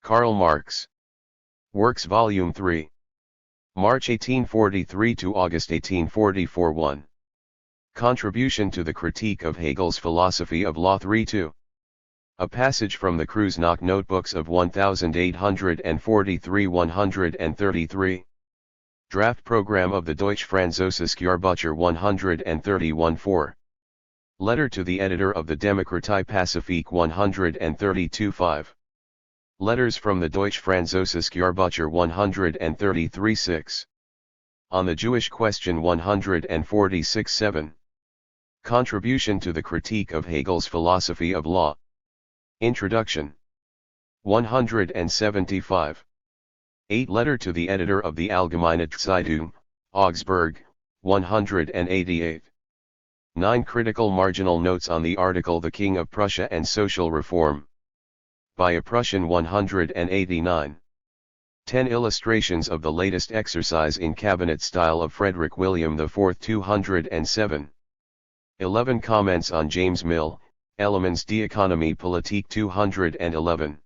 Karl Marx. Works Volume 3. March 1843 to August 1844 1. Contribution to the Critique of Hegel's Philosophy of Law 3-2. A passage from the Kreuznach Notebooks of 1843-133. Draft Program of the Deutsch-Französische Jahrbucher 131-4. Letter to the Editor of the Demokratie Pacifique 132-5. Letters from the Deutsch-Französische Jahrbucher 133-6. On the Jewish Question 146-7. Contribution to the Critique of Hegel's Philosophy of Law. Introduction. 175. 8. Letter to the Editor of the Allgemeine Zeitung, Augsburg, 188. 9. Critical marginal notes on the article The King of Prussia and Social Reform. By a Prussian 189. 10. Illustrations of the latest exercise in cabinet style of Friedrich William IV 207. 11. Comments on James Mill, Elements d'Economie Politique 211.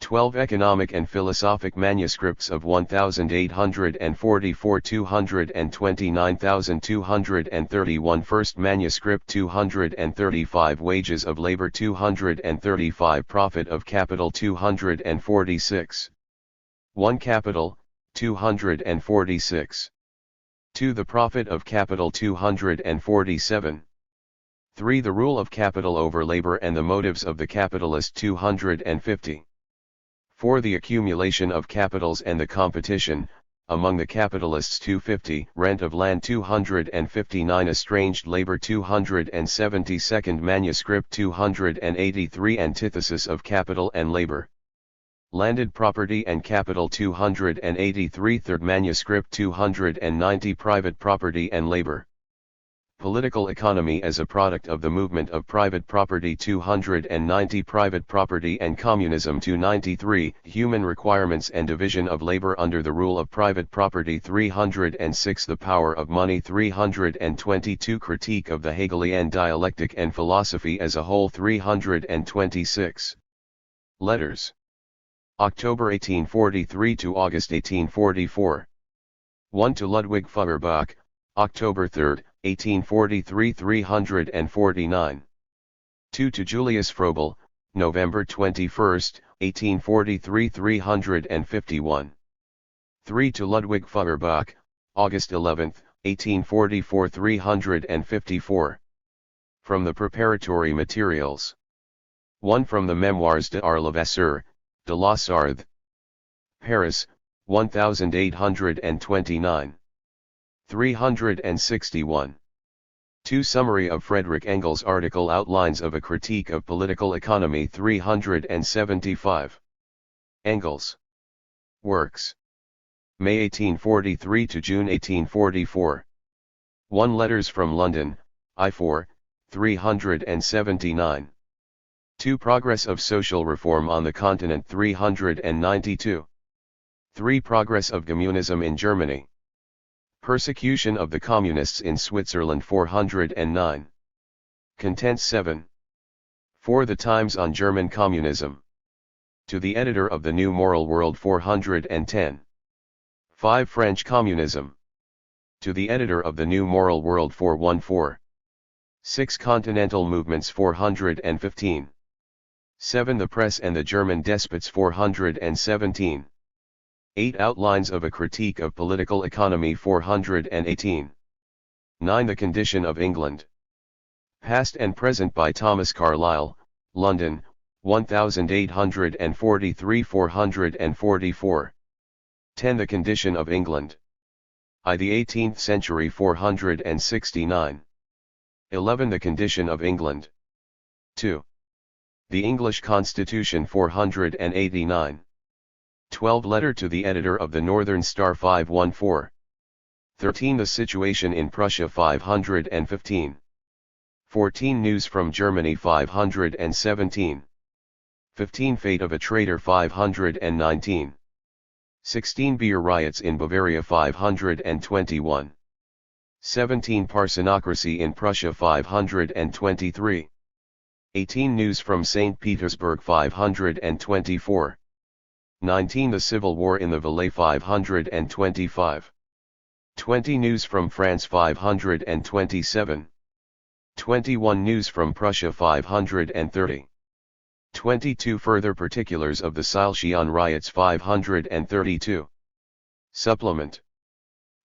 12. Economic and Philosophic Manuscripts of 1844 229,231. First Manuscript 235. Wages of Labor 235. Profit of Capital 246. 1. Capital, 246. 2. The Profit of Capital 247. 3. The Rule of Capital over Labor and the Motives of the Capitalist 250. 4. The Accumulation of Capitals and the Competition, among the Capitalists 250. Rent of Land 259. Estranged Labor 270. Second Manuscript 283. Antithesis of Capital and Labor. Landed Property and Capital 283. Third Manuscript 290. Private Property and Labor. Political Economy as a Product of the Movement of Private Property 290. Private Property and Communism 293. Human Requirements and Division of Labor under the Rule of Private Property 306. The Power of Money 322. Critique of the Hegelian Dialectic and Philosophy as a Whole 326. Letters. October 1843 to August 1844. 1. To Ludwig Feuerbach, October 3, 1843 349. 2. To Julius Froebel, November 21, 1843 351. 3. To Ludwig Feuerbach, August 11, 1844 354. From the Preparatory Materials. 1. From the Memoirs de Levasseur, de la Sarthe. Paris, 1829. 361. 2. Summary of Friedrich Engels' article Outlines of a Critique of Political Economy 375. Engels. Works. May 1843 to June 1844. 1. Letters from London, I4, 379. 2. Progress of Social Reform on the Continent 392. 3. Progress of Communism in Germany. Persecution of the Communists in Switzerland 409. Contents 7. 4. The Times on German Communism. To the Editor of the New Moral World 410. 5. French Communism. To the Editor of the New Moral World 414. 6. Continental Movements 415. 7. The Press and the German Despots 417. 8. Outlines of a Critique of Political Economy 418. 9. The Condition of England. Past and Present by Thomas Carlyle, London, 1843 444. 10. The Condition of England. I. The 18th Century 469. 11. The Condition of England. 2. The English Constitution 489. 12. Letter to the Editor of the Northern Star 514. 13. The Situation in Prussia 515. 14. News from Germany 517. 15. Fate of a Traitor 519. 16. Beer Riots in Bavaria 521. 17. Parsenocracy in Prussia 523. 18. News from St. Petersburg 524. 19 The Civil War in the Valais 525. 20 News from France 527. 21 News from Prussia 530. 22 Further particulars of the Salesian riots 532. Supplement.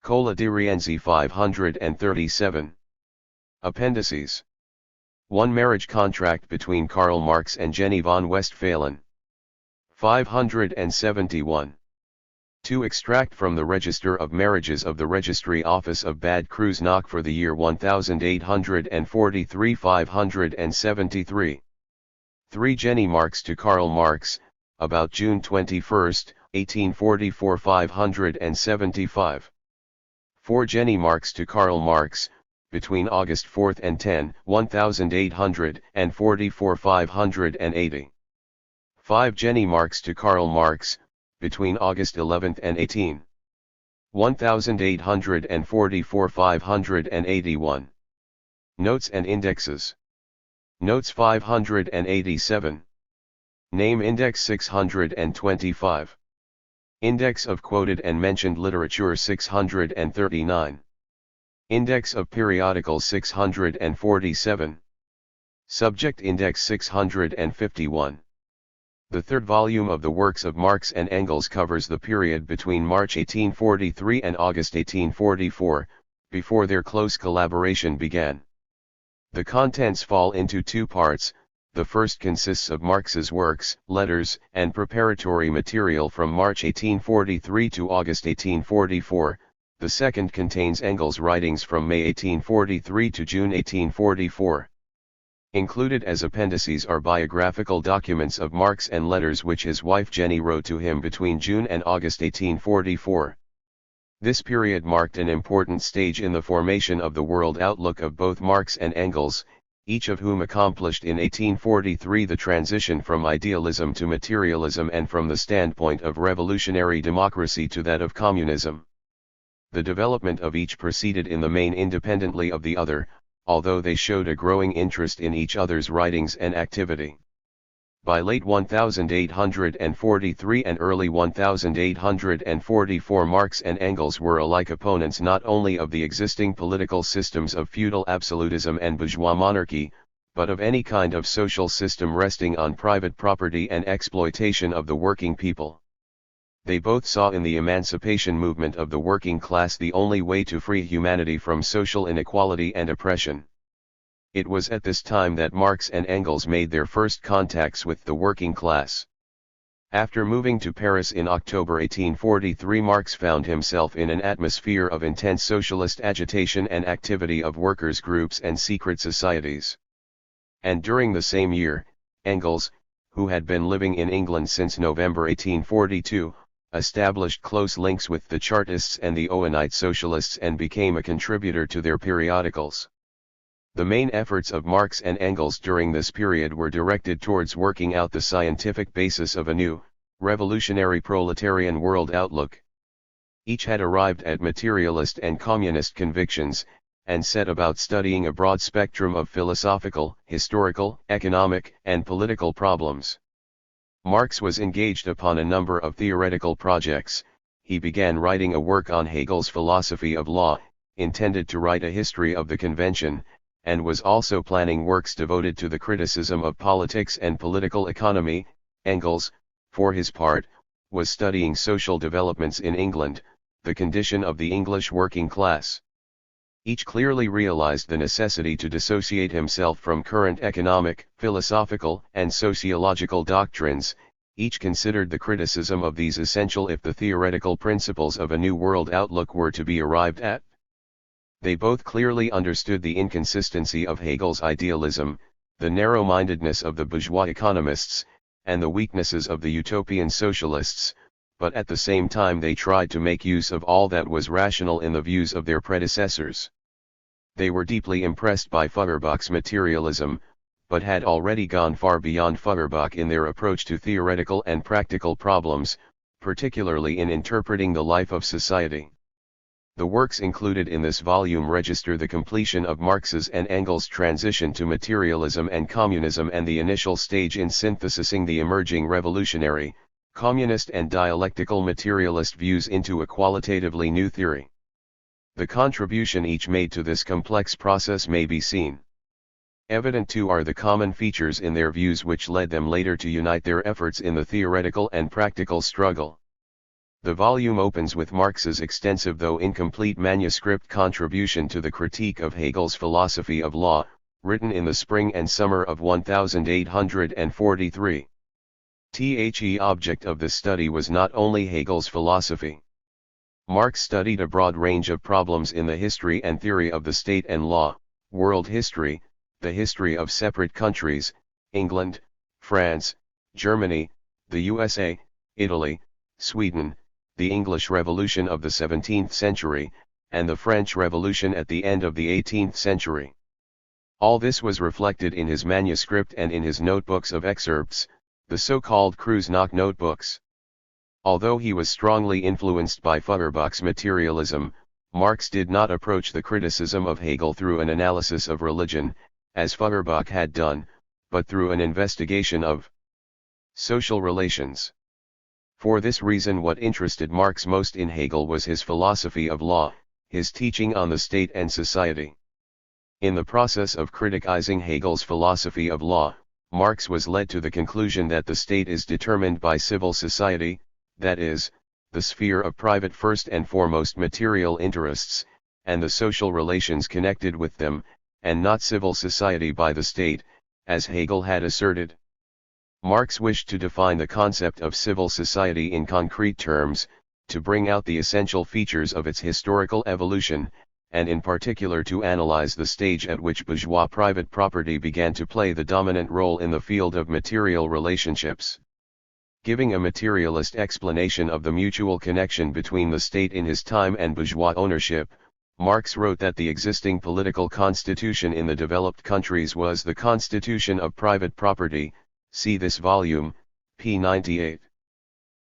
Cola di Rienzi 537. Appendices. 1 Marriage contract between Karl Marx and Jenny von Westphalen. 571. 2 Extract from the Register of Marriages of the Registry Office of Bad Kreuznach for the year 1843 573. 3 Jenny Marx to Karl Marx, about June 21, 1844 575. 4 Jenny Marx to Karl Marx, between August 4 and 10, 1844 580. 5 Jenny Marx to Karl Marx, between August 11 and 18. 1844 581. Notes and indexes. Notes 587. Name Index 625. Index of quoted and mentioned literature 639. Index of periodicals 647. Subject Index 651. The third volume of the works of Marx and Engels covers the period between March 1843 and August 1844, before their close collaboration began. The contents fall into 2 parts. The first consists of Marx's works, letters, and preparatory material from March 1843 to August 1844, the second contains Engels' writings from May 1843 to June 1844. Included as appendices are biographical documents of Marx and letters which his wife Jenny wrote to him between June and August 1844. This period marked an important stage in the formation of the world outlook of both Marx and Engels, each of whom accomplished in 1843 the transition from idealism to materialism and from the standpoint of revolutionary democracy to that of communism. The development of each proceeded in the main independently of the other, although they showed a growing interest in each other's writings and activity. By late 1843 and early 1844 Marx and Engels were alike opponents not only of the existing political systems of feudal absolutism and bourgeois monarchy, but of any kind of social system resting on private property and exploitation of the working people. They both saw in the emancipation movement of the working class the only way to free humanity from social inequality and oppression. It was at this time that Marx and Engels made their first contacts with the working class. After moving to Paris in October 1843, Marx found himself in an atmosphere of intense socialist agitation and activity of workers' groups and secret societies. And during the same year, Engels, who had been living in England since November 1842, established close links with the Chartists and the Owenite Socialists and became a contributor to their periodicals. The main efforts of Marx and Engels during this period were directed towards working out the scientific basis of a new, revolutionary proletarian world outlook. Each had arrived at materialist and communist convictions, and set about studying a broad spectrum of philosophical, historical, economic, and political problems. Marx was engaged upon a number of theoretical projects. He began writing a work on Hegel's philosophy of law, intended to write a history of the convention, and was also planning works devoted to the criticism of politics and political economy. Engels, for his part, was studying social developments in England, the condition of the English working class. Each clearly realized the necessity to dissociate himself from current economic, philosophical, and sociological doctrines. Each considered the criticism of these essential if the theoretical principles of a new world outlook were to be arrived at. They both clearly understood the inconsistency of Hegel's idealism, the narrow-mindedness of the bourgeois economists, and the weaknesses of the utopian socialists, but at the same time they tried to make use of all that was rational in the views of their predecessors. They were deeply impressed by Feuerbach's materialism, but had already gone far beyond Feuerbach in their approach to theoretical and practical problems, particularly in interpreting the life of society. The works included in this volume register the completion of Marx's and Engels' transition to materialism and communism and the initial stage in synthesizing the emerging revolutionary, communist and dialectical materialist views into a qualitatively new theory. The contribution each made to this complex process may be seen. Evident too are the common features in their views which led them later to unite their efforts in the theoretical and practical struggle. The volume opens with Marx's extensive though incomplete manuscript contribution to the critique of Hegel's philosophy of law, written in the spring and summer of 1843. The object of this study was not only Hegel's philosophy. Marx studied a broad range of problems in the history and theory of the state and law, world history, the history of separate countries, England, France, Germany, the USA, Italy, Sweden, the English Revolution of the 17th century, and the French Revolution at the end of the 18th century. All this was reflected in his manuscript and in his notebooks of excerpts, the so-called Kreuznach notebooks. Although he was strongly influenced by Feuerbach's materialism, Marx did not approach the criticism of Hegel through an analysis of religion, as Feuerbach had done, but through an investigation of social relations. For this reason, what interested Marx most in Hegel was his philosophy of law, his teaching on the state and society. In the process of criticizing Hegel's philosophy of law, Marx was led to the conclusion that the state is determined by civil society, that is, the sphere of private first and foremost material interests, and the social relations connected with them, and not civil society by the state, as Hegel had asserted. Marx wished to define the concept of civil society in concrete terms, to bring out the essential features of its historical evolution, and in particular to analyze the stage at which bourgeois private property began to play the dominant role in the field of material relationships. Giving a materialist explanation of the mutual connection between the state in his time and bourgeois ownership, Marx wrote that the existing political constitution in the developed countries was the constitution of private property, see this volume, p. 98.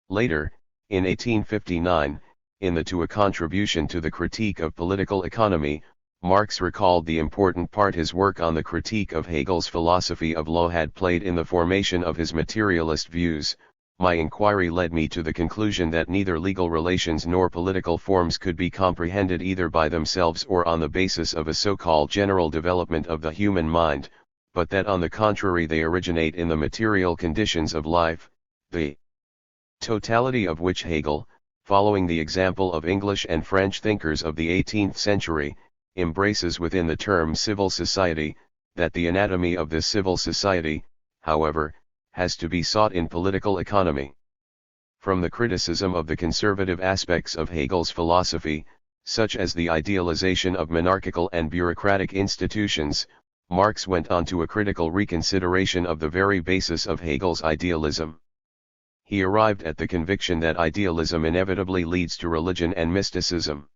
Later, in 1859, in the To a Contribution to the Critique of Political Economy, Marx recalled the important part his work on the critique of Hegel's philosophy of law had played in the formation of his materialist views. My inquiry led me to the conclusion that neither legal relations nor political forms could be comprehended either by themselves or on the basis of a so-called general development of the human mind, but that on the contrary they originate in the material conditions of life, the totality of which Hegel, following the example of English and French thinkers of the 18th century, embraces within the term civil society, that the anatomy of this civil society, however, has to be sought in political economy. From the criticism of the conservative aspects of Hegel's philosophy, such as the idealization of monarchical and bureaucratic institutions, Marx went on to a critical reconsideration of the very basis of Hegel's idealism. He arrived at the conviction that idealism inevitably leads to religion and mysticism.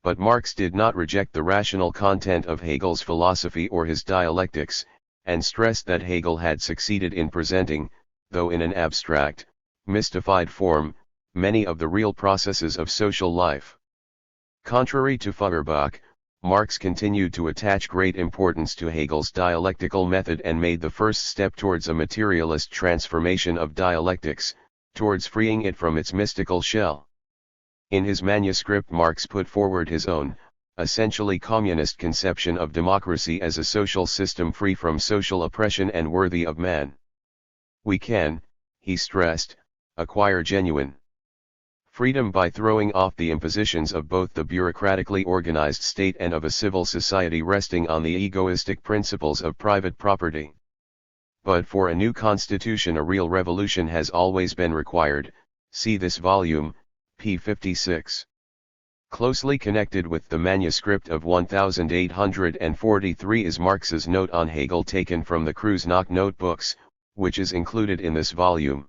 But Marx did not reject the rational content of Hegel's philosophy or his dialectics, and stressed that Hegel had succeeded in presenting, though in an abstract, mystified form, many of the real processes of social life. Contrary to Feuerbach, Marx continued to attach great importance to Hegel's dialectical method and made the first step towards a materialist transformation of dialectics, towards freeing it from its mystical shell. In his manuscript, Marx put forward his own, essentially communist conception of democracy as a social system free from social oppression and worthy of man. We can, he stressed, acquire genuine freedom by throwing off the impositions of both the bureaucratically organized state and of a civil society resting on the egoistic principles of private property. But for a new constitution a real revolution has always been required, see this volume, p. 56. Closely connected with the manuscript of 1843 is Marx's note on Hegel taken from the Kreuznach notebooks, which is included in this volume.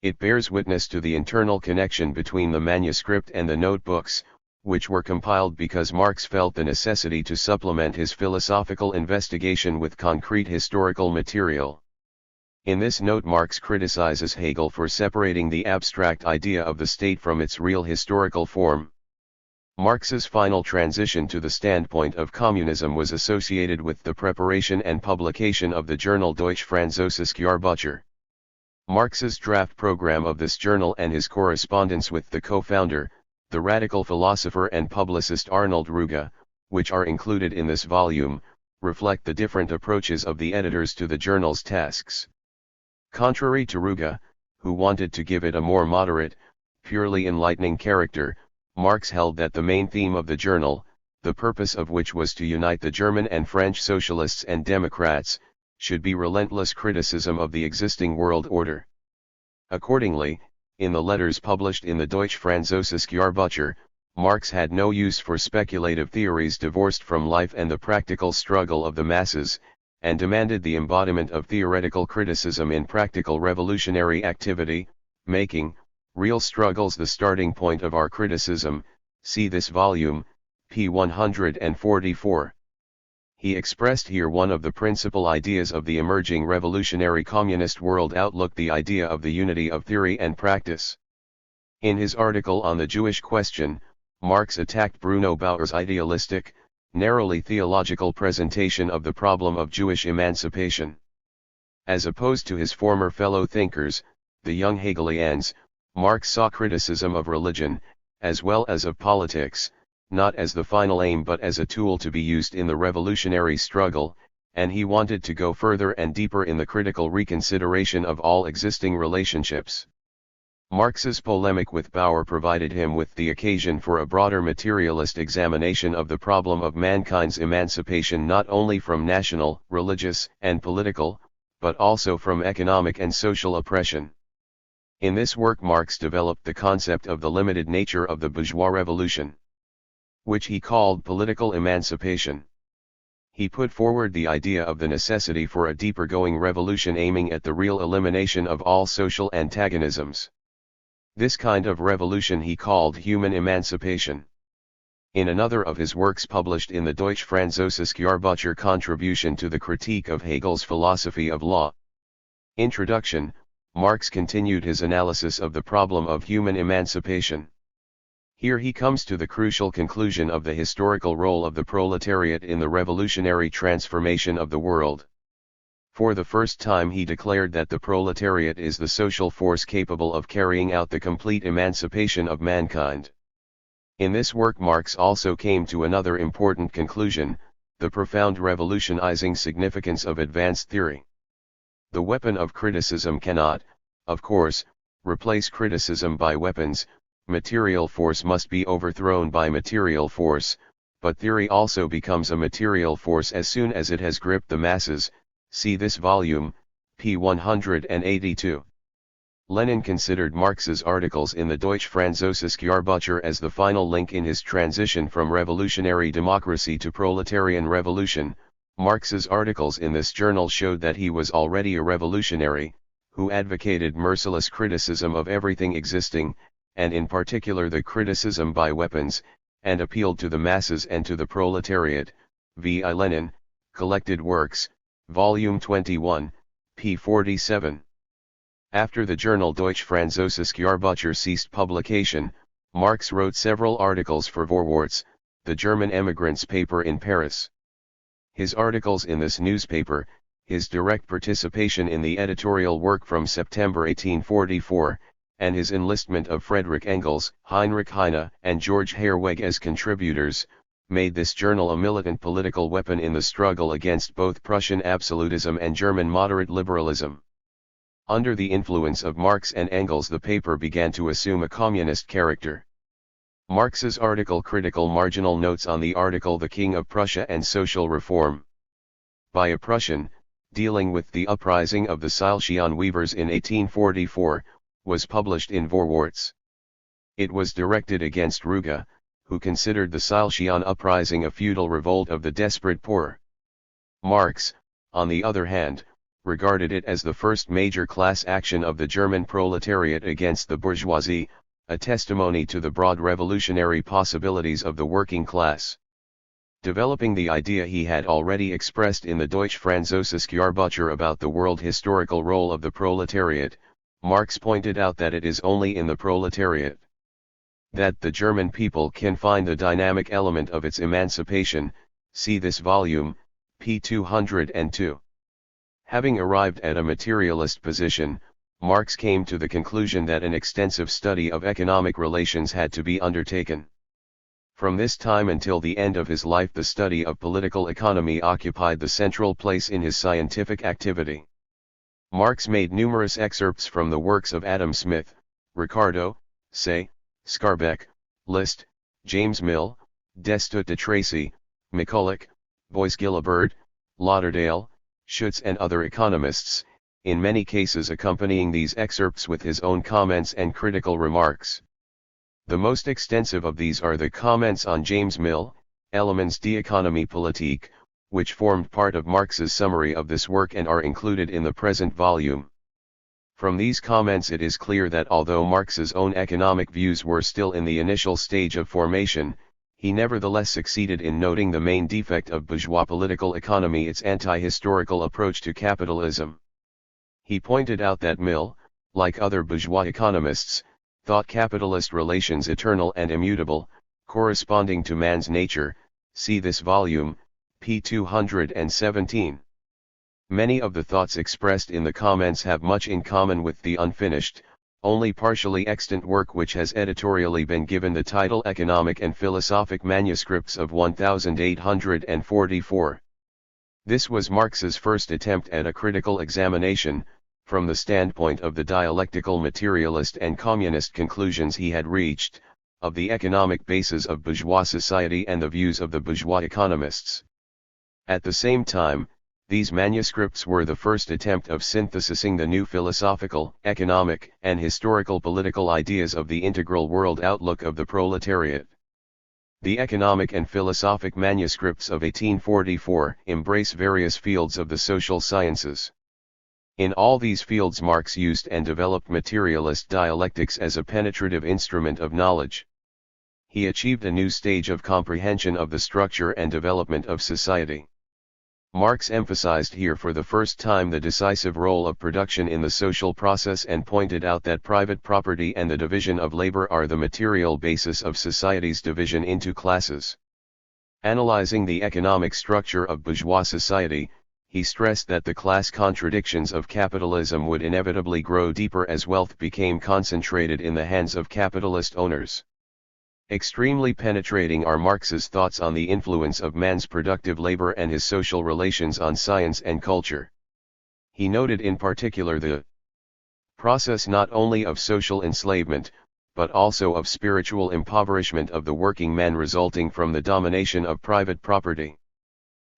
It bears witness to the internal connection between the manuscript and the notebooks, which were compiled because Marx felt the necessity to supplement his philosophical investigation with concrete historical material. In this note Marx criticizes Hegel for separating the abstract idea of the state from its real historical form. Marx's final transition to the standpoint of communism was associated with the preparation and publication of the journal Deutsche Französische Jahrbucher. Marx's draft program of this journal and his correspondence with the co-founder, the radical philosopher and publicist Arnold Ruge, which are included in this volume, reflect the different approaches of the editors to the journal's tasks. Contrary to Ruge, who wanted to give it a more moderate, purely enlightening character, Marx held that the main theme of the journal, the purpose of which was to unite the German and French socialists and Democrats, should be relentless criticism of the existing world order. Accordingly, in the letters published in the Deutsche Französische Jahrbucher, Marx had no use for speculative theories divorced from life and the practical struggle of the masses, and demanded the embodiment of theoretical criticism in practical revolutionary activity, making real struggles the starting point of our criticism. See this volume, p. 144. He expressed here one of the principal ideas of the emerging revolutionary communist world outlook, the idea of the unity of theory and practice. In his article on the Jewish question, Marx attacked Bruno Bauer's idealistic, narrowly theological presentation of the problem of Jewish emancipation. As opposed to his former fellow thinkers, the young Hegelians, Marx saw criticism of religion, as well as of politics, not as the final aim but as a tool to be used in the revolutionary struggle, and he wanted to go further and deeper in the critical reconsideration of all existing relationships. Marx's polemic with Bauer provided him with the occasion for a broader materialist examination of the problem of mankind's emancipation, not only from national, religious, and political, but also from economic and social oppression. In this work Marx developed the concept of the limited nature of the bourgeois revolution, which he called political emancipation. He put forward the idea of the necessity for a deeper-going revolution aiming at the real elimination of all social antagonisms. This kind of revolution he called human emancipation. In another of his works published in the Deutsche Französische Jahrbucher, Contribution to the Critique of Hegel's Philosophy of Law. Introduction, Marx continued his analysis of the problem of human emancipation. Here he comes to the crucial conclusion of the historical role of the proletariat in the revolutionary transformation of the world. For the first time he declared that the proletariat is the social force capable of carrying out the complete emancipation of mankind. In this work Marx also came to another important conclusion, the profound revolutionizing significance of advanced theory. The weapon of criticism cannot, of course, replace criticism by weapons. Material force must be overthrown by material force, but theory also becomes a material force as soon as it has gripped the masses. See this volume, p. 182. Lenin considered Marx's articles in the Deutsche Französische Jahrbucher as the final link in his transition from revolutionary democracy to proletarian revolution. Marx's articles in this journal showed that he was already a revolutionary, who advocated merciless criticism of everything existing, and in particular the criticism by weapons, and appealed to the masses and to the proletariat. V. I. Lenin, Collected Works, Volume 21, p. 47. After the journal Deutsche Französische Jahrbucher ceased publication, Marx wrote several articles for Vorwärts, the German emigrants' paper in Paris. His articles in this newspaper, his direct participation in the editorial work from September 1844, and his enlistment of Friedrich Engels, Heinrich Heine, and George Herwegh as contributors, made this journal a militant political weapon in the struggle against both Prussian absolutism and German moderate liberalism. Under the influence of Marx and Engels the paper began to assume a communist character. Marx's article Critical Marginal Notes on the article The King of Prussia and Social Reform. By a Prussian, dealing with the uprising of the Silesian weavers in 1844, was published in Vorwärts. It was directed against Ruge, who considered the Silesian uprising a feudal revolt of the desperate poor. Marx, on the other hand, regarded it as the first major class action of the German proletariat against the bourgeoisie, a testimony to the broad revolutionary possibilities of the working class. Developing the idea he had already expressed in the Deutsche Französische Jahrbucher about the world historical role of the proletariat, Marx pointed out that it is only in the proletariat that the German people can find the dynamic element of its emancipation. See this volume, p. 202. Having arrived at a materialist position, Marx came to the conclusion that an extensive study of economic relations had to be undertaken. From this time until the end of his life, the study of political economy occupied the central place in his scientific activity. Marx made numerous excerpts from the works of Adam Smith, Ricardo, Say, Skarbek, List, James Mill, Destutt de Tracy, McCulloch, Boyce-Gilibert, Lauderdale, Schutz and other economists, in many cases accompanying these excerpts with his own comments and critical remarks. The most extensive of these are the comments on James Mill, Elements d'Économie politique, which formed part of Marx's summary of this work and are included in the present volume. From these comments it is clear that although Marx's own economic views were still in the initial stage of formation, he nevertheless succeeded in noting the main defect of bourgeois political economy, its anti-historical approach to capitalism. He pointed out that Mill, like other bourgeois economists, thought capitalist relations eternal and immutable, corresponding to man's nature. See this volume, p. 217. Many of the thoughts expressed in the comments have much in common with the unfinished, only partially extant work which has editorially been given the title Economic and Philosophic Manuscripts of 1844. This was Marx's first attempt at a critical examination, from the standpoint of the dialectical materialist and communist conclusions he had reached, of the economic basis of bourgeois society and the views of the bourgeois economists. At the same time, these manuscripts were the first attempt of synthesizing the new philosophical, economic, and historical political ideas of the integral world outlook of the proletariat. The economic and philosophic manuscripts of 1844 embrace various fields of the social sciences. In all these fields Marx used and developed materialist dialectics as a penetrative instrument of knowledge. He achieved a new stage of comprehension of the structure and development of society. Marx emphasized here for the first time the decisive role of production in the social process and pointed out that private property and the division of labor are the material basis of society's division into classes. Analyzing the economic structure of bourgeois society, he stressed that the class contradictions of capitalism would inevitably grow deeper as wealth became concentrated in the hands of capitalist owners. Extremely penetrating are Marx's thoughts on the influence of man's productive labor and his social relations on science and culture. He noted in particular the process not only of social enslavement, but also of spiritual impoverishment of the working man resulting from the domination of private property.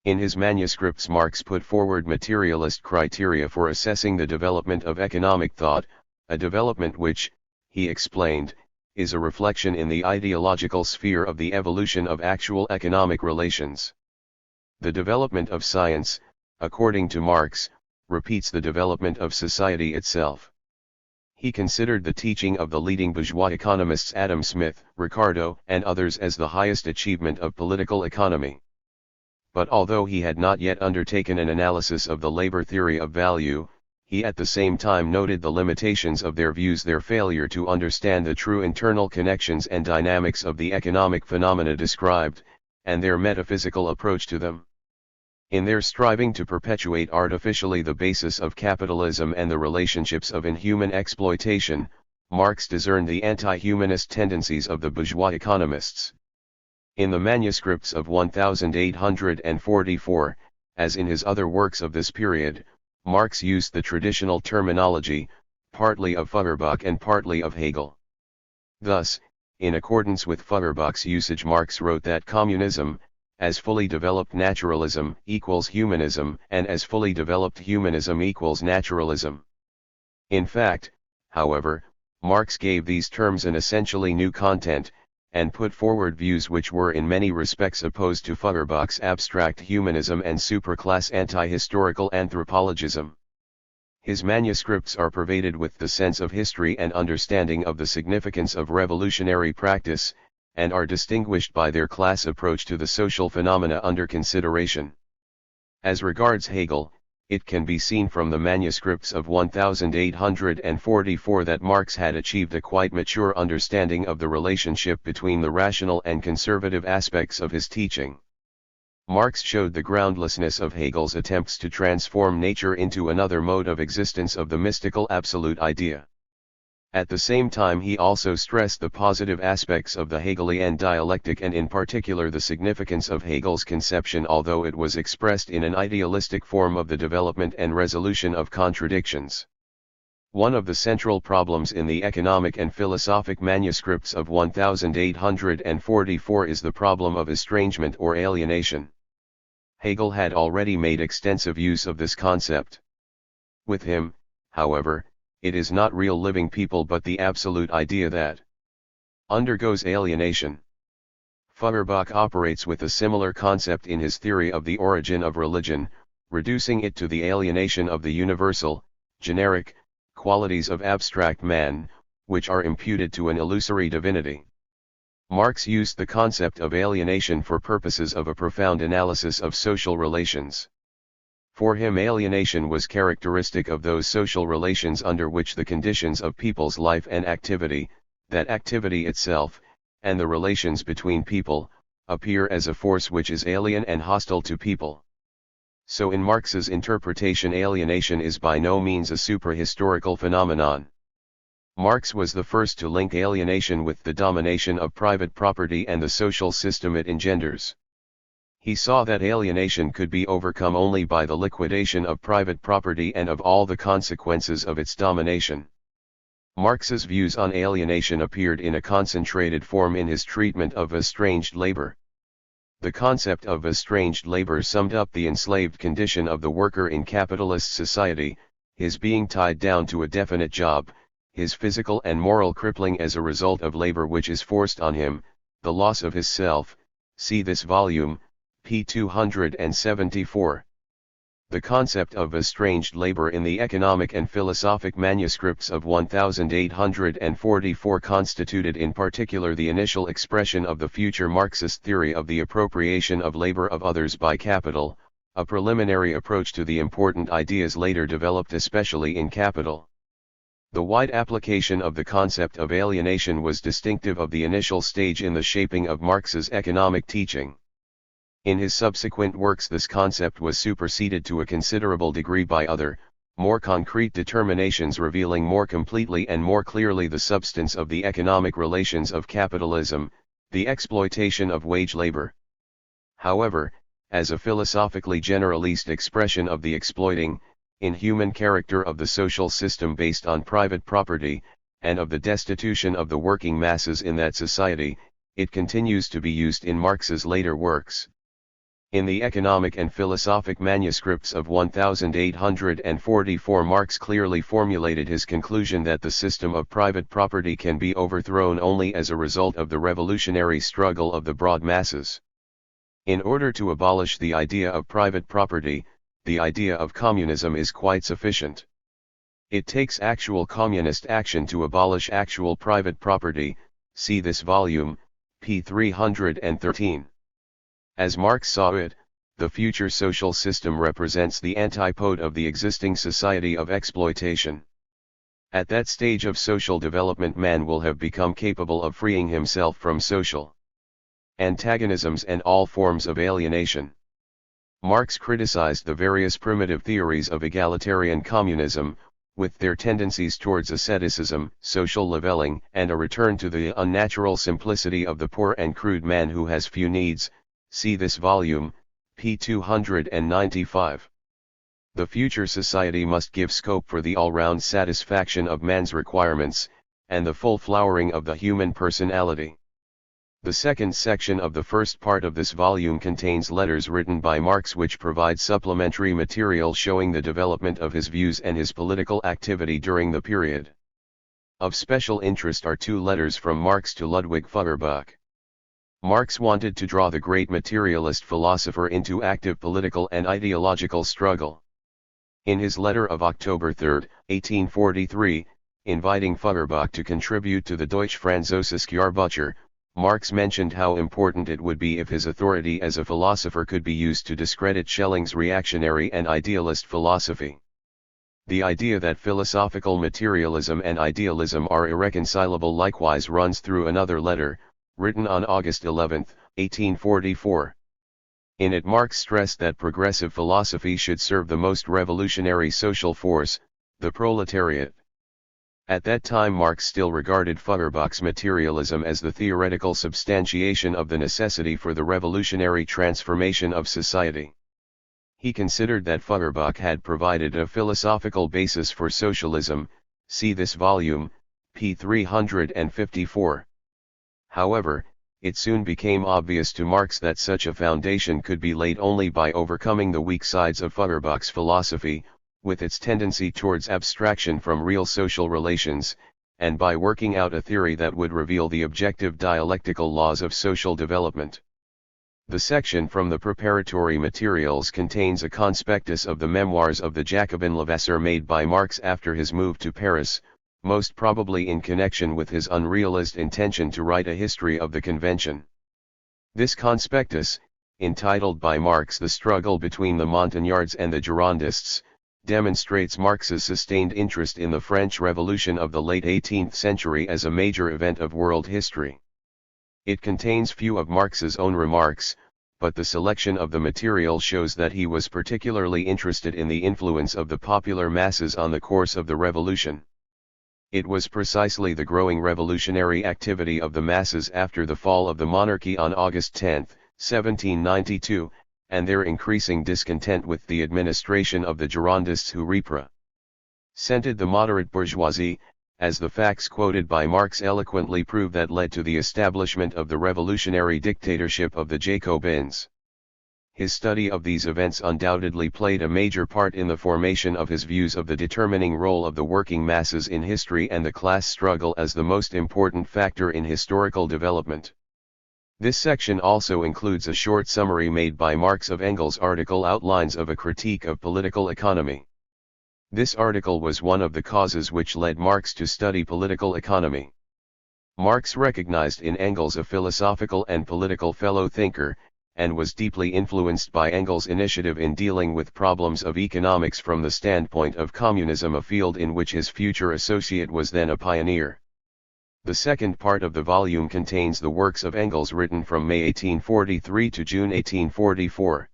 In his manuscripts Marx put forward materialist criteria for assessing the development of economic thought, a development which, he explained, is a reflection in the ideological sphere of the evolution of actual economic relations. The development of science, according to Marx, repeats the development of society itself. He considered the teaching of the leading bourgeois economists Adam Smith, Ricardo, and others as the highest achievement of political economy. But although he had not yet undertaken an analysis of the labor theory of value, he at the same time noted the limitations of their views, their failure to understand the true internal connections and dynamics of the economic phenomena described, and their metaphysical approach to them. In their striving to perpetuate artificially the basis of capitalism and the relationships of inhuman exploitation, Marx discerned the anti-humanist tendencies of the bourgeois economists. In the manuscripts of 1844, as in his other works of this period, Marx used the traditional terminology, partly of Feuerbach and partly of Hegel. Thus, in accordance with Feuerbach's usage, Marx wrote that communism, as fully developed naturalism, equals humanism, and as fully developed humanism equals naturalism. In fact, however, Marx gave these terms an essentially new content, and put forward views which were in many respects opposed to Feuerbach's abstract humanism and superclass anti-historical anthropologism. His manuscripts are pervaded with the sense of history and understanding of the significance of revolutionary practice, and are distinguished by their class approach to the social phenomena under consideration. As regards Hegel, it can be seen from the manuscripts of 1844 that Marx had achieved a quite mature understanding of the relationship between the rational and conservative aspects of his teaching. Marx showed the groundlessness of Hegel's attempts to transform nature into another mode of existence of the mystical absolute idea. At the same time he also stressed the positive aspects of the Hegelian dialectic and in particular the significance of Hegel's conception, although it was expressed in an idealistic form, of the development and resolution of contradictions. One of the central problems in the economic and philosophic manuscripts of 1844 is the problem of estrangement or alienation. Hegel had already made extensive use of this concept. With him, however, it is not real living people but the absolute idea that undergoes alienation. Feuerbach operates with a similar concept in his theory of the origin of religion, reducing it to the alienation of the universal, generic, qualities of abstract man, which are imputed to an illusory divinity. Marx used the concept of alienation for purposes of a profound analysis of social relations. For him, alienation was characteristic of those social relations under which the conditions of people's life and activity, that activity itself, and the relations between people, appear as a force which is alien and hostile to people. So in Marx's interpretation, alienation is by no means a suprahistorical phenomenon. Marx was the first to link alienation with the domination of private property and the social system it engenders. He saw that alienation could be overcome only by the liquidation of private property and of all the consequences of its domination. Marx's views on alienation appeared in a concentrated form in his treatment of estranged labor. The concept of estranged labor summed up the enslaved condition of the worker in capitalist society, his being tied down to a definite job, his physical and moral crippling as a result of labor which is forced on him, the loss of his self. See this volume, p. 274. The concept of estranged labor in the economic and philosophic manuscripts of 1844 constituted in particular the initial expression of the future Marxist theory of the appropriation of labor of others by capital, a preliminary approach to the important ideas later developed especially in Capital. The wide application of the concept of alienation was distinctive of the initial stage in the shaping of Marx's economic teaching. In his subsequent works this concept was superseded to a considerable degree by other, more concrete determinations revealing more completely and more clearly the substance of the economic relations of capitalism, the exploitation of wage labor. However, as a philosophically generalist expression of the exploiting, inhuman character of the social system based on private property, and of the destitution of the working masses in that society, it continues to be used in Marx's later works. In the economic and philosophic manuscripts of 1844 Marx clearly formulated his conclusion that the system of private property can be overthrown only as a result of the revolutionary struggle of the broad masses. In order to abolish the idea of private property, the idea of communism is quite sufficient. It takes actual communist action to abolish actual private property, see this volume, p. 313. As Marx saw it, the future social system represents the antipode of the existing society of exploitation. At that stage of social development man will have become capable of freeing himself from social antagonisms and all forms of alienation. Marx criticized the various primitive theories of egalitarian communism, with their tendencies towards asceticism, social leveling, and a return to the unnatural simplicity of the poor and crude man who has few needs. See this volume, p. 295. The future society must give scope for the all-round satisfaction of man's requirements, and the full flowering of the human personality. The second section of the first part of this volume contains letters written by Marx which provide supplementary material showing the development of his views and his political activity during the period. Of special interest are two letters from Marx to Ludwig Feuerbach. Marx wanted to draw the great materialist philosopher into active political and ideological struggle. In his letter of October 3, 1843, inviting Feuerbach to contribute to the Deutsche Französische Jahrbuch, Marx mentioned how important it would be if his authority as a philosopher could be used to discredit Schelling's reactionary and idealist philosophy. The idea that philosophical materialism and idealism are irreconcilable likewise runs through another letter, written on August 11, 1844. In it Marx stressed that progressive philosophy should serve the most revolutionary social force, the proletariat. At that time Marx still regarded Feuerbach's materialism as the theoretical substantiation of the necessity for the revolutionary transformation of society. He considered that Feuerbach had provided a philosophical basis for socialism, see this volume, p. 354. However, it soon became obvious to Marx that such a foundation could be laid only by overcoming the weak sides of Feuerbach's philosophy, with its tendency towards abstraction from real social relations, and by working out a theory that would reveal the objective dialectical laws of social development. The section from the preparatory materials contains a conspectus of the memoirs of the Jacobin Levasseur made by Marx after his move to Paris, most probably in connection with his unrealist intention to write a history of the convention. This conspectus, entitled by Marx The Struggle Between the Montagnards and the Girondists, demonstrates Marx's sustained interest in the French Revolution of the late 18th century as a major event of world history. It contains few of Marx's own remarks, but the selection of the material shows that he was particularly interested in the influence of the popular masses on the course of the revolution. It was precisely the growing revolutionary activity of the masses after the fall of the monarchy on August 10, 1792, and their increasing discontent with the administration of the Girondists who represented the moderate bourgeoisie, as the facts quoted by Marx eloquently prove, that led to the establishment of the revolutionary dictatorship of the Jacobins. His study of these events undoubtedly played a major part in the formation of his views of the determining role of the working masses in history and the class struggle as the most important factor in historical development. This section also includes a short summary made by Marx of Engels' article Outlines of a Critique of Political Economy. This article was one of the causes which led Marx to study political economy. Marx recognized in Engels a philosophical and political fellow-thinker, and was deeply influenced by Engels' initiative in dealing with problems of economics from the standpoint of communism, a field in which his future associate was then a pioneer. The second part of the volume contains the works of Engels written from May 1843 to June 1844.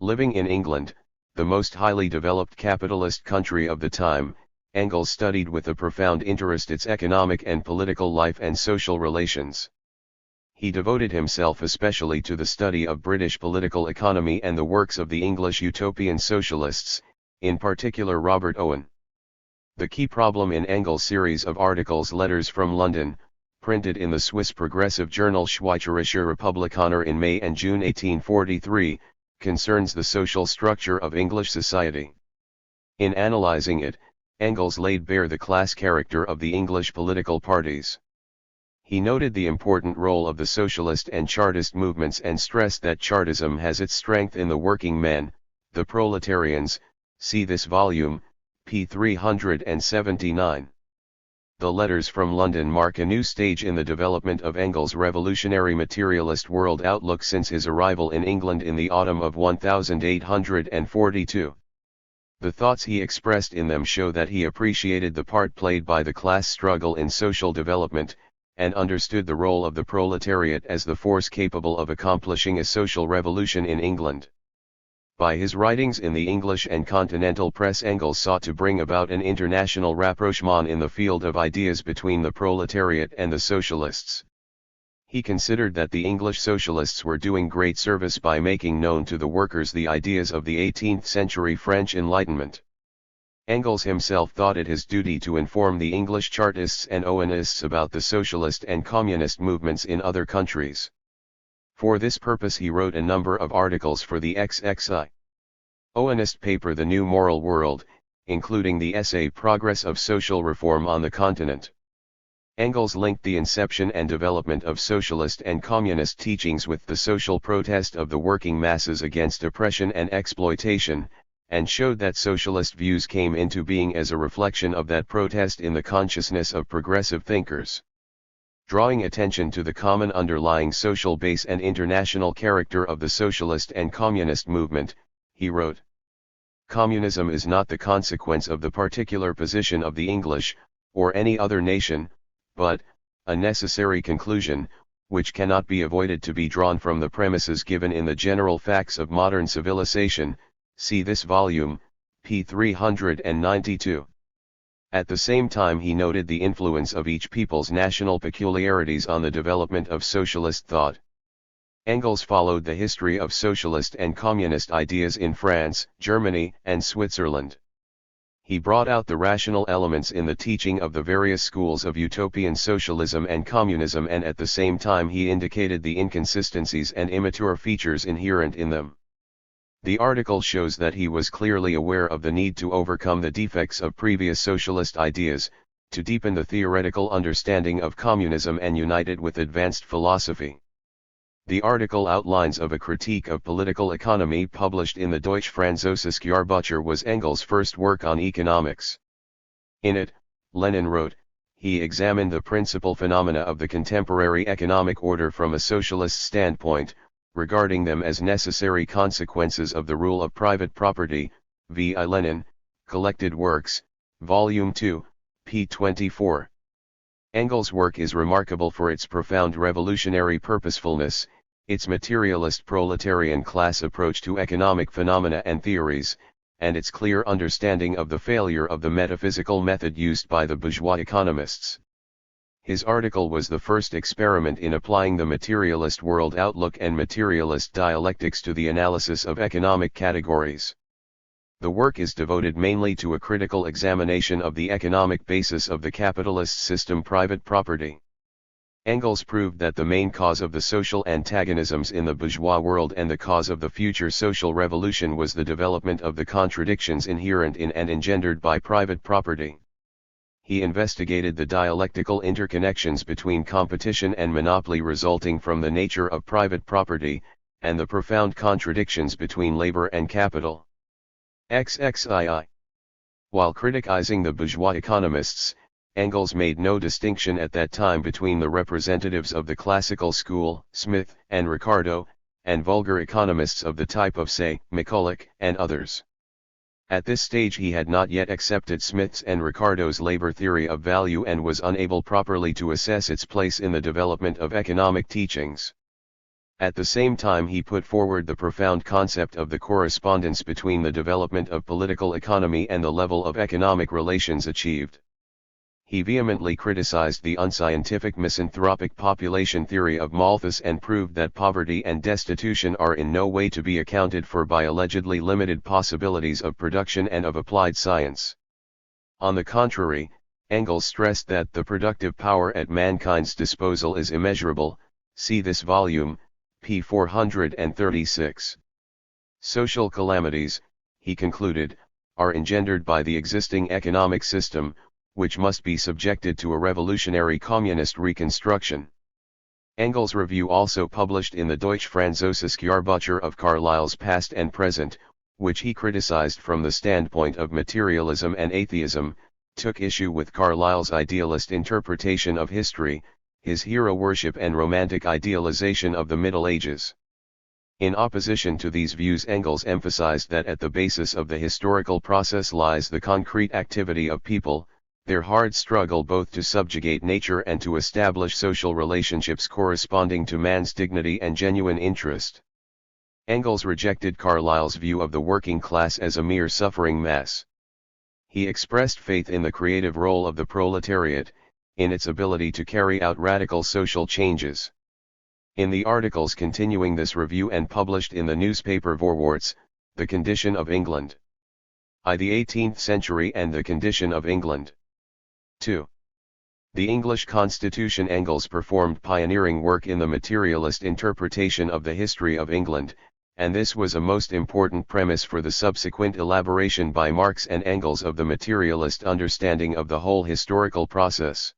Living in England, the most highly developed capitalist country of the time, Engels studied with a profound interest its economic and political life and social relations. He devoted himself especially to the study of British political economy and the works of the English utopian socialists, in particular Robert Owen. The key problem in Engels' series of articles Letters from London, printed in the Swiss progressive journal Schweizerische Republikaner in May and June 1843, concerns the social structure of English society. In analyzing it, Engels laid bare the class character of the English political parties. He noted the important role of the socialist and Chartist movements and stressed that Chartism has its strength in the working men, the proletarians, see this volume, p. 379. The Letters from London mark a new stage in the development of Engels' revolutionary materialist world outlook since his arrival in England in the autumn of 1842. The thoughts he expressed in them show that he appreciated the part played by the class struggle in social development, and understood the role of the proletariat as the force capable of accomplishing a social revolution in England. By his writings in the English and continental press, Engels sought to bring about an international rapprochement in the field of ideas between the proletariat and the socialists. He considered that the English socialists were doing great service by making known to the workers the ideas of the 18th century French Enlightenment. Engels himself thought it his duty to inform the English Chartists and Owenists about the socialist and communist movements in other countries. For this purpose he wrote a number of articles for the XXI Owenist paper The New Moral World, including the essay Progress of Social Reform on the Continent. Engels linked the inception and development of socialist and communist teachings with the social protest of the working masses against oppression and exploitation, and showed that socialist views came into being as a reflection of that protest in the consciousness of progressive thinkers. Drawing attention to the common underlying social base and international character of the socialist and communist movement, he wrote, "Communism is not the consequence of the particular position of the English, or any other nation, but, a necessary conclusion, which cannot be avoided to be drawn from the premises given in the General Facts of Modern Civilization, see this volume, p. 392. At the same time he noted the influence of each people's national peculiarities on the development of socialist thought. Engels followed the history of socialist and communist ideas in France, Germany, and Switzerland. He brought out the rational elements in the teaching of the various schools of utopian socialism and communism, and at the same time he indicated the inconsistencies and immature features inherent in them. The article shows that he was clearly aware of the need to overcome the defects of previous socialist ideas, to deepen the theoretical understanding of communism and unite it with advanced philosophy. The article outlines of a critique of political economy published in the Deutsche Französische Jahrbuch was Engels' first work on economics. In it, Lenin wrote, he examined the principal phenomena of the contemporary economic order from a socialist standpoint, regarding them as necessary consequences of the rule of private property, v.I. Lenin, Collected Works, Volume 2, p. 24. Engels' work is remarkable for its profound revolutionary purposefulness, its materialist proletarian class approach to economic phenomena and theories, and its clear understanding of the failure of the metaphysical method used by the bourgeois economists. His article was the first experiment in applying the materialist world outlook and materialist dialectics to the analysis of economic categories. The work is devoted mainly to a critical examination of the economic basis of the capitalist system, private property. Engels proved that the main cause of the social antagonisms in the bourgeois world and the cause of the future social revolution was the development of the contradictions inherent in and engendered by private property. He investigated the dialectical interconnections between competition and monopoly resulting from the nature of private property, and the profound contradictions between labor and capital. XXII. While criticizing the bourgeois economists, Engels made no distinction at that time between the representatives of the classical school, Smith and Ricardo, and vulgar economists of the type of, say, McCulloch and others. At this stage he had not yet accepted Smith's and Ricardo's labor theory of value and was unable properly to assess its place in the development of economic teachings. At the same time he put forward the profound concept of the correspondence between the development of political economy and the level of economic relations achieved. He vehemently criticized the unscientific misanthropic population theory of Malthus and proved that poverty and destitution are in no way to be accounted for by allegedly limited possibilities of production and of applied science. On the contrary, Engels stressed that the productive power at mankind's disposal is immeasurable, see this volume, p. 436. Social calamities, he concluded, are engendered by the existing economic system, which must be subjected to a revolutionary communist reconstruction. Engels' review, also published in the Deutsche Französische Jahrbuch of Carlyle's Past and Present, which he criticized from the standpoint of materialism and atheism, took issue with Carlyle's idealist interpretation of history, his hero worship and romantic idealization of the Middle Ages. In opposition to these views, Engels emphasized that at the basis of the historical process lies the concrete activity of people, their hard struggle both to subjugate nature and to establish social relationships corresponding to man's dignity and genuine interest. Engels rejected Carlyle's view of the working class as a mere suffering mass. He expressed faith in the creative role of the proletariat, in its ability to carry out radical social changes. In the articles continuing this review and published in the newspaper Vorwärts, The Condition of England. I. The 18th Century and the Condition of England. 2. The English Constitution. Engels performed pioneering work in the materialist interpretation of the history of England, and this was a most important premise for the subsequent elaboration by Marx and Engels of the materialist understanding of the whole historical process.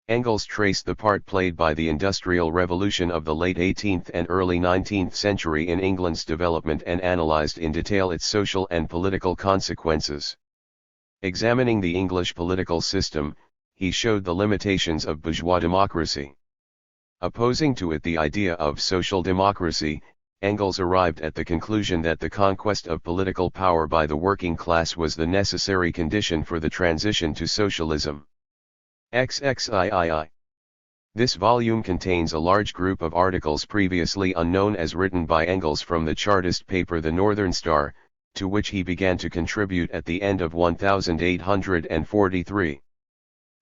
Engels traced the part played by the Industrial Revolution of the late 18th and early 19th century in England's development and analyzed in detail its social and political consequences. Examining the English political system, he showed the limitations of bourgeois democracy. Opposing to it the idea of social democracy, Engels arrived at the conclusion that the conquest of political power by the working class was the necessary condition for the transition to socialism. XXIII. This volume contains a large group of articles previously unknown as written by Engels from the Chartist paper The Northern Star, to which he began to contribute at the end of 1843.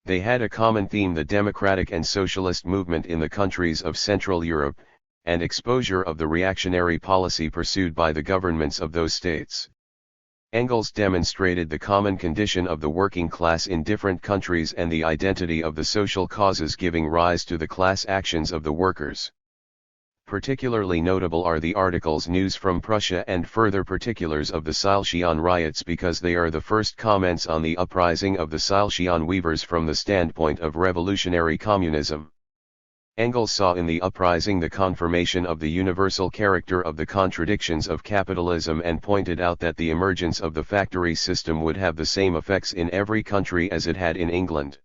They had a common theme: the democratic and socialist movement in the countries of Central Europe, and exposure of the reactionary policy pursued by the governments of those states. Engels demonstrated the common condition of the working class in different countries and the identity of the social causes giving rise to the class actions of the workers. Particularly notable are the articles News from Prussia and Further Particulars of the Silesian Riots, because they are the first comments on the uprising of the Silesian weavers from the standpoint of revolutionary communism. Engels saw in the uprising the confirmation of the universal character of the contradictions of capitalism, and pointed out that the emergence of the factory system would have the same effects in every country as it had in England.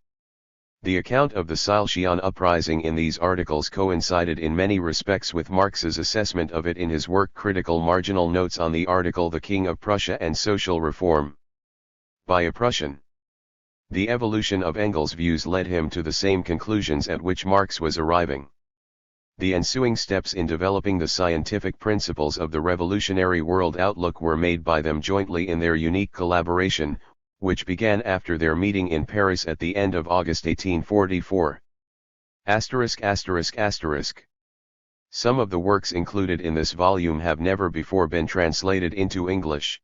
The account of the Silesian uprising in these articles coincided in many respects with Marx's assessment of it in his work Critical Marginal Notes on the article The King of Prussia and Social Reform. By a Prussian. The evolution of Engels' views led him to the same conclusions at which Marx was arriving. The ensuing steps in developing the scientific principles of the revolutionary world outlook were made by them jointly in their unique collaboration, which began after their meeting in Paris at the end of August 1844. Some of the works included in this volume have never before been translated into English.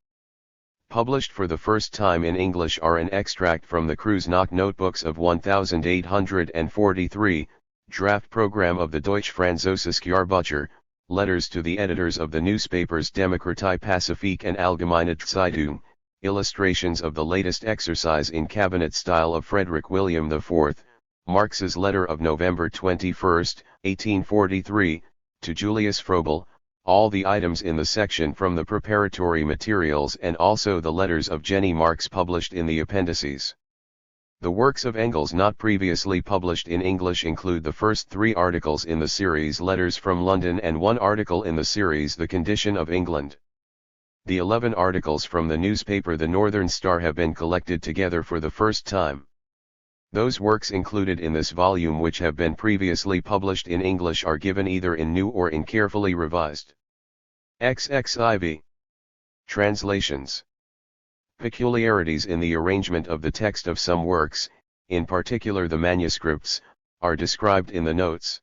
Published for the first time in English are an extract from the Kreuznach Notebooks of 1843, draft program of the Deutsche Französische Jahrbucher, letters to the editors of the newspapers Demokratie Pacifique and Allgemeine Zeitung, illustrations of the latest exercise in cabinet style of Friedrich William IV, Marx's letter of November 21, 1843, to Julius Froebel, all the items in the section from the preparatory materials, and also the letters of Jenny Marx published in the appendices. The works of Engels not previously published in English include the first 3 articles in the series Letters from London and 1 article in the series The Condition of England. The 11 articles from the newspaper The Northern Star have been collected together for the first time. Those works included in this volume which have been previously published in English are given either in new or in carefully revised. XXIV. Translations. Peculiarities in the arrangement of the text of some works, in particular the manuscripts, are described in the notes.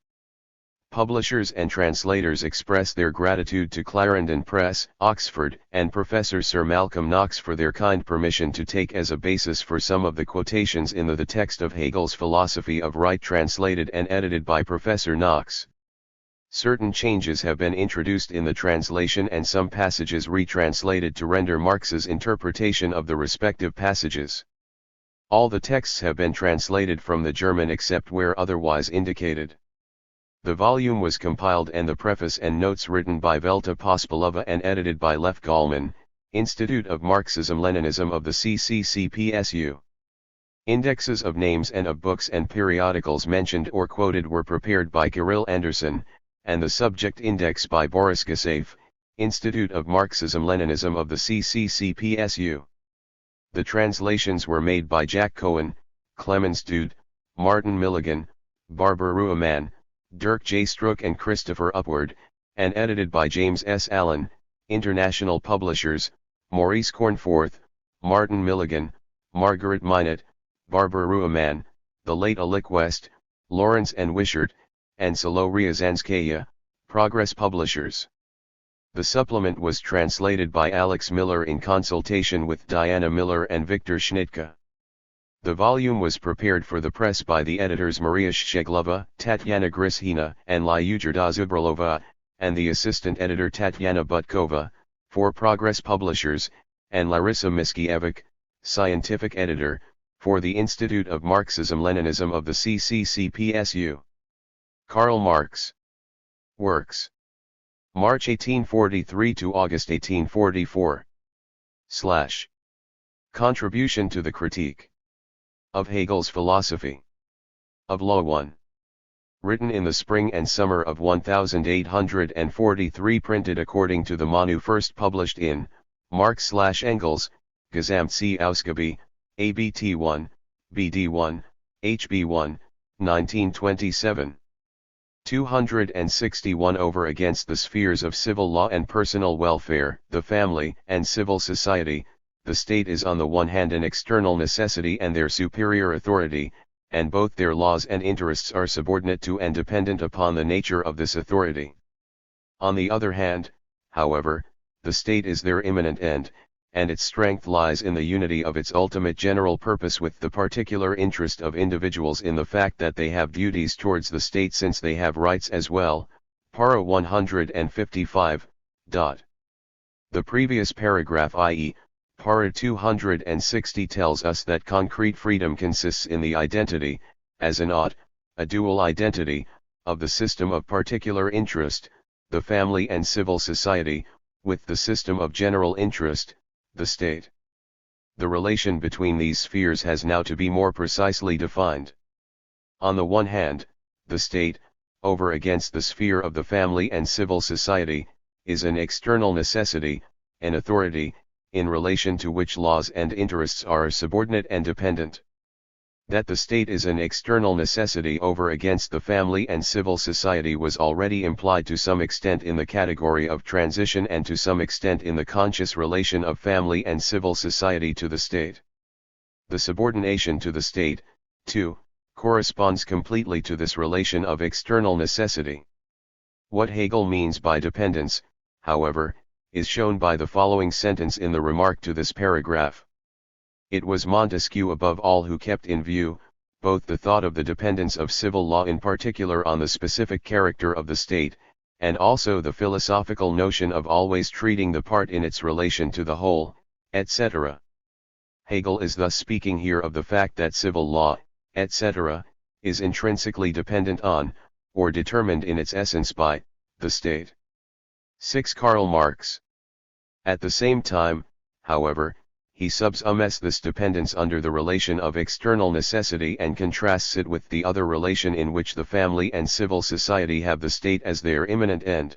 Publishers and translators express their gratitude to Clarendon Press, Oxford, and Professor Sir Malcolm Knox for their kind permission to take as a basis for some of the quotations in the text of Hegel's Philosophy of Right, translated and edited by Professor Knox. Certain changes have been introduced in the translation and some passages retranslated to render Marx's interpretation of the respective passages. All the texts have been translated from the German except where otherwise indicated. The volume was compiled and the preface and notes written by Velta Pospelova and edited by Lev Gallman, Institute of Marxism-Leninism of the CCCPSU. Indexes of names and of books and periodicals mentioned or quoted were prepared by Kirill Anderson, and the subject index by Boris Gasaev, Institute of Marxism-Leninism of the CCCPSU. The translations were made by Jack Cohen, Clemens Dude, Martin Milligan, Barbara Rueman, Dirk J. Strook and Christopher Upward, and edited by James S. Allen, International Publishers, Maurice Cornforth, Martin Milligan, Margaret Minot, Barbara Rueman, the late Alik West, Lawrence and Wishart, and Solo Ryazanskaya, Progress Publishers. The supplement was translated by Alex Miller in consultation with Diana Miller and Victor Schnittke. The volume was prepared for the press by the editors Maria Sheglova, Tatyana Grishina, and Lyudgerda Zubralova, and the assistant editor Tatyana Butkova, for Progress Publishers, and Larissa Miskiewicz, scientific editor, for the Institute of Marxism-Leninism of the CCCPSU. Karl Marx. Works. March 1843 to August 1844. Contribution to the Critique of Hegel's Philosophy of Law 1. Written in the spring and summer of 1843, printed according to the Manu, first published in Marx/Engels, Gesamtseausgabe, ABT1, BD1, HB1, 1927. 261 over against the spheres of civil law and personal welfare, the family and civil society. The state is on the one hand an external necessity and their superior authority, and both their laws and interests are subordinate to and dependent upon the nature of this authority. On the other hand, however, the state is their immanent end, and its strength lies in the unity of its ultimate general purpose with the particular interest of individuals in the fact that they have duties towards the state since they have rights as well. Para 155. The previous paragraph, i.e., Para 260, tells us that concrete freedom consists in the identity, as an ought, a dual identity, of the system of particular interest, the family and civil society, with the system of general interest, the state. The relation between these spheres has now to be more precisely defined. On the one hand, the state, over against the sphere of the family and civil society, is an external necessity, an authority, in relation to which laws and interests are subordinate and dependent. That the state is an external necessity over against the family and civil society was already implied to some extent in the category of transition and to some extent in the conscious relation of family and civil society to the state. The subordination to the state, too, corresponds completely to this relation of external necessity. What Hegel means by dependence, however, is shown by the following sentence in the remark to this paragraph. It was Montesquieu above all who kept in view, both the thought of the dependence of civil law in particular on the specific character of the state, and also the philosophical notion of always treating the part in its relation to the whole, etc. Hegel is thus speaking here of the fact that civil law, etc., is intrinsically dependent on, or determined in its essence by, the state. 6. Karl Marx. At the same time, however, he subsumes this dependence under the relation of external necessity and contrasts it with the other relation in which the family and civil society have the state as their immanent end.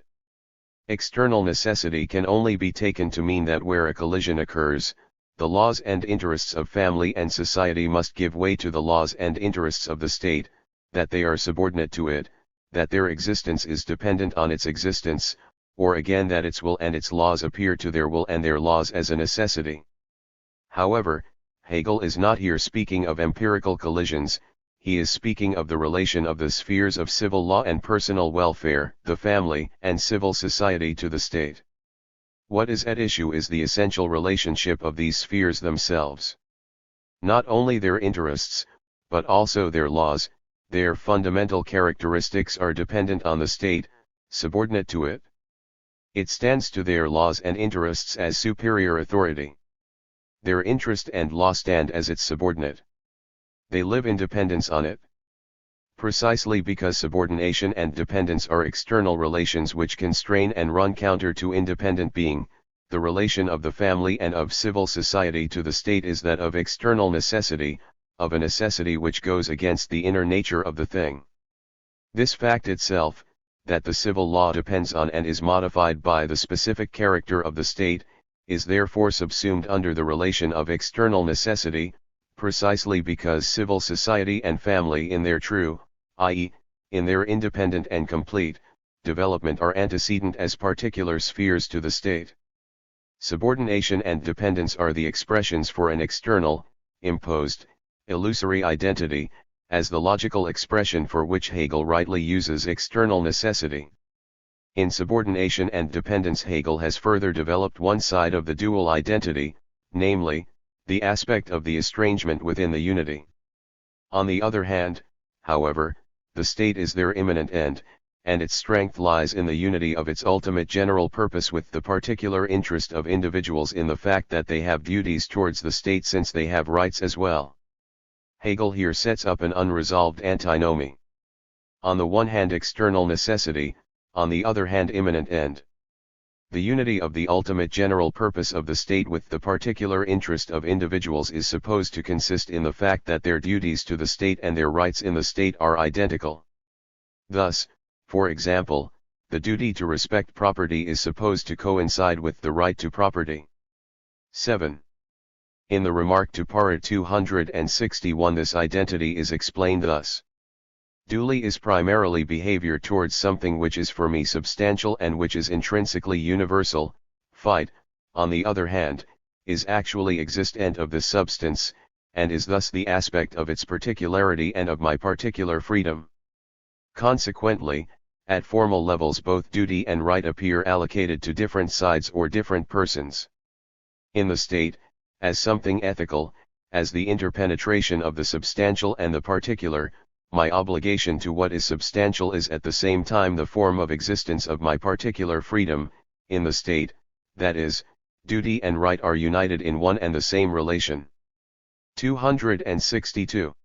External necessity can only be taken to mean that where a collision occurs, the laws and interests of family and society must give way to the laws and interests of the state, that they are subordinate to it, that their existence is dependent on its existence, or again that its will and its laws appear to their will and their laws as a necessity. However, Hegel is not here speaking of empirical collisions, he is speaking of the relation of the spheres of civil law and personal welfare, the family and civil society to the state. What is at issue is the essential relationship of these spheres themselves. Not only their interests, but also their laws, their fundamental characteristics are dependent on the state, subordinate to it. It stands to their laws and interests as superior authority. Their interest and law stand as its subordinate. They live in dependence on it. Precisely because subordination and dependence are external relations which constrain and run counter to independent being, the relation of the family and of civil society to the state is that of external necessity, of a necessity which goes against the inner nature of the thing. This fact itself, that the civil law depends on and is modified by the specific character of the state, is therefore subsumed under the relation of external necessity, precisely because civil society and family in their true, i.e., in their independent and complete, development are antecedent as particular spheres to the state. Subordination and dependence are the expressions for an external, imposed, illusory identity, as the logical expression for which Hegel rightly uses external necessity. In subordination and dependence Hegel has further developed one side of the dual identity, namely, the aspect of the estrangement within the unity. On the other hand, however, the state is their immanent end, and its strength lies in the unity of its ultimate general purpose with the particular interest of individuals in the fact that they have duties towards the state since they have rights as well. Hegel here sets up an unresolved antinomy. On the one hand external necessity, on the other hand immanent end. The unity of the ultimate general purpose of the state with the particular interest of individuals is supposed to consist in the fact that their duties to the state and their rights in the state are identical. Thus, for example, the duty to respect property is supposed to coincide with the right to property. 7. In the remark to Para 261 this identity is explained thus. Duly is primarily behavior towards something which is for me substantial and which is intrinsically universal. Fight, on the other hand, is actually existent of this substance, and is thus the aspect of its particularity and of my particular freedom. Consequently, at formal levels both duty and right appear allocated to different sides or different persons. In the state, as something ethical, as the interpenetration of the substantial and the particular, my obligation to what is substantial is at the same time the form of existence of my particular freedom. In the state, that is, duty and right are united in one and the same relation. 262.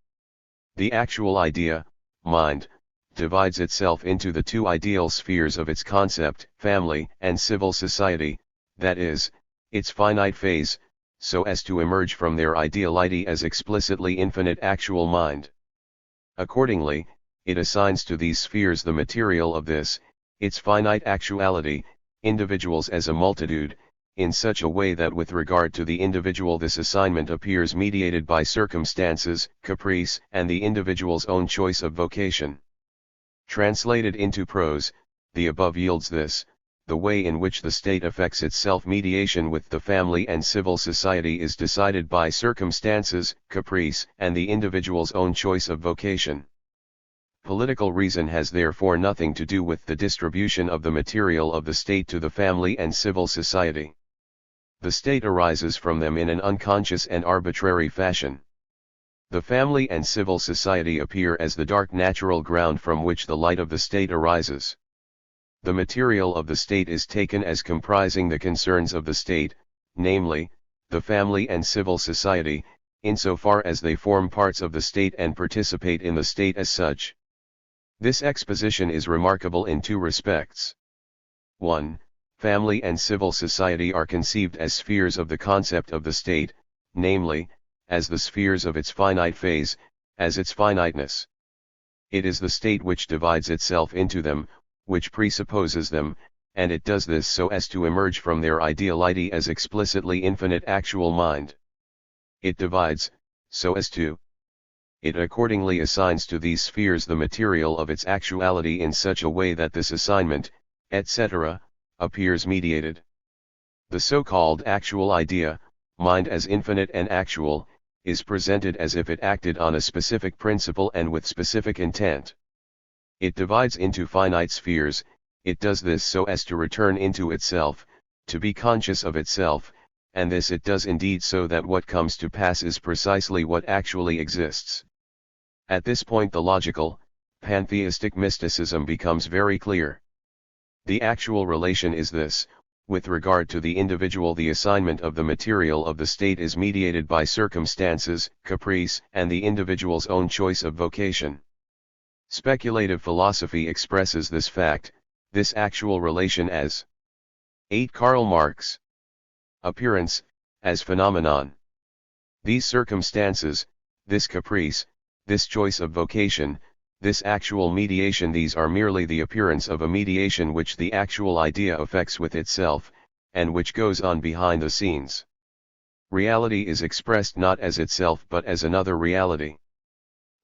The actual idea, mind, divides itself into the two ideal spheres of its concept, family and civil society, that is, its finite phase, so as to emerge from their ideality as explicitly infinite actual mind. Accordingly, it assigns to these spheres the material of this, its finite actuality, individuals as a multitude, in such a way that with regard to the individual this assignment appears mediated by circumstances, caprice, and the individual's own choice of vocation. Translated into prose, the above yields this: the way in which the state affects its self-mediation with the family and civil society is decided by circumstances, caprice, and the individual's own choice of vocation. Political reason has therefore nothing to do with the distribution of the material of the state to the family and civil society. The state arises from them in an unconscious and arbitrary fashion. The family and civil society appear as the dark natural ground from which the light of the state arises. The material of the state is taken as comprising the concerns of the state, namely, the family and civil society, insofar as they form parts of the state and participate in the state as such. This exposition is remarkable in two respects. 1. Family and civil society are conceived as spheres of the concept of the state, namely, as the spheres of its finite phase, as its finiteness. It is the state which divides itself into them, which presupposes them, and it does this so as to emerge from their ideality as explicitly infinite actual mind. It divides, so as to. It accordingly assigns to these spheres the material of its actuality in such a way that this assignment, etc., appears mediated. The so-called actual idea, mind as infinite and actual, is presented as if it acted on a specific principle and with specific intent. It divides into finite spheres. It does this so as to return into itself, to be conscious of itself, and this it does indeed so that what comes to pass is precisely what actually exists. At this point the logical, pantheistic mysticism becomes very clear. The actual relation is this: with regard to the individual the assignment of the material of the state is mediated by circumstances, caprice, and the individual's own choice of vocation. Speculative philosophy expresses this fact, this actual relation as 8. Karl Marx. Appearance, as phenomenon. These circumstances, this caprice, this choice of vocation, this actual mediation, these are merely the appearance of a mediation which the actual idea effects with itself, and which goes on behind the scenes. Reality is expressed not as itself but as another reality.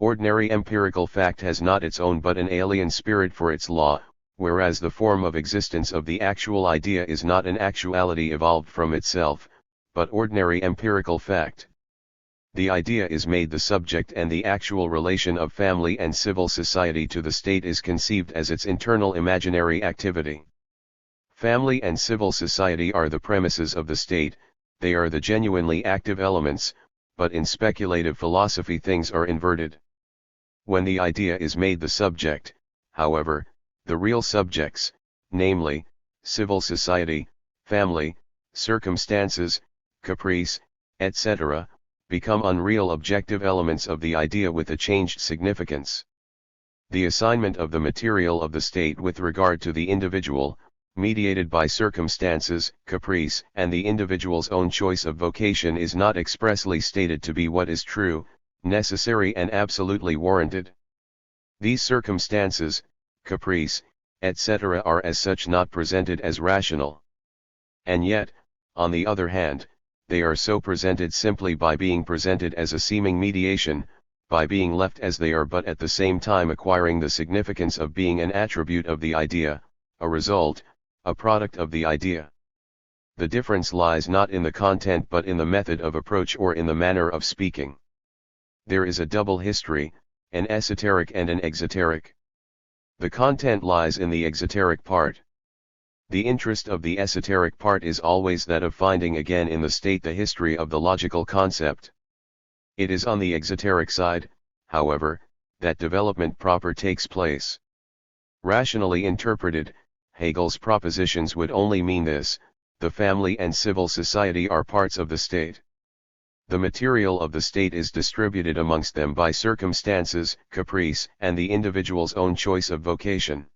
Ordinary empirical fact has not its own but an alien spirit for its law, whereas the form of existence of the actual idea is not an actuality evolved from itself, but ordinary empirical fact. The idea is made the subject and the actual relation of family and civil society to the state is conceived as its internal imaginary activity. Family and civil society are the premises of the state, they are the genuinely active elements, but in speculative philosophy things are inverted. When the idea is made the subject, however, the real subjects, namely, civil society, family, circumstances, caprice, etc., become unreal objective elements of the idea with a changed significance. The assignment of the material of the state with regard to the individual, mediated by circumstances, caprice, and the individual's own choice of vocation, is not expressly stated to be what is true, necessary, and absolutely warranted. These circumstances, caprice, etc., are as such not presented as rational. And yet, on the other hand, they are so presented simply by being presented as a seeming mediation, by being left as they are but at the same time acquiring the significance of being an attribute of the idea, a result, a product of the idea. The difference lies not in the content but in the method of approach or in the manner of speaking. There is a double history, an esoteric and an exoteric. The content lies in the exoteric part. The interest of the esoteric part is always that of finding again in the state the history of the logical concept. It is on the exoteric side, however, that development proper takes place. Rationally interpreted, Hegel's propositions would only mean this: the family and civil society are parts of the state. The material of the state is distributed amongst them by circumstances, caprice, and the individual's own choice of vocation.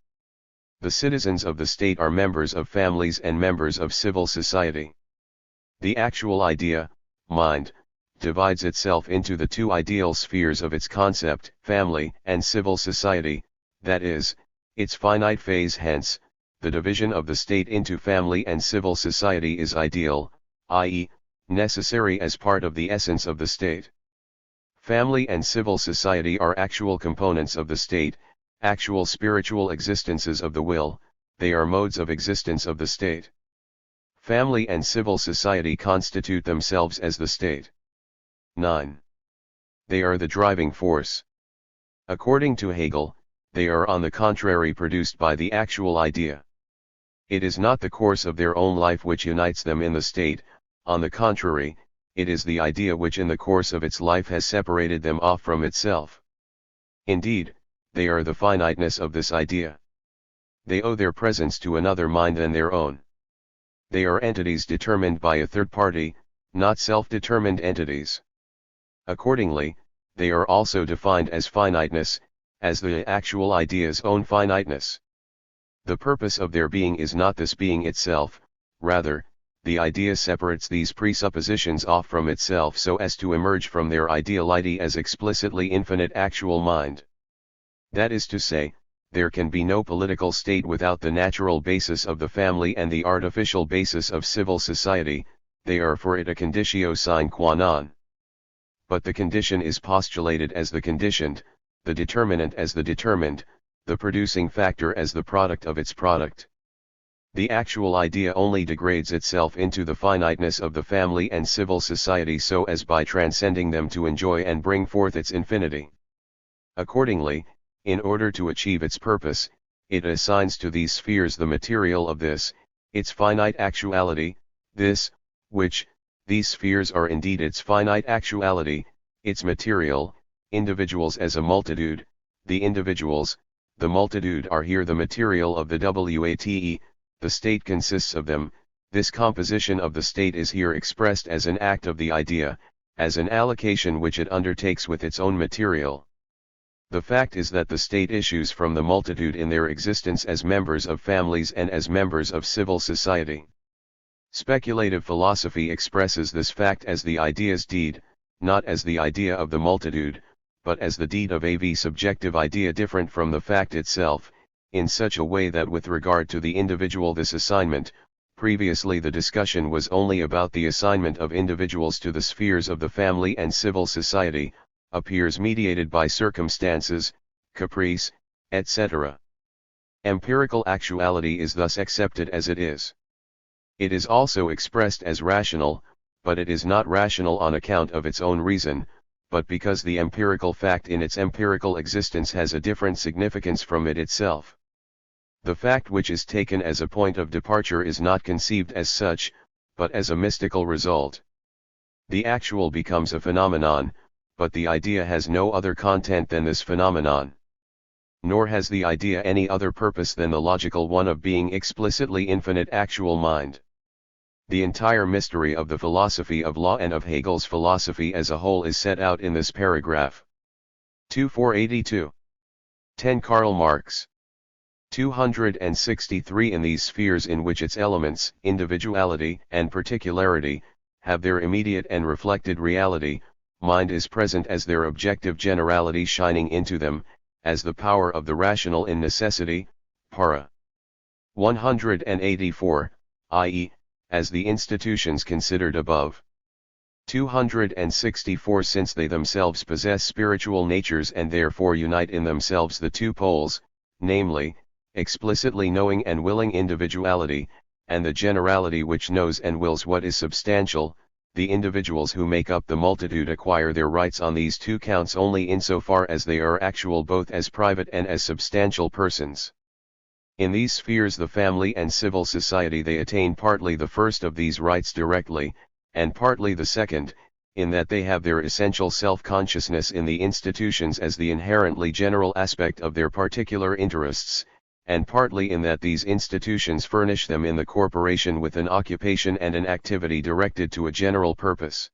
The citizens of the state are members of families and members of civil society. The actual idea, mind, divides itself into the two ideal spheres of its concept, family and civil society, that is, its finite phase. Hence, the division of the state into family and civil society is ideal, i.e., necessary as part of the essence of the state. Family and civil society are actual components of the state, actual spiritual existences of the will, they are modes of existence of the state. Family and civil society constitute themselves as the state. 9. They are the driving force. According to Hegel, they are on the contrary produced by the actual idea. It is not the course of their own life which unites them in the state, on the contrary, it is the idea which in the course of its life has separated them off from itself. Indeed, they are the finiteness of this idea. They owe their presence to another mind than their own. They are entities determined by a third party, not self-determined entities. Accordingly, they are also defined as finiteness, as the actual idea's own finiteness. The purpose of their being is not this being itself, rather, the idea separates these presuppositions off from itself so as to emerge from their ideality as explicitly infinite actual mind. That is to say, there can be no political state without the natural basis of the family and the artificial basis of civil society, they are for it a conditio sine qua non. But the condition is postulated as the conditioned, the determinant as the determined, the producing factor as the product of its product. The actual idea only degrades itself into the finiteness of the family and civil society so as by transcending them to enjoy and bring forth its infinity. Accordingly, in order to achieve its purpose, it assigns to these spheres the material of this, its finite actuality, this, which, these spheres are indeed its finite actuality, its material, individuals as a multitude, the individuals, the multitude are here the material of the WATE, the state consists of them, this composition of the state is here expressed as an act of the idea, as an allocation which it undertakes with its own material. The fact is that the state issues from the multitude in their existence as members of families and as members of civil society. Speculative philosophy expresses this fact as the idea's deed, not as the idea of the multitude, but as the deed of a subjective idea different from the fact itself, in such a way that with regard to the individual this assignment, previously the discussion was only about the assignment of individuals to the spheres of the family and civil society, appears mediated by circumstances, caprice, etc. Empirical actuality is thus accepted as it is. It is also expressed as rational, but it is not rational on account of its own reason, but because the empirical fact in its empirical existence has a different significance from it itself. The fact which is taken as a point of departure is not conceived as such, but as a mystical result. The actual becomes a phenomenon, but the idea has no other content than this phenomenon. Nor has the idea any other purpose than the logical one of being explicitly infinite actual mind. The entire mystery of the philosophy of law and of Hegel's philosophy as a whole is set out in this paragraph. 2482. 10 Karl Marx. 263 In these spheres in which its elements, individuality and particularity, have their immediate and reflected reality, mind is present as their objective generality shining into them, as the power of the rational in necessity, para. 184, i.e., as the institutions considered above. 264 Since they themselves possess spiritual natures and therefore unite in themselves the two poles, namely, explicitly knowing and willing individuality, and the generality which knows and wills what is substantial, the individuals who make up the multitude acquire their rights on these two counts only insofar as they are actual both as private and as substantial persons. In these spheres, the family and civil society, they attain partly the first of these rights directly, and partly the second, in that they have their essential self-consciousness in the institutions as the inherently general aspect of their particular interests, and partly in that these institutions furnish them in the corporation with an occupation and an activity directed to a general purpose.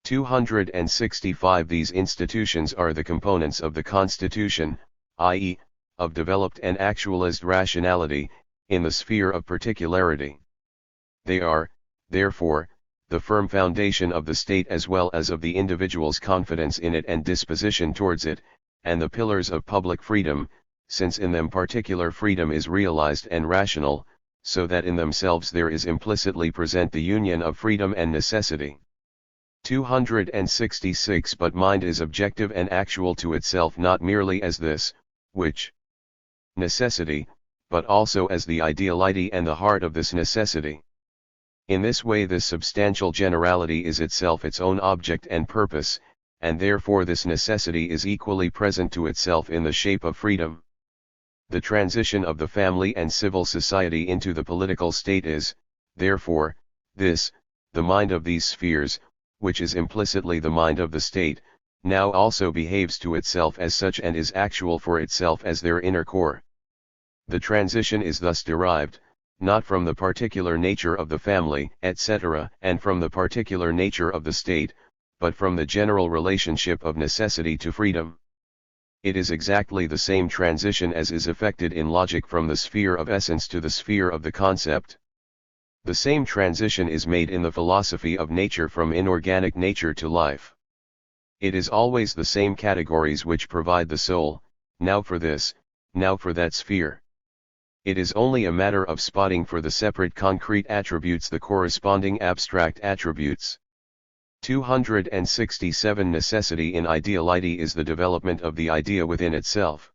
265 These institutions are the components of the constitution, i.e., of developed and actualized rationality, in the sphere of particularity. They are, therefore, the firm foundation of the state as well as of the individual's confidence in it and disposition towards it, and the pillars of public freedom, since in them particular freedom is realized and rational, so that in themselves there is implicitly present the union of freedom and necessity. 266 But mind is objective and actual to itself not merely as this, which necessity, but also as the ideality and the heart of this necessity. In this way this substantial generality is itself its own object and purpose, and therefore this necessity is equally present to itself in the shape of freedom. The transition of the family and civil society into the political state is, therefore, this, the mind of these spheres, which is implicitly the mind of the state, now also behaves to itself as such and is actual for itself as their inner core. The transition is thus derived, not from the particular nature of the family, etc., and from the particular nature of the state, but from the general relationship of necessity to freedom. It is exactly the same transition as is effected in logic from the sphere of essence to the sphere of the concept. The same transition is made in the philosophy of nature from inorganic nature to life. It is always the same categories which provide the soul, now for this, now for that sphere. It is only a matter of spotting for the separate concrete attributes the corresponding abstract attributes. 267 Necessity in ideality is the development of the idea within itself.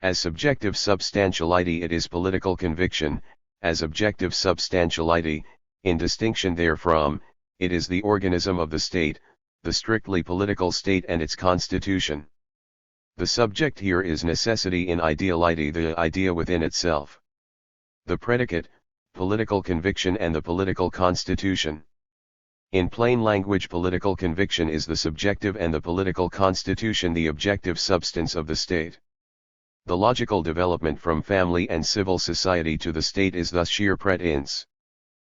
As subjective substantiality it is political conviction, as objective substantiality, in distinction therefrom, it is the organism of the state, the strictly political state and its constitution. The subject here is necessity in ideality, the idea within itself. The predicate, political conviction and the political constitution. In plain language, political conviction is the subjective and the political constitution the objective substance of the state. The logical development from family and civil society to the state is thus sheer prétence.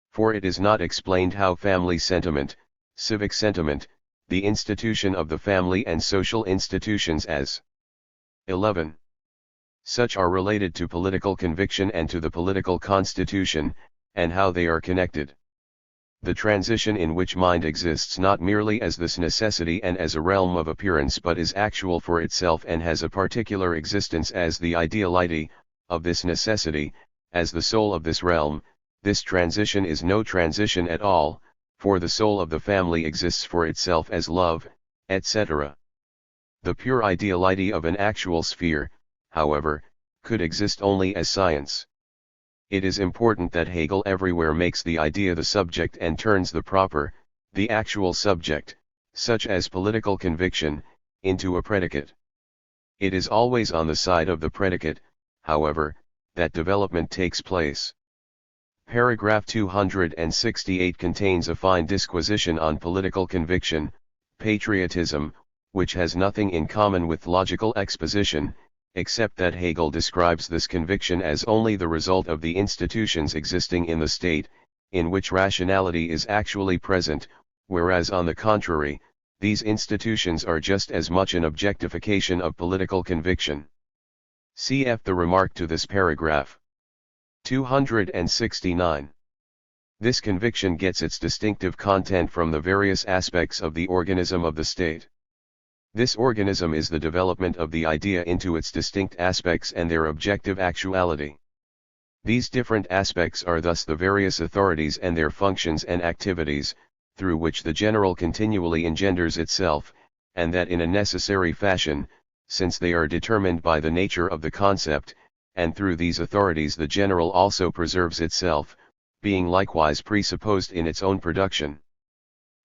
For it is not explained how family sentiment, civic sentiment, the institution of the family and social institutions as 11. Such are related to political conviction and to the political constitution, and how they are connected. The transition in which mind exists not merely as this necessity and as a realm of appearance but is actual for itself and has a particular existence as the ideality of this necessity, as the soul of this realm, this transition is no transition at all, for the soul of the family exists for itself as love, etc. The pure ideality of an actual sphere, however, could exist only as science. It is important that Hegel everywhere makes the idea the subject and turns the proper, the actual subject, such as political conviction, into a predicate. It is always on the side of the predicate, however, that development takes place. Paragraph 268 contains a fine disquisition on political conviction, patriotism, which has nothing in common with logical exposition, except that Hegel describes this conviction as only the result of the institutions existing in the state, in which rationality is actually present, whereas on the contrary, these institutions are just as much an objectification of political conviction. Cf. the remark to this paragraph. 269. This conviction gets its distinctive content from the various aspects of the organism of the state. This organism is the development of the idea into its distinct aspects and their objective actuality. These different aspects are thus the various authorities and their functions and activities, through which the general continually engenders itself, and that in a necessary fashion, since they are determined by the nature of the concept, and through these authorities the general also preserves itself, being likewise presupposed in its own production.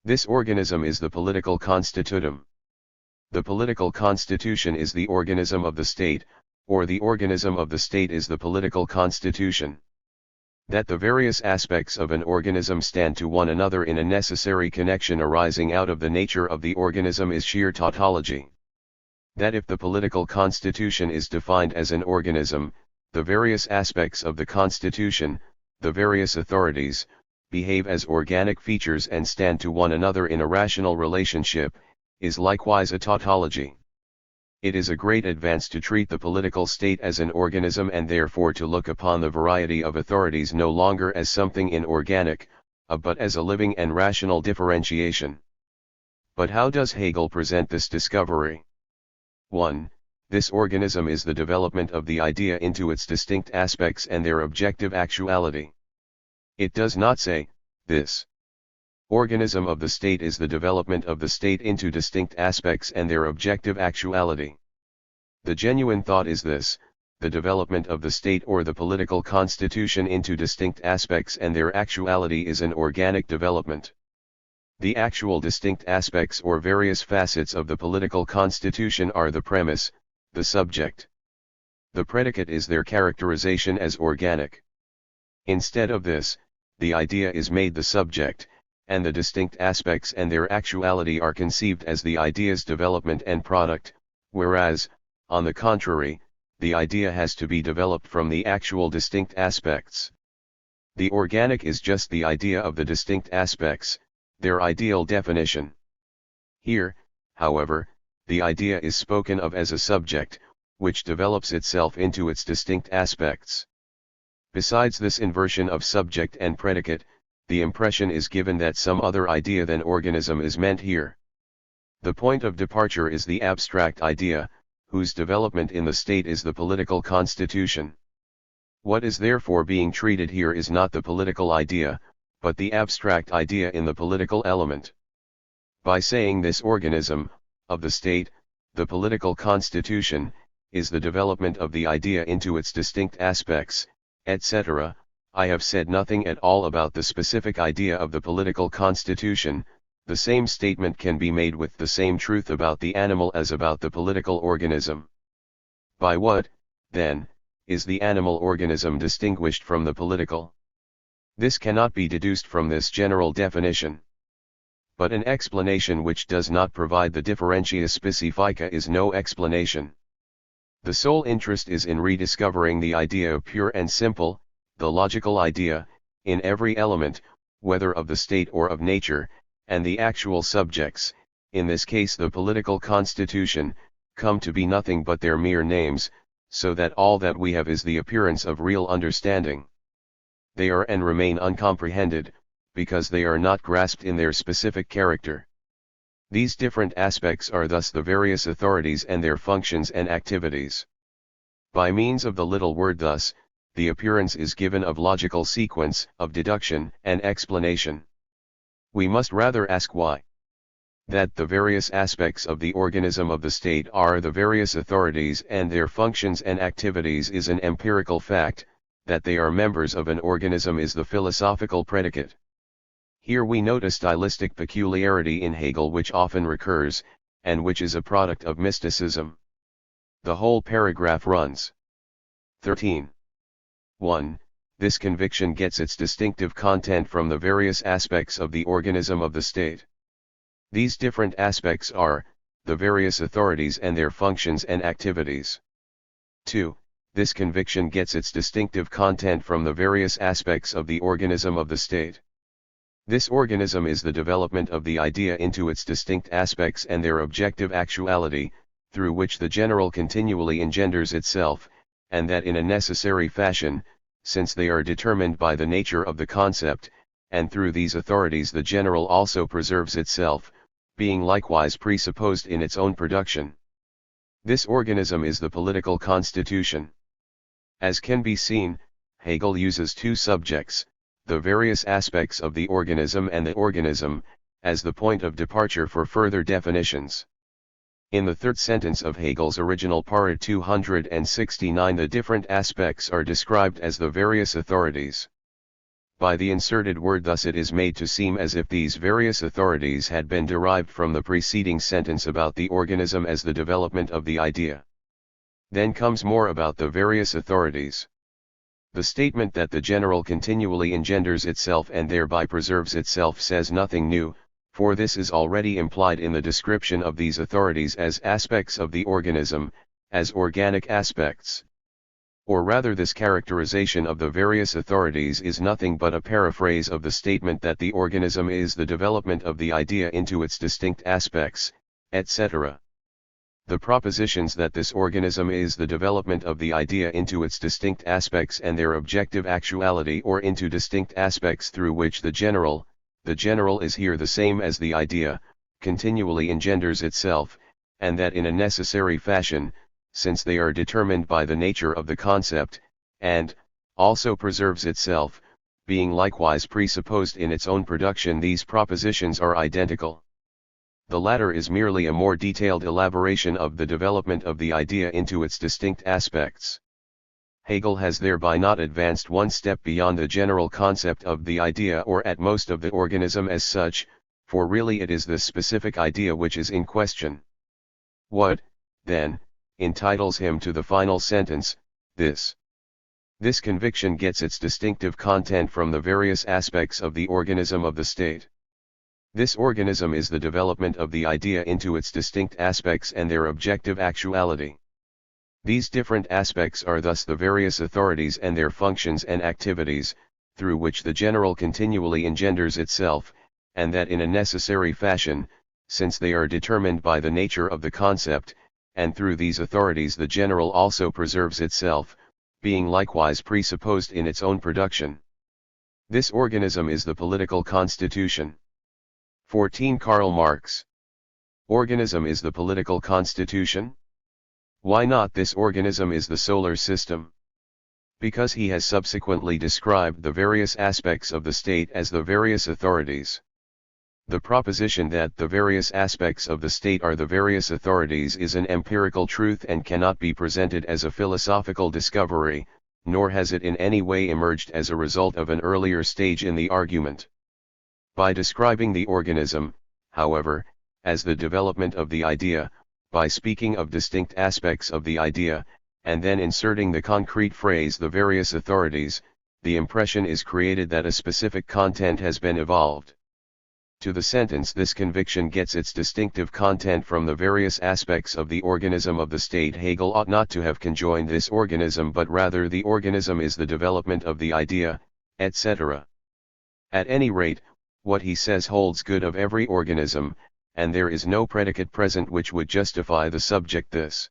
This organism is the political constitutum. The political constitution is the organism of the state, or the organism of the state is the political constitution. That the various aspects of an organism stand to one another in a necessary connection arising out of the nature of the organism is sheer tautology. That if the political constitution is defined as an organism, the various aspects of the constitution, the various authorities, behave as organic features and stand to one another in a rational relationship, is likewise a tautology. It is a great advance to treat the political state as an organism and therefore to look upon the variety of authorities no longer as something inorganic, but as a living and rational differentiation. But how does Hegel present this discovery? 1. This organism is the development of the idea into its distinct aspects and their objective actuality. It does not say, this organism of the state is the development of the state into distinct aspects and their objective actuality. The genuine thought is this: the development of the state or the political constitution into distinct aspects and their actuality is an organic development. The actual distinct aspects or various facets of the political constitution are the premise, the subject. The predicate is their characterization as organic. Instead of this, the idea is made the subject, and the distinct aspects and their actuality are conceived as the idea's development and product, whereas, on the contrary, the idea has to be developed from the actual distinct aspects. The organic is just the idea of the distinct aspects, their ideal definition. Here, however, the idea is spoken of as a subject, which develops itself into its distinct aspects. Besides this inversion of subject and predicate, the impression is given that some other idea than organism is meant here. The point of departure is the abstract idea, whose development in the state is the political constitution. What is therefore being treated here is not the political idea, but the abstract idea in the political element. By saying this organism, of the state, the political constitution, is the development of the idea into its distinct aspects, etc., I have said nothing at all about the specific idea of the political constitution. The same statement can be made with the same truth about the animal as about the political organism. By what, then, is the animal organism distinguished from the political? This cannot be deduced from this general definition. But an explanation which does not provide the differentia specifica is no explanation. The sole interest is in rediscovering the idea of pure and simple, the logical idea, in every element, whether of the state or of nature, and the actual subjects, in this case the political constitution, come to be nothing but their mere names, so that all that we have is the appearance of real understanding. They are and remain uncomprehended, because they are not grasped in their specific character. These different aspects are thus the various authorities and their functions and activities. By means of the little word thus, the appearance is given of logical sequence, of deduction and explanation. We must rather ask why. That the various aspects of the organism of the state are the various authorities and their functions and activities is an empirical fact, that they are members of an organism is the philosophical predicate. Here we note a stylistic peculiarity in Hegel which often recurs, and which is a product of mysticism. The whole paragraph runs. 13. 1. This conviction gets its distinctive content from the various aspects of the organism of the state. These different aspects are, the various authorities and their functions and activities. 2. This conviction gets its distinctive content from the various aspects of the organism of the state. This organism is the development of the idea into its distinct aspects and their objective actuality, through which the general continually engenders itself, and that in a necessary fashion, since they are determined by the nature of the concept, and through these authorities the general also preserves itself, being likewise presupposed in its own production. This organism is the political constitution. As can be seen, Hegel uses two subjects, the various aspects of the organism and the organism, as the point of departure for further definitions. In the third sentence of Hegel's original part 269, the different aspects are described as the various authorities. By the inserted word thus it is made to seem as if these various authorities had been derived from the preceding sentence about the organism as the development of the idea. Then comes more about the various authorities. The statement that the general continually engenders itself and thereby preserves itself says nothing new, for this is already implied in the description of these authorities as aspects of the organism, as organic aspects. Or rather, this characterization of the various authorities is nothing but a paraphrase of the statement that the organism is the development of the idea into its distinct aspects, etc. The propositions that this organism is the development of the idea into its distinct aspects and their objective actuality, or into distinct aspects through which the general is here the same as the idea, continually engenders itself, and that in a necessary fashion, since they are determined by the nature of the concept, and also preserves itself, being likewise presupposed in its own production. These propositions are identical. The latter is merely a more detailed elaboration of the development of the idea into its distinct aspects. Hegel has thereby not advanced one step beyond the general concept of the idea, or at most of the organism as such, for really it is the specific idea which is in question. What, then, entitles him to the final sentence, this conviction gets its distinctive content from the various aspects of the organism of the state. This organism is the development of the idea into its distinct aspects and their objective actuality. These different aspects are thus the various authorities and their functions and activities, through which the general continually engenders itself, and that in a necessary fashion, since they are determined by the nature of the concept, and through these authorities the general also preserves itself, being likewise presupposed in its own production. This organism is the political constitution. 14. Karl Marx. Organism is the political constitution? Why not this organism is the solar system? Because he has subsequently described the various aspects of the state as the various authorities. The proposition that the various aspects of the state are the various authorities is an empirical truth and cannot be presented as a philosophical discovery, nor has it in any way emerged as a result of an earlier stage in the argument. By describing the organism, however, as the development of the idea, by speaking of distinct aspects of the idea, and then inserting the concrete phrase the various authorities, the impression is created that a specific content has been evolved. To the sentence this conviction gets its distinctive content from the various aspects of the organism of the state, Hegel ought not to have conjoined this organism but rather the organism is the development of the idea, etc. At any rate, what he says holds good of every organism, and there is no predicate present which would justify the subject this.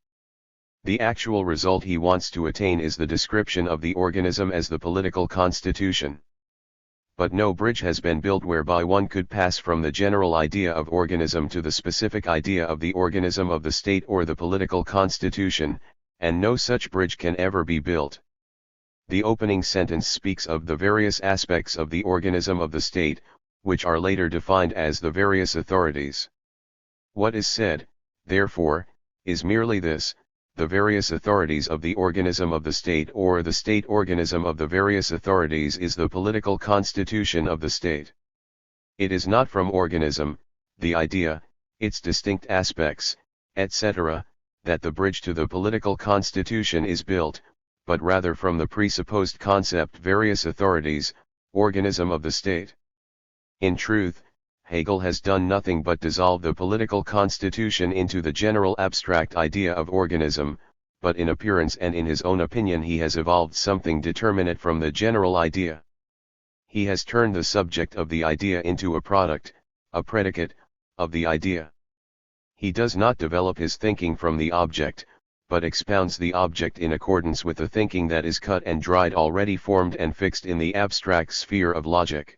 The actual result he wants to attain is the description of the organism as the political constitution. But no bridge has been built whereby one could pass from the general idea of organism to the specific idea of the organism of the state or the political constitution, and no such bridge can ever be built. The opening sentence speaks of the various aspects of the organism of the state, which are later defined as the various authorities. What is said, therefore, is merely this: the various authorities of the organism of the state or the state organism of the various authorities is the political constitution of the state. It is not from organism, the idea, its distinct aspects, etc., that the bridge to the political constitution is built, but rather from the presupposed concept various authorities, organism of the state. In truth, Hegel has done nothing but dissolve the political constitution into the general abstract idea of organism, but in appearance and in his own opinion he has evolved something determinate from the general idea. He has turned the subject of the idea into a product, a predicate, of the idea. He does not develop his thinking from the object, but expounds the object in accordance with the thinking that is cut and dried, already formed and fixed in the abstract sphere of logic.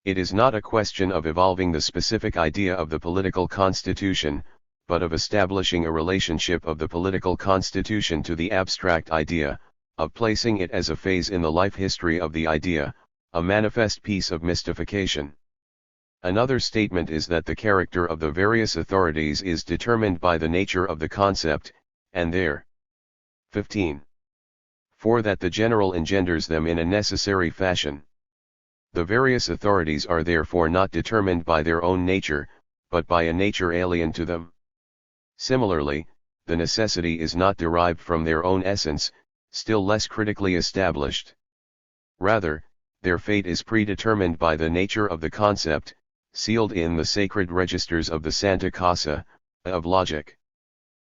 It is not a question of evolving the specific idea of the political constitution, but of establishing a relationship of the political constitution to the abstract idea, of placing it as a phase in the life history of the idea, a manifest piece of mystification. Another statement is that the character of the various authorities is determined by the nature of the concept, and their 15. For that the general engenders them in a necessary fashion. The various authorities are therefore not determined by their own nature, but by a nature alien to them. Similarly, the necessity is not derived from their own essence, still less critically established. Rather, their fate is predetermined by the nature of the concept, sealed in the sacred registers of the Santa Casa of logic.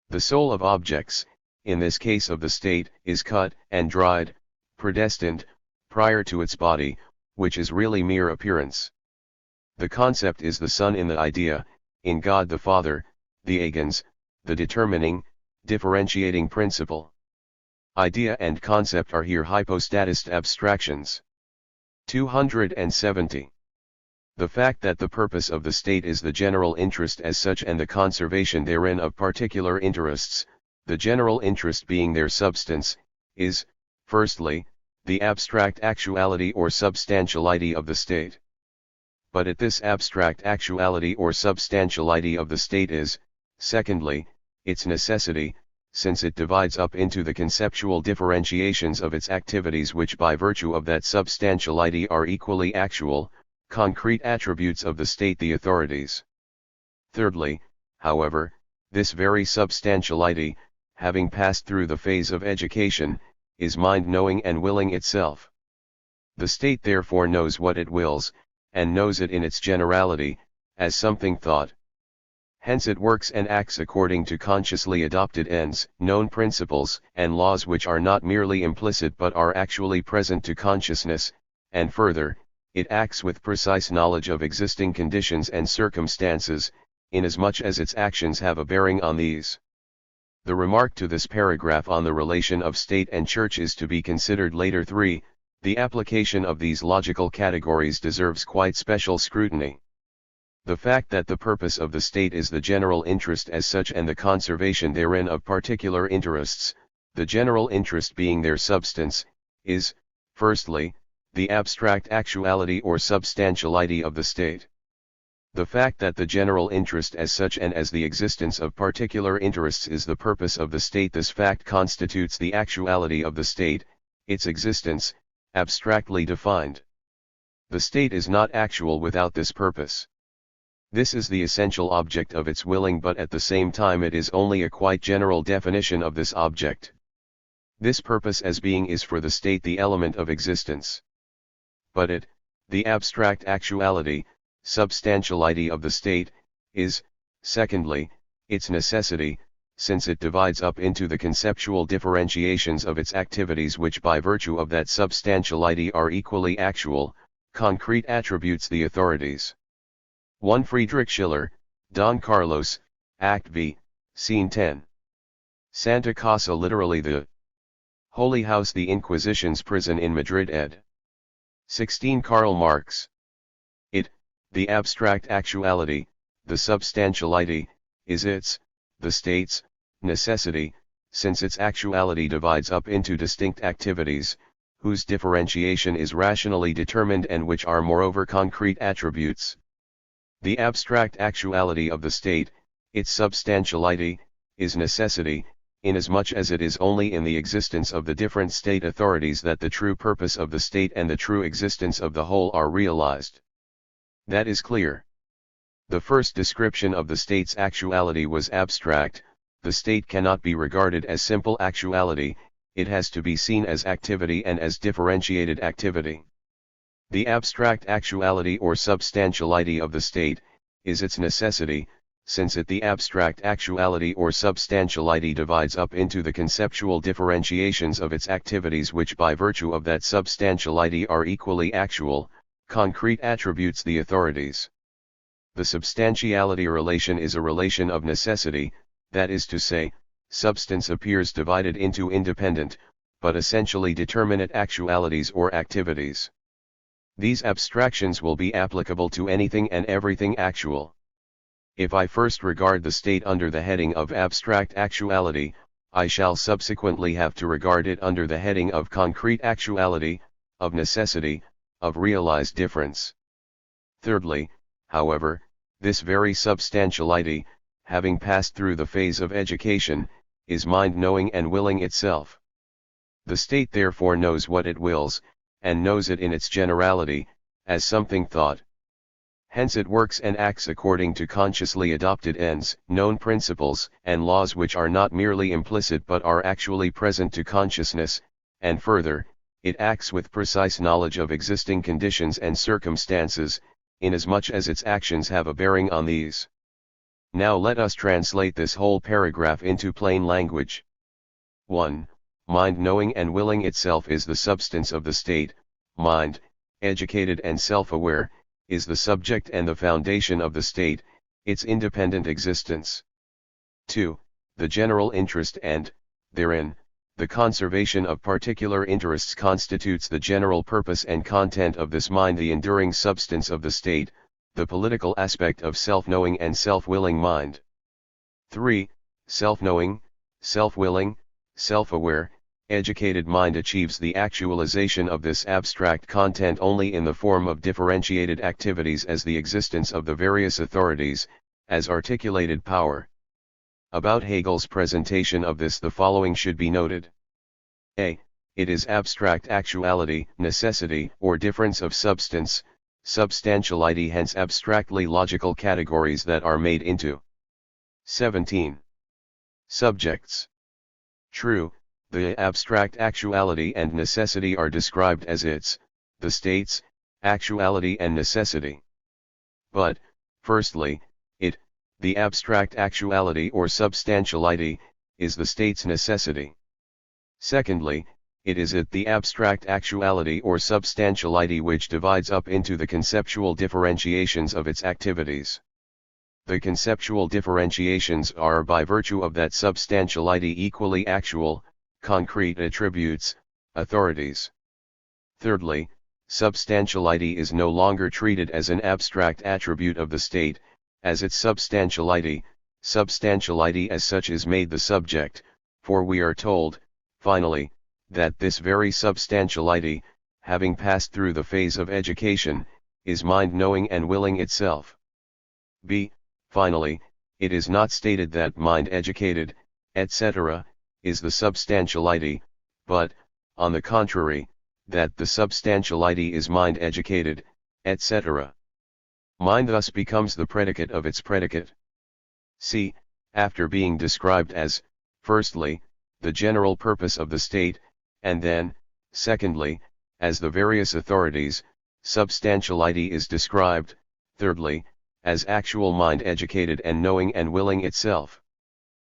The soul of objects, in this case of the state, is cut and dried, predestined, prior to its body, which is really mere appearance. The concept is the Son in the idea, in God the Father, the agens, the determining, differentiating principle. Idea and concept are here hypostatist abstractions. 270. The fact that the purpose of the state is the general interest as such and the conservation therein of particular interests, the general interest being their substance, is, firstly, the abstract actuality or substantiality of the state. But at this abstract actuality or substantiality of the state is, secondly, its necessity, since it divides up into the conceptual differentiations of its activities which by virtue of that substantiality are equally actual, concrete attributes of the state, the authorities. Thirdly, however, this very substantiality, having passed through the phase of education, is mind knowing and willing itself. The state therefore knows what it wills, and knows it in its generality, as something thought. Hence it works and acts according to consciously adopted ends, known principles, and laws which are not merely implicit but are actually present to consciousness, and further, it acts with precise knowledge of existing conditions and circumstances, inasmuch as its actions have a bearing on these. The remark to this paragraph on the relation of state and church is to be considered later. 3. The application of these logical categories deserves quite special scrutiny. The fact that the purpose of the state is the general interest as such and the conservation therein of particular interests, the general interest being their substance, is, firstly, the abstract actuality or substantiality of the state. The fact that the general interest as such and as the existence of particular interests is the purpose of the state, this fact constitutes the actuality of the state, its existence, abstractly defined. The state is not actual without this purpose. This is the essential object of its willing, but at the same time it is only a quite general definition of this object. This purpose as being is for the state the element of existence. But it, the abstract actuality, substantiality of the state, is, secondly, its necessity, since it divides up into the conceptual differentiations of its activities which by virtue of that substantiality are equally actual, concrete attributes, the authorities. 1 Friedrich Schiller, Don Carlos, Act V, Scene 10. Santa Casa, literally the Holy House, the Inquisition's prison in Madrid, ed. 16 Karl Marx. It, the abstract actuality, the substantiality, is its, the state's, necessity, since its actuality divides up into distinct activities, whose differentiation is rationally determined and which are moreover concrete attributes. The abstract actuality of the state, its substantiality, is necessity, inasmuch as it is only in the existence of the different state authorities that the true purpose of the state and the true existence of the whole are realized. That is clear. The first description of the state's actuality was abstract. The state cannot be regarded as simple actuality, it has to be seen as activity and as differentiated activity. The abstract actuality or substantiality of the state, is its necessity, since it, the abstract actuality or substantiality, divides up into the conceptual differentiations of its activities which by virtue of that substantiality are equally actual, concrete attributes, the authorities. The substantiality relation is a relation of necessity, that is to say, substance appears divided into independent, but essentially determinate actualities or activities. These abstractions will be applicable to anything and everything actual. If I first regard the state under the heading of abstract actuality, I shall subsequently have to regard it under the heading of concrete actuality, of necessity, of realized difference. Thirdly, however, this very substantiality, having passed through the phase of education, is mind knowing and willing itself. The state therefore knows what it wills, and knows it in its generality, as something thought. Hence it works and acts according to consciously adopted ends, known principles, and laws which are not merely implicit but are actually present to consciousness, and further, it acts with precise knowledge of existing conditions and circumstances, inasmuch as its actions have a bearing on these. Now let us translate this whole paragraph into plain language. 1. Mind knowing and willing itself is the substance of the state. Mind, educated and self-aware, is the subject and the foundation of the state, its independent existence. 2. The general interest and, therein, the conservation of particular interests constitutes the general purpose and content of this mind, the enduring substance of the state, the political aspect of self-knowing and self-willing mind. 3. Self-knowing, self-willing, self-aware, educated mind achieves the actualization of this abstract content only in the form of differentiated activities as the existence of the various authorities, as articulated power. About Hegel's presentation of this the following should be noted. A. It is abstract actuality, necessity, or difference of substance, substantiality, hence abstractly logical categories that are made into 17 subjects. True, the abstract actuality and necessity are described as its, the state's, actuality and necessity. But, firstly, it, the abstract actuality or substantiality, is the state's necessity. Secondly, it is the abstract actuality or substantiality which divides up into the conceptual differentiations of its activities. The conceptual differentiations are by virtue of that substantiality equally actual, concrete attributes, authorities. Thirdly, substantiality is no longer treated as an abstract attribute of the state, as its substantiality as such is made the subject, for we are told, finally, that this very substantiality, having passed through the phase of education, is mind knowing and willing itself. B. Finally, it is not stated that mind educated, etc., is the substantiality, but, on the contrary, that the substantiality is mind educated, etc. Mind thus becomes the predicate of its predicate. C. After being described as, firstly, the general purpose of the state, and then, secondly, as the various authorities, substantiality is described, thirdly, as actual mind educated and knowing and willing itself.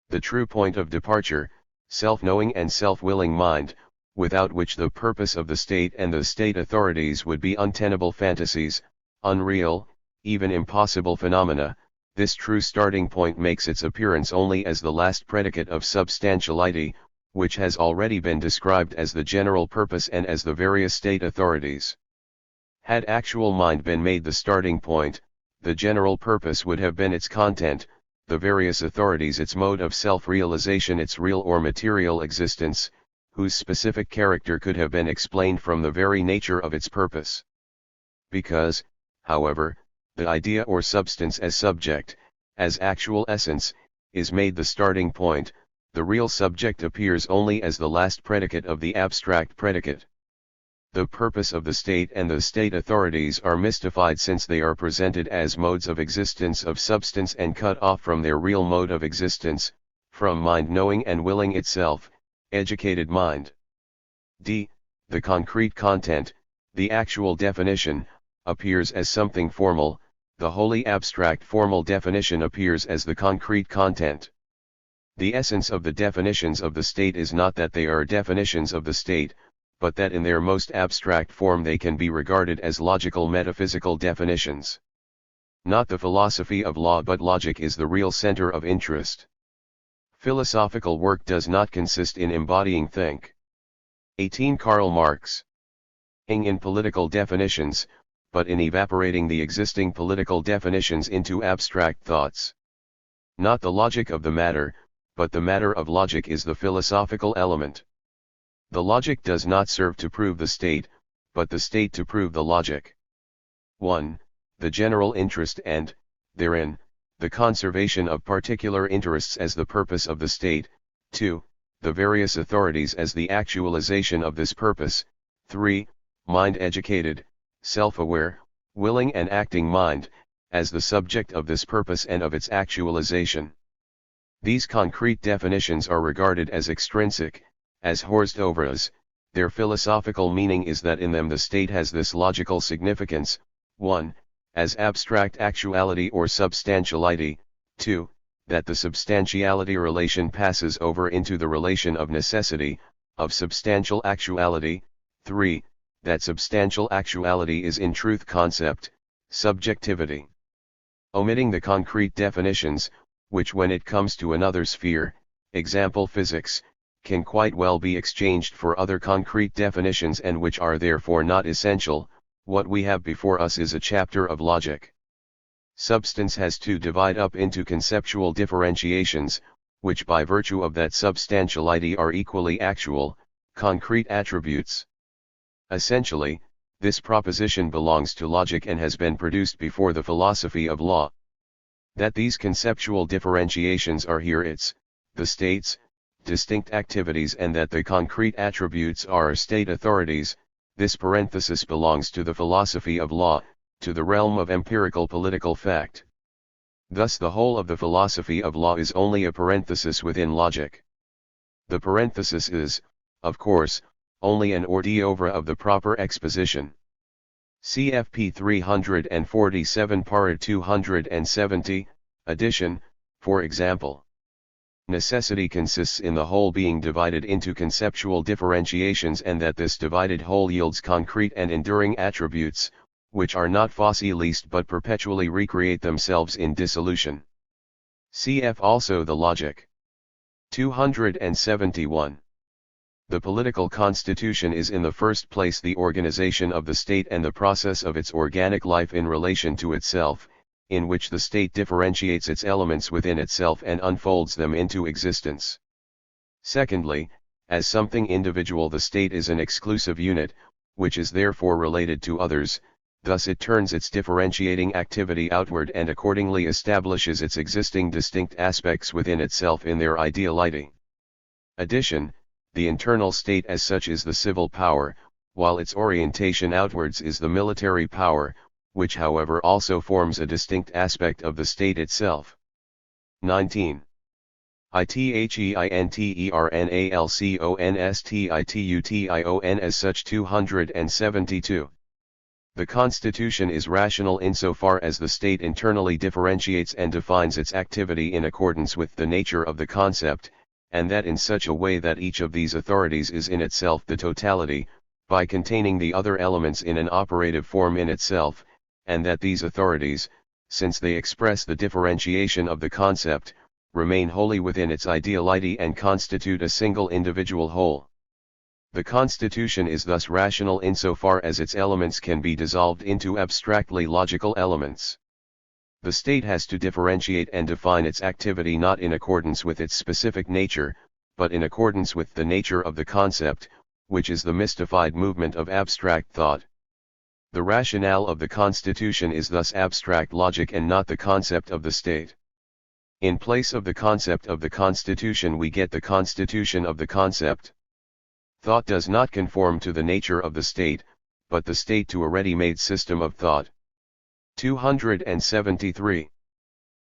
The true point of departure, self-knowing and self-willing mind, without which the purpose of the state and the state authorities would be untenable fantasies, unreal, even impossible phenomena, this true starting point makes its appearance only as the last predicate of substantiality, which has already been described as the general purpose and as the various state authorities. Had actual mind been made the starting point, the general purpose would have been its content, the various authorities its mode of self-realization, its real or material existence, whose specific character could have been explained from the very nature of its purpose. Because, however, the idea or substance as subject, as actual essence, is made the starting point, the real subject appears only as the last predicate of the abstract predicate. The purpose of the state and the state authorities are mystified since they are presented as modes of existence of substance and cut off from their real mode of existence, from mind knowing and willing itself, educated mind. D. The concrete content, the actual definition, appears as something formal, the wholly abstract formal definition appears as the concrete content. The essence of the definitions of the state is not that they are definitions of the state, but that in their most abstract form they can be regarded as logical metaphysical definitions. Not the philosophy of law but logic is the real center of interest. Philosophical work does not consist in embodying think. 18 Karl Marx. In political definitions, but in evaporating the existing political definitions into abstract thoughts. Not the logic of the matter, but the matter of logic is the philosophical element. The logic does not serve to prove the state, but the state to prove the logic. 1. the general interest and, therein, the conservation of particular interests as the purpose of the state, 2. The various authorities as the actualization of this purpose, 3. Mind educated, self-aware, willing and acting mind, as the subject of this purpose and of its actualization. These concrete definitions are regarded as extrinsic, as Horst Over's. Their philosophical meaning is that in them the state has this logical significance, 1. As abstract actuality or substantiality, 2. That the substantiality relation passes over into the relation of necessity, of substantial actuality, 3. That substantial actuality is in truth concept, subjectivity. Omitting the concrete definitions, which when it comes to another sphere, example physics, can quite well be exchanged for other concrete definitions and which are therefore not essential, what we have before us is a chapter of logic. Substance has to divide up into conceptual differentiations, which by virtue of that substantiality are equally actual, concrete attributes. Essentially, this proposition belongs to logic and has been produced before the philosophy of law. That these conceptual differentiations are here the state's, distinct activities and that the concrete attributes are state authorities, this parenthesis belongs to the philosophy of law, to the realm of empirical political fact. Thus the whole of the philosophy of law is only a parenthesis within logic. The parenthesis is, of course, only an hors d'oeuvre of the proper exposition. CFP 347 para 270, addition, for example. Necessity consists in the whole being divided into conceptual differentiations and that this divided whole yields concrete and enduring attributes, which are not fossilised but perpetually recreate themselves in dissolution. Cf. also the logic. 271. The political constitution is in the first place the organization of the state and the process of its organic life in relation to itself, in which the state differentiates its elements within itself and unfolds them into existence. Secondly, as something individual the state is an exclusive unit, which is therefore related to others, thus it turns its differentiating activity outward and accordingly establishes its existing distinct aspects within itself in their ideality. Addition, the internal state as such is the civil power, while its orientation outwards is the military power, which however also forms a distinct aspect of the state itself. 19. ITHEINTERNALCONSTITUTION as such 272. The Constitution is rational insofar as the state internally differentiates and defines its activity in accordance with the nature of the concept, and that in such a way that each of these authorities is in itself the totality, by containing the other elements in an operative form in itself, and that these authorities, since they express the differentiation of the concept, remain wholly within its ideality and constitute a single individual whole. The Constitution is thus rational insofar as its elements can be dissolved into abstractly logical elements. The state has to differentiate and define its activity not in accordance with its specific nature, but in accordance with the nature of the concept, which is the mystified movement of abstract thought. The rationale of the Constitution is thus abstract logic and not the concept of the state. In place of the concept of the Constitution we get the constitution of the concept. Thought does not conform to the nature of the state, but the state to a ready-made system of thought. 273.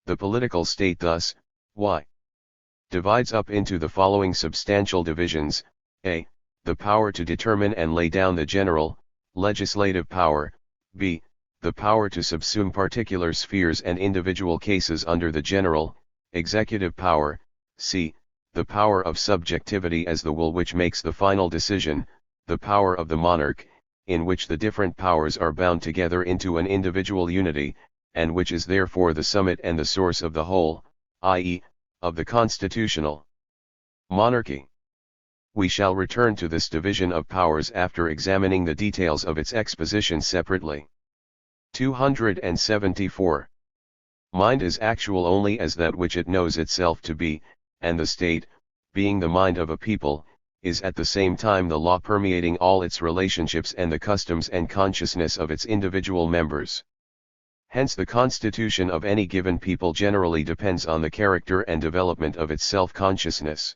The political state thus, y. divides up into the following substantial divisions: a. the power to determine and lay down the general, legislative power, b. the power to subsume particular spheres and individual cases under the general, executive power, c. the power of subjectivity as the will which makes the final decision, the power of the monarch, in which the different powers are bound together into an individual unity, and which is therefore the summit and the source of the whole, i.e., of the constitutional monarchy. We shall return to this division of powers after examining the details of its exposition separately. 274. Mind is actual only as that which it knows itself to be, and the state, being the mind of a people, is at the same time the law permeating all its relationships and the customs and consciousness of its individual members. Hence the constitution of any given people generally depends on the character and development of its self-consciousness.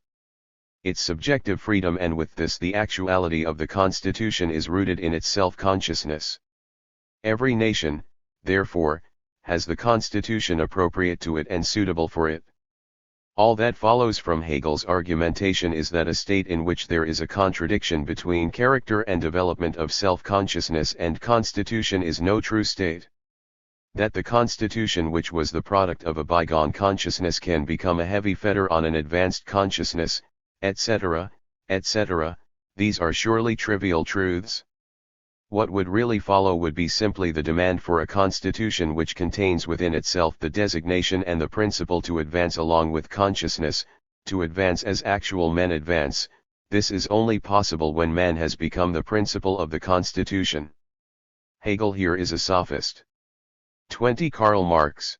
Its subjective freedom, and with this the actuality of the constitution, is rooted in its self-consciousness. Every nation, therefore, has the constitution appropriate to it and suitable for it. All that follows from Hegel's argumentation is that a state in which there is a contradiction between character and development of self-consciousness and constitution is no true state. That the constitution which was the product of a bygone consciousness can become a heavy fetter on an advanced consciousness, etc., etc., these are surely trivial truths. What would really follow would be simply the demand for a constitution which contains within itself the designation and the principle to advance along with consciousness, to advance as actual men advance. This is only possible when man has become the principle of the constitution. Hegel here is a sophist. 20. Karl Marx.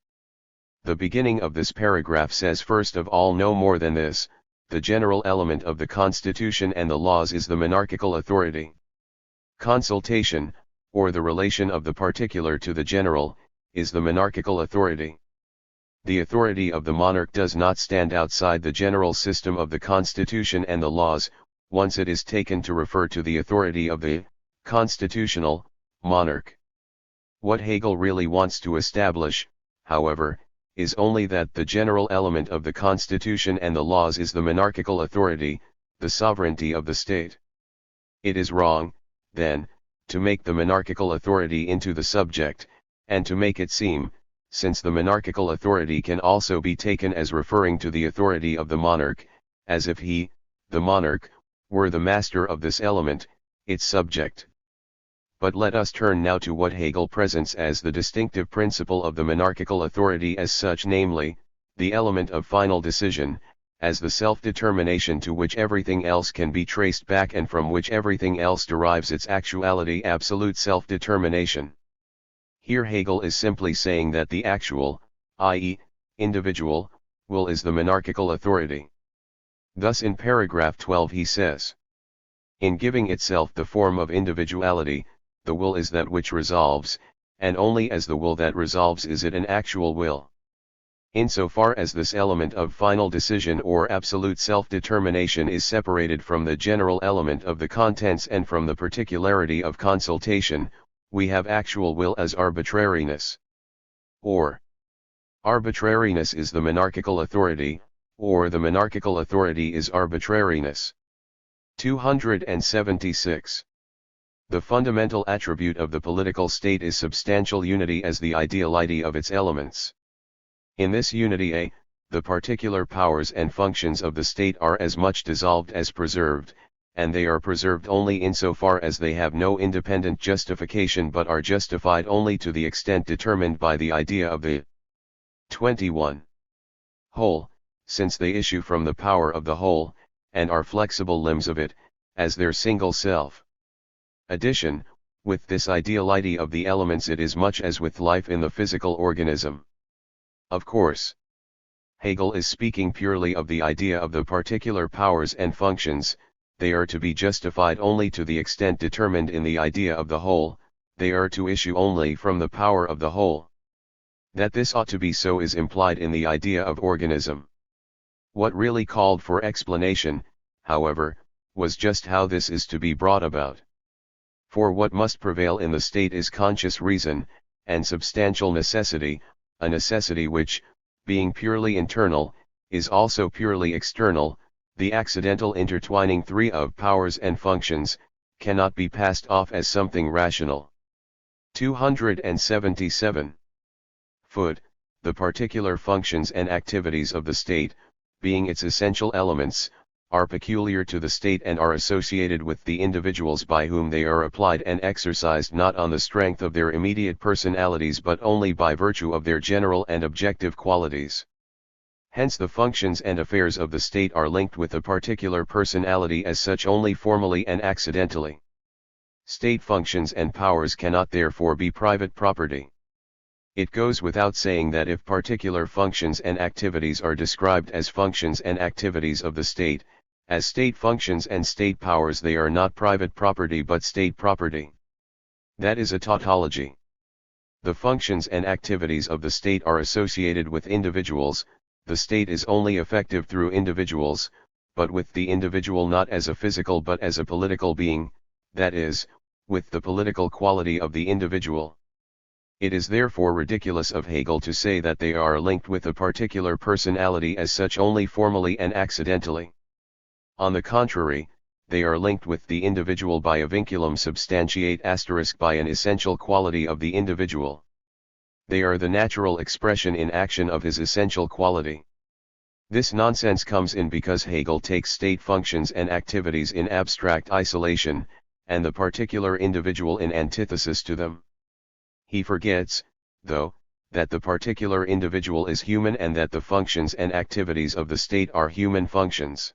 The beginning of this paragraph says first of all no more than this: the general element of the constitution and the laws is the monarchical authority. Consultation, or the relation of the particular to the general, is the monarchical authority. The authority of the monarch does not stand outside the general system of the constitution and the laws, once it is taken to refer to the authority of the constitutional monarch. What Hegel really wants to establish, however, is only that the general element of the constitution and the laws is the monarchical authority, the sovereignty of the state. It is wrong, then, to make the monarchical authority into the subject, and to make it seem, since the monarchical authority can also be taken as referring to the authority of the monarch, as if he, the monarch, were the master of this element, its subject. But let us turn now to what Hegel presents as the distinctive principle of the monarchical authority as such, namely, the element of final decision, as the self-determination to which everything else can be traced back and from which everything else derives its actuality, absolute self-determination. Here Hegel is simply saying that the actual, i.e., individual, will is the monarchical authority. Thus in paragraph 12 he says, in giving itself the form of individuality, the will is that which resolves, and only as the will that resolves is it an actual will. Insofar as this element of final decision or absolute self-determination is separated from the general element of the contents and from the particularity of consultation, we have actual will as arbitrariness. Or, arbitrariness is the monarchical authority, or the monarchical authority is arbitrariness. 276. The fundamental attribute of the political state is substantial unity as the ideality of its elements. In this unity the particular powers and functions of the state are as much dissolved as preserved, and they are preserved only insofar as they have no independent justification but are justified only to the extent determined by the idea of the 21. Whole, since they issue from the power of the whole, and are flexible limbs of it, as their single self. Addition, with this ideality of the elements it is much as with life in the physical organism. Of course, Hegel is speaking purely of the idea of the particular powers and functions. They are to be justified only to the extent determined in the idea of the whole, they are to issue only from the power of the whole. That this ought to be so is implied in the idea of organism. What really called for explanation, however, was just how this is to be brought about. For what must prevail in the state is conscious reason, and substantial necessity, a necessity which, being purely internal, is also purely external. The accidental intertwining three of powers and functions, cannot be passed off as something rational. 277. Foot, the particular functions and activities of the state, being its essential elements, are peculiar to the state and are associated with the individuals by whom they are applied and exercised not on the strength of their immediate personalities but only by virtue of their general and objective qualities. Hence the functions and affairs of the state are linked with a particular personality as such only formally and accidentally. State functions and powers cannot therefore be private property. It goes without saying that if particular functions and activities are described as functions and activities of the state, as state functions and state powers, they are not private property but state property. That is a tautology. The functions and activities of the state are associated with individuals. The state is only effective through individuals, but with the individual not as a physical but as a political being, that is, with the political quality of the individual. It is therefore ridiculous of Hegel to say that they are linked with a particular personality as such only formally and accidentally. On the contrary, they are linked with the individual by a vinculum substantiate * by an essential quality of the individual. They are the natural expression in action of his essential quality. This nonsense comes in because Hegel takes state functions and activities in abstract isolation, and the particular individual in antithesis to them. He forgets, though, that the particular individual is human and that the functions and activities of the state are human functions.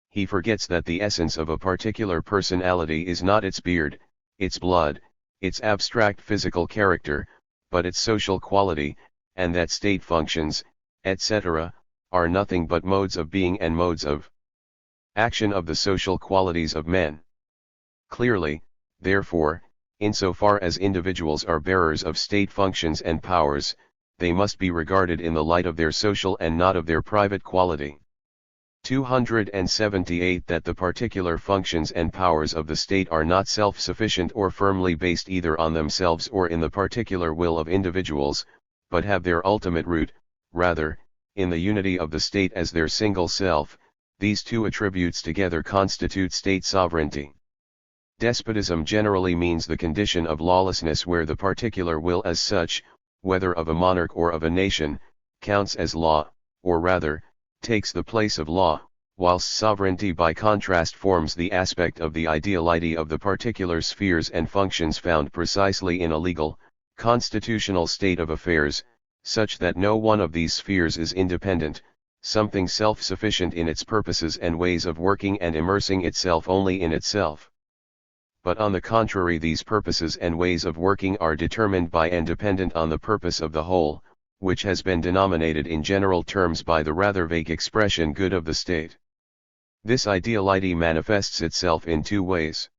He forgets that the essence of a particular personality is not its beard, its blood, its abstract physical character, but its social quality, and that state functions, etc., are nothing but modes of being and modes of action of the social qualities of men. Clearly, therefore, insofar as individuals are bearers of state functions and powers, they must be regarded in the light of their social and not of their private quality. 278 That the particular functions and powers of the state are not self-sufficient or firmly based either on themselves or in the particular will of individuals, but have their ultimate root, rather, in the unity of the state as their single self. These two attributes together constitute state sovereignty. Despotism generally means the condition of lawlessness where the particular will as such, whether of a monarch or of a nation, counts as law, or rather, takes the place of law, whilst sovereignty by contrast forms the aspect of the ideality of the particular spheres and functions found precisely in a legal, constitutional state of affairs, such that no one of these spheres is independent, something self-sufficient in its purposes and ways of working and immersing itself only in itself. But on the contrary, these purposes and ways of working are determined by and dependent on the purpose of the whole, which has been denominated in general terms by the rather vague expression good of the state. This ideality manifests itself in two ways.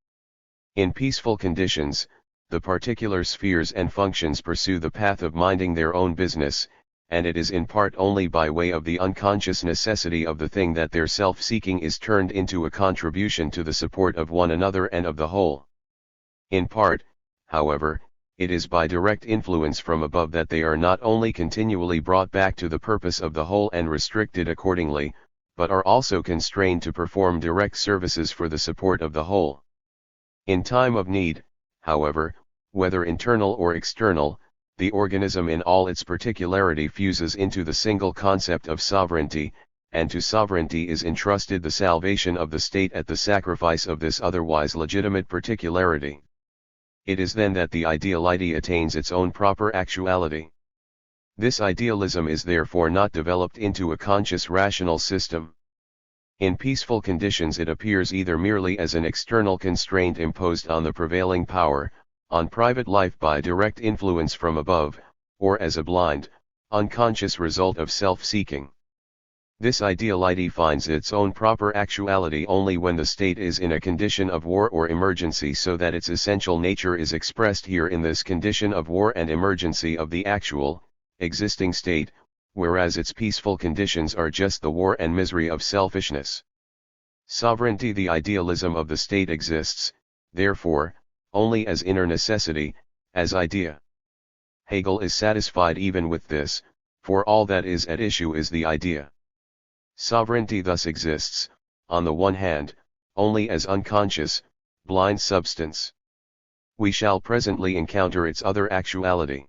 In peaceful conditions, the particular spheres and functions pursue the path of minding their own business, and it is in part only by way of the unconscious necessity of the thing that their self-seeking is turned into a contribution to the support of one another and of the whole. In part, however, it is by direct influence from above that they are not only continually brought back to the purpose of the whole and restricted accordingly, but are also constrained to perform direct services for the support of the whole. In time of need, however, whether internal or external, the organism in all its particularity fuses into the single concept of sovereignty, and to sovereignty is entrusted the salvation of the state at the sacrifice of this otherwise legitimate particularity. It is then that the ideality attains its own proper actuality. This idealism is therefore not developed into a conscious rational system. In peaceful conditions it appears either merely as an external constraint imposed on the prevailing power, on private life by direct influence from above, or as a blind, unconscious result of self-seeking. This ideality finds its own proper actuality only when the state is in a condition of war or emergency, so that its essential nature is expressed here in this condition of war and emergency of the actual, existing state, whereas its peaceful conditions are just the war and misery of selfishness. Sovereignty, the idealism of the state, exists, therefore, only as inner necessity, as idea. Hegel is satisfied even with this, for all that is at issue is the idea. Sovereignty thus exists, on the one hand, only as unconscious, blind substance. We shall presently encounter its other actuality.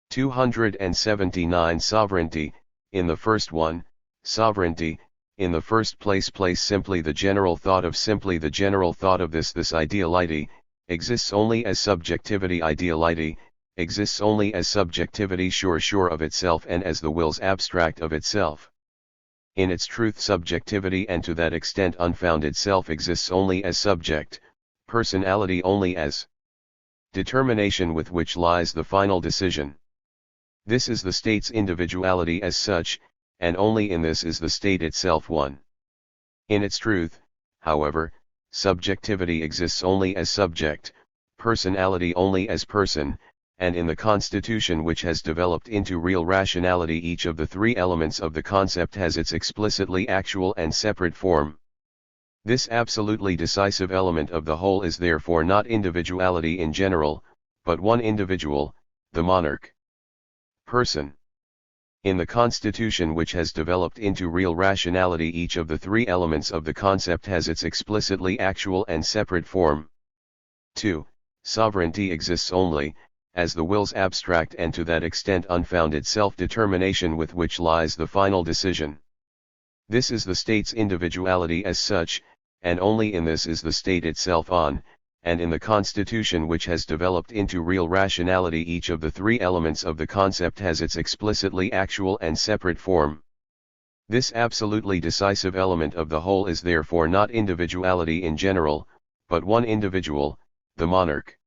279 Sovereignty, in the first one, sovereignty, in the first place simply the general thought of this ideality, exists only as subjectivity. Ideality exists only as subjectivity sure of itself and as the will's abstract of itself. In its truth subjectivity and to that extent unfounded self exists only as subject, personality only as determination with which lies the final decision. This is the state's individuality as such, and only in this is the state itself one. In its truth, however, subjectivity exists only as subject, personality only as person, and in the constitution which has developed into real rationality each of the three elements of the concept has its explicitly actual and separate form. This absolutely decisive element of the whole is therefore not individuality in general, but one individual, the monarch. Person. In the constitution which has developed into real rationality each of the three elements of the concept has its explicitly actual and separate form. 2. Sovereignty exists only, as the will's abstract and to that extent unfounded self-determination with which lies the final decision. This is the state's individuality as such, and only in this is the state itself on, and in the constitution which has developed into real rationality each of the three elements of the concept has its explicitly actual and separate form. This absolutely decisive element of the whole is therefore not individuality in general, but one individual, the monarch.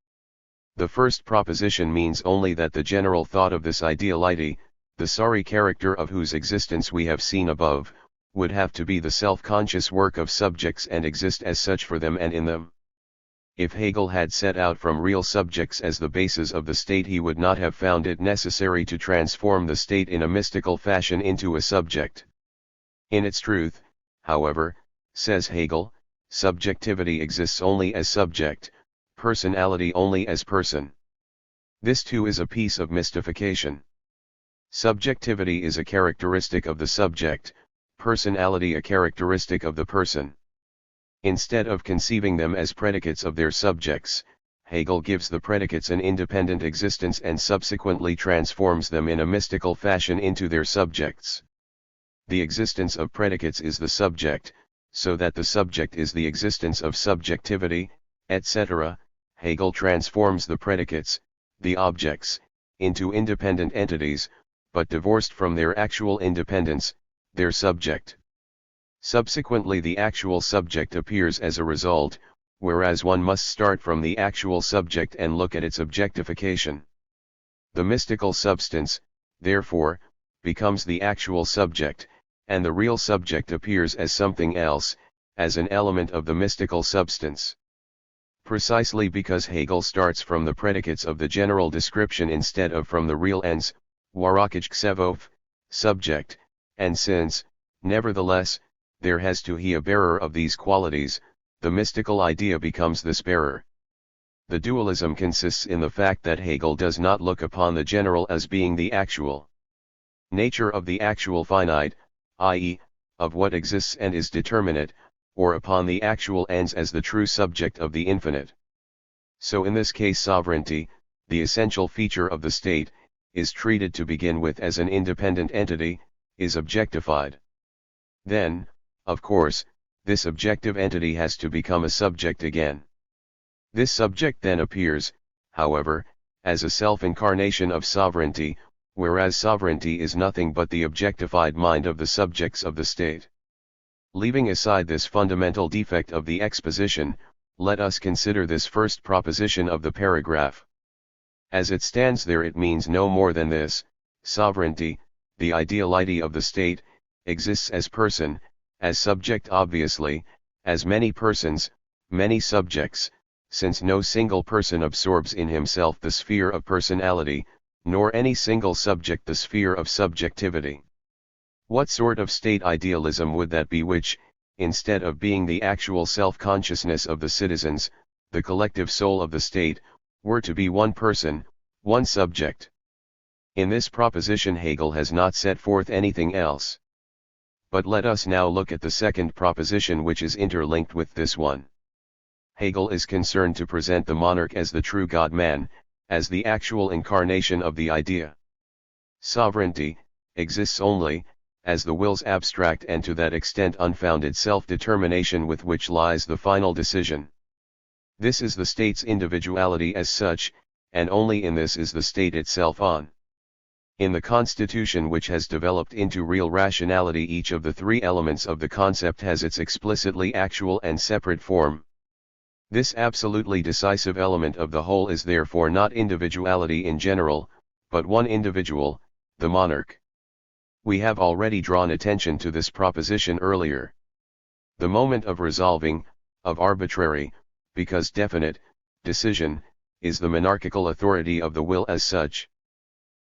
The first proposition means only that the general thought of this ideality, the sorry character of whose existence we have seen above, would have to be the self-conscious work of subjects and exist as such for them and in them. If Hegel had set out from real subjects as the basis of the state, he would not have found it necessary to transform the state in a mystical fashion into a subject. In its truth, however, says Hegel, subjectivity exists only as subject, personality only as person. This too is a piece of mystification. Subjectivity is a characteristic of the subject, personality a characteristic of the person. Instead of conceiving them as predicates of their subjects, Hegel gives the predicates an independent existence and subsequently transforms them in a mystical fashion into their subjects. The existence of predicates is the subject, so that the subject is the existence of subjectivity, etc. Hegel transforms the predicates, the objects, into independent entities, but divorced from their actual independence, their subject. Subsequently the actual subject appears as a result, whereas one must start from the actual subject and look at its objectification. The mystical substance, therefore, becomes the actual subject, and the real subject appears as something else, as an element of the mystical substance. Precisely because Hegel starts from the predicates of the general description instead of from the real ens, warokij subject, and since, nevertheless, there has to be a bearer of these qualities, the mystical idea becomes this bearer. The dualism consists in the fact that Hegel does not look upon the general as being the actual nature of the actual finite, i.e., of what exists and is determinate, or upon the actual ens as the true subject of the infinite. So in this case sovereignty, the essential feature of the state, is treated to begin with as an independent entity, is objectified. Then, of course, this objective entity has to become a subject again. This subject then appears, however, as a self-incarnation of sovereignty, whereas sovereignty is nothing but the objectified mind of the subjects of the state. Leaving aside this fundamental defect of the exposition, let us consider this first proposition of the paragraph. As it stands there it means no more than this: sovereignty, the ideality of the state, exists as person, as subject obviously, as many persons, many subjects, since no single person absorbs in himself the sphere of personality, nor any single subject the sphere of subjectivity. What sort of state idealism would that be which, instead of being the actual self-consciousness of the citizens, the collective soul of the state, were to be one person, one subject? In this proposition Hegel has not set forth anything else. But let us now look at the second proposition which is interlinked with this one. Hegel is concerned to present the monarch as the true God-man, as the actual incarnation of the idea. Sovereignty exists only, as the will's abstract and to that extent unfounded self-determination with which lies the final decision. This is the state's individuality as such, and only in this is the state itself on. In the constitution which has developed into real rationality each of the three elements of the concept has its explicitly actual and separate form. This absolutely decisive element of the whole is therefore not individuality in general, but one individual, the monarch. We have already drawn attention to this proposition earlier. The moment of resolving, of arbitrary, because definite, decision, is the monarchical authority of the will as such.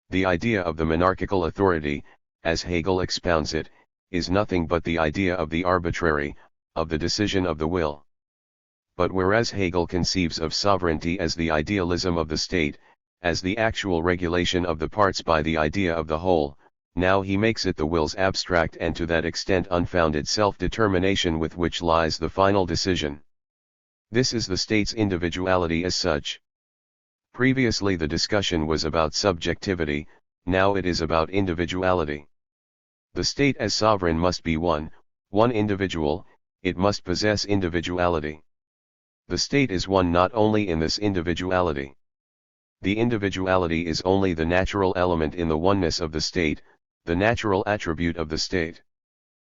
The idea of the monarchical authority, as Hegel expounds it, is nothing but the idea of the arbitrary, of the decision of the will. But whereas Hegel conceives of sovereignty as the idealism of the state, as the actual regulation of the parts by the idea of the whole, now he makes it the will's abstract and to that extent unfounded self-determination with which lies the final decision. This is the state's individuality as such. Previously the discussion was about subjectivity, now it is about individuality. The state as sovereign must be one individual, it must possess individuality. The state is one not only in this individuality. The individuality is only the natural element in the oneness of the state, the natural attribute of the state.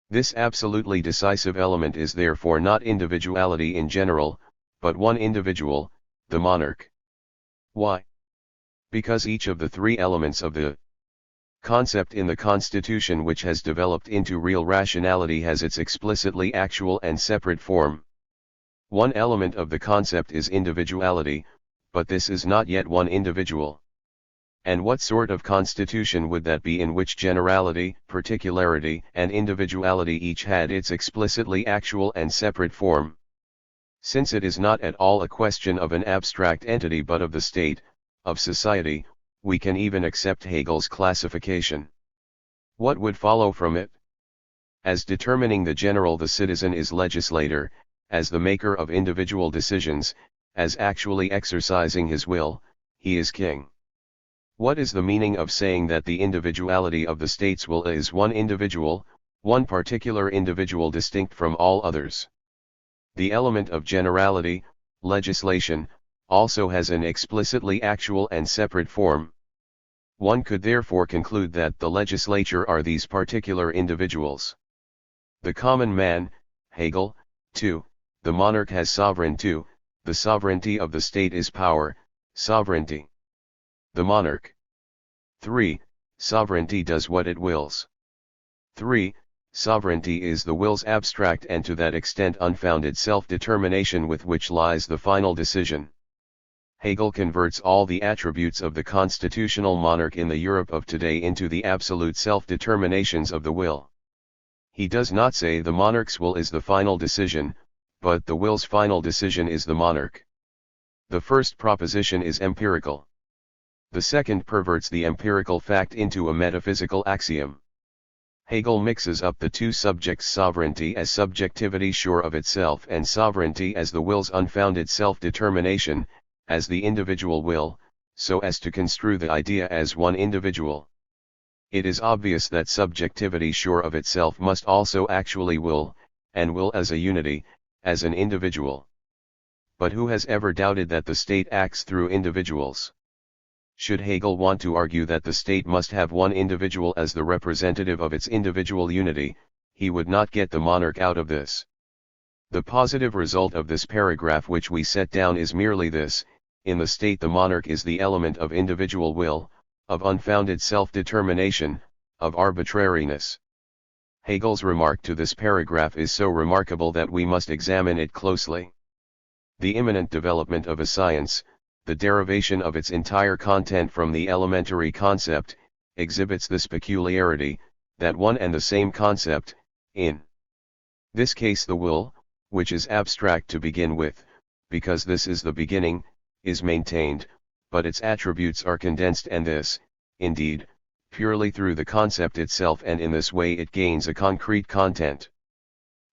This absolutely decisive element is therefore not individuality in general, but one individual, the monarch. Why? Because each of the three elements of the concept in the Constitution which has developed into real rationality has its explicitly actual and separate form. One element of the concept is individuality, but this is not yet one individual. And what sort of constitution would that be in which generality, particularity, and individuality each had its explicitly actual and separate form? Since it is not at all a question of an abstract entity but of the state, of society, we can even accept Hegel's classification. What would follow from it? As determining the general, the citizen is legislator, as the maker of individual decisions, as actually exercising his will, he is king. What is the meaning of saying that the individuality of the state's will is one individual, one particular individual distinct from all others? The element of generality, legislation, also has an explicitly actual and separate form. One could therefore conclude that the legislature are these particular individuals. The common man, Hegel, 2, the monarch has sovereign 2, the sovereignty of the state is power, sovereignty. The monarch. 3, sovereignty does what it wills. 3, sovereignty is the will's abstract and to that extent unfounded self-determination with which lies the final decision. Hegel converts all the attributes of the constitutional monarch in the Europe of today into the absolute self-determinations of the will. He does not say the monarch's will is the final decision, but the will's final decision is the monarch. The first proposition is empirical. The second perverts the empirical fact into a metaphysical axiom. Hegel mixes up the two subjects, sovereignty as subjectivity sure of itself and sovereignty as the will's unfounded self-determination, as the individual will, so as to construe the idea as one individual. It is obvious that subjectivity sure of itself must also actually will, and will as a unity, as an individual. But who has ever doubted that the state acts through individuals? Should Hegel want to argue that the state must have one individual as the representative of its individual unity, he would not get the monarch out of this. The positive result of this paragraph which we set down is merely this: in the state the monarch is the element of individual will, of unfounded self-determination, of arbitrariness. Hegel's remark to this paragraph is so remarkable that we must examine it closely. The imminent development of a science, the derivation of its entire content from the elementary concept, exhibits this peculiarity, that one and the same concept, in this case the will, which is abstract to begin with, because this is the beginning, is maintained, but its attributes are condensed, and this, indeed, purely through the concept itself, and in this way it gains a concrete content.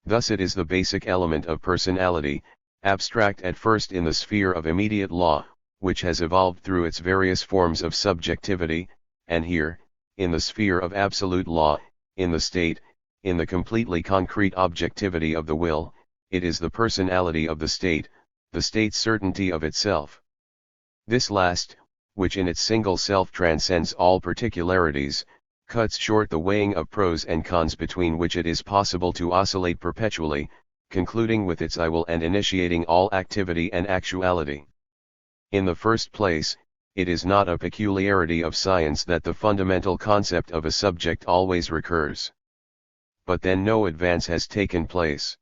Thus it is the basic element of personality, abstract at first in the sphere of immediate law, which has evolved through its various forms of subjectivity, and here, in the sphere of absolute law, in the state, in the completely concrete objectivity of the will, it is the personality of the state's certainty of itself. This last, which in its single self transcends all particularities, cuts short the weighing of pros and cons between which it is possible to oscillate perpetually, concluding with its I will and initiating all activity and actuality. In the first place, it is not a peculiarity of science that the fundamental concept of a subject always recurs. But then no advance has taken place.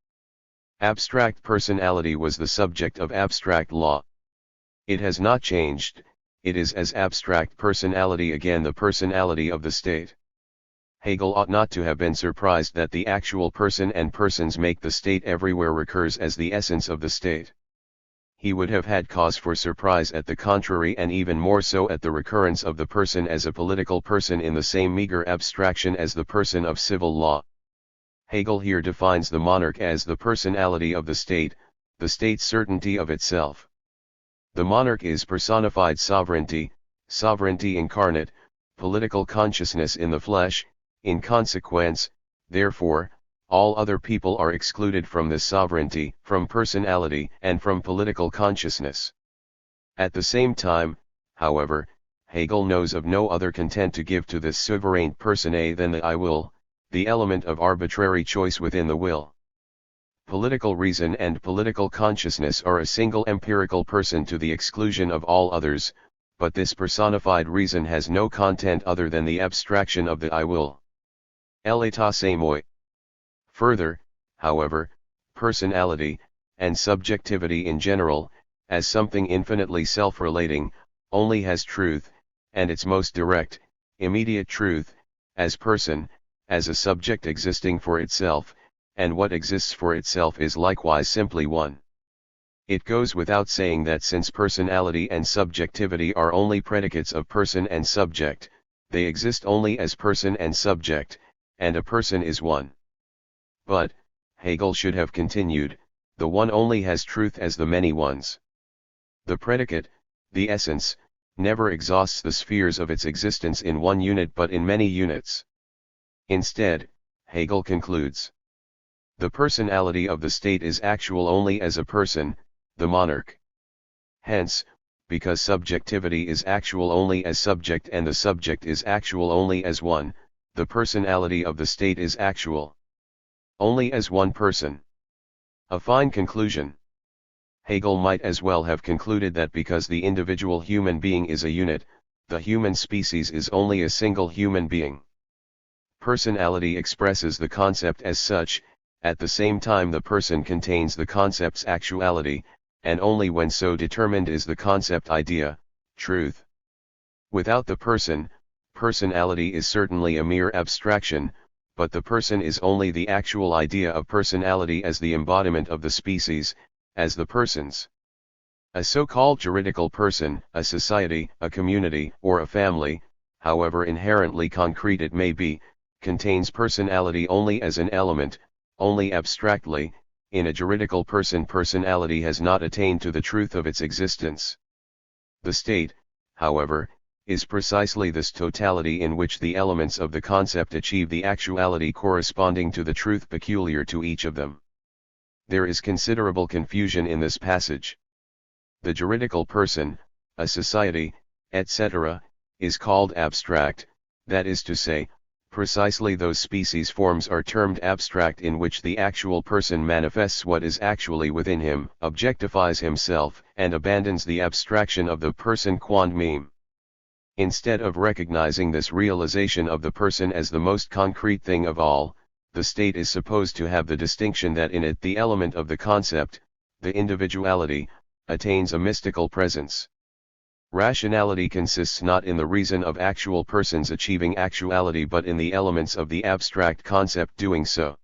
Abstract personality was the subject of abstract law. It has not changed, it is as abstract personality again the personality of the state. Hegel ought not to have been surprised that the actual person and persons make the state everywhere recurs as the essence of the state. He would have had cause for surprise at the contrary, and even more so at the recurrence of the person as a political person in the same meager abstraction as the person of civil law. Hegel here defines the monarch as the personality of the state's certainty of itself. The monarch is personified sovereignty, sovereignty incarnate, political consciousness in the flesh. In consequence, therefore, all other people are excluded from this sovereignty, from personality, and from political consciousness. At the same time, however, Hegel knows of no other content to give to this sovereign personae than the I will, the element of arbitrary choice within the will. Political reason and political consciousness are a single empirical person to the exclusion of all others, but this personified reason has no content other than the abstraction of the I will. L'état c'est moi. Further, however, personality, and subjectivity in general, as something infinitely self-relating, only has truth, and its most direct, immediate truth, as person, as a subject existing for itself, and what exists for itself is likewise simply one. It goes without saying that since personality and subjectivity are only predicates of person and subject, they exist only as person and subject, and a person is one. But, Hegel should have continued, the one only has truth as the many ones. The predicate, the essence, never exhausts the spheres of its existence in one unit but in many units. Instead, Hegel concludes, the personality of the state is actual only as a person, the monarch. Hence, because subjectivity is actual only as subject and the subject is actual only as one, the personality of the state is actual only as one person. A fine conclusion. Hegel might as well have concluded that because the individual human being is a unit, the human species is only a single human being. Personality expresses the concept as such, at the same time the person contains the concept's actuality, and only when so determined is the concept idea, truth. Without the person, personality is certainly a mere abstraction, but the person is only the actual idea of personality as the embodiment of the species, as the persons. A so-called juridical person, a society, a community, or a family, however inherently concrete it may be, contains personality only as an element, only abstractly. In a juridical person, personality has not attained to the truth of its existence. The state, however, is precisely this totality in which the elements of the concept achieve the actuality corresponding to the truth peculiar to each of them. There is considerable confusion in this passage. The juridical person, a society, etc., is called abstract, that is to say, precisely those species forms are termed abstract in which the actual person manifests what is actually within him, objectifies himself, and abandons the abstraction of the person quand meme. Instead of recognizing this realization of the person as the most concrete thing of all, the state is supposed to have the distinction that in it the element of the concept, the individuality, attains a mystical presence. Rationality consists not in the reason of actual persons achieving actuality but in the elements of the abstract concept doing so.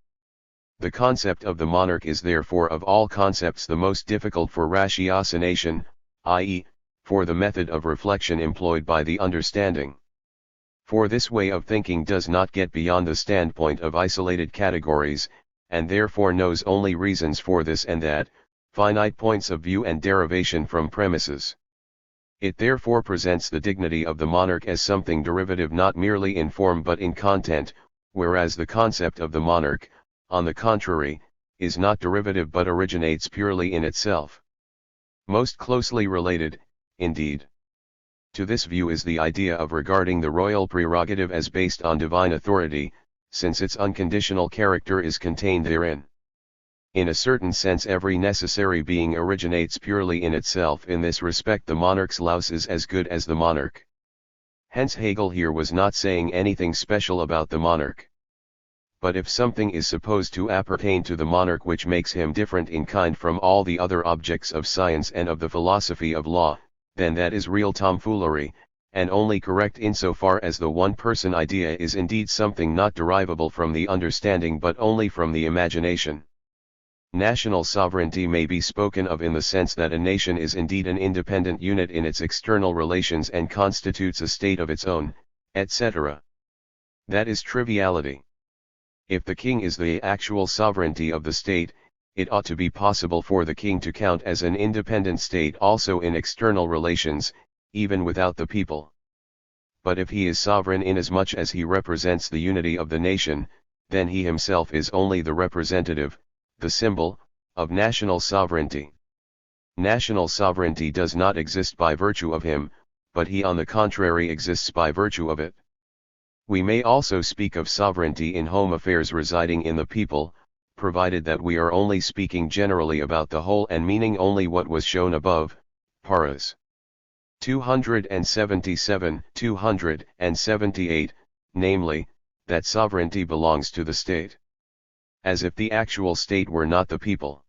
The concept of the monarch is therefore of all concepts the most difficult for ratiocination, i.e., for the method of reflection employed by the understanding. For this way of thinking does not get beyond the standpoint of isolated categories, and therefore knows only reasons for this and that, finite points of view and derivation from premises. It therefore presents the dignity of the monarch as something derivative not merely in form but in content, whereas the concept of the monarch, on the contrary, is not derivative but originates purely in itself. Most closely related, indeed, to this view is the idea of regarding the royal prerogative as based on divine authority, since its unconditional character is contained therein. In a certain sense every necessary being originates purely in itself. In this respect the monarch's louse is as good as the monarch. Hence Hegel here was not saying anything special about the monarch. But if something is supposed to appertain to the monarch which makes him different in kind from all the other objects of science and of the philosophy of law, then that is real tomfoolery, and only correct insofar as the one-person idea is indeed something not derivable from the understanding but only from the imagination. National sovereignty may be spoken of in the sense that a nation is indeed an independent unit in its external relations and constitutes a state of its own, etc. That is triviality. If the king is the actual sovereignty of the state, it ought to be possible for the king to count as an independent state also in external relations, even without the people. But if he is sovereign inasmuch as he represents the unity of the nation, then he himself is only the representative, the symbol, of national sovereignty. National sovereignty does not exist by virtue of him, but he on the contrary exists by virtue of it. We may also speak of sovereignty in home affairs residing in the people, provided that we are only speaking generally about the whole and meaning only what was shown above, paras. 277, 278, namely, that sovereignty belongs to the state. As if the actual state were not the people.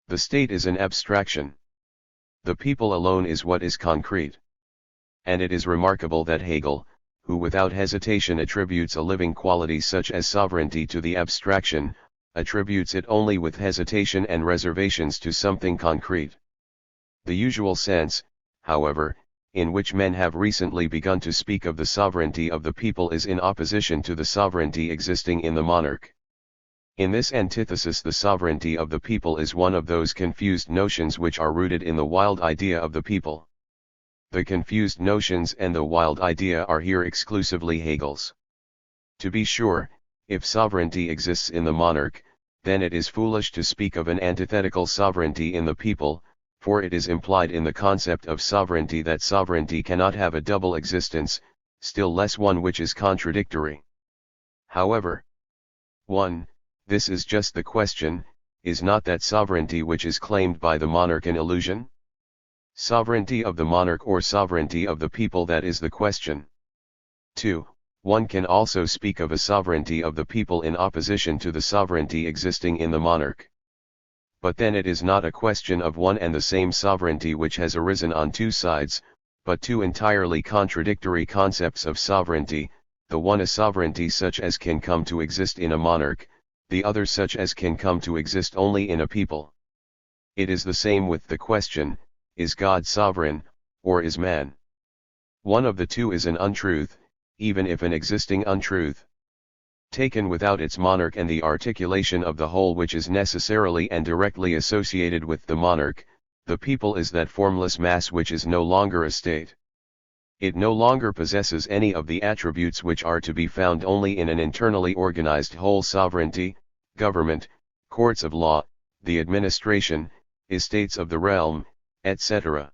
The state is an abstraction. The people alone is what is concrete. And it is remarkable that Hegel, who without hesitation attributes a living quality such as sovereignty to the abstraction, attributes it only with hesitation and reservations to something concrete. The usual sense, however, in which men have recently begun to speak of the sovereignty of the people is in opposition to the sovereignty existing in the monarch. In this antithesis, the sovereignty of the people is one of those confused notions which are rooted in the wild idea of the people. The confused notions and the wild idea are here exclusively Hegel's. To be sure, if sovereignty exists in the monarch, then it is foolish to speak of an antithetical sovereignty in the people, for it is implied in the concept of sovereignty that sovereignty cannot have a double existence, still less one which is contradictory. However, 1. This is just the question, is not that sovereignty which is claimed by the monarch an illusion? Sovereignty of the monarch or sovereignty of the people, that is the question. 2. One can also speak of a sovereignty of the people in opposition to the sovereignty existing in the monarch. But then it is not a question of one and the same sovereignty which has arisen on two sides, but two entirely contradictory concepts of sovereignty, the one a sovereignty such as can come to exist in a monarch, the other such as can come to exist only in a people. It is the same with the question, is God sovereign, or is man? One of the two is an untruth, even if an existing untruth. Taken without its monarch and the articulation of the whole which is necessarily and directly associated with the monarch, the people is that formless mass which is no longer a state. It no longer possesses any of the attributes which are to be found only in an internally organized whole: sovereignty, government, courts of law, the administration, estates of the realm, etc.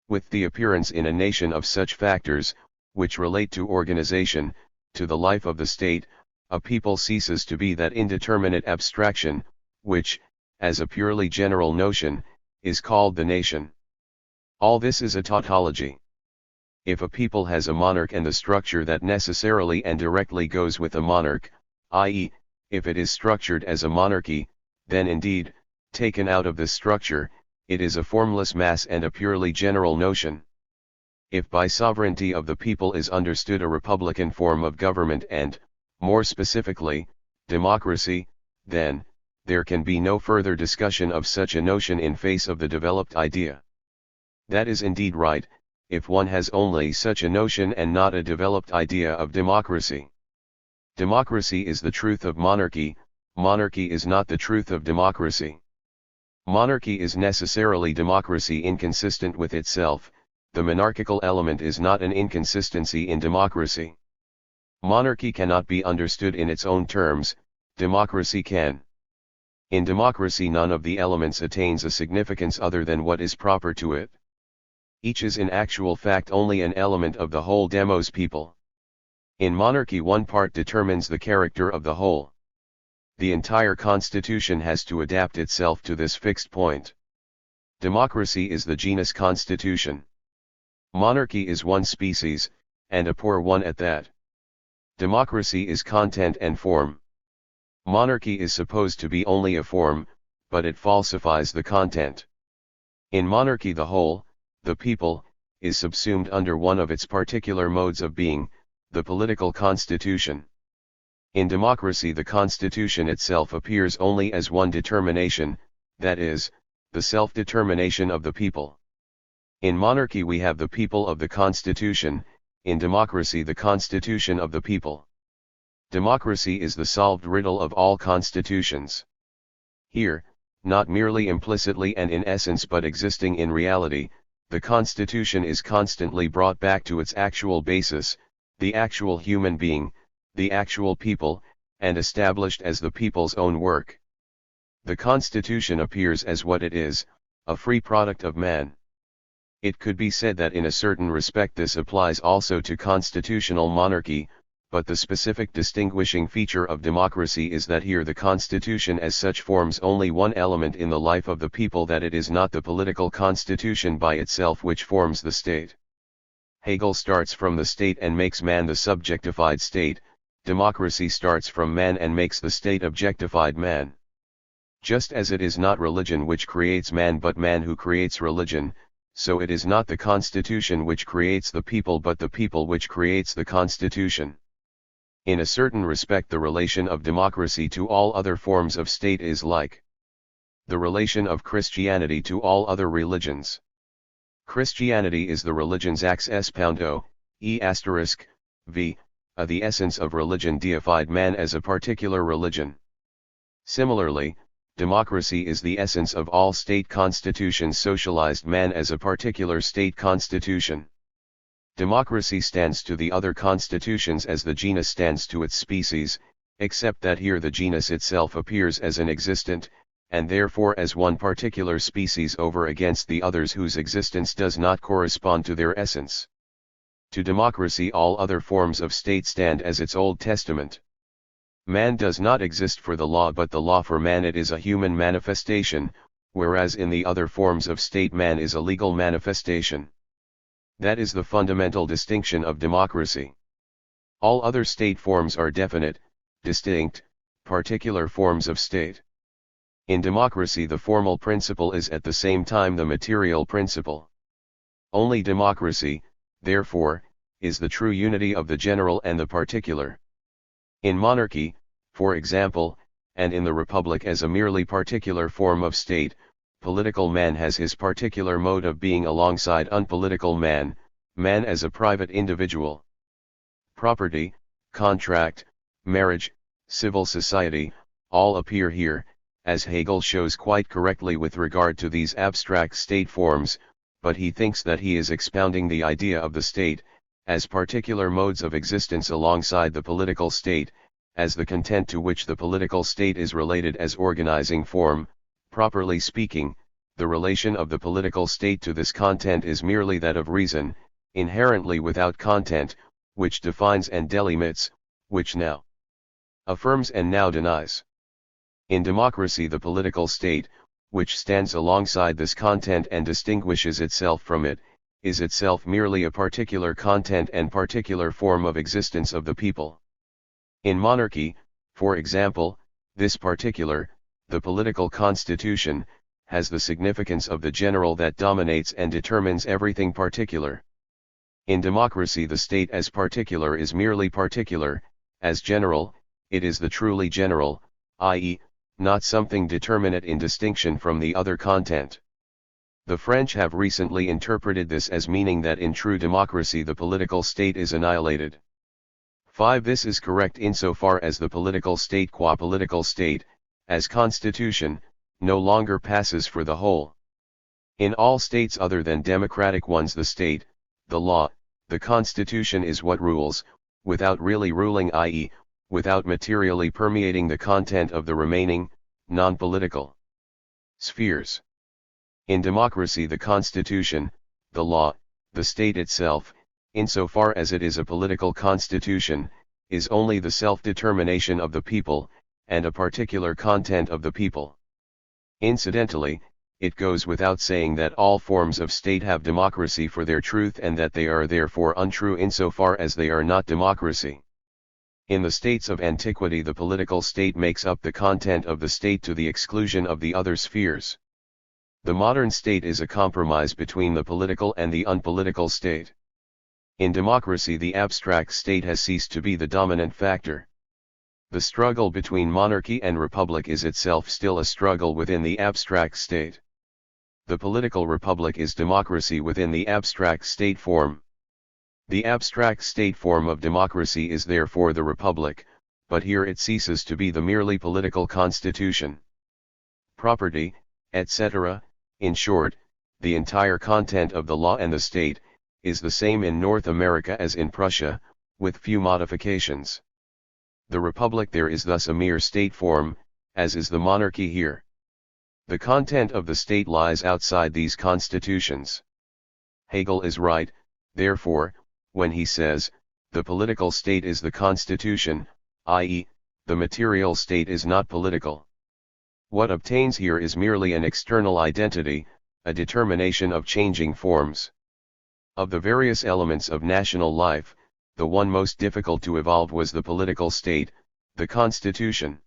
With the appearance in a nation of such factors, which relate to organization, to the life of the state, a people ceases to be that indeterminate abstraction, which, as a purely general notion, is called the nation. All this is a tautology. If a people has a monarch and the structure that necessarily and directly goes with a monarch, i.e., if it is structured as a monarchy, then indeed, taken out of this structure, it is a formless mass and a purely general notion. If by sovereignty of the people is understood a republican form of government and, more specifically, democracy, then, there can be no further discussion of such a notion in face of the developed idea. That is indeed right, if one has only such a notion and not a developed idea of democracy. Democracy is the truth of monarchy, monarchy is not the truth of democracy. Monarchy is necessarily democracy inconsistent with itself, the monarchical element is not an inconsistency in democracy. Monarchy cannot be understood in its own terms, democracy can. In democracy none of the elements attains a significance other than what is proper to it. Each is in actual fact only an element of the whole demos people. In monarchy one part determines the character of the whole. The entire constitution has to adapt itself to this fixed point. Democracy is the genus constitution. Monarchy is one species, and a poor one at that. Democracy is content and form. Monarchy is supposed to be only a form, but it falsifies the content. In monarchy the whole, the people, is subsumed under one of its particular modes of being, the political constitution. In democracy the constitution itself appears only as one determination, that is, the self-determination of the people. In monarchy we have the people of the constitution, in democracy the constitution of the people. Democracy is the solved riddle of all constitutions. Here, not merely implicitly and in essence but existing in reality, the constitution is constantly brought back to its actual basis, the actual human being, the actual people, and established as the people's own work. The constitution appears as what it is, a free product of man. It could be said that in a certain respect this applies also to constitutional monarchy, but the specific distinguishing feature of democracy is that here the constitution as such forms only one element in the life of the people, that it is not the political constitution by itself which forms the state. Hegel starts from the state and makes man the subjectified state, democracy starts from man and makes the state objectified man. Just as it is not religion which creates man but man who creates religion, so it is not the constitution which creates the people but the people which creates the constitution. In a certain respect the relation of democracy to all other forms of state is like the relation of Christianity to all other religions. Christianity is the religion's ax espoundo, the essence of religion deified man as a particular religion. Similarly, democracy is the essence of all state constitutions socialized man as a particular state constitution. Democracy stands to the other constitutions as the genus stands to its species, except that here the genus itself appears as an existent, and therefore as one particular species over against the others whose existence does not correspond to their essence. To democracy all other forms of state stand as its Old Testament. Man does not exist for the law but the law for man, it is a human manifestation, whereas in the other forms of state man is a legal manifestation. That is the fundamental distinction of democracy. All other state forms are definite, distinct, particular forms of state. In democracy the formal principle is at the same time the material principle. Only democracy, therefore, is the true unity of the general and the particular. In monarchy, for example, and in the republic as a merely particular form of state, political man has his particular mode of being alongside unpolitical man, man as a private individual. Property, contract, marriage, civil society, all appear here, as Hegel shows quite correctly with regard to these abstract state forms, but he thinks that he is expounding the idea of the state, as particular modes of existence alongside the political state, as the content to which the political state is related as organizing form. Properly speaking, the relation of the political state to this content is merely that of reason, inherently without content, which defines and delimits, which now affirms and now denies. In democracy the political state, which stands alongside this content and distinguishes itself from it, is itself merely a particular content and particular form of existence of the people. In monarchy, for example, this particular, the political constitution, has the significance of the general that dominates and determines everything particular. In democracy the state as particular is merely particular, as general, it is the truly general, i.e., not something determinate in distinction from the other content. The French have recently interpreted this as meaning that in true democracy the political state is annihilated. 5. This is correct insofar as the political state qua political state, as constitution, no longer passes for the whole. In all states other than democratic ones the state, the law, the constitution is what rules, without really ruling, i.e., without materially permeating the content of the remaining, non-political spheres. In democracy the constitution, the law, the state itself, insofar as it is a political constitution, is only the self-determination of the people, and a particular content of the people. Incidentally, it goes without saying that all forms of state have democracy for their truth and that they are therefore untrue insofar as they are not democracy. In the states of antiquity the political state makes up the content of the state to the exclusion of the other spheres. The modern state is a compromise between the political and the unpolitical state. In democracy, the abstract state has ceased to be the dominant factor. The struggle between monarchy and republic is itself still a struggle within the abstract state. The political republic is democracy within the abstract state form. The abstract state form of democracy is therefore the republic, but here it ceases to be the merely political constitution. Property, etc., in short, the entire content of the law and the state, is the same in North America as in Prussia, with few modifications. The republic there is thus a mere state form, as is the monarchy here. The content of the state lies outside these constitutions. Hegel is right, therefore, when he says, the political state is the constitution, i.e., the material state is not political. What obtains here is merely an external identity, a determination of changing forms. Of the various elements of national life, the one most difficult to evolve was the political state, the constitution.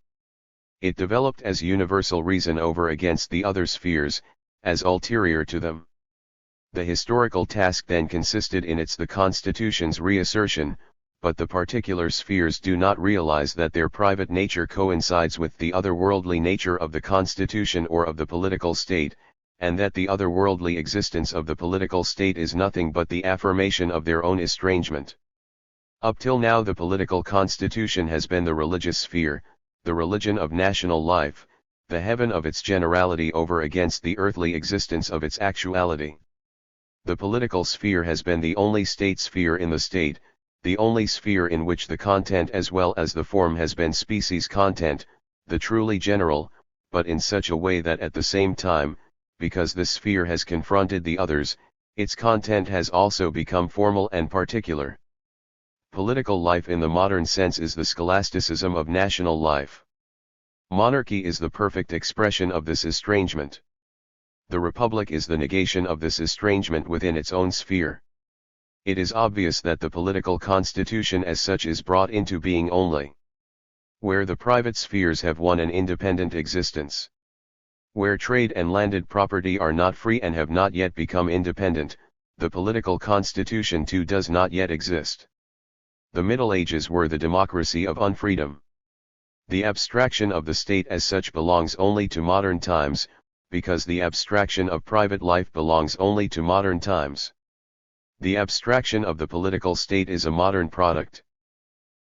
It developed as universal reason over against the other spheres, as ulterior to them. The historical task then consisted in the constitution's reassertion, but the particular spheres do not realize that their private nature coincides with the otherworldly nature of the constitution or of the political state, and that the otherworldly existence of the political state is nothing but the affirmation of their own estrangement. Up till now the political constitution has been the religious sphere, the religion of national life, the heaven of its generality over against the earthly existence of its actuality. The political sphere has been the only state sphere in the state, the only sphere in which the content as well as the form has been species content, the truly general, but in such a way that at the same time, because this sphere has confronted the others, its content has also become formal and particular. Political life in the modern sense is the scholasticism of national life. Monarchy is the perfect expression of this estrangement. The republic is the negation of this estrangement within its own sphere. It is obvious that the political constitution as such is brought into being only where the private spheres have won an independent existence. Where trade and landed property are not free and have not yet become independent, the political constitution too does not yet exist. The Middle Ages were the democracy of unfreedom. The abstraction of the state as such belongs only to modern times, because the abstraction of private life belongs only to modern times. The abstraction of the political state is a modern product.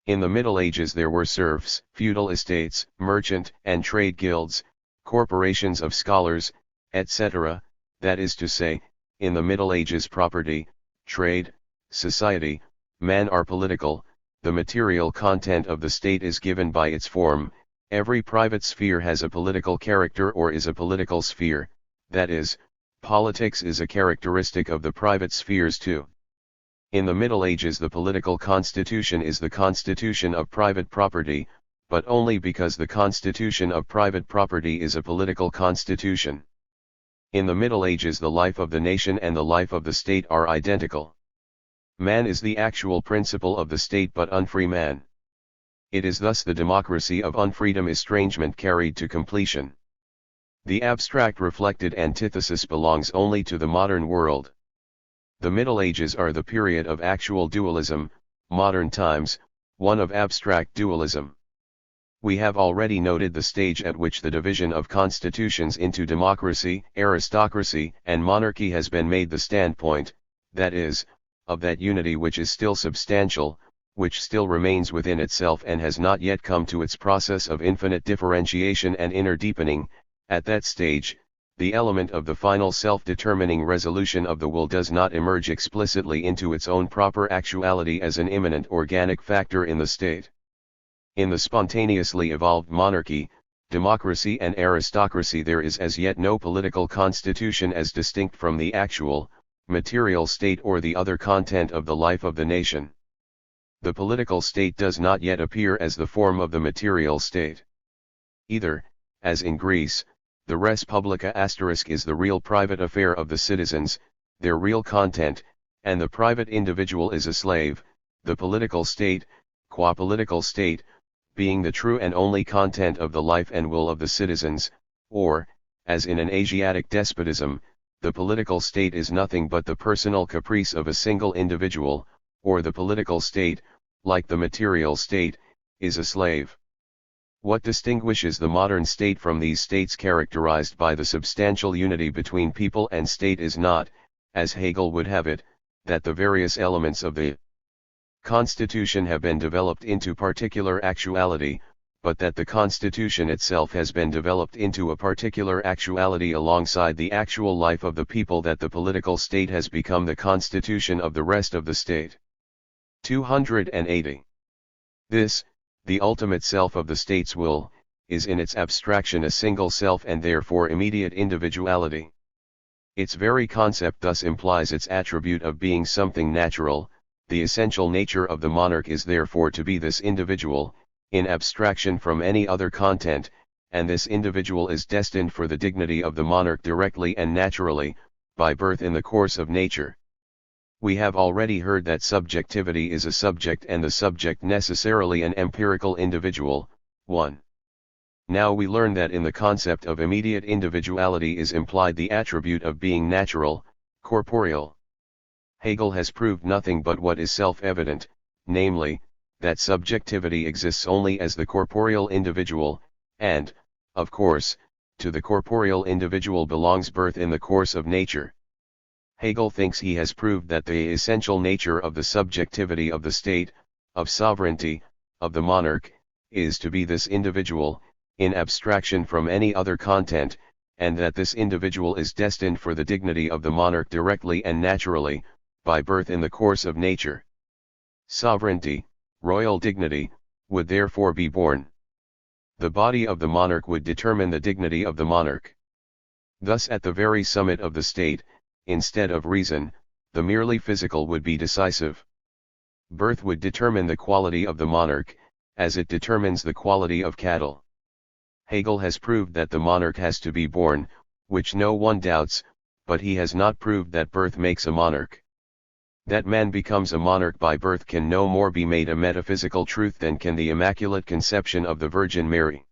In the Middle Ages there were serfs, feudal estates, merchant and trade guilds, corporations of scholars, etc., that is to say, in the Middle Ages property, trade, society, man are political, the material content of the state is given by its form, every private sphere has a political character or is a political sphere, that is, politics is a characteristic of the private spheres too. In the Middle Ages the political constitution is the constitution of private property, but only because the constitution of private property is a political constitution. In the Middle Ages the life of the nation and the life of the state are identical. Man is the actual principle of the state but unfree man. It is thus the democracy of unfreedom estrangement carried to completion. The abstract reflected antithesis belongs only to the modern world. The Middle Ages are the period of actual dualism, modern times, one of abstract dualism. We have already noted the stage at which the division of constitutions into democracy, aristocracy, and monarchy has been made the standpoint, that is, of that unity which is still substantial, which still remains within itself and has not yet come to its process of infinite differentiation and inner deepening. At that stage, the element of the final self-determining resolution of the will does not emerge explicitly into its own proper actuality as an immanent organic factor in the state. In the spontaneously evolved monarchy, democracy and aristocracy there is as yet no political constitution as distinct from the actual, material state or the other content of the life of the nation. The political state does not yet appear as the form of the material state. Either, as in Greece, the res publica * is the real private affair of the citizens, their real content, and the private individual is a slave, the political state, qua political state, being the true and only content of the life and will of the citizens, or, as in an Asiatic despotism, the political state is nothing but the personal caprice of a single individual, or the political state, like the material state, is a slave. What distinguishes the modern state from these states characterized by the substantial unity between people and state is not, as Hegel would have it, that the various elements of the Constitution have been developed into particular actuality, but that the Constitution itself has been developed into a particular actuality alongside the actual life of the people, that the political state has become the constitution of the rest of the state. 280. This, the ultimate self of the state's will, is in its abstraction a single self and therefore immediate individuality. Its very concept thus implies its attribute of being something natural. The essential nature of the monarch is therefore to be this individual, in abstraction from any other content, and this individual is destined for the dignity of the monarch directly and naturally, by birth in the course of nature. We have already heard that subjectivity is a subject and the subject necessarily an empirical individual. 1. Now we learn that in the concept of immediate individuality is implied the attribute of being natural, corporeal. Hegel has proved nothing but what is self-evident, namely, that subjectivity exists only as the corporeal individual, and, of course, to the corporeal individual belongs birth in the course of nature. Hegel thinks he has proved that the essential nature of the subjectivity of the state, of sovereignty, of the monarch, is to be this individual, in abstraction from any other content, and that this individual is destined for the dignity of the monarch directly and naturally, by birth in the course of nature. Sovereignty, royal dignity, would therefore be born. The body of the monarch would determine the dignity of the monarch. Thus at the very summit of the state, instead of reason, the merely physical would be decisive. Birth would determine the quality of the monarch, as it determines the quality of cattle. Hegel has proved that the monarch has to be born, which no one doubts, but he has not proved that birth makes a monarch. That man becomes a monarch by birth can no more be made a metaphysical truth than can the Immaculate Conception of the Virgin Mary.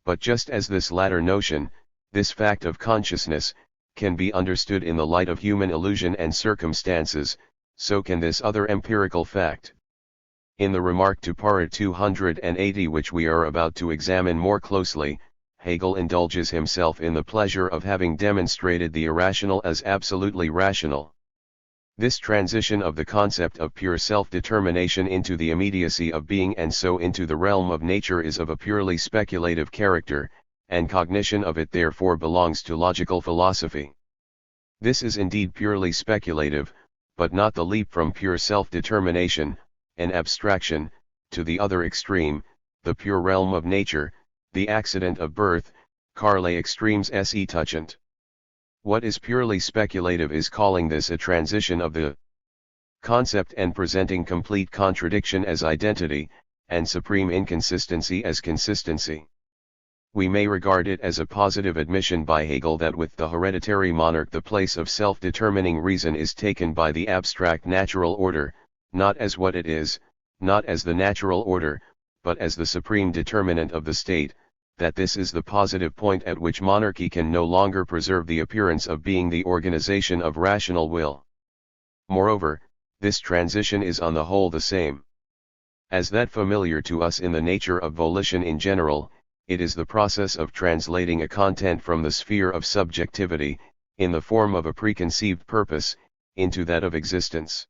But just as this latter notion, this fact of consciousness, can be understood in the light of human illusion and circumstances, so can this other empirical fact. In the remark to Part 280 which we are about to examine more closely, Hegel indulges himself in the pleasure of having demonstrated the irrational as absolutely rational. This transition of the concept of pure self-determination into the immediacy of being and so into the realm of nature is of a purely speculative character, and cognition of it therefore belongs to logical philosophy. This is indeed purely speculative, but not the leap from pure self-determination, an abstraction, to the other extreme, the pure realm of nature, the accident of birth, Karl extremes se touchant. What is purely speculative is calling this a transition of the concept and presenting complete contradiction as identity, and supreme inconsistency as consistency. We may regard it as a positive admission by Hegel that with the hereditary monarch the place of self-determining reason is taken by the abstract natural order, not as what it is, not as the natural order, but as the supreme determinant of the state, that this is the positive point at which monarchy can no longer preserve the appearance of being the organization of rational will. Moreover, this transition is on the whole the same as that familiar to us in the nature of volition in general. It is the process of translating a content from the sphere of subjectivity, in the form of a preconceived purpose, into that of existence.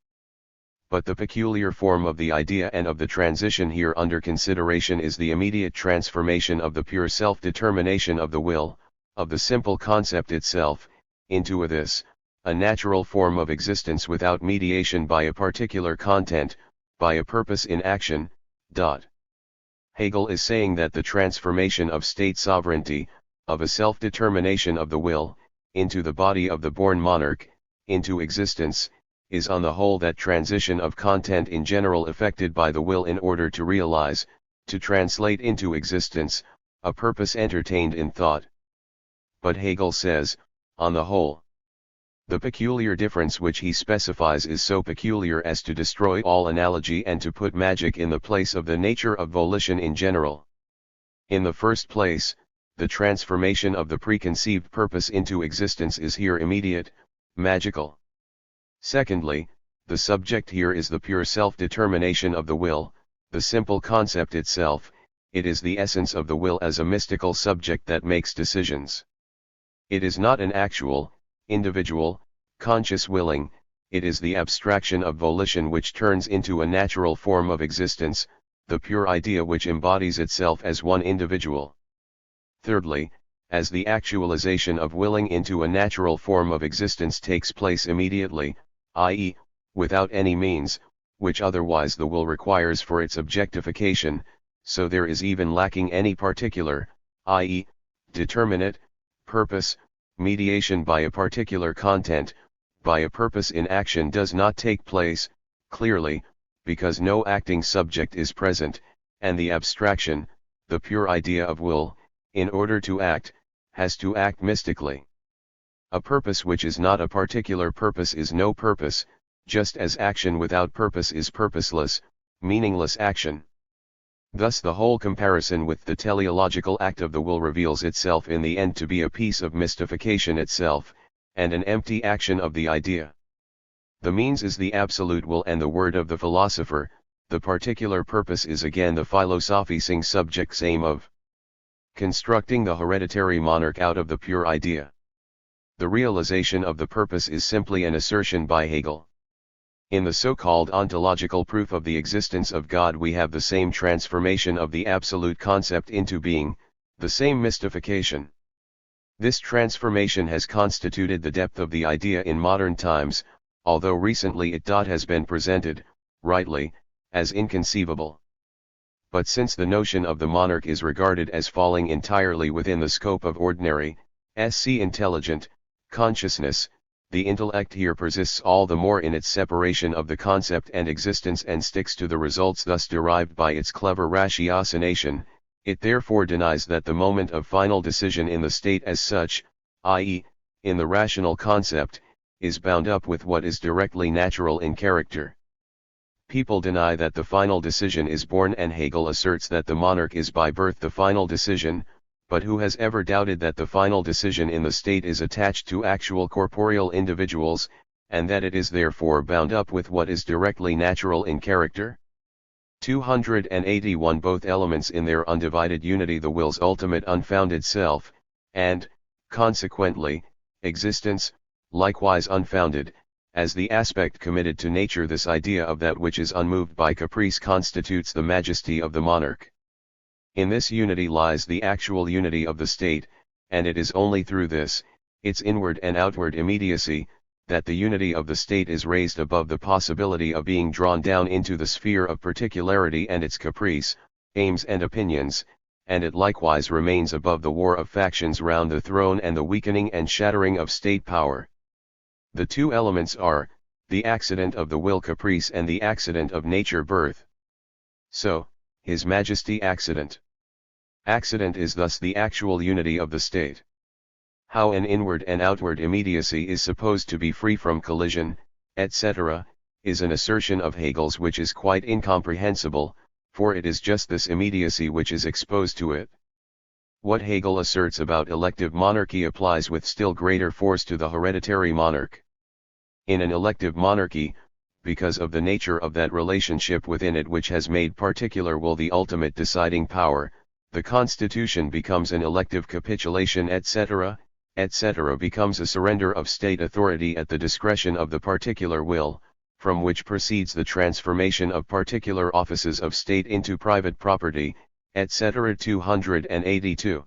But the peculiar form of the idea and of the transition here under consideration is the immediate transformation of the pure self-determination of the will, of the simple concept itself, into a natural form of existence without mediation by a particular content, by a purpose in action. Hegel is saying that the transformation of state sovereignty, of a self-determination of the will, into the body of the born monarch, into existence, is on the whole that transition of content in general effected by the will in order to realize, to translate into existence, a purpose entertained in thought. But Hegel says, on the whole, the peculiar difference which he specifies is so peculiar as to destroy all analogy and to put magic in the place of the nature of volition in general. In the first place, the transformation of the preconceived purpose into existence is here immediate, magical. Secondly, the subject here is the pure self-determination of the will, the simple concept itself. It is the essence of the will as a mystical subject that makes decisions. It is not an actual, individual, conscious willing, it is the abstraction of volition which turns into a natural form of existence, the pure idea which embodies itself as one individual. Thirdly, as the actualization of willing into a natural form of existence takes place immediately, i.e., without any means, which otherwise the will requires for its objectification, so there is even lacking any particular, i.e., determinate, purpose, mediation by a particular content, by a purpose in action does not take place, clearly, because no acting subject is present, and the abstraction, the pure idea of will, in order to act, has to act mystically. A purpose which is not a particular purpose is no purpose, just as action without purpose is purposeless, meaningless action. Thus the whole comparison with the teleological act of the will reveals itself in the end to be a piece of mystification itself, and an empty action of the idea. The means is the absolute will and the word of the philosopher, the particular purpose is again the philosophizing subject's aim of constructing the hereditary monarch out of the pure idea. The realization of the purpose is simply an assertion by Hegel. In the so-called ontological proof of the existence of God we have the same transformation of the absolute concept into being, the same mystification. This transformation has constituted the depth of the idea in modern times, although recently it has been presented, rightly, as inconceivable. But since the notion of the monarch is regarded as falling entirely within the scope of ordinary, intelligent, consciousness, the intellect here persists all the more in its separation of the concept and existence and sticks to the results thus derived by its clever ratiocination. It therefore denies that the moment of final decision in the state as such, i.e., in the rational concept, is bound up with what is directly natural in character. People deny that the final decision is born, and Hegel asserts that the monarch is by birth the final decision, but who has ever doubted that the final decision in the state is attached to actual corporeal individuals, and that it is therefore bound up with what is directly natural in character? 281 Both elements in their undivided unity, the will's ultimate unfounded self, and, consequently, existence, likewise unfounded, as the aspect committed to nature, this idea of that which is unmoved by caprice constitutes the majesty of the monarch. In this unity lies the actual unity of the state, and it is only through this, its inward and outward immediacy, that the unity of the state is raised above the possibility of being drawn down into the sphere of particularity and its caprice, aims and opinions, and it likewise remains above the war of factions round the throne and the weakening and shattering of state power. The two elements are, the accident of the will caprice and the accident of nature birth. So, His Majesty accident. Accident is thus the actual unity of the state. How an inward and outward immediacy is supposed to be free from collision, etc., is an assertion of Hegel's which is quite incomprehensible, for it is just this immediacy which is exposed to it. What Hegel asserts about elective monarchy applies with still greater force to the hereditary monarch. In an elective monarchy, because of the nature of that relationship within it which has made particular will the ultimate deciding power, the constitution becomes an elective capitulation, etc., becomes a surrender of state authority at the discretion of the particular will, from which proceeds the transformation of particular offices of state into private property, etc. 282.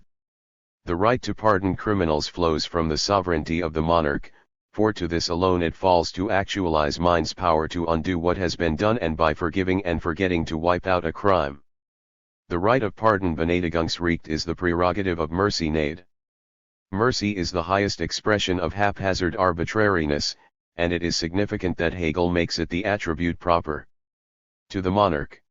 The right to pardon criminals flows from the sovereignty of the monarch, for to this alone it falls to actualize mind's power to undo what has been done and by forgiving and forgetting to wipe out a crime. The right of pardon Benedicungsrecht is the prerogative of mercy nade. Mercy is the highest expression of haphazard arbitrariness, and it is significant that Hegel makes it the attribute proper to the monarch.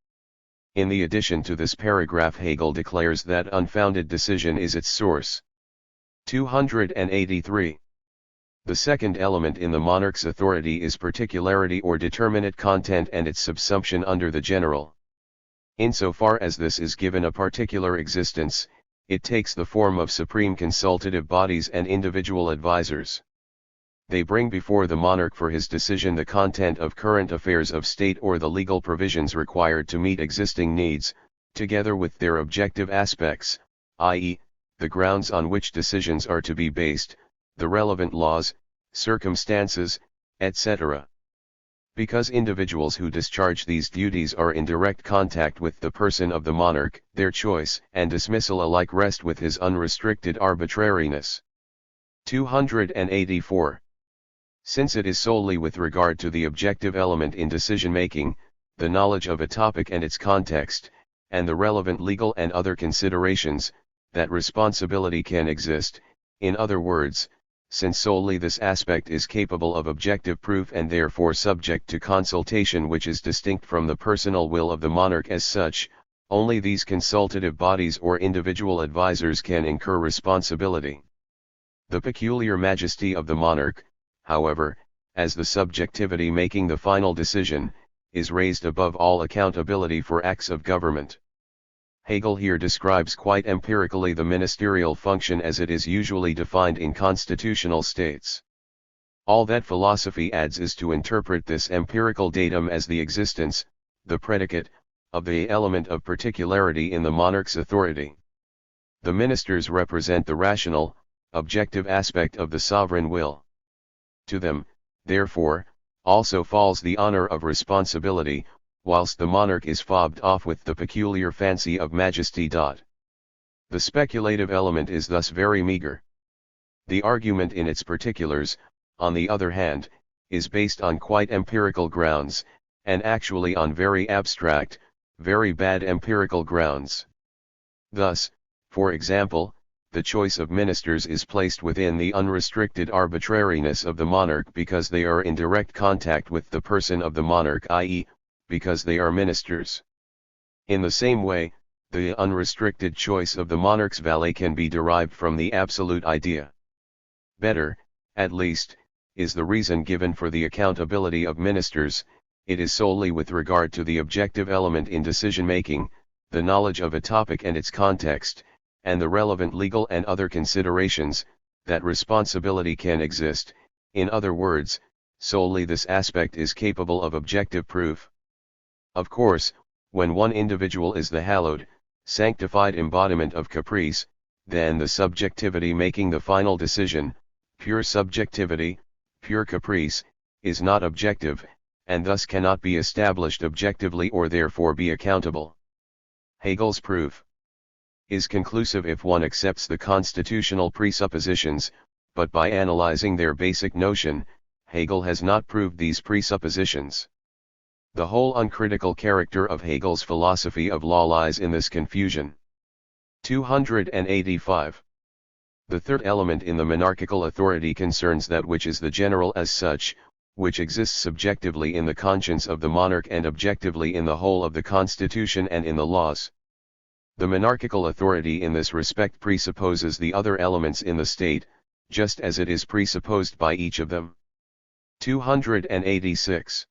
In the addition to this paragraph, Hegel declares that unfounded decision is its source. 283. The second element in the monarch's authority is particularity or determinate content and its subsumption under the general. Insofar as this is given a particular existence, It takes the form of supreme consultative bodies and individual advisors. They bring before the monarch for his decision the content of current affairs of state or the legal provisions required to meet existing needs, together with their objective aspects, i.e., the grounds on which decisions are to be based, the relevant laws, circumstances, etc. Because individuals who discharge these duties are in direct contact with the person of the monarch, their choice and dismissal alike rest with his unrestricted arbitrariness. 284. Since it is solely with regard to the objective element in decision-making, the knowledge of a topic and its context, and the relevant legal and other considerations, that responsibility can exist, in other words, since solely this aspect is capable of objective proof and therefore subject to consultation which is distinct from the personal will of the monarch as such, only these consultative bodies or individual advisors can incur responsibility. The peculiar majesty of the monarch, however, as the subjectivity making the final decision, is raised above all accountability for acts of government. Hegel here describes quite empirically the ministerial function as it is usually defined in constitutional states. All that philosophy adds is to interpret this empirical datum as the existence, the predicate, of the element of particularity in the monarch's authority. The ministers represent the rational, objective aspect of the sovereign will. To them, therefore, also falls the honor of responsibility, whilst the monarch is fobbed off with the peculiar fancy of majesty. The speculative element is thus very meager. The argument in its particulars, on the other hand, is based on quite empirical grounds, and actually on very abstract, very bad empirical grounds. Thus, for example, the choice of ministers is placed within the unrestricted arbitrariness of the monarch because they are in direct contact with the person of the monarch, i.e., because they are ministers. In the same way, the unrestricted choice of the monarch's valet can be derived from the absolute idea. Better, at least, is the reason given for the accountability of ministers. It is solely with regard to the objective element in decision-making, the knowledge of a topic and its context, and the relevant legal and other considerations, that responsibility can exist. In other words, solely this aspect is capable of objective proof. Of course, when one individual is the hallowed, sanctified embodiment of caprice, then the subjectivity making the final decision, pure subjectivity, pure caprice, is not objective, and thus cannot be established objectively or therefore be accountable. Hegel's proof is conclusive if one accepts the constitutional presuppositions, but by analyzing their basic notion, Hegel has not proved these presuppositions. The whole uncritical character of Hegel's philosophy of law lies in this confusion. 285. The third element in the monarchical authority concerns that which is the general as such, which exists subjectively in the conscience of the monarch and objectively in the whole of the constitution and in the laws. The monarchical authority in this respect presupposes the other elements in the state, just as it is presupposed by each of them. 286.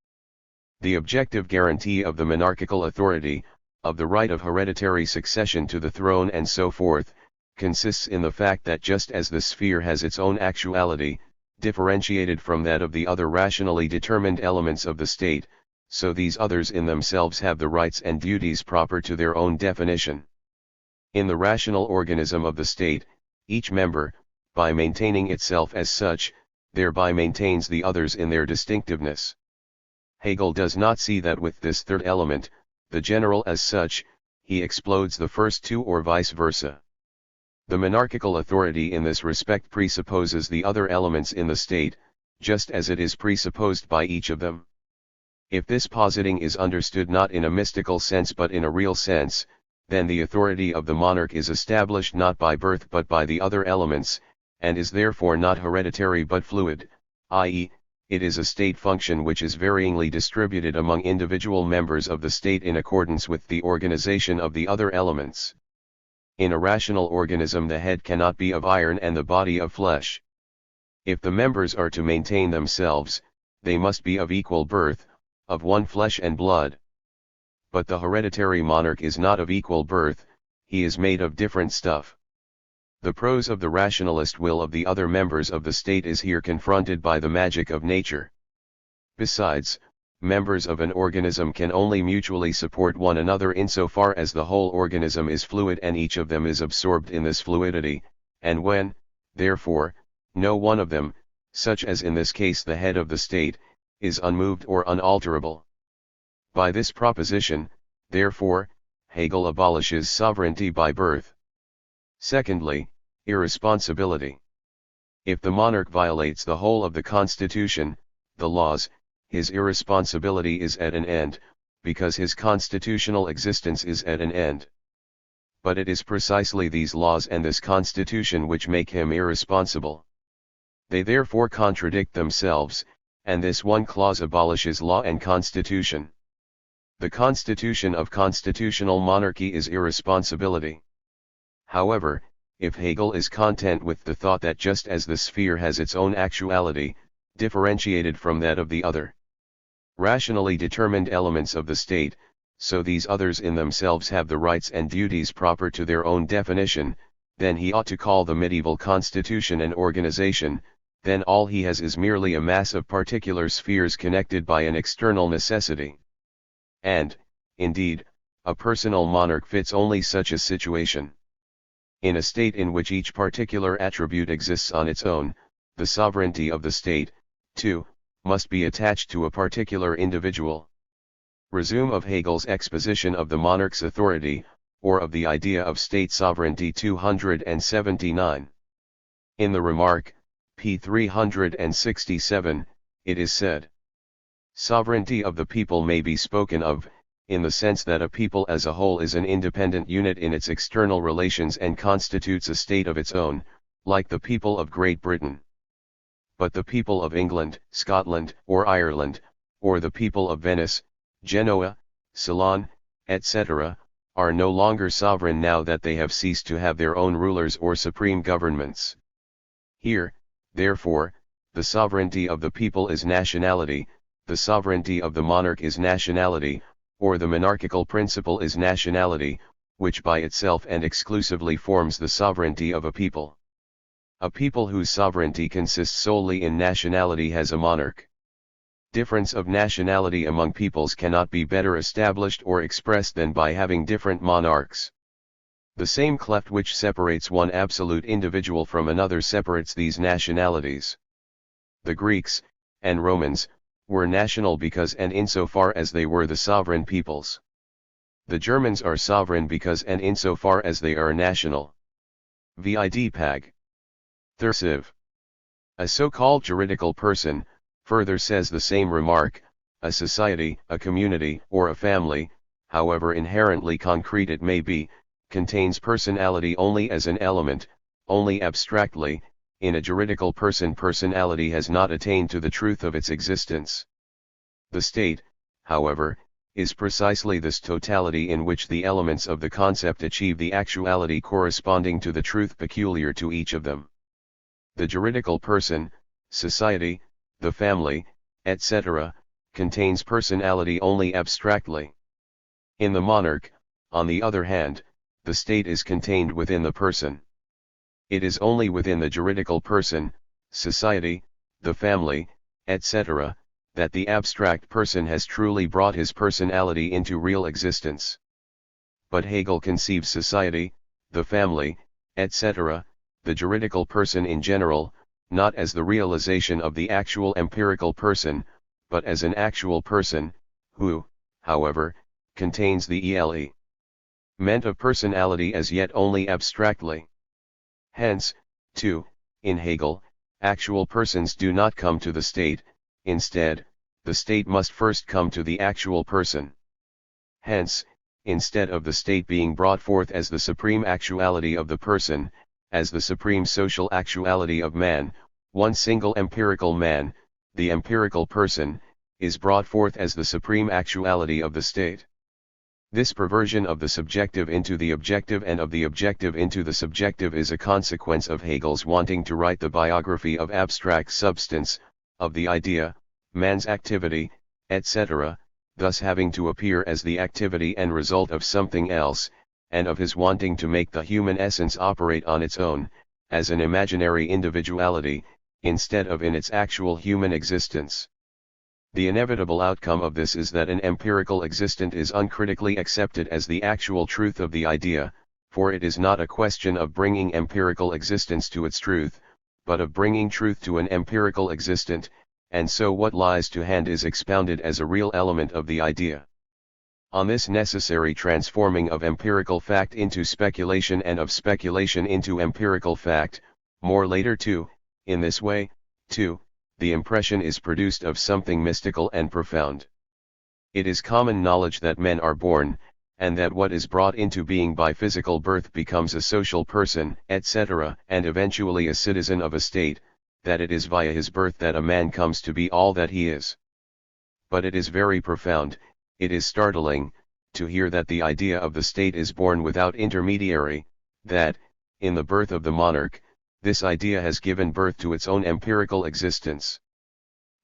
The objective guarantee of the monarchical authority, of the right of hereditary succession to the throne and so forth, consists in the fact that just as the sphere has its own actuality, differentiated from that of the other rationally determined elements of the state, so these others in themselves have the rights and duties proper to their own definition. In the rational organism of the state, each member, by maintaining itself as such, thereby maintains the others in their distinctiveness. Hegel does not see that with this third element, the general as such, he explodes the first two or vice versa. The monarchical authority in this respect presupposes the other elements in the state, just as it is presupposed by each of them. If this positing is understood not in a mystical sense but in a real sense, then the authority of the monarch is established not by birth but by the other elements, and is therefore not hereditary but fluid, i.e., it is a state function which is varyingly distributed among individual members of the state in accordance with the organization of the other elements. In a rational organism the head cannot be of iron and the body of flesh. If the members are to maintain themselves, they must be of equal birth, of one flesh and blood. But the hereditary monarch is not of equal birth, he is made of different stuff. The prose of the rationalist will of the other members of the state is here confronted by the magic of nature. Besides, members of an organism can only mutually support one another insofar as the whole organism is fluid and each of them is absorbed in this fluidity, and when, therefore, no one of them, such as in this case the head of the state, is unmoved or unalterable. By this proposition, therefore, Hegel abolishes sovereignty by birth. Secondly, irresponsibility. If the monarch violates the whole of the constitution, the laws, his irresponsibility is at an end, because his constitutional existence is at an end. But it is precisely these laws and this constitution which make him irresponsible. They therefore contradict themselves, and this one clause abolishes law and constitution. The constitution of constitutional monarchy is irresponsibility. However, if Hegel is content with the thought that just as the sphere has its own actuality, differentiated from that of the other rationally determined elements of the state, so these others in themselves have the rights and duties proper to their own definition, then he ought to call the medieval constitution an organization, then all he has is merely a mass of particular spheres connected by an external necessity. And, indeed, a personal monarch fits only such a situation. In a state in which each particular attribute exists on its own, the sovereignty of the state, too, must be attached to a particular individual. Resume of Hegel's exposition of the monarch's authority, or of the idea of state sovereignty 279. In the remark, p. 367, it is said, sovereignty of the people may be spoken of, in the sense that a people as a whole is an independent unit in its external relations and constitutes a state of its own, like the people of Great Britain. But the people of England, Scotland, or Ireland, or the people of Venice, Genoa, Ceylon, etc., are no longer sovereign now that they have ceased to have their own rulers or supreme governments. Here, therefore, the sovereignty of the people is nationality, the sovereignty of the monarch is nationality, or the monarchical principle is nationality, which by itself and exclusively forms the sovereignty of a people. A people whose sovereignty consists solely in nationality has a monarch. Difference of nationality among peoples cannot be better established or expressed than by having different monarchs. The same cleft which separates one absolute individual from another separates these nationalities. The Greeks, and Romans, were national because and insofar as they were the sovereign peoples. The Germans are sovereign because and insofar as they are national. Vid. Pag. Thursiv. A so-called juridical person, further says the same remark, a society, a community, or a family, however inherently concrete it may be, contains personality only as an element, only abstractly. In a juridical person, personality has not attained to the truth of its existence. The state, however, is precisely this totality in which the elements of the concept achieve the actuality corresponding to the truth peculiar to each of them. The juridical person, society, the family, etc., contains personality only abstractly. In the monarch, on the other hand, the state is contained within the person. It is only within the juridical person, society, the family, etc., that the abstract person has truly brought his personality into real existence. But Hegel conceives society, the family, etc., the juridical person in general, not as the realization of the actual empirical person, but as an actual person, who, however, contains the element of personality as yet only abstractly. Hence, too, in Hegel, actual persons do not come to the state, instead, the state must first come to the actual person. Hence, instead of the state being brought forth as the supreme actuality of the person, as the supreme social actuality of man, one single empirical man, the empirical person, is brought forth as the supreme actuality of the state. This perversion of the subjective into the objective and of the objective into the subjective is a consequence of Hegel's wanting to write the biography of abstract substance, of the idea, man's activity, etc., thus having to appear as the activity and result of something else, and of his wanting to make the human essence operate on its own, as an imaginary individuality, instead of in its actual human existence. The inevitable outcome of this is that an empirical existent is uncritically accepted as the actual truth of the idea, for it is not a question of bringing empirical existence to its truth, but of bringing truth to an empirical existent, and so what lies to hand is expounded as a real element of the idea. On this necessary transforming of empirical fact into speculation and of speculation into empirical fact, more later too, in this way, too, the impression is produced of something mystical and profound. It is common knowledge that men are born, and that what is brought into being by physical birth becomes a social person, etc., and eventually a citizen of a state, that it is via his birth that a man comes to be all that he is. But it is very profound, it is startling, to hear that the idea of the state is born without intermediary, that, in the birth of the monarch, this idea has given birth to its own empirical existence.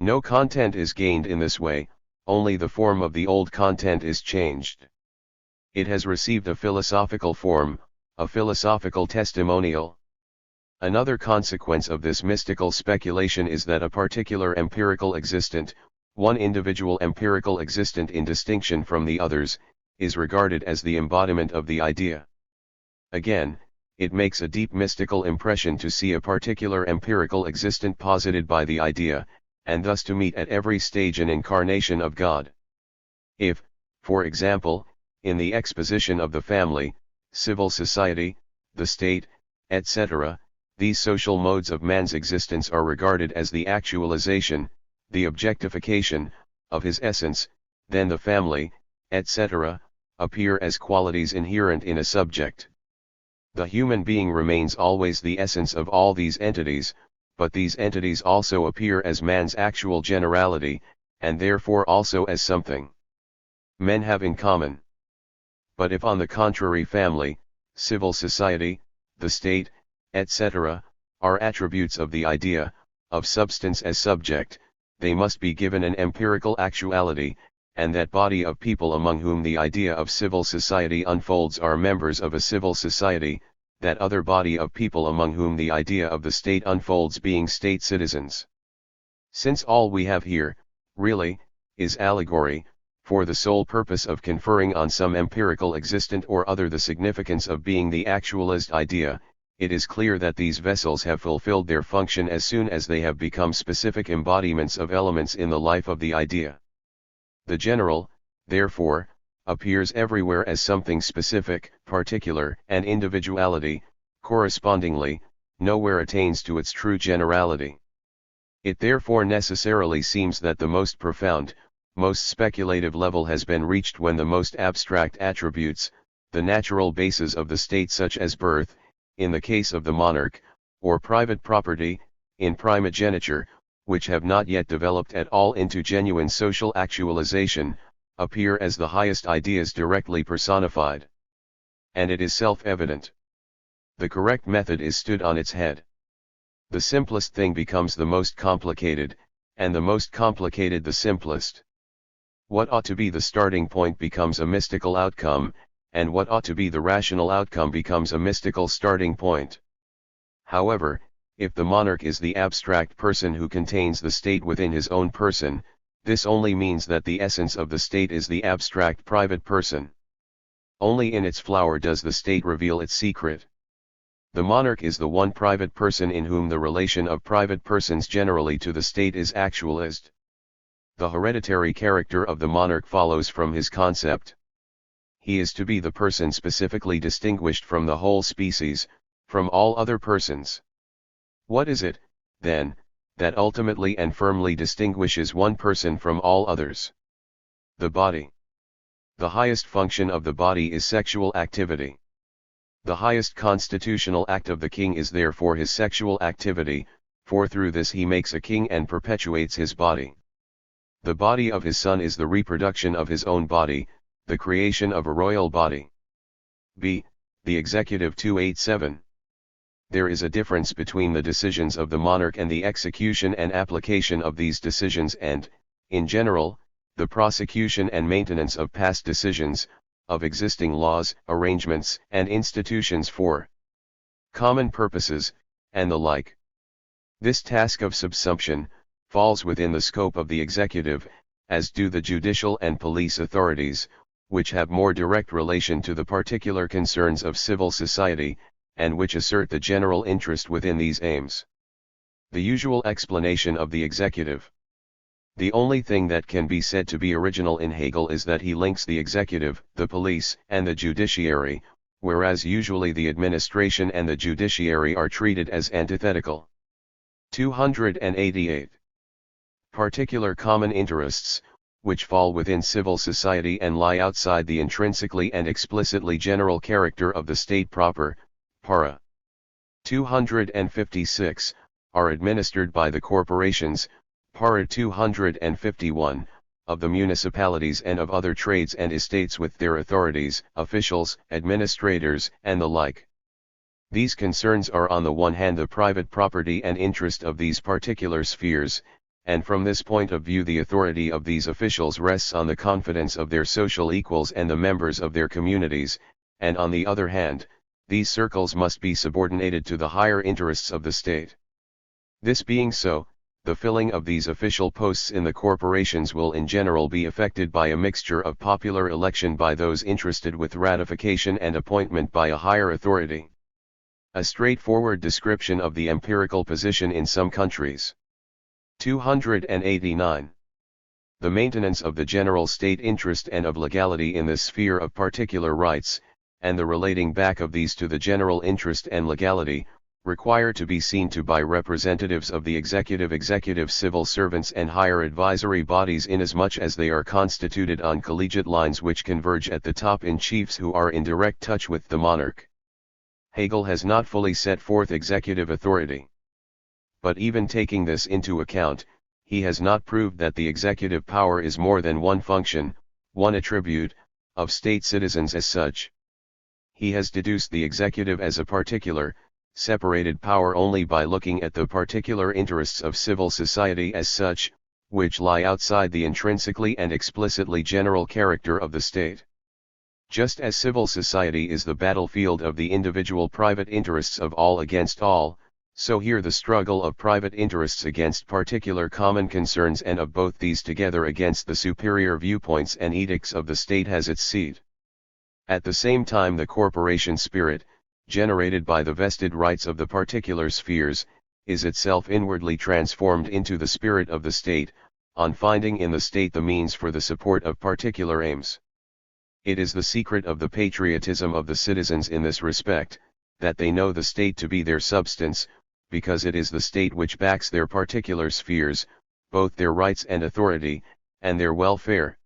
No content is gained in this way, only the form of the old content is changed. It has received a philosophical form, a philosophical testimonial. Another consequence of this mystical speculation is that a particular empirical existent, one individual empirical existent in distinction from the others, is regarded as the embodiment of the idea. Again, it makes a deep mystical impression to see a particular empirical existent posited by the idea, and thus to meet at every stage an incarnation of God. If, for example, in the exposition of the family, civil society, the state, etc., these social modes of man's existence are regarded as the actualization, the objectification, of his essence, then the family, etc., appear as qualities inherent in a subject. The human being remains always the essence of all these entities, but these entities also appear as man's actual generality, and therefore also as something men have in common. But if on the contrary family, civil society, the state, etc., are attributes of the idea, of substance as subject, they must be given an empirical actuality, and that body of people among whom the idea of civil society unfolds are members of a civil society, that other body of people among whom the idea of the state unfolds being state citizens. Since all we have here, really, is allegory, for the sole purpose of conferring on some empirical existent or other the significance of being the actualized idea, it is clear that these vessels have fulfilled their function as soon as they have become specific embodiments of elements in the life of the idea. The general, therefore, appears everywhere as something specific, particular, and individuality, correspondingly, nowhere attains to its true generality. It therefore necessarily seems that the most profound, most speculative level has been reached when the most abstract attributes, the natural bases of the state such as birth, in the case of the monarch, or private property, in primogeniture, which have not yet developed at all into genuine social actualization, appear as the highest ideas directly personified. And it is self-evident. The correct method is stood on its head. The simplest thing becomes the most complicated, and the most complicated the simplest. What ought to be the starting point becomes a mystical outcome, and what ought to be the rational outcome becomes a mystical starting point. However, if the monarch is the abstract person who contains the state within his own person, this only means that the essence of the state is the abstract private person. Only in its flower does the state reveal its secret. The monarch is the one private person in whom the relation of private persons generally to the state is actualized. The hereditary character of the monarch follows from his concept. He is to be the person specifically distinguished from the whole species, from all other persons. What is it, then, that ultimately and firmly distinguishes one person from all others? The body. The highest function of the body is sexual activity. The highest constitutional act of the king is therefore his sexual activity, for through this he makes a king and perpetuates his body. The body of his son is the reproduction of his own body, the creation of a royal body. B. The Executive 287. There is a difference between the decisions of the monarch and the execution and application of these decisions and, in general, the prosecution and maintenance of past decisions, of existing laws, arrangements, and institutions for common purposes, and the like. This task of subsumption falls within the scope of the executive, as do the judicial and police authorities, which have more direct relation to the particular concerns of civil society, and which assert the general interest within these aims. The usual explanation of the executive. The only thing that can be said to be original in Hegel is that he links the executive, the police, and the judiciary, whereas usually the administration and the judiciary are treated as antithetical. 288. Particular common interests, which fall within civil society and lie outside the intrinsically and explicitly general character of the state proper, para. 256, are administered by the corporations, para 251, of the municipalities and of other trades and estates with their authorities, officials, administrators, and the like. These concerns are on the one hand the private property and interest of these particular spheres, and from this point of view the authority of these officials rests on the confidence of their social equals and the members of their communities, and on the other hand, these circles must be subordinated to the higher interests of the state. This being so, the filling of these official posts in the corporations will in general be effected by a mixture of popular election by those interested with ratification and appointment by a higher authority. A straightforward description of the empirical position in some countries. 289. The maintenance of the general state interest and of legality in the sphere of particular rights, and the relating back of these to the general interest and legality, require to be seen to by representatives of the executive civil servants and higher advisory bodies inasmuch as they are constituted on collegiate lines which converge at the top in chiefs who are in direct touch with the monarch. Hegel has not fully set forth executive authority. But even taking this into account, he has not proved that the executive power is more than one function, one attribute, of state citizens as such. He has deduced the executive as a particular, separated power only by looking at the particular interests of civil society as such, which lie outside the intrinsically and explicitly general character of the state. Just as civil society is the battlefield of the individual private interests of all against all, so here the struggle of private interests against particular common concerns and of both these together against the superior viewpoints and edicts of the state has its seat. At the same time the corporation spirit, generated by the vested rights of the particular spheres, is itself inwardly transformed into the spirit of the state, on finding in the state the means for the support of particular aims. It is the secret of the patriotism of the citizens in this respect, that they know the state to be their substance, because it is the state which backs their particular spheres, both their rights and authority, and their welfare.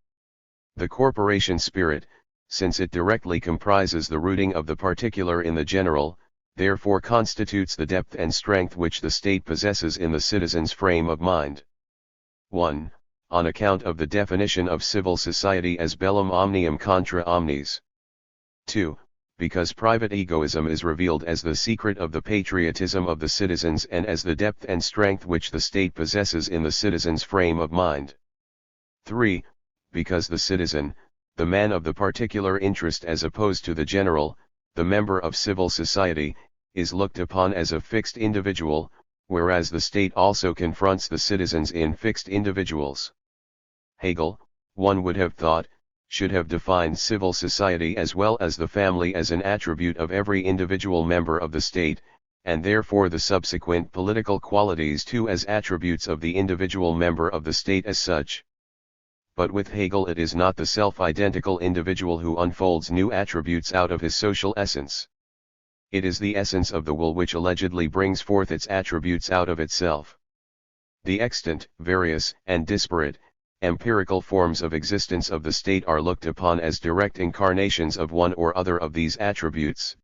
The corporation spirit, since it directly comprises the rooting of the particular in the general, therefore constitutes the depth and strength which the state possesses in the citizen's frame of mind. 1. On account of the definition of civil society as bellum omnium contra omnes. 2. Because private egoism is revealed as the secret of the patriotism of the citizens and as the depth and strength which the state possesses in the citizen's frame of mind. 3. Because the citizen, the man of the particular interest as opposed to the general, the member of civil society, is looked upon as a fixed individual, whereas the state also confronts the citizens in fixed individuals. Hegel, one would have thought, should have defined civil society as well as the family as an attribute of every individual member of the state, and therefore the subsequent political qualities too as attributes of the individual member of the state as such. But with Hegel it is not the self-identical individual who unfolds new attributes out of his social essence. It is the essence of the will which allegedly brings forth its attributes out of itself. The extant, various, and disparate, empirical forms of existence of the state are looked upon as direct incarnations of one or other of these attributes.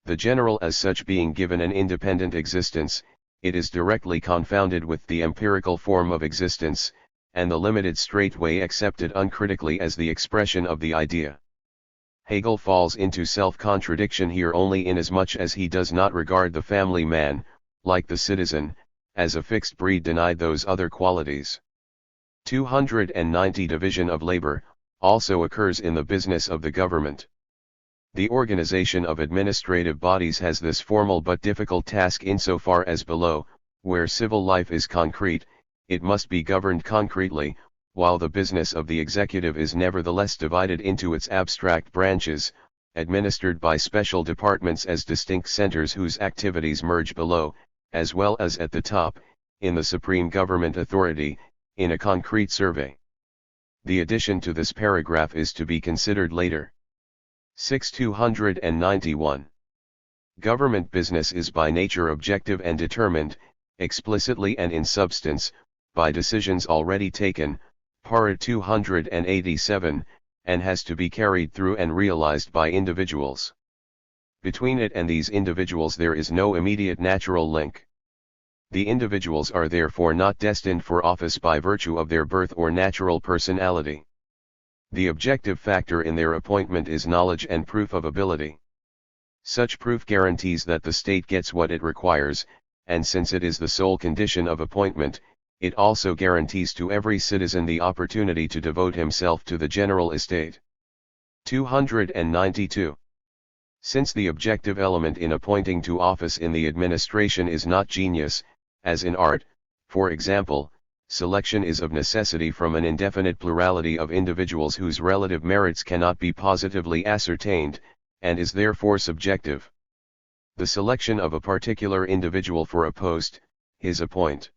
The general as such being given an independent existence, it is directly confounded with the empirical form of existence, and the limited straightway accepted uncritically as the expression of the idea. Hegel falls into self-contradiction here only inasmuch as he does not regard the family man, like the citizen, as a fixed breed denied those other qualities. 290 Division of labor, also occurs in the business of the government. The organization of administrative bodies has this formal but difficult task insofar as below, where civil life is concrete, it must be governed concretely, while the business of the executive is nevertheless divided into its abstract branches, administered by special departments as distinct centers whose activities merge below, as well as at the top, in the supreme government authority, in a concrete survey. The addition to this paragraph is to be considered later. 291. Government business is by nature objective and determined, explicitly and in substance, by decisions already taken, para 287, and has to be carried through and realized by individuals. Between it and these individuals there is no immediate natural link. The individuals are therefore not destined for office by virtue of their birth or natural personality. The objective factor in their appointment is knowledge and proof of ability. Such proof guarantees that the state gets what it requires, and since it is the sole condition of appointment, it also guarantees to every citizen the opportunity to devote himself to the general estate. 292. Since the objective element in appointing to office in the administration is not genius, as in art, for example, selection is of necessity from an indefinite plurality of individuals whose relative merits cannot be positively ascertained, and is therefore subjective. The selection of a particular individual for a post, his appointment,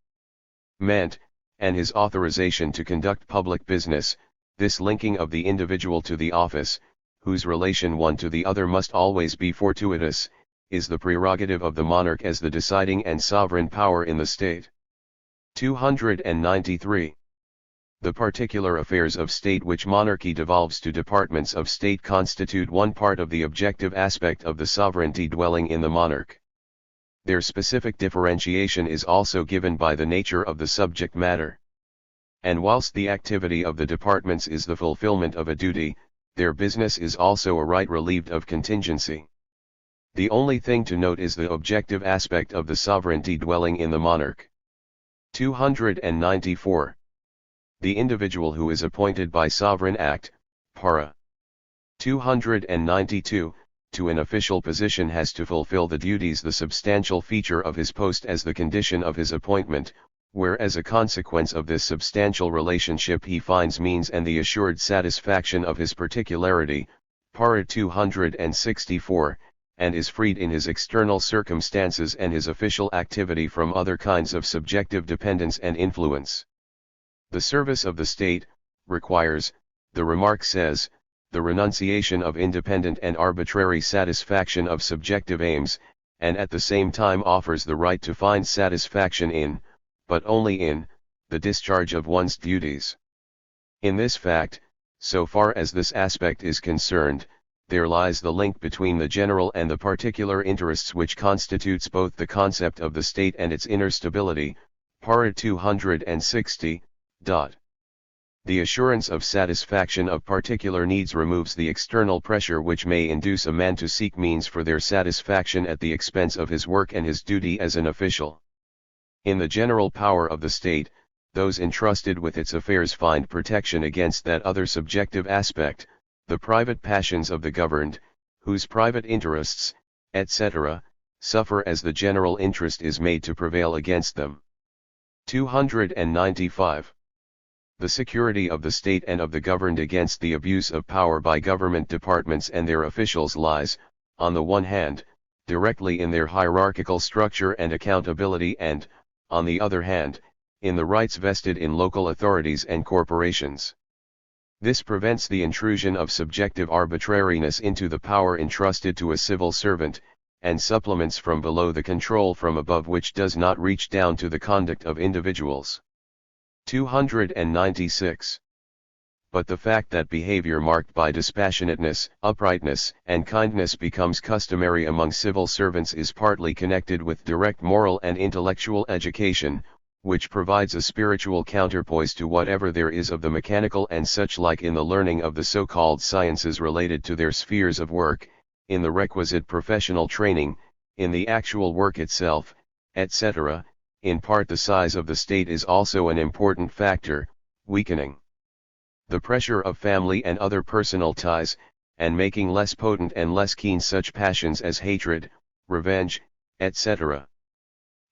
and his authorization to conduct public business, this linking of the individual to the office, whose relation one to the other must always be fortuitous, is the prerogative of the monarch as the deciding and sovereign power in the state. 293. The particular affairs of state which monarchy devolves to departments of state constitute one part of the objective aspect of the sovereignty dwelling in the monarch. Their specific differentiation is also given by the nature of the subject matter. And whilst the activity of the departments is the fulfillment of a duty, their business is also a right relieved of contingency. The only thing to note is the objective aspect of the sovereignty dwelling in the monarch. 294. The individual who is appointed by sovereign act, para. 292, to an official position has to fulfill the duties the substantial feature of his post as the condition of his appointment, where as a consequence of this substantial relationship he finds means and the assured satisfaction of his particularity, para 264, and is freed in his external circumstances and his official activity from other kinds of subjective dependence and influence. The service of the state requires, the remark says, the renunciation of independent and arbitrary satisfaction of subjective aims, and at the same time offers the right to find satisfaction in, but only in, the discharge of one's duties. In this fact, so far as this aspect is concerned, there lies the link between the general and the particular interests which constitutes both the concept of the state and its inner stability, para 260. The assurance of satisfaction of particular needs removes the external pressure which may induce a man to seek means for their satisfaction at the expense of his work and his duty as an official. In the general power of the state, those entrusted with its affairs find protection against that other subjective aspect, the private passions of the governed, whose private interests, etc., suffer as the general interest is made to prevail against them. 295. The security of the state and of the governed against the abuse of power by government departments and their officials lies, on the one hand, directly in their hierarchical structure and accountability and, on the other hand, in the rights vested in local authorities and corporations. This prevents the intrusion of subjective arbitrariness into the power entrusted to a civil servant, and supplements from below the control from above which does not reach down to the conduct of individuals. 296. But the fact that behavior marked by dispassionateness, uprightness, and kindness becomes customary among civil servants is partly connected with direct moral and intellectual education, which provides a spiritual counterpoise to whatever there is of the mechanical and such like in the learning of the so-called sciences related to their spheres of work, in the requisite professional training, in the actual work itself, etc. In part the size of the state is also an important factor, weakening the pressure of family and other personal ties, and making less potent and less keen such passions as hatred, revenge, etc.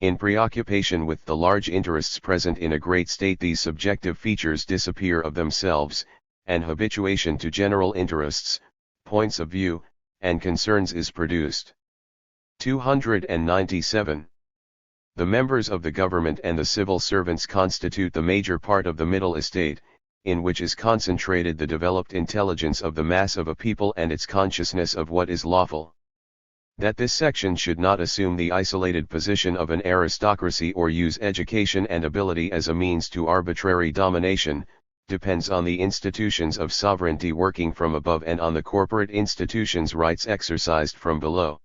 In preoccupation with the large interests present in a great state, these subjective features disappear of themselves, and habituation to general interests, points of view, and concerns is produced. 297. The members of the government and the civil servants constitute the major part of the middle estate, in which is concentrated the developed intelligence of the mass of a people and its consciousness of what is lawful. That this section should not assume the isolated position of an aristocracy or use education and ability as a means to arbitrary domination, depends on the institutions of sovereignty working from above and on the corporate institutions' rights exercised from below.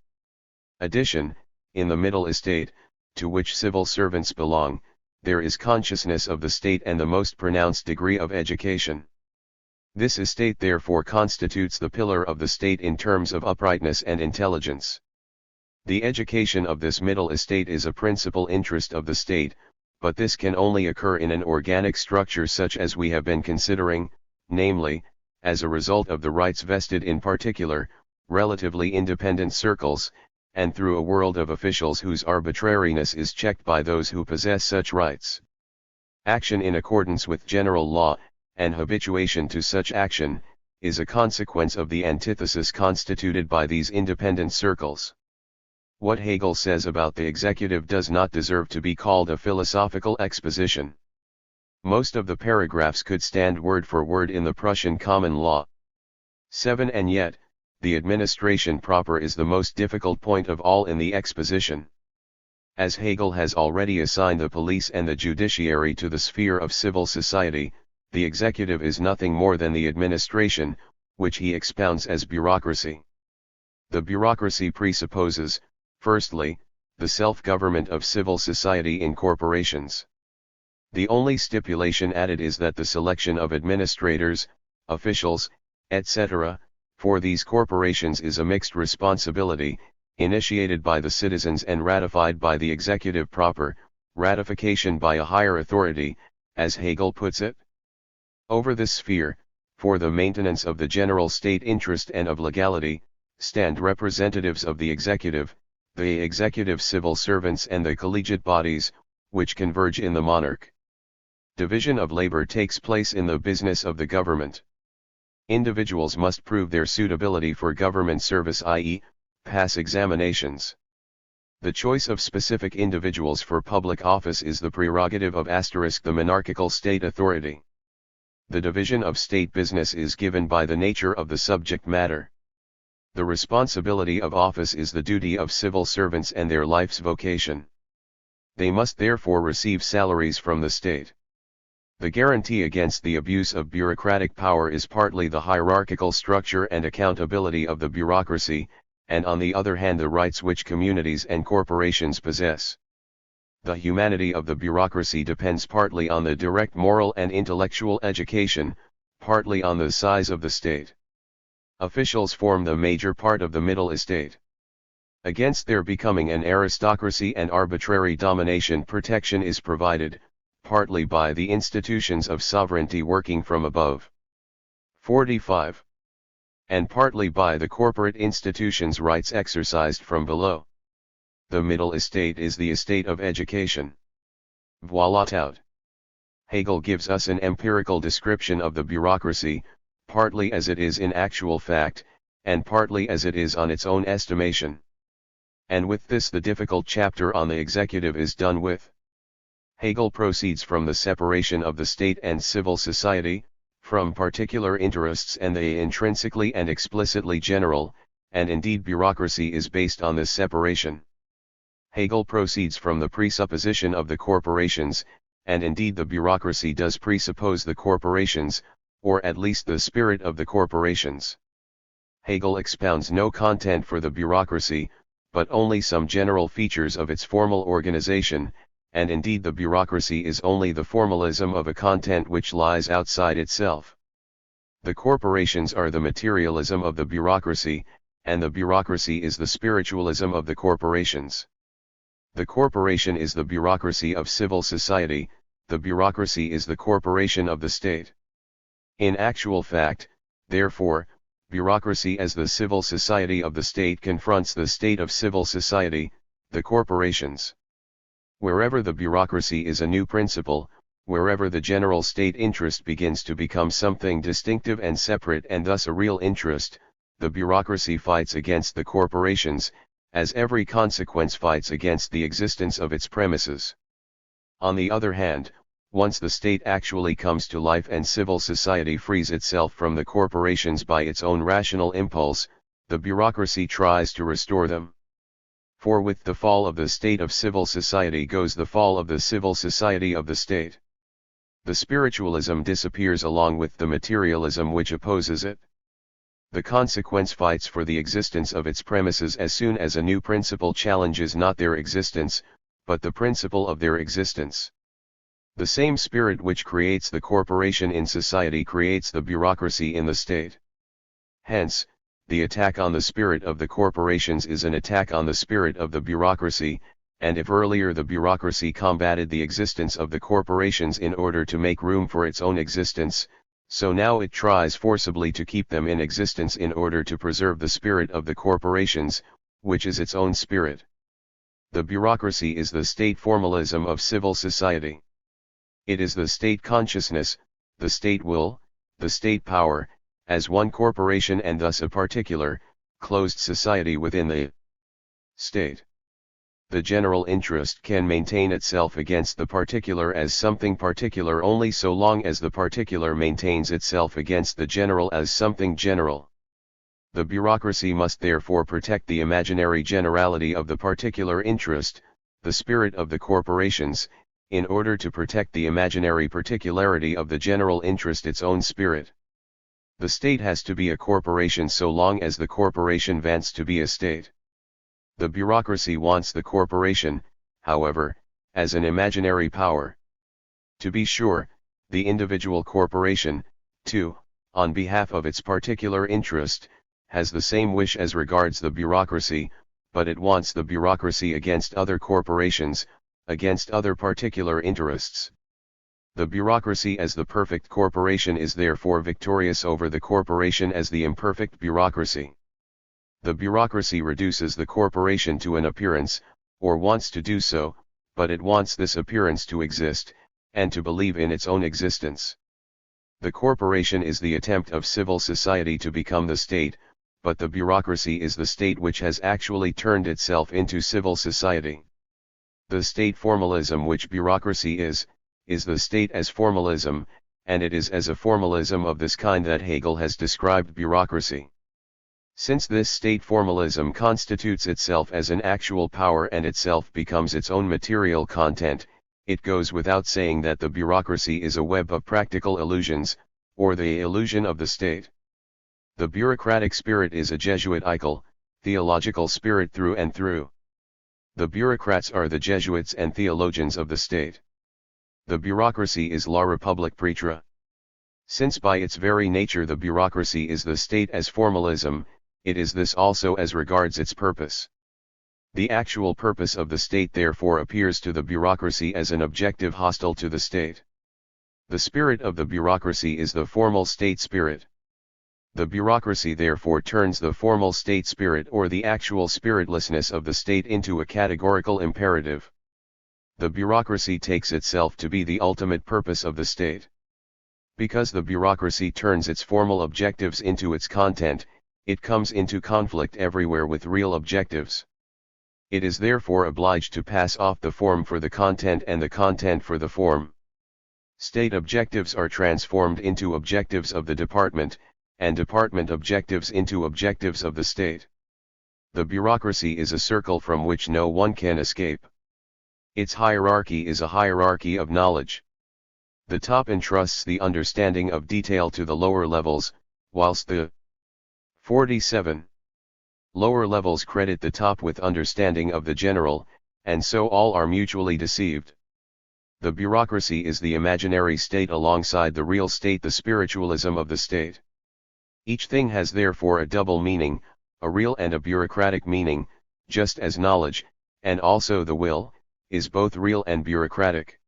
Addition, in the middle estate, to which civil servants belong, there is consciousness of the state and the most pronounced degree of education. This estate therefore constitutes the pillar of the state in terms of uprightness and intelligence. The education of this middle estate is a principal interest of the state, but this can only occur in an organic structure such as we have been considering, namely, as a result of the rights vested in particular, relatively independent circles, and through a world of officials whose arbitrariness is checked by those who possess such rights. Action in accordance with general law, and habituation to such action, is a consequence of the antithesis constituted by these independent circles. What Hegel says about the executive does not deserve to be called a philosophical exposition. Most of the paragraphs could stand word for word in the Prussian common law. 7. And yet, the administration proper is the most difficult point of all in the exposition. As Hegel has already assigned the police and the judiciary to the sphere of civil society, the executive is nothing more than the administration, which he expounds as bureaucracy. The bureaucracy presupposes, firstly, the self-government of civil society in corporations. The only stipulation added is that the selection of administrators, officials, etc., for these corporations is a mixed responsibility, initiated by the citizens and ratified by the executive proper, ratification by a higher authority, as Hegel puts it. Over this sphere, for the maintenance of the general state interest and of legality, stand representatives of the executive, the executive civil servants and the collegiate bodies, which converge in the monarch. Division of labor takes place in the business of the government. Individuals must prove their suitability for government service, i.e., pass examinations. The choice of specific individuals for public office is the prerogative of the monarchical state authority. The division of state business is given by the nature of the subject matter. The responsibility of office is the duty of civil servants and their life's vocation. They must therefore receive salaries from the state. The guarantee against the abuse of bureaucratic power is partly the hierarchical structure and accountability of the bureaucracy, and on the other hand the rights which communities and corporations possess. The humanity of the bureaucracy depends partly on the direct moral and intellectual education, partly on the size of the state. Officials form the major part of the middle estate. Against their becoming an aristocracy and arbitrary domination protection is provided, partly by the institutions of sovereignty working from above. 45. And partly by the corporate institutions' rights exercised from below. The middle estate is the estate of education. Voilà tout. Hegel gives us an empirical description of the bureaucracy, partly as it is in actual fact, and partly as it is on its own estimation. And with this the difficult chapter on the executive is done with. Hegel proceeds from the separation of the state and civil society, from particular interests and the intrinsically and explicitly general, and indeed bureaucracy is based on this separation. Hegel proceeds from the presupposition of the corporations, and indeed the bureaucracy does presuppose the corporations, or at least the spirit of the corporations. Hegel expounds no content for the bureaucracy, but only some general features of its formal organization, and indeed the bureaucracy is only the formalism of a content which lies outside itself. The corporations are the materialism of the bureaucracy, and the bureaucracy is the spiritualism of the corporations. The corporation is the bureaucracy of civil society, the bureaucracy is the corporation of the state. In actual fact, therefore, bureaucracy as the civil society of the state confronts the state of civil society, the corporations. Wherever the bureaucracy is a new principle, wherever the general state interest begins to become something distinctive and separate and thus a real interest, the bureaucracy fights against the corporations, as every consequence fights against the existence of its premises. On the other hand, once the state actually comes to life and civil society frees itself from the corporations by its own rational impulse, the bureaucracy tries to restore them. For with the fall of the state of civil society goes the fall of the civil society of the state. The spiritualism disappears along with the materialism which opposes it. The consequence fights for the existence of its premises as soon as a new principle challenges not their existence, but the principle of their existence. The same spirit which creates the corporation in society creates the bureaucracy in the state. Hence, the attack on the spirit of the corporations is an attack on the spirit of the bureaucracy, and if earlier the bureaucracy combated the existence of the corporations in order to make room for its own existence, so now it tries forcibly to keep them in existence in order to preserve the spirit of the corporations, which is its own spirit. The bureaucracy is the state formalism of civil society. It is the state consciousness, the state will, the state power, as one corporation and thus a particular, closed society within the state. The general interest can maintain itself against the particular as something particular only so long as the particular maintains itself against the general as something general. The bureaucracy must therefore protect the imaginary generality of the particular interest, the spirit of the corporations, in order to protect the imaginary particularity of the general interest, its own spirit. The state has to be a corporation so long as the corporation wants to be a state. The bureaucracy wants the corporation, however, as an imaginary power. To be sure, the individual corporation, too, on behalf of its particular interest, has the same wish as regards the bureaucracy, but it wants the bureaucracy against other corporations, against other particular interests. The bureaucracy as the perfect corporation is therefore victorious over the corporation as the imperfect bureaucracy. The bureaucracy reduces the corporation to an appearance, or wants to do so, but it wants this appearance to exist, and to believe in its own existence. The corporation is the attempt of civil society to become the state, but the bureaucracy is the state which has actually turned itself into civil society. The state formalism which bureaucracy is the state as formalism, and it is as a formalism of this kind that Hegel has described bureaucracy. Since this state formalism constitutes itself as an actual power and itself becomes its own material content, it goes without saying that the bureaucracy is a web of practical illusions, or the illusion of the state. The bureaucratic spirit is a Jesuitical, theological spirit through and through. The bureaucrats are the Jesuits and theologians of the state. The bureaucracy is la République prêtre. Since by its very nature the bureaucracy is the state as formalism, it is this also as regards its purpose. The actual purpose of the state therefore appears to the bureaucracy as an objective hostile to the state. The spirit of the bureaucracy is the formal state spirit. The bureaucracy therefore turns the formal state spirit or the actual spiritlessness of the state into a categorical imperative. The bureaucracy takes itself to be the ultimate purpose of the state. Because the bureaucracy turns its formal objectives into its content, it comes into conflict everywhere with real objectives. It is therefore obliged to pass off the form for the content and the content for the form. State objectives are transformed into objectives of the department, and department objectives into objectives of the state. The bureaucracy is a circle from which no one can escape. Its hierarchy is a hierarchy of knowledge. The top entrusts the understanding of detail to the lower levels, whilst the 47 lower levels credit the top with understanding of the general, and so all are mutually deceived. The bureaucracy is the imaginary state alongside the real state, the spiritualism of the state. Each thing has therefore a double meaning, a real and a bureaucratic meaning, just as knowledge, and also the will, is both real and bureaucratic.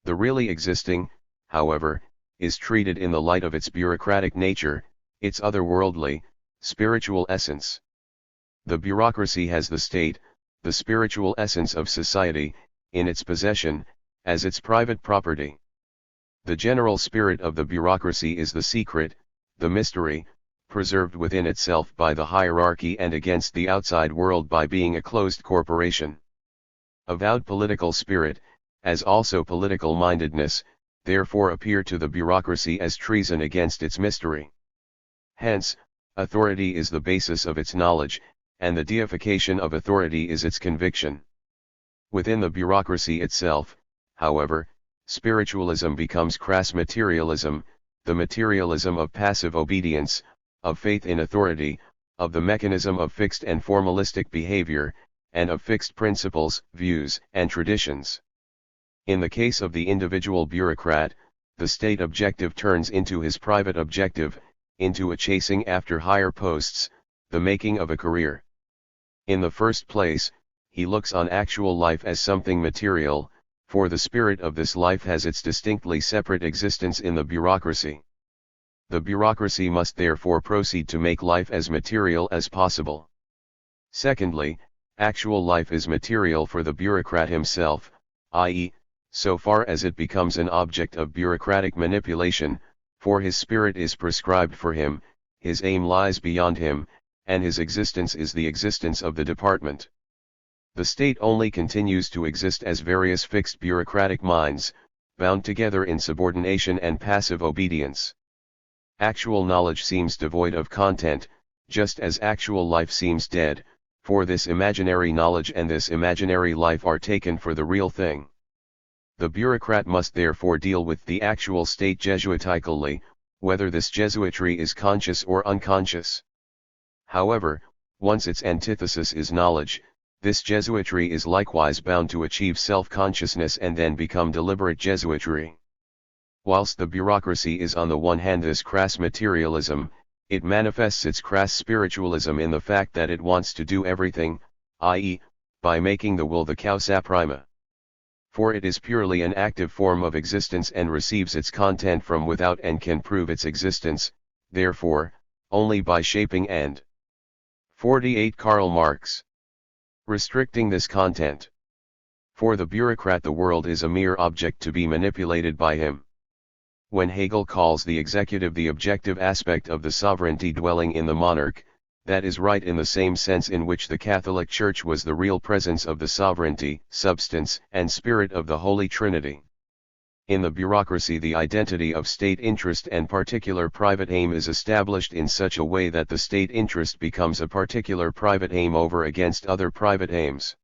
The really existing, however, is treated in the light of its bureaucratic nature, its otherworldly, spiritual essence. The bureaucracy has the state, the spiritual essence of society, in its possession, as its private property. The general spirit of the bureaucracy is the secret, the mystery, preserved within itself by the hierarchy and against the outside world by being a closed corporation. Avowed political spirit, as also political mindedness, therefore appear to the bureaucracy as treason against its mystery. Hence, authority is the basis of its knowledge, and the deification of authority is its conviction. Within the bureaucracy itself, however, spiritualism becomes crass materialism, the materialism of passive obedience, of faith in authority, of the mechanism of fixed and formalistic behavior, and of fixed principles, views, and traditions. In the case of the individual bureaucrat, the state objective turns into his private objective, into a chasing after higher posts, the making of a career. In the first place, he looks on actual life as something material, for the spirit of this life has its distinctly separate existence in the bureaucracy. The bureaucracy must therefore proceed to make life as material as possible. Secondly, actual life is material for the bureaucrat himself, i.e., so far as it becomes an object of bureaucratic manipulation, for his spirit is prescribed for him, his aim lies beyond him, and his existence is the existence of the department. The state only continues to exist as various fixed bureaucratic minds, bound together in subordination and passive obedience. Actual knowledge seems devoid of content, just as actual life seems dead, for this imaginary knowledge and this imaginary life are taken for the real thing. The bureaucrat must therefore deal with the actual state Jesuitically, whether this Jesuitry is conscious or unconscious. However, once its antithesis is knowledge, this Jesuitry is likewise bound to achieve self-consciousness and then become deliberate Jesuitry. Whilst the bureaucracy is on the one hand this crass materialism, it manifests its crass spiritualism in the fact that it wants to do everything, i.e., by making the will the causa prima. For it is purely an active form of existence and receives its content from without and can prove its existence, therefore, only by shaping and 48 Karl Marx. Restricting this content. For the bureaucrat the world is a mere object to be manipulated by him. When Hegel calls the executive the objective aspect of the sovereignty dwelling in the monarch, that is right in the same sense in which the Catholic Church was the real presence of the sovereignty, substance, and spirit of the Holy Trinity. In the bureaucracy the identity of state interest and particular private aim is established in such a way that the state interest becomes a particular private aim over against other private aims.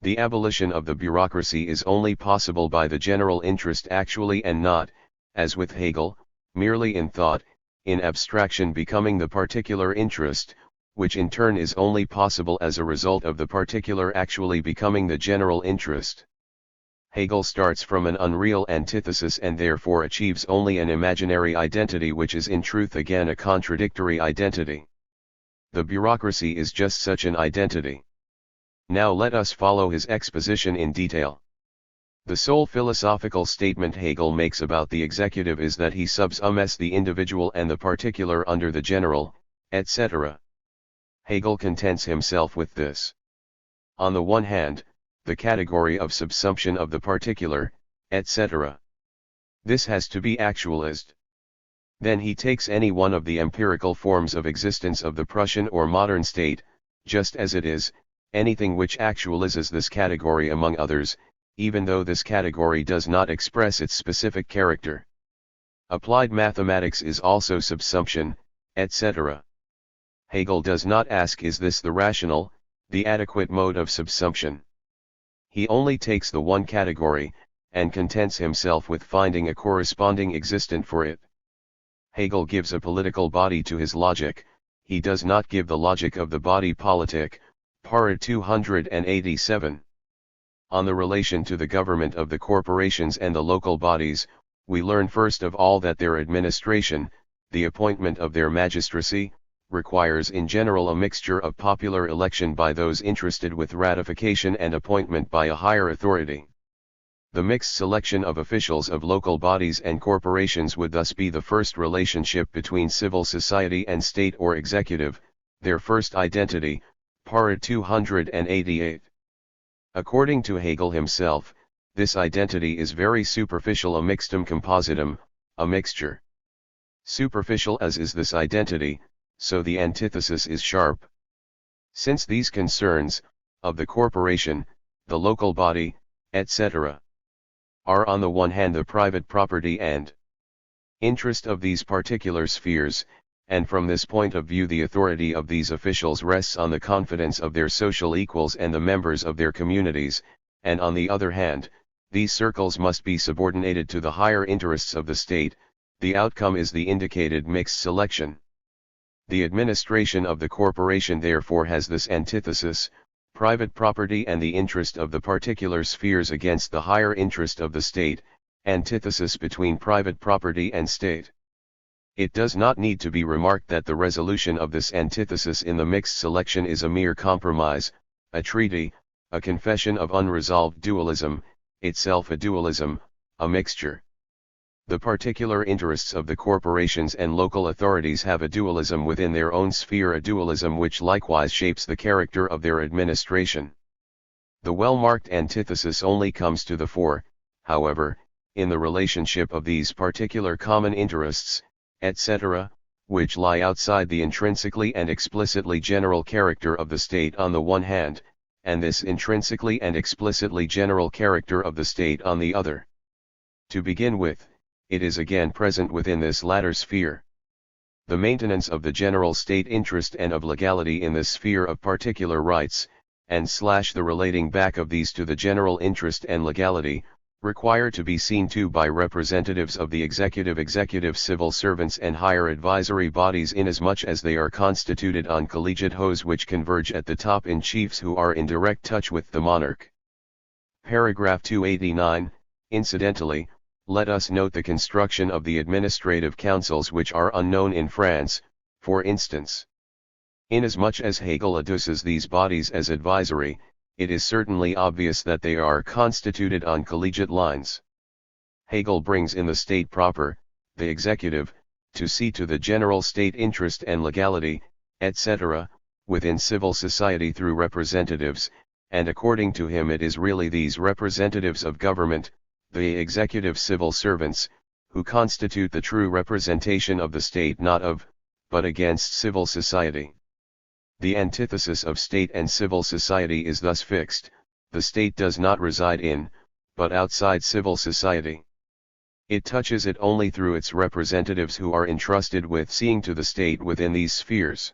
The abolition of the bureaucracy is only possible by the general interest actually and not, as with Hegel, merely in thought, in abstraction becoming the particular interest, which in turn is only possible as a result of the particular actually becoming the general interest. Hegel starts from an unreal antithesis and therefore achieves only an imaginary identity which is in truth again a contradictory identity. The bureaucracy is just such an identity. Now let us follow his exposition in detail. The sole philosophical statement Hegel makes about the executive is that he subsumes the individual and the particular under the general, etc. Hegel contents himself with this. On the one hand, the category of subsumption of the particular, etc. This has to be actualized. Then he takes any one of the empirical forms of existence of the Prussian or modern state, just as it is, anything which actualizes this category among others, even though this category does not express its specific character. Applied mathematics is also subsumption, etc. Hegel does not ask is this the rational, the adequate mode of subsumption. He only takes the one category, and contents himself with finding a corresponding existent for it. Hegel gives a political body to his logic, he does not give the logic of the body politic, para 287. On the relation to the government of the corporations and the local bodies, we learn first of all that their administration, the appointment of their magistracy, requires in general a mixture of popular election by those interested with ratification and appointment by a higher authority. The mixed selection of officials of local bodies and corporations would thus be the first relationship between civil society and state or executive, their first identity, para 288. According to Hegel himself, this identity is very superficial, a mixtum compositum, a mixture. Superficial as is this identity, so the antithesis is sharp. Since these concerns, of the corporation, the local body, etc., are on the one hand the private property and interest of these particular spheres, and from this point of view the authority of these officials rests on the confidence of their social equals and the members of their communities, and on the other hand, these circles must be subordinated to the higher interests of the state. The outcome is the indicated mixed selection. The administration of the corporation therefore has this antithesis, private property and the interest of the particular spheres against the higher interest of the state, antithesis between private property and state. It does not need to be remarked that the resolution of this antithesis in the mixed selection is a mere compromise, a treaty, a confession of unresolved dualism, itself a dualism, a mixture. The particular interests of the corporations and local authorities have a dualism within their own sphere, a dualism which likewise shapes the character of their administration. The well-marked antithesis only comes to the fore, however, in the relationship of these particular common interests, etc., which lie outside the intrinsically and explicitly general character of the state on the one hand, and this intrinsically and explicitly general character of the state on the other. To begin with, it is again present within this latter sphere. The maintenance of the general state interest and of legality in the sphere of particular rights, and the relating back of these to the general interest and legality, require to be seen to by representatives of the executive civil servants and higher advisory bodies, inasmuch as they are constituted on collegiate hoes which converge at the top in chiefs who are in direct touch with the monarch. Paragraph 289, incidentally, let us note the construction of the administrative councils which are unknown in France, for instance. Inasmuch as Hegel adduces these bodies as advisory, it is certainly obvious that they are constituted on collegiate lines. Hegel brings in the state proper, the executive, to see to the general state interest and legality, etc., within civil society through representatives, and according to him it is really these representatives of government, the executive civil servants, who constitute the true representation of the state, not of, but against civil society. The antithesis of state and civil society is thus fixed: the state does not reside in, but outside civil society. It touches it only through its representatives who are entrusted with seeing to the state within these spheres.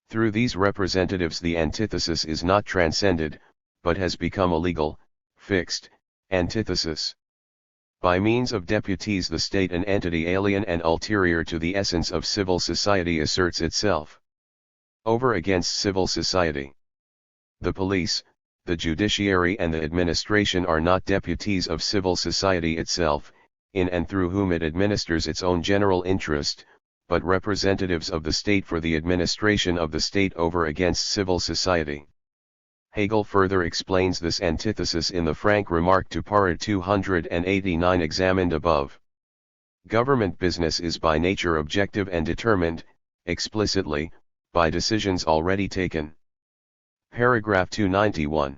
Through these representatives the antithesis is not transcended, but has become a legal, fixed, antithesis. By means of deputies the state, an entity alien and ulterior to the essence of civil society, asserts itself over against civil society. The police, the judiciary and the administration are not deputies of civil society itself, in and through whom it administers its own general interest, but representatives of the state for the administration of the state over against civil society. Hegel further explains this antithesis in the frank remark to para 289 examined above. Government business is by nature objective and determined, explicitly, by decisions already taken. Paragraph 291.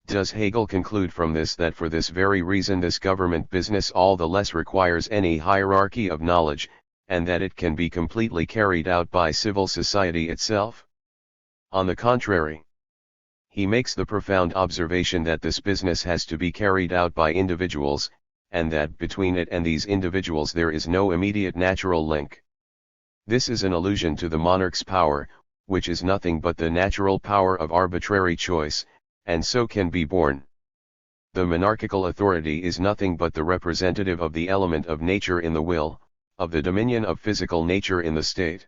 Does Hegel conclude from this that for this very reason this government business all the less requires any hierarchy of knowledge, and that it can be completely carried out by civil society itself? On the contrary, he makes the profound observation that this business has to be carried out by individuals, and that between it and these individuals there is no immediate natural link. This is an allusion to the monarch's power, which is nothing but the natural power of arbitrary choice, and so can be borne. The monarchical authority is nothing but the representative of the element of nature in the will, of the dominion of physical nature in the state.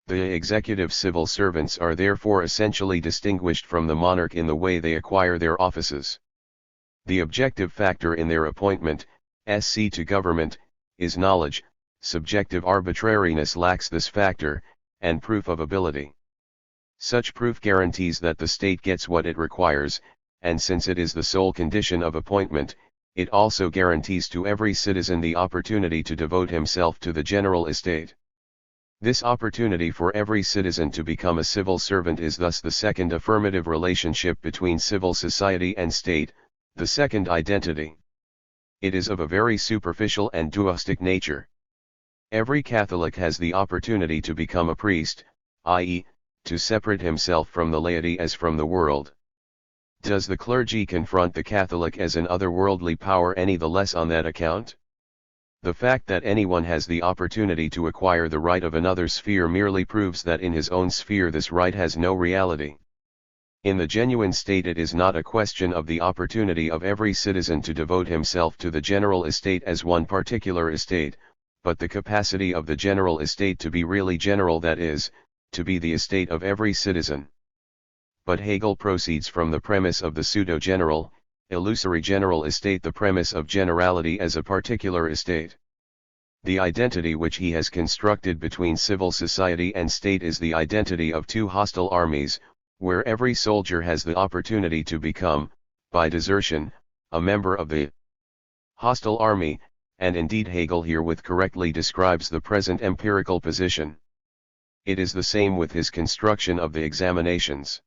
The executive civil servants are therefore essentially distinguished from the monarch in the way they acquire their offices. The objective factor in their appointment, to government, is knowledge. Subjective arbitrariness lacks this factor, and proof of ability. Such proof guarantees that the state gets what it requires, and since it is the sole condition of appointment, it also guarantees to every citizen the opportunity to devote himself to the general estate. This opportunity for every citizen to become a civil servant is thus the second affirmative relationship between civil society and state, the second identity. It is of a very superficial and dualistic nature. Every Catholic has the opportunity to become a priest, i.e., to separate himself from the laity as from the world. Does the clergy confront the Catholic as an otherworldly power any the less on that account? The fact that anyone has the opportunity to acquire the right of another sphere merely proves that in his own sphere this right has no reality. In the genuine state it is not a question of the opportunity of every citizen to devote himself to the general estate as one particular estate, but the capacity of the general estate to be really general, that is, to be the estate of every citizen. But Hegel proceeds from the premise of the pseudo-general, illusory general estate, the premise of generality as a particular estate. The identity which he has constructed between civil society and state is the identity of two hostile armies, where every soldier has the opportunity to become, by desertion, a member of the hostile army, and indeed Hegel herewith correctly describes the present empirical position. It is the same with his construction of the examinations.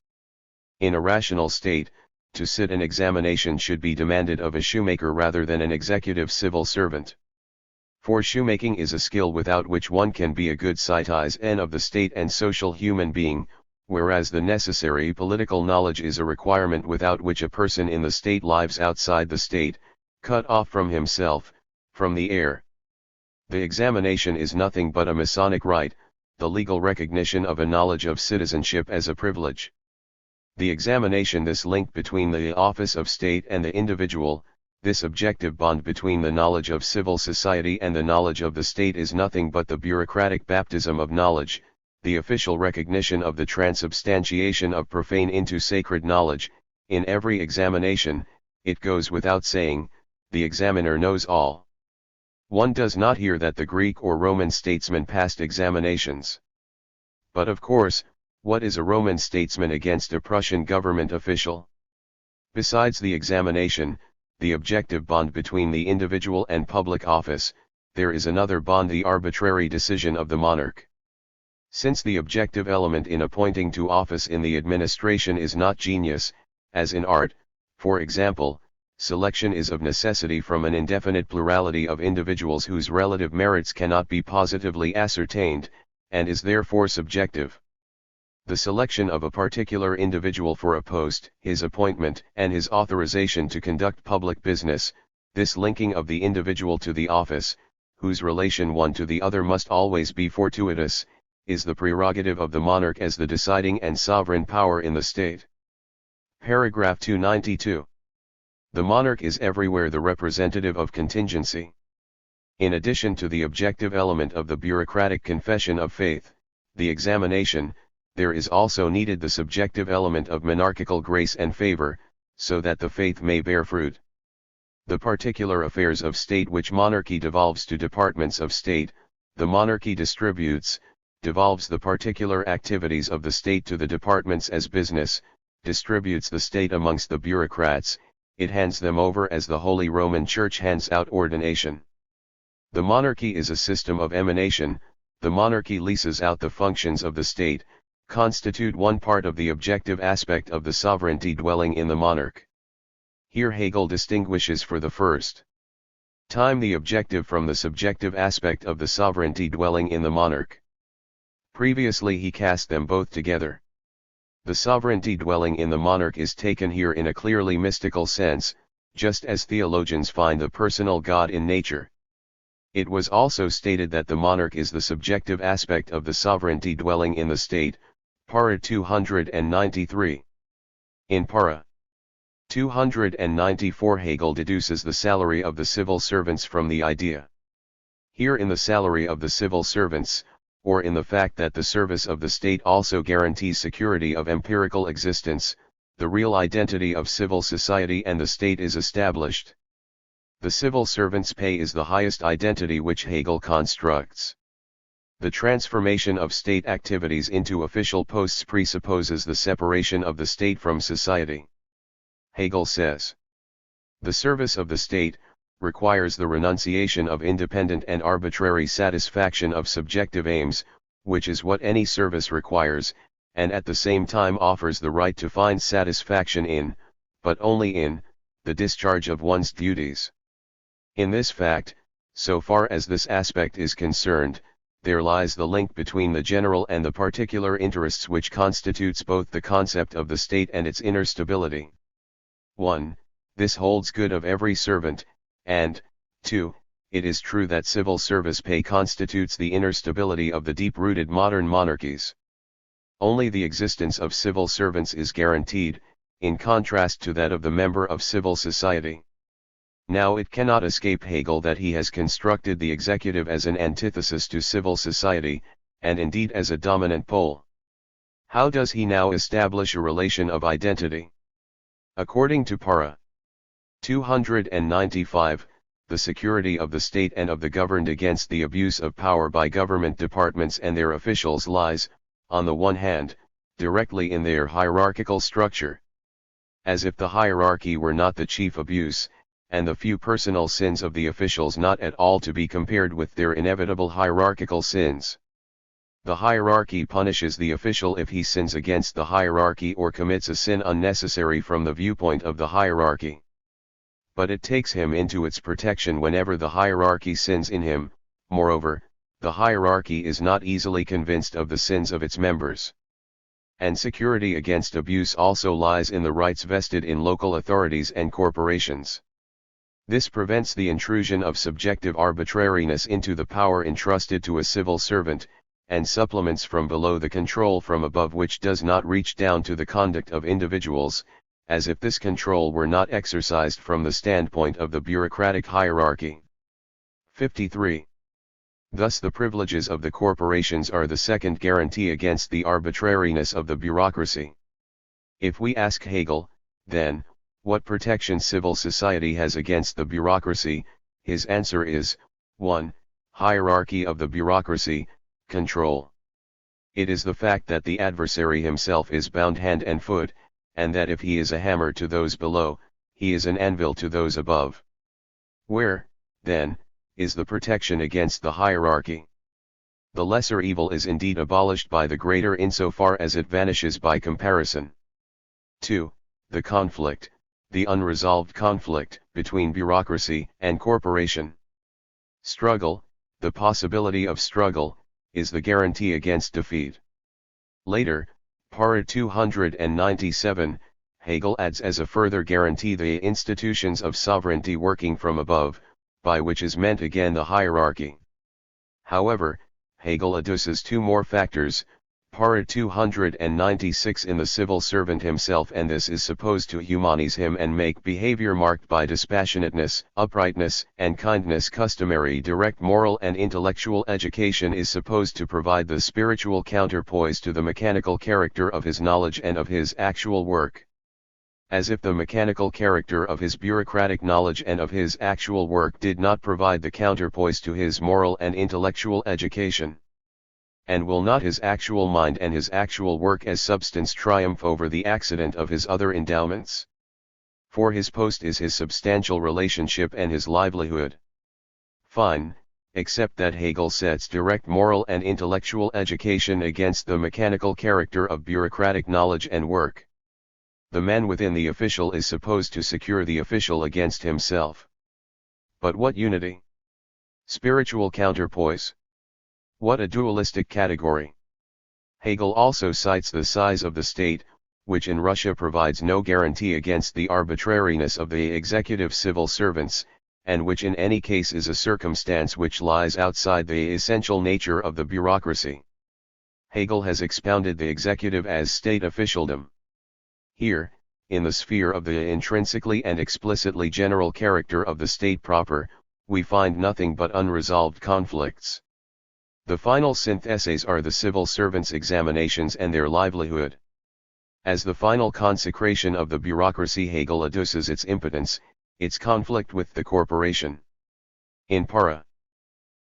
In a rational state, to sit an examination should be demanded of a shoemaker rather than an executive civil servant. For shoemaking is a skill without which one can be a good citizen of the state and social human being, whereas the necessary political knowledge is a requirement without which a person in the state lives outside the state, cut off from himself, from the air. The examination is nothing but a Masonic rite, the legal recognition of a knowledge of citizenship as a privilege. The examination, this link between the office of state and the individual, this objective bond between the knowledge of civil society and the knowledge of the state, is nothing but the bureaucratic baptism of knowledge, the official recognition of the transubstantiation of profane into sacred knowledge. In every examination, it goes without saying, the examiner knows all. One does not hear that the Greek or Roman statesman passed examinations. But of course, what is a Roman statesman against a Prussian government official? Besides the examination, the objective bond between the individual and public office, there is another bond, the arbitrary decision of the monarch. Since the objective element in appointing to office in the administration is not genius, as in art, for example, selection is of necessity from an indefinite plurality of individuals whose relative merits cannot be positively ascertained, and is therefore subjective. The selection of a particular individual for a post, his appointment, and his authorization to conduct public business, this linking of the individual to the office, whose relation one to the other must always be fortuitous, is the prerogative of the monarch as the deciding and sovereign power in the state. Paragraph 292. The monarch is everywhere the representative of contingency. In addition to the objective element of the bureaucratic confession of faith, the examination, there is also needed the subjective element of monarchical grace and favor, so that the faith may bear fruit. The particular affairs of state which monarchy devolves to departments of state, the monarchy devolves the particular activities of the state to the departments as business, distributes the state amongst the bureaucrats, it hands them over as the Holy Roman Church hands out ordination. The monarchy is a system of emanation, the monarchy leases out the functions of the state, constitute one part of the objective aspect of the sovereignty dwelling in the monarch. Here Hegel distinguishes for the first time the objective from the subjective aspect of the sovereignty dwelling in the monarch. Previously he cast them both together. The sovereignty dwelling in the monarch is taken here in a clearly mystical sense, just as theologians find the personal God in nature. It was also stated that the monarch is the subjective aspect of the sovereignty dwelling in the state, Para 293. In Para 294 Hegel deduces the salary of the civil servants from the idea. Here in the salary of the civil servants, or in the fact that the service of the state also guarantees security of empirical existence, the real identity of civil society and the state is established. The civil servant's pay is the highest identity which Hegel constructs. The transformation of state activities into official posts presupposes the separation of the state from society. Hegel says, the service of the state requires the renunciation of independent and arbitrary satisfaction of subjective aims, which is what any service requires, and at the same time offers the right to find satisfaction in, but only in, the discharge of one's duties. In this fact, so far as this aspect is concerned, there lies the link between the general and the particular interests which constitutes both the concept of the state and its inner stability. 1. This holds good of every servant, and, 2. It is true that civil service pay constitutes the inner stability of the deep-rooted modern monarchies. Only the existence of civil servants is guaranteed, in contrast to that of the member of civil society. Now it cannot escape Hegel that he has constructed the executive as an antithesis to civil society, and indeed as a dominant pole. How does he now establish a relation of identity? According to para. 295, the security of the state and of the governed against the abuse of power by government departments and their officials lies, on the one hand, directly in their hierarchical structure. As if the hierarchy were not the chief abuse, and the few personal sins of the officials not at all to be compared with their inevitable hierarchical sins. The hierarchy punishes the official if he sins against the hierarchy or commits a sin unnecessary from the viewpoint of the hierarchy. But it takes him into its protection whenever the hierarchy sins in him. Moreover, the hierarchy is not easily convinced of the sins of its members. And security against abuse also lies in the rights vested in local authorities and corporations. This prevents the intrusion of subjective arbitrariness into the power entrusted to a civil servant, and supplements from below the control from above which does not reach down to the conduct of individuals, as if this control were not exercised from the standpoint of the bureaucratic hierarchy. 53. Thus the privileges of the corporations are the second guarantee against the arbitrariness of the bureaucracy. If we ask Hegel, then, what protection civil society has against the bureaucracy, his answer is, 1. Hierarchy of the bureaucracy, control. It is the fact that the adversary himself is bound hand and foot, and that if he is a hammer to those below, he is an anvil to those above. Where, then, is the protection against the hierarchy? The lesser evil is indeed abolished by the greater insofar as it vanishes by comparison. 2. The conflict, the unresolved conflict, between bureaucracy and corporation. Struggle, the possibility of struggle, is the guarantee against defeat. Later, para 297, Hegel adds as a further guarantee the institutions of sovereignty working from above, by which is meant again the hierarchy. However, Hegel adduces two more factors, para 296 in the civil servant himself, and this is supposed to humanize him and make behavior marked by dispassionateness, uprightness, and kindness customary. Direct moral and intellectual education is supposed to provide the spiritual counterpoise to the mechanical character of his knowledge and of his actual work. As if the mechanical character of his bureaucratic knowledge and of his actual work did not provide the counterpoise to his moral and intellectual education. And will not his actual mind and his actual work as substance triumph over the accident of his other endowments? For his post is his substantial relationship and his livelihood. Fine, except that Hegel sets direct moral and intellectual education against the mechanical character of bureaucratic knowledge and work. The man within the official is supposed to secure the official against himself. But what unity? Spiritual counterpoise? What a dualistic category! Hegel also cites the size of the state, which in Russia provides no guarantee against the arbitrariness of the executive civil servants, and which in any case is a circumstance which lies outside the essential nature of the bureaucracy. Hegel has expounded the executive as state officialdom. Here, in the sphere of the intrinsically and explicitly general character of the state proper, we find nothing but unresolved conflicts. The final syntheses are the civil servants' examinations and their livelihood. As the final consecration of the bureaucracy, Hegel adduces its impotence, its conflict with the corporation. In para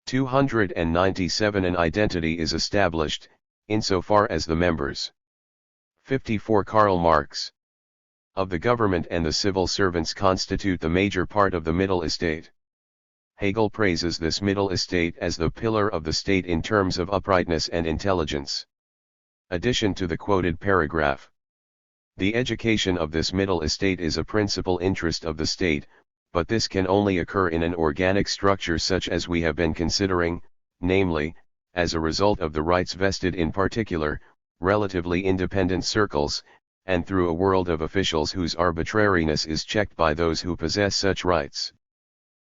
297 an identity is established, insofar as the members. 54 Karl Marx. of the government and the civil servants constitute the major part of the middle estate. Hegel praises this middle estate as the pillar of the state in terms of uprightness and intelligence. Addition to the quoted paragraph. The education of this middle estate is a principal interest of the state, but this can only occur in an organic structure such as we have been considering, namely, as a result of the rights vested in particular, relatively independent circles, and through a world of officials whose arbitrariness is checked by those who possess such rights.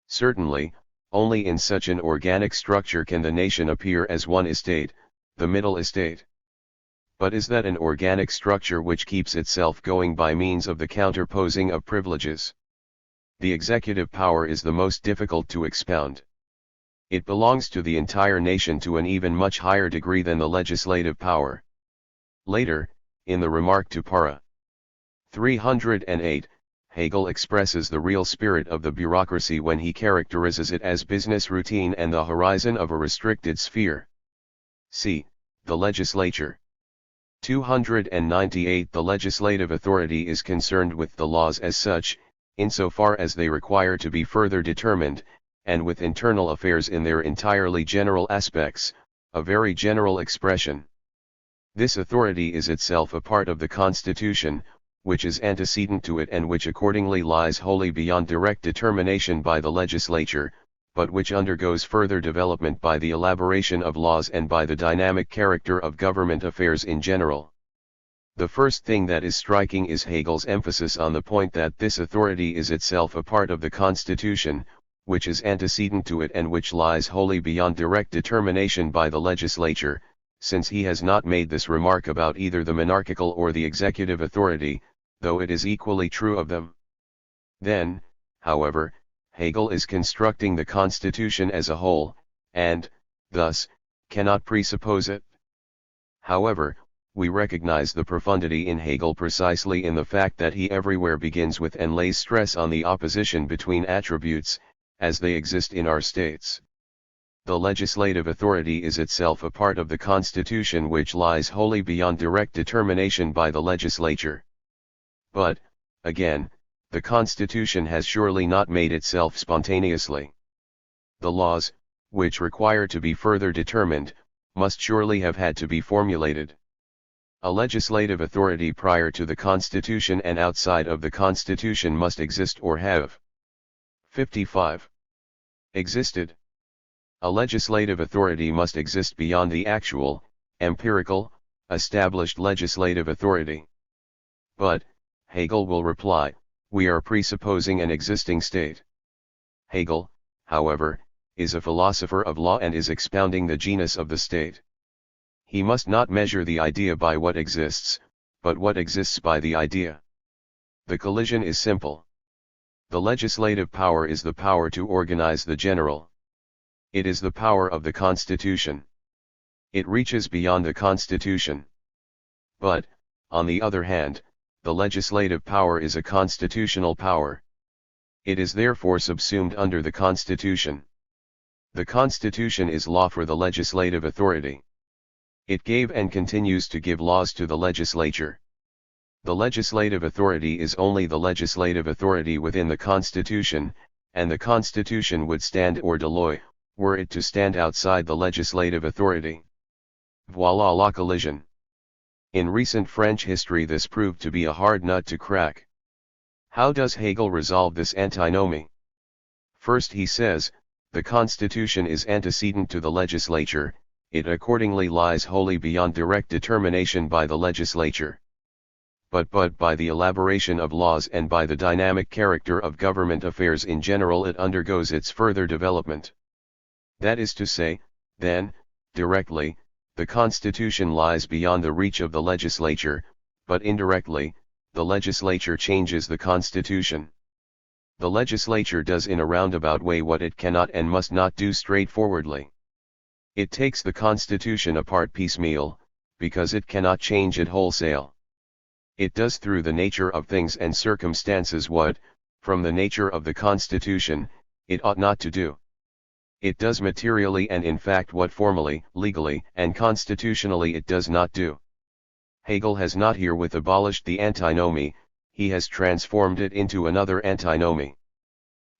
Certainly, only in such an organic structure can the nation appear as one estate, the middle estate. But is that an organic structure which keeps itself going by means of the counterposing of privileges? The executive power is the most difficult to expound. It belongs to the entire nation to an even much higher degree than the legislative power. Later, in the remark to para. 308, Hegel expresses the real spirit of the bureaucracy when he characterizes it as business routine and the horizon of a restricted sphere. See, the legislature. 298 The legislative authority is concerned with the laws as such, insofar as they require to be further determined, and with internal affairs in their entirely general aspects, a very general expression. This authority is itself a part of the Constitution, which is antecedent to it and which accordingly lies wholly beyond direct determination by the legislature, but which undergoes further development by the elaboration of laws and by the dynamic character of government affairs in general. The first thing that is striking is Hegel's emphasis on the point that this authority is itself a part of the Constitution, which is antecedent to it and which lies wholly beyond direct determination by the legislature, since he has not made this remark about either the monarchical or the executive authority, though it is equally true of them. Then, however, Hegel is constructing the Constitution as a whole, and, thus, cannot presuppose it. However, we recognize the profundity in Hegel precisely in the fact that he everywhere begins with and lays stress on the opposition between attributes, as they exist in our states. The legislative authority is itself a part of the Constitution which lies wholly beyond direct determination by the legislature. But, again, the Constitution has surely not made itself spontaneously. The laws, which require to be further determined, must surely have had to be formulated. A legislative authority prior to the Constitution and outside of the Constitution must exist or have 55. Existed. A legislative authority must exist beyond the actual, empirical, established legislative authority. But, Hegel will reply, we are presupposing an existing state. Hegel, however, is a philosopher of law and is expounding the genus of the state. He must not measure the idea by what exists, but what exists by the idea. The collision is simple. The legislative power is the power to organize the general. It is the power of the Constitution. It reaches beyond the Constitution. But, on the other hand, the legislative power is a constitutional power. It is therefore subsumed under the Constitution. The Constitution is law for the legislative authority. It gave and continues to give laws to the legislature. The legislative authority is only the legislative authority within the Constitution, and the Constitution would stand or déloy, were it to stand outside the legislative authority. Voilà la collision. In recent French history this proved to be a hard nut to crack. How does Hegel resolve this antinomy? First he says, the Constitution is antecedent to the legislature, it accordingly lies wholly beyond direct determination by the legislature. But by the elaboration of laws and by the dynamic character of government affairs in general it undergoes its further development. That is to say, then, directly, the Constitution lies beyond the reach of the legislature, but indirectly, the legislature changes the Constitution. The legislature does in a roundabout way what it cannot and must not do straightforwardly. It takes the Constitution apart piecemeal, because it cannot change it wholesale. It does through the nature of things and circumstances what, from the nature of the Constitution, it ought not to do. It does materially and in fact what formally, legally, and constitutionally it does not do. Hegel has not herewith abolished the antinomy, he has transformed it into another antinomy.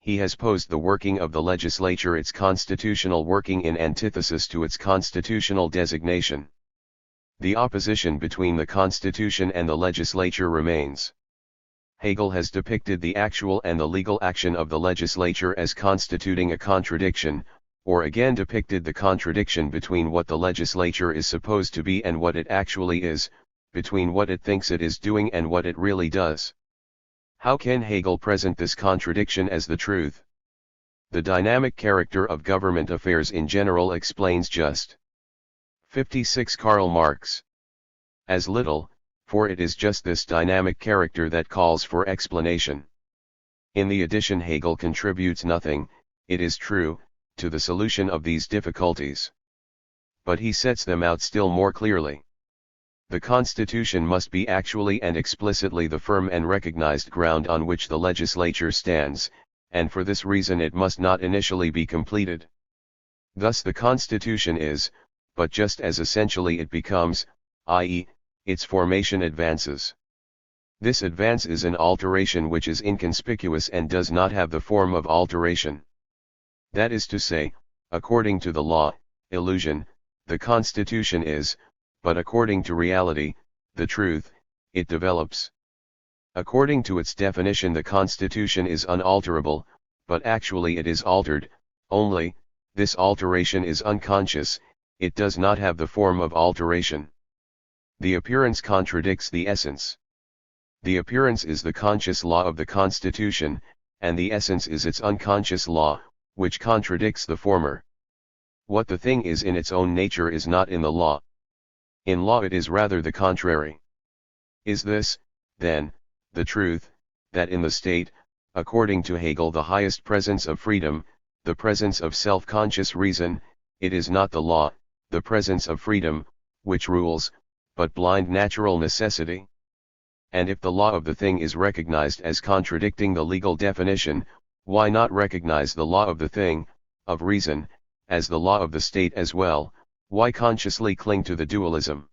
He has posed the working of the legislature, its constitutional working, in antithesis to its constitutional designation. The opposition between the constitution and the legislature remains. Hegel has depicted the actual and the legal action of the legislature as constituting a contradiction, or again depicted the contradiction between what the legislature is supposed to be and what it actually is, between what it thinks it is doing and what it really does. How can Hegel present this contradiction as the truth? The dynamic character of government affairs in general explains just 56 Karl Marx. As little, for it is just this dynamic character that calls for explanation. In the addition Hegel contributes nothing, it is true, to the solution of these difficulties. But he sets them out still more clearly. The Constitution must be actually and explicitly the firm and recognized ground on which the legislature stands, and for this reason it must not initially be completed. Thus the Constitution is, but just as essentially it becomes, i.e., its formation advances. This advance is an alteration which is inconspicuous and does not have the form of alteration. That is to say, according to the law, illusion, the Constitution is, but according to reality, the truth, it develops. According to its definition the Constitution is unalterable, but actually it is altered, only, this alteration is unconscious, it does not have the form of alteration. The appearance contradicts the essence. The appearance is the conscious law of the Constitution, and the essence is its unconscious law, which contradicts the former. What the thing is in its own nature is not in the law. In law it is rather the contrary. Is this, then, the truth, that in the state, according to Hegel the highest presence of freedom, the presence of self-conscious reason, it is not the law, the presence of freedom, which rules, but blind natural necessity? And if the law of the thing is recognized as contradicting the legal definition, why not recognize the law of the thing, of reason, as the law of the state as well? Why consciously cling to the dualism?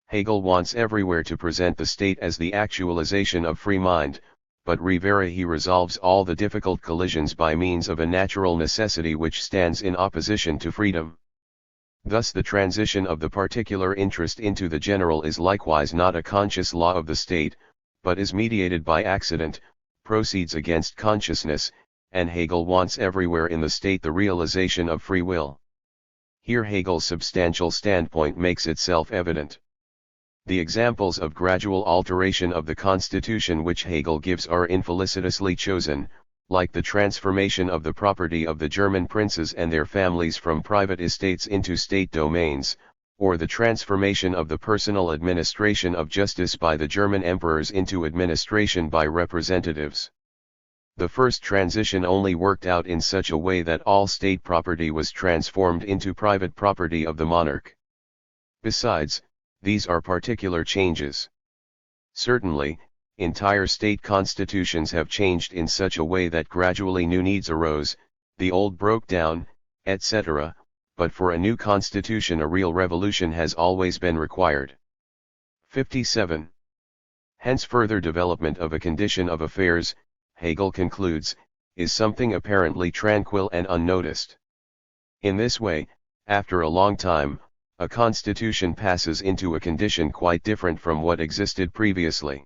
Hegel wants everywhere to present the state as the actualization of free mind, but revere he resolves all the difficult collisions by means of a natural necessity which stands in opposition to freedom. Thus the transition of the particular interest into the general is likewise not a conscious law of the state, but is mediated by accident, proceeds against consciousness, and Hegel wants everywhere in the state the realization of free will. Here Hegel's substantial standpoint makes itself evident. The examples of gradual alteration of the Constitution which Hegel gives are infelicitously chosen, like the transformation of the property of the German princes and their families from private estates into state domains, or the transformation of the personal administration of justice by the German emperors into administration by representatives. The first transition only worked out in such a way that all state property was transformed into private property of the monarch. Besides, these are particular changes. Certainly, entire state constitutions have changed in such a way that gradually new needs arose, the old broke down, etc., but for a new constitution a real revolution has always been required. 57. Hence further development of a condition of affairs, Hegel concludes, is something apparently tranquil and unnoticed. In this way, after a long time, a constitution passes into a condition quite different from what existed previously.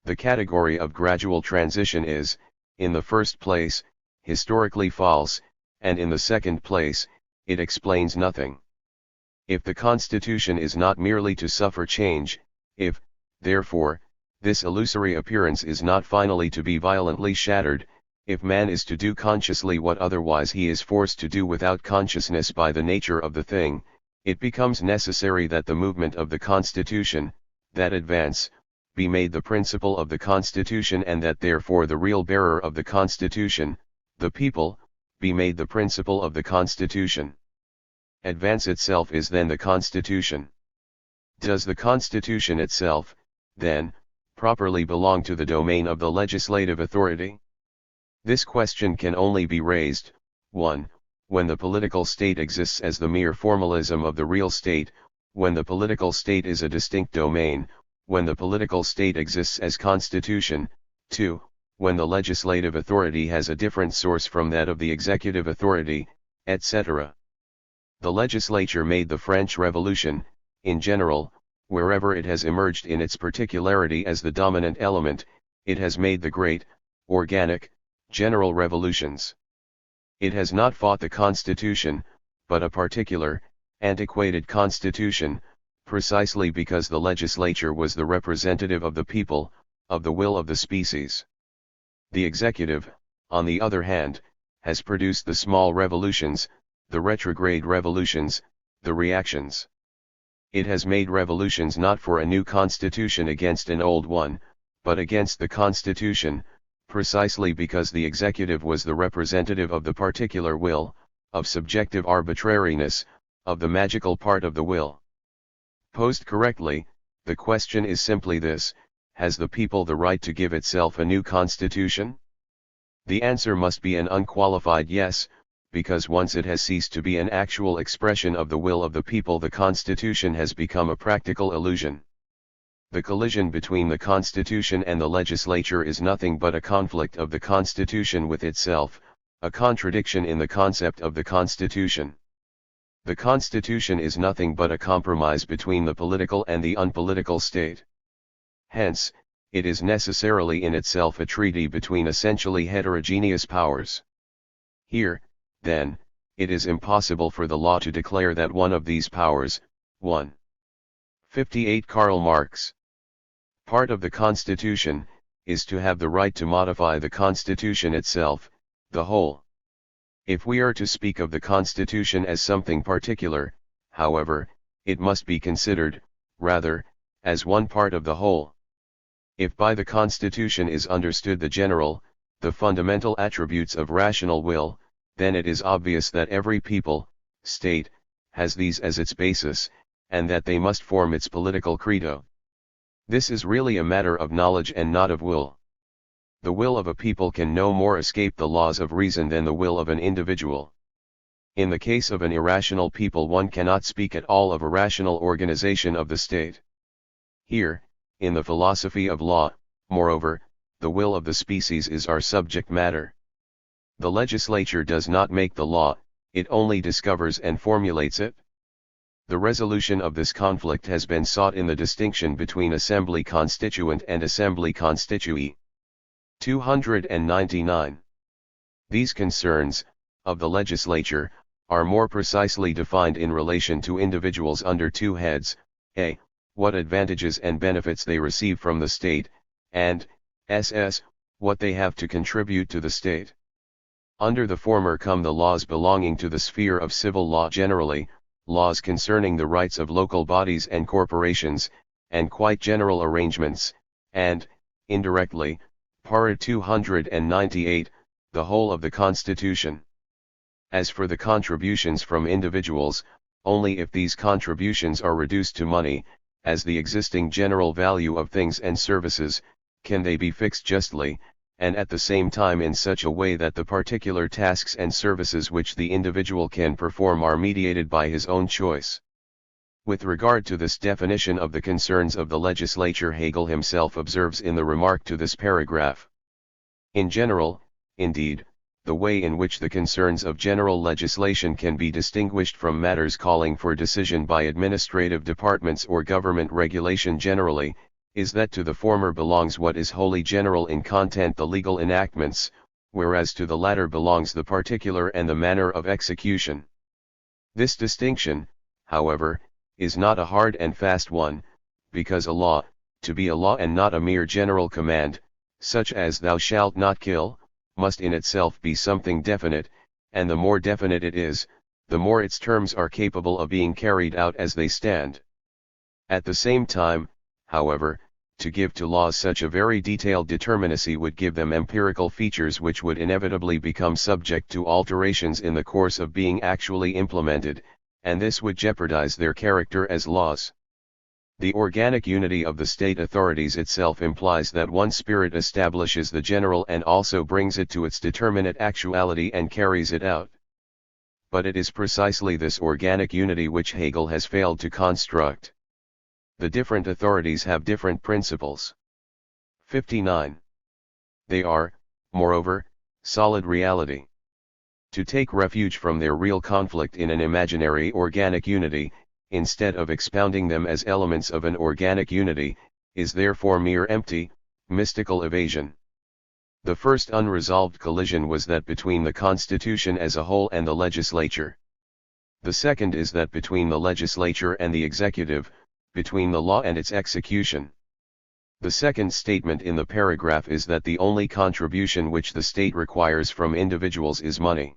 The category of gradual transition is, in the first place, historically false, and in the second place, it explains nothing. If the constitution is not merely to suffer change, if, therefore, this illusory appearance is not finally to be violently shattered, if man is to do consciously what otherwise he is forced to do without consciousness by the nature of the thing, it becomes necessary that the movement of the Constitution, that advance, be made the principle of the Constitution, and that therefore the real bearer of the Constitution, the people, be made the principle of the Constitution. Advance itself is then the Constitution. Does the Constitution itself, then, properly belong to the domain of the legislative authority? This question can only be raised, 1. When the political state exists as the mere formalism of the real state, when the political state is a distinct domain, when the political state exists as constitution; 2. When the legislative authority has a different source from that of the executive authority, etc. The legislature made the French Revolution, in general, wherever it has emerged in its particularity as the dominant element, it has made the great, organic, general revolutions. It has not fought the constitution, but a particular, antiquated constitution, precisely because the legislature was the representative of the people, of the will of the species. The executive, on the other hand, has produced the small revolutions, the retrograde revolutions, the reactions. It has made revolutions not for a new constitution against an old one, but against the constitution, precisely because the executive was the representative of the particular will, of subjective arbitrariness, of the magical part of the will. Posed correctly, the question is simply this: has the people the right to give itself a new constitution? The answer must be an unqualified yes, because once it has ceased to be an actual expression of the will of the people, the constitution has become a practical illusion. The collision between the constitution and the legislature is nothing but a conflict of the constitution with itself, a contradiction in the concept of the constitution. The constitution is nothing but a compromise between the political and the unpolitical state. Hence, it is necessarily in itself a treaty between essentially heterogeneous powers. Here, then, it is impossible for the law to declare that one of these powers, 1. 58 Karl Marx. Part of the Constitution, is to have the right to modify the Constitution itself, the whole. If we are to speak of the Constitution as something particular, however, it must be considered, rather, as one part of the whole. If by the Constitution is understood the general, the fundamental attributes of rational will, then it is obvious that every people, state, has these as its basis, and that they must form its political credo. This is really a matter of knowledge and not of will. The will of a people can no more escape the laws of reason than the will of an individual. In the case of an irrational people, one cannot speak at all of a rational organization of the state. Here, in the philosophy of law, moreover, the will of the species is our subject matter. The legislature does not make the law, it only discovers and formulates it. The resolution of this conflict has been sought in the distinction between assembly constituent and assembly constituee. 299. These concerns, of the legislature, are more precisely defined in relation to individuals under two heads: a. What advantages and benefits they receive from the state, and ss. What they have to contribute to the state. Under the former come the laws belonging to the sphere of civil law generally, laws concerning the rights of local bodies and corporations, and quite general arrangements, and, indirectly, para 298, the whole of the Constitution. As for the contributions from individuals, only if these contributions are reduced to money, as the existing general value of things and services, can they be fixed justly, and at the same time in such a way that the particular tasks and services which the individual can perform are mediated by his own choice. With regard to this definition of the concerns of the legislature, Hegel himself observes in the remark to this paragraph: in general, indeed, the way in which the concerns of general legislation can be distinguished from matters calling for decision by administrative departments or government regulation generally, is that to the former belongs what is wholly general in content, the legal enactments, whereas to the latter belongs the particular and the manner of execution. This distinction, however, is not a hard and fast one, because a law, to be a law and not a mere general command, such as "thou shalt not kill," must in itself be something definite, and the more definite it is, the more its terms are capable of being carried out as they stand. At the same time, however, to give to laws such a very detailed determinacy would give them empirical features which would inevitably become subject to alterations in the course of being actually implemented, and this would jeopardize their character as laws. The organic unity of the state authorities itself implies that one spirit establishes the general and also brings it to its determinate actuality and carries it out. But it is precisely this organic unity which Hegel has failed to construct. The different authorities have different principles. 59. They are, moreover, solid reality. To take refuge from their real conflict in an imaginary organic unity, instead of expounding them as elements of an organic unity, is therefore mere empty, mystical evasion. The first unresolved collision was that between the Constitution as a whole and the legislature. The second is that between the legislature and the executive, between the law and its execution. The second statement in the paragraph is that the only contribution which the state requires from individuals is money.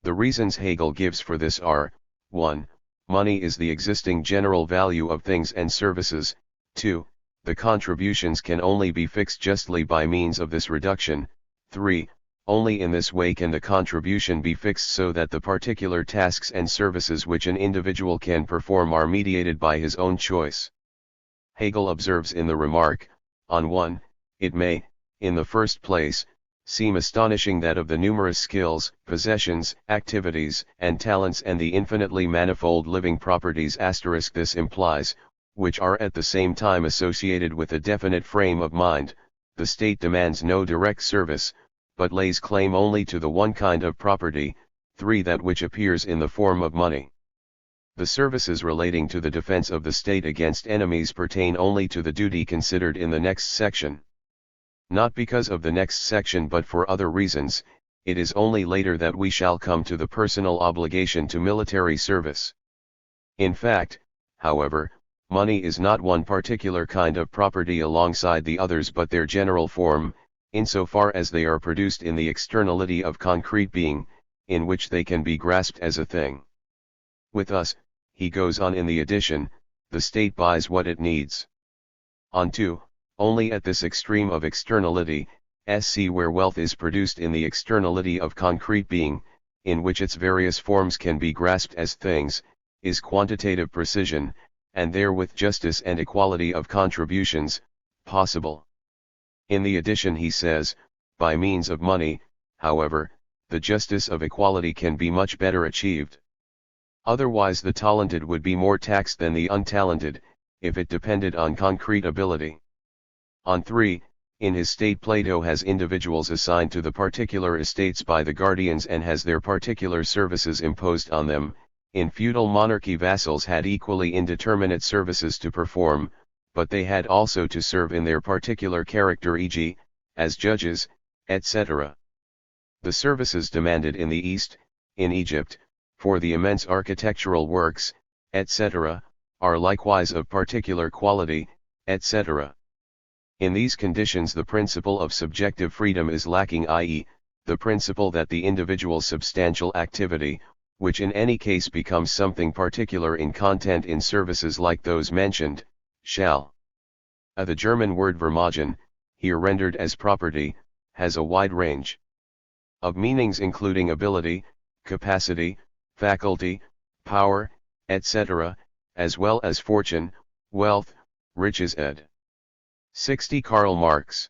The reasons Hegel gives for this are, 1. Money is the existing general value of things and services. 2. The contributions can only be fixed justly by means of this reduction. 3. Only in this way can the contribution be fixed so that the particular tasks and services which an individual can perform are mediated by his own choice. Hegel observes in the remark, on 1, it may, in the first place, seem astonishing that of the numerous skills, possessions, activities, and talents and the infinitely manifold living properties this implies, which are at the same time associated with a definite frame of mind, the state demands no direct service, but lays claim only to the one kind of property, 3. That which appears in the form of money. The services relating to the defense of the state against enemies pertain only to the duty considered in the next section. Not because of the next section but for other reasons, it is only later that we shall come to the personal obligation to military service. In fact, however, money is not one particular kind of property alongside the others but their general form, insofar as they are produced in the externality of concrete being, in which they can be grasped as a thing. With us, he goes on in the addition, the state buys what it needs. On 2, only at this extreme of externality, sc where wealth is produced in the externality of concrete being, in which its various forms can be grasped as things, is quantitative precision, and therewith justice and equality of contributions, possible. In the addition he says, by means of money, however, the justice of equality can be much better achieved. Otherwise the talented would be more taxed than the untalented, if it depended on concrete ability. On 3, in his state Plato has individuals assigned to the particular estates by the guardians and has their particular services imposed on them. In feudal monarchy vassals had equally indeterminate services to perform, but they had also to serve in their particular character, e.g., as judges, etc. The services demanded in the East, in Egypt, for the immense architectural works, etc., are likewise of particular quality, etc. In these conditions the principle of subjective freedom is lacking, i.e., the principle that the individual's substantial activity, which in any case becomes something particular in content in services like those mentioned, shall. The German word Vermögen, here rendered as property, has a wide range of meanings including ability, capacity, faculty, power, etc., as well as fortune, wealth, riches ed. 60. Karl Marx.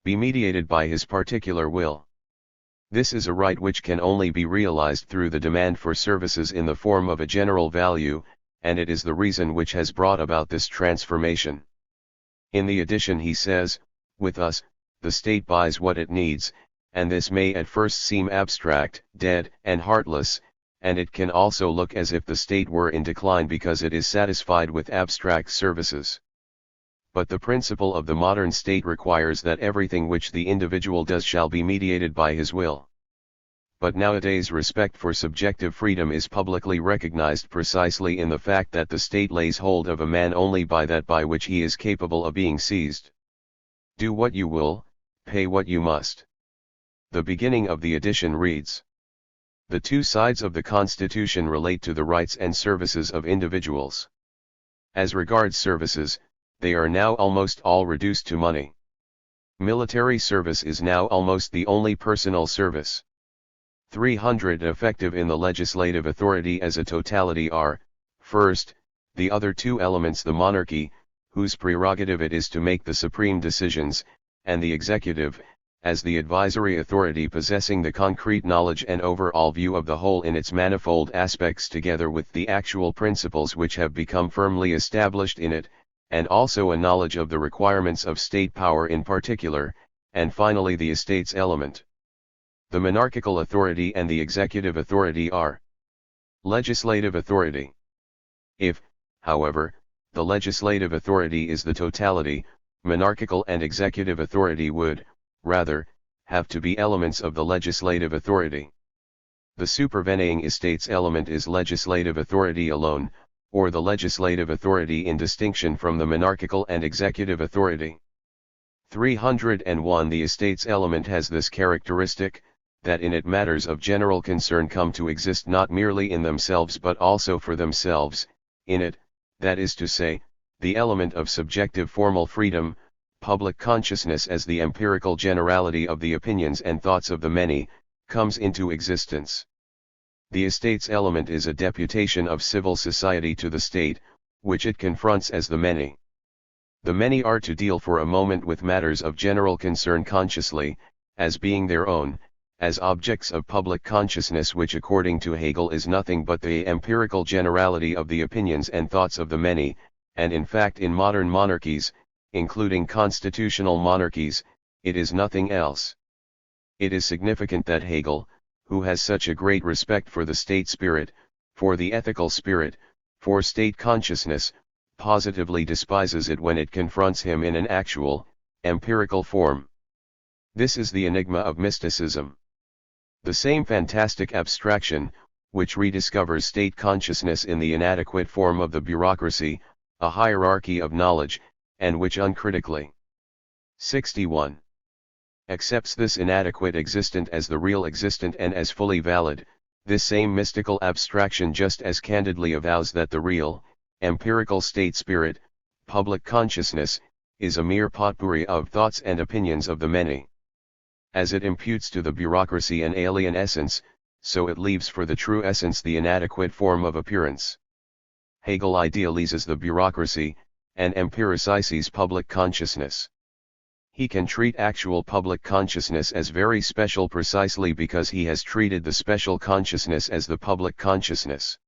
Be mediated by his particular will. This is a right which can only be realized through the demand for services in the form of a general value, and it is the reason which has brought about this transformation. In the addition he says, with us, the state buys what it needs, and this may at first seem abstract, dead, and heartless, and it can also look as if the state were in decline because it is satisfied with abstract services. But the principle of the modern state requires that everything which the individual does shall be mediated by his will. But nowadays respect for subjective freedom is publicly recognized precisely in the fact that the state lays hold of a man only by that by which he is capable of being seized. Do what you will, pay what you must. The beginning of the edition reads: the two sides of the Constitution relate to the rights and services of individuals. As regards services, they are now almost all reduced to money. Military service is now almost the only personal service. 300 effective in the legislative authority as a totality are, first, the other two elements: the monarchy, whose prerogative it is to make the supreme decisions, and the executive, as the advisory authority possessing the concrete knowledge and overall view of the whole in its manifold aspects together with the actual principles which have become firmly established in it, and also a knowledge of the requirements of state power in particular, and finally the estates element. The monarchical authority and the executive authority are legislative authority. If, however, the legislative authority is the totality, monarchical and executive authority would, rather, have to be elements of the legislative authority. The supervening estates element is legislative authority alone, or the legislative authority in distinction from the monarchical and executive authority. 301 The estates element has this characteristic, that in it matters of general concern come to exist not merely in themselves but also for themselves, in it, that is to say, the element of subjective formal freedom, public consciousness as the empirical generality of the opinions and thoughts of the many, comes into existence. The estates element is a deputation of civil society to the state, which it confronts as the many. The many are to deal for a moment with matters of general concern consciously, as being their own, as objects of public consciousness which according to Hegel is nothing but the empirical generality of the opinions and thoughts of the many, and in fact in modern monarchies, including constitutional monarchies, it is nothing else. It is significant that Hegel, who has such a great respect for the state spirit, for the ethical spirit, for state consciousness, positively despises it when it confronts him in an actual, empirical form. This is the enigma of mysticism. The same fantastic abstraction, which rediscovers state consciousness in the inadequate form of the bureaucracy, a hierarchy of knowledge, and which uncritically 61. Accepts this inadequate existent as the real existent and as fully valid, this same mystical abstraction just as candidly avows that the real, empirical state spirit, public consciousness, is a mere potpourri of thoughts and opinions of the many. As it imputes to the bureaucracy an alien essence, so it leaves for the true essence the inadequate form of appearance. Hegel idealizes the bureaucracy, and empiricizes public consciousness. He can treat actual public consciousness as very special precisely because he has treated the special consciousness as the public consciousness.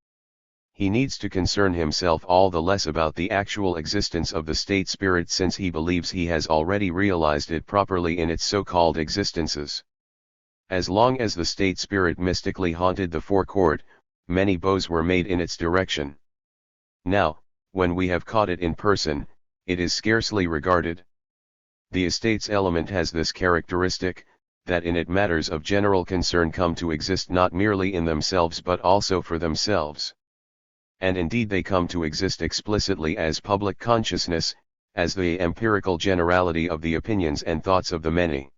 He needs to concern himself all the less about the actual existence of the state spirit since he believes he has already realized it properly in its so-called existences. As long as the state spirit mystically haunted the forecourt, many bows were made in its direction. Now, when we have caught it in person, it is scarcely regarded. The estates element has this characteristic, that in it matters of general concern come to exist not merely in themselves but also for themselves. And indeed they come to exist explicitly as public consciousness, as the empirical generality of the opinions and thoughts of the many.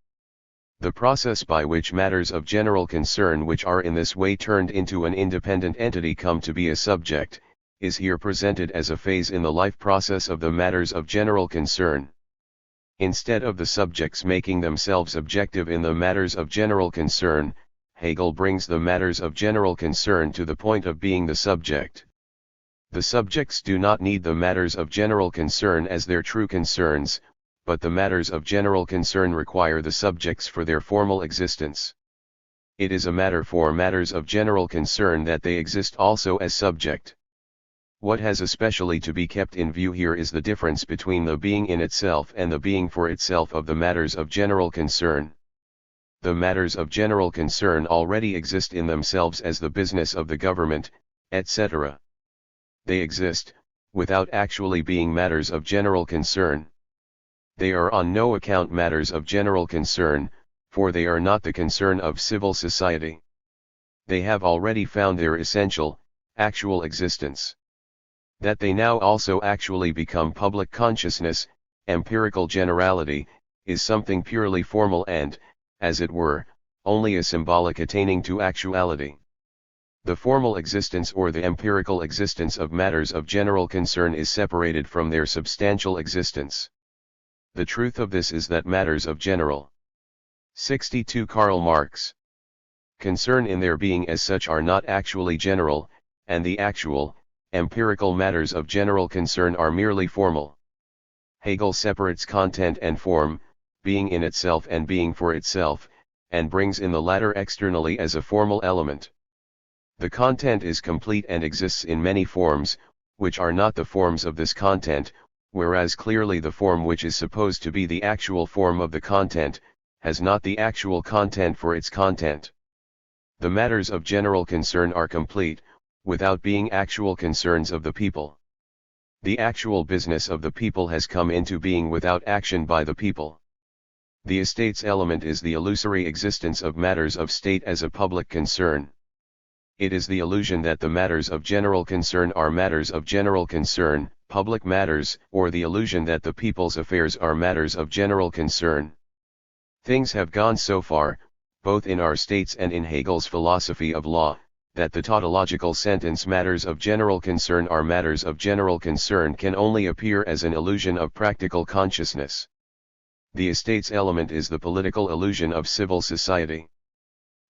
The process by which matters of general concern which are in this way turned into an independent entity come to be a subject, is here presented as a phase in the life process of the matters of general concern. Instead of the subjects making themselves objective in the matters of general concern, Hegel brings the matters of general concern to the point of being the subject. The subjects do not need the matters of general concern as their true concerns, but the matters of general concern require the subjects for their formal existence. It is a matter for matters of general concern that they exist also as subject. What has especially to be kept in view here is the difference between the being in itself and the being for itself of the matters of general concern. The matters of general concern already exist in themselves as the business of the government, etc. They exist, without actually being matters of general concern. They are on no account matters of general concern, for they are not the concern of civil society. They have already found their essential, actual existence. That they now also actually become public consciousness, empirical generality, is something purely formal and, as it were, only a symbolic attaining to actuality. The formal existence or the empirical existence of matters of general concern is separated from their substantial existence. The truth of this is that matters of general 62 Karl Marx concern in their being as such are not actually general, and the actual, empirical matters of general concern are merely formal. Hegel separates content and form, being in itself and being for itself, and brings in the latter externally as a formal element. The content is complete and exists in many forms, which are not the forms of this content, whereas clearly the form which is supposed to be the actual form of the content, has not the actual content for its content. The matters of general concern are complete, without being actual concerns of the people. The actual business of the people has come into being without action by the people. The estate's element is the illusory existence of matters of state as a public concern. It is the illusion that the matters of general concern are matters of general concern, public matters, or the illusion that the people's affairs are matters of general concern. Things have gone so far, both in our states and in Hegel's philosophy of law, that the tautological sentence matters of general concern are matters of general concern can only appear as an illusion of practical consciousness. The estate's element is the political illusion of civil society.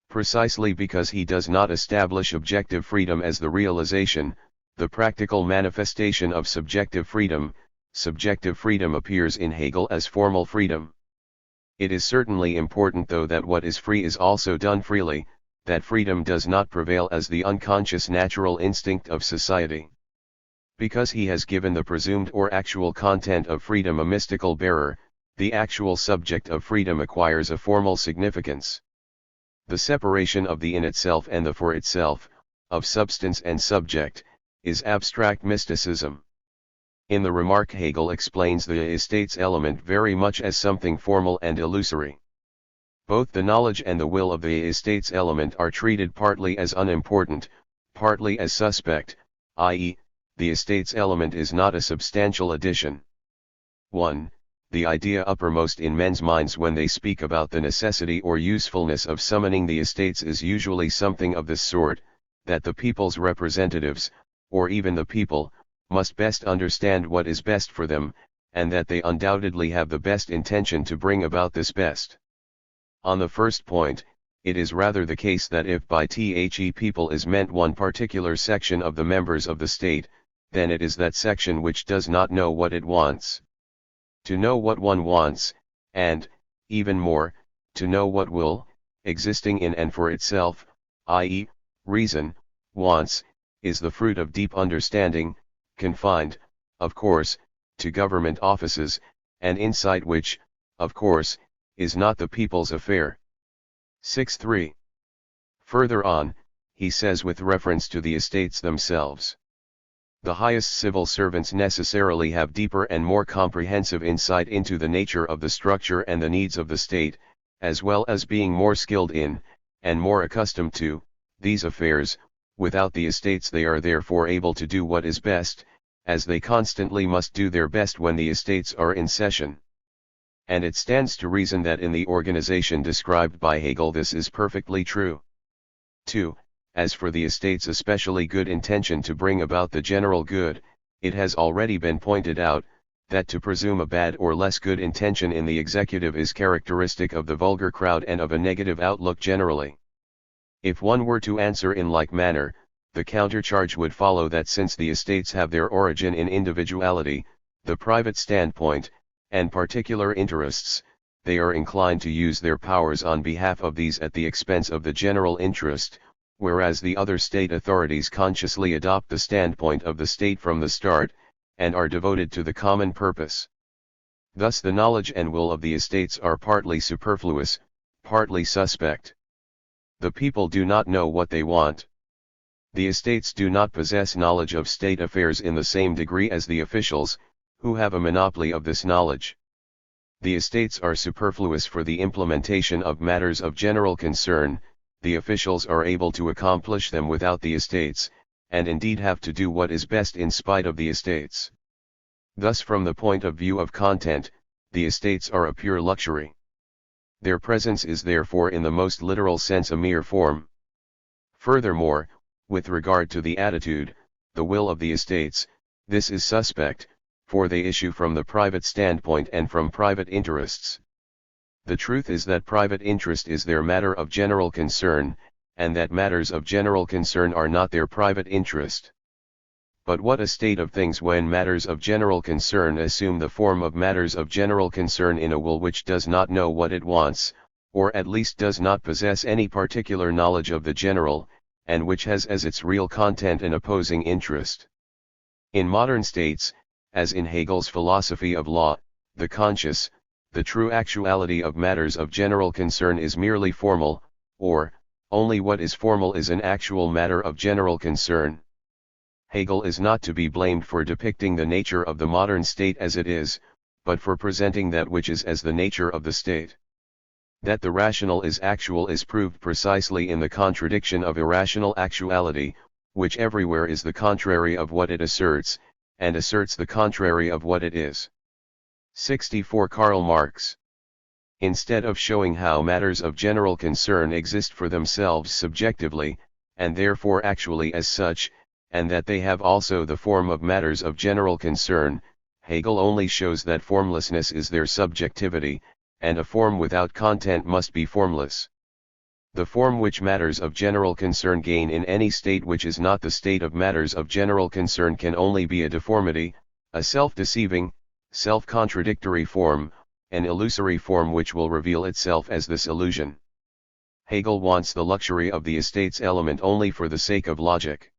Precisely because he does not establish objective freedom as the realization, the practical manifestation of subjective freedom appears in Hegel as formal freedom. It is certainly important though that what is free is also done freely, that freedom does not prevail as the unconscious natural instinct of society. Because he has given the presumed or actual content of freedom a mystical bearer, the actual subject of freedom acquires a formal significance. The separation of the in itself and the for itself, of substance and subject, is abstract mysticism. In the remark Hegel explains the estate's element very much as something formal and illusory. Both the knowledge and the will of the estate's element are treated partly as unimportant, partly as suspect, i.e., the estate's element is not a substantial addition. 1. The idea uppermost in men's minds when they speak about the necessity or usefulness of summoning the estates is usually something of this sort, that the people's representatives, or even the people, must best understand what is best for them, and that they undoubtedly have the best intention to bring about this best. On the first point, it is rather the case that if by the people is meant one particular section of the members of the state, then it is that section which does not know what it wants. To know what one wants, and, even more, to know what will, existing in and for itself, i.e., reason, wants, is the fruit of deep understanding, confined, of course, to government offices, and insight which, of course, is not the people's affair. 6.3. Further on, he says with reference to the estates themselves. The highest civil servants necessarily have deeper and more comprehensive insight into the nature of the structure and the needs of the state, as well as being more skilled in, and more accustomed to, these affairs. Without the estates they are therefore able to do what is best, as they constantly must do their best when the estates are in session. And it stands to reason that in the organization described by Hegel this is perfectly true. 2. As for the estate's especially good intention to bring about the general good, it has already been pointed out, that to presume a bad or less good intention in the executive is characteristic of the vulgar crowd and of a negative outlook generally. If one were to answer in like manner, the countercharge would follow that since the estates have their origin in individuality, the private standpoint, and particular interests, they are inclined to use their powers on behalf of these at the expense of the general interest, whereas the other state authorities consciously adopt the standpoint of the state from the start, and are devoted to the common purpose. Thus the knowledge and will of the estates are partly superfluous, partly suspect. The people do not know what they want. The estates do not possess knowledge of state affairs in the same degree as the officials, who have a monopoly of this knowledge. The estates are superfluous for the implementation of matters of general concern, the officials are able to accomplish them without the estates, and indeed have to do what is best in spite of the estates. Thus from the point of view of content, the estates are a pure luxury. Their presence is therefore in the most literal sense a mere form. Furthermore, with regard to the attitude, the will of the estates, this is suspect, for they issue from the private standpoint and from private interests. The truth is that private interest is their matter of general concern, and that matters of general concern are not their private interest. But what a state of things when matters of general concern assume the form of matters of general concern in a will which does not know what it wants, or at least does not possess any particular knowledge of the general, and which has as its real content an opposing interest. In modern states, as in Hegel's philosophy of law, the conscious, the true actuality of matters of general concern is merely formal, or, only what is formal is an actual matter of general concern. Hegel is not to be blamed for depicting the nature of the modern state as it is, but for presenting that which is as the nature of the state. That the rational is actual is proved precisely in the contradiction of irrational actuality, which everywhere is the contrary of what it asserts, and asserts the contrary of what it is. 64 Karl Marx. Instead of showing how matters of general concern exist for themselves subjectively, and therefore actually as such, and that they have also the form of matters of general concern, Hegel only shows that formlessness is their subjectivity, and a form without content must be formless. The form which matters of general concern gain in any state which is not the state of matters of general concern can only be a deformity, a self-deceiving, self-contradictory form, an illusory form which will reveal itself as this illusion. Hegel wants the luxury of the estate's element only for the sake of logic.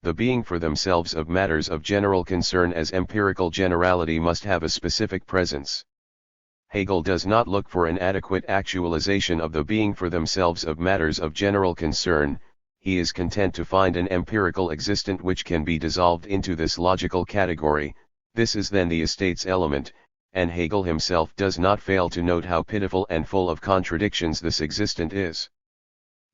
The being for themselves of matters of general concern as empirical generality must have a specific presence. Hegel does not look for an adequate actualization of the being for themselves of matters of general concern, he is content to find an empirical existent which can be dissolved into this logical category. This is then the estate's element, and Hegel himself does not fail to note how pitiful and full of contradictions this existent is.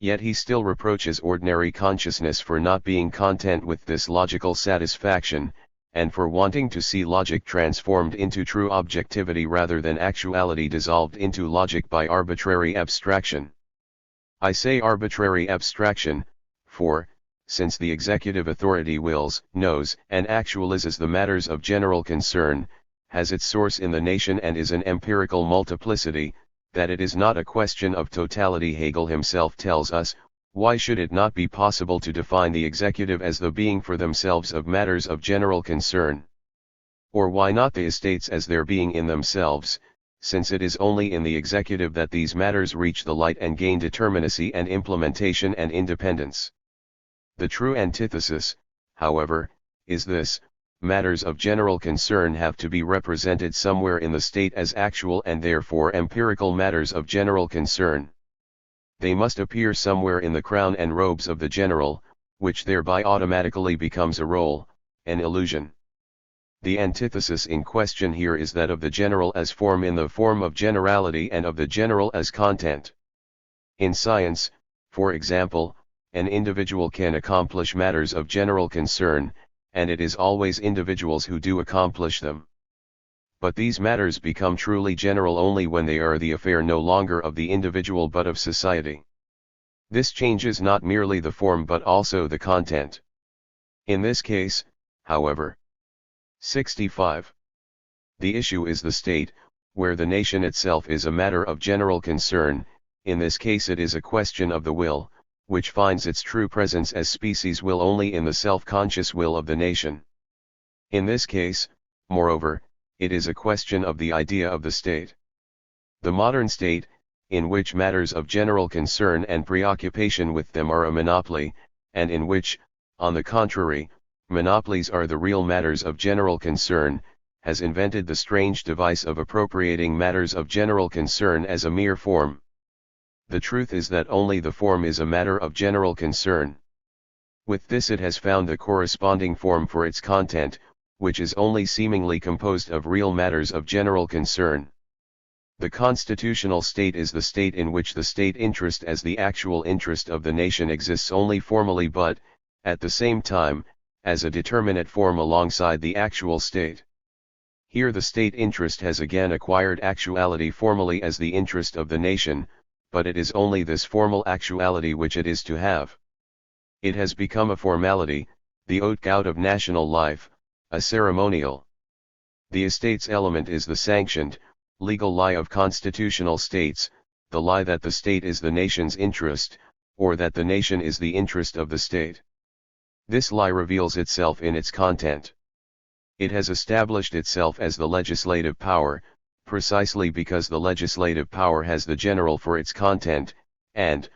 Yet he still reproaches ordinary consciousness for not being content with this logical satisfaction, and for wanting to see logic transformed into true objectivity rather than actuality dissolved into logic by arbitrary abstraction. I say arbitrary abstraction, for, since the executive authority wills, knows, and actualizes the matters of general concern, has its source in the nation and is an empirical multiplicity, that it is not a question of totality. Hegel himself tells us, why should it not be possible to define the executive as the being for themselves of matters of general concern? Or why not the estates as their being in themselves, since it is only in the executive that these matters reach the light and gain determinacy and implementation and independence? The true antithesis, however, is this: matters of general concern have to be represented somewhere in the state as actual and therefore empirical matters of general concern. They must appear somewhere in the crown and robes of the general, which thereby automatically becomes a role, an illusion. The antithesis in question here is that of the general as form in the form of generality and of the general as content. In science, for example, an individual can accomplish matters of general concern, and it is always individuals who do accomplish them. But these matters become truly general only when they are the affair no longer of the individual but of society. This changes not merely the form but also the content. In this case, however, 65. The issue is the state, where the nation itself is a matter of general concern. In this case it is a question of the will, which finds its true presence as species will only in the self-conscious will of the nation. In this case, moreover, it is a question of the idea of the state. The modern state, in which matters of general concern and preoccupation with them are a monopoly, and in which, on the contrary, monopolies are the real matters of general concern, has invented the strange device of appropriating matters of general concern as a mere form. The truth is that only the form is a matter of general concern. With this it has found the corresponding form for its content, which is only seemingly composed of real matters of general concern. The constitutional state is the state in which the state interest as the actual interest of the nation exists only formally but, at the same time, as a determinate form alongside the actual state. Here the state interest has again acquired actuality formally as the interest of the nation, but it is only this formal actuality which it is to have. It has become a formality, the haute gout of national life, a ceremonial. The estate's element is the sanctioned, legal lie of constitutional states, the lie that the state is the nation's interest, or that the nation is the interest of the state. This lie reveals itself in its content. It has established itself as the legislative power, precisely because the legislative power has the general for its content, and,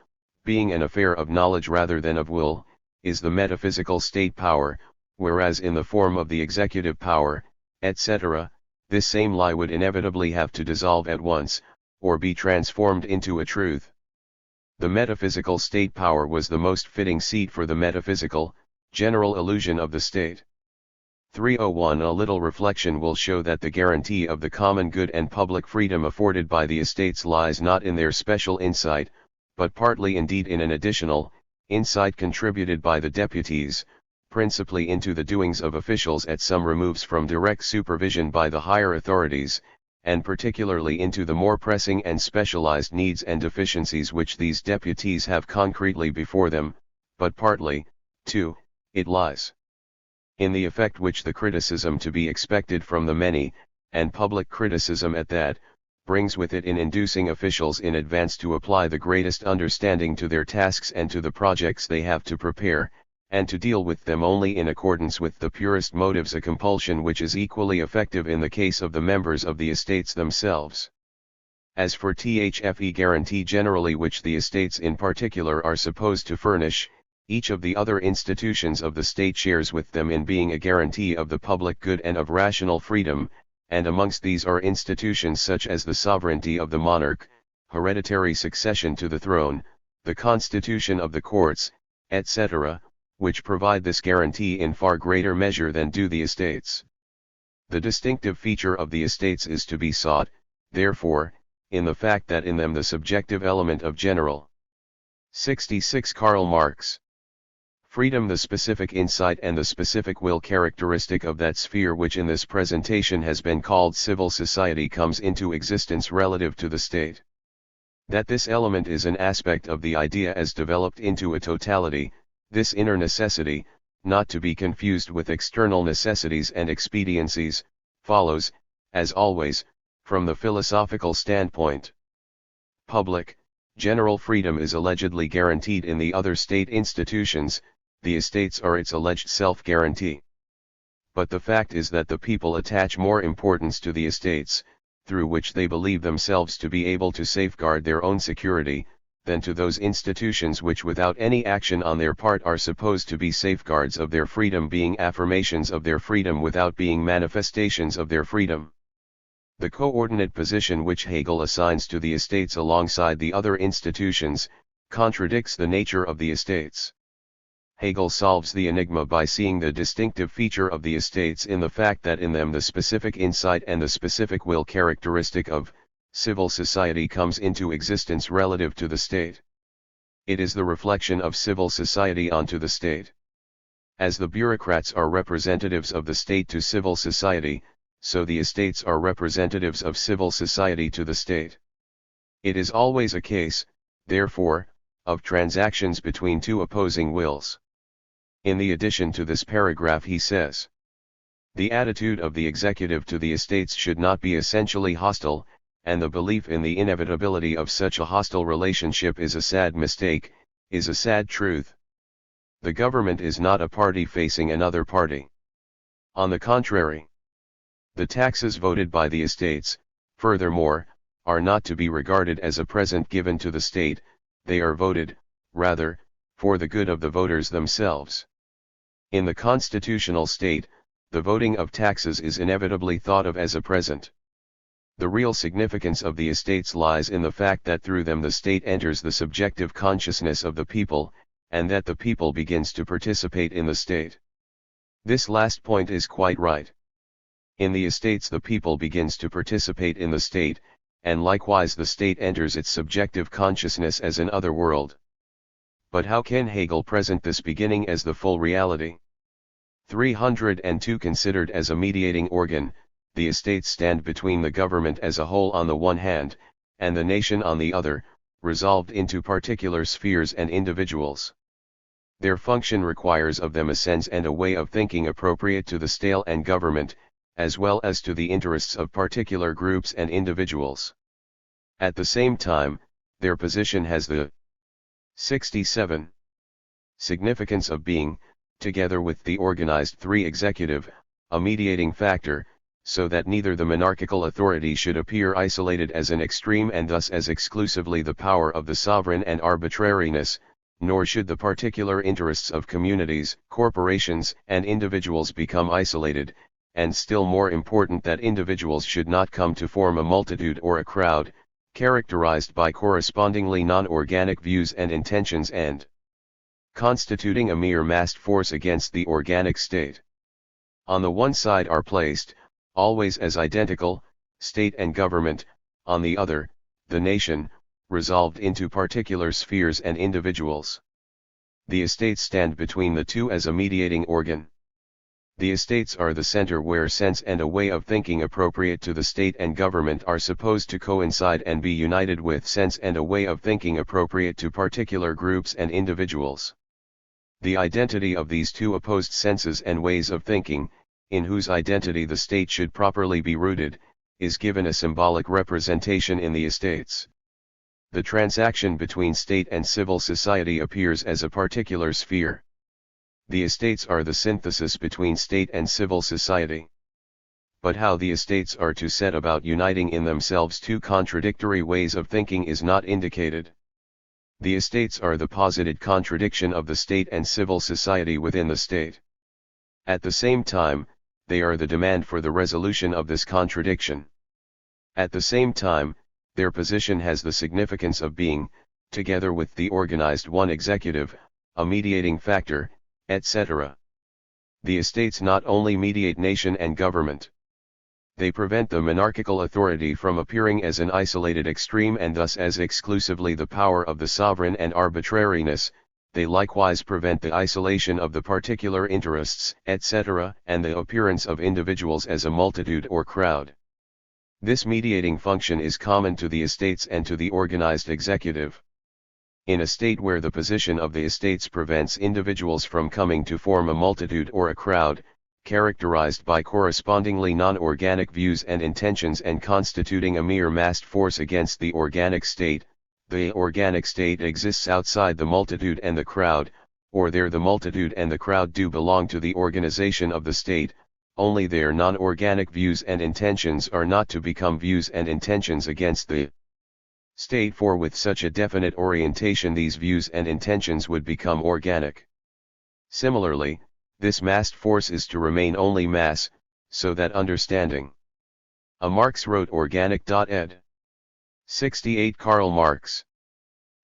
being an affair of knowledge rather than of will, is the metaphysical state power, whereas in the form of the executive power, etc., this same lie would inevitably have to dissolve at once, or be transformed into a truth. The metaphysical state power was the most fitting seat for the metaphysical, general illusion of the state. 301 A little reflection will show that the guarantee of the common good and public freedom afforded by the estates lies not in their special insight, but partly indeed in an additional insight contributed by the deputies, principally into the doings of officials at some removes from direct supervision by the higher authorities, and particularly into the more pressing and specialized needs and deficiencies which these deputies have concretely before them, but partly, too, it lies in the effect which the criticism to be expected from the many, and public criticism at that, brings with it in inducing officials in advance to apply the greatest understanding to their tasks and to the projects they have to prepare, and to deal with them only in accordance with the purest motives, a compulsion which is equally effective in the case of the members of the estates themselves. As for THFE guarantee generally which the estates in particular are supposed to furnish, each of the other institutions of the state shares with them in being a guarantee of the public good and of rational freedom, and amongst these are institutions such as the sovereignty of the monarch, hereditary succession to the throne, the constitution of the courts, etc., which provide this guarantee in far greater measure than do the estates. The distinctive feature of the estates is to be sought, therefore, in the fact that in them the subjective element of general 66 Karl Marx. Freedom, the specific insight and the specific will characteristic of that sphere which in this presentation has been called civil society, comes into existence relative to the state. That this element is an aspect of the idea as developed into a totality, this inner necessity, not to be confused with external necessities and expediencies, follows, as always, from the philosophical standpoint. Public, general freedom is allegedly guaranteed in the other state institutions, the estates are its alleged self-guarantee. But the fact is that the people attach more importance to the estates, through which they believe themselves to be able to safeguard their own security, than to those institutions which without any action on their part are supposed to be safeguards of their freedom, being affirmations of their freedom without being manifestations of their freedom. The coordinate position which Hegel assigns to the estates alongside the other institutions, contradicts the nature of the estates. Hegel solves the enigma by seeing the distinctive feature of the estates in the fact that in them the specific insight and the specific will characteristic of civil society comes into existence relative to the state. It is the reflection of civil society onto the state. As the bureaucrats are representatives of the state to civil society, so the estates are representatives of civil society to the state. It is always a case, therefore, of transactions between two opposing wills. In the addition to this paragraph he says, the attitude of the executive to the estates should not be essentially hostile, and the belief in the inevitability of such a hostile relationship is a sad mistake, is a sad truth. The government is not a party facing another party. On the contrary, the taxes voted by the estates, furthermore, are not to be regarded as a present given to the state, they are voted, rather, for the good of the voters themselves. In the constitutional state, the voting of taxes is inevitably thought of as a present. The real significance of the estates lies in the fact that through them the state enters the subjective consciousness of the people, and that the people begins to participate in the state. This last point is quite right. In the estates the people begins to participate in the state, and likewise the state enters its subjective consciousness as an other world. But how can Hegel present this beginning as the full reality? 302 Considered as a mediating organ, the estates stand between the government as a whole on the one hand, and the nation on the other, resolved into particular spheres and individuals. Their function requires of them a sense and a way of thinking appropriate to the style and government, as well as to the interests of particular groups and individuals. At the same time, their position has the 67 significance of being, together with the organized 3 executive, a mediating factor, so that neither the monarchical authority should appear isolated as an extreme and thus as exclusively the power of the sovereign and arbitrariness, nor should the particular interests of communities, corporations, and individuals become isolated, and still more important that individuals should not come to form a multitude or a crowd, characterized by correspondingly non-organic views and intentions and constituting a mere massed force against the organic state. On the one side are placed, always as identical, state and government, on the other, the nation, resolved into particular spheres and individuals. The estates stand between the two as a mediating organ. The estates are the center where sense and a way of thinking appropriate to the state and government are supposed to coincide and be united with sense and a way of thinking appropriate to particular groups and individuals. The identity of these two opposed senses and ways of thinking, in whose identity the state should properly be rooted, is given a symbolic representation in the estates. The transaction between state and civil society appears as a particular sphere. The estates are the synthesis between state and civil society. But how the estates are to set about uniting in themselves two contradictory ways of thinking is not indicated. The estates are the posited contradiction of the state and civil society within the state. At the same time, they are the demand for the resolution of this contradiction. At the same time, their position has the significance of being, together with the organized one executive, a mediating factor, etc. The estates not only mediate nation and government. They prevent the monarchical authority from appearing as an isolated extreme and thus as exclusively the power of the sovereign and arbitrariness. They likewise prevent the isolation of the particular interests, etc., and the appearance of individuals as a multitude or crowd. This mediating function is common to the estates and to the organized executive. In a state where the position of the estates prevents individuals from coming to form a multitude or a crowd, characterized by correspondingly non-organic views and intentions and constituting a mere massed force against the organic state, the organic state exists outside the multitude and the crowd, or there the multitude and the crowd do belong to the organization of the state, only their non-organic views and intentions are not to become views and intentions against the state, for with such a definite orientation these views and intentions would become organic. Similarly, this massed force is to remain only mass, so that understanding. A Marx wrote organic.ed. 68 Karl Marx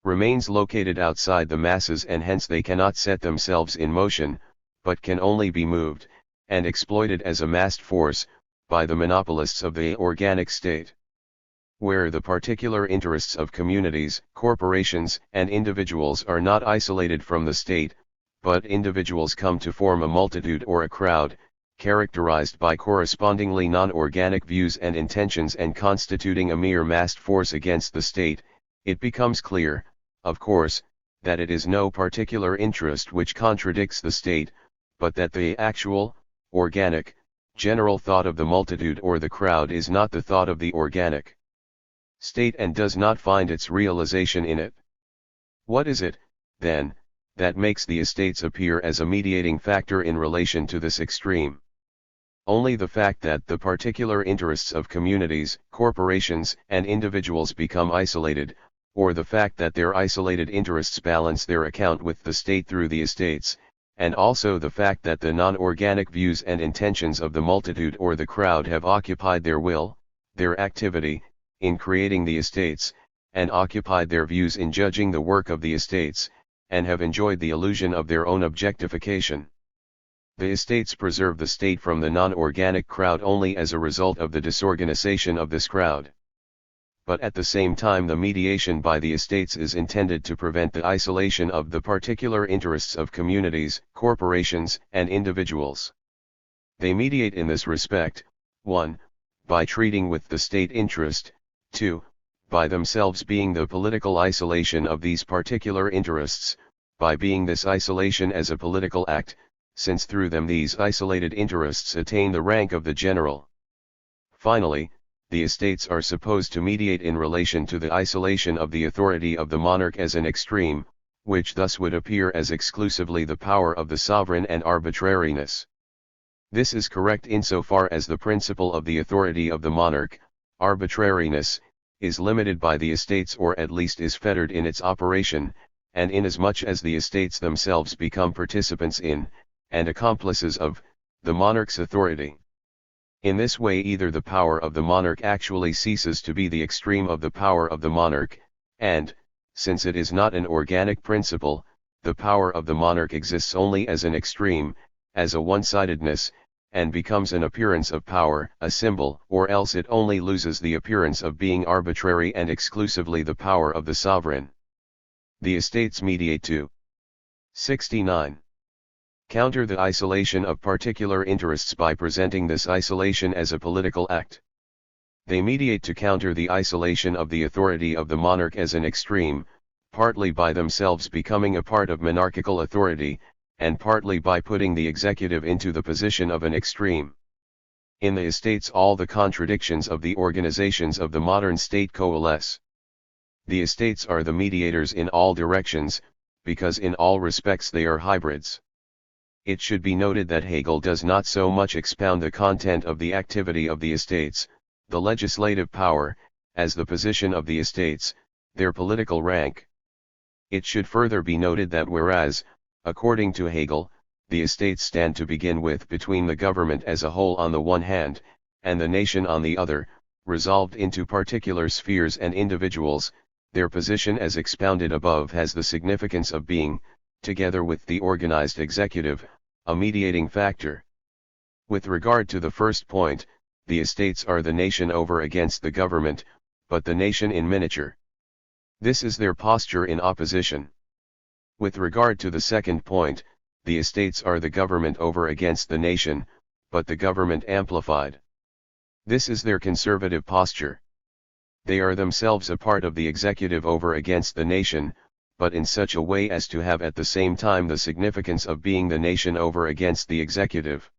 remains located outside the masses and hence they cannot set themselves in motion, but can only be moved, and exploited as a massed force, by the monopolists of the organic state. Where the particular interests of communities, corporations, and individuals are not isolated from the state, but individuals come to form a multitude or a crowd, characterized by correspondingly non-organic views and intentions and constituting a mere massed force against the state, it becomes clear, of course, that it is no particular interest which contradicts the state, but that the actual, organic, general thought of the multitude or the crowd is not the thought of the organic state and does not find its realization in it. What is it, then, that makes the estates appear as a mediating factor in relation to this extreme? Only the fact that the particular interests of communities, corporations, and individuals become isolated, or the fact that their isolated interests balance their account with the state through the estates, and also the fact that the non-organic views and intentions of the multitude or the crowd have occupied their will, their activity, in creating the estates, and occupied their views in judging the work of the estates, and have enjoyed the illusion of their own objectification. The estates preserve the state from the non-organic crowd only as a result of the disorganization of this crowd. But at the same time the mediation by the estates is intended to prevent the isolation of the particular interests of communities, corporations, and individuals. They mediate in this respect, 1. By treating with the state interest, 2. By themselves being the political isolation of these particular interests, by being this isolation as a political act, since through them these isolated interests attain the rank of the general. Finally, the estates are supposed to mediate in relation to the isolation of the authority of the monarch as an extreme, which thus would appear as exclusively the power of the sovereign and arbitrariness. This is correct insofar as the principle of the authority of the monarch, arbitrariness, is limited by the estates or at least is fettered in its operation, and inasmuch as the estates themselves become participants in, and accomplices of, the monarch's authority. In this way either the power of the monarch actually ceases to be the extreme of the power of the monarch, and, since it is not an organic principle, the power of the monarch exists only as an extreme, as a one-sidedness, and becomes an appearance of power, a symbol, or else it only loses the appearance of being arbitrary and exclusively the power of the sovereign. The estates mediate to 69. Counter the isolation of particular interests by presenting this isolation as a political act. They mediate to counter the isolation of the authority of the monarch as an extreme, partly by themselves becoming a part of monarchical authority, and partly by putting the executive into the position of an extreme. In the estates all the contradictions of the organizations of the modern state coalesce. The estates are the mediators in all directions, because in all respects they are hybrids. It should be noted that Hegel does not so much expound the content of the activity of the estates, the legislative power, as the position of the estates, their political rank. It should further be noted that whereas, according to Hegel, the estates stand to begin with between the government as a whole on the one hand, and the nation on the other, resolved into particular spheres and individuals, their position as expounded above has the significance of being, together with the organized executive, a mediating factor. With regard to the first point, the estates are the nation over against the government, but the nation in miniature. This is their posture in opposition. With regard to the second point, the estates are the government over against the nation, but the government amplified. This is their conservative posture. They are themselves a part of the executive over against the nation, but in such a way as to have at the same time the significance of being the nation over against the executive.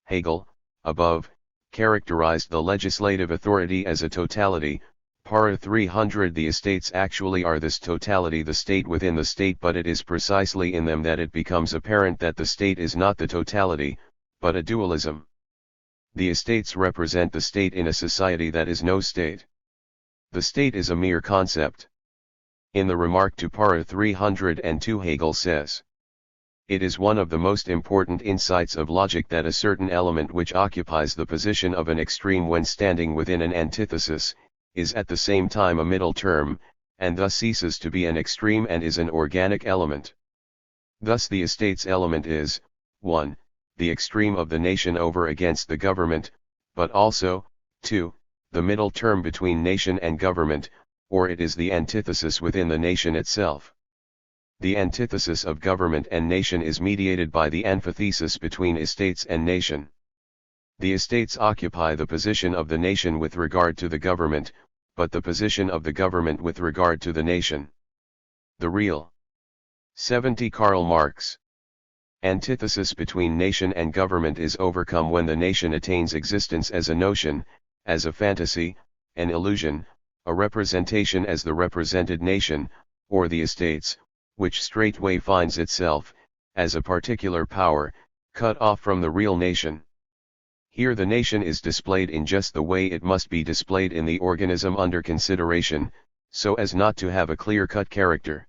Hegel, above, characterized the legislative authority as a totality. Para 300. The estates actually are this totality, the state within the state, but it is precisely in them that it becomes apparent that the state is not the totality, but a dualism. The estates represent the state in a society that is no state. The state is a mere concept. In the remark to Para 302, Hegel says, "It is one of the most important insights of logic that a certain element which occupies the position of an extreme when standing within an antithesis, is at the same time a middle term, and thus ceases to be an extreme and is an organic element. Thus the estates element is, 1. The extreme of the nation over against the government, but also, 2. The middle term between nation and government, or it is the antithesis within the nation itself. The antithesis of government and nation is mediated by the antithesis between estates and nation. The estates occupy the position of the nation with regard to the government, but the position of the government with regard to the nation. The real 70. Karl Marx. Antithesis between nation and government is overcome when the nation attains existence as a notion, as a fantasy, an illusion, a representation as the represented nation, or the estates, which straightway finds itself, as a particular power, cut off from the real nation. Here the nation is displayed in just the way it must be displayed in the organism under consideration, so as not to have a clear-cut character.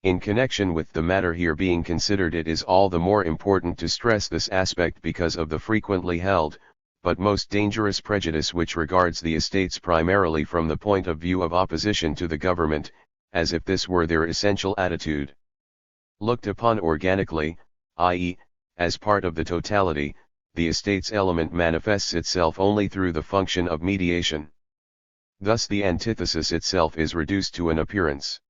In connection with the matter here being considered, it is all the more important to stress this aspect because of the frequently held, but most dangerous prejudice which regards the estates primarily from the point of view of opposition to the government, as if this were their essential attitude. Looked upon organically, i.e., as part of the totality, the estates element manifests itself only through the function of mediation. Thus the antithesis itself is reduced to an appearance.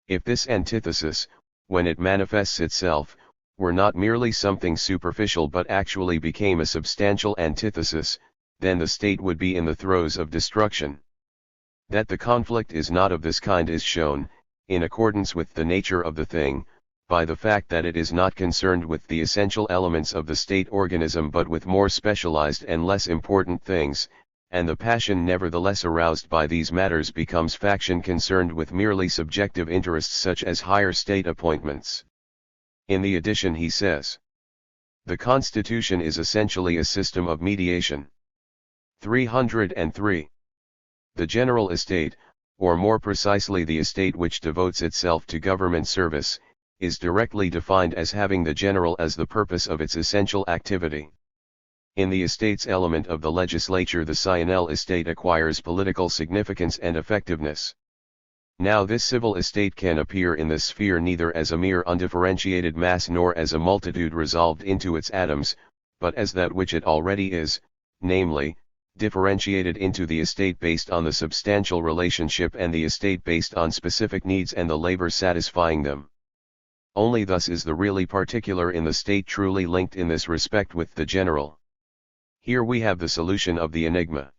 If this antithesis, when it manifests itself, were not merely something superficial but actually became a substantial antithesis, then the state would be in the throes of destruction. That the conflict is not of this kind is shown, in accordance with the nature of the thing, by the fact that it is not concerned with the essential elements of the state organism but with more specialized and less important things, and the passion nevertheless aroused by these matters becomes faction concerned with merely subjective interests such as higher state appointments. In the addition he says, the Constitution is essentially a system of mediation. 303. The general estate, or more precisely the estate which devotes itself to government service, is directly defined as having the general as the purpose of its essential activity. In the estates element of the legislature, the civil estate acquires political significance and effectiveness. Now this civil estate can appear in this sphere neither as a mere undifferentiated mass nor as a multitude resolved into its atoms, but as that which it already is, namely, differentiated into the estate based on the substantial relationship and the estate based on specific needs and the labor satisfying them. Only thus is the really particular in the state truly linked in this respect with the general. Here we have the solution of the enigma.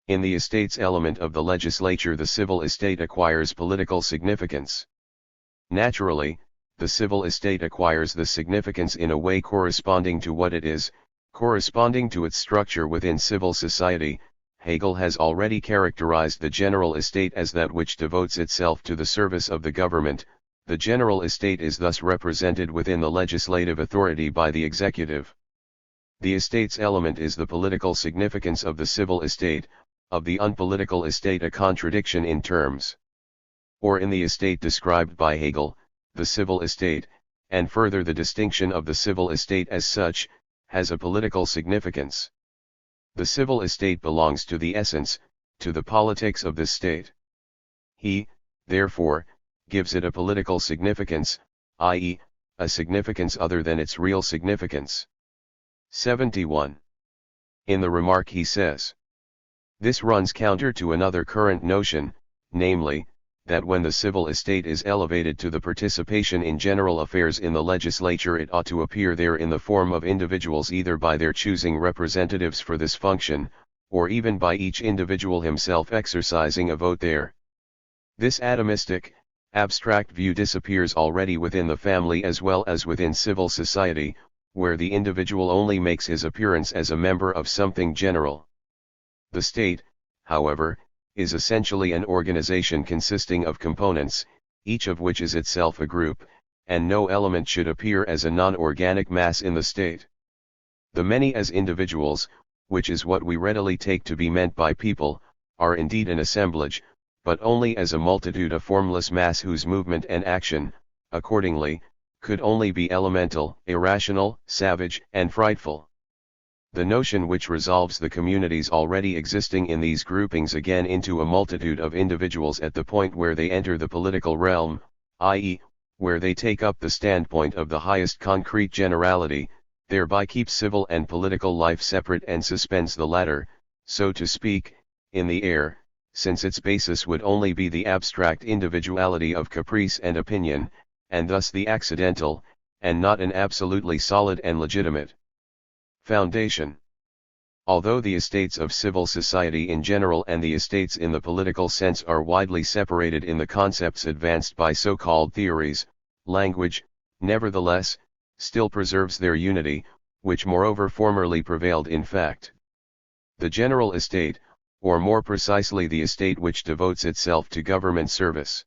In the estates element of the legislature, the civil estate acquires political significance. Naturally, the civil estate acquires this significance in a way corresponding to what it is, corresponding to its structure within civil society. Hegel has already characterized the general estate as that which devotes itself to the service of the government. The general estate is thus represented within the legislative authority by the executive. The estates element is the political significance of the civil estate, of the unpolitical estate a contradiction in terms. Or in the estate described by Hegel, the civil estate, and further the distinction of the civil estate as such, has a political significance. The civil estate belongs to the essence, to the politics of the state. He, therefore, gives it a political significance, i.e., a significance other than its real significance. 71. In the remark he says, this runs counter to another current notion, namely, that when the civil estate is elevated to the participation in general affairs in the legislature, it ought to appear there in the form of individuals, either by their choosing representatives for this function, or even by each individual himself exercising a vote there. This atomistic, abstract view disappears already within the family as well as within civil society, where the individual only makes his appearance as a member of something general. The state, however, is essentially an organization consisting of components, each of which is itself a group, and no element should appear as a non-organic mass in the state. The many as individuals, which is what we readily take to be meant by people, are indeed an assemblage, but only as a multitude, a formless mass whose movement and action, accordingly, could only be elemental, irrational, savage, and frightful. The notion which resolves the communities already existing in these groupings again into a multitude of individuals at the point where they enter the political realm, i.e., where they take up the standpoint of the highest concrete generality, thereby keeps civil and political life separate and suspends the latter, so to speak, in the air, since its basis would only be the abstract individuality of caprice and opinion, and thus the accidental, and not an absolutely solid and legitimate foundation. Although the estates of civil society in general and the estates in the political sense are widely separated in the concepts advanced by so-called theories, language, nevertheless, still preserves their unity, which moreover formerly prevailed in fact. The general estate, or more precisely the estate which devotes itself to government service.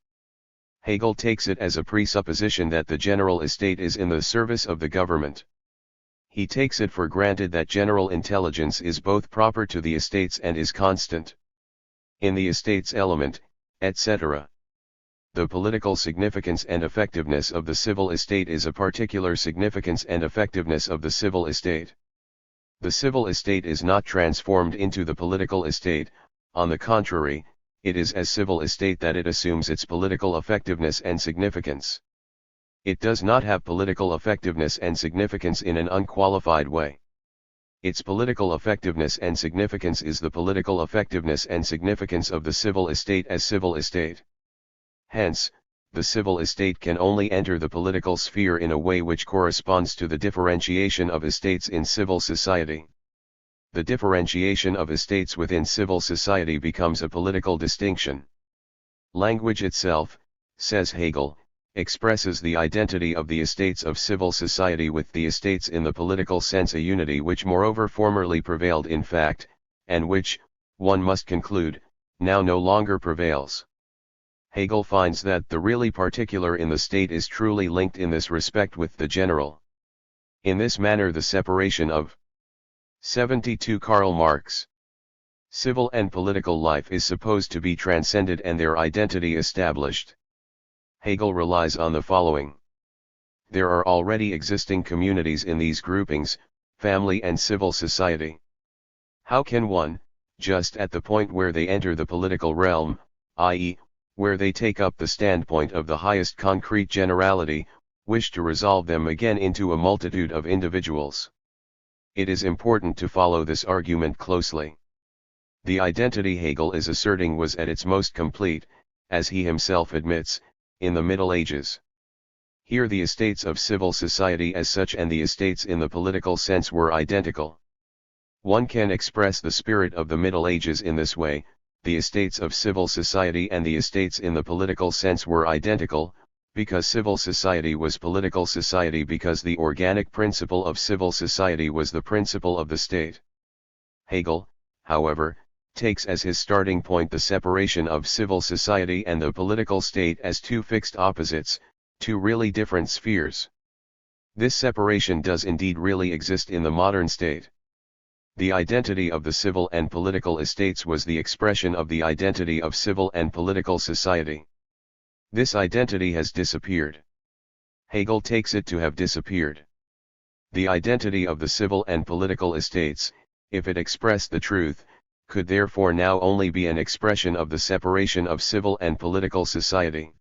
Hegel takes it as a presupposition that the general estate is in the service of the government. He takes it for granted that general intelligence is both proper to the estates and is constant in the estates element, etc. The political significance and effectiveness of the civil estate is a particular significance and effectiveness of the civil estate. The civil estate is not transformed into the political estate, on the contrary, it is as civil estate that it assumes its political effectiveness and significance. It does not have political effectiveness and significance in an unqualified way. Its political effectiveness and significance is the political effectiveness and significance of the civil estate as civil estate. Hence, the civil estate can only enter the political sphere in a way which corresponds to the differentiation of estates in civil society. The differentiation of estates within civil society becomes a political distinction. Language itself, says Hegel, expresses the identity of the estates of civil society with the estates in the political sense, a unity which moreover formerly prevailed in fact, and which, one must conclude, now no longer prevails. Hegel finds that the really particular in the state is truly linked in this respect with the general. In this manner the separation of 72 Karl Marx. Civil and political life is supposed to be transcended and their identity established. Hegel relies on the following. There are already existing communities in these groupings, family and civil society. How can one, just at the point where they enter the political realm, i.e., where they take up the standpoint of the highest concrete generality, wish to resolve them again into a multitude of individuals? It is important to follow this argument closely. The identity Hegel is asserting was at its most complete, as he himself admits, in the Middle Ages. Here the estates of civil society as such and the estates in the political sense were identical. One can express the spirit of the Middle Ages in this way: the estates of civil society and the estates in the political sense were identical, because civil society was political society, because the organic principle of civil society was the principle of the state. Hegel, however, takes as his starting point the separation of civil society and the political state as two fixed opposites, two really different spheres. This separation does indeed really exist in the modern state. The identity of the civil and political estates was the expression of the identity of civil and political society. This identity has disappeared. Hegel takes it to have disappeared. The identity of the civil and political estates, if it expressed the truth, could therefore now only be an expression of the separation of civil and political society.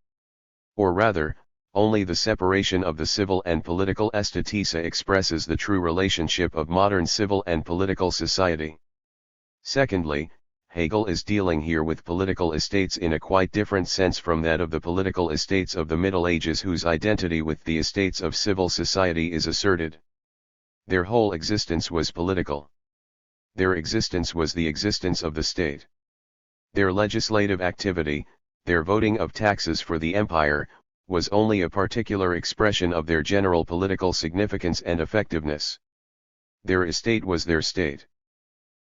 Or rather, only the separation of the civil and political aesthetica expresses the true relationship of modern civil and political society. Secondly, Hegel is dealing here with political estates in a quite different sense from that of the political estates of the Middle Ages, whose identity with the estates of civil society is asserted. Their whole existence was political. Their existence was the existence of the state. Their legislative activity, their voting of taxes for the empire, was only a particular expression of their general political significance and effectiveness. Their estate was their state.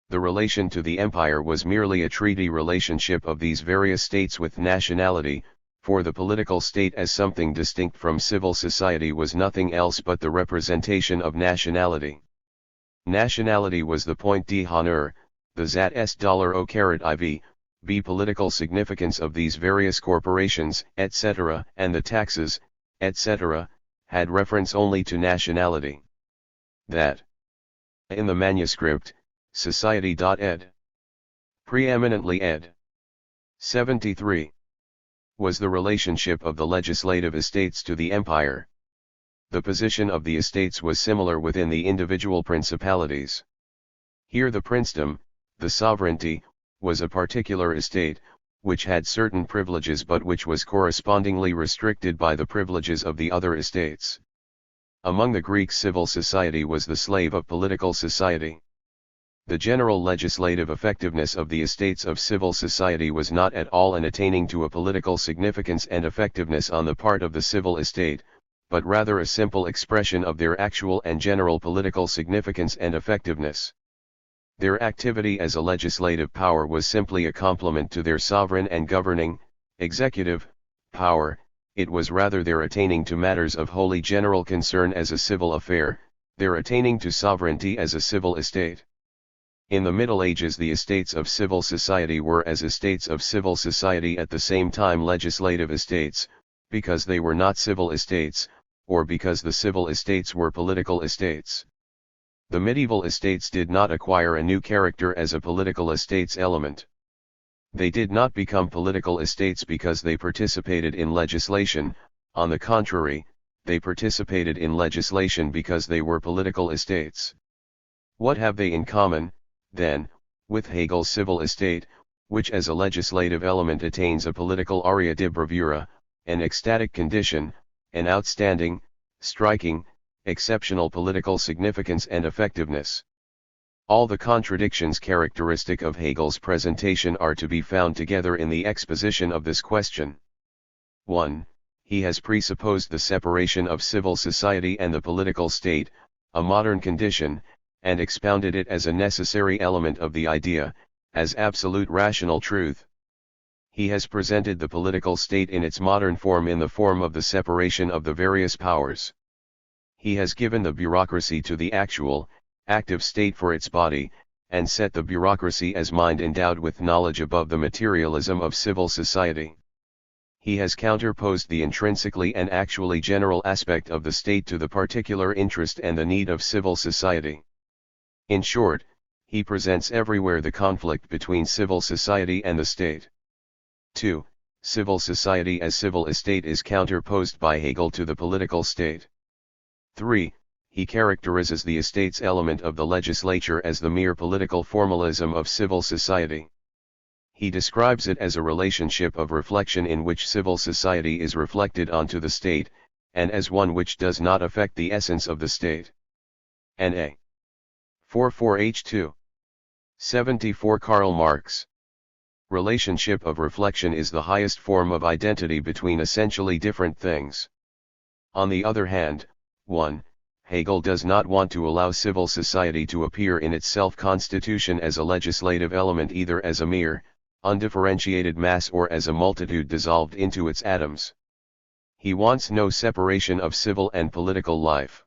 The relation to the empire was merely a treaty relationship of these various states with nationality, for the political state as something distinct from civil society was nothing else but the representation of nationality. Nationality was the point d'honneur, the zat s $o b political significance of these various corporations, etc., and the taxes, etc., had reference only to nationality. That, in the manuscript, Society.ed. Preeminently ed. 73. Was the relationship of the legislative estates to the empire. The position of the estates was similar within the individual principalities. Here the princedom, the sovereignty, was a particular estate, which had certain privileges but which was correspondingly restricted by the privileges of the other estates. Among the Greeks, civil society was the slave of political society. The general legislative effectiveness of the estates of civil society was not at all an attaining to a political significance and effectiveness on the part of the civil estate, but rather a simple expression of their actual and general political significance and effectiveness. Their activity as a legislative power was simply a complement to their sovereign and governing, executive, power. It was rather their attaining to matters of wholly general concern as a civil affair, their attaining to sovereignty as a civil estate. In the Middle Ages the estates of civil society were as estates of civil society at the same time legislative estates, because they were not civil estates, or because the civil estates were political estates. The medieval estates did not acquire a new character as a political estates element. They did not become political estates because they participated in legislation; on the contrary, they participated in legislation because they were political estates. What have they in common, then, with Hegel's civil estate, which as a legislative element attains a political aria di bravura, an ecstatic condition, an outstanding, striking, exceptional political significance and effectiveness? All the contradictions characteristic of Hegel's presentation are to be found together in the exposition of this question. 1. He has presupposed the separation of civil society and the political state, a modern condition, and expounded it as a necessary element of the idea, as absolute rational truth. He has presented the political state in its modern form in the form of the separation of the various powers. He has given the bureaucracy to the actual, active state for its body, and set the bureaucracy as mind endowed with knowledge above the materialism of civil society. He has counterposed the intrinsically and actually general aspect of the state to the particular interest and the need of civil society. In short, he presents everywhere the conflict between civil society and the state. 2. Civil society as civil estate is counterposed by Hegel to the political state. 3. He characterizes the estate's element of the legislature as the mere political formalism of civil society. He describes it as a relationship of reflection in which civil society is reflected onto the state, and as one which does not affect the essence of the state. N.A. 44H2. 74 Karl Marx. Relationship of reflection is the highest form of identity between essentially different things. On the other hand, 1. Hegel does not want to allow civil society to appear in its self-constitution as a legislative element, either as a mere, undifferentiated mass or as a multitude dissolved into its atoms. He wants no separation of civil and political life.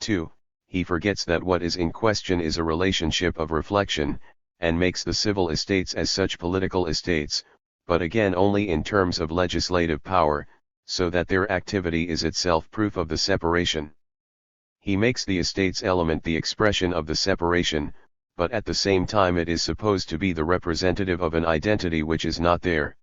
2. He forgets that what is in question is a relationship of reflection, and makes the civil estates as such political estates, but again only in terms of legislative power, so that their activity is itself proof of the separation. He makes the estate's element the expression of the separation, but at the same time it is supposed to be the representative of an identity which is not there.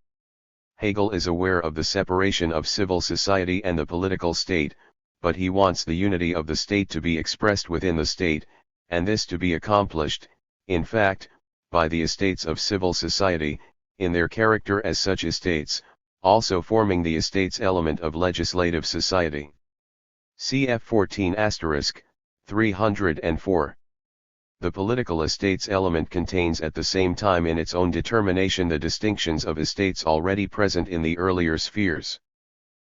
Hegel is aware of the separation of civil society and the political state, but he wants the unity of the state to be expressed within the state, and this to be accomplished, in fact, by the estates of civil society, in their character as such estates, also forming the estate's element of legislative society. Cf 14*304. The political estate's element contains at the same time in its own determination the distinctions of estates already present in the earlier spheres.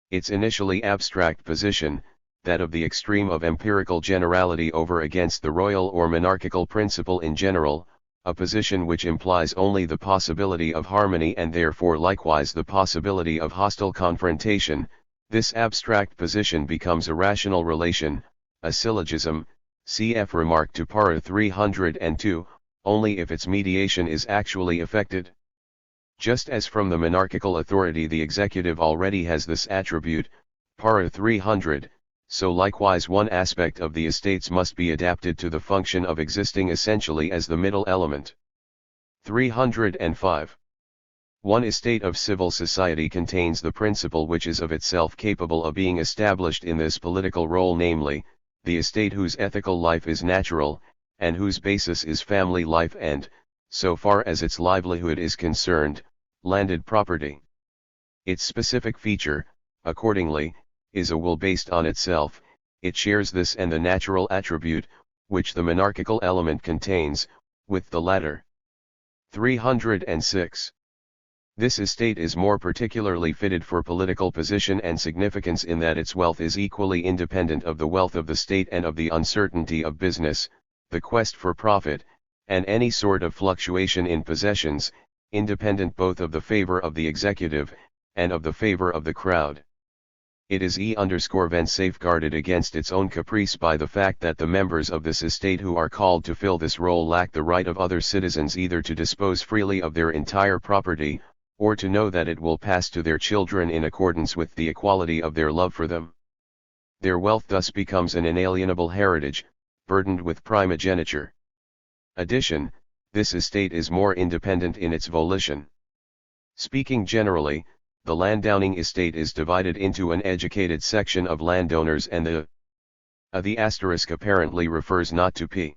Its initially abstract position, that of the extreme of empirical generality over against the royal or monarchical principle in general, a position which implies only the possibility of harmony and therefore likewise the possibility of hostile confrontation, this abstract position becomes a rational relation, a syllogism, cf. Remark to para 302, only if its mediation is actually effected. Just as from the monarchical authority the executive already has this attribute, para 300, so likewise one aspect of the estates must be adapted to the function of existing essentially as the middle element. 305. One estate of civil society contains the principle which is of itself capable of being established in this political role, namely, the estate whose ethical life is natural, and whose basis is family life and, so far as its livelihood is concerned, landed property. Its specific feature, accordingly, is a will based on itself. It shares this and the natural attribute, which the monarchical element contains, with the latter. 306. This estate is more particularly fitted for political position and significance in that its wealth is equally independent of the wealth of the state and of the uncertainty of business, the quest for profit, and any sort of fluctuation in possessions, independent both of the favor of the executive, and of the favor of the crowd. It is then safeguarded against its own caprice by the fact that the members of this estate who are called to fill this role lack the right of other citizens either to dispose freely of their entire property, or to know that it will pass to their children in accordance with the equality of their love for them. Their wealth thus becomes an inalienable heritage, burdened with primogeniture. Addition, this estate is more independent in its volition. Speaking generally, the landowning estate is divided into an educated section of landowners and the asterisk apparently refers not to p.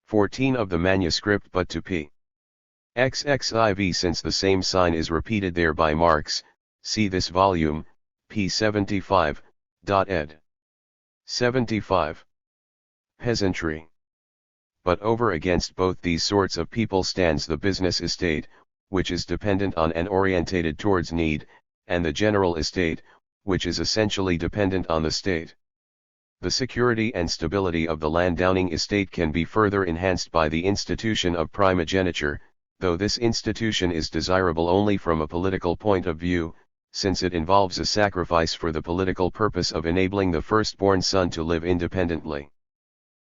14 of the manuscript but to p. XXIV, since the same sign is repeated there by Marx. See this volume, p. 75, ed. 75. Peasantry. But over against both these sorts of people stands the business estate, which is dependent on and orientated towards need, and the general estate, which is essentially dependent on the state. The security and stability of the landowning estate can be further enhanced by the institution of primogeniture, though this institution is desirable only from a political point of view, since it involves a sacrifice for the political purpose of enabling the firstborn son to live independently.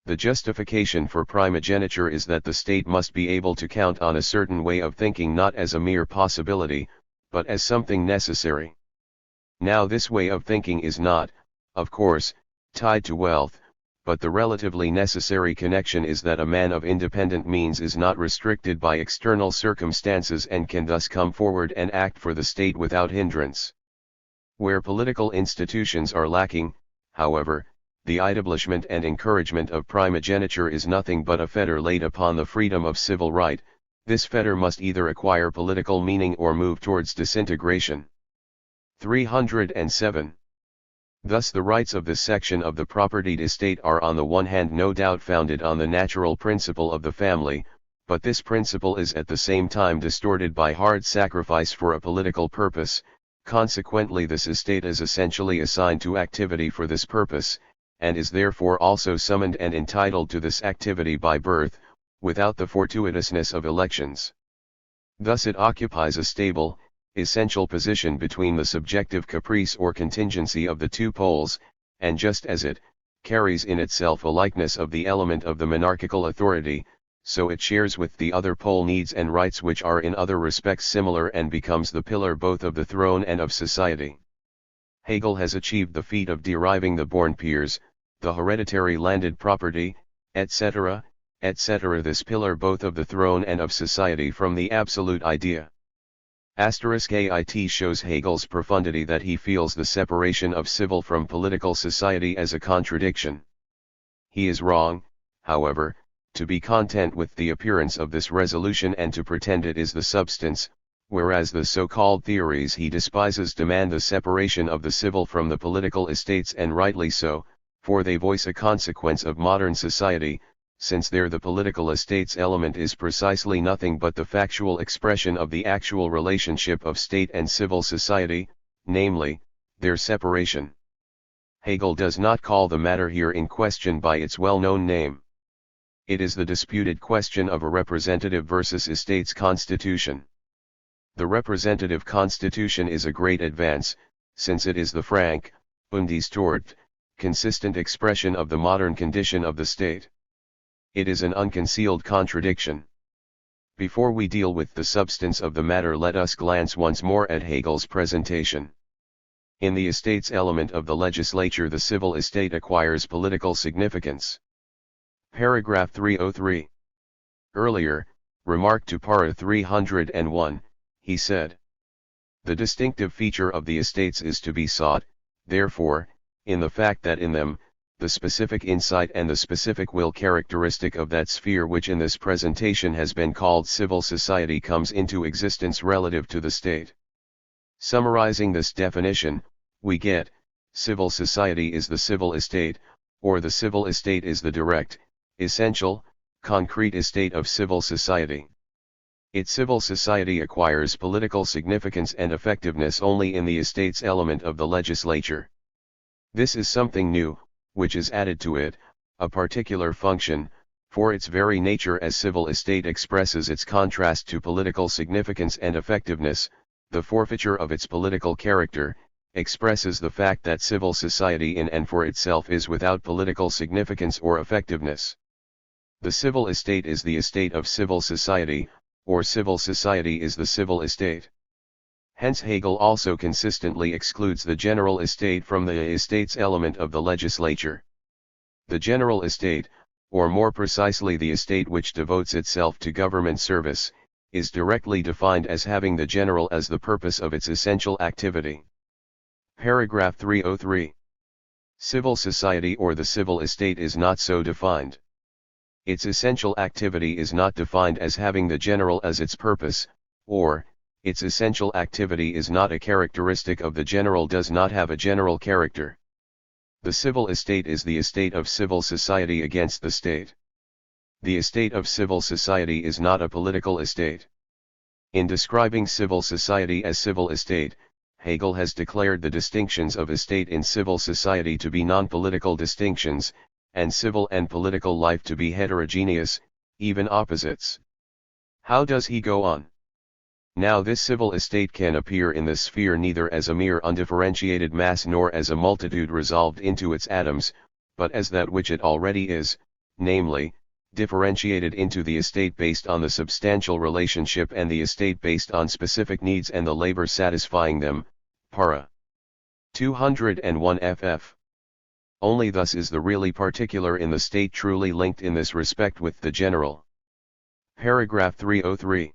The justification for primogeniture is that the state must be able to count on a certain way of thinking not as a mere possibility, but as something necessary. Now this way of thinking is not, of course, tied to wealth, but the relatively necessary connection is that a man of independent means is not restricted by external circumstances and can thus come forward and act for the state without hindrance. Where political institutions are lacking, however, the establishment and encouragement of primogeniture is nothing but a fetter laid upon the freedom of civil right. This fetter must either acquire political meaning or move towards disintegration. 307. Thus the rights of this section of the propertied estate are on the one hand no doubt founded on the natural principle of the family, but this principle is at the same time distorted by hard sacrifice for a political purpose. Consequently this estate is essentially assigned to activity for this purpose, and is therefore also summoned and entitled to this activity by birth, without the fortuitousness of elections. Thus it occupies a stable, essential position between the subjective caprice or contingency of the two poles, and just as it carries in itself a likeness of the element of the monarchical authority, so it shares with the other pole needs and rights which are in other respects similar and becomes the pillar both of the throne and of society. Hegel has achieved the feat of deriving the born peers, the hereditary landed property, etc., etc. this pillar both of the throne and of society from the absolute idea. *AIT shows Hegel's profundity that he feels the separation of civil from political society as a contradiction. He is wrong, however, to be content with the appearance of this resolution and to pretend it is the substance, whereas the so-called theories he despises demand the separation of the civil from the political estates, and rightly so, for they voice a consequence of modern society, since there the political estates element is precisely nothing but the factual expression of the actual relationship of state and civil society, namely, their separation. Hegel does not call the matter here in question by its well-known name. It is the disputed question of a representative versus estates constitution. The representative constitution is a great advance, since it is the frank, undistorted, consistent expression of the modern condition of the state. It is an unconcealed contradiction. Before we deal with the substance of the matter, let us glance once more at Hegel's presentation. In the estates element of the legislature, the civil estate acquires political significance. Paragraph 303. Earlier, remark to para 301, he said, the distinctive feature of the estates is to be sought, therefore, in the fact that in them, the specific insight and the specific will characteristic of that sphere which in this presentation has been called civil society comes into existence relative to the state. Summarizing this definition, we get, civil society is the civil estate, or the civil estate is the direct, essential, concrete estate of civil society. Its civil society acquires political significance and effectiveness only in the estates element of the legislature. This is something new, which is added to it, a particular function, for its very nature as civil estate expresses its contrast to political significance and effectiveness. The forfeiture of its political character expresses the fact that civil society in and for itself is without political significance or effectiveness. The civil estate is the estate of civil society, or civil society is the civil estate. Hence Hegel also consistently excludes the general estate from the estates element of the legislature. The general estate, or more precisely the estate which devotes itself to government service, is directly defined as having the general as the purpose of its essential activity. Paragraph 303. Civil society or the civil estate is not so defined. Its essential activity is not defined as having the general as its purpose, or, its essential activity is not a characteristic of the general, does not have a general character. The civil estate is the estate of civil society against the state. The estate of civil society is not a political estate. In describing civil society as civil estate, Hegel has declared the distinctions of estate in civil society to be non-political distinctions, and civil and political life to be heterogeneous, even opposites. How does he go on? Now this civil estate can appear in this sphere neither as a mere undifferentiated mass nor as a multitude resolved into its atoms, but as that which it already is, namely, differentiated into the estate based on the substantial relationship and the estate based on specific needs and the labor satisfying them, para. 201 ff. Only thus is the really particular in the state truly linked in this respect with the general. Paragraph 303.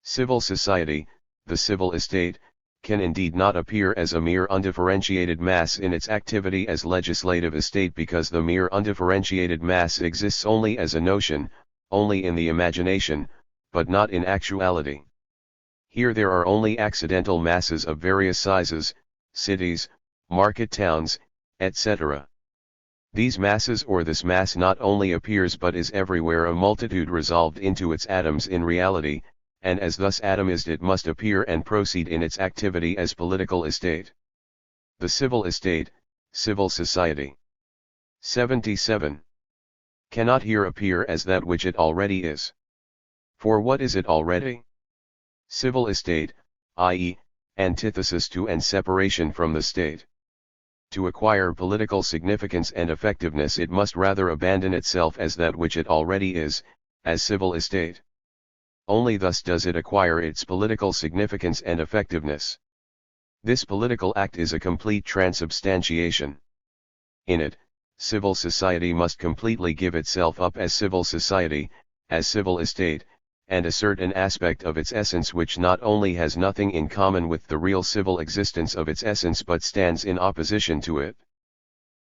Civil society, the civil estate, can indeed not appear as a mere undifferentiated mass in its activity as legislative estate because the mere undifferentiated mass exists only as a notion, only in the imagination, but not in actuality. Here there are only accidental masses of various sizes, cities, market towns, etc. These masses or this mass not only appears but is everywhere a multitude resolved into its atoms in reality, and as thus atomized it must appear and proceed in its activity as political estate. The civil estate, civil society. 77. Cannot here appear as that which it already is. For what is it already? Civil estate, i.e., antithesis to and separation from the state. To acquire political significance and effectiveness it must rather abandon itself as that which it already is, as civil estate. Only thus does it acquire its political significance and effectiveness. This political act is a complete transubstantiation. In it, civil society must completely give itself up as civil society, as civil estate, and assert an aspect of its essence which not only has nothing in common with the real civil existence of its essence but stands in opposition to it.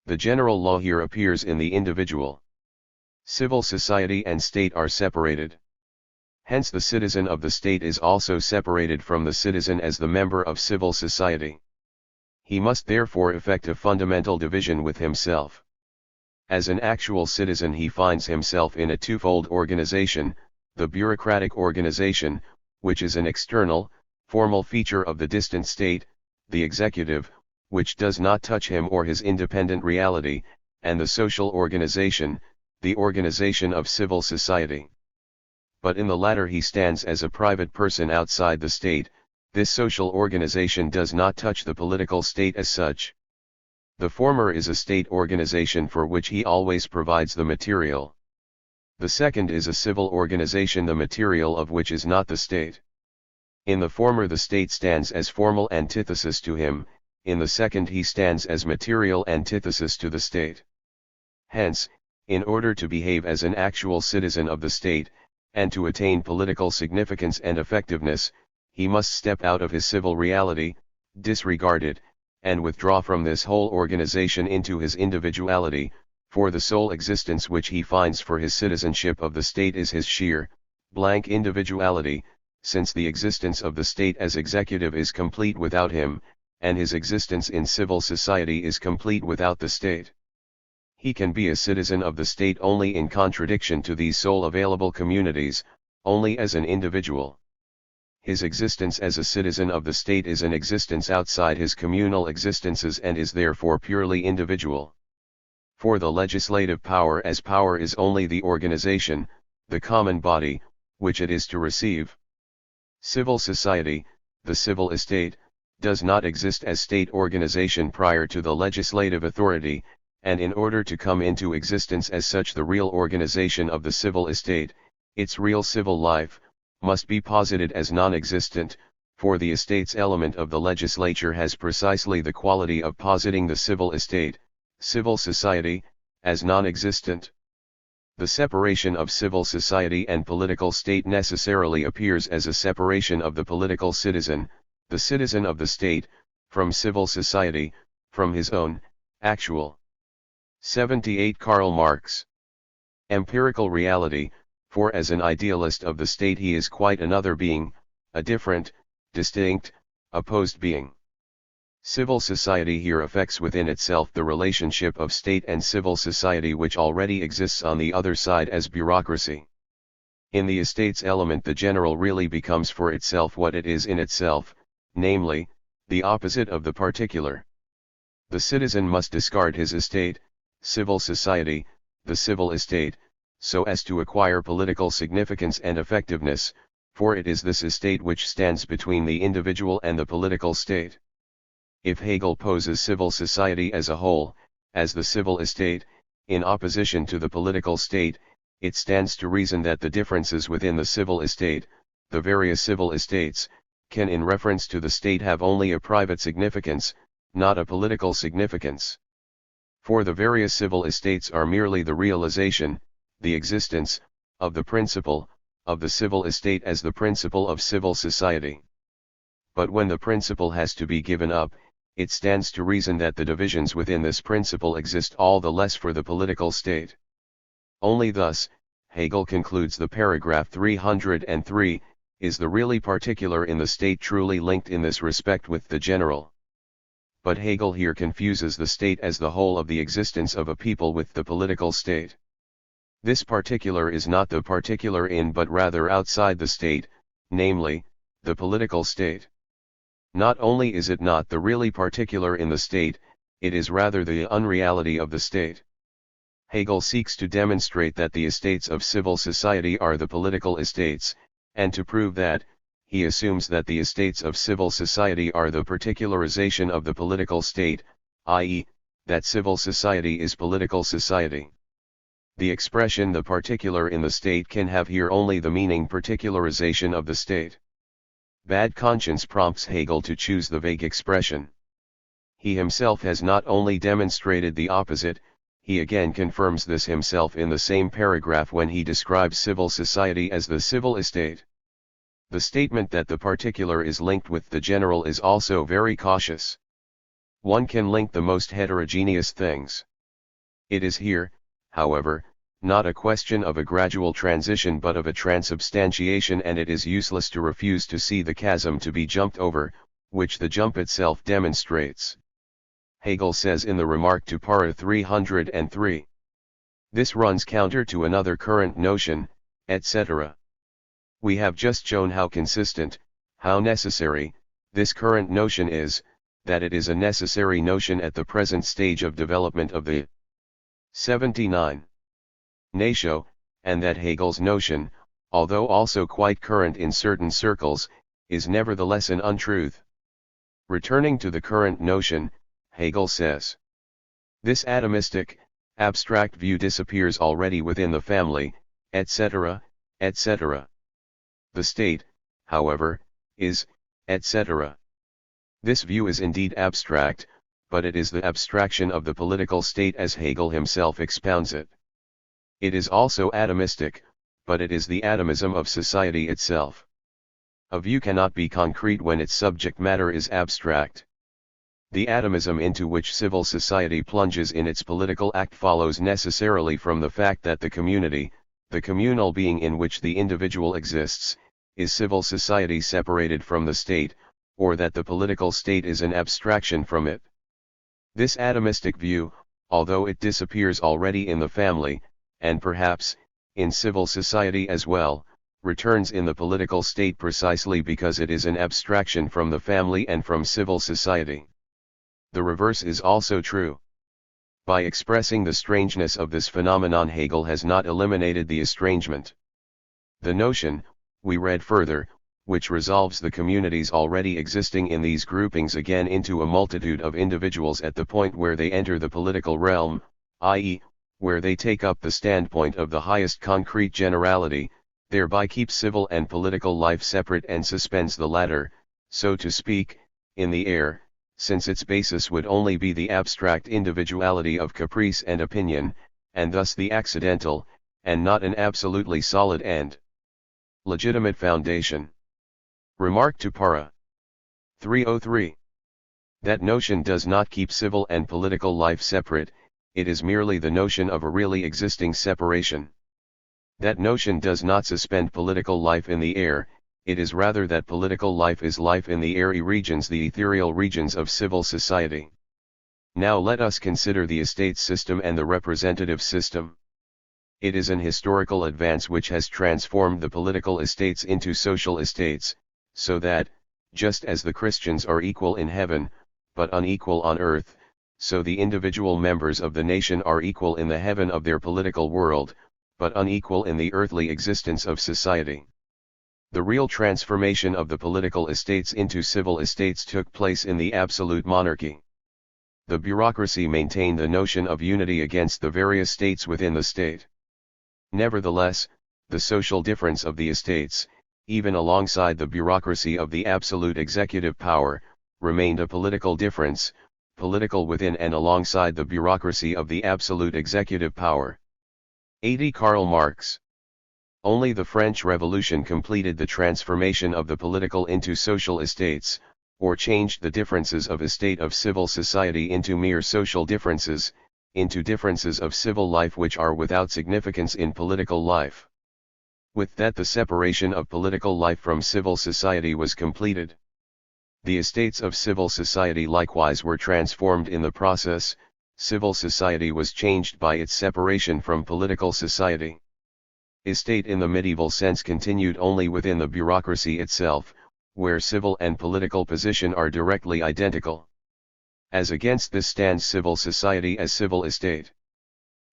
The general law here appears in the individual. Civil society and state are separated. Hence the citizen of the state is also separated from the citizen as the member of civil society. He must therefore effect a fundamental division with himself. As an actual citizen he finds himself in a twofold organization, the bureaucratic organization, which is an external, formal feature of the distant state, the executive, which does not touch him or his independent reality, and the social organization, the organization of civil society. But in the latter he stands as a private person outside the state. This social organization does not touch the political state as such. The former is a state organization for which he always provides the material. The second is a civil organization the material of which is not the state. In the former the state stands as formal antithesis to him, in the second he stands as material antithesis to the state. Hence, in order to behave as an actual citizen of the state, and to attain political significance and effectiveness, he must step out of his civil reality, disregard it, and withdraw from this whole organization into his individuality, for the sole existence which he finds for his citizenship of the state is his sheer, blank individuality, since the existence of the state as executive is complete without him, and his existence in civil society is complete without the state. He can be a citizen of the state only in contradiction to these sole available communities, only as an individual. His existence as a citizen of the state is an existence outside his communal existences and is therefore purely individual. For the legislative power as power is only the organization, the common body, which it is to receive. Civil society, the civil estate, does not exist as state organization prior to the legislative authority, and in order to come into existence as such the real organization of the civil estate, its real civil life, must be posited as non-existent, for the estate's element of the legislature has precisely the quality of positing the civil estate, civil society, as non-existent. The separation of civil society and political state necessarily appears as a separation of the political citizen, the citizen of the state, from civil society, from his own, actual. 78 Karl Marx. Empirical reality, for as an idealist of the state he is quite another being, a different, distinct, opposed being. Civil society here affects within itself the relationship of state and civil society which already exists on the other side as bureaucracy. In the estate's element the general really becomes for itself what it is in itself, namely, the opposite of the particular. The citizen must discard his estate, civil society, the civil estate, so as to acquire political significance and effectiveness, for it is this estate which stands between the individual and the political state. If Hegel poses civil society as a whole, as the civil estate, in opposition to the political state, it stands to reason that the differences within the civil estate, the various civil estates, can in reference to the state have only a private significance, not a political significance. For the various civil estates are merely the realization, the existence, of the principle, of the civil estate as the principle of civil society. But when the principle has to be given up, it stands to reason that the divisions within this principle exist all the less for the political state. Only thus, Hegel concludes the paragraph 303, is the really particular in the state truly linked in this respect with the general. But Hegel here confuses the state as the whole of the existence of a people with the political state. This particular is not the particular in but rather outside the state, namely, the political state. Not only is it not the really particular in the state, it is rather the unreality of the state. Hegel seeks to demonstrate that the estates of civil society are the political estates, and to prove that, he assumes that the estates of civil society are the particularization of the political state, i.e., that civil society is political society. The expression the particular in the state can have here only the meaning particularization of the state. Bad conscience prompts Hegel to choose the vague expression. He himself has not only demonstrated the opposite, he again confirms this himself in the same paragraph when he describes civil society as the civil estate. The statement that the particular is linked with the general is also very cautious. One can link the most heterogeneous things. It is here, however, not a question of a gradual transition but of a transubstantiation, and it is useless to refuse to see the chasm to be jumped over, which the jump itself demonstrates. Hegel says in the remark to para 303. This runs counter to another current notion, etc. We have just shown how consistent, how necessary, this current notion is, that it is a necessary notion at the present stage of development of the 79. Natio, and that Hegel's notion, although also quite current in certain circles, is nevertheless an untruth. Returning to the current notion, Hegel says, this atomistic, abstract view disappears already within the family, etc., etc. The state, however, is, etc. This view is indeed abstract, but it is the abstraction of the political state as Hegel himself expounds it. It is also atomistic, but it is the atomism of society itself. A view cannot be concrete when its subject matter is abstract. The atomism into which civil society plunges in its political act follows necessarily from the fact that the community, the communal being in which the individual exists, is civil society separated from the state, or that the political state is an abstraction from it. This atomistic view, although it disappears already in the family, and perhaps, in civil society as well, returns in the political state precisely because it is an abstraction from the family and from civil society. The reverse is also true. By expressing the strangeness of this phenomenon, Hegel has not eliminated the estrangement. The notion, we read further, which resolves the communities already existing in these groupings again into a multitude of individuals at the point where they enter the political realm, i.e., where they take up the standpoint of the highest concrete generality, thereby keeps civil and political life separate and suspends the latter, so to speak, in the air, since its basis would only be the abstract individuality of caprice and opinion, and thus the accidental, and not an absolutely solid and legitimate foundation. Remark to para 303. That notion does not keep civil and political life separate, it is merely the notion of a really existing separation. That notion does not suspend political life in the air, it is rather that political life is life in the airy regions, the ethereal regions of civil society. Now let us consider the estate system and the representative system. It is an historical advance which has transformed the political estates into social estates, so that, just as the Christians are equal in heaven, but unequal on earth, so the individual members of the nation are equal in the heaven of their political world, but unequal in the earthly existence of society. The real transformation of the political estates into civil estates took place in the absolute monarchy. The bureaucracy maintained the notion of unity against the various states within the state. Nevertheless, the social difference of the estates, even alongside the bureaucracy of the absolute executive power, remained a political difference, political within and alongside the bureaucracy of the absolute executive power. 80 Karl Marx. Only the French Revolution completed the transformation of the political into social estates, or changed the differences of estate of civil society into mere social differences, into differences of civil life which are without significance in political life. With that the separation of political life from civil society was completed. The estates of civil society likewise were transformed in the process. Civil society was changed by its separation from political society. Estate in the medieval sense continued only within the bureaucracy itself, where civil and political position are directly identical. As against this stands civil society as civil estate.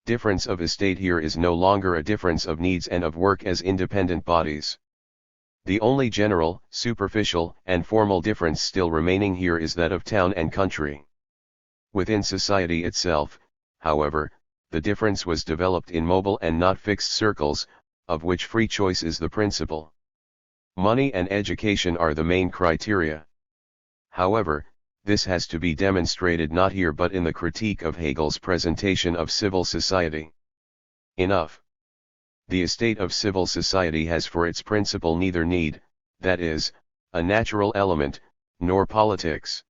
Difference of estate here is no longer a difference of needs and of work as independent bodies. The only general, superficial, and formal difference still remaining here is that of town and country. Within society itself, however, the difference was developed in mobile and not fixed circles, of which free choice is the principle. Money and education are the main criteria. However, this has to be demonstrated not here but in the critique of Hegel's presentation of civil society. Enough. The estate of civil society has for its principle neither need, that is, a natural element, nor politics.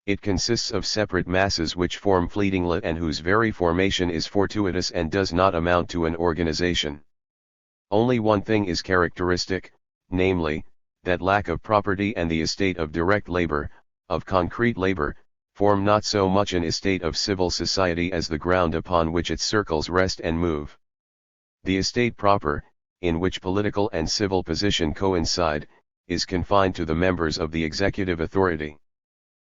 It consists of separate masses which form fleeting lot and whose very formation is fortuitous and does not amount to an organization. Only one thing is characteristic, namely, that lack of property and the estate of direct labor, of concrete labor, form not so much an estate of civil society as the ground upon which its circles rest and move. The estate proper, in which political and civil position coincide, is confined to the members of the executive authority.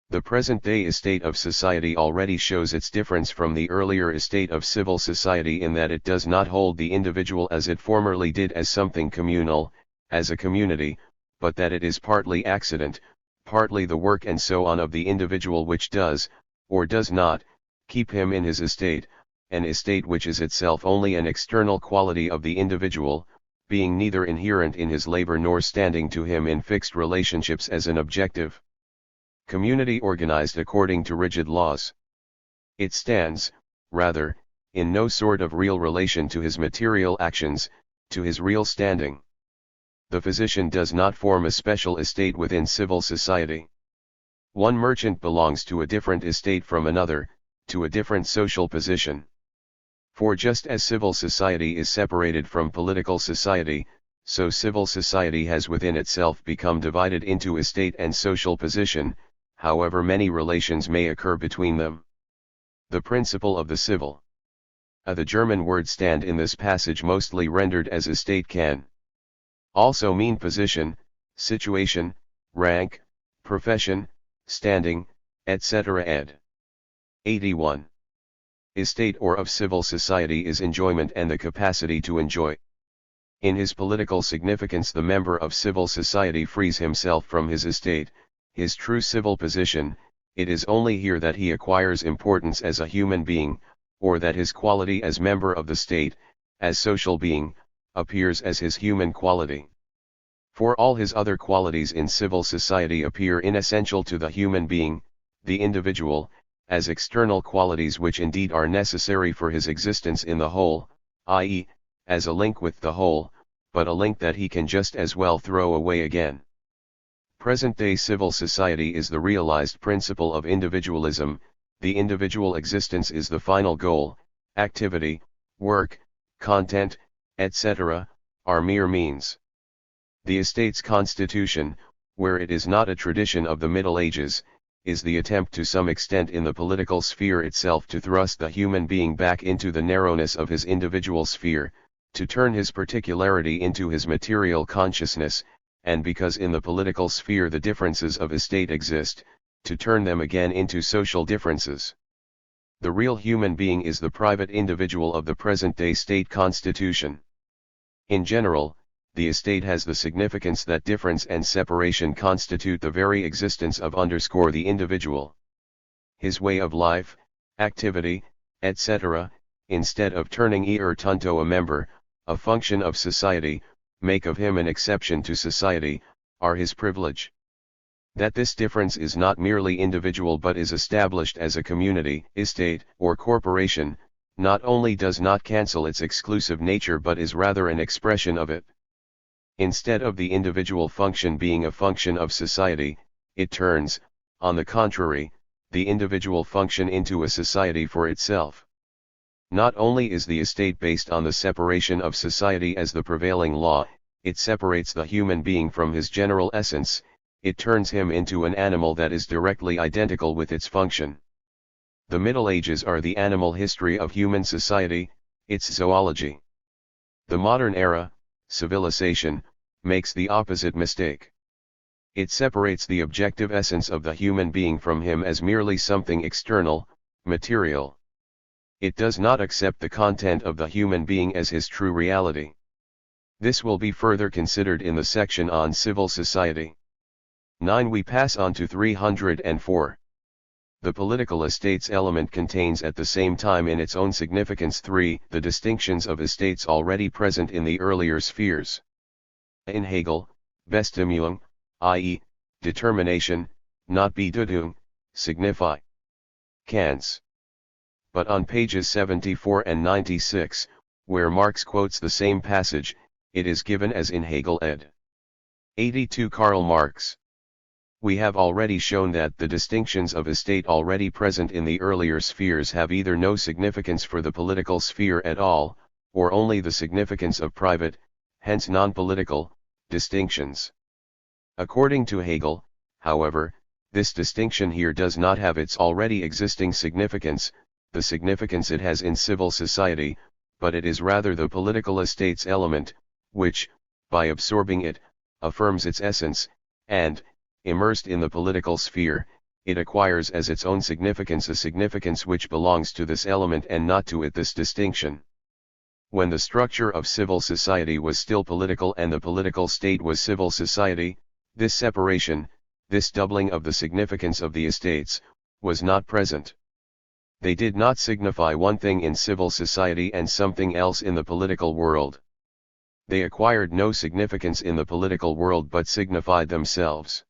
The present-day estate of society already shows its difference from the earlier estate of civil society in that it does not hold the individual as it formerly did as something communal, as a community, but that it is partly accident, partly the work and so on of the individual which does, or does not, keep him in his estate, an estate which is itself only an external quality of the individual, being neither inherent in his labor nor standing to him in fixed relationships as an objective community organized according to rigid laws. It stands, rather, in no sort of real relation to his material actions, to his real standing. The physician does not form a special estate within civil society. One merchant belongs to a different estate from another, to a different social position. For just as civil society is separated from political society, so civil society has within itself become divided into estate and social position, however many relations may occur between them. The principle of the civil. The German word stand in this passage mostly rendered as estate can also mean position, situation, rank, profession, standing, etc. ed. 81. Estate or of civil society is enjoyment and the capacity to enjoy. In his political significance the member of civil society frees himself from his estate, his true civil position. It is only here that he acquires importance as a human being, or that his quality as member of the state, as social being, appears as his human quality. For all his other qualities in civil society appear inessential to the human being, the individual, as external qualities which indeed are necessary for his existence in the whole, i.e., as a link with the whole, but a link that he can just as well throw away again. Present-day civil society is the realized principle of individualism. The individual existence is the final goal. Activity, work, content, etc., are mere means. The estate's constitution, where it is not a tradition of the Middle Ages, is the attempt to some extent in the political sphere itself to thrust the human being back into the narrowness of his individual sphere, to turn his particularity into his material consciousness, and because in the political sphere the differences of estate exist, to turn them again into social differences. The real human being is the private individual of the present-day state constitution. In general, the estate has the significance that difference and separation constitute the very existence of the individual. His way of life, activity, etc., instead of turning tunto a member, a function of society, make of him an exception to society, are his privilege. That this difference is not merely individual but is established as a community, estate, or corporation, not only does not cancel its exclusive nature but is rather an expression of it. Instead of the individual function being a function of society, it turns, on the contrary, the individual function into a society for itself. Not only is the estate based on the separation of society as the prevailing law, it separates the human being from his general essence, it turns him into an animal that is directly identical with its function. The Middle Ages are the animal history of human society, its zoology. The modern era, civilization, makes the opposite mistake. It separates the objective essence of the human being from him as merely something external, material. It does not accept the content of the human being as his true reality. This will be further considered in the section on civil society. 9. We pass on to 304. The political estates element contains at the same time in its own significance 3. The distinctions of estates already present in the earlier spheres. In Hegel, Bestimmung, i.e., determination, not Bedeutung, signify. Kant's. But on pages 74 and 96, where Marx quotes the same passage, it is given as in Hegel ed. 82 Karl Marx. We have already shown that the distinctions of estate already present in the earlier spheres have either no significance for the political sphere at all, or only the significance of private, hence non-political, distinctions. According to Hegel, however, this distinction here does not have its already existing significance, the significance it has in civil society, but it is rather the political estates element, which, by absorbing it, affirms its essence, and, immersed in the political sphere, it acquires as its own significance a significance which belongs to this element and not to it. This distinction. When the structure of civil society was still political and the political state was civil society, this separation, this doubling of the significance of the estates, was not present. They did not signify one thing in civil society and something else in the political world. They acquired no significance in the political world but signified themselves.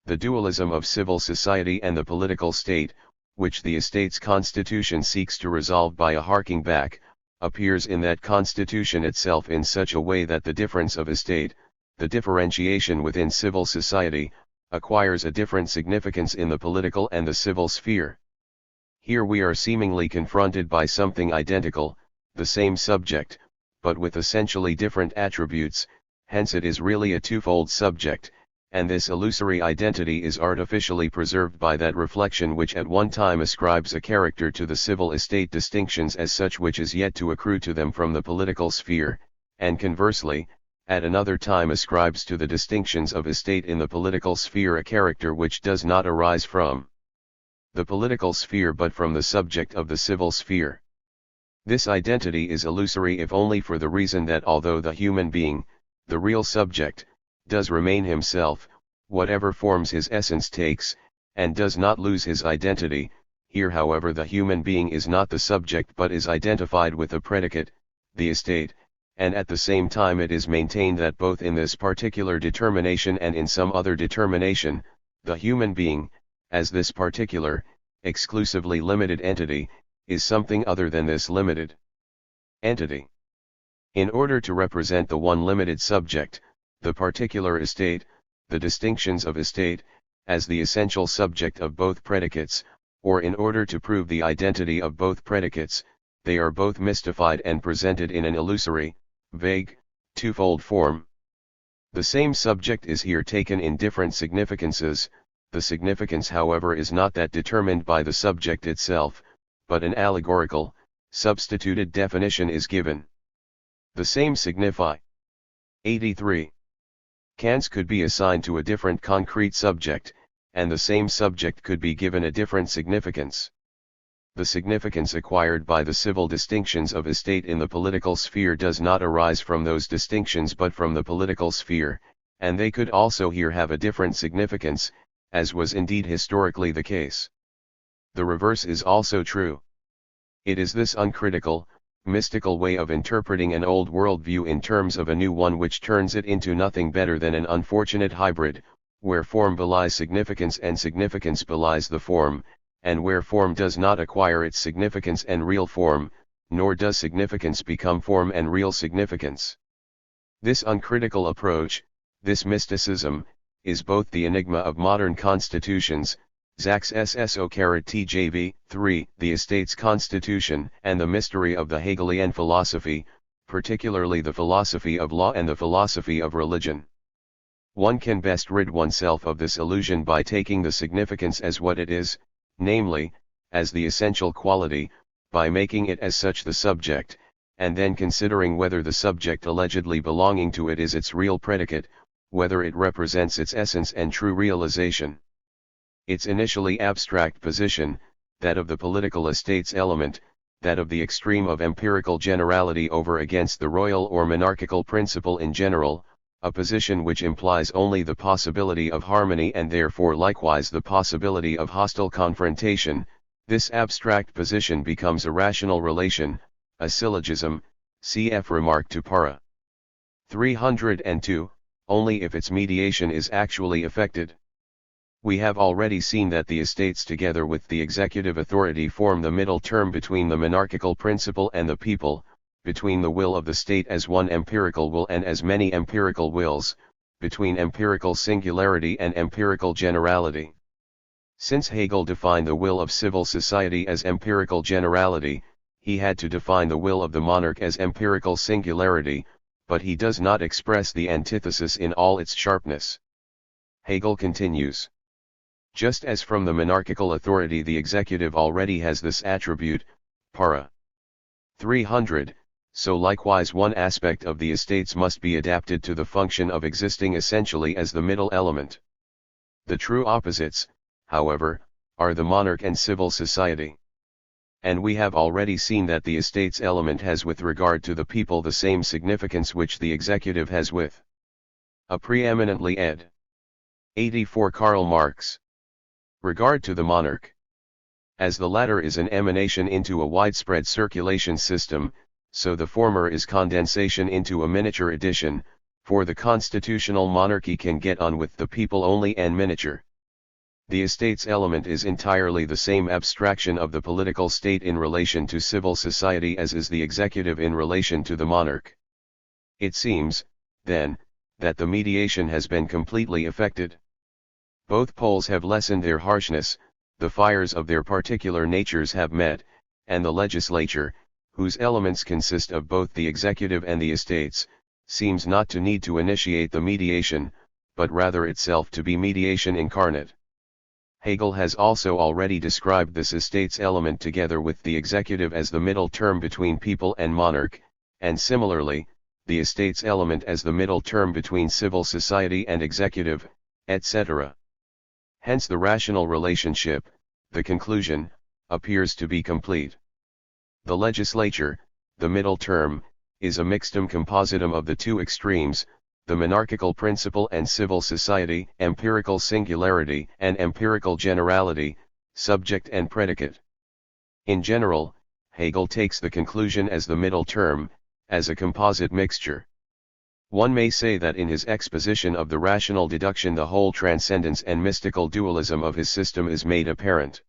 The dualism of civil society and the political state, which the estate's constitution seeks to resolve by a harking back, appears in that constitution itself in such a way that the difference of estate, the differentiation within civil society, acquires a different significance in the political and the civil sphere. Here we are seemingly confronted by something identical, the same subject, but with essentially different attributes, hence it is really a twofold subject, and this illusory identity is artificially preserved by that reflection which at one time ascribes a character to the civil estate distinctions as such which is yet to accrue to them from the political sphere, and conversely, at another time ascribes to the distinctions of estate in the political sphere a character which does not arise from the political sphere but from the subject of the civil sphere. This identity is illusory if only for the reason that although the human being, the real subject, does remain himself, whatever forms his essence takes, and does not lose his identity, here however the human being is not the subject but is identified with the predicate, the estate, and at the same time it is maintained that both in this particular determination and in some other determination, the human being, as this particular, exclusively limited entity, is something other than this limited entity. In order to represent the one limited subject, the particular estate, the distinctions of estate, as the essential subject of both predicates, or in order to prove the identity of both predicates, they are both mystified and presented in an illusory, vague, twofold form. The same subject is here taken in different significances, the significance however is not that determined by the subject itself, but an allegorical, substituted definition is given. The same signify. 83. Cans could be assigned to a different concrete subject, and the same subject could be given a different significance. the significance acquired by the civil distinctions of a state in the political sphere does not arise from those distinctions but from the political sphere, and they could also here have a different significance, as was indeed historically the case. The reverse is also true. It is this uncritical, mystical way of interpreting an old worldview in terms of a new one which turns it into nothing better than an unfortunate hybrid, where form belies significance and significance belies the form, and where form does not acquire its significance and real form, nor does significance become form and real significance. This uncritical approach, this mysticism, is both the enigma of modern constitutions, Zax SSO-TJV, 3, the estate's constitution, and the mystery of the Hegelian philosophy, particularly the philosophy of law and the philosophy of religion. One can best rid oneself of this illusion by taking the significance as what it is, namely, as the essential quality, by making it as such the subject, and then considering whether the subject allegedly belonging to it is its real predicate, whether it represents its essence and true realization. Its initially abstract position, that of the political estate's element, that of the extreme of empirical generality over against the royal or monarchical principle in general, a position which implies only the possibility of harmony and therefore likewise the possibility of hostile confrontation, this abstract position becomes a rational relation, a syllogism, cf. Remark to para. 302, only if its mediation is actually effected. We have already seen that the estates together with the executive authority form the middle term between the monarchical principle and the people, between the will of the state as one empirical will and as many empirical wills, between empirical singularity and empirical generality. Since Hegel defined the will of civil society as empirical generality, he had to define the will of the monarch as empirical singularity, but he does not express the antithesis in all its sharpness. Hegel continues. Just as from the monarchical authority the executive already has this attribute, para. 300, so likewise one aspect of the estates must be adapted to the function of existing essentially as the middle element. The true opposites, however, are the monarch and civil society. And we have already seen that the estates element has with regard to the people the same significance which the executive has with a preeminently ed. 84 Karl Marx. Regard to the monarch. As the latter is an emanation into a widespread circulation system, so the former is condensation into a miniature edition, for the constitutional monarchy can get on with the people only en miniature. The estate's element is entirely the same abstraction of the political state in relation to civil society as is the executive in relation to the monarch. It seems, then, that the mediation has been completely effected. Both poles have lessened their harshness, the fires of their particular natures have met, and the legislature, whose elements consist of both the executive and the estates, seems not to need to initiate the mediation, but rather itself to be mediation incarnate. Hegel has also already described this estate's element together with the executive as the middle term between people and monarch, and similarly, the estate's element as the middle term between civil society and executive, etc. Hence the rational relationship, the conclusion, appears to be complete. The legislature, the middle term, is a mixtum compositum of the two extremes, the monarchical principle and civil society, empirical singularity and empirical generality, subject and predicate. In general, Hegel takes the conclusion as the middle term, as a composite mixture. One may say that in his exposition of the rational deduction the whole transcendence and mystical dualism of his system is made apparent.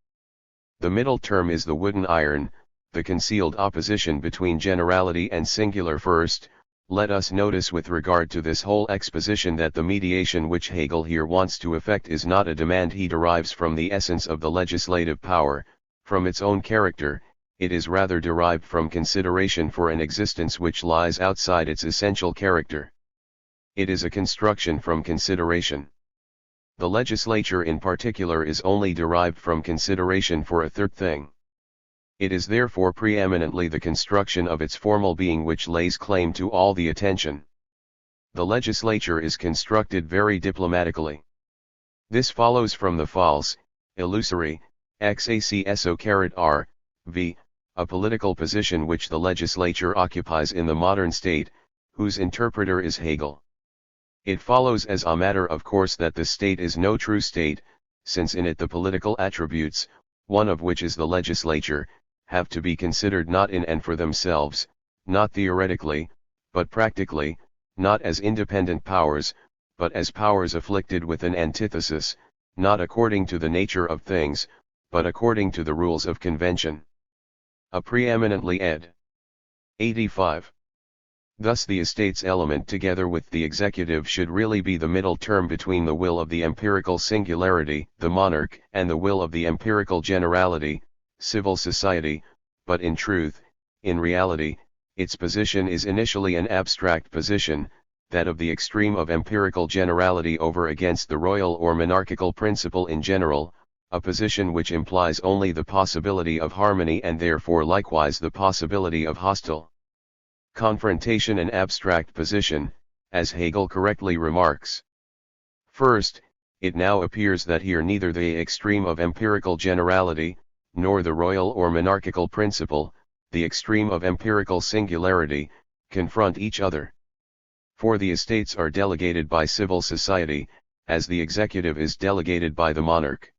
The middle term is the wooden iron, the concealed opposition between generality and singular. First, let us notice with regard to this whole exposition that the mediation which Hegel here wants to effect is not a demand he derives from the essence of the legislative power, from its own character, it is rather derived from consideration for an existence which lies outside its essential character. It is a construction from consideration. The legislature in particular is only derived from consideration for a third thing. It is therefore preeminently the construction of its formal being which lays claim to all the attention. The legislature is constructed very diplomatically. This follows from the false, illusory, xacso-r, v. A political position which the legislature occupies in the modern state, whose interpreter is Hegel. It follows as a matter of course that the state is no true state, since in it the political attributes, one of which is the legislature, have to be considered not in and for themselves, not theoretically, but practically, not as independent powers, but as powers afflicted with an antithesis, not according to the nature of things, but according to the rules of convention. A preeminently ed. 85. Thus the estates element together with the executive should really be the middle term between the will of the empirical singularity, the monarch, and the will of the empirical generality, civil society, but in truth, in reality, its position is initially an abstract position, that of the extreme of empirical generality over against the royal or monarchical principle in general, a position which implies only the possibility of harmony and therefore likewise the possibility of hostile confrontation, an abstract position, as Hegel correctly remarks. First, it now appears that here neither the extreme of empirical generality, nor the royal or monarchical principle, the extreme of empirical singularity, confront each other. For the estates are delegated by civil society, as the executive is delegated by the monarch.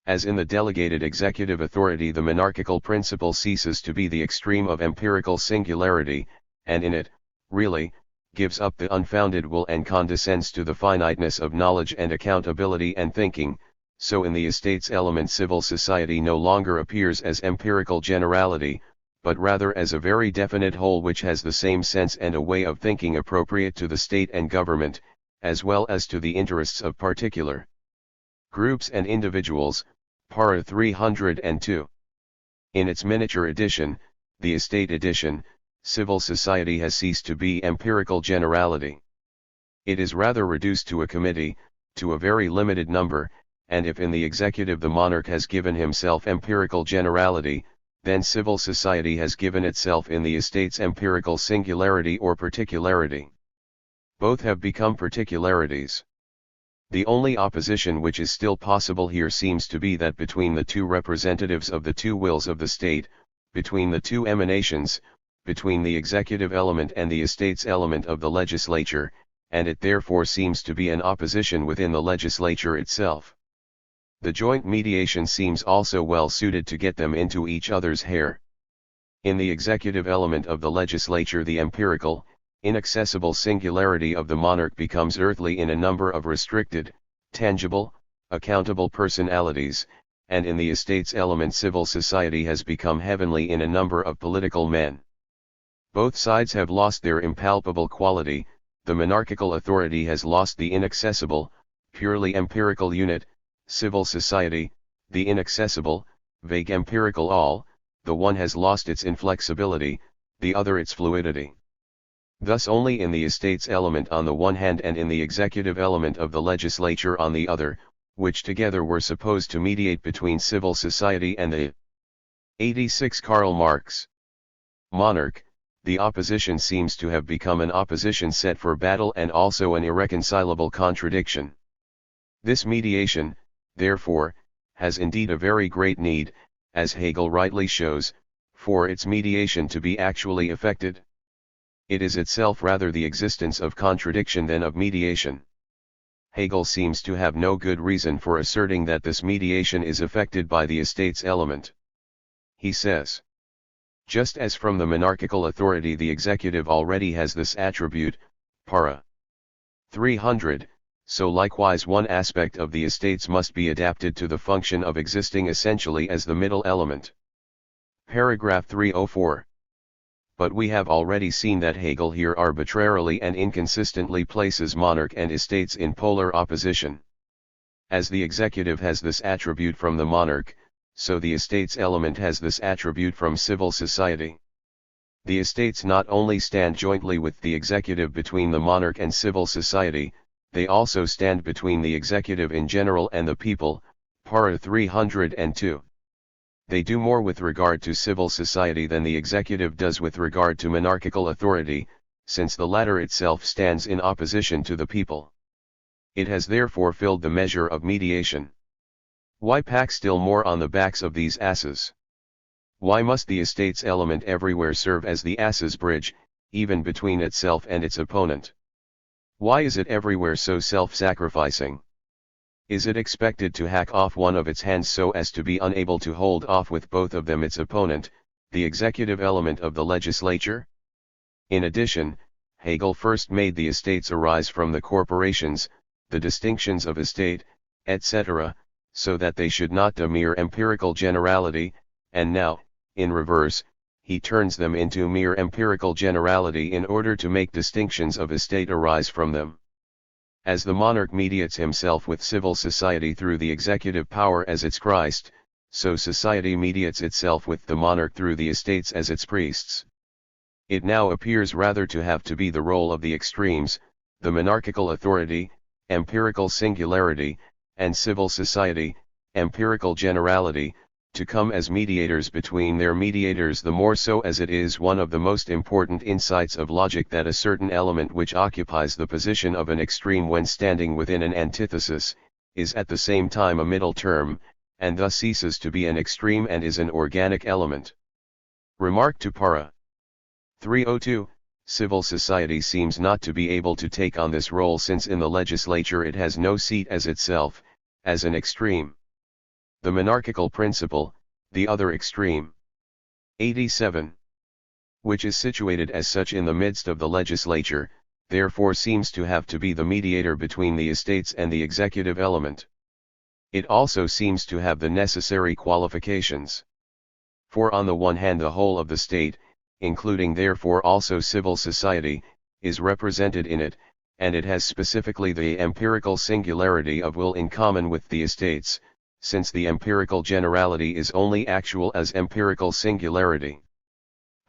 As in the delegated executive authority the monarchical principle ceases to be the extreme of empirical singularity, and in it, really, gives up the unfounded will and condescends to the finiteness of knowledge and accountability and thinking, so in the estates element civil society no longer appears as empirical generality, but rather as a very definite whole which has the same sense and a way of thinking appropriate to the state and government, as well as to the interests of particular groups and individuals. Para 302. In its miniature edition, the estate edition, civil society has ceased to be empirical generality. It is rather reduced to a committee, to a very limited number, and if in the executive the monarch has given himself empirical generality, then civil society has given itself in the estates empirical singularity or particularity. Both have become particularities. The only opposition which is still possible here seems to be that between the two representatives of the two wills of the state, between the two emanations, between the executive element and the estates element of the legislature, and it therefore seems to be an opposition within the legislature itself. The joint mediation seems also well suited to get them into each other's hair. In the executive element of the legislature the empirical, inaccessible singularity of the monarch becomes earthly in a number of restricted, tangible, accountable personalities, and in the estates element civil society has become heavenly in a number of political men. Both sides have lost their impalpable quality, the monarchical authority has lost the inaccessible, purely empirical unit, civil society, the inaccessible, vague empirical all, the one has lost its inflexibility, the other its fluidity. Thus only in the estates element on the one hand and in the executive element of the legislature on the other, which together were supposed to mediate between civil society and the 86 Karl Marx monarch, the opposition seems to have become an opposition set for battle and also an irreconcilable contradiction. This mediation, therefore, has indeed a very great need, as Hegel rightly shows, for its mediation to be actually effected. It is itself rather the existence of contradiction than of mediation. Hegel seems to have no good reason for asserting that this mediation is effected by the estates element. He says, just as from the monarchical authority the executive already has this attribute, para 300, so likewise one aspect of the estates must be adapted to the function of existing essentially as the middle element. Paragraph 304. But we have already seen that Hegel here arbitrarily and inconsistently places monarch and estates in polar opposition. As the executive has this attribute from the monarch, so the estates element has this attribute from civil society. The estates not only stand jointly with the executive between the monarch and civil society, they also stand between the executive in general and the people, para 302. They do more with regard to civil society than the executive does with regard to monarchical authority, since the latter itself stands in opposition to the people. It has therefore filled the measure of mediation. Why pack still more on the backs of these asses? Why must the estate's element everywhere serve as the ass's bridge, even between itself and its opponent? Why is it everywhere so self-sacrificing? Is it expected to hack off one of its hands so as to be unable to hold off with both of them its opponent, the executive element of the legislature? In addition, Hegel first made the estates arise from the corporations, the distinctions of estate, etc., so that they should not be mere empirical generality, and now, in reverse, he turns them into mere empirical generality in order to make distinctions of estate arise from them. As the monarch mediates himself with civil society through the executive power as its Christ, so society mediates itself with the monarch through the estates as its priests. It now appears rather to have to be the role of the extremes, the monarchical authority, empirical singularity, and civil society, empirical generality, to come as mediators between their mediators, the more so as it is one of the most important insights of logic that a certain element which occupies the position of an extreme when standing within an antithesis, is at the same time a middle term, and thus ceases to be an extreme and is an organic element. Remark to para. 302. Civil society seems not to be able to take on this role, since in the legislature it has no seat as itself, as an extreme. The monarchical principle, the other extreme. 87. Which is situated as such in the midst of the legislature, therefore seems to have to be the mediator between the estates and the executive element. It also seems to have the necessary qualifications. For on the one hand the whole of the state, including therefore also civil society, is represented in it, and it has specifically the empirical singularity of will in common with the estates, since the empirical generality is only actual as empirical singularity.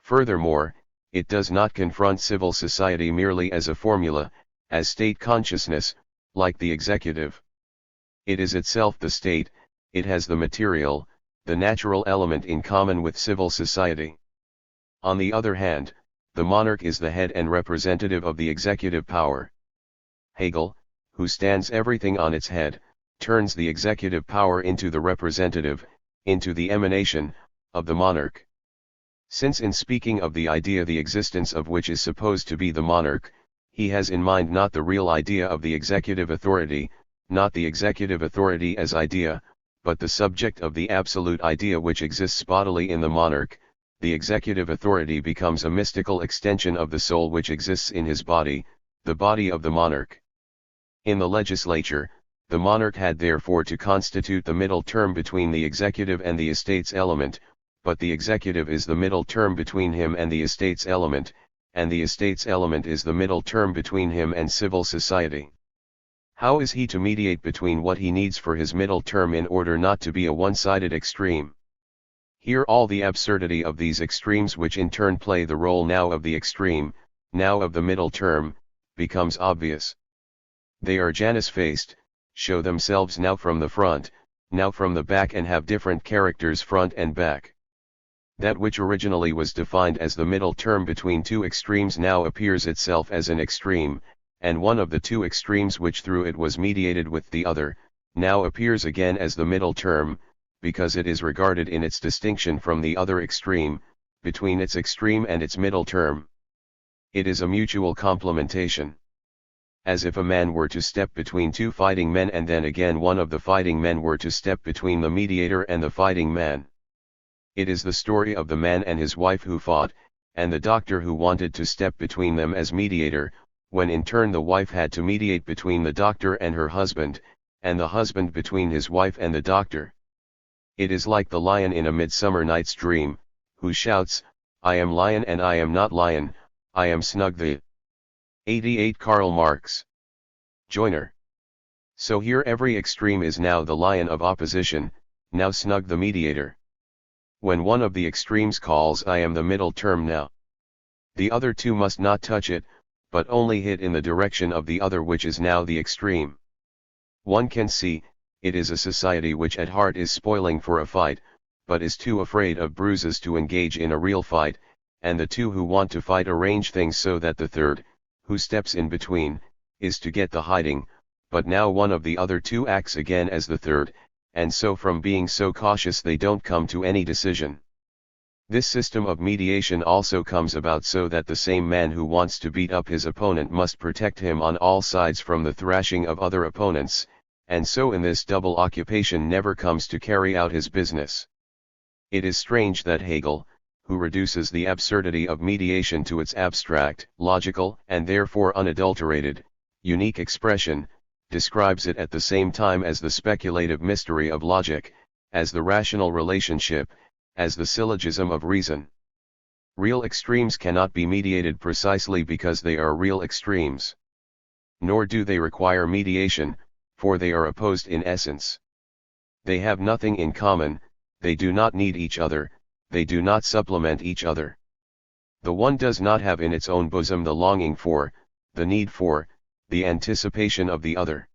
Furthermore, it does not confront civil society merely as a formula, as state consciousness, like the executive. It is itself the state, it has the material, the natural element in common with civil society. On the other hand, the monarch is the head and representative of the executive power. Hegel, who stands everything on its head, turns the executive power into the representative, into the emanation, of the monarch. Since in speaking of the idea the existence of which is supposed to be the monarch, he has in mind not the real idea of the executive authority, not the executive authority as idea, but the subject of the absolute idea which exists bodily in the monarch, the executive authority becomes a mystical extension of the soul which exists in his body, the body of the monarch. In the legislature, the monarch had therefore to constitute the middle term between the executive and the estates element, but the executive is the middle term between him and the estates element, and the estates element is the middle term between him and civil society. How is he to mediate between what he needs for his middle term in order not to be a one-sided extreme? Here all the absurdity of these extremes, which in turn play the role now of the extreme, now of the middle term, becomes obvious. They are Janus-faced, show themselves now from the front, now from the back, and have different characters front and back. That which originally was defined as the middle term between two extremes now appears itself as an extreme, and one of the two extremes which through it was mediated with the other, now appears again as the middle term, because it is regarded in its distinction from the other extreme, between its extreme and its middle term. It is a mutual complementation. As if a man were to step between two fighting men, and then again one of the fighting men were to step between the mediator and the fighting man. It is the story of the man and his wife who fought, and the doctor who wanted to step between them as mediator, when in turn the wife had to mediate between the doctor and her husband, and the husband between his wife and the doctor. It is like the lion in A Midsummer Night's Dream, who shouts, "I am lion and I am not lion, I am snug the." 88 Karl Marx. Joiner. So here every extreme is now the lion of opposition, now snug the mediator. When one of the extremes calls, "I am the middle term now," the other two must not touch it, but only hit in the direction of the other which is now the extreme. One can see, it is a society which at heart is spoiling for a fight, but is too afraid of bruises to engage in a real fight, and the two who want to fight arrange things so that the third, who steps in between, is to get the hiding, but now one of the other two acts again as the third, and so from being so cautious they don't come to any decision. This system of mediation also comes about so that the same man who wants to beat up his opponent must protect him on all sides from the thrashing of other opponents, and so in this double occupation never comes to carry out his business. It is strange that Hegel, who reduces the absurdity of mediation to its abstract, logical, and therefore unadulterated, unique expression, describes it at the same time as the speculative mystery of logic, as the rational relationship, as the syllogism of reason. Real extremes cannot be mediated precisely because they are real extremes. Nor do they require mediation, for they are opposed in essence. They have nothing in common, they do not need each other, they do not supplement each other. The one does not have in its own bosom the longing for, the need for, the anticipation of the other.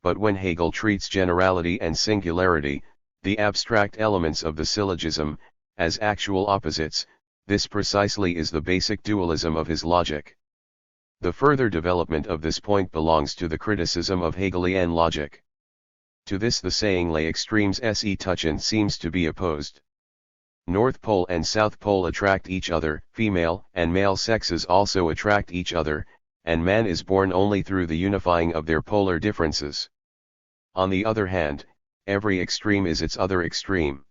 But when Hegel treats generality and singularity, the abstract elements of the syllogism, as actual opposites, this precisely is the basic dualism of his logic. The further development of this point belongs to the criticism of Hegelian logic. To this the saying les extremes se touchent seems to be opposed. North Pole and South Pole attract each other, female and male sexes also attract each other, and man is born only through the unifying of their polar differences. On the other hand, every extreme is its other extreme.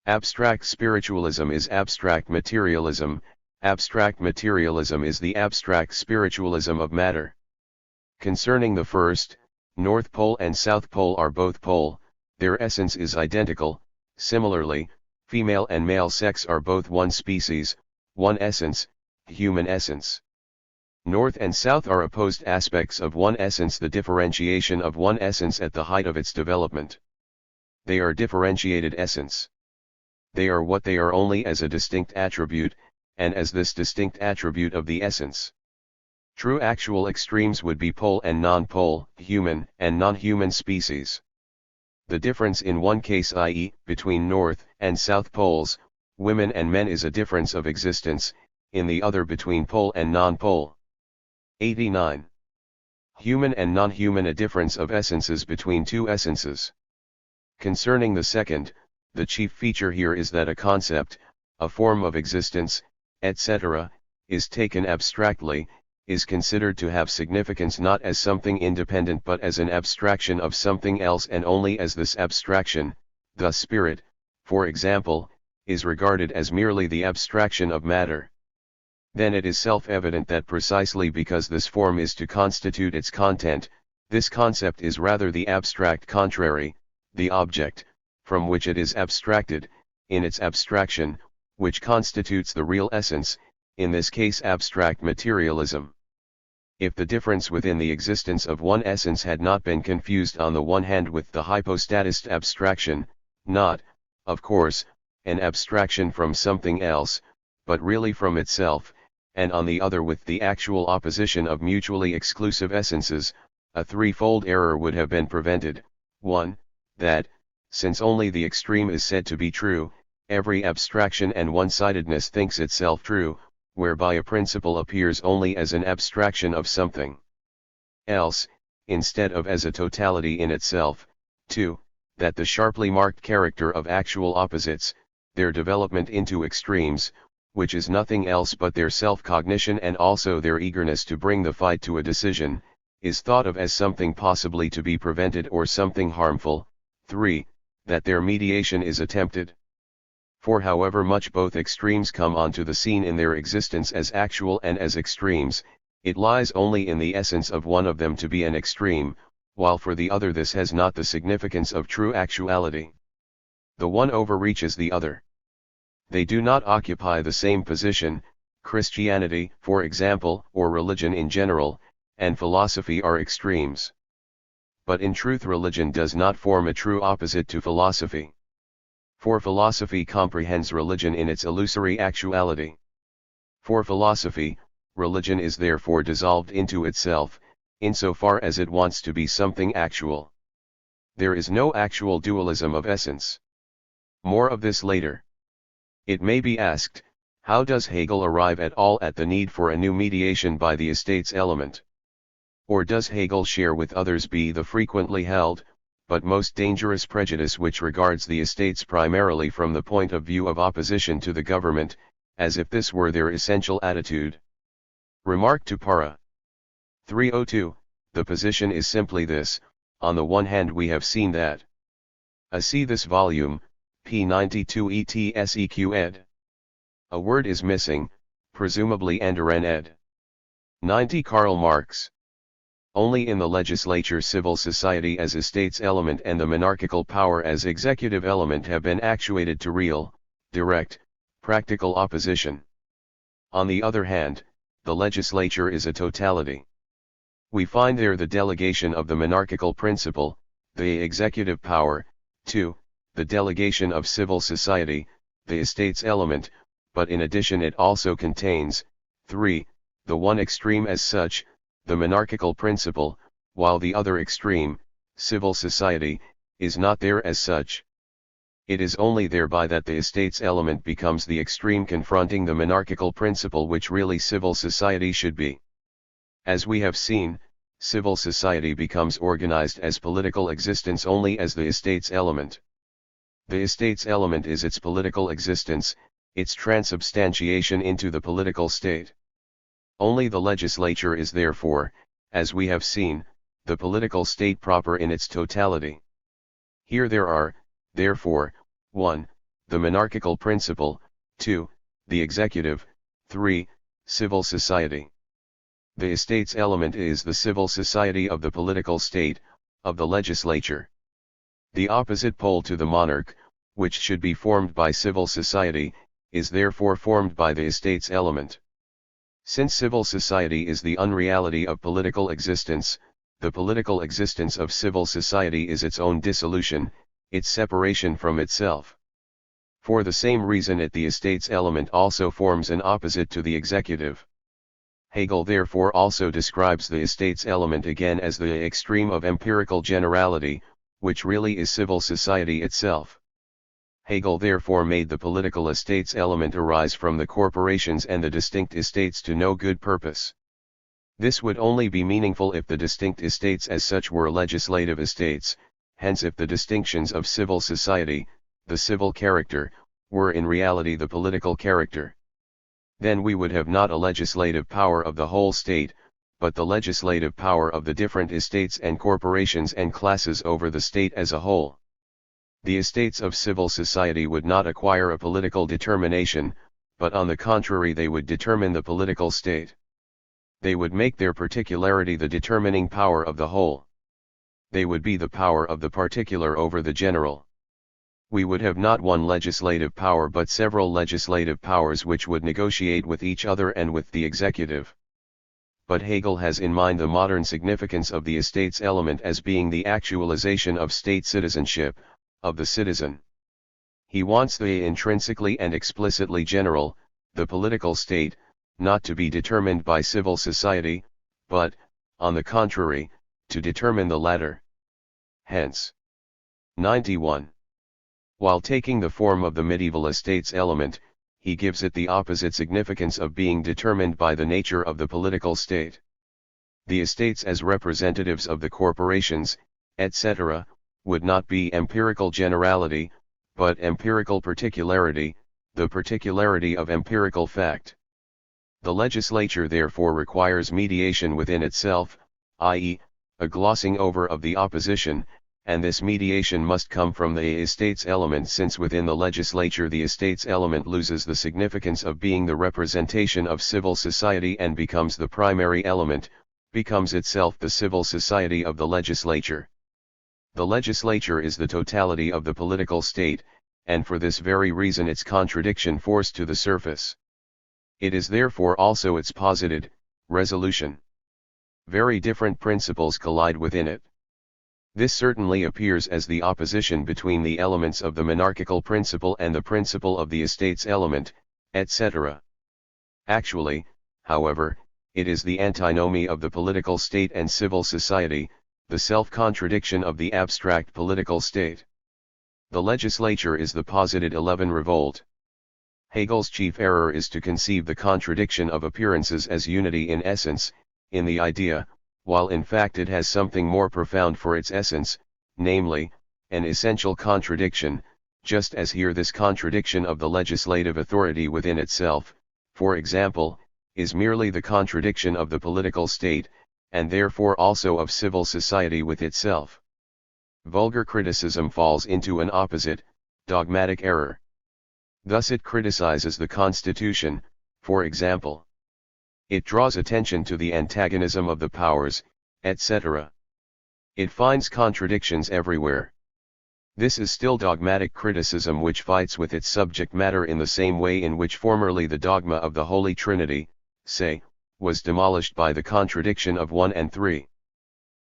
Abstract spiritualism is abstract materialism, abstract materialism is the abstract spiritualism of matter. Concerning the first, North Pole and South Pole are both pole, their essence is identical. Similarly, female and male sex are both one species, one essence, human essence. North and South are opposed aspects of one essence, the differentiation of one essence at the height of its development. They are differentiated essence. They are what they are only as a distinct attribute, and as this distinct attribute of the essence. True actual extremes would be pole and non-pole, human and non-human species. The difference in one case, i.e., between North and South poles, women and men, is a difference of existence, in the other between pole and non-pole. 89. Human and non-human, a difference of essences between two essences. Concerning the second, the chief feature here is that a concept, a form of existence, etc., is taken abstractly, is considered to have significance not as something independent but as an abstraction of something else, and only as this abstraction, thus spirit, for example, is regarded as merely the abstraction of matter. Then it is self-evident that precisely because this form is to constitute its content, this concept is rather the abstract contrary, the object, from which it is abstracted, in its abstraction, which constitutes the real essence, in this case abstract materialism. If the difference within the existence of one essence had not been confused on the one hand with the hypostatist abstraction, not, of course, an abstraction from something else, but really from itself, and on the other with the actual opposition of mutually exclusive essences, a threefold error would have been prevented. 1. That, since only the extreme is said to be true, every abstraction and one-sidedness thinks itself true, whereby a principle appears only as an abstraction of something else, instead of as a totality in itself. 2. That the sharply marked character of actual opposites, their development into extremes, which is nothing else but their self-cognition and also their eagerness to bring the fight to a decision, is thought of as something possibly to be prevented or something harmful. 3. That their mediation is attempted. For however much both extremes come onto the scene in their existence as actual and as extremes, it lies only in the essence of one of them to be an extreme, while for the other this has not the significance of true actuality. The one overreaches the other. They do not occupy the same position. Christianity, for example, or religion in general, and philosophy are extremes. But in truth religion does not form a true opposite to philosophy. For philosophy comprehends religion in its illusory actuality. For philosophy, religion is therefore dissolved into itself, insofar as it wants to be something actual. There is no actual dualism of essence. More of this later. It may be asked, how does Hegel arrive at all at the need for a new mediation by the estates element? Or does Hegel share with others the frequently held, but most dangerous prejudice which regards the estates primarily from the point of view of opposition to the government, as if this were their essential attitude. Remark to para. 302, the position is simply this: on the one hand we have seen that see this volume, p. 92 ETSEQ ed. A word is missing, presumably Andaren ed. 90 Karl Marx. Only in the legislature civil society as estates element and the monarchical power as executive element have been actuated to real, direct, practical opposition. On the other hand, the legislature is a totality. We find there the delegation of the monarchical principle, the executive power, 2, the delegation of civil society, the estates element, but in addition it also contains, 3, the one extreme as such, the monarchical principle, while the other extreme, civil society, is not there as such. It is only thereby that the estates element becomes the extreme confronting the monarchical principle which really civil society should be. As we have seen, civil society becomes organized as political existence only as the estates element. The estates element is its political existence, its transubstantiation into the political state. Only the legislature is therefore, as we have seen, the political state proper in its totality. Here there are, therefore, 1, the monarchical principle, 2, the executive, 3, civil society. The estates element is the civil society of the political state, of the legislature. The opposite pole to the monarch, which should be formed by civil society, is therefore formed by the estates element. Since civil society is the unreality of political existence, the political existence of civil society is its own dissolution, its separation from itself. For the same reason the estates element also forms an opposite to the executive. Hegel therefore also describes the estates element again as the extreme of empirical generality, which really is civil society itself. Hegel therefore made the political estates element arise from the corporations and the distinct estates to no good purpose. This would only be meaningful if the distinct estates as such were legislative estates, hence if the distinctions of civil society, the civil character, were in reality the political character. Then we would have not a legislative power of the whole state, but the legislative power of the different estates and corporations and classes over the state as a whole. The estates of civil society would not acquire a political determination, but on the contrary they would determine the political state. They would make their particularity the determining power of the whole. They would be the power of the particular over the general. We would have not one legislative power but several legislative powers which would negotiate with each other and with the executive. But Hegel has in mind the modern significance of the estates element as being the actualization of state citizenship, of the citizen. He wants the intrinsically and explicitly general, the political state, not to be determined by civil society, but, on the contrary, to determine the latter. Hence, 91. While taking the form of the medieval estates element, he gives it the opposite significance of being determined by the nature of the political state. The estates as representatives of the corporations, etc., would not be empirical generality, but empirical particularity, the particularity of empirical fact. The legislature therefore requires mediation within itself, i.e., a glossing over of the opposition, and this mediation must come from the estates element, since within the legislature the estates element loses the significance of being the representation of civil society and becomes the primary element, becomes itself the civil society of the legislature. The legislature is the totality of the political state, and for this very reason its contradiction forced to the surface. It is therefore also its posited resolution. Very different principles collide within it. This certainly appears as the opposition between the elements of the monarchical principle and the principle of the estates element, etc. Actually, however, it is the antinomy of the political state and civil society, the self-contradiction of the abstract political state. The legislature is the posited 11 revolt. Hegel's chief error is to conceive the contradiction of appearances as unity in essence, in the idea, while in fact it has something more profound for its essence, namely, an essential contradiction, just as here this contradiction of the legislative authority within itself, for example, is merely the contradiction of the political state, and therefore also of civil society with itself. Vulgar criticism falls into an opposite, dogmatic error. Thus it criticizes the Constitution, for example. It draws attention to the antagonism of the powers, etc. It finds contradictions everywhere. This is still dogmatic criticism which fights with its subject matter in the same way in which formerly the dogma of the Holy Trinity, say, was demolished by the contradiction of 1 and 3.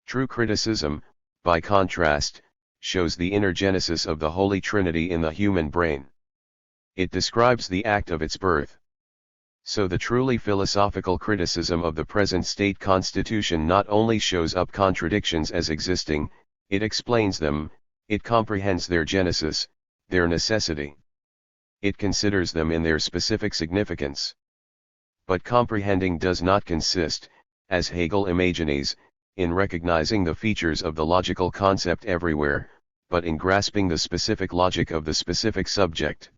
True criticism, by contrast, shows the inner genesis of the Holy Trinity in the human brain. It describes the act of its birth. So the truly philosophical criticism of the present state constitution not only shows up contradictions as existing, it explains them, it comprehends their genesis, their necessity. It considers them in their specific significance. But comprehending does not consist, as Hegel imagines, in recognizing the features of the logical concept everywhere, but in grasping the specific logic of the specific subject.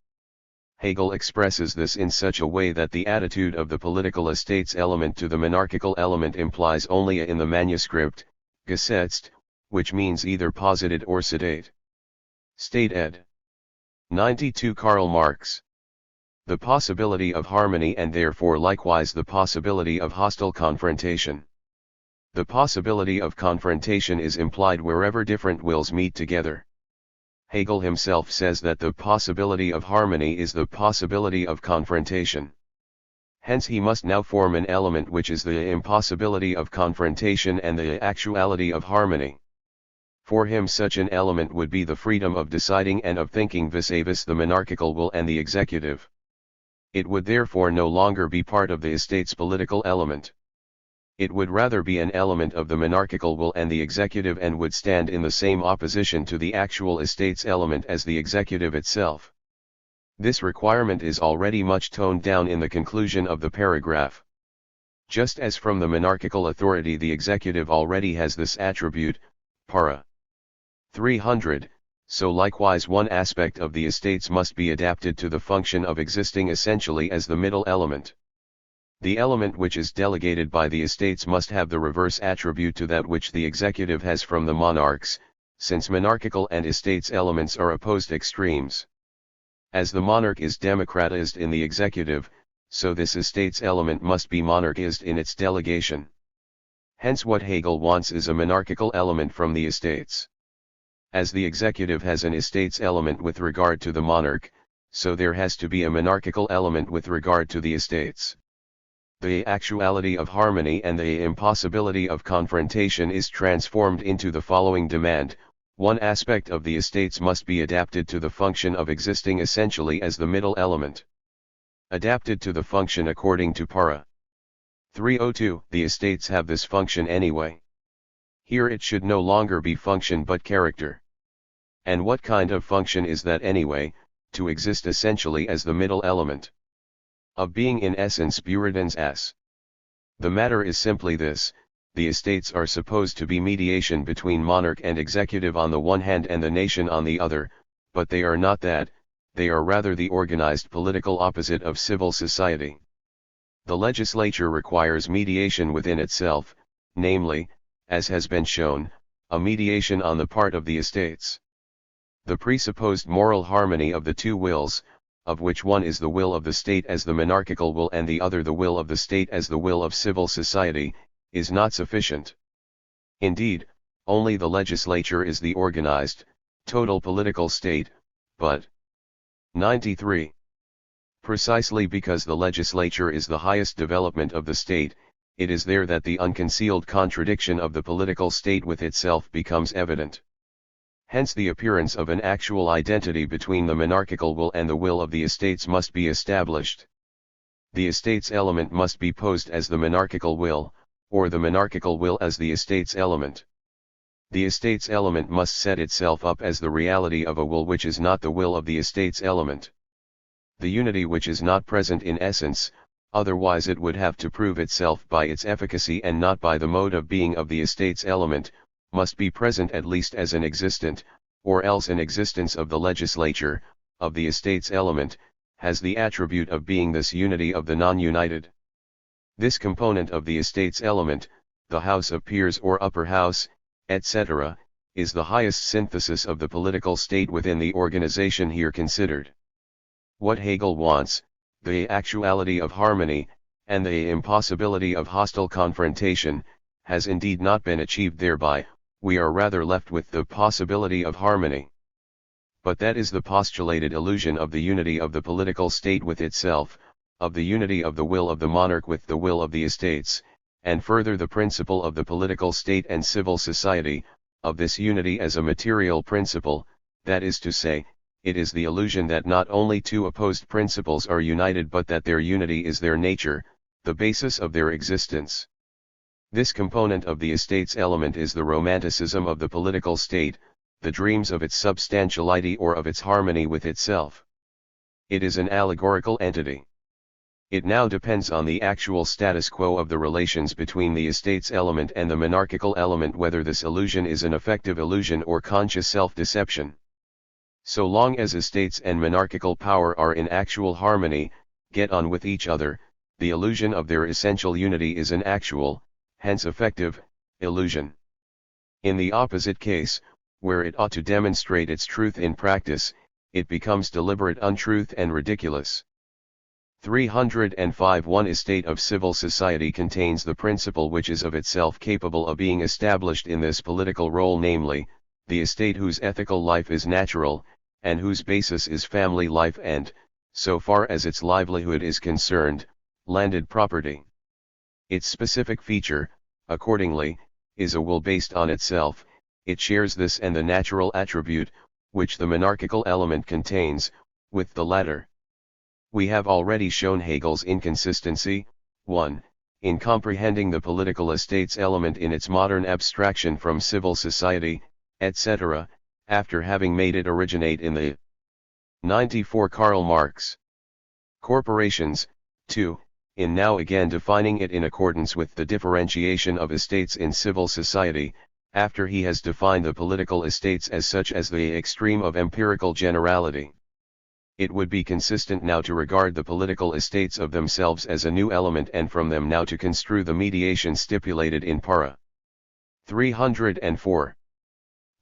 Hegel expresses this in such a way that the attitude of the political estates element to the monarchical element implies only a in the manuscript, gesetzt, which means either posited or sedate. State ed. 92 Karl Marx. The possibility of harmony and therefore likewise the possibility of hostile confrontation. The possibility of confrontation is implied wherever different wills meet together. Hegel himself says that the possibility of harmony is the possibility of confrontation. Hence he must now form an element which is the impossibility of confrontation and the actuality of harmony. For him such an element would be the freedom of deciding and of thinking vis-a-vis the monarchical will and the executive. It would therefore no longer be part of the estate's political element. It would rather be an element of the monarchical will and the executive and would stand in the same opposition to the actual estate's element as the executive itself. This requirement is already much toned down in the conclusion of the paragraph. Just as from the monarchical authority the executive already has this attribute, para. 300, so likewise one aspect of the estates must be adapted to the function of existing essentially as the middle element. The element which is delegated by the estates must have the reverse attribute to that which the executive has from the monarchs, since monarchical and estates elements are opposed extremes. As the monarch is democratized in the executive, so this estates element must be monarchized in its delegation. Hence what Hegel wants is a monarchical element from the estates. As the executive has an estates element with regard to the monarch, so there has to be a monarchical element with regard to the estates. The actuality of harmony and the impossibility of confrontation is transformed into the following demand: one aspect of the estates must be adapted to the function of existing essentially as the middle element. Adapted to the function according to para. 302. The estates have this function anyway. Here it should no longer be function but character. And what kind of function is that anyway? To exist essentially as the middle element. Of being in essence Buridan's s. The matter is simply this: the estates are supposed to be mediation between monarch and executive on the one hand and the nation on the other, but they are not that, they are rather the organized political opposite of civil society. The legislature requires mediation within itself, namely, as has been shown, a mediation on the part of the estates. The presupposed moral harmony of the two wills, of which one is the will of the state as the monarchical will and the other the will of the state as the will of civil society, is not sufficient. Indeed, only the legislature is the organized, total political state, but 93. Precisely because the legislature is the highest development of the state, it is there that the unconcealed contradiction of the political state with itself becomes evident. Hence the appearance of an actual identity between the monarchical will and the will of the estates must be established. The estates element must be posed as the monarchical will, or the monarchical will as the estates element. The estates element must set itself up as the reality of a will which is not the will of the estates element. The unity which is not present in essence, otherwise it would have to prove itself by its efficacy and not by the mode of being of the estates element, must be present at least as an existent, or else an existence of the legislature, of the estates element, has the attribute of being this unity of the non-united. This component of the estates element, the House of Peers or upper house, etc., is the highest synthesis of the political state within the organization here considered. What Hegel wants, the actuality of harmony, and the impossibility of hostile confrontation, has indeed not been achieved thereby. We are rather left with the possibility of harmony. But that is the postulated illusion of the unity of the political state with itself, of the unity of the will of the monarch with the will of the estates, and further the principle of the political state and civil society, of this unity as a material principle, that is to say, it is the illusion that not only two opposed principles are united but that their unity is their nature, the basis of their existence. This component of the estates element is the romanticism of the political state, the dreams of its substantiality or of its harmony with itself. It is an allegorical entity. It now depends on the actual status quo of the relations between the estates element and the monarchical element whether this illusion is an effective illusion or conscious self-deception. So long as estates and monarchical power are in actual harmony, get on with each other, the illusion of their essential unity is an actual, hence effective, illusion. In the opposite case, where it ought to demonstrate its truth in practice, it becomes deliberate untruth and ridiculous. 305 One estate of civil society contains the principle which is of itself capable of being established in this political role, namely, the estate whose ethical life is natural, and whose basis is family life and, so far as its livelihood is concerned, landed property. Its specific feature, accordingly, is a will based on itself. It shares this and the natural attribute, which the monarchical element contains, with the latter. We have already shown Hegel's inconsistency, 1. In comprehending the political estates element in its modern abstraction from civil society, etc., after having made it originate in the 94 Karl Marx corporations, 2. In now again defining it in accordance with the differentiation of estates in civil society, after he has defined the political estates as such as the extreme of empirical generality. It would be consistent now to regard the political estates of themselves as a new element and from them now to construe the mediation stipulated in para. 304.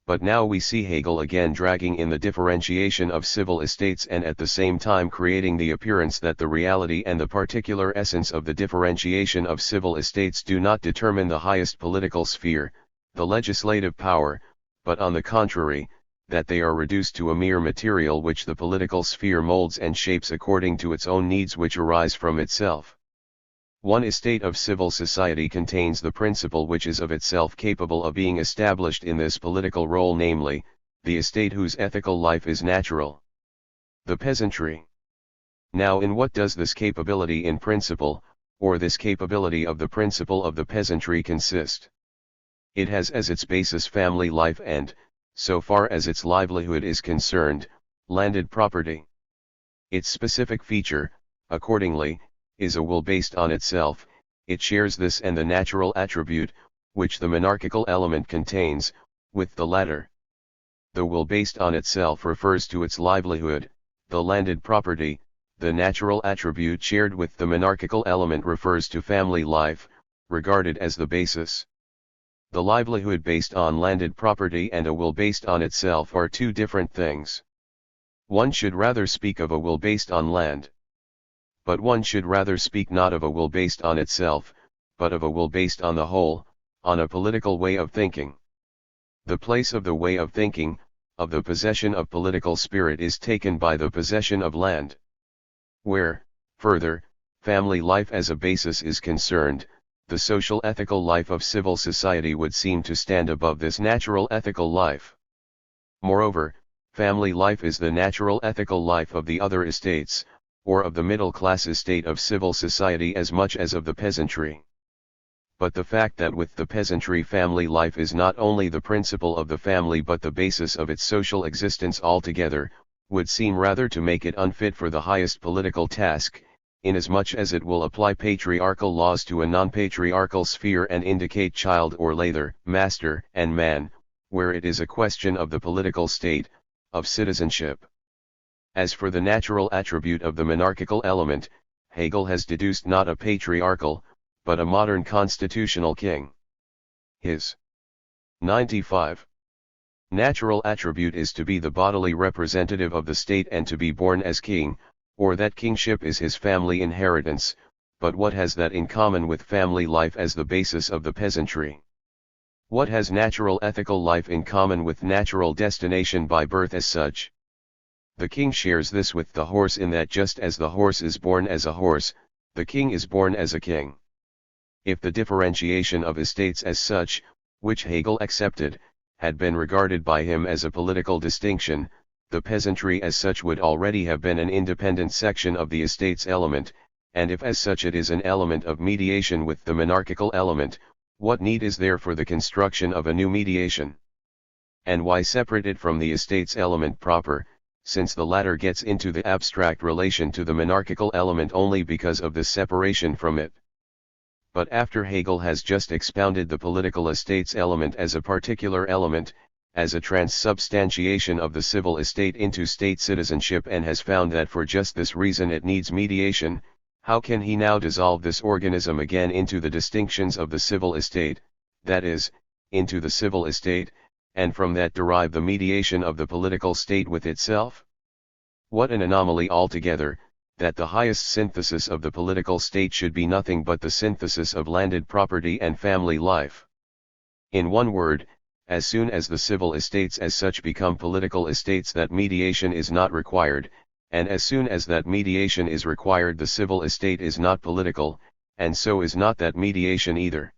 But now we see Hegel again dragging in the differentiation of civil estates and at the same time creating the appearance that the reality and the particular essence of the differentiation of civil estates do not determine the highest political sphere, the legislative power, but on the contrary, that they are reduced to a mere material which the political sphere molds and shapes according to its own needs which arise from itself. One estate of civil society contains the principle which is of itself capable of being established in this political role, namely, the estate whose ethical life is natural. The peasantry. Now in what does this capability in principle, or this capability of the principle of the peasantry consist? It has as its basis family life and, so far as its livelihood is concerned, landed property. Its specific feature, accordingly, is a will based on itself. It shares this and the natural attribute, which the monarchical element contains, with the latter. The will based on itself refers to its livelihood, the landed property. The natural attribute shared with the monarchical element refers to family life, regarded as the basis. The livelihood based on landed property and a will based on itself are two different things. One should rather speak of a will based on land. But one should rather speak not of a will based on itself, but of a will based on the whole, on a political way of thinking. The place of the way of thinking, of the possession of political spirit is taken by the possession of land. Where, further, family life as a basis is concerned, the social ethical life of civil society would seem to stand above this natural ethical life. Moreover, family life is the natural ethical life of the other estates, or of the middle-class estate of civil society as much as of the peasantry. But the fact that with the peasantry family life is not only the principle of the family but the basis of its social existence altogether, would seem rather to make it unfit for the highest political task, inasmuch as it will apply patriarchal laws to a non-patriarchal sphere and indicate child or lather, master and man, where it is a question of the political state, of citizenship. As for the natural attribute of the monarchical element, Hegel has deduced not a patriarchal, but a modern constitutional king. His 95. Natural attribute is to be the bodily representative of the state and to be born as king, or that kingship is his family inheritance, but what has that in common with family life as the basis of the peasantry? What has natural ethical life in common with natural destination by birth as such? The king shares this with the horse in that just as the horse is born as a horse, the king is born as a king. If the differentiation of estates as such, which Hegel accepted, had been regarded by him as a political distinction, the peasantry as such would already have been an independent section of the estates element, and if as such it is an element of mediation with the monarchical element, what need is there for the construction of a new mediation? And why separate it from the estates element proper, since the latter gets into the abstract relation to the monarchical element only because of this separation from it? But after Hegel has just expounded the political estates element as a particular element, as a transubstantiation of the civil estate into state citizenship, and has found that for just this reason it needs mediation, how can he now dissolve this organism again into the distinctions of the civil estate, that is, into the civil estate, and from that derive the mediation of the political state with itself? What an anomaly altogether, that the highest synthesis of the political state should be nothing but the synthesis of landed property and family life. In one word, as soon as the civil estates as such become political estates, that mediation is not required, and as soon as that mediation is required, the civil estate is not political, and so is not that mediation either.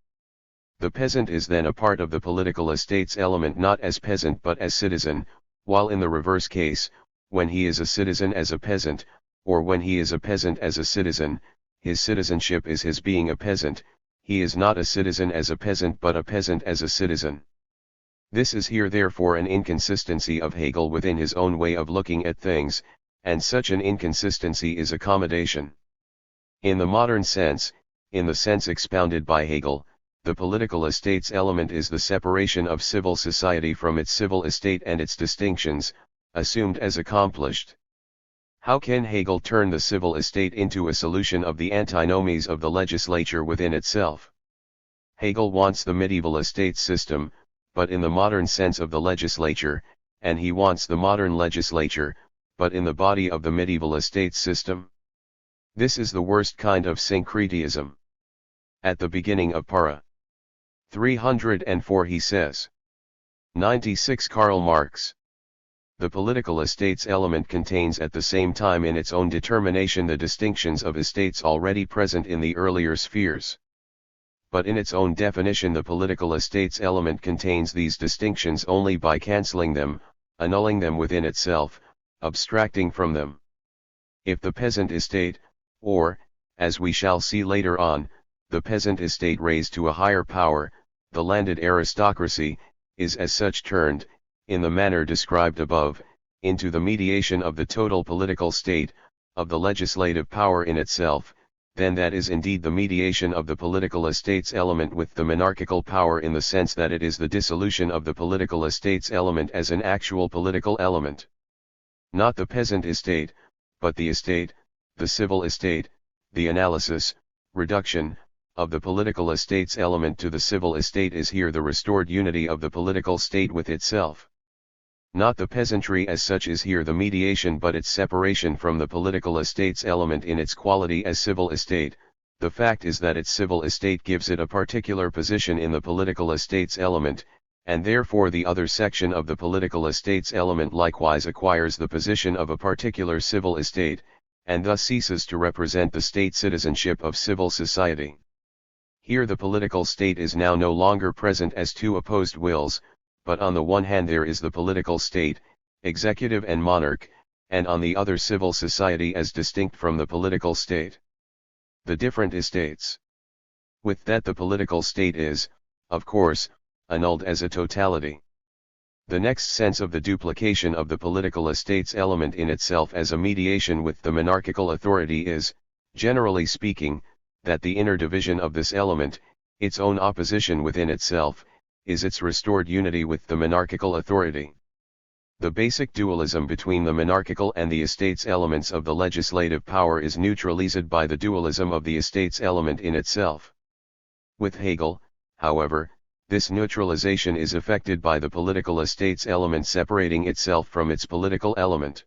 The peasant is then a part of the political estates element not as peasant but as citizen, while in the reverse case, when he is a citizen as a peasant, or when he is a peasant as a citizen, his citizenship is his being a peasant, he is not a citizen as a peasant but a peasant as a citizen. This is here therefore an inconsistency of Hegel within his own way of looking at things, and such an inconsistency is accommodation. In the modern sense, in the sense expounded by Hegel, the political estates element is the separation of civil society from its civil estate and its distinctions, assumed as accomplished. How can Hegel turn the civil estate into a solution of the antinomies of the legislature within itself? Hegel wants the medieval estate system, but in the modern sense of the legislature, and he wants the modern legislature, but in the body of the medieval estate system. This is the worst kind of syncretism. At the beginning of para 304 he says. 96 Karl Marx. The political estates element contains at the same time in its own determination the distinctions of estates already present in the earlier spheres. But in its own definition the political estates element contains these distinctions only by cancelling them, annulling them within itself, abstracting from them. If the peasant estate, or, as we shall see later on, the peasant estate raised to a higher power, the landed aristocracy, is as such turned, in the manner described above, into the mediation of the total political state, of the legislative power in itself, then that is indeed the mediation of the political estates element with the monarchical power, in the sense that it is the dissolution of the political estates element as an actual political element. Not the peasant estate, but the estate, the civil estate, the analysis, reduction, of the political estates element to the civil estate is here the restored unity of the political state with itself. Not the peasantry as such is here the mediation, but its separation from the political estates element in its quality as civil estate. The fact is that its civil estate gives it a particular position in the political estates element, and therefore the other section of the political estates element likewise acquires the position of a particular civil estate, and thus ceases to represent the state citizenship of civil society. Here the political state is now no longer present as two opposed wills, but on the one hand there is the political state, executive and monarch, and on the other civil society as distinct from the political state. The different estates. With that the political state is, of course, annulled as a totality. The next sense of the duplication of the political estates element in itself as a mediation with the monarchical authority is, Generally speaking, that the inner division of this element, its own opposition within itself, is its restored unity with the monarchical authority. The basic dualism between the monarchical and the estate's elements of the legislative power is neutralized by the dualism of the estate's element in itself. With Hegel, however, this neutralization is effected by the political estate's element separating itself from its political element.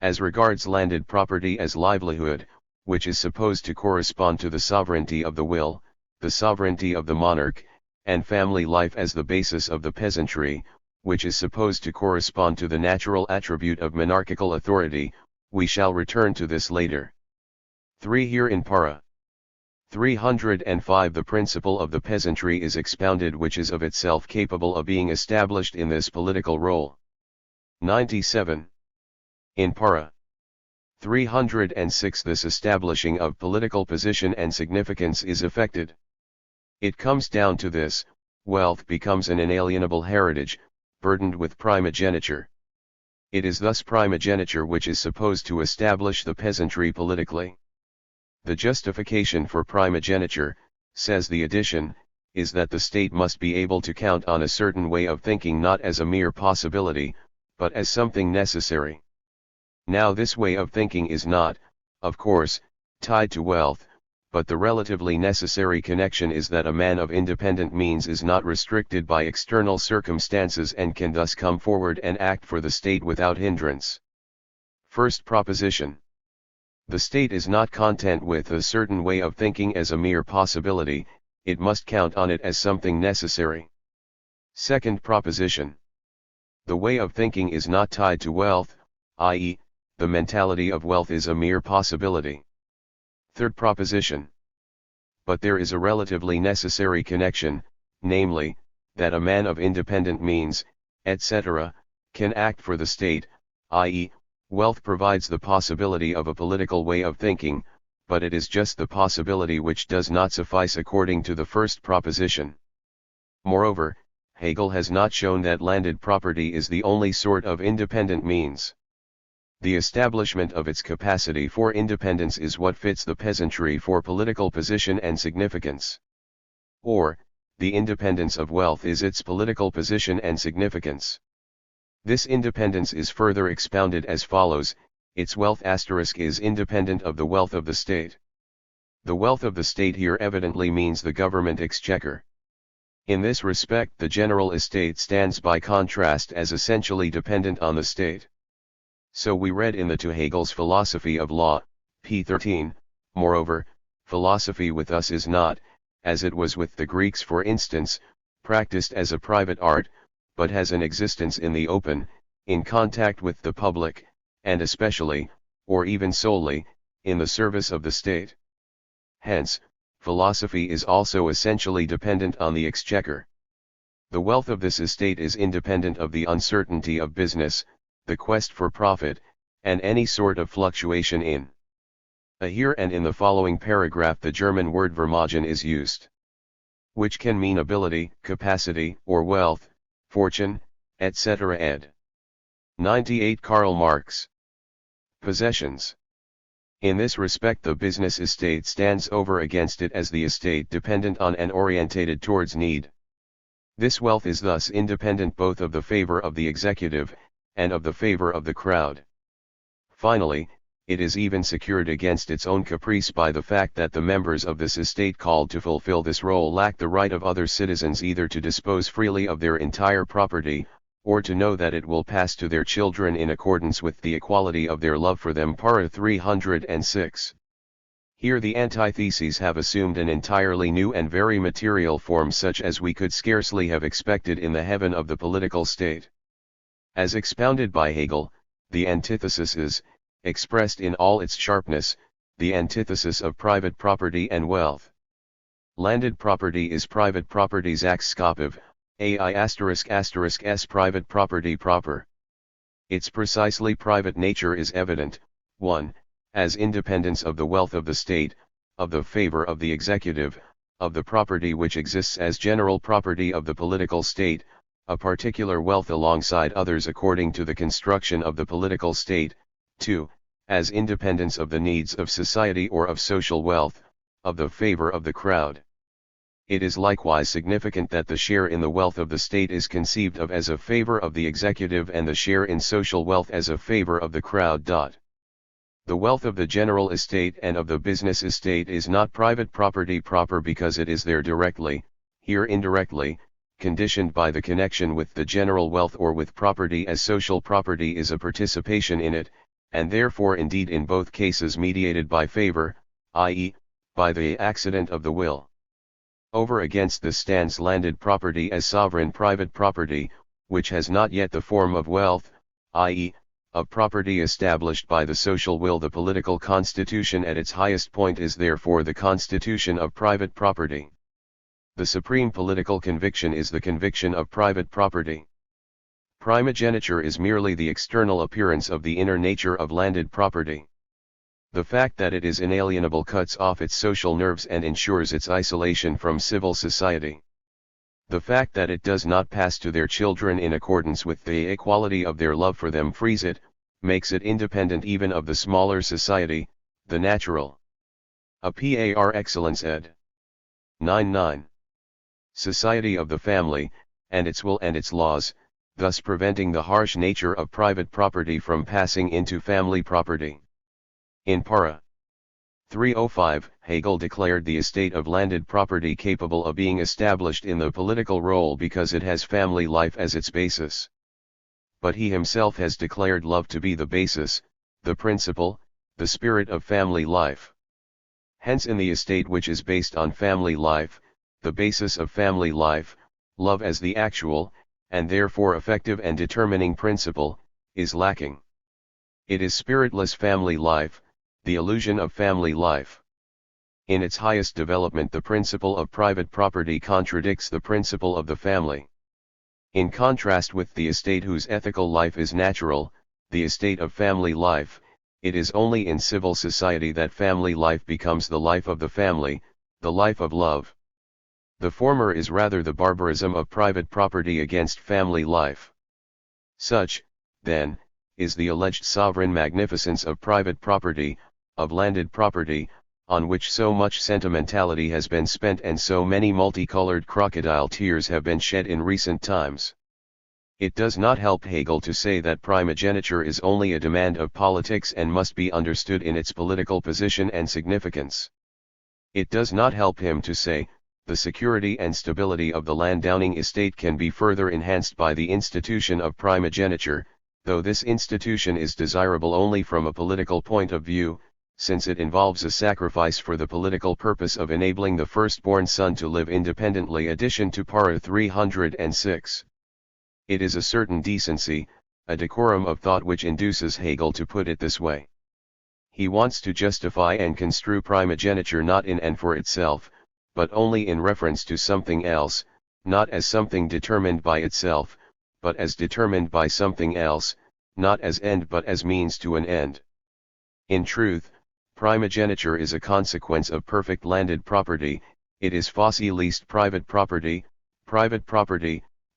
As regards landed property as livelihood, which is supposed to correspond to the sovereignty of the will, the sovereignty of the monarch, and family life as the basis of the peasantry, which is supposed to correspond to the natural attribute of monarchical authority, we shall return to this later. 3. Here in para 305 the principle of the peasantry is expounded which is of itself capable of being established in this political role. 97. In para 306 this establishing of political position and significance is effected. It comes down to this: wealth becomes an inalienable heritage, burdened with primogeniture. It is thus primogeniture which is supposed to establish the peasantry politically. The justification for primogeniture, says the addition, is that the state must be able to count on a certain way of thinking not as a mere possibility, but as something necessary. Now this way of thinking is not, of course, tied to wealth, but the relatively necessary connection is that a man of independent means is not restricted by external circumstances and can thus come forward and act for the state without hindrance. First proposition. The state is not content with a certain way of thinking as a mere possibility, it must count on it as something necessary. Second proposition. The way of thinking is not tied to wealth, i.e., the mentality of wealth is a mere possibility. Third proposition. But there is a relatively necessary connection, namely, that a man of independent means, etc., can act for the state, i.e., wealth provides the possibility of a political way of thinking, but it is just the possibility which does not suffice according to the first proposition. Moreover, Hegel has not shown that landed property is the only sort of independent means. The establishment of its capacity for independence is what fits the peasantry for political position and significance. Or, the independence of wealth is its political position and significance. This independence is further expounded as follows: its wealth is independent of the wealth of the state. The wealth of the state here evidently means the government exchequer. In this respect the general estate stands by contrast as essentially dependent on the state. So we read in the to Hegel's Philosophy of Law, p. 13, moreover, philosophy with us is not, as it was with the Greeks for instance, practiced as a private art, but has an existence in the open, in contact with the public, and especially, or even solely, in the service of the state. Hence, philosophy is also essentially dependent on the exchequer. The wealth of this estate is independent of the uncertainty of business, the quest for profit, and any sort of fluctuation in. Here and in the following paragraph the German word Vermögen is used, which can mean ability, capacity, or wealth, fortune, etc. ed. 98 Karl Marx. Possessions. In this respect the business estate stands over against it as the estate dependent on and orientated towards need. This wealth is thus independent both of the favor of the executive, and of the favor of the crowd. Finally, it is even secured against its own caprice by the fact that the members of this estate called to fulfill this role lack the right of other citizens either to dispose freely of their entire property, or to know that it will pass to their children in accordance with the equality of their love for them. Para 306. Here the antitheses have assumed an entirely new and very material form such as we could scarcely have expected in the heaven of the political state. As expounded by Hegel, the antithesis is, expressed in all its sharpness, the antithesis of private property and wealth. Landed property is private property's axscopiv, ai**s private property proper. Its precisely private nature is evident, 1. As independence of the wealth of the state, of the favor of the executive, of the property which exists as general property of the political state, a particular wealth alongside others according to the construction of the political state. 2. as independence of the needs of society or of social wealth, of the favor of the crowd. It is likewise significant that the share in the wealth of the state is conceived of as a favor of the executive and the share in social wealth as a favor of the crowd. The wealth of the general estate and of the business estate is not private property proper because it is there directly, here indirectly, conditioned by the connection with the general wealth or with property, as social property is a participation in it, and therefore indeed in both cases mediated by favor, i.e., by the accident of the will. Over against this stands landed property as sovereign private property, which has not yet the form of wealth, i.e., of property established by the social will. The political constitution at its highest point is therefore the constitution of private property. The supreme political conviction is the conviction of private property. Primogeniture is merely the external appearance of the inner nature of landed property. The fact that it is inalienable cuts off its social nerves and ensures its isolation from civil society. The fact that it does not pass to their children in accordance with the equality of their love for them frees it, makes it independent even of the smaller society, the natural. A par excellence ed. 9-9. Society of the family, and its will and its laws, thus preventing the harsh nature of private property from passing into family property. In para. 305, Hegel declared the estate of landed property capable of being established in the political role because it has family life as its basis. But he himself has declared love to be the basis, the principle, the spirit of family life. Hence in the estate which is based on family life, the basis of family life, love as the actual, and therefore effective and determining principle, is lacking. It is spiritless family life, the illusion of family life. In its highest development, the principle of private property contradicts the principle of the family. In contrast with the estate whose ethical life is natural, the estate of family life, it is only in civil society that family life becomes the life of the family, the life of love. The former is rather the barbarism of private property against family life. Such, then, is the alleged sovereign magnificence of private property, of landed property, on which so much sentimentality has been spent and so many multicolored crocodile tears have been shed in recent times. It does not help Hegel to say that primogeniture is only a demand of politics and must be understood in its political position and significance. It does not help him to say, the security and stability of the Landowning estate can be further enhanced by the institution of primogeniture, though this institution is desirable only from a political point of view, since it involves a sacrifice for the political purpose of enabling the firstborn son to live independently. Addition to para 306. It is a certain decency, a decorum of thought which induces Hegel to put it this way. He wants to justify and construe primogeniture not in and for itself, but only in reference to something else, not as something determined by itself, but as determined by something else, not as end but as means to an end. In truth, primogeniture is a consequence of perfect landed property, it is foci least private property,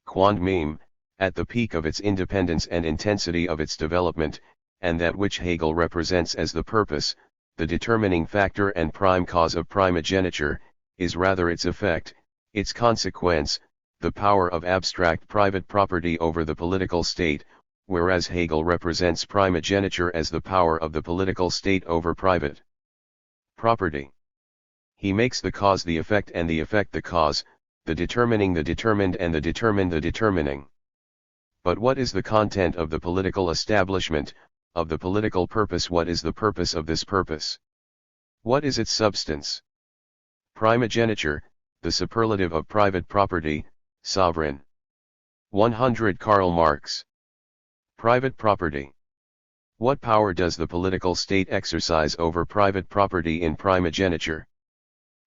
quond meme, at the peak of its independence and intensity of its development, and that which Hegel represents as the purpose, the determining factor and prime cause of primogeniture, is rather its effect, its consequence, the power of abstract private property over the political state, whereas Hegel represents primogeniture as the power of the political state over private property. He makes the cause the effect and the effect the cause, the determining the determined and the determined the determining. But what is the content of the political establishment, of the political purpose? What is the purpose of this purpose? What is its substance? Primogeniture, the superlative of private property, sovereign. 100 Karl Marx. Private property. What power does the political state exercise over private property in primogeniture?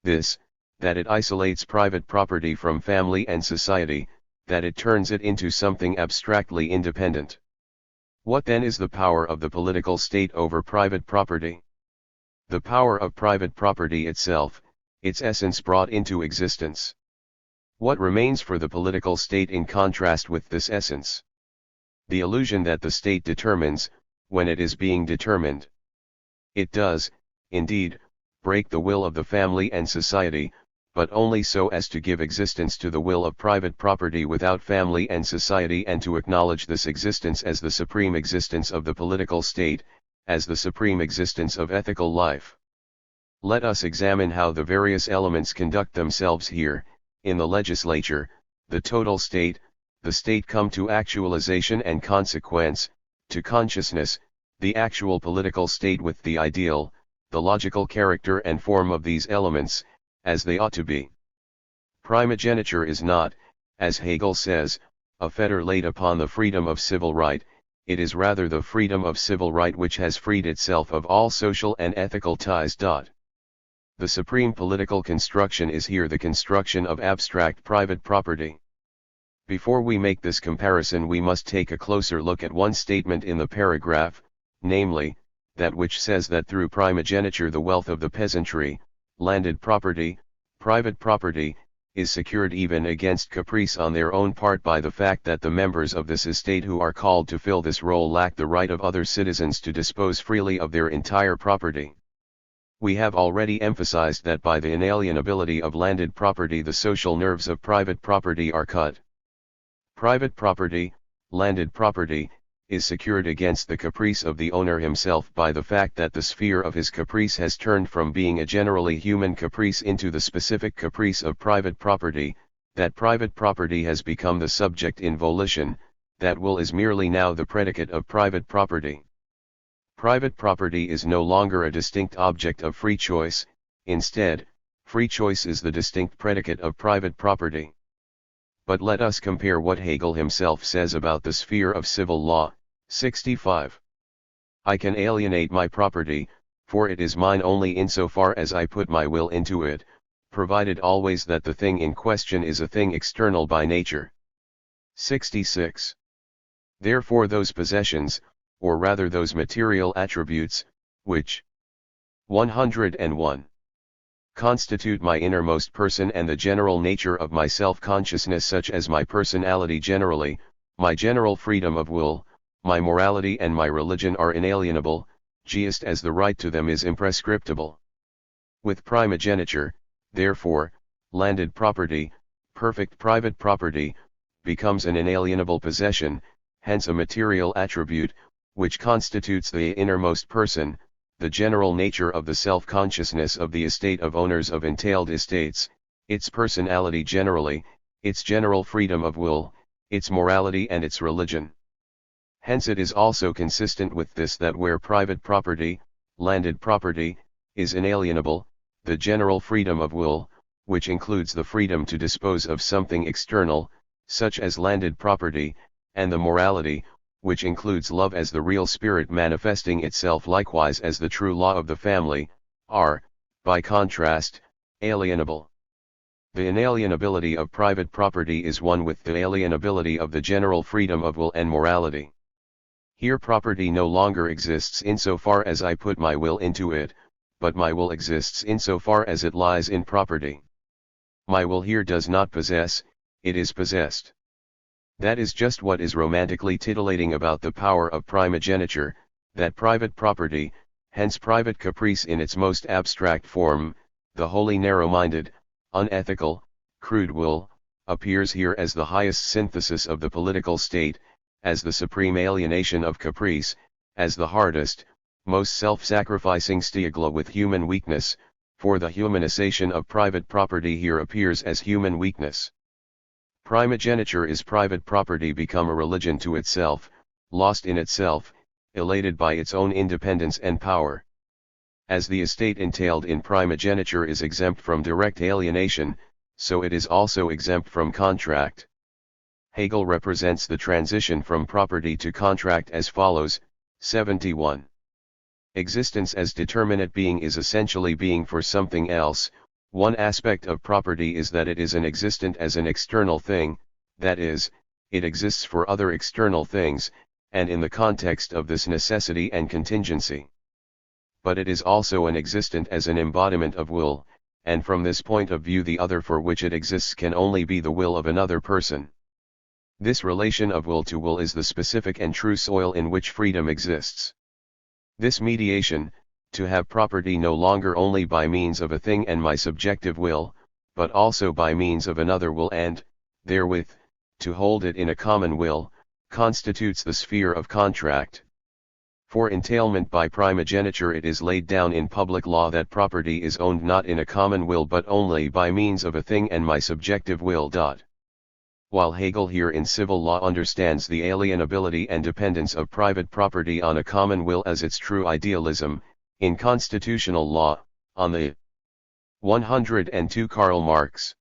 This, that it isolates private property from family and society, that it turns it into something abstractly independent. What then is the power of the political state over private property? The power of private property itself, its essence brought into existence. What remains for the political state in contrast with this essence? The illusion that the state determines, when it is being determined. It does, indeed, break the will of the family and society, but only so as to give existence to the will of private property without family and society, and to acknowledge this existence as the supreme existence of the political state, as the supreme existence of ethical life. Let us examine how the various elements conduct themselves here, in the legislature, the total state, the state come to actualization and consequence, to consciousness, the actual political state with the ideal, the logical character and form of these elements, as they ought to be. Primogeniture is not, as Hegel says, a fetter laid upon the freedom of civil right, it is rather the freedom of civil right which has freed itself of all social and ethical ties. The supreme political construction is here the construction of abstract private property. Before we make this comparison, we must take a closer look at one statement in the paragraph, namely, that which says that through primogeniture the wealth of the peasantry, landed property, private property, is secured even against caprice on their own part by the fact that the members of this estate who are called to fill this role lack the right of other citizens to dispose freely of their entire property. We have already emphasized that by the inalienability of landed property the social nerves of private property are cut. Private property, landed property, is secured against the caprice of the owner himself by the fact that the sphere of his caprice has turned from being a generally human caprice into the specific caprice of private property, that private property has become the subject in volition, that will is merely now the predicate of private property. Private property is no longer a distinct object of free choice, instead, free choice is the distinct predicate of private property. But let us compare what Hegel himself says about the sphere of civil law, 65. I can alienate my property, for it is mine only insofar as I put my will into it, provided always that the thing in question is a thing external by nature. 66. Therefore those possessions, or rather those material attributes, which 101. Constitute my innermost person and the general nature of my self-consciousness, such as my personality generally, my general freedom of will, my morality and my religion, are inalienable, just as the right to them is imprescriptible. With primogeniture, therefore, landed property, perfect private property, becomes an inalienable possession, hence a material attribute, which constitutes the innermost person, the general nature of the self-consciousness of the estate of owners of entailed estates, its personality generally, its general freedom of will, its morality and its religion. Hence it is also consistent with this that where private property, landed property, is inalienable, the general freedom of will, which includes the freedom to dispose of something external, such as landed property, and the morality, which includes love as the real spirit manifesting itself likewise as the true law of the family, are, by contrast, alienable. The inalienability of private property is one with the alienability of the general freedom of will and morality. Here property no longer exists insofar as I put my will into it, but my will exists insofar as it lies in property. My will here does not possess, it is possessed. That is just what is romantically titillating about the power of primogeniture, that private property, hence private caprice in its most abstract form, the wholly narrow-minded, unethical, crude will, appears here as the highest synthesis of the political state, as the supreme alienation of caprice, as the hardest, most self-sacrificing stiagla with human weakness, for the humanization of private property here appears as human weakness. Primogeniture is private property become a religion to itself, lost in itself, elated by its own independence and power. As the estate entailed in primogeniture is exempt from direct alienation, so it is also exempt from contract. Hegel represents the transition from property to contract as follows, 71. Existence as determinate being is essentially being for something else. One aspect of property is that it is an existent as an external thing, that is, it exists for other external things, and in the context of this necessity and contingency. But it is also an existent as an embodiment of will, and from this point of view the other for which it exists can only be the will of another person. This relation of will to will is the specific and true soil in which freedom exists. This mediation, to have property no longer only by means of a thing and my subjective will, but also by means of another will and, therewith, to hold it in a common will, constitutes the sphere of contract. For entailment by primogeniture it is laid down in public law that property is owned not in a common will but only by means of a thing and my subjective will. While Hegel here in civil law understands the alienability and dependence of private property on a common will as its true idealism, in constitutional law, on the 102 Karl Marx.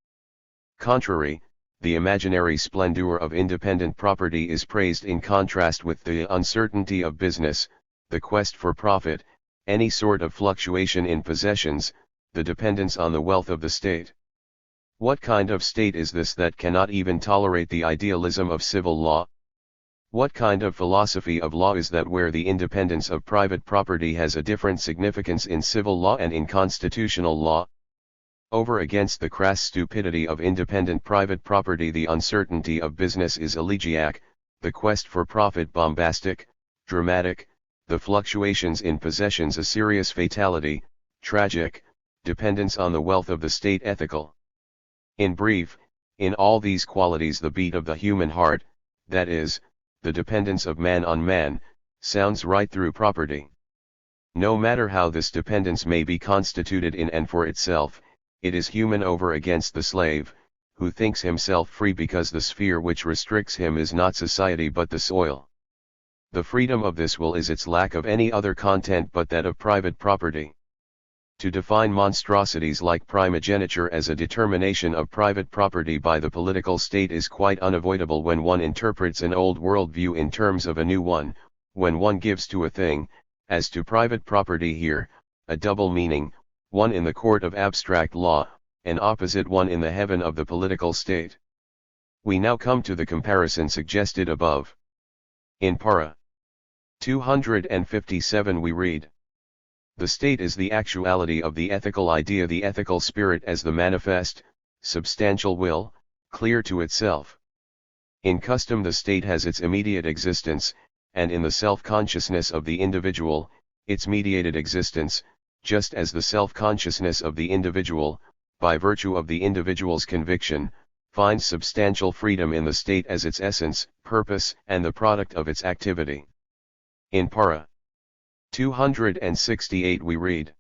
Contrary, the imaginary splendor of independent property is praised in contrast with the uncertainty of business, the quest for profit, any sort of fluctuation in possessions, the dependence on the wealth of the state. What kind of state is this that cannot even tolerate the idealism of civil law? What kind of philosophy of law is that where the independence of private property has a different significance in civil law and in constitutional law? Over against the crass stupidity of independent private property the uncertainty of business is elegiac, the quest for profit bombastic, dramatic, the fluctuations in possessions a serious fatality, tragic, dependence on the wealth of the state ethical. In brief, in all these qualities the beat of the human heart, that is, the dependence of man on man, sounds right through property. No matter how this dependence may be constituted in and for itself, it is human over against the slave, who thinks himself free because the sphere which restricts him is not society but the soil. The freedom of this will is its lack of any other content but that of private property. To define monstrosities like primogeniture as a determination of private property by the political state is quite unavoidable when one interprets an old worldview in terms of a new one, when one gives to a thing, as to private property here, a double meaning, one in the court of abstract law, an opposite one in the heaven of the political state. We now come to the comparison suggested above. In para 257 we read, "The state is the actuality of the ethical idea, the ethical spirit as the manifest, substantial will, clear to itself. In custom the state has its immediate existence, and in the self-consciousness of the individual, its mediated existence, just as the self-consciousness of the individual, by virtue of the individual's conviction, finds substantial freedom in the state as its essence, purpose, and the product of its activity." In para 268 we read,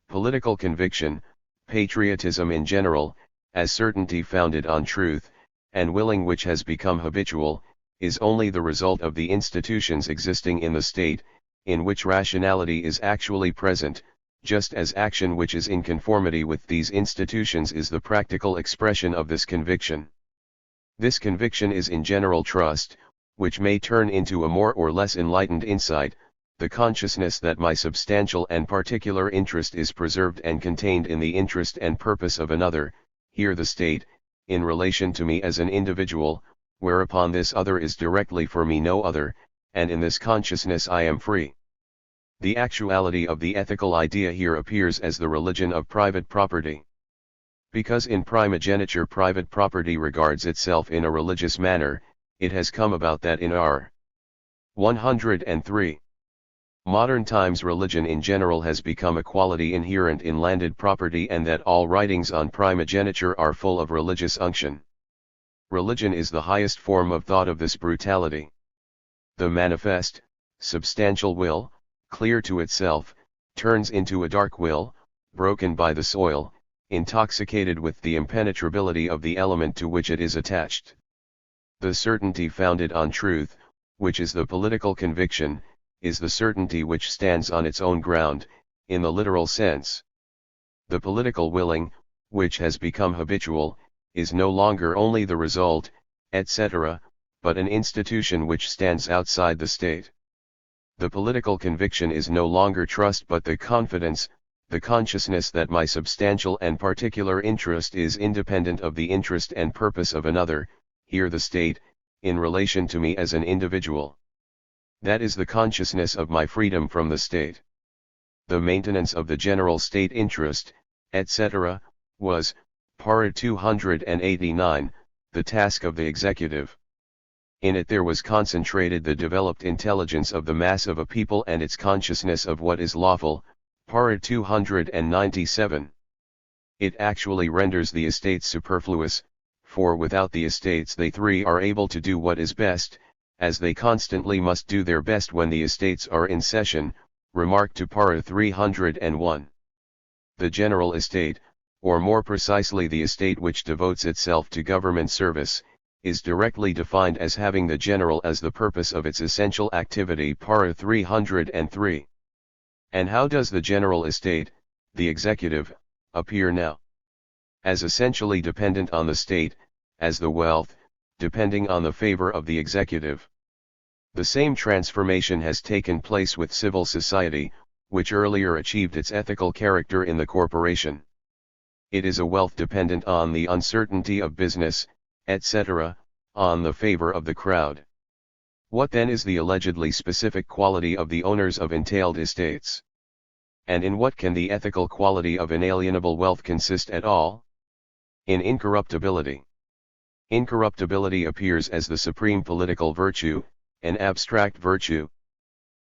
"Political conviction, patriotism in general, as certainty founded on truth, and willing which has become habitual, is only the result of the institutions existing in the state, in which rationality is actually present, just as action which is in conformity with these institutions is the practical expression of this conviction. This conviction is in general trust, which may turn into a more or less enlightened insight, the consciousness that my substantial and particular interest is preserved and contained in the interest and purpose of another, here the state, in relation to me as an individual, whereupon this other is directly for me no other, and in this consciousness I am free." The actuality of the ethical idea here appears as the religion of private property. Because in primogeniture private property regards itself in a religious manner, it has come about that in our 103 modern times religion in general has become a quality inherent in landed property and that all writings on primogeniture are full of religious unction. Religion is the highest form of thought of this brutality. The manifest, substantial will, clear to itself, turns into a dark will, broken by the soil, intoxicated with the impenetrability of the element to which it is attached. The certainty founded on truth, which is the political conviction, is the certainty which stands on its own ground, in the literal sense. The political willing, which has become habitual, is no longer only the result, etc., but an institution which stands outside the state. The political conviction is no longer trust but the confidence, the consciousness that my substantial and particular interest is independent of the interest and purpose of another, here the state, in relation to me as an individual. That is the consciousness of my freedom from the state. The maintenance of the general state interest, etc., was, para 289, the task of the executive. In it there was concentrated the developed intelligence of the mass of a people and its consciousness of what is lawful, Para 297. It actually renders the estates superfluous, for without the estates they three are able to do what is best, as they constantly must do their best when the estates are in session. Remark to Para 301. The general estate, or more precisely the estate which devotes itself to government service, is directly defined as having the general as the purpose of its essential activity. Para 303. And how does the general estate, the executive, appear now? As essentially dependent on the state, as the wealth, depending on the favor of the executive. The same transformation has taken place with civil society, which earlier achieved its ethical character in the corporation. It is a wealth dependent on the uncertainty of business, etc., on the favor of the crowd. What then is the allegedly specific quality of the owners of entailed estates? And in what can the ethical quality of inalienable wealth consist at all? In incorruptibility. Incorruptibility appears as the supreme political virtue, an abstract virtue.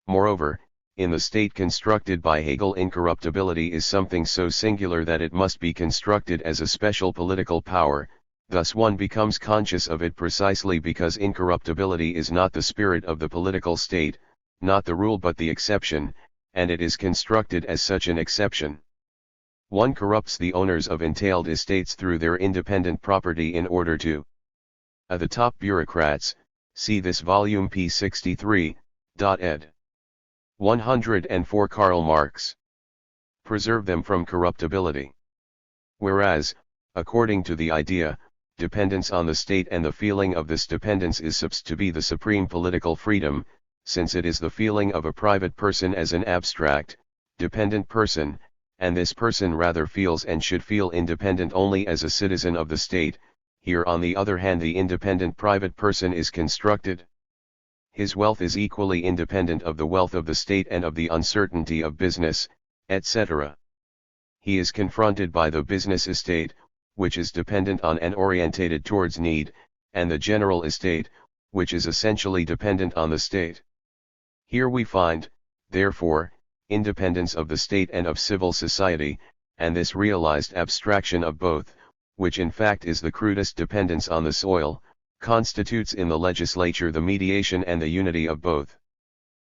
Moreover, in the state constructed by Hegel, incorruptibility is something so singular that it must be constructed as a special political power. Thus one becomes conscious of it precisely because incorruptibility is not the spirit of the political state, not the rule but the exception, and it is constructed as such an exception. One corrupts the owners of entailed estates through their independent property in order to the top bureaucrats, see this volume p. 63, ed. 104 Karl Marx. Preserve them from corruptibility. Whereas, according to the idea, dependence on the state and the feeling of this dependence is supposed to be the supreme political freedom, since it is the feeling of a private person as an abstract, dependent person, and this person rather feels and should feel independent only as a citizen of the state. Here on the other hand the independent private person is constructed. His wealth is equally independent of the wealth of the state and of the uncertainty of business, etc. He is confronted by the business estate, which is dependent on and orientated towards need, and the general estate, which is essentially dependent on the state. Here we find, therefore, independence of the state and of civil society, and this realized abstraction of both, which in fact is the crudest dependence on the soil, constitutes in the legislature the mediation and the unity of both.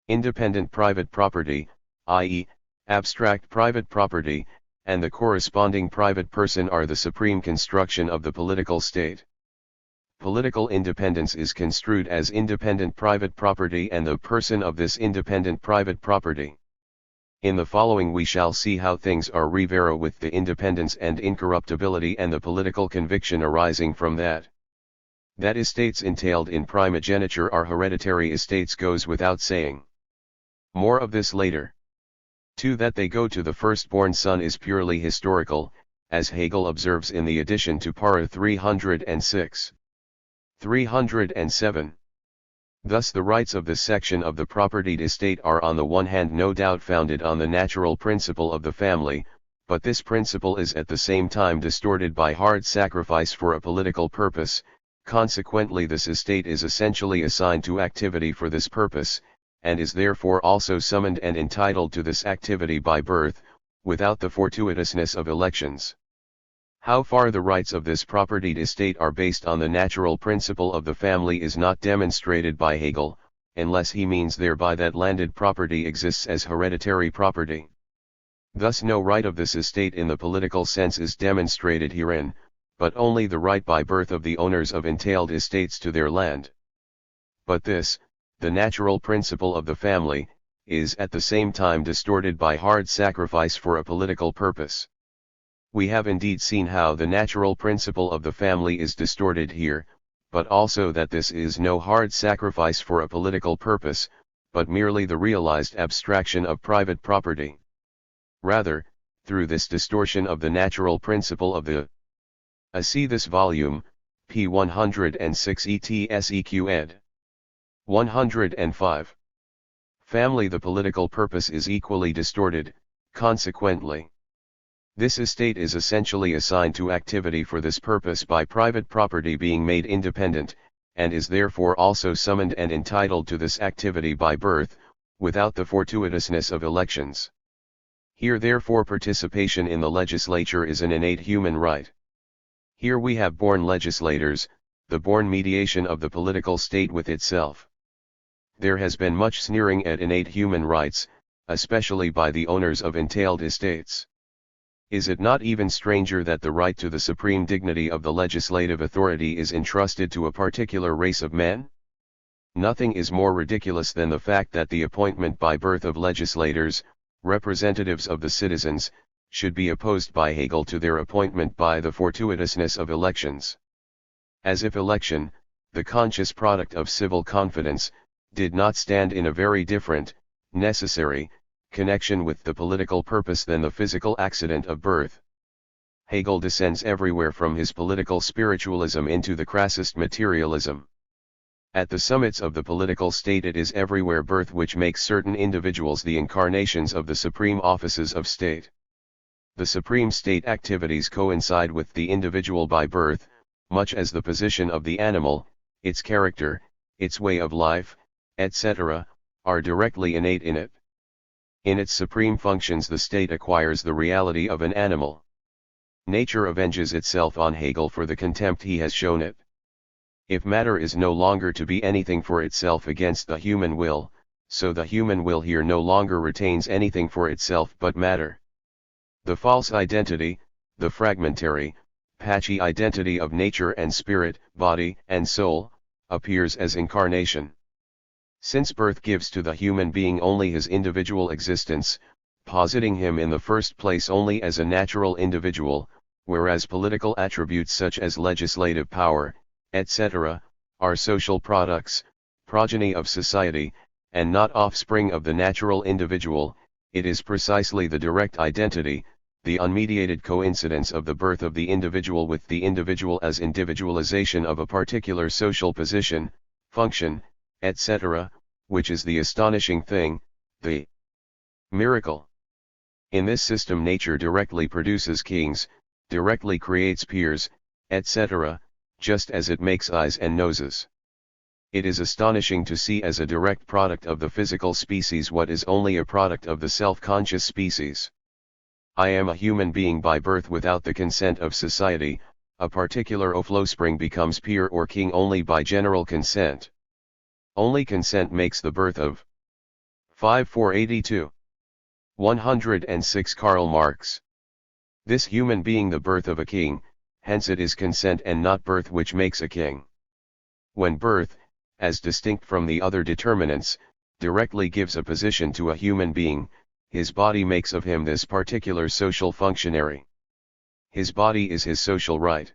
Independent private property, i.e., abstract private property, and the corresponding private person are the supreme construction of the political state. Political independence is construed as independent private property and the person of this independent private property. In the following we shall see how things are revero with the independence and incorruptibility and the political conviction arising from that. That estates entailed in primogeniture are hereditary estates goes without saying. More of this later. 2. That they go to the firstborn son is purely historical, as Hegel observes in the addition to Para 306. 307. Thus the rights of this section of the propertied estate are on the one hand no doubt founded on the natural principle of the family, but this principle is at the same time distorted by hard sacrifice for a political purpose. Consequently this estate is essentially assigned to activity for this purpose, and is therefore also summoned and entitled to this activity by birth, without the fortuitousness of elections. How far the rights of this propertied estate are based on the natural principle of the family is not demonstrated by Hegel, unless he means thereby that landed property exists as hereditary property. Thus no right of this estate in the political sense is demonstrated herein, but only the right by birth of the owners of entailed estates to their land. But this, the natural principle of the family, is at the same time distorted by hard sacrifice for a political purpose. We have indeed seen how the natural principle of the family is distorted here, but also that this is no hard sacrifice for a political purpose, but merely the realized abstraction of private property. Rather, through this distortion of the natural principle of the see this volume, p. 106 ETSEQ ed. 105. Family the political purpose is equally distorted, consequently. This estate is essentially assigned to activity for this purpose by private property being made independent, and is therefore also summoned and entitled to this activity by birth, without the fortuitousness of elections. Here therefore participation in the legislature is an innate human right. Here we have born legislators, the born mediation of the political state with itself. There has been much sneering at innate human rights, especially by the owners of entailed estates. Is it not even stranger that the right to the supreme dignity of the legislative authority is entrusted to a particular race of men? Nothing is more ridiculous than the fact that the appointment by birth of legislators, representatives of the citizens, should be opposed by Hegel to their appointment by the fortuitousness of elections. As if election, the conscious product of civil confidence, did not stand in a very different, necessary, connection with the political purpose than the physical accident of birth. Hegel descends everywhere from his political spiritualism into the crassest materialism. At the summits of the political state it is everywhere birth which makes certain individuals the incarnations of the supreme offices of state. The supreme state activities coincide with the individual by birth, much as the position of the animal, its character, its way of life, etc., are directly innate in it. In its supreme functions the state acquires the reality of an animal. Nature avenges itself on Hegel for the contempt he has shown it. If matter is no longer to be anything for itself against the human will, so the human will here no longer retains anything for itself but matter. The false identity, the fragmentary, patchy identity of nature and spirit, body and soul, appears as incarnation. Since birth gives to the human being only his individual existence, positing him in the first place only as a natural individual, whereas political attributes such as legislative power, etc., are social products, progeny of society, and not offspring of the natural individual, it is precisely the direct identity, the unmediated coincidence of the birth of the individual with the individual as individualization of a particular social position, function, etc., which is the astonishing thing, the miracle. In this system nature directly produces kings, directly creates peers, etc., just as it makes eyes and noses. It is astonishing to see as a direct product of the physical species what is only a product of the self-conscious species. I am a human being by birth without the consent of society, a particular offspring becomes peer or king only by general consent. Only consent makes the birth of 5482. 106 Karl Marx. This human being the birth of a king, hence it is consent and not birth which makes a king. When birth, as distinct from the other determinants, directly gives a position to a human being, his body makes of him this particular social functionary. His body is his social right.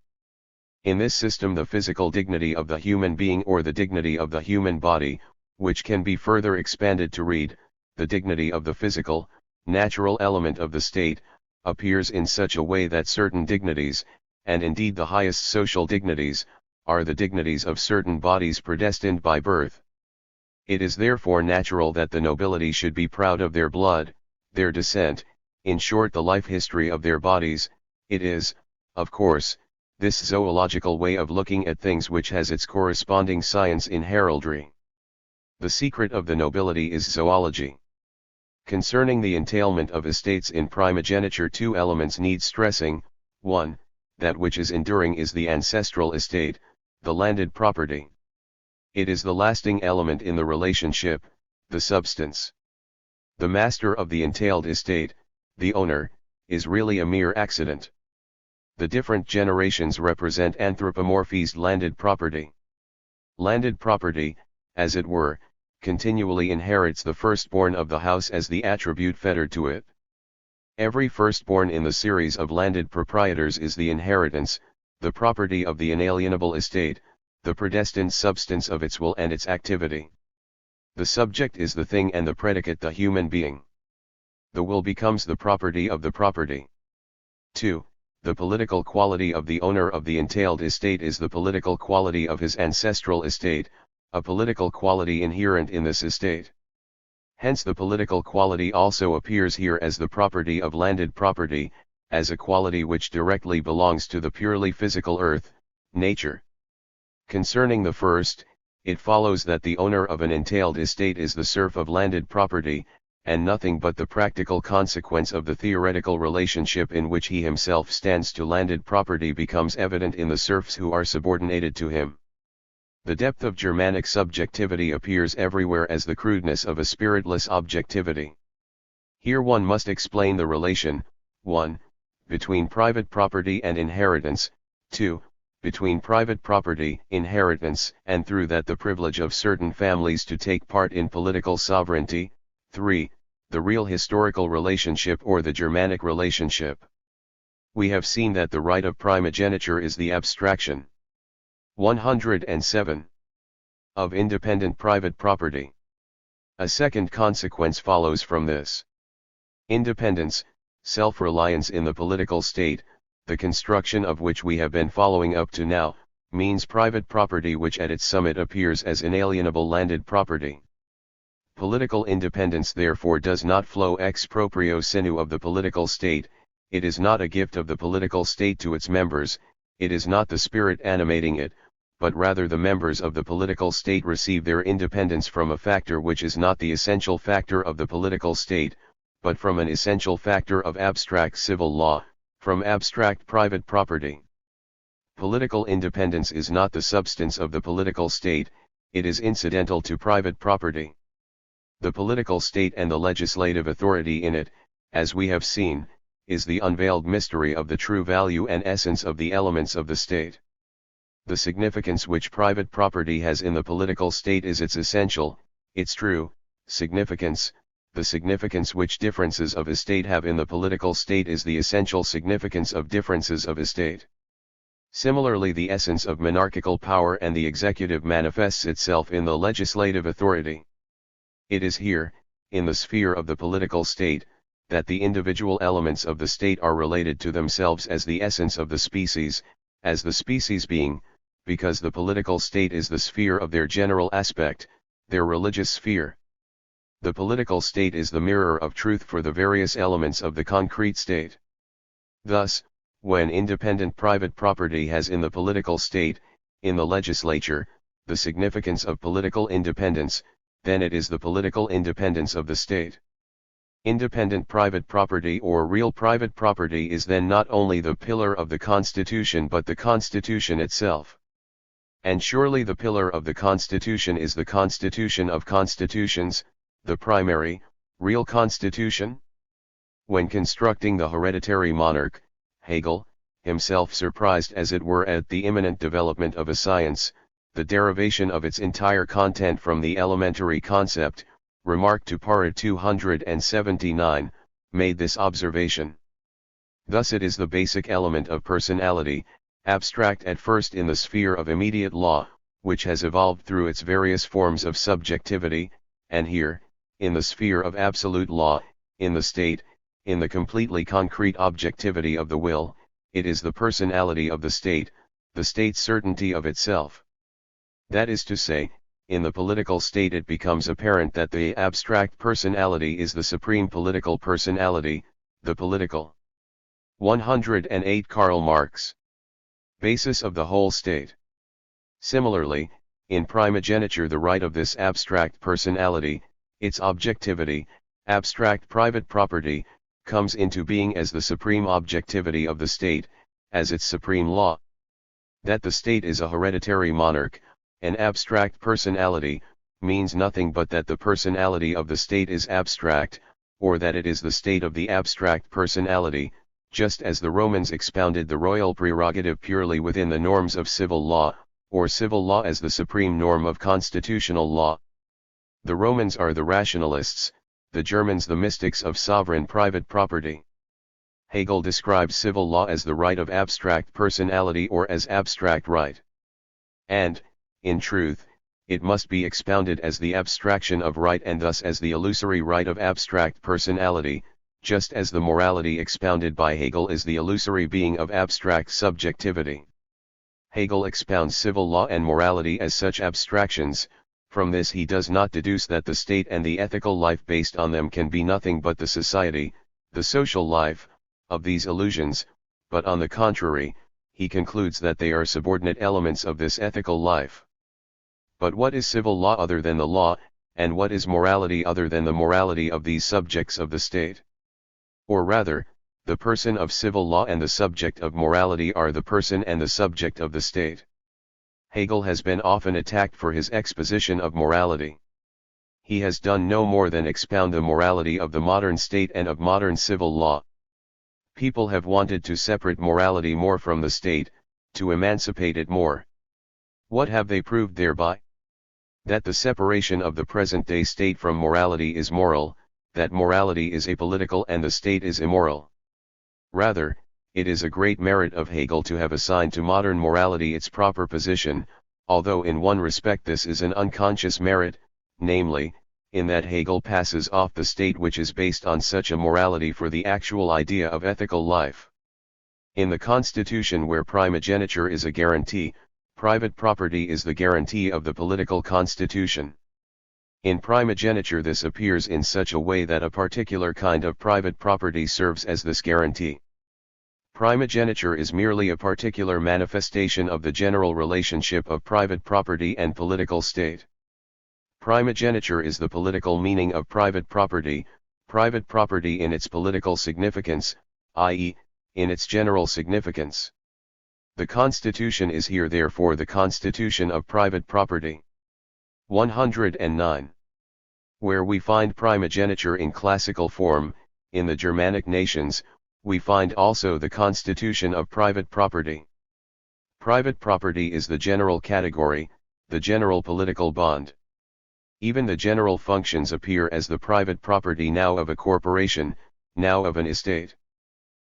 In this system the physical dignity of the human being or the dignity of the human body, which can be further expanded to read, the dignity of the physical, natural element of the state, appears in such a way that certain dignities, and indeed the highest social dignities, are the dignities of certain bodies predestined by birth. It is therefore natural that the nobility should be proud of their blood, their descent, in short the life history of their bodies. It is, of course, this zoological way of looking at things which has its corresponding science in heraldry. The secret of the nobility is zoology. Concerning the entailment of estates in primogeniture two elements need stressing. 1. That which is enduring is the ancestral estate, the landed property. It is the lasting element in the relationship, the substance. The master of the entailed estate, the owner, is really a mere accident. The different generations represent anthropomorphized landed property. Landed property, as it were, continually inherits the firstborn of the house as the attribute fettered to it. Every firstborn in the series of landed proprietors is the inheritance, the property of the inalienable estate, the predestined substance of its will and its activity. The subject is the thing and the predicate the human being. The will becomes the property of the property. 2. The political quality of the owner of the entailed estate is the political quality of his ancestral estate, a political quality inherent in this estate. Hence the political quality also appears here as the property of landed property, as a quality which directly belongs to the purely physical earth, nature. Concerning the first, it follows that the owner of an entailed estate is the serf of landed property, and nothing but the practical consequence of the theoretical relationship in which he himself stands to landed property becomes evident in the serfs who are subordinated to him. The depth of Germanic subjectivity appears everywhere as the crudeness of a spiritless objectivity. Here one must explain the relation, 1. Between private property and inheritance, 2. Between private property, inheritance, and through that the privilege of certain families to take part in political sovereignty, 3. The real historical relationship or the Germanic relationship. We have seen that the right of primogeniture is the abstraction. 107. Of independent private property. A second consequence follows from this. Independence, self-reliance in the political state, the construction of which we have been following up to now, means private property which at its summit appears as inalienable landed property. Political independence therefore does not flow ex proprio sinu of the political state, it is not a gift of the political state to its members, it is not the spirit animating it, but rather the members of the political state receive their independence from a factor which is not the essential factor of the political state, but from an essential factor of abstract civil law, from abstract private property. Political independence is not the substance of the political state, it is incidental to private property. The political state and the legislative authority in it, as we have seen, is the unveiled mystery of the true value and essence of the elements of the state. The significance which private property has in the political state is its essential, its true, significance. The significance which differences of estate have in the political state is the essential significance of differences of estate. Similarly, the essence of monarchical power and the executive manifests itself in the legislative authority. It is here, in the sphere of the political state, that the individual elements of the state are related to themselves as the essence of the species, as the species being, because the political state is the sphere of their general aspect, their religious sphere. The political state is the mirror of truth for the various elements of the concrete state. Thus, when independent private property has in the political state, in the legislature, the significance of political independence, then it is the political independence of the state. Independent private property or real private property is then not only the pillar of the Constitution but the Constitution itself. And surely the pillar of the Constitution is the Constitution of constitutions, the primary, real Constitution? When constructing the hereditary monarch, Hegel, himself surprised as it were at the imminent development of a science, the derivation of its entire content from the elementary concept, remarked to para 279, made this observation. Thus it is the basic element of personality, abstract at first in the sphere of immediate law, which has evolved through its various forms of subjectivity, and here, in the sphere of absolute law, in the state, in the completely concrete objectivity of the will, it is the personality of the state's certainty of itself. That is to say, in the political state it becomes apparent that the abstract personality is the supreme political personality, the political. 108 Karl Marx. Basis of the whole state. Similarly, in primogeniture the right of this abstract personality, its objectivity, abstract private property, comes into being as the supreme objectivity of the state, as its supreme law. That the state is a hereditary monarch, an abstract personality, means nothing but that the personality of the state is abstract, or that it is the state of the abstract personality, just as the Romans expounded the royal prerogative purely within the norms of civil law, or civil law as the supreme norm of constitutional law. The Romans are the rationalists, the Germans the mystics of sovereign private property. Hegel describes civil law as the right of abstract personality or as abstract right. And, in truth, it must be expounded as the abstraction of right and thus as the illusory right of abstract personality, just as the morality expounded by Hegel is the illusory being of abstract subjectivity. Hegel expounds civil law and morality as such abstractions. From this he does not deduce that the state and the ethical life based on them can be nothing but the society, the social life, of these illusions, but on the contrary, he concludes that they are subordinate elements of this ethical life. But what is civil law other than the law, and what is morality other than the morality of these subjects of the state? Or rather, the person of civil law and the subject of morality are the person and the subject of the state. Hegel has been often attacked for his exposition of morality. He has done no more than expound the morality of the modern state and of modern civil law. People have wanted to separate morality more from the state, to emancipate it more. What have they proved thereby? That the separation of the present-day state from morality is moral, that morality is apolitical and the state is immoral. Rather, it is a great merit of Hegel to have assigned to modern morality its proper position, although in one respect this is an unconscious merit, namely, in that Hegel passes off the state which is based on such a morality for the actual idea of ethical life. In the Constitution where primogeniture is a guarantee, private property is the guarantee of the political constitution. In primogeniture this appears in such a way that a particular kind of private property serves as this guarantee. Primogeniture is merely a particular manifestation of the general relationship of private property and political state. Primogeniture is the political meaning of private property in its political significance, i.e., in its general significance. The Constitution is here therefore the constitution of private property. 109. Where we find primogeniture in classical form, in the Germanic nations, we find also the constitution of private property. Private property is the general category, the general political bond. Even the general functions appear as the private property now of a corporation, now of an estate.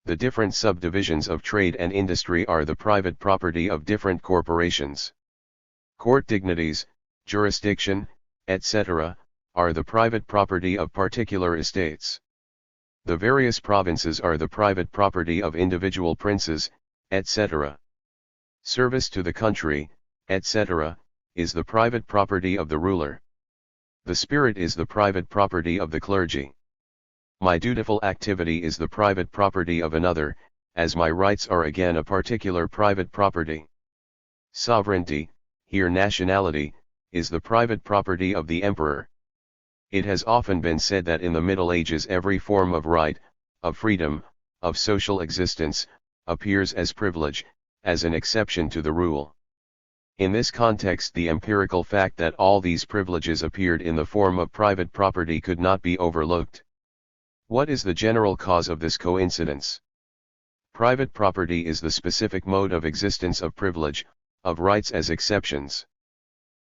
The different subdivisions of trade and industry are the private property of different corporations. Court dignities, jurisdiction, etc., are the private property of particular estates. The various provinces are the private property of individual princes, etc. Service to the country, etc., is the private property of the ruler. The spirit is the private property of the clergy. My dutiful activity is the private property of another, as my rights are again a particular private property. Sovereignty, here nationality, is the private property of the emperor. It has often been said that in the Middle Ages every form of right, of freedom, of social existence, appears as privilege, as an exception to the rule. In this context the empirical fact that all these privileges appeared in the form of private property could not be overlooked. What is the general cause of this coincidence? Private property is the specific mode of existence of privilege, of rights as exceptions.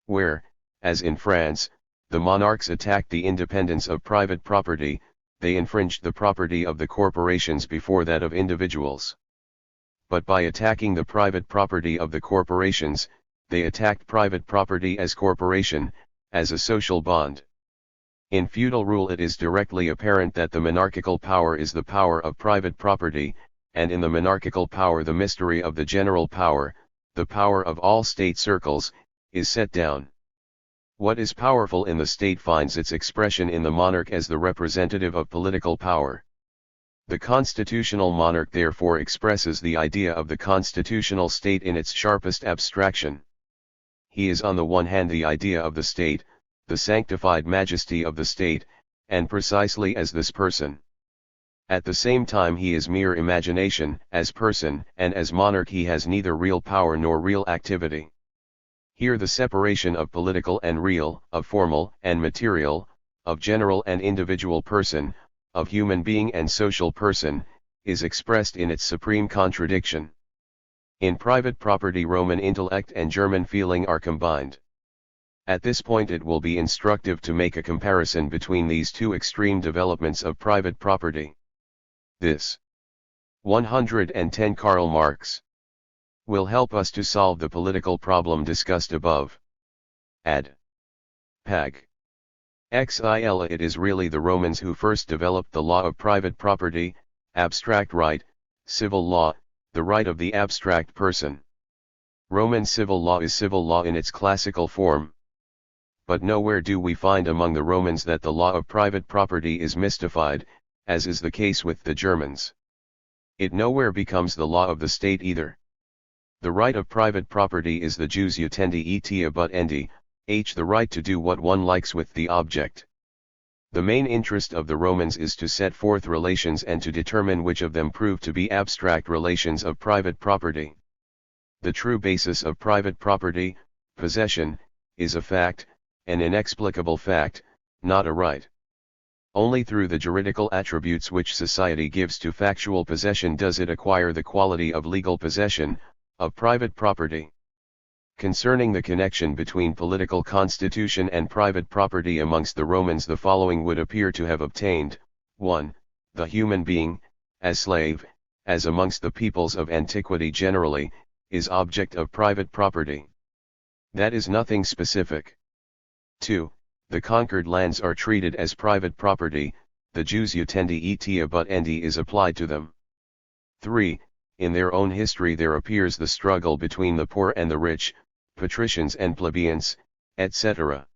Where, as in France, the monarchs attacked the independence of private property, they infringed the property of the corporations before that of individuals. But by attacking the private property of the corporations, they attacked private property as corporation, as a social bond. In feudal rule it is directly apparent that the monarchical power is the power of private property, and in the monarchical power the mystery of the general power, the power of all state circles, is set down. What is powerful in the state finds its expression in the monarch as the representative of political power. The constitutional monarch therefore expresses the idea of the constitutional state in its sharpest abstraction. He is on the one hand the idea of the state, the sanctified majesty of the state, and precisely as this person. At the same time he is mere imagination, as person, and as monarch he has neither real power nor real activity. Here the separation of political and real, of formal and material, of general and individual person, of human being and social person, is expressed in its supreme contradiction. In private property Roman intellect and German feeling are combined. At this point it will be instructive to make a comparison between these two extreme developments of private property. This 110 Karl Marx will help us to solve the political problem discussed above. Ad. Pag. Xil. It is really the Romans who first developed the law of private property, abstract right, civil law, the right of the abstract person. Roman civil law is civil law in its classical form. But nowhere do we find among the Romans that the law of private property is mystified, as is the case with the Germans. It nowhere becomes the law of the state either. The right of private property is the jus utendi et abut endi, h. The right to do what one likes with the object. The main interest of the Romans is to set forth relations and to determine which of them prove to be abstract relations of private property. The true basis of private property, possession, is a fact, an inexplicable fact, not a right. Only through the juridical attributes which society gives to factual possession does it acquire the quality of legal possession, of private property. Concerning the connection between political constitution and private property amongst the Romans, the following would appear to have obtained. 1. The human being, as slave, as amongst the peoples of antiquity generally, is object of private property. That is nothing specific. 2. The conquered lands are treated as private property, the Jews utendi et abutendi is applied to them. 3. In their own history there appears the struggle between the poor and the rich, patricians and plebeians, etc.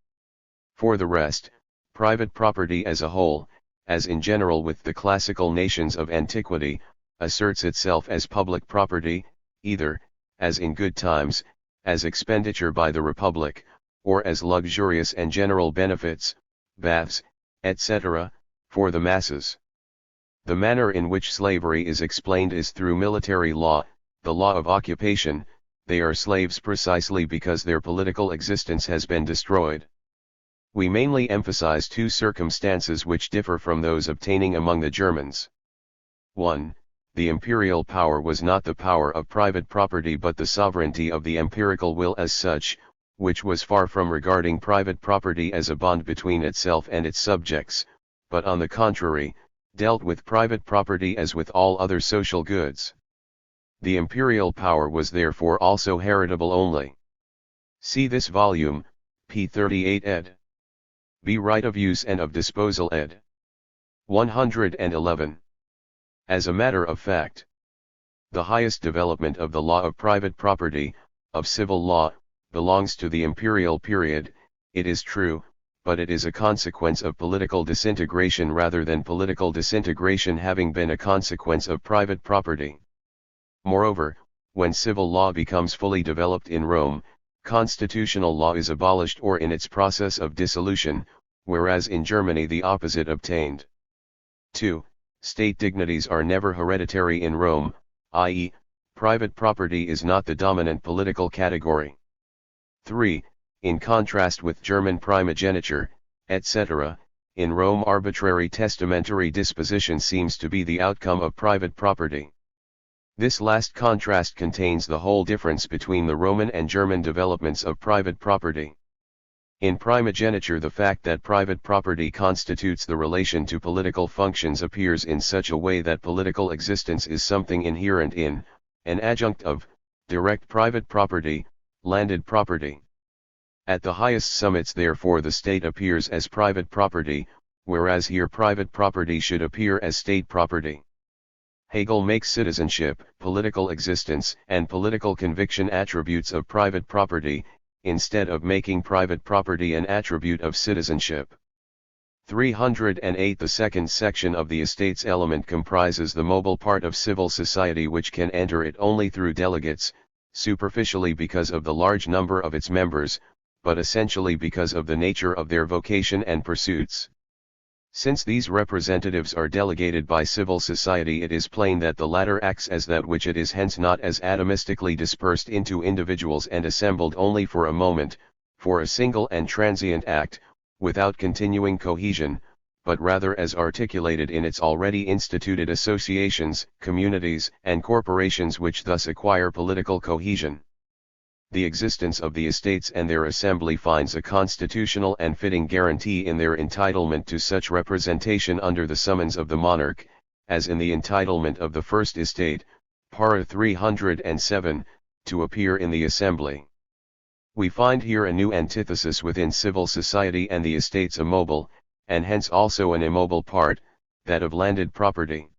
For the rest, private property as a whole, as in general with the classical nations of antiquity, asserts itself as public property, either, as in good times, as expenditure by the Republic, or as luxurious and general benefits, baths, etc., for the masses. The manner in which slavery is explained is through military law, the law of occupation. They are slaves precisely because their political existence has been destroyed. We mainly emphasize two circumstances which differ from those obtaining among the Germans. 1. The imperial power was not the power of private property but the sovereignty of the empirical will as such, which was far from regarding private property as a bond between itself and its subjects, but on the contrary, dealt with private property as with all other social goods. The imperial power was therefore also heritable only. See this volume, p. 38 ed. B. Right of use and of disposal ed. 111. As a matter of fact, the highest development of the law of private property, of civil law, belongs to the imperial period, it is true, but it is a consequence of political disintegration rather than political disintegration having been a consequence of private property. Moreover, when civil law becomes fully developed in Rome, constitutional law is abolished or in its process of dissolution, whereas in Germany the opposite obtained. 2. State dignities are never hereditary in Rome, i.e., private property is not the dominant political category. 3. In contrast with German primogeniture, etc., in Rome arbitrary testamentary disposition seems to be the outcome of private property. This last contrast contains the whole difference between the Roman and German developments of private property. In primogeniture the fact that private property constitutes the relation to political functions appears in such a way that political existence is something inherent in, an adjunct of, direct private property, landed property. At the highest summits therefore the state appears as private property, whereas here private property should appear as state property. Hegel makes citizenship, political existence, and political conviction attributes of private property, instead of making private property an attribute of citizenship. 308. The second section of the estates element comprises the mobile part of civil society which can enter it only through delegates, superficially because of the large number of its members, but essentially because of the nature of their vocation and pursuits. Since these representatives are delegated by civil society, it is plain that the latter acts as that which it is, hence not as atomistically dispersed into individuals and assembled only for a moment, for a single and transient act, without continuing cohesion, but rather as articulated in its already instituted associations, communities, and corporations which thus acquire political cohesion. The existence of the estates and their assembly finds a constitutional and fitting guarantee in their entitlement to such representation under the summons of the monarch, as in the entitlement of the first estate, para 307, to appear in the assembly. We find here a new antithesis within civil society and the estates, a mobile, and hence also an immobile part, that of landed property.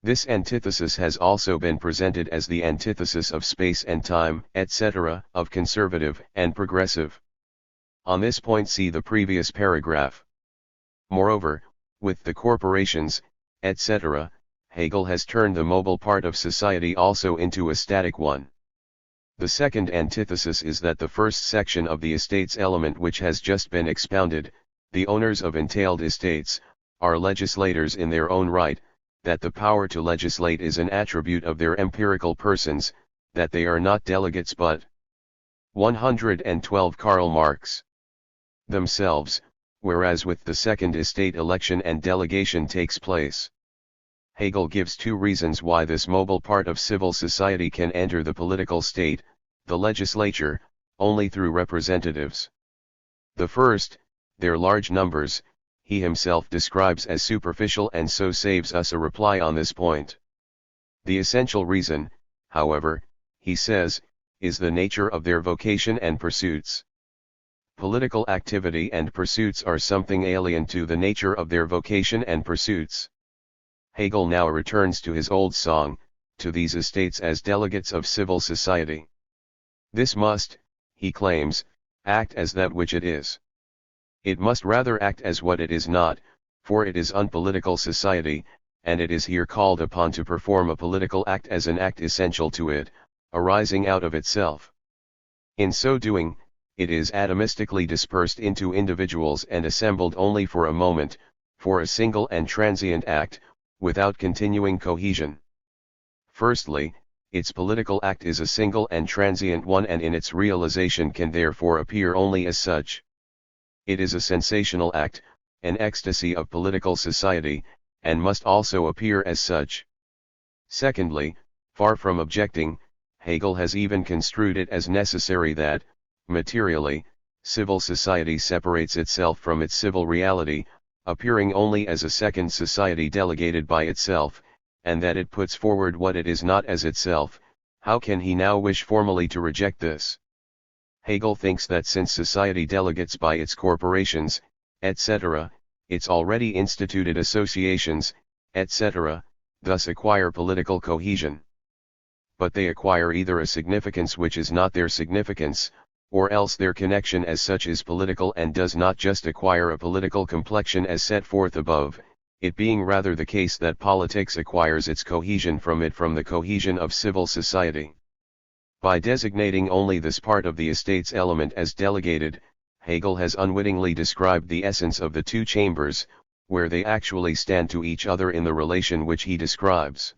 This antithesis has also been presented as the antithesis of space and time, etc., of conservative and progressive. On this point see the previous paragraph. Moreover, with the corporations, etc., Hegel has turned the mobile part of society also into a static one. The second antithesis is that the first section of the estates element which has just been expounded, the owners of entailed estates, are legislators in their own right, that the power to legislate is an attribute of their empirical persons, that they are not delegates but 112 Karl Marx themselves, whereas with the second estate election and delegation takes place. Hegel gives two reasons why this mobile part of civil society can enter the political state, the legislature, only through representatives. The first, their large numbers, he himself describes as superficial and so saves us a reply on this point. The essential reason, however, he says, is the nature of their vocation and pursuits. Political activity and pursuits are something alien to the nature of their vocation and pursuits. Hegel now returns to his old song, to these estates as delegates of civil society. This must, he claims, act as that which it is. It must rather act as what it is not, for it is unpolitical society, and it is here called upon to perform a political act as an act essential to it, arising out of itself. In so doing, it is atomistically dispersed into individuals and assembled only for a moment, for a single and transient act, without continuing cohesion. Firstly, its political act is a single and transient one and in its realization can therefore appear only as such. It is a sensational act, an ecstasy of political society, and must also appear as such. Secondly, far from objecting, Hegel has even construed it as necessary that, materially, civil society separates itself from its civil reality, appearing only as a second society delegated by itself, and that it puts forward what it is not as itself. How can he now wish formally to reject this? Hegel thinks that since society delegates by its corporations, etc., its already instituted associations, etc., thus acquire political cohesion. But they acquire either a significance which is not their significance, or else their connection as such is political and does not just acquire a political complexion as set forth above, it being rather the case that politics acquires its cohesion from the cohesion of civil society. By designating only this part of the estates element as delegated, Hegel has unwittingly described the essence of the two chambers, where they actually stand to each other in the relation which he describes.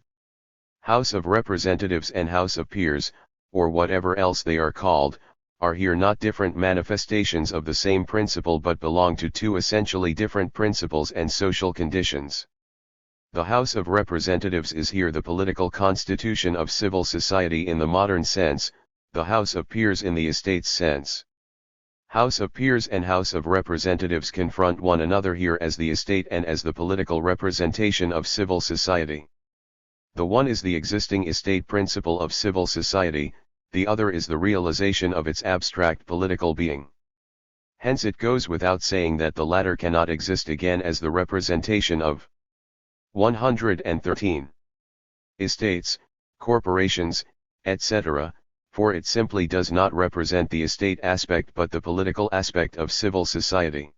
House of Representatives and House of Peers, or whatever else they are called, are here not different manifestations of the same principle but belong to two essentially different principles and social conditions. The House of Representatives is here the political constitution of civil society in the modern sense, the House of Peers in the estates sense. House of Peers and House of Representatives confront one another here as the estate and as the political representation of civil society. The one is the existing estate principle of civil society, the other is the realization of its abstract political being. Hence it goes without saying that the latter cannot exist again as the representation of 113 estates, corporations, etc., for it simply does not represent the estate aspect but the political aspect of civil society.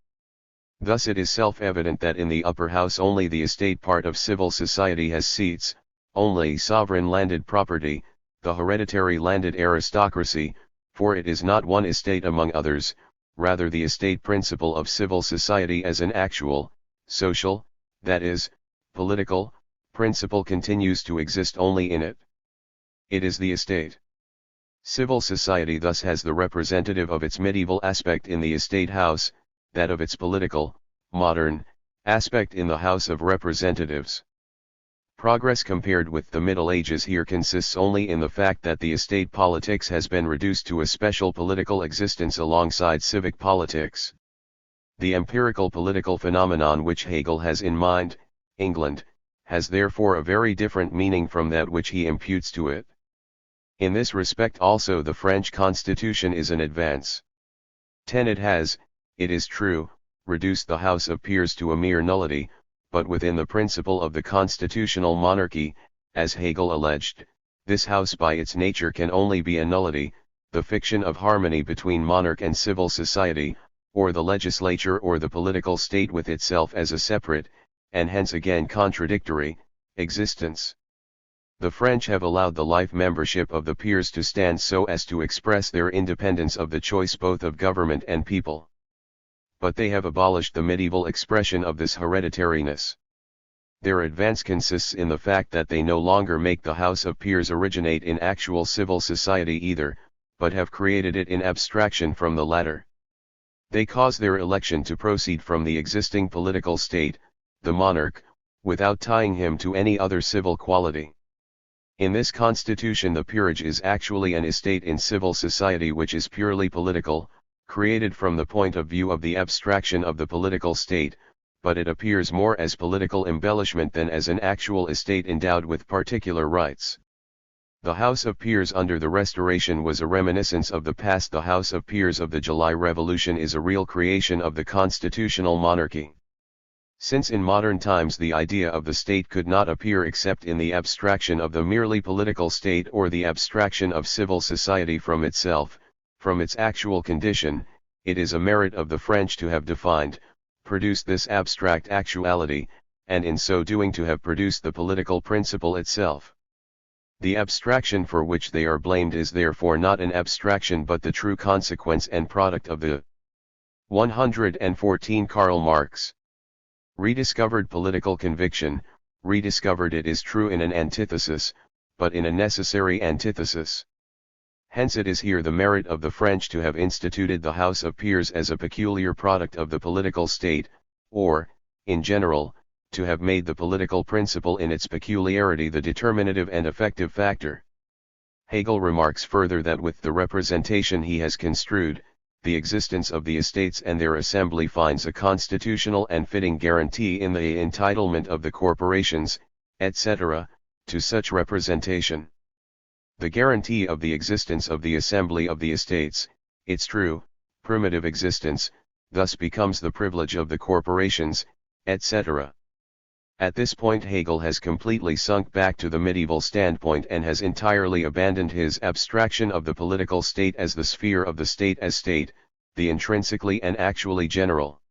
Thus it is self-evident that in the upper house only the estate part of civil society has seats, only sovereign landed property, the hereditary landed aristocracy, for it is not one estate among others, rather the estate principle of civil society as an actual, social, that is, political, principle continues to exist only in it. It is the estate. Civil society thus has the representative of its medieval aspect in the estate house, that of its political, modern, aspect in the House of Representatives. Progress compared with the Middle Ages here consists only in the fact that the estate politics has been reduced to a special political existence alongside civic politics. The empirical political phenomenon which Hegel has in mind, England, has therefore a very different meaning from that which he imputes to it. In this respect also the French Constitution is an advance. It has, it is true, reduced the House of Peers to a mere nullity, but within the principle of the constitutional monarchy, as Hegel alleged, this house by its nature can only be a nullity, the fiction of harmony between monarch and civil society, or the legislature or the political state with itself as a separate, and hence again contradictory, existence. The French have allowed the life membership of the peers to stand so as to express their independence of the choice both of government and people. But they have abolished the medieval expression of this hereditariness. Their advance consists in the fact that they no longer make the House of Peers originate in actual civil society either, but have created it in abstraction from the latter. They cause their election to proceed from the existing political state, the monarch, without tying him to any other civil quality. In this constitution the peerage is actually an estate in civil society which is purely political, created from the point of view of the abstraction of the political state, but it appears more as political embellishment than as an actual estate endowed with particular rights. The House of Peers under the Restoration was a reminiscence of the past. The House of Peers of the July Revolution is a real creation of the constitutional monarchy. Since in modern times the idea of the state could not appear except in the abstraction of the merely political state or the abstraction of civil society from itself, from its actual condition, it is a merit of the French to have defined, produced this abstract actuality, and in so doing to have produced the political principle itself. The abstraction for which they are blamed is therefore not an abstraction but the true consequence and product of the 114 Karl Marx. Rediscovered political conviction, rediscovered it is true in an antithesis, but in a necessary antithesis. Hence it is here the merit of the French to have instituted the House of Peers as a peculiar product of the political state, or, in general, to have made the political principle in its peculiarity the determinative and effective factor. Hegel remarks further that with the representation he has construed, the existence of the estates and their assembly finds a constitutional and fitting guarantee in the entitlement of the corporations, etc., to such representation. The guarantee of the existence of the assembly of the estates, its true, primitive existence, thus becomes the privilege of the corporations, etc. At this point Hegel has completely sunk back to the medieval standpoint and has entirely abandoned his abstraction of the political state as the sphere of the state as state, the intrinsically and actually general.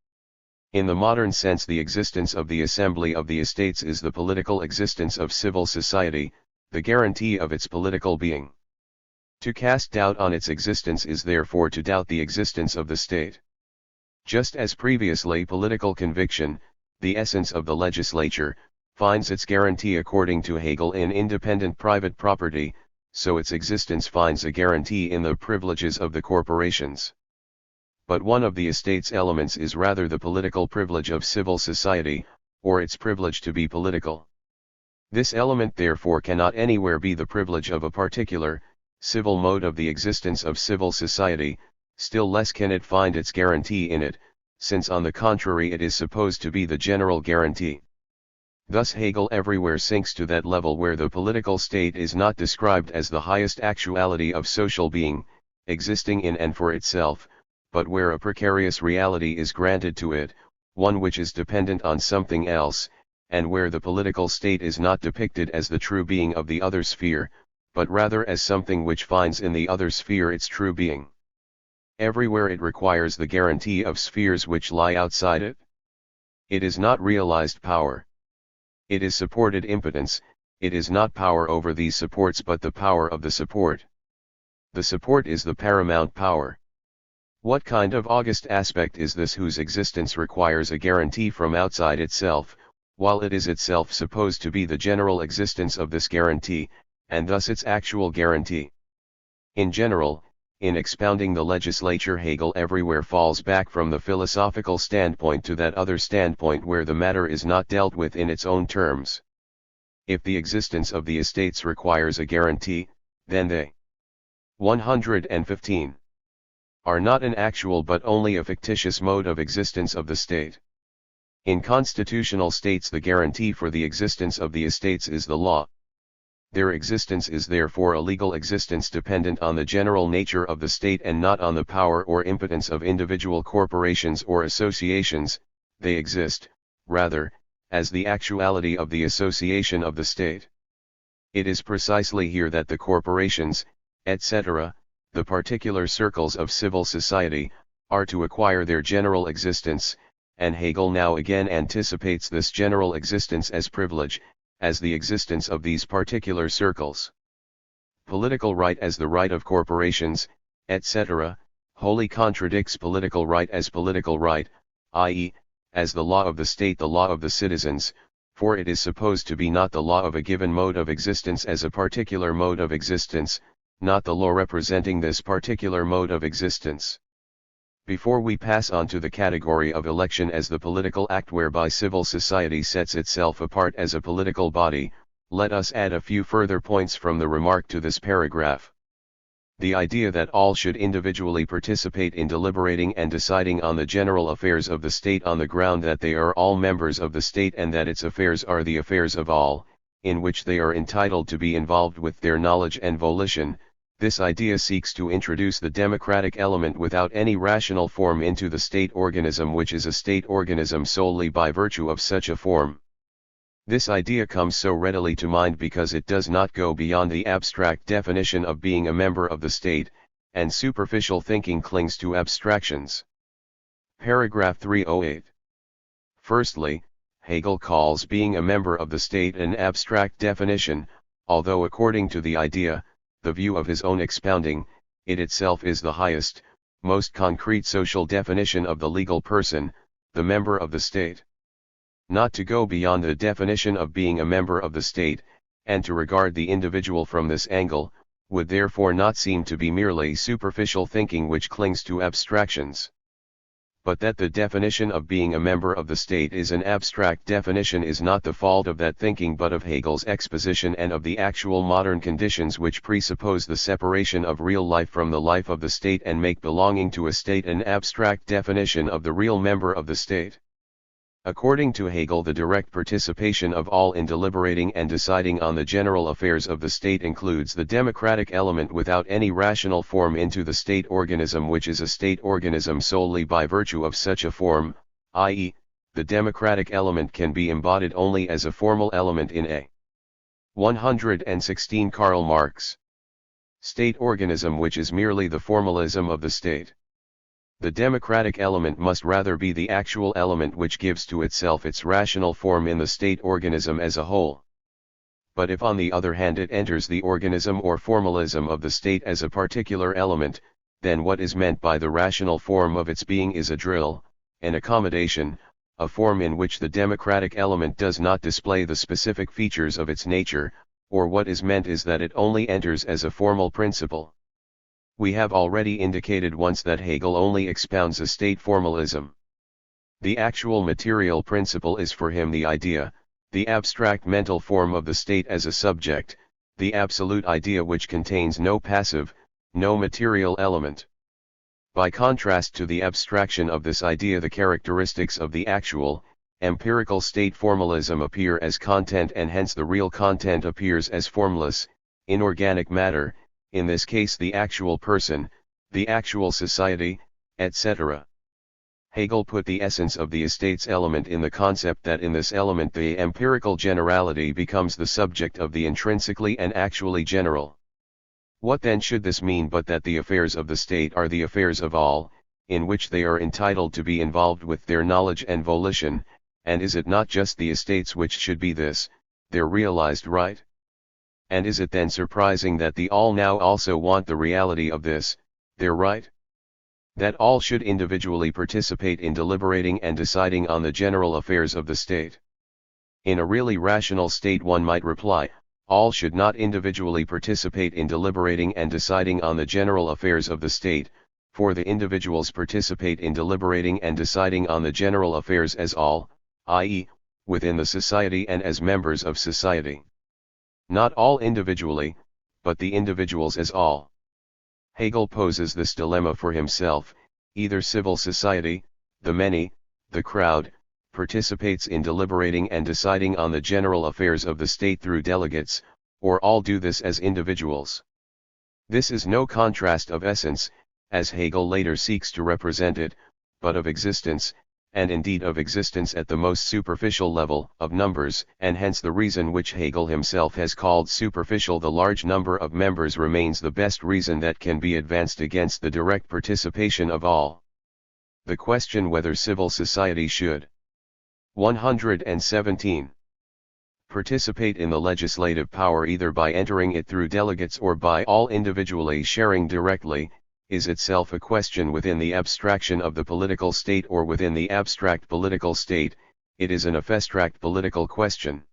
In the modern sense the existence of the assembly of the estates is the political existence of civil society, the guarantee of its political being. To cast doubt on its existence is therefore to doubt the existence of the state. Just as previously political conviction, the essence of the legislature, finds its guarantee according to Hegel in independent private property, so its existence finds a guarantee in the privileges of the corporations. But one of the estate's elements is rather the political privilege of civil society, or its privilege to be political. This element therefore cannot anywhere be the privilege of a particular, civil mode of the existence of civil society, still less can it find its guarantee in it, since on the contrary it is supposed to be the general guarantee. Thus Hegel everywhere sinks to that level where the political state is not described as the highest actuality of social being, existing in and for itself, but where a precarious reality is granted to it, one which is dependent on something else, and where the political state is not depicted as the true being of the other sphere, but rather as something which finds in the other sphere its true being. Everywhere it requires the guarantee of spheres which lie outside it. It is not realized power. It is supported impotence, it is not power over these supports but the power of the support. The support is the paramount power. What kind of august aspect is this whose existence requires a guarantee from outside itself, while it is itself supposed to be the general existence of this guarantee, and thus its actual guarantee? In general, in expounding the legislature Hegel everywhere falls back from the philosophical standpoint to that other standpoint where the matter is not dealt with in its own terms. If the existence of the estates requires a guarantee, then they 115 are not an actual but only a fictitious mode of existence of the state. In constitutional states the guarantee for the existence of the estates is the law. Their existence is therefore a legal existence dependent on the general nature of the state and not on the power or impotence of individual corporations or associations. They exist, rather, as the actuality of the association of the state. It is precisely here that the corporations, etc., the particular circles of civil society, are to acquire their general existence, and Hegel now again anticipates this general existence as privilege, as the existence of these particular circles. Political right as the right of corporations, etc., wholly contradicts political right as political right, i.e., as the law of the state, the law of the citizens, for it is supposed to be not the law of a given mode of existence as a particular mode of existence, not the law representing this particular mode of existence. Before we pass on to the category of election as the political act whereby civil society sets itself apart as a political body, let us add a few further points from the remark to this paragraph. The idea that all should individually participate in deliberating and deciding on the general affairs of the state on the ground that they are all members of the state and that its affairs are the affairs of all, in which they are entitled to be involved with their knowledge and volition, this idea seeks to introduce the democratic element without any rational form into the state organism, which is a state organism solely by virtue of such a form. This idea comes so readily to mind because it does not go beyond the abstract definition of being a member of the state, and superficial thinking clings to abstractions. Paragraph 308. Firstly, Hegel calls being a member of the state an abstract definition, although according to the idea, the view of his own expounding, it itself is the highest, most concrete social definition of the legal person, the member of the state. Not to go beyond the definition of being a member of the state, and to regard the individual from this angle, would therefore not seem to be merely superficial thinking which clings to abstractions. But that the definition of being a member of the state is an abstract definition is not the fault of that thinking but of Hegel's exposition and of the actual modern conditions which presuppose the separation of real life from the life of the state and make belonging to a state an abstract definition of the real member of the state. According to Hegel, the direct participation of all in deliberating and deciding on the general affairs of the state includes the democratic element without any rational form into the state organism, which is a state organism solely by virtue of such a form, i.e., the democratic element can be embodied only as a formal element in a 116 Karl Marx state organism, which is merely the formalism of the state. The democratic element must rather be the actual element which gives to itself its rational form in the state organism as a whole. But if on the other hand it enters the organism or formalism of the state as a particular element, then what is meant by the rational form of its being is a drill, an accommodation, a form in which the democratic element does not display the specific features of its nature, or what is meant is that it only enters as a formal principle. We have already indicated once that Hegel only expounds a state formalism. The actual material principle is for him the idea, the abstract mental form of the state as a subject, the absolute idea which contains no passive, no material element. By contrast to the abstraction of this idea, the characteristics of the actual, empirical state formalism appear as content, and hence the real content appears as formless, inorganic matter, in this case the actual person, the actual society, etc. Hegel put the essence of the estate's element in the concept that in this element the empirical generality becomes the subject of the intrinsically and actually general. What then should this mean but that the affairs of the state are the affairs of all, in which they are entitled to be involved with their knowledge and volition, and is it not just the estates which should be this, their realized right? And is it then surprising that the all now also want the reality of this, their right? That all should individually participate in deliberating and deciding on the general affairs of the state. In a really rational state, one might reply, all should not individually participate in deliberating and deciding on the general affairs of the state, for the individuals participate in deliberating and deciding on the general affairs as all, i.e., within the society and as members of society. Not all individually, but the individuals as all. Hegel poses this dilemma for himself: either civil society, the many, the crowd, participates in deliberating and deciding on the general affairs of the state through delegates, or all do this as individuals. This is no contrast of essence, as Hegel later seeks to represent it, but of existence, and indeed of existence at the most superficial level, of numbers, and hence the reason which Hegel himself has called superficial, the large number of members, remains the best reason that can be advanced against the direct participation of all. The question whether civil society should 117 participate in the legislative power either by entering it through delegates or by all individually sharing directly, is itself a question within the abstraction of the political state or within the abstract political state. It is an abstract political question.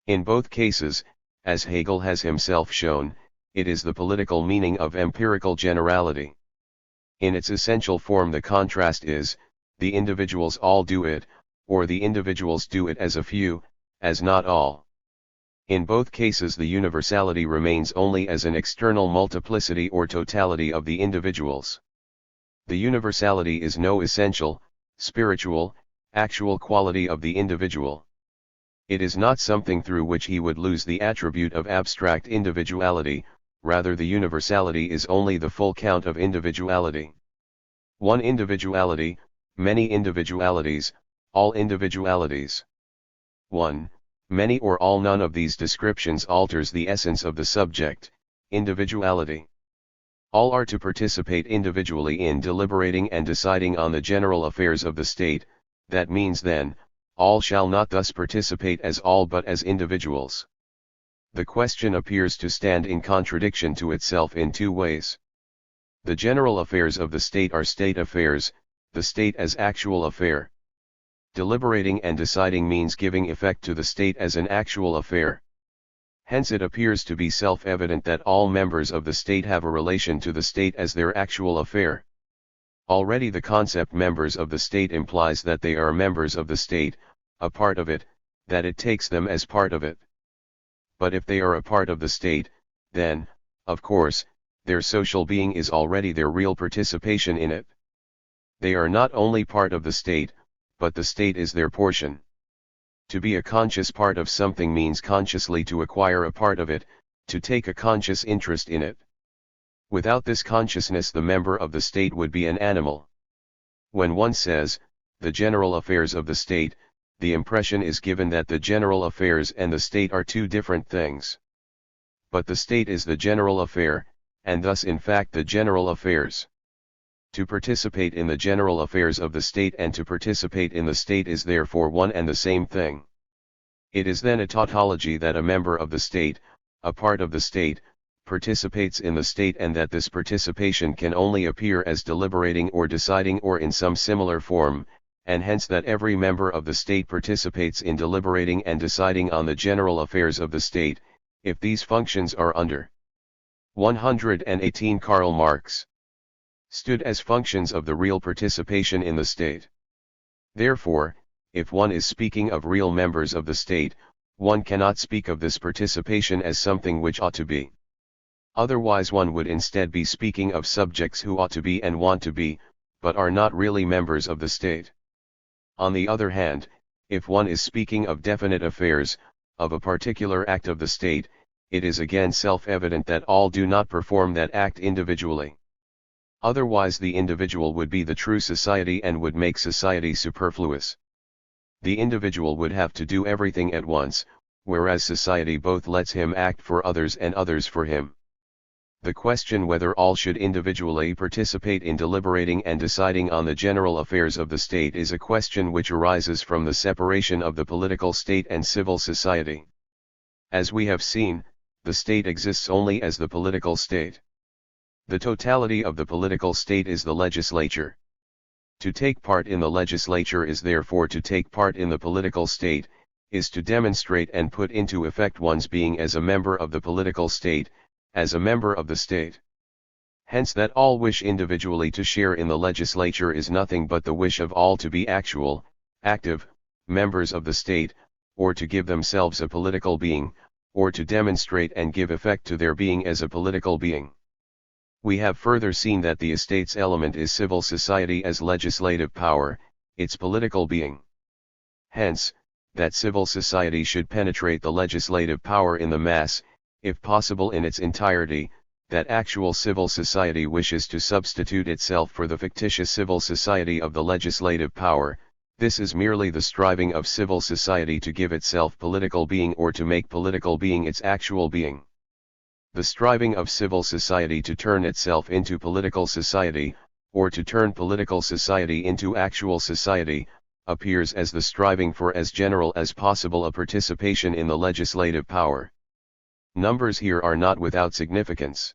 In both cases, as Hegel has himself shown, it is the political meaning of empirical generality. In its essential form the contrast is, the individuals all do it, or the individuals do it as a few, as not all. In both cases the universality remains only as an external multiplicity or totality of the individuals. The universality is no essential, spiritual, actual quality of the individual. It is not something through which he would lose the attribute of abstract individuality, rather the universality is only the full count of individuality. One individuality, many individualities, all individualities. 1. Many or all. None of these descriptions alters the essence of the subject, individuality. All are to participate individually in deliberating and deciding on the general affairs of the state. That means then, all shall not thus participate as all but as individuals. The question appears to stand in contradiction to itself in two ways. The general affairs of the state are state affairs, the state as actual affair. Deliberating and deciding means giving effect to the state as an actual affair. Hence it appears to be self-evident that all members of the state have a relation to the state as their actual affair. Already the concept members of the state implies that they are members of the state, a part of it, that it takes them as part of it. But if they are a part of the state, then, of course, their social being is already their real participation in it. They are not only part of the state, but the state is their portion. To be a conscious part of something means consciously to acquire a part of it, to take a conscious interest in it. Without this consciousness the member of the state would be an animal. When one says, the general affairs of the state, the impression is given that the general affairs and the state are two different things. But the state is the general affair, and thus in fact the general affairs. To participate in the general affairs of the state and to participate in the state is therefore one and the same thing. It is then a tautology that a member of the state, a part of the state, participates in the state and that this participation can only appear as deliberating or deciding or in some similar form, and hence that every member of the state participates in deliberating and deciding on the general affairs of the state, if these functions are under 118 Karl Marx stood as functions of the real participation in the state. Therefore, if one is speaking of real members of the state, one cannot speak of this participation as something which ought to be. Otherwise one would instead be speaking of subjects who ought to be and want to be, but are not really members of the state. On the other hand, if one is speaking of definite affairs, of a particular act of the state, it is again self-evident that all do not perform that act individually. Otherwise the individual would be the true society and would make society superfluous. The individual would have to do everything at once, whereas society both lets him act for others and others for him. The question whether all should individually participate in deliberating and deciding on the general affairs of the state is a question which arises from the separation of the political state and civil society. As we have seen, the state exists only as the political state. The totality of the political state is the legislature. To take part in the legislature is therefore to take part in the political state, is to demonstrate and put into effect one's being as a member of the political state, as a member of the state. Hence that all wish individually to share in the legislature is nothing but the wish of all to be actual, active, members of the state, or to give themselves a political being, or to demonstrate and give effect to their being as a political being. We have further seen that the estate's element is civil society as legislative power, its political being. Hence, that civil society should penetrate the legislative power in the mass, if possible in its entirety, that actual civil society wishes to substitute itself for the fictitious civil society of the legislative power. This is merely the striving of civil society to give itself political being or to make political being its actual being. The striving of civil society to turn itself into political society, or to turn political society into actual society, appears as the striving for as general as possible a participation in the legislative power. Numbers here are not without significance.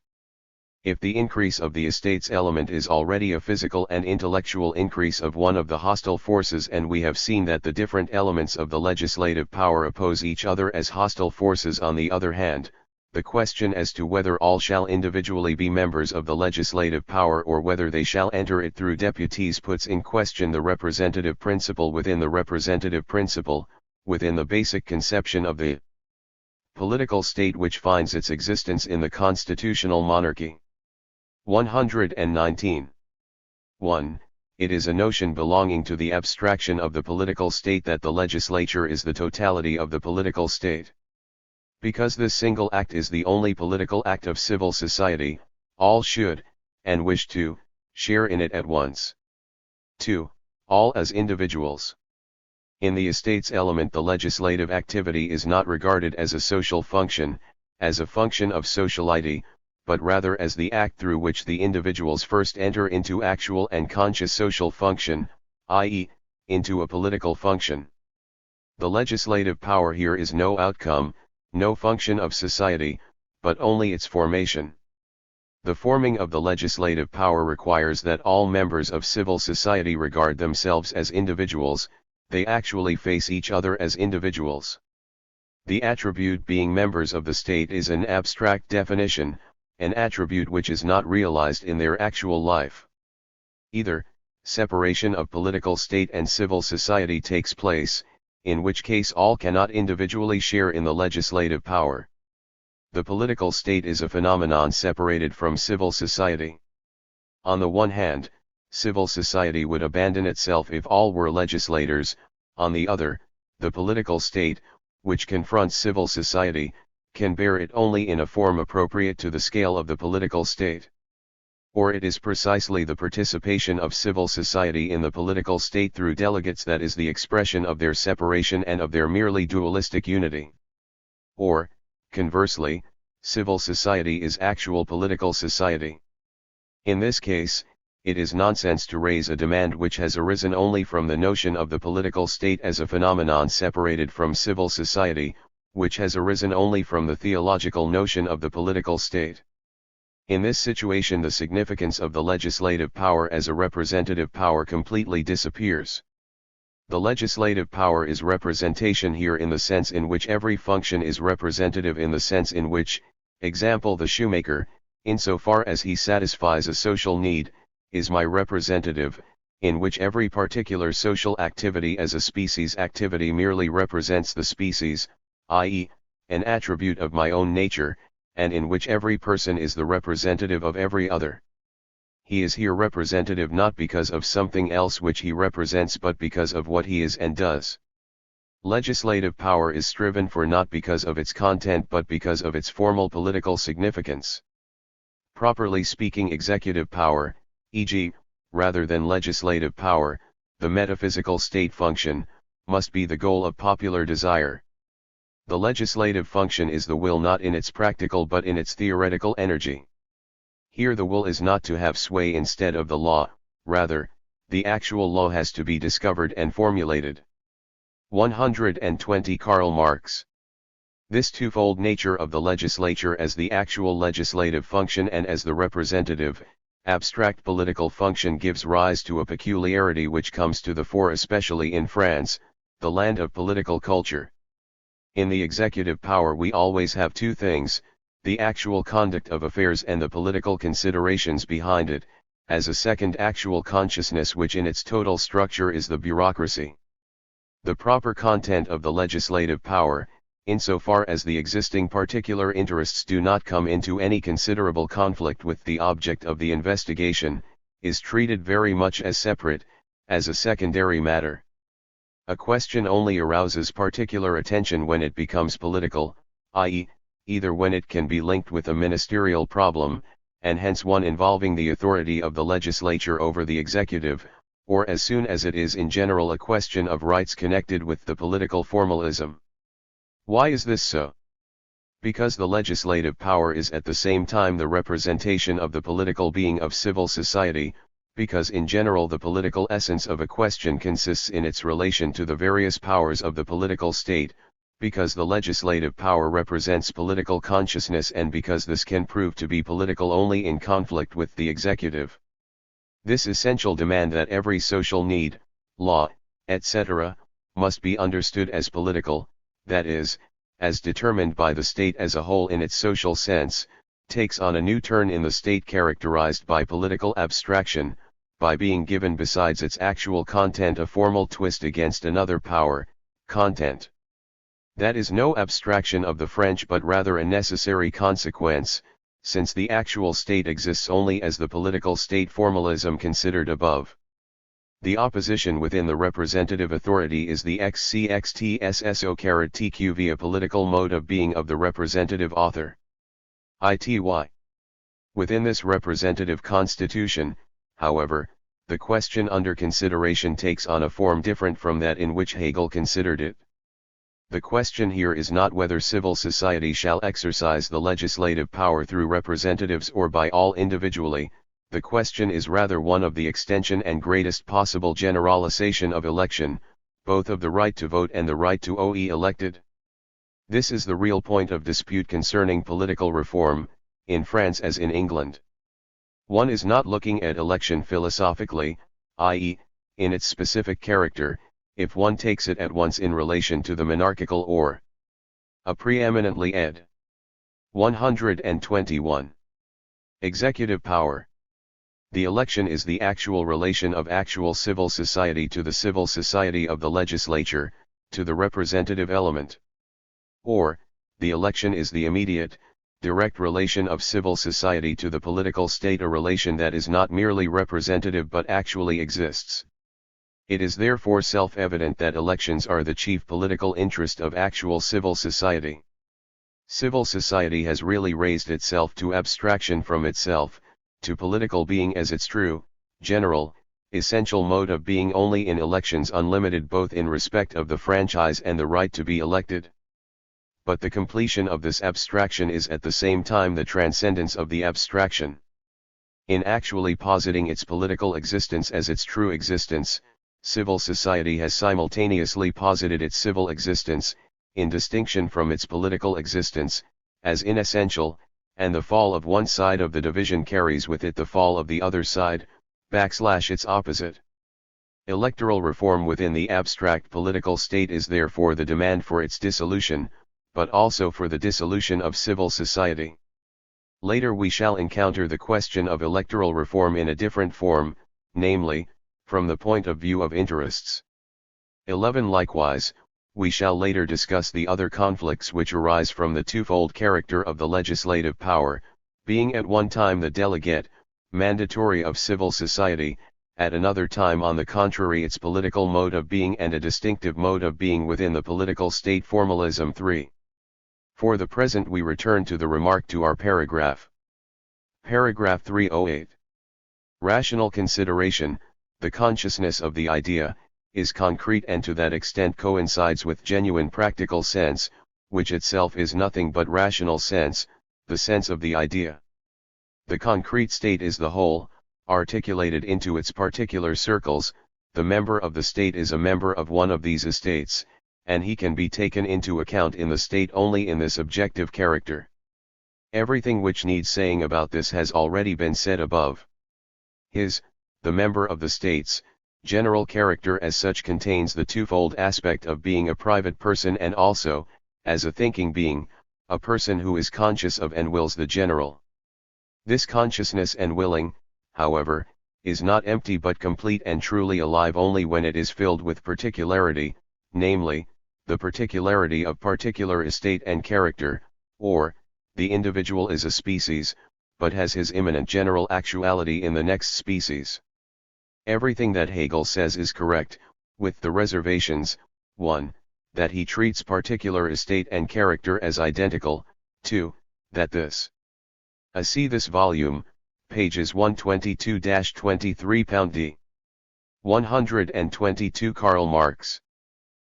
If the increase of the estates element is already a physical and intellectual increase of one of the hostile forces, and we have seen that the different elements of the legislative power oppose each other as hostile forces on the other hand, the question as to whether all shall individually be members of the legislative power or whether they shall enter it through deputies puts in question the representative principle within the representative principle, within the basic conception of the political state which finds its existence in the constitutional monarchy. 119. 1. It is a notion belonging to the abstraction of the political state that the legislature is the totality of the political state. Because this single act is the only political act of civil society, all should, and wish to, share in it at once. 2. All as individuals. In the estates element, the legislative activity is not regarded as a social function, as a function of sociality, but rather as the act through which the individuals first enter into actual and conscious social function, i.e., into a political function. The legislative power here is no outcome, no function of society, but only its formation. The forming of the legislative power requires that all members of civil society regard themselves as individuals, they actually face each other as individuals. The attribute being members of the state is an abstract definition, an attribute which is not realized in their actual life. Either, separation of political state and civil society takes place, in which case all cannot individually share in the legislative power. The political state is a phenomenon separated from civil society. On the one hand, civil society would abandon itself if all were legislators; on the other, the political state, which confronts civil society, can bear it only in a form appropriate to the scale of the political state. Or it is precisely the participation of civil society in the political state through delegates that is the expression of their separation and of their merely dualistic unity. Or, conversely, civil society is actual political society. In this case, it is nonsense to raise a demand which has arisen only from the notion of the political state as a phenomenon separated from civil society, which has arisen only from the theological notion of the political state. In this situation, the significance of the legislative power as a representative power completely disappears. The legislative power is representation here in the sense in which every function is representative in the sense in which, example the shoemaker, insofar as he satisfies a social need, is my representative, in which every particular social activity as a species activity merely represents the species, i.e., an attribute of my own nature, and in which every person is the representative of every other. He is here representative not because of something else which he represents but because of what he is and does. Legislative power is striven for not because of its content but because of its formal political significance. Properly speaking, executive power, e.g., rather than legislative power, the metaphysical state function, must be the goal of popular desire. The legislative function is the will not in its practical but in its theoretical energy. Here the will is not to have sway instead of the law, rather, the actual law has to be discovered and formulated. 120 Karl Marx. This twofold nature of the legislature as the actual legislative function and as the representative, abstract political function gives rise to a peculiarity which comes to the fore especially in France, the land of political culture. In the executive power we always have two things, the actual conduct of affairs and the political considerations behind it, as a second actual consciousness which in its total structure is the bureaucracy. The proper content of the legislative power, insofar as the existing particular interests do not come into any considerable conflict with the object of the investigation, is treated very much as separate, as a secondary matter. A question only arouses particular attention when it becomes political, i.e., either when it can be linked with a ministerial problem, and hence one involving the authority of the legislature over the executive, or as soon as it is in general a question of rights connected with the political formalism. Why is this so? Because the legislative power is at the same time the representation of the political being of civil society, because in general the political essence of a question consists in its relation to the various powers of the political state, because the legislative power represents political consciousness and because this can prove to be political only in conflict with the executive. This essential demand that every social need, law, etc., must be understood as political, that is, as determined by the state as a whole in its social sense, takes on a new turn in the state characterized by political abstraction, by being given besides its actual content a formal twist against another power, content. That is no abstraction of the French but rather a necessary consequence, since the actual state exists only as the political state formalism considered above. The opposition within the representative authority is the XCXTSSO-TQ via political mode of being of the representative author. ITY. Within this representative constitution, however, the question under consideration takes on a form different from that in which Hegel considered it. The question here is not whether civil society shall exercise the legislative power through representatives or by all individually, the question is rather one of the extension and greatest possible generalization of election, both of the right to vote and the right to be elected. This is the real point of dispute concerning political reform, in France as in England. One is not looking at election philosophically, i.e., in its specific character, if one takes it at once in relation to the monarchical or a preeminently ed. 121. Executive power. The election is the actual relation of actual civil society to the civil society of the legislature, to the representative element. Or, the election is the immediate, direct relation of civil society to the political state, a relation that is not merely representative but actually exists. It is therefore self-evident that elections are the chief political interest of actual civil society. Civil society has really raised itself to abstraction from itself, to political being as its true, general, essential mode of being only in elections, unlimited both in respect of the franchise and the right to be elected. But the completion of this abstraction is at the same time the transcendence of the abstraction. In actually positing its political existence as its true existence, civil society has simultaneously posited its civil existence, in distinction from its political existence, as inessential, and the fall of one side of the division carries with it the fall of the other side, its opposite. Electoral reform within the abstract political state is therefore the demand for its dissolution, but also for the dissolution of civil society. Later we shall encounter the question of electoral reform in a different form, namely, from the point of view of interests. 11. Likewise, we shall later discuss the other conflicts which arise from the twofold character of the legislative power, being at one time the delegate, mandatory of civil society, at another time on the contrary its political mode of being and a distinctive mode of being within the political state formalism. 3. For the present we return to the remark to our paragraph. Paragraph 308. Rational consideration, the consciousness of the idea, is concrete and to that extent coincides with genuine practical sense, which itself is nothing but rational sense, the sense of the idea. The concrete state is the whole, articulated into its particular circles. The member of the state is a member of one of these estates, and he can be taken into account in the state only in this objective character. Everything which needs saying about this has already been said above. The member of the state's general character as such contains the twofold aspect of being a private person and also, as a thinking being, a person who is conscious of and wills the general. This consciousness and willing, however, is not empty but complete and truly alive only when it is filled with particularity, namely, the particularity of particular estate and character, or, the individual is a species, but has his immanent general actuality in the next species. Everything that Hegel says is correct, with the reservations, 1. That he treats particular estate and character as identical, 2. That this. See this volume, pages 122-23 pound d. 122 Karl Marx.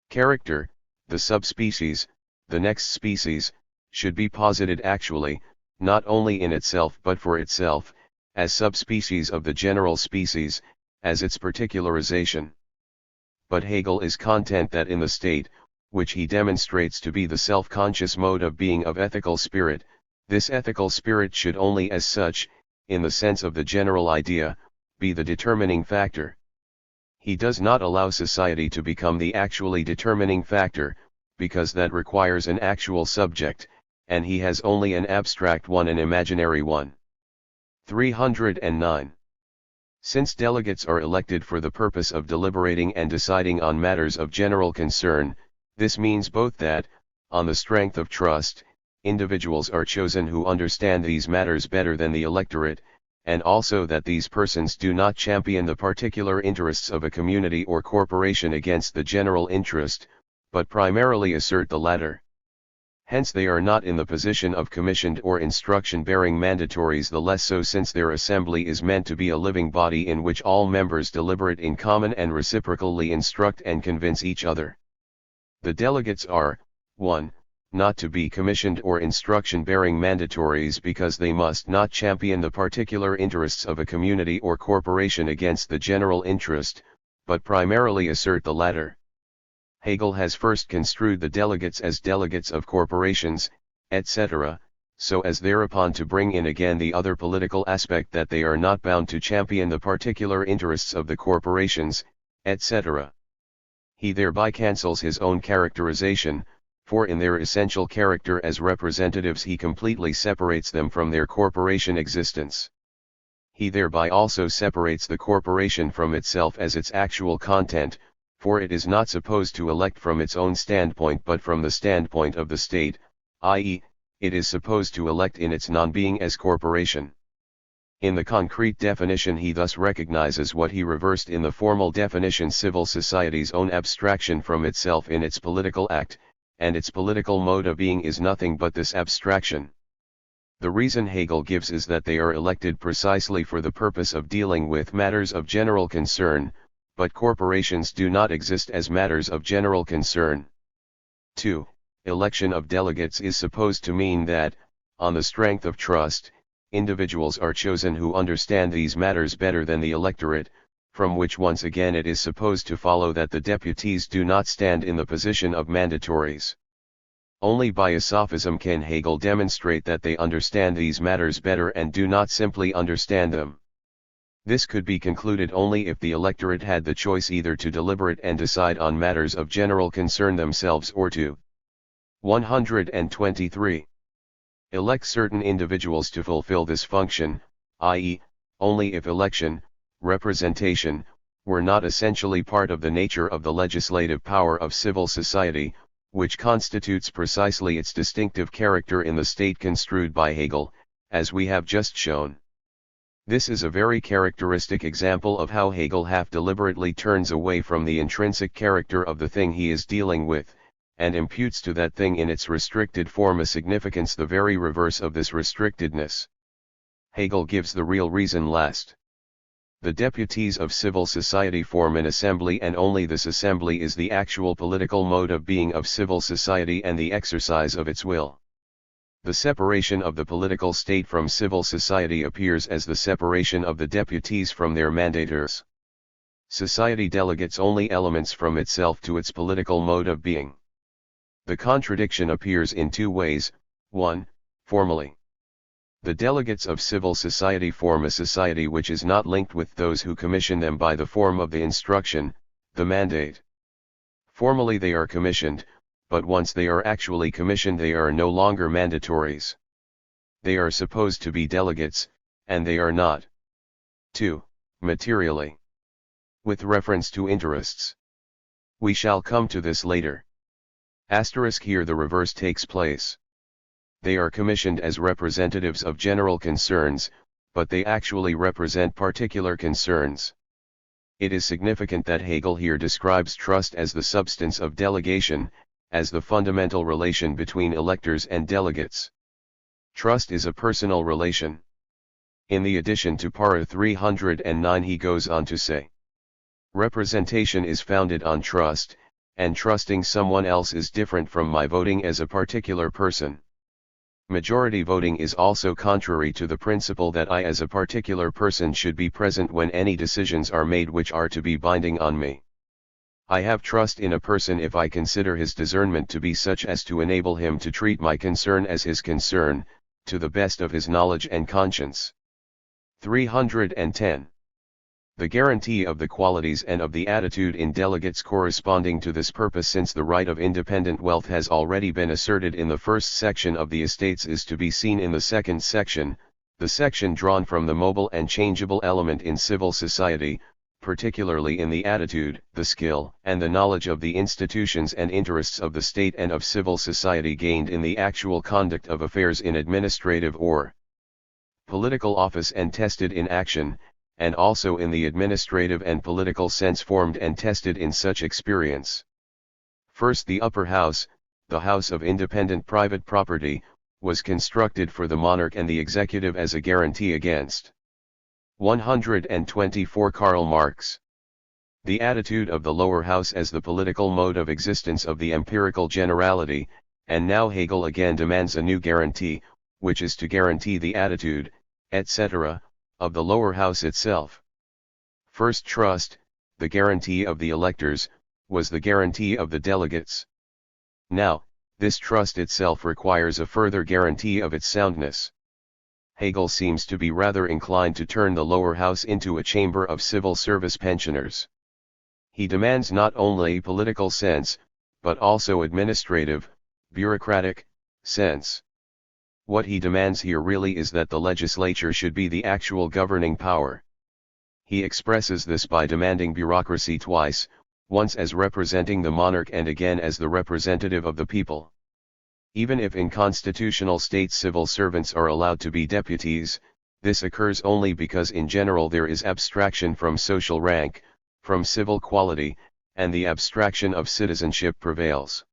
Character, the subspecies, the next species, should be posited actually, not only in itself but for itself, as subspecies of the general species, as its particularization. But Hegel is content that in the state, which he demonstrates to be the self-conscious mode of being of ethical spirit, this ethical spirit should only as such, in the sense of the general idea, be the determining factor. He does not allow society to become the actually determining factor, because that requires an actual subject, and he has only an abstract one, an imaginary one. 309. Since delegates are elected for the purpose of deliberating and deciding on matters of general concern, this means both that, on the strength of trust, individuals are chosen who understand these matters better than the electorate, and also that these persons do not champion the particular interests of a community or corporation against the general interest, but primarily assert the latter. Hence they are not in the position of commissioned or instruction-bearing mandatories, the less so since their assembly is meant to be a living body in which all members deliberate in common and reciprocally instruct and convince each other. The delegates are, 1. Not to be commissioned or instruction-bearing mandatories because they must not champion the particular interests of a community or corporation against the general interest, but primarily assert the latter. Hegel has first construed the delegates as delegates of corporations, etc., so as thereupon to bring in again the other political aspect that they are not bound to champion the particular interests of the corporations, etc. He thereby cancels his own characterization, for in their essential character as representatives he completely separates them from their corporation existence. He thereby also separates the corporation from itself as its actual content, for it is not supposed to elect from its own standpoint but from the standpoint of the state, i.e., it is supposed to elect in its non-being as corporation. In the concrete definition he thus recognizes what he reversed in the formal definition: civil society's own abstraction from itself in its political act, and its political mode of being is nothing but this abstraction. The reason Hegel gives is that they are elected precisely for the purpose of dealing with matters of general concern, but corporations do not exist as matters of general concern. 2. Election of delegates is supposed to mean that, on the strength of trust, individuals are chosen who understand these matters better than the electorate, from which once again it is supposed to follow that the deputies do not stand in the position of mandatories. Only by a sophism can Hegel demonstrate that they understand these matters better and do not simply understand them. This could be concluded only if the electorate had the choice either to deliberate and decide on matters of general concern themselves or to 123. Elect certain individuals to fulfill this function, i.e., only if election, representation, were not essentially part of the nature of the legislative power of civil society, which constitutes precisely its distinctive character in the state construed by Hegel, as we have just shown. This is a very characteristic example of how Hegel half deliberately turns away from the intrinsic character of the thing he is dealing with, and imputes to that thing in its restricted form a significance the very reverse of this restrictedness. Hegel gives the real reason last. The deputies of civil society form an assembly, and only this assembly is the actual political mode of being of civil society and the exercise of its will. The separation of the political state from civil society appears as the separation of the deputies from their mandators. Society delegates only elements from itself to its political mode of being. The contradiction appears in two ways: 1. Formally. The delegates of civil society form a society which is not linked with those who commission them by the form of the instruction, the mandate. Formally they are commissioned, but once they are actually commissioned they are no longer mandatories. They are supposed to be delegates, and they are not. 2. Materially. With reference to interests. We shall come to this later. Here the reverse takes place. They are commissioned as representatives of general concerns, but they actually represent particular concerns. It is significant that Hegel here describes trust as the substance of delegation, as the fundamental relation between electors and delegates. Trust is a personal relation. In the addition to para 309 he goes on to say, representation is founded on trust, and trusting someone else is different from my voting as a particular person. Majority voting is also contrary to the principle that I as a particular person should be present when any decisions are made which are to be binding on me. I have trust in a person if I consider his discernment to be such as to enable him to treat my concern as his concern, to the best of his knowledge and conscience. 310. The guarantee of the qualities and of the attitude in delegates corresponding to this purpose, since the right of independent wealth has already been asserted in the first section of the Estates, is to be seen in the second section, the section drawn from the mobile and changeable element in civil society, particularly in the attitude, the skill, and the knowledge of the institutions and interests of the state and of civil society gained in the actual conduct of affairs in administrative or political office and tested in action, and also in the administrative and political sense formed and tested in such experience. First, the upper house, the house of independent private property, was constructed for the monarch and the executive as a guarantee against 124 Karl Marx. The attitude of the lower house as the political mode of existence of the empirical generality, and now Hegel again demands a new guarantee, which is to guarantee the attitude, etc., of the lower house itself. First, trust, the guarantee of the electors, was the guarantee of the delegates. Now, this trust itself requires a further guarantee of its soundness. Hegel seems to be rather inclined to turn the lower house into a chamber of civil service pensioners. He demands not only political sense, but also administrative, bureaucratic, sense. What he demands here really is that the legislature should be the actual governing power. He expresses this by demanding bureaucracy twice, once as representing the monarch and again as the representative of the people. Even if in constitutional states civil servants are allowed to be deputies, this occurs only because in general there is abstraction from social rank, from civil quality, and the abstraction of citizenship prevails.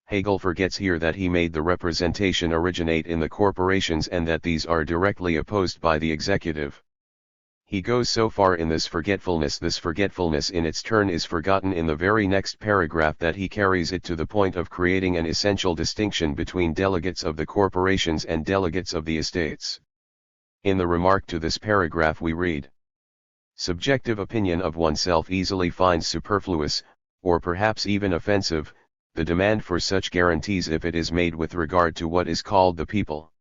Hegel forgets here that he made the representation originate in the corporations and that these are directly opposed by the executive. He goes so far in this forgetfulness in its turn is forgotten in the very next paragraph that he carries it to the point of creating an essential distinction between delegates of the corporations and delegates of the estates. In the remark to this paragraph we read, "Subjective opinion of oneself easily finds superfluous, or perhaps even offensive, the demand for such guarantees if it is made with regard to what is called the people.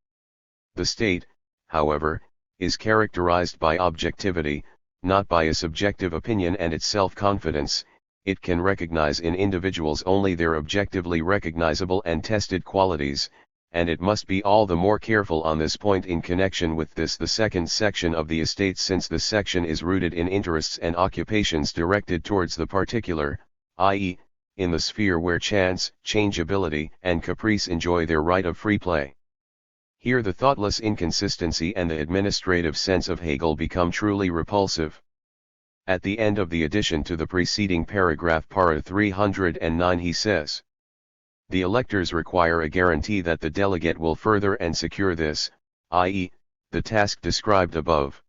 The state, however, is characterized by objectivity, not by a subjective opinion and its self-confidence. It can recognize in individuals only their objectively recognizable and tested qualities, and it must be all the more careful on this point in connection with this the second section of the Estates, since this section is rooted in interests and occupations directed towards the particular, i.e., in the sphere where chance, changeability, and caprice enjoy their right of free play. Here the thoughtless inconsistency and the administrative sense of Hegel become truly repulsive. At the end of the addition to the preceding paragraph para 309 he says, "The electors require a guarantee that the delegate will further and secure this, i.e., the task described above.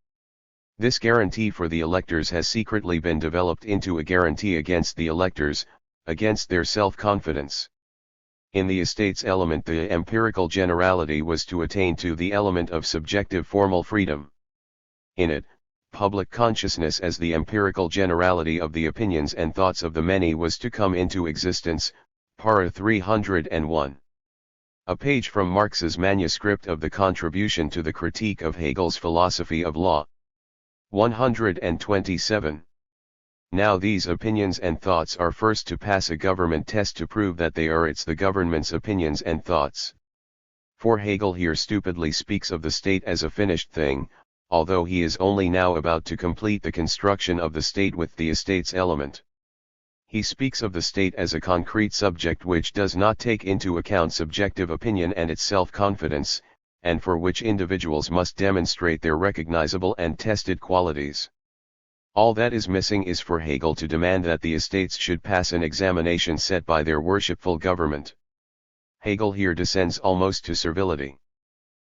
This guarantee for the electors has secretly been developed into a guarantee against the electors, against their self-confidence. In the estates element the empirical generality was to attain to the element of subjective formal freedom. In it, public consciousness as the empirical generality of the opinions and thoughts of the many was to come into existence, para 301. A page from Marx's manuscript of the contribution to the critique of Hegel's philosophy of law. 127. Now these opinions and thoughts are first to pass a government test to prove that they are the government's opinions and thoughts. For Hegel here stupidly speaks of the state as a finished thing, although he is only now about to complete the construction of the state with the estates element. He speaks of the state as a concrete subject which does not take into account subjective opinion and its self-confidence, and for which individuals must demonstrate their recognizable and tested qualities. All that is missing is for Hegel to demand that the estates should pass an examination set by their worshipful government. Hegel here descends almost to servility.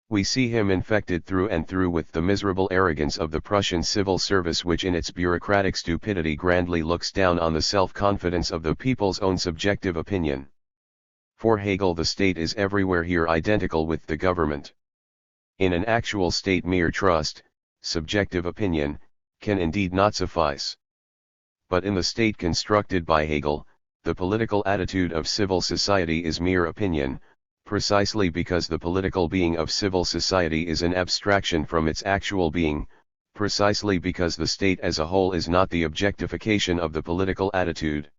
We see him infected through and through with the miserable arrogance of the Prussian civil service, which in its bureaucratic stupidity grandly looks down on the self-confidence of the people's own subjective opinion. For Hegel, the state is everywhere here identical with the government. In an actual state, mere trust, subjective opinion, can indeed not suffice. But in the state constructed by Hegel, the political attitude of civil society is mere opinion, precisely because the political being of civil society is an abstraction from its actual being, precisely because the state as a whole is not the objectification of the political attitude.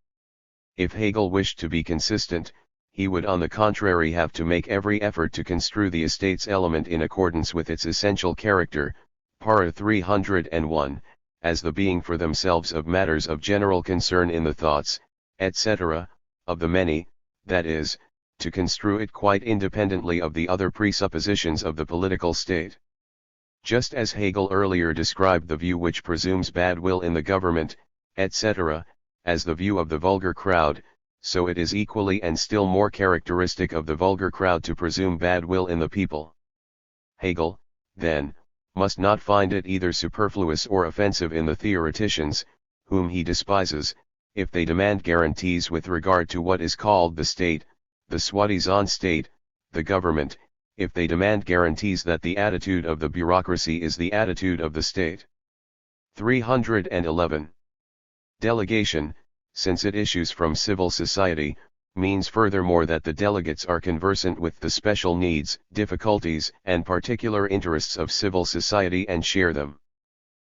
If Hegel wished to be consistent, he would on the contrary have to make every effort to construe the state's element in accordance with its essential character, para 301, as the being for themselves of matters of general concern in the thoughts, etc., of the many, that is, to construe it quite independently of the other presuppositions of the political state. Just as Hegel earlier described the view which presumes bad will in the government, etc., as the view of the vulgar crowd, so it is equally and still more characteristic of the vulgar crowd to presume bad will in the people. Hegel, then, must not find it either superfluous or offensive in the theoreticians, whom he despises, if they demand guarantees with regard to what is called the state, the soi-disant state, the government, if they demand guarantees that the attitude of the bureaucracy is the attitude of the state. 311. Delegation, since it issues from civil society, means furthermore that the delegates are conversant with the special needs, difficulties, and particular interests of civil society and share them.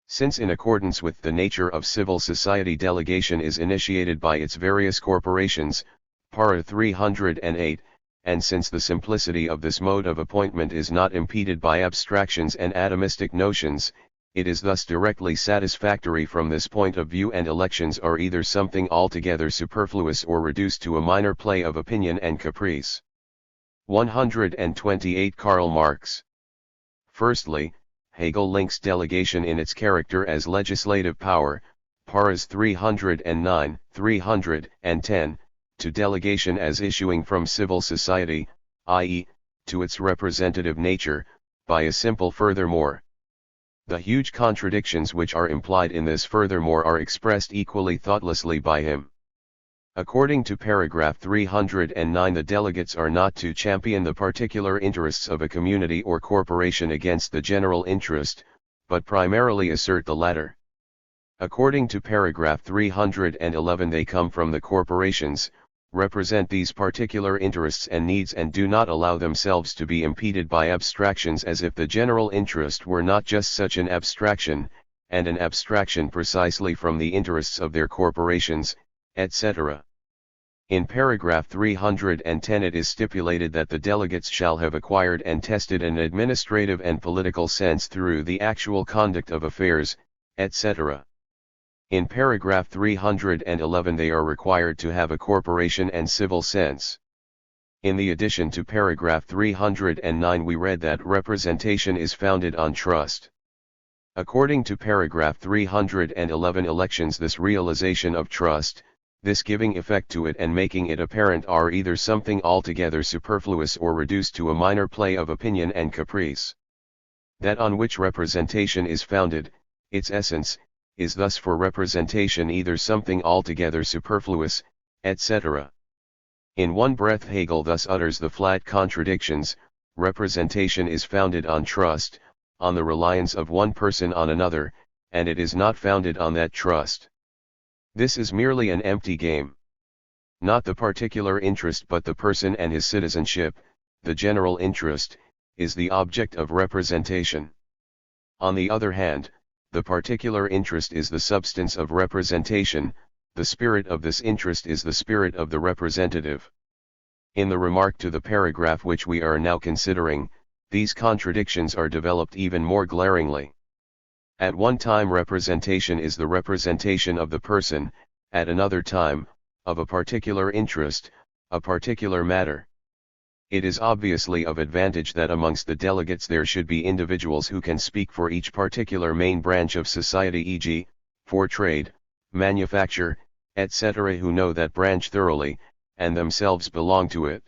Since in accordance with the nature of civil society delegation is initiated by its various corporations, para 308, and since the simplicity of this mode of appointment is not impeded by abstractions and atomistic notions, it is thus directly satisfactory from this point of view, and elections are either something altogether superfluous or reduced to a minor play of opinion and caprice. 128 Karl Marx. Firstly, Hegel links delegation in its character as legislative power, paras 309, 310, to delegation as issuing from civil society, i.e., to its representative nature, by a simple furthermore. The huge contradictions which are implied in this furthermore are expressed equally thoughtlessly by him. According to paragraph 309, the delegates are not to champion the particular interests of a community or corporation against the general interest, but primarily assert the latter. According to paragraph 311, they come from the corporations, represent these particular interests and needs, and do not allow themselves to be impeded by abstractions, as if the general interest were not just such an abstraction, and an abstraction precisely from the interests of their corporations, etc. In paragraph 310 it is stipulated that the delegates shall have acquired and tested an administrative and political sense through the actual conduct of affairs, etc. In paragraph 311 they are required to have a corporation and civil sense. In the addition to paragraph 309 we read that representation is founded on trust. According to paragraph 311, elections, this realization of trust, this giving effect to it and making it apparent, are either something altogether superfluous or reduced to a minor play of opinion and caprice. That on which representation is founded, its essence, is thus for representation either something altogether superfluous, etc. In one breath Hegel thus utters the flat contradictions: representation is founded on trust, on the reliance of one person on another, and it is not founded on that trust. This is merely an empty game. Not the particular interest but the person and his citizenship, the general interest, is the object of representation. On the other hand, the particular interest is the substance of representation, the spirit of this interest is the spirit of the representative. In the remark to the paragraph which we are now considering, these contradictions are developed even more glaringly. At one time representation is the representation of the person, at another time, of a particular interest, a particular matter. It is obviously of advantage that amongst the delegates there should be individuals who can speak for each particular main branch of society, e.g., for trade, manufacture, etc., who know that branch thoroughly, and themselves belong to it.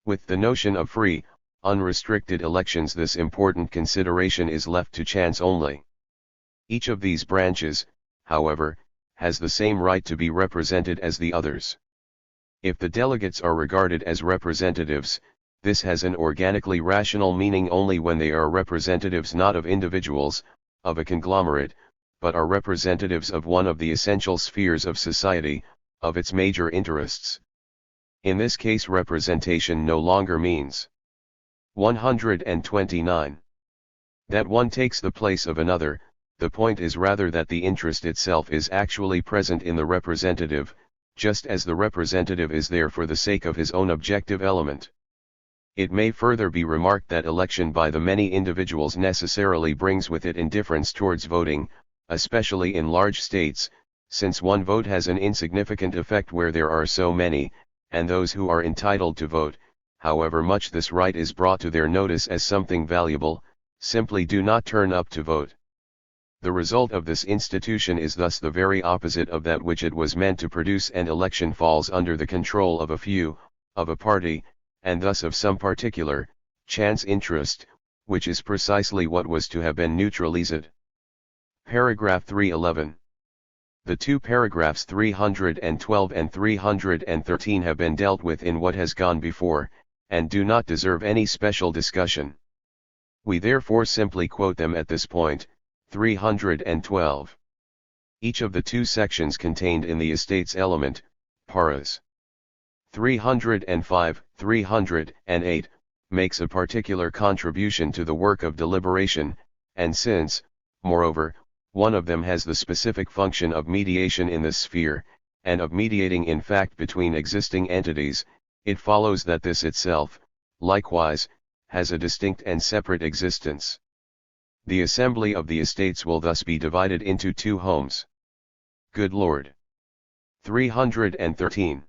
With the notion of free, unrestricted elections, this important consideration is left to chance only. Each of these branches, however, has the same right to be represented as the others. If the delegates are regarded as representatives, this has an organically rational meaning only when they are representatives not of individuals, of a conglomerate, but are representatives of one of the essential spheres of society, of its major interests. In this case representation no longer means 129. That one takes the place of another. The point is rather that the interest itself is actually present in the representative, just as the representative is there for the sake of his own objective element. It may further be remarked that election by the many individuals necessarily brings with it indifference towards voting, especially in large states, since one vote has an insignificant effect where there are so many, and those who are entitled to vote, however much this right is brought to their notice as something valuable, simply do not turn up to vote. The result of this institution is thus the very opposite of that which it was meant to produce, and election falls under the control of a few, of a party, and thus of some particular, chance interest, which is precisely what was to have been neutralized. Paragraph 311. The two paragraphs 312 and 313 have been dealt with in what has gone before, and do not deserve any special discussion. We therefore simply quote them at this point. 312. Each of the two sections contained in the estates element, paras 305, 308, makes a particular contribution to the work of deliberation, and since, moreover, one of them has the specific function of mediation in this sphere, and of mediating in fact between existing entities, it follows that this itself, likewise, has a distinct and separate existence. The assembly of the estates will thus be divided into two homes. Good Lord. 313.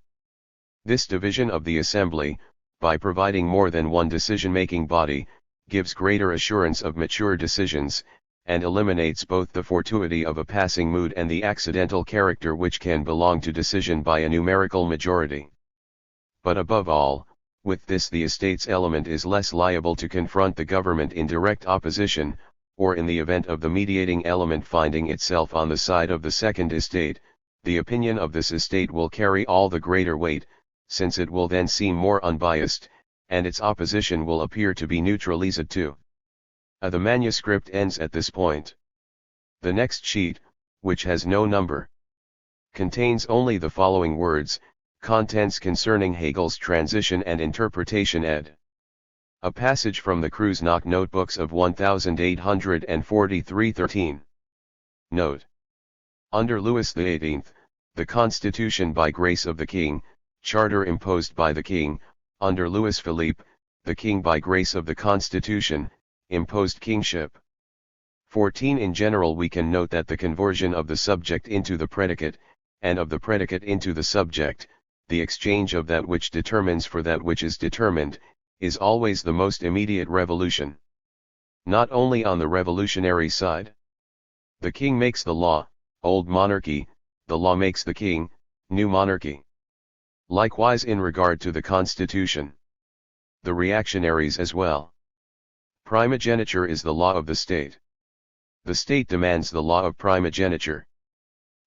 This division of the assembly, by providing more than one decision-making body, gives greater assurance of mature decisions, and eliminates both the fortuity of a passing mood and the accidental character which can belong to decision by a numerical majority. But above all, with this the estates element is less liable to confront the government in direct opposition, or in the event of the mediating element finding itself on the side of the second estate, the opinion of this estate will carry all the greater weight, since it will then seem more unbiased, and its opposition will appear to be neutralized too. The manuscript ends at this point. The next sheet, which has no number, contains only the following words: contents concerning Hegel's transition and interpretation ed. A passage from the Krusnock notebooks of 1843-13. Note. Under Louis XVIII, the Constitution by grace of the King, Charter imposed by the King. Under Louis Philippe, the King by grace of the Constitution, imposed kingship. 14. In general we can note that the conversion of the subject into the predicate, and of the predicate into the subject, the exchange of that which determines for that which is determined, is always the most immediate revolution. Not only on the revolutionary side. The king makes the law, old monarchy, the law makes the king, new monarchy. Likewise in regard to the constitution. The reactionaries as well. Primogeniture is the law of the state. The state demands the law of primogeniture.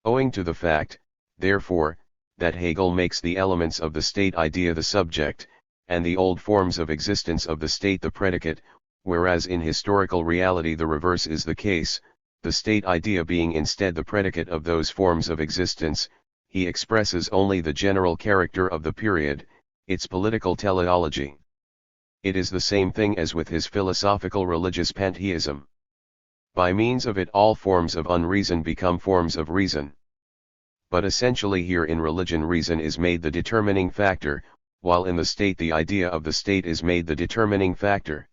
Owing to the fact, therefore, that Hegel makes the elements of the state idea the subject, and the old forms of existence of the state the predicate, whereas in historical reality the reverse is the case, the state idea being instead the predicate of those forms of existence, he expresses only the general character of the period, its political teleology. It is the same thing as with his philosophical religious pantheism. By means of it all forms of unreason become forms of reason. But essentially here in religion reason is made the determining factor, while in the state the idea of the state is made the determining factor.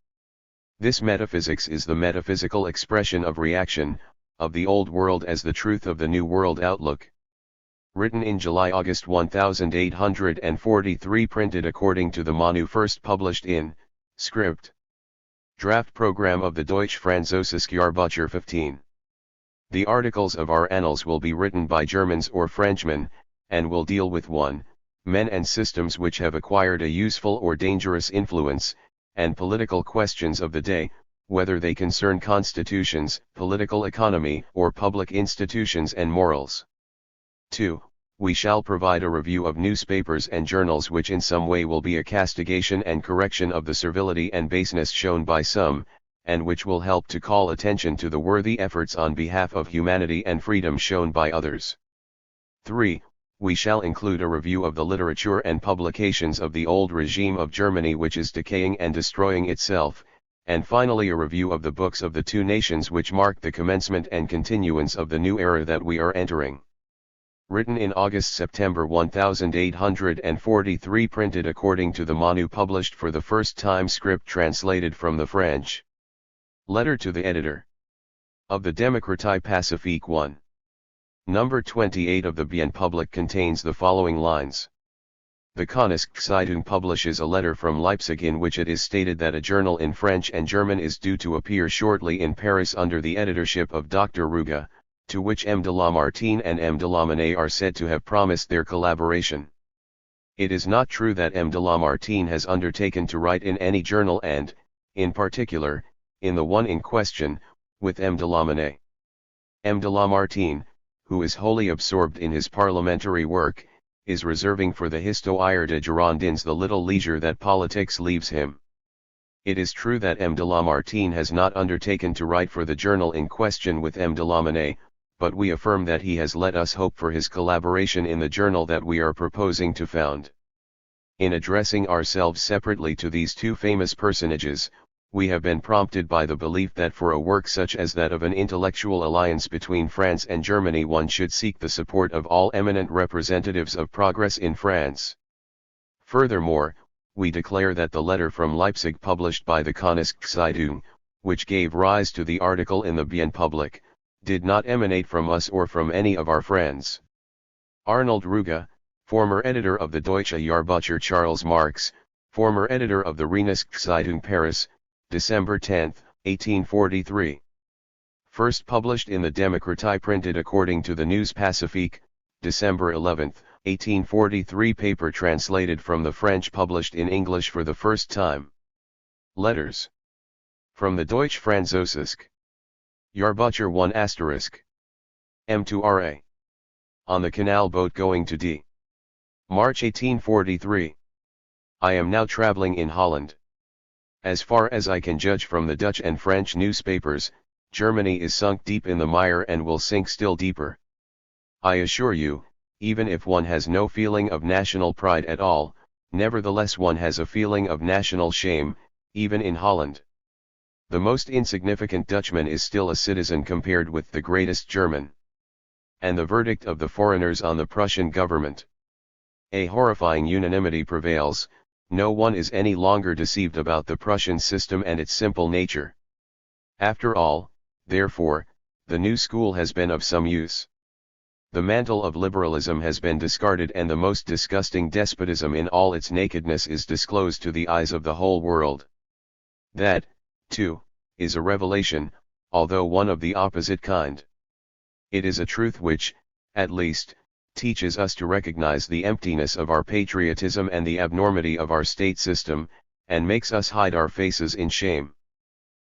This metaphysics is the metaphysical expression of reaction, of the old world as the truth of the new world outlook. Written in July-August 1843, printed according to the Manu, first published in Script. Draft program of the Deutsche Französische Jahrbucher 15. The articles of our annals will be written by Germans or Frenchmen, and will deal with 1. Men and systems which have acquired a useful or dangerous influence, and political questions of the day, whether they concern constitutions, political economy, or public institutions and morals. 2. we shall provide a review of newspapers and journals which in some way will be a castigation and correction of the servility and baseness shown by some, and which will help to call attention to the worthy efforts on behalf of humanity and freedom shown by others. 3. We shall include a review of the literature and publications of the old regime of Germany which is decaying and destroying itself, and finally a review of the books of the two nations which mark the commencement and continuance of the new era that we are entering. Written in August-September 1843, printed according to the Manu, published for the first time, script translated from the French. Letter to the editor. Of the Démocratie Pacifique 1. Number 28 of the Bien Public contains the following lines. The Königszeitung publishes a letter from Leipzig in which it is stated that a journal in French and German is due to appear shortly in Paris under the editorship of Dr. Ruga, to which M. de Lamartine and M. de Lamennais are said to have promised their collaboration. It is not true that M. de Lamartine has undertaken to write in any journal and, in particular, in the one in question, with M. de Lamennais. M. de Lamartine, who is wholly absorbed in his parliamentary work, is reserving for the Histoire de Girondins the little leisure that politics leaves him. It is true that M. de Lamartine has not undertaken to write for the journal in question with M. de Lamennais, but we affirm that he has let us hope for his collaboration in the journal that we are proposing to found. In addressing ourselves separately to these two famous personages, we have been prompted by the belief that for a work such as that of an intellectual alliance between France and Germany one should seek the support of all eminent representatives of progress in France. Furthermore, we declare that the letter from Leipzig published by the Königszeitung, which gave rise to the article in the Bien Public, did not emanate from us or from any of our friends. Arnold Ruga, former editor of the Deutsche Jahrbucher. Charles Marx, former editor of the Rheinische Paris, December 10, 1843. First published in the Démocratie, printed according to the News Pacifique, December 11, 1843. Paper translated from the French, published in English for the first time. Letters. From the Deutsche Französisch. Jahrbucher 1 *. M to RA. On the canal boat going to D. March 1843. I am now traveling in Holland. As far as I can judge from the Dutch and French newspapers, Germany is sunk deep in the mire and will sink still deeper. I assure you, even if one has no feeling of national pride at all, nevertheless one has a feeling of national shame, even in Holland. The most insignificant Dutchman is still a citizen compared with the greatest German. And the verdict of the foreigners on the Prussian government. A horrifying unanimity prevails. No one is any longer deceived about the Prussian system and its simple nature. After all, therefore, the new school has been of some use. The mantle of liberalism has been discarded and the most disgusting despotism in all its nakedness is disclosed to the eyes of the whole world. That, too, is a revelation, although one of the opposite kind. It is a truth which, at least, teaches us to recognize the emptiness of our patriotism and the abnormity of our state system, and makes us hide our faces in shame.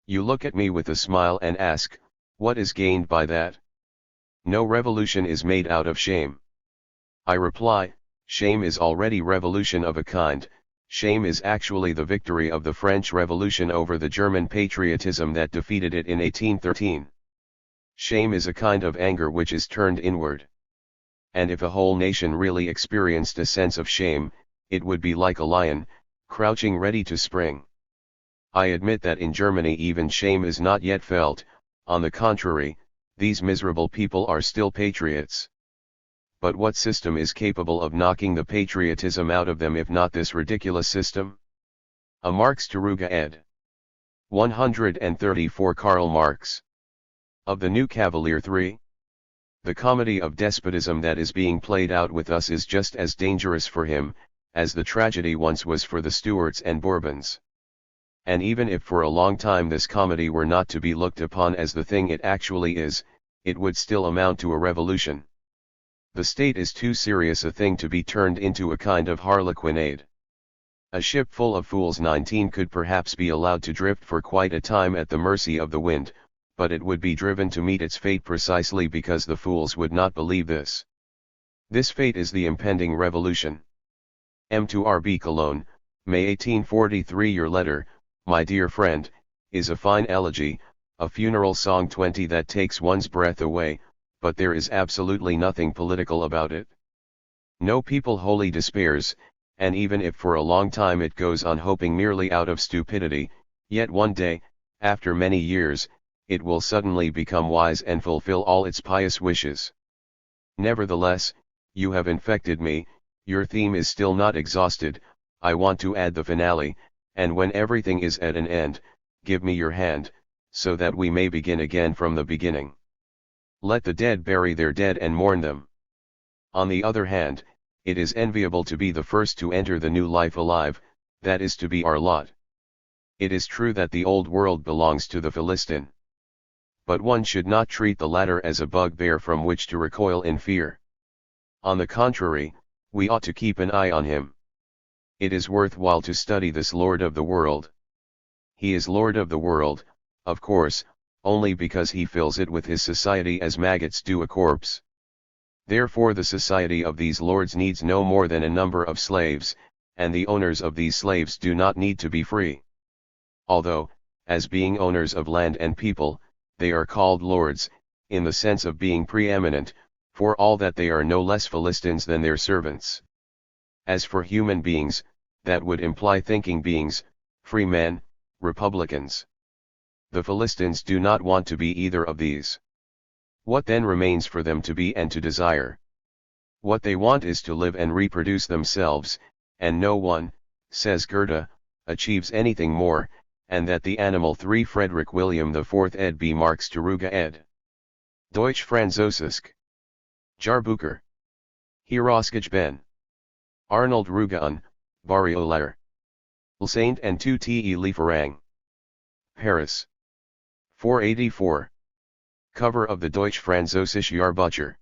You look at me with a smile and ask, what is gained by that? No revolution is made out of shame. I reply, shame is already revolution of a kind. Shame is actually the victory of the French Revolution over the German patriotism that defeated it in 1813. Shame is a kind of anger which is turned inward. And if a whole nation really experienced a sense of shame, it would be like a lion, crouching ready to spring. I admit that in Germany even shame is not yet felt. On the contrary, these miserable people are still patriots. But what system is capable of knocking the patriotism out of them if not this ridiculous system? A Marx to Ruga ed. 134 Karl Marx. Of the New Cavalier 3. The comedy of despotism that is being played out with us is just as dangerous for him, as the tragedy once was for the Stuarts and Bourbons. And even if for a long time this comedy were not to be looked upon as the thing it actually is, it would still amount to a revolution. The state is too serious a thing to be turned into a kind of harlequinade. A ship full of fools 19 could perhaps be allowed to drift for quite a time at the mercy of the wind, but it would be driven to meet its fate precisely because the fools would not believe this. This fate is the impending revolution. M. to R.B. Cologne, May 1843. Your letter, my dear friend, is a fine elegy, a funeral song 20 that takes one's breath away, but there is absolutely nothing political about it. No people wholly despairs, and even if for a long time it goes on hoping merely out of stupidity, yet one day, after many years, it will suddenly become wise and fulfill all its pious wishes. Nevertheless, you have infected me, your theme is still not exhausted, I want to add the finale, and when everything is at an end, give me your hand, so that we may begin again from the beginning. Let the dead bury their dead and mourn them. On the other hand, it is enviable to be the first to enter the new life alive, that is to be our lot. It is true that the old world belongs to the Philistine. But one should not treat the latter as a bugbear from which to recoil in fear. On the contrary, we ought to keep an eye on him. It is worthwhile to study this Lord of the world. He is Lord of the world, of course, only because he fills it with his society as maggots do a corpse. Therefore the society of these lords needs no more than a number of slaves, and the owners of these slaves do not need to be free. Although, as being owners of land and people, they are called lords, in the sense of being preeminent, for all that they are no less Philistines than their servants. As for human beings, that would imply thinking beings, free men, republicans. The Philistines do not want to be either of these. What then remains for them to be and to desire? What they want is to live and reproduce themselves, and no one, says Goethe, achieves anything more, and that the animal 3 Friedrich William IV ed. B. Marx to Ruge ed. Deutsch Französisch. Jahrbucher. Herausgegeben ben. Arnold Ruge un, Barriolaire. Saint and 2 Te Lieferang. Paris. 484. Cover of the Deutsch Französische Jahrbucher.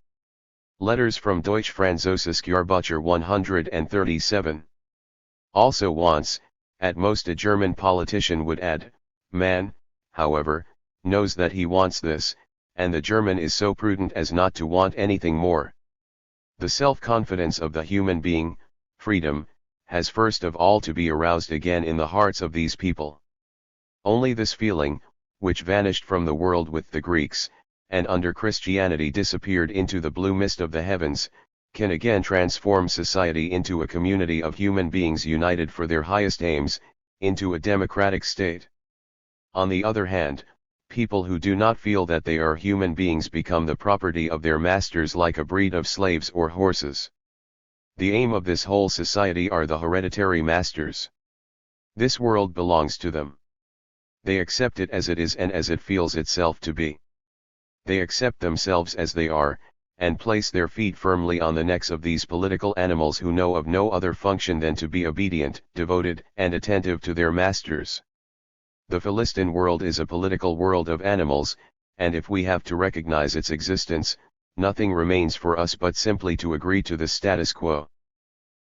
Letters from Deutsch Französische Jahrbucher 137. Also once, at most a German politician would add, man, however, knows that he wants this, and the German is so prudent as not to want anything more. The self-confidence of the human being, freedom, has first of all to be aroused again in the hearts of these people. Only this feeling, which vanished from the world with the Greeks, and under Christianity disappeared into the blue mist of the heavens, can again transform society into a community of human beings united for their highest aims, into a democratic state. On the other hand, people who do not feel that they are human beings become the property of their masters like a breed of slaves or horses. The aim of this whole society are the hereditary masters. This world belongs to them. They accept it as it is and as it feels itself to be. They accept themselves as they are, and place their feet firmly on the necks of these political animals who know of no other function than to be obedient, devoted, and attentive to their masters. The Philistine world is a political world of animals, and if we have to recognize its existence, nothing remains for us but simply to agree to the status quo.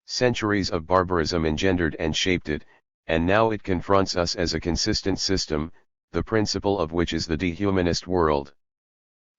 Centuries of barbarism engendered and shaped it, and now it confronts us as a consistent system, the principle of which is the dehumanist world.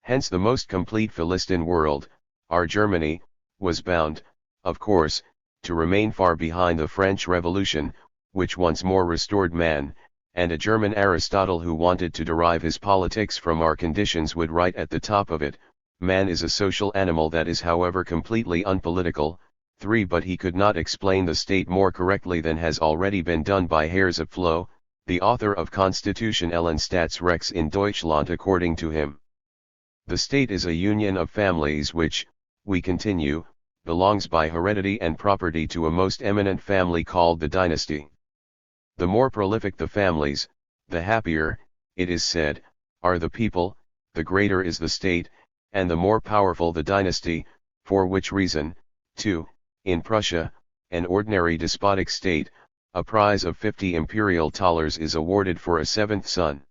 Hence the most complete Philistine world, our Germany, was bound, of course, to remain far behind the French Revolution, which once more restored man, and a German Aristotle who wanted to derive his politics from our conditions would write at the top of it, man is a social animal that is however completely unpolitical. 3. But he could not explain the state more correctly than has already been done by Herr Floh, the author of Constitutionellen Staatsrechts in Deutschland. According to him, the state is a union of families which, we continue, belongs by heredity and property to a most eminent family called the dynasty. The more prolific the families, the happier, it is said, are the people, the greater is the state, and the more powerful the dynasty, for which reason, too, in Prussia, an ordinary despotic state, a prize of 50 imperial thalers is awarded for a 7th son.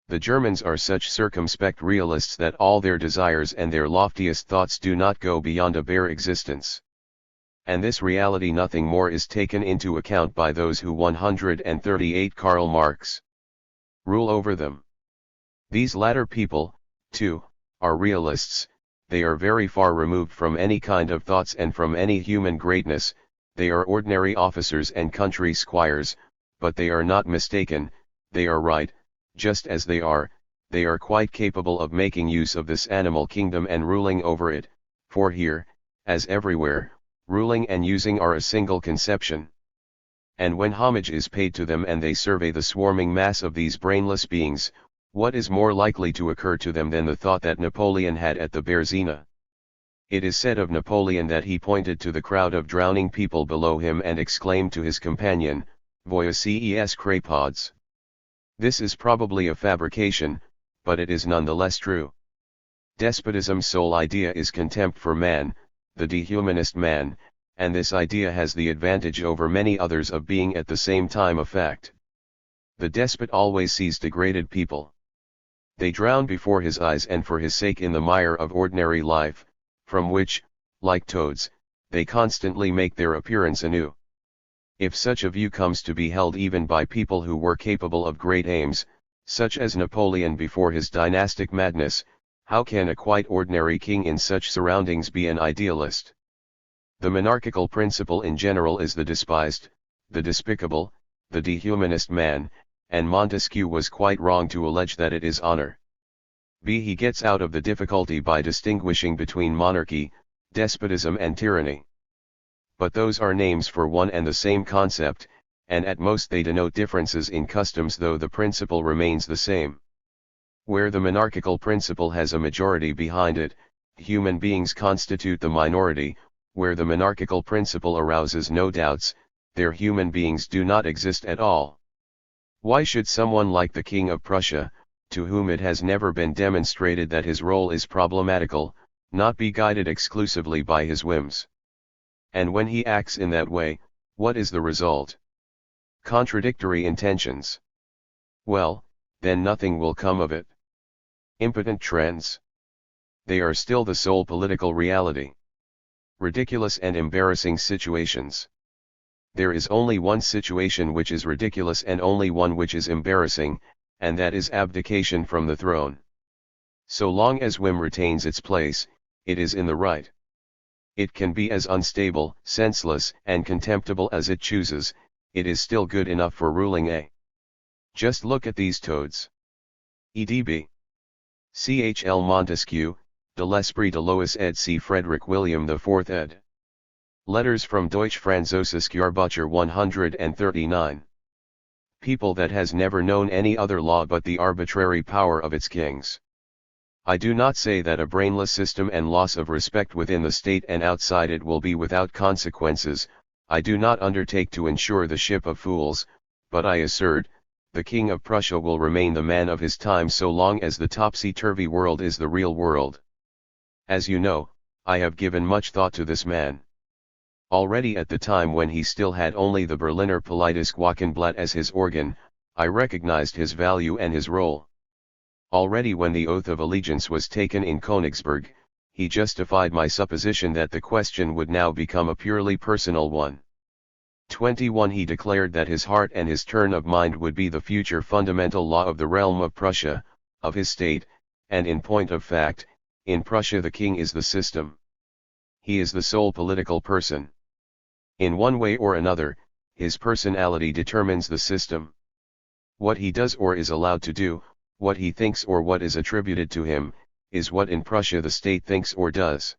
The Germans are such circumspect realists that all their desires and their loftiest thoughts do not go beyond a bare existence. And this reality nothing more is taken into account by those who 138 Karl Marx rule over them. These latter people, too, are realists, they are very far removed from any kind of thoughts and from any human greatness, they are ordinary officers and country squires, but they are not mistaken, they are right, just as they are quite capable of making use of this animal kingdom and ruling over it, for here, as everywhere, ruling and using are a single conception. And when homage is paid to them and they survey the swarming mass of these brainless beings, what is more likely to occur to them than the thought that Napoleon had at the Berezina? It is said of Napoleon that he pointed to the crowd of drowning people below him and exclaimed to his companion, "Voici crapods." This is probably a fabrication, but it is none the less true. Despotism's sole idea is contempt for man, the dehumanist man, and this idea has the advantage over many others of being at the same time a fact. The despot always sees degraded people. They drown before his eyes and for his sake in the mire of ordinary life, from which, like toads, they constantly make their appearance anew. If such a view comes to be held even by people who were capable of great aims, such as Napoleon before his dynastic madness, how can a quite ordinary king in such surroundings be an idealist? The monarchical principle in general is the despised, the despicable, the dehumanist man, and Montesquieu was quite wrong to allege that it is honor. He gets out of the difficulty by distinguishing between monarchy, despotism and tyranny. But those are names for one and the same concept, and at most they denote differences in customs though the principle remains the same. Where the monarchical principle has a majority behind it, human beings constitute the minority, where the monarchical principle arouses no doubts, there human beings do not exist at all. Why should someone like the King of Prussia, to whom it has never been demonstrated that his role is problematical, not be guided exclusively by his whims? And when he acts in that way, what is the result? Contradictory intentions. Well, then nothing will come of it. Impotent trends. They are still the sole political reality. Ridiculous and embarrassing situations. There is only one situation which is ridiculous and only one which is embarrassing, and that is abdication from the throne. So long as whim retains its place, it is in the right. It can be as unstable, senseless, and contemptible as it chooses, it is still good enough for ruling. Just look at these toads. EDB. Chl Montesquieu, de l'Esprit de Lois ed. C. Friedrich William IV ed. Letters from Deutsch Französisch Jahrbucher 139. People that has never known any other law but the arbitrary power of its kings. I do not say that a brainless system and loss of respect within the state and outside it will be without consequences, I do not undertake to insure the ship of fools, but I assert, the King of Prussia will remain the man of his time so long as the topsy-turvy world is the real world. As you know, I have given much thought to this man. Already at the time when he still had only the Berliner Politisches Wochenblatt as his organ, I recognized his value and his role. Already when the oath of allegiance was taken in Königsberg, he justified my supposition that the question would now become a purely personal one. 21 He declared that his heart and his turn of mind would be the future fundamental law of the realm of Prussia, of his state, and in point of fact, in Prussia the king is the system. He is the sole political person. In one way or another, his personality determines the system. What he does or is allowed to do, what he thinks or what is attributed to him, is what in Prussia the state thinks or does.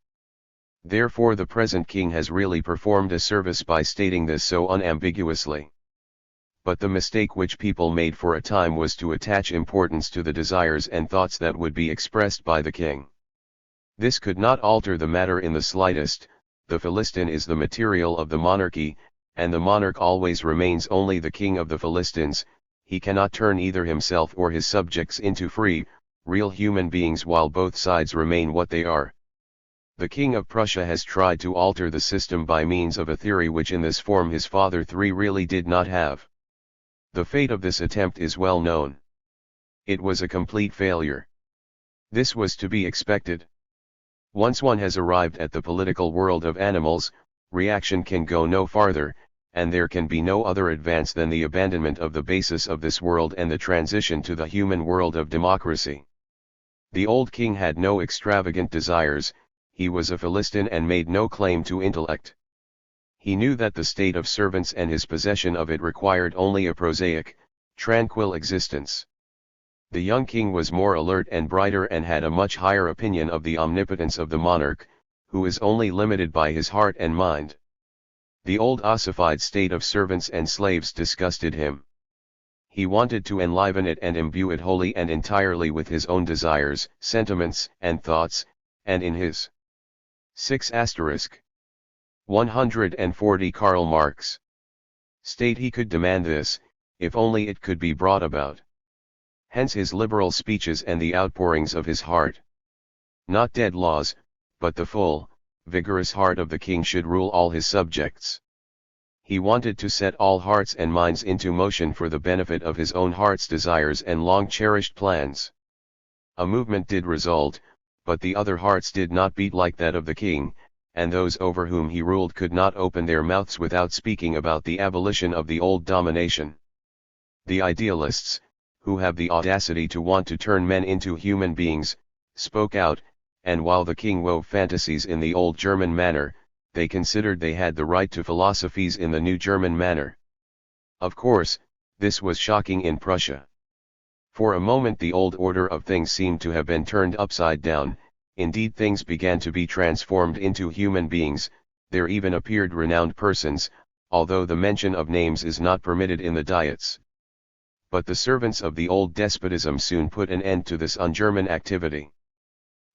Therefore the present king has really performed a service by stating this so unambiguously. But the mistake which people made for a time was to attach importance to the desires and thoughts that would be expressed by the king. This could not alter the matter in the slightest. The Philistine is the material of the monarchy, and the monarch always remains only the king of the Philistines. He cannot turn either himself or his subjects into free, real human beings while both sides remain what they are. The King of Prussia has tried to alter the system by means of a theory which in this form his father III really did not have. The fate of this attempt is well known. It was a complete failure. This was to be expected. Once one has arrived at the political world of animals, reaction can go no farther, and there can be no other advance than the abandonment of the basis of this world and the transition to the human world of democracy. The old king had no extravagant desires, he was a Philistine and made no claim to intellect. He knew that the state of servants and his possession of it required only a prosaic, tranquil existence. The young king was more alert and brighter and had a much higher opinion of the omnipotence of the monarch, who is only limited by his heart and mind. The old ossified state of servants and slaves disgusted him. He wanted to enliven it and imbue it wholly and entirely with his own desires, sentiments, and thoughts, and in his 140 Karl Marx state he could demand this, if only it could be brought about. Hence his liberal speeches and the outpourings of his heart. Not dead laws, but the full, vigorous heart of the king should rule all his subjects. He wanted to set all hearts and minds into motion for the benefit of his own heart's desires and long-cherished plans. A movement did result, but the other hearts did not beat like that of the king, and those over whom he ruled could not open their mouths without speaking about the abolition of the old domination. The idealists, who have the audacity to want to turn men into human beings, spoke out, and while the king wove fantasies in the old German manner, they considered they had the right to philosophies in the new German manner. Of course, this was shocking in Prussia. For a moment the old order of things seemed to have been turned upside down, indeed things began to be transformed into human beings, there even appeared renowned persons, although the mention of names is not permitted in the diets. But the servants of the old despotism soon put an end to this un-German activity.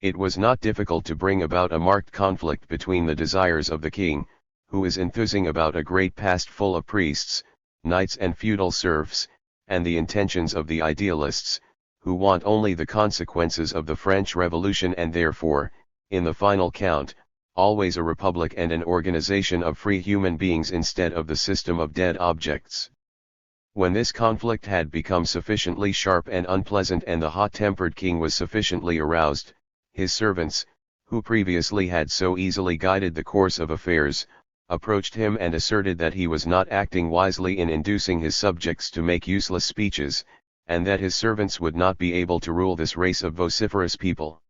It was not difficult to bring about a marked conflict between the desires of the king, who is enthusing about a great past full of priests, knights and feudal serfs, and the intentions of the idealists, who want only the consequences of the French Revolution and therefore, in the final count, always a republic and an organization of free human beings instead of the system of dead objects. When this conflict had become sufficiently sharp and unpleasant and the hot-tempered king was sufficiently aroused, his servants, who previously had so easily guided the course of affairs, approached him and asserted that he was not acting wisely in inducing his subjects to make useless speeches, and that his servants would not be able to rule this race of vociferous people.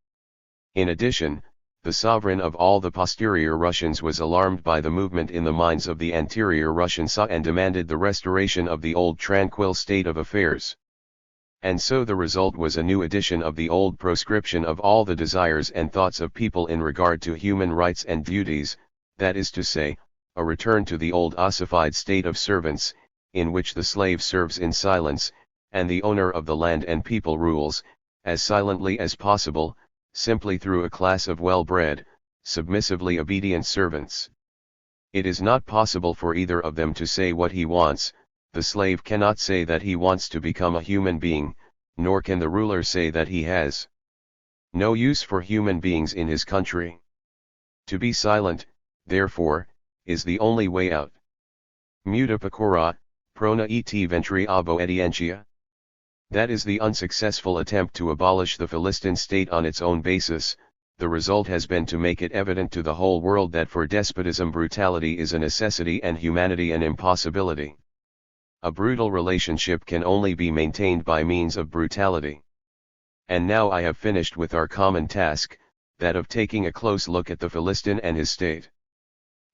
In addition, the sovereign of all the posterior Russians was alarmed by the movement in the minds of the anterior Russians and demanded the restoration of the old tranquil state of affairs. And so the result was a new edition of the old proscription of all the desires and thoughts of people in regard to human rights and duties, that is to say, a return to the old ossified state of servants, in which the slave serves in silence, and the owner of the land and people rules, as silently as possible, simply through a class of well-bred, submissively obedient servants. It is not possible for either of them to say what he wants. The slave cannot say that he wants to become a human being, nor can the ruler say that he has no use for human beings in his country. To be silent, therefore, is the only way out. Muta pecora, prona et ventri ab obedientia. That is the unsuccessful attempt to abolish the Philistine state on its own basis. The result has been to make it evident to the whole world that for despotism brutality is a necessity and humanity an impossibility. A brutal relationship can only be maintained by means of brutality. And now I have finished with our common task, that of taking a close look at the Philistine and his state.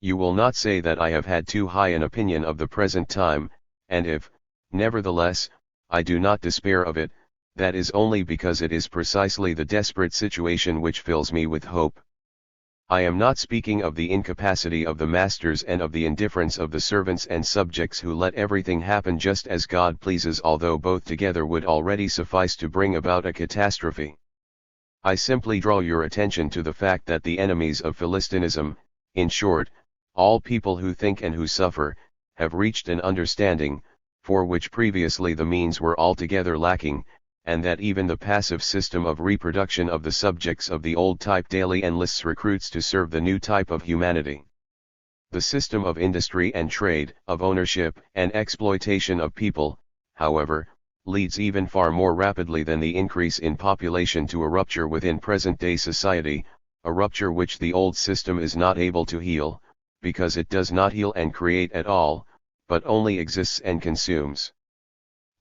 You will not say that I have had too high an opinion of the present time, and if, nevertheless, I do not despair of it, that is only because it is precisely the desperate situation which fills me with hope. I am not speaking of the incapacity of the masters and of the indifference of the servants and subjects who let everything happen just as God pleases, although both together would already suffice to bring about a catastrophe. I simply draw your attention to the fact that the enemies of Philistinism, in short, all people who think and who suffer, have reached an understanding, for which previously the means were altogether lacking, and that even the passive system of reproduction of the subjects of the old type daily enlists recruits to serve the new type of humanity. The system of industry and trade, of ownership and exploitation of people, however, leads even far more rapidly than the increase in population to a rupture within present-day society, a rupture which the old system is not able to heal, because it does not heal and create at all, but only exists and consumes.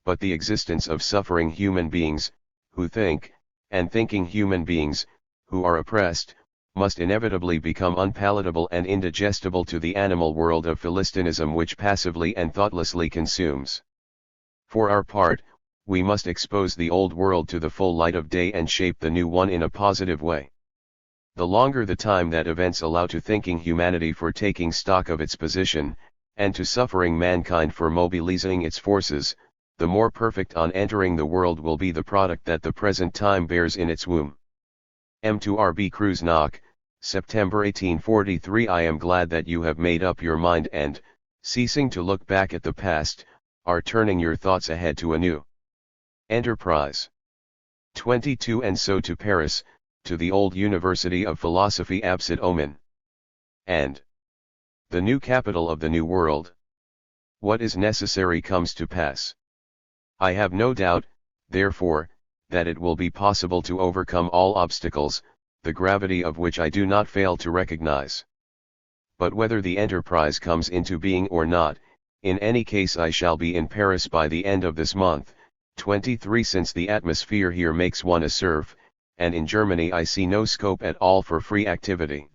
But the existence of suffering human beings, who think, and thinking human beings, who are oppressed, must inevitably become unpalatable and indigestible to the animal world of Philistinism which passively and thoughtlessly consumes. For our part, we must expose the old world to the full light of day and shape the new one in a positive way. The longer the time that events allow to thinking humanity for taking stock of its position, and to suffering mankind for mobilizing its forces, the more perfect on entering the world will be the product that the present time bears in its womb. M2RB Cruz Knock, September 1843. I am glad that you have made up your mind and, ceasing to look back at the past, are turning your thoughts ahead to a new enterprise. 22. And so to Paris, to the old University of Philosophy absit Omen. And the new capital of the new world. What is necessary comes to pass. I have no doubt, therefore, that it will be possible to overcome all obstacles, the gravity of which I do not fail to recognize. But whether the enterprise comes into being or not, in any case I shall be in Paris by the end of this month, 23, since the atmosphere here makes one a serf, and in Germany I see no scope at all for free activity.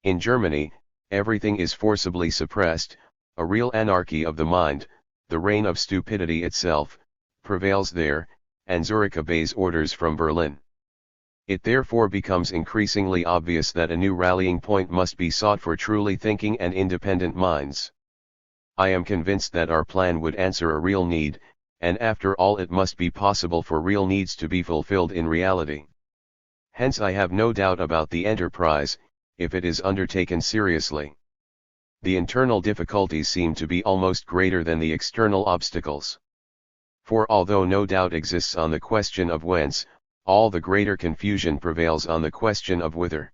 In Germany, everything is forcibly suppressed, a real anarchy of the mind, the reign of stupidity itself, prevails there, and Zurich obeys orders from Berlin. It therefore becomes increasingly obvious that a new rallying point must be sought for truly thinking and independent minds. I am convinced that our plan would answer a real need, and after all it must be possible for real needs to be fulfilled in reality. Hence I have no doubt about the enterprise, if it is undertaken seriously. The internal difficulties seem to be almost greater than the external obstacles. For although no doubt exists on the question of whence, all the greater confusion prevails on the question of whither.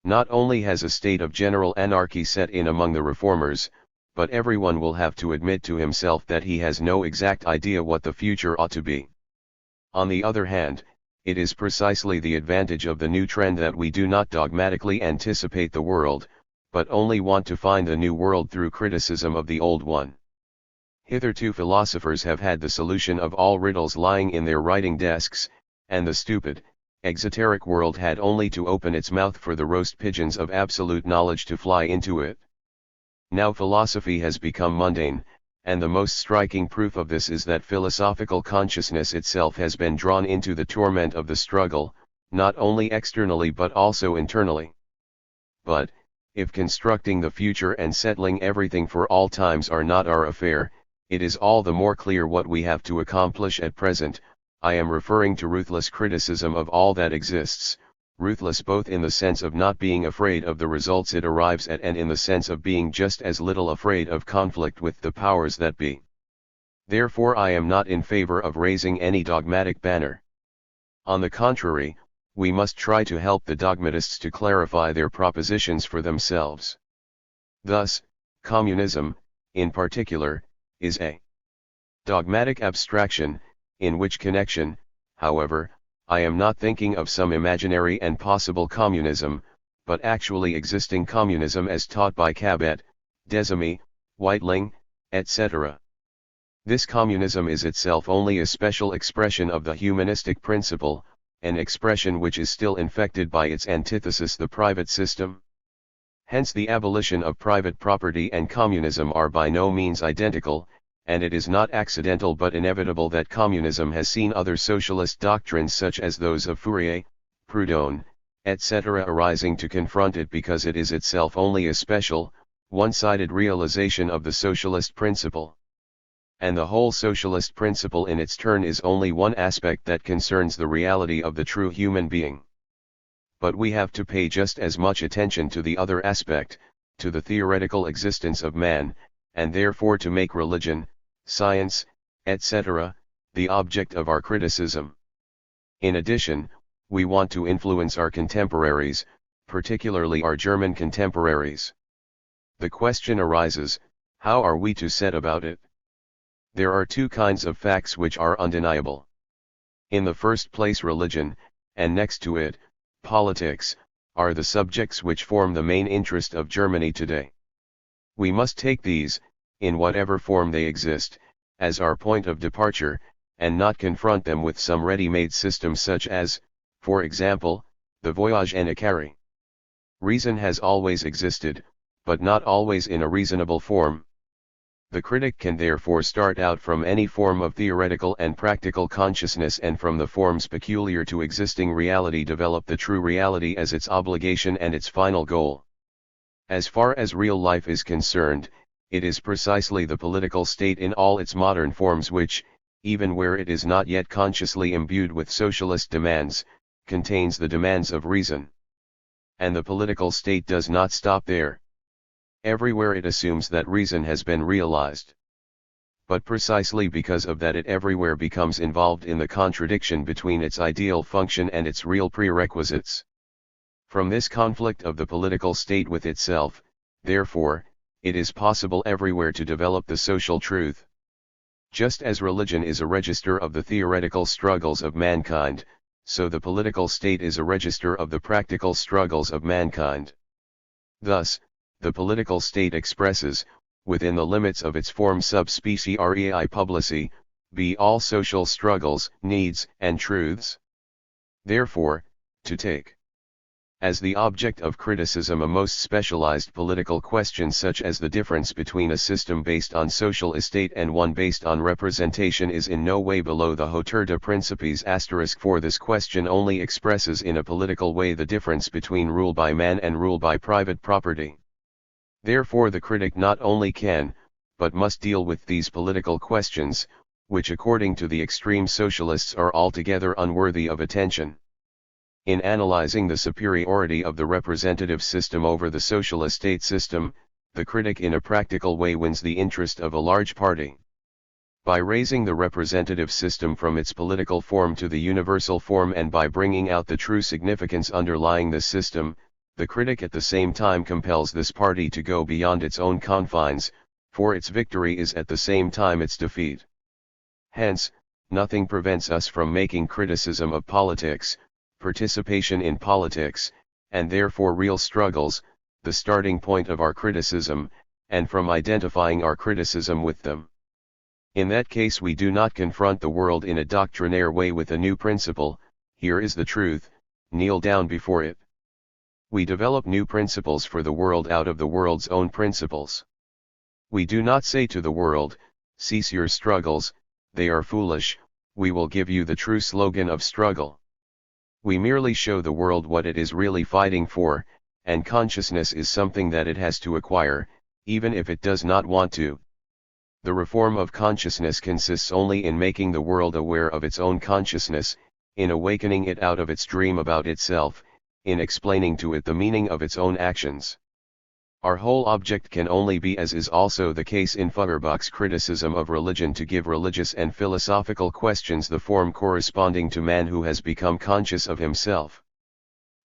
Not only has a state of general anarchy set in among the reformers, but everyone will have to admit to himself that he has no exact idea what the future ought to be. On the other hand, it is precisely the advantage of the new trend that we do not dogmatically anticipate the world, but only want to find the new world through criticism of the old one. Hitherto philosophers have had the solution of all riddles lying in their writing desks, and the stupid, exoteric world had only to open its mouth for the roast pigeons of absolute knowledge to fly into it. Now philosophy has become mundane, and the most striking proof of this is that philosophical consciousness itself has been drawn into the torment of the struggle, not only externally but also internally. But, if constructing the future and settling everything for all times are not our affair, it is all the more clear what we have to accomplish at present. I am referring to ruthless criticism of all that exists, ruthless both in the sense of not being afraid of the results it arrives at and in the sense of being just as little afraid of conflict with the powers that be. Therefore I am not in favor of raising any dogmatic banner. On the contrary, we must try to help the dogmatists to clarify their propositions for themselves. Thus, communism, in particular, is a dogmatic abstraction, in which connection, however, I am not thinking of some imaginary and possible communism, but actually existing communism as taught by Cabet, Desamy, Whiteling, etc. This communism is itself only a special expression of the humanistic principle, an expression which is still infected by its antithesis, the private system. Hence the abolition of private property and communism are by no means identical, and it is not accidental but inevitable that communism has seen other socialist doctrines such as those of Fourier, Proudhon, etc. arising to confront it, because it is itself only a special, one-sided realization of the socialist principle. And the whole socialist principle in its turn is only one aspect that concerns the reality of the true human being. But we have to pay just as much attention to the other aspect, to the theoretical existence of man, and therefore to make religion, science, etc., the object of our criticism. In addition, we want to influence our contemporaries, particularly our German contemporaries. The question arises, how are we to set about it? There are two kinds of facts which are undeniable. In the first place, religion, and next to it, politics, are the subjects which form the main interest of Germany today. We must take these, in whatever form they exist, as our point of departure, and not confront them with some ready-made system such as, for example, the voyage en Icari. Reason has always existed, but not always in a reasonable form. The critic can therefore start out from any form of theoretical and practical consciousness, and from the forms peculiar to existing reality develop the true reality as its obligation and its final goal. As far as real life is concerned, it is precisely the political state in all its modern forms which, even where it is not yet consciously imbued with socialist demands, contains the demands of reason. And the political state does not stop there. Everywhere it assumes that reason has been realized. But precisely because of that, it everywhere becomes involved in the contradiction between its ideal function and its real prerequisites. From this conflict of the political state with itself, therefore, it is possible everywhere to develop the social truth. Just as religion is a register of the theoretical struggles of mankind, so the political state is a register of the practical struggles of mankind. Thus, the political state expresses, within the limits of its form subspecie rei publici, be all social struggles, needs, and truths. Therefore, to take as the object of criticism a most specialized political question such as the difference between a system based on social estate and one based on representation is in no way below the hauteur de principes *, for this question only expresses in a political way the difference between rule by man and rule by private property. Therefore the critic not only can, but must deal with these political questions, which according to the extreme socialists are altogether unworthy of attention. In analyzing the superiority of the representative system over the social estate system, the critic in a practical way wins the interest of a large party. By raising the representative system from its political form to the universal form, and by bringing out the true significance underlying this system, the critic at the same time compels this party to go beyond its own confines, for its victory is at the same time its defeat. Hence, nothing prevents us from making criticism of politics, participation in politics, and therefore real struggles, the starting point of our criticism, and from identifying our criticism with them. In that case we do not confront the world in a doctrinaire way with a new principle, here is the truth, kneel down before it. We develop new principles for the world out of the world's own principles. We do not say to the world, cease your struggles, they are foolish, we will give you the true slogan of struggle. We merely show the world what it is really fighting for, and consciousness is something that it has to acquire, even if it does not want to. The reform of consciousness consists only in making the world aware of its own consciousness, in awakening it out of its dream about itself, in explaining to it the meaning of its own actions. Our whole object can only be, as is also the case in Feuerbach's criticism of religion, to give religious and philosophical questions the form corresponding to man who has become conscious of himself.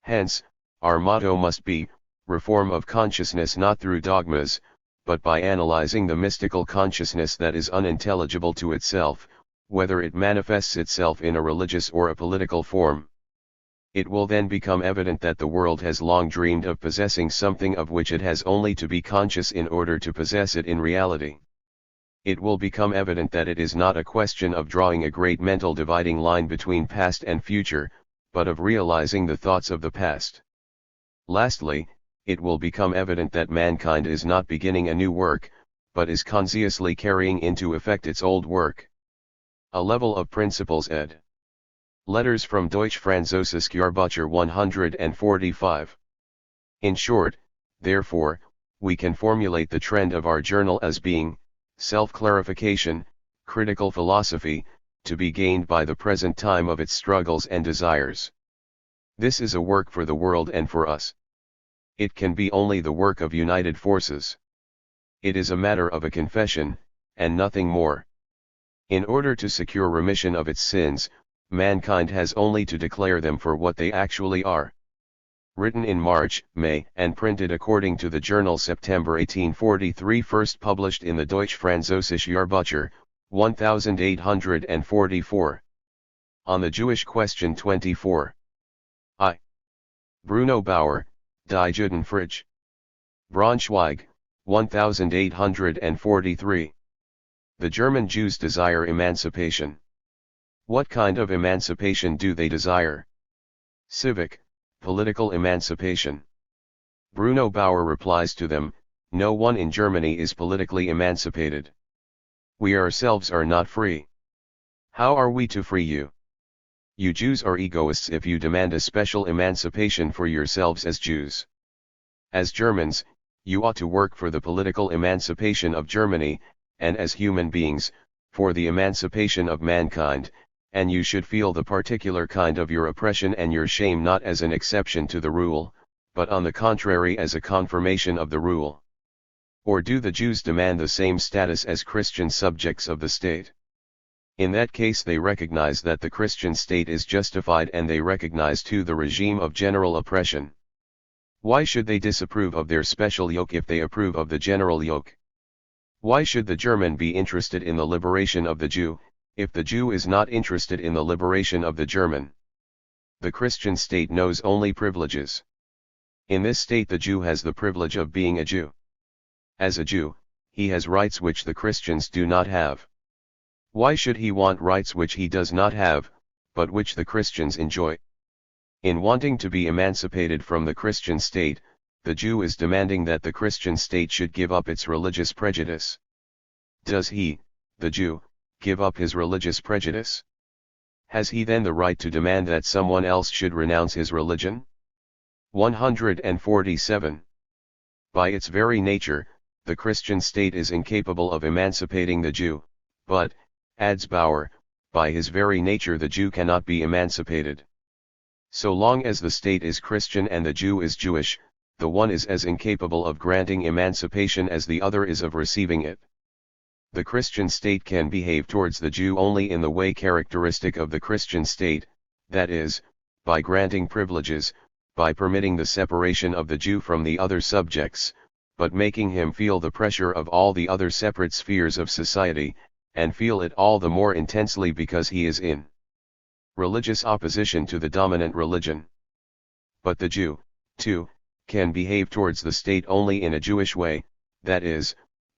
Hence, our motto must be, reform of consciousness not through dogmas, but by analyzing the mystical consciousness that is unintelligible to itself, whether it manifests itself in a religious or a political form. It will then become evident that the world has long dreamed of possessing something of which it has only to be conscious in order to possess it in reality. It will become evident that it is not a question of drawing a great mental dividing line between past and future, but of realizing the thoughts of the past. Lastly, it will become evident that mankind is not beginning a new work, but is consciously carrying into effect its old work. A level of principles ed. Letters from Deutsch-Französische Jahrbucher 145. In short, therefore, we can formulate the trend of our journal as being, self-clarification, critical philosophy, to be gained by the present time of its struggles and desires. This is a work for the world and for us. It can be only the work of united forces. It is a matter of a confession, and nothing more. In order to secure remission of its sins, mankind has only to declare them for what they actually are. Written in March, May, and printed according to the journal September 1843, first published in the Deutsch-Französische Jahrbucher, 1844. On the Jewish question 24. I. Bruno Bauer, Die Juden Friedrich. Braunschweig, 1843. The German Jews desire emancipation. What kind of emancipation do they desire? Civic, political emancipation. Bruno Bauer replies to them, no one in Germany is politically emancipated. We ourselves are not free. How are we to free you? You Jews are egoists if you demand a special emancipation for yourselves as Jews. As Germans, you ought to work for the political emancipation of Germany, and as human beings, for the emancipation of mankind, and you should feel the particular kind of your oppression and your shame not as an exception to the rule, but on the contrary as a confirmation of the rule. Or do the Jews demand the same status as Christian subjects of the state? In that case they recognize that the Christian state is justified and they recognize too the regime of general oppression. Why should they disapprove of their special yoke if they approve of the general yoke? Why should the German be interested in the liberation of the Jew, if the Jew is not interested in the liberation of the German? The Christian state knows only privileges. In this state the Jew has the privilege of being a Jew. As a Jew, he has rights which the Christians do not have. Why should he want rights which he does not have, but which the Christians enjoy? In wanting to be emancipated from the Christian state, the Jew is demanding that the Christian state should give up its religious prejudice. Does he, the Jew, give up his religious prejudice? Has he then the right to demand that someone else should renounce his religion? 147. By its very nature, the Christian state is incapable of emancipating the Jew, but, adds Bauer, by his very nature the Jew cannot be emancipated. So long as the state is Christian and the Jew is Jewish, the one is as incapable of granting emancipation as the other is of receiving it. The Christian state can behave towards the Jew only in the way characteristic of the Christian state, that is, by granting privileges, by permitting the separation of the Jew from the other subjects, but making him feel the pressure of all the other separate spheres of society, and feel it all the more intensely because he is in religious opposition to the dominant religion. But the Jew, too, can behave towards the state only in a Jewish way, that is,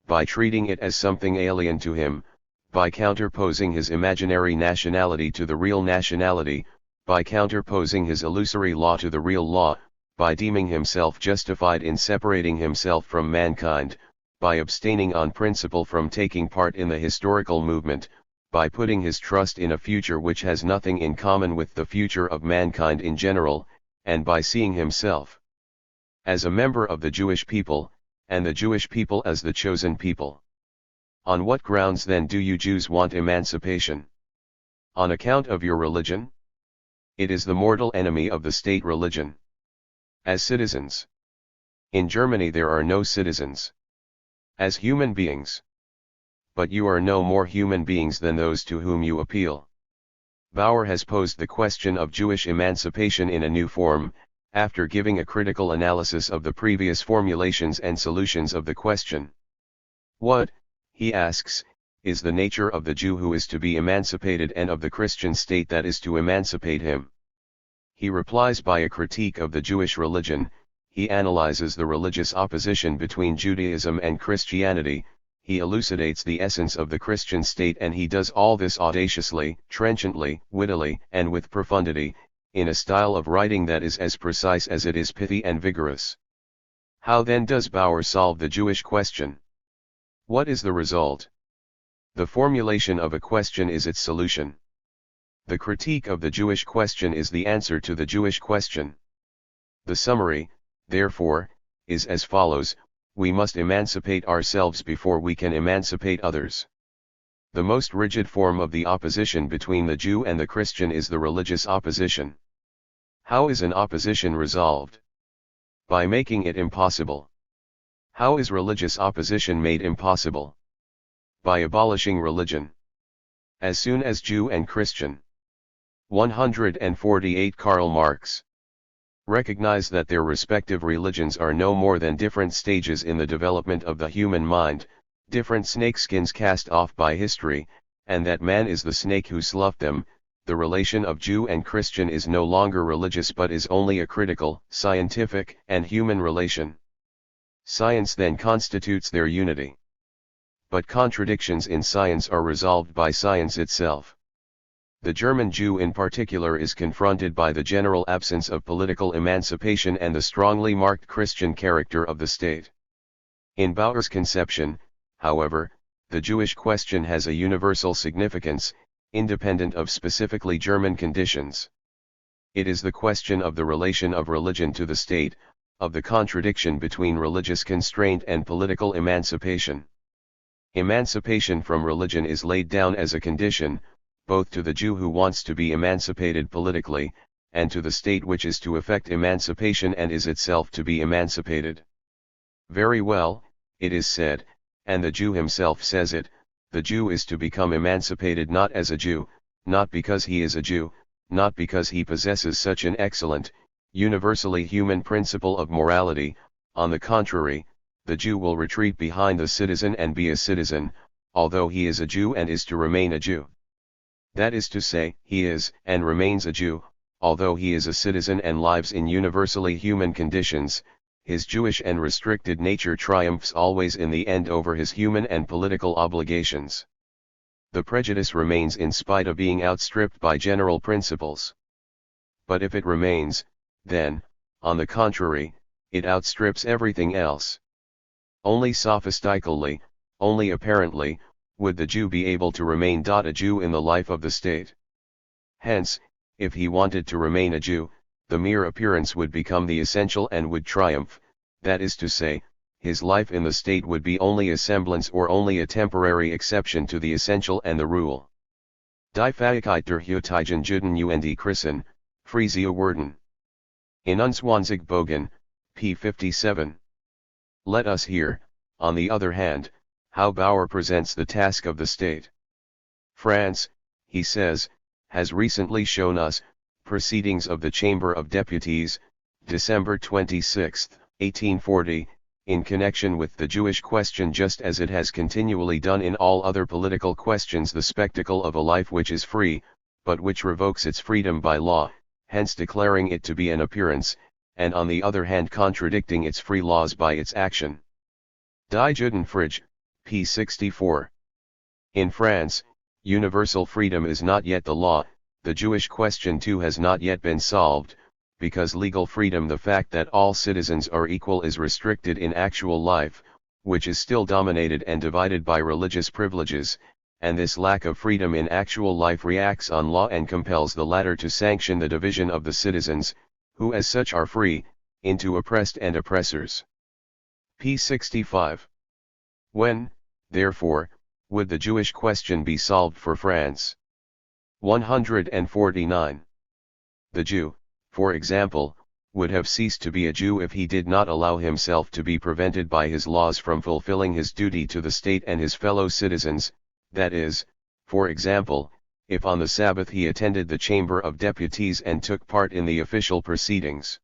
by treating it as something alien to him, by counterposing his imaginary nationality to the real nationality, by counterposing his illusory law to the real law, by deeming himself justified in separating himself from mankind, by abstaining on principle from taking part in the historical movement, by putting his trust in a future which has nothing in common with the future of mankind in general, and by seeing himself as a member of the Jewish people, and the Jewish people as the chosen people. On what grounds then do you Jews want emancipation? On account of your religion? It is the mortal enemy of the state religion. As citizens. In Germany there are no citizens. As human beings. But you are no more human beings than those to whom you appeal. Bauer has posed the question of Jewish emancipation in a new form, after giving a critical analysis of the previous formulations and solutions of the question. What, he asks, is the nature of the Jew who is to be emancipated and of the Christian state that is to emancipate him? He replies by a critique of the Jewish religion. He analyzes the religious opposition between Judaism and Christianity, he elucidates the essence of the Christian state, and he does all this audaciously, trenchantly, wittily, and with profundity, in a style of writing that is as precise as it is pithy and vigorous. How then does Bauer solve the Jewish question? What is the result? The formulation of a question is its solution. The critique of the Jewish question is the answer to the Jewish question. The summary, therefore, is as follows: we must emancipate ourselves before we can emancipate others. The most rigid form of the opposition between the Jew and the Christian is the religious opposition. How is an opposition resolved? By making it impossible. How is religious opposition made impossible? By abolishing religion. As soon as Jew and Christian. 148 Karl Marx. Recognize that their respective religions are no more than different stages in the development of the human mind, different snakeskins cast off by history, and that man is the snake who sloughed them. The relation of Jew and Christian is no longer religious but is only a critical, scientific, and human relation. Science then constitutes their unity. But contradictions in science are resolved by science itself. The German Jew in particular is confronted by the general absence of political emancipation and the strongly marked Christian character of the state. In Bauer's conception, however, the Jewish question has a universal significance, independent of specifically German conditions. It is the question of the relation of religion to the state, of the contradiction between religious constraint and political emancipation. Emancipation from religion is laid down as a condition, both to the Jew who wants to be emancipated politically, and to the state which is to effect emancipation and is itself to be emancipated. Very well, it is said, and the Jew himself says it, the Jew is to become emancipated not as a Jew, not because he is a Jew, not because he possesses such an excellent, universally human principle of morality. On the contrary, the Jew will retreat behind the citizen and be a citizen, although he is a Jew and is to remain a Jew. That is to say, he is and remains a Jew, although he is a citizen and lives in universally human conditions. His Jewish and restricted nature triumphs always in the end over his human and political obligations. The prejudice remains in spite of being outstripped by general principles. But if it remains, then, on the contrary, it outstrips everything else. Only sophistically, only apparently, would the Jew be able to remain a Jew in the life of the state. Hence, if he wanted to remain a Jew, the mere appearance would become the essential and would triumph, that is to say, his life in the state would be only a semblance or only a temporary exception to the essential and the rule. Die Fähigkeit der heutigen Juden und Christen, Friese werden. In Unzwanzig Bogen, p. 57. Let us hear, on the other hand, how Bauer presents the task of the state. France, he says, has recently shown us, Proceedings of the Chamber of Deputies, December 26, 1840, in connection with the Jewish question just as it has continually done in all other political questions, the spectacle of a life which is free, but which revokes its freedom by law, hence declaring it to be an appearance, and on the other hand contradicting its free laws by its action. Die Judenfreiheit, p. 64. In France, universal freedom is not yet the law. The Jewish question too has not yet been solved, because legal freedom, the fact that all citizens are equal, is restricted in actual life, which is still dominated and divided by religious privileges, and this lack of freedom in actual life reacts on law and compels the latter to sanction the division of the citizens, who as such are free, into oppressed and oppressors. p. 65. When, therefore, would the Jewish question be solved for France? 149. The Jew, for example, would have ceased to be a Jew if he did not allow himself to be prevented by his laws from fulfilling his duty to the state and his fellow citizens, that is, for example, if on the Sabbath he attended the Chamber of Deputies and took part in the official proceedings.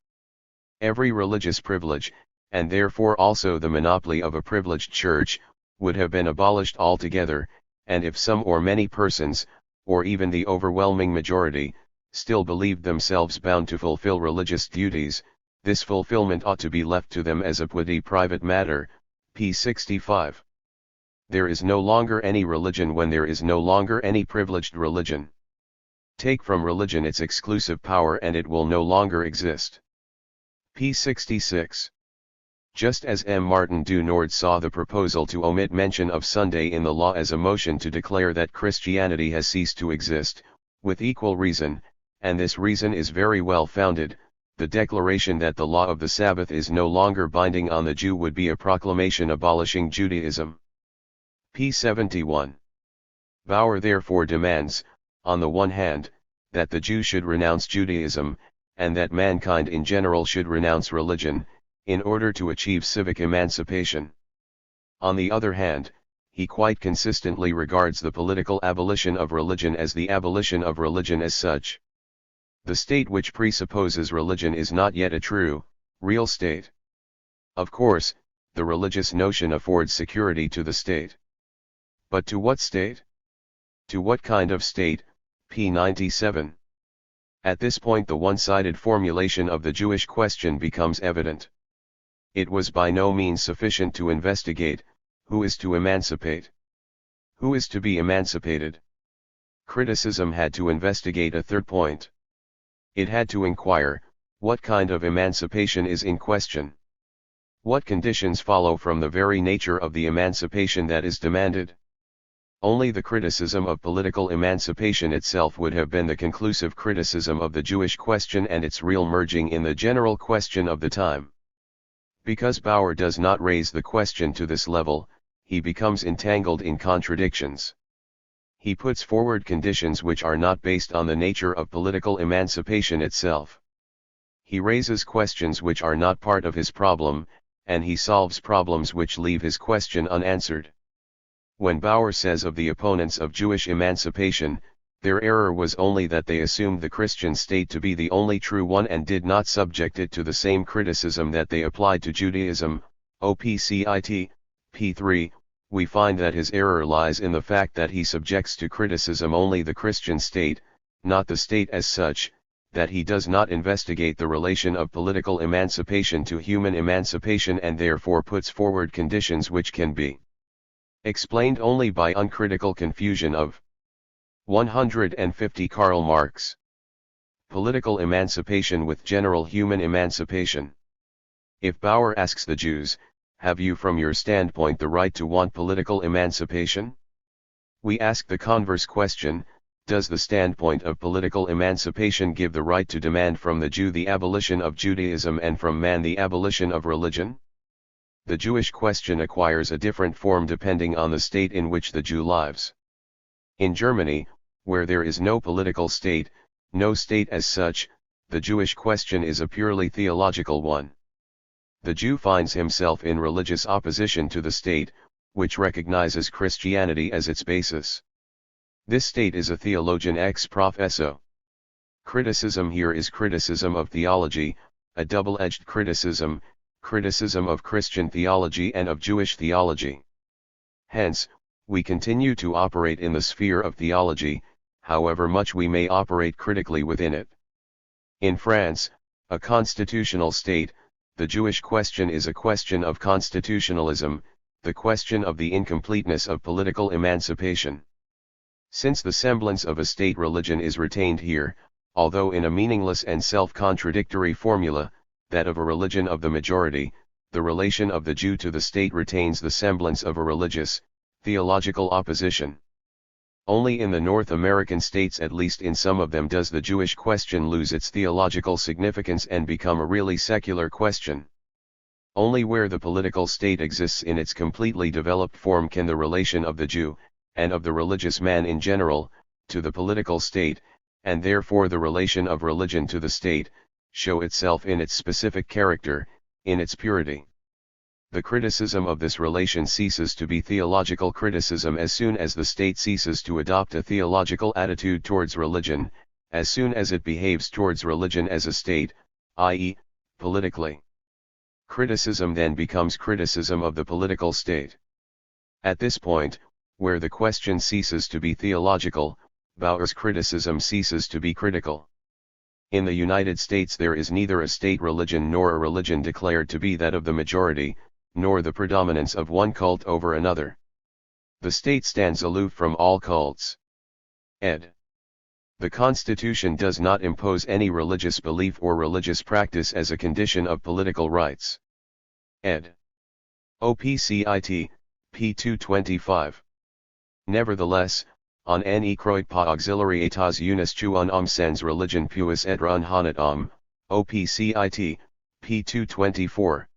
Every religious privilege, and therefore also the monopoly of a privileged church, would have been abolished altogether, and if some or many persons, or even the overwhelming majority, still believed themselves bound to fulfill religious duties, this fulfillment ought to be left to them as a petty private matter. p. 65. There is no longer any religion when there is no longer any privileged religion. Take from religion its exclusive power and it will no longer exist. p. 66. Just as M. Martin du Nord saw the proposal to omit mention of Sunday in the law as a motion to declare that Christianity has ceased to exist, with equal reason, and this reason is very well founded, the declaration that the law of the Sabbath is no longer binding on the Jew would be a proclamation abolishing Judaism. p. 71. Bauer therefore demands, on the one hand, that the Jew should renounce Judaism, and that mankind in general should renounce religion, in order to achieve civic emancipation. On the other hand, he quite consistently regards the political abolition of religion as the abolition of religion as such. The state which presupposes religion is not yet a true, real state. Of course, the religious notion affords security to the state. But to what state? To what kind of state? p. 97. At this point the one-sided formulation of the Jewish question becomes evident. It was by no means sufficient to investigate, who is to emancipate? Who is to be emancipated? Criticism had to investigate a third point. It had to inquire, what kind of emancipation is in question? What conditions follow from the very nature of the emancipation that is demanded? Only the criticism of political emancipation itself would have been the conclusive criticism of the Jewish question and its real merging in the general question of the time. Because Bauer does not raise the question to this level, he becomes entangled in contradictions. He puts forward conditions which are not based on the nature of political emancipation itself. He raises questions which are not part of his problem, and he solves problems which leave his question unanswered. When Bauer says of the opponents of Jewish emancipation, their error was only that they assumed the Christian state to be the only true one and did not subject it to the same criticism that they applied to Judaism, OPCIT, p. 3, we find that his error lies in the fact that he subjects to criticism only the Christian state, not the state as such, that he does not investigate the relation of political emancipation to human emancipation and therefore puts forward conditions which can be explained only by uncritical confusion of 150 Karl Marx. Political emancipation with general human emancipation. If Bauer asks the Jews, have you from your standpoint the right to want political emancipation? We ask the converse question, does the standpoint of political emancipation give the right to demand from the Jew the abolition of Judaism and from man the abolition of religion? The Jewish question acquires a different form depending on the state in which the Jew lives. In Germany, where there is no political state, no state as such, the Jewish question is a purely theological one. The Jew finds himself in religious opposition to the state, which recognizes Christianity as its basis. This state is a theologian ex professo. Criticism here is criticism of theology, a double-edged criticism, criticism of Christian theology and of Jewish theology. Hence, we continue to operate in the sphere of theology, however much we may operate critically within it. In France, a constitutional state, the Jewish question is a question of constitutionalism, the question of the incompleteness of political emancipation. Since the semblance of a state religion is retained here, although in a meaningless and self-contradictory formula, that of a religion of the majority, the relation of the Jew to the state retains the semblance of a religious, theological opposition. Only in the North American states, at least in some of them, does the Jewish question lose its theological significance and become a really secular question. Only where the political state exists in its completely developed form can the relation of the Jew, and of the religious man in general, to the political state, and therefore the relation of religion to the state, show itself in its specific character, in its purity. The criticism of this relation ceases to be theological criticism as soon as the state ceases to adopt a theological attitude towards religion, as soon as it behaves towards religion as a state, i.e., politically. Criticism then becomes criticism of the political state. At this point, where the question ceases to be theological, Bauer's criticism ceases to be critical. In the United States there is neither a state religion nor a religion declared to be that of the majority, nor the predominance of one cult over another. The state stands aloof from all cults. Ed. The Constitution does not impose any religious belief or religious practice as a condition of political rights. Ed. OPCIT, p. 225. Nevertheless, on ne croit pas auxiliary etats unis tuum sens religion puis être un honnête homme, OPCIT, p. 224.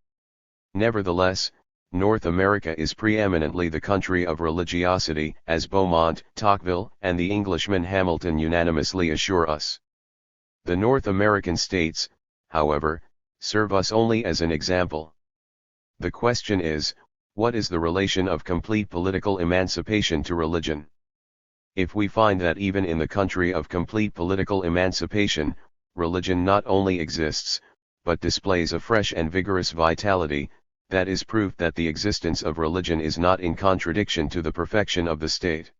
Nevertheless, North America is preeminently the country of religiosity, as Beaumont, Tocqueville, and the Englishman Hamilton unanimously assure us. The North American states, however, serve us only as an example. The question is, what is the relation of complete political emancipation to religion? If we find that even in the country of complete political emancipation, religion not only exists, but displays a fresh and vigorous vitality, that is proof that the existence of religion is not in contradiction to the perfection of the state.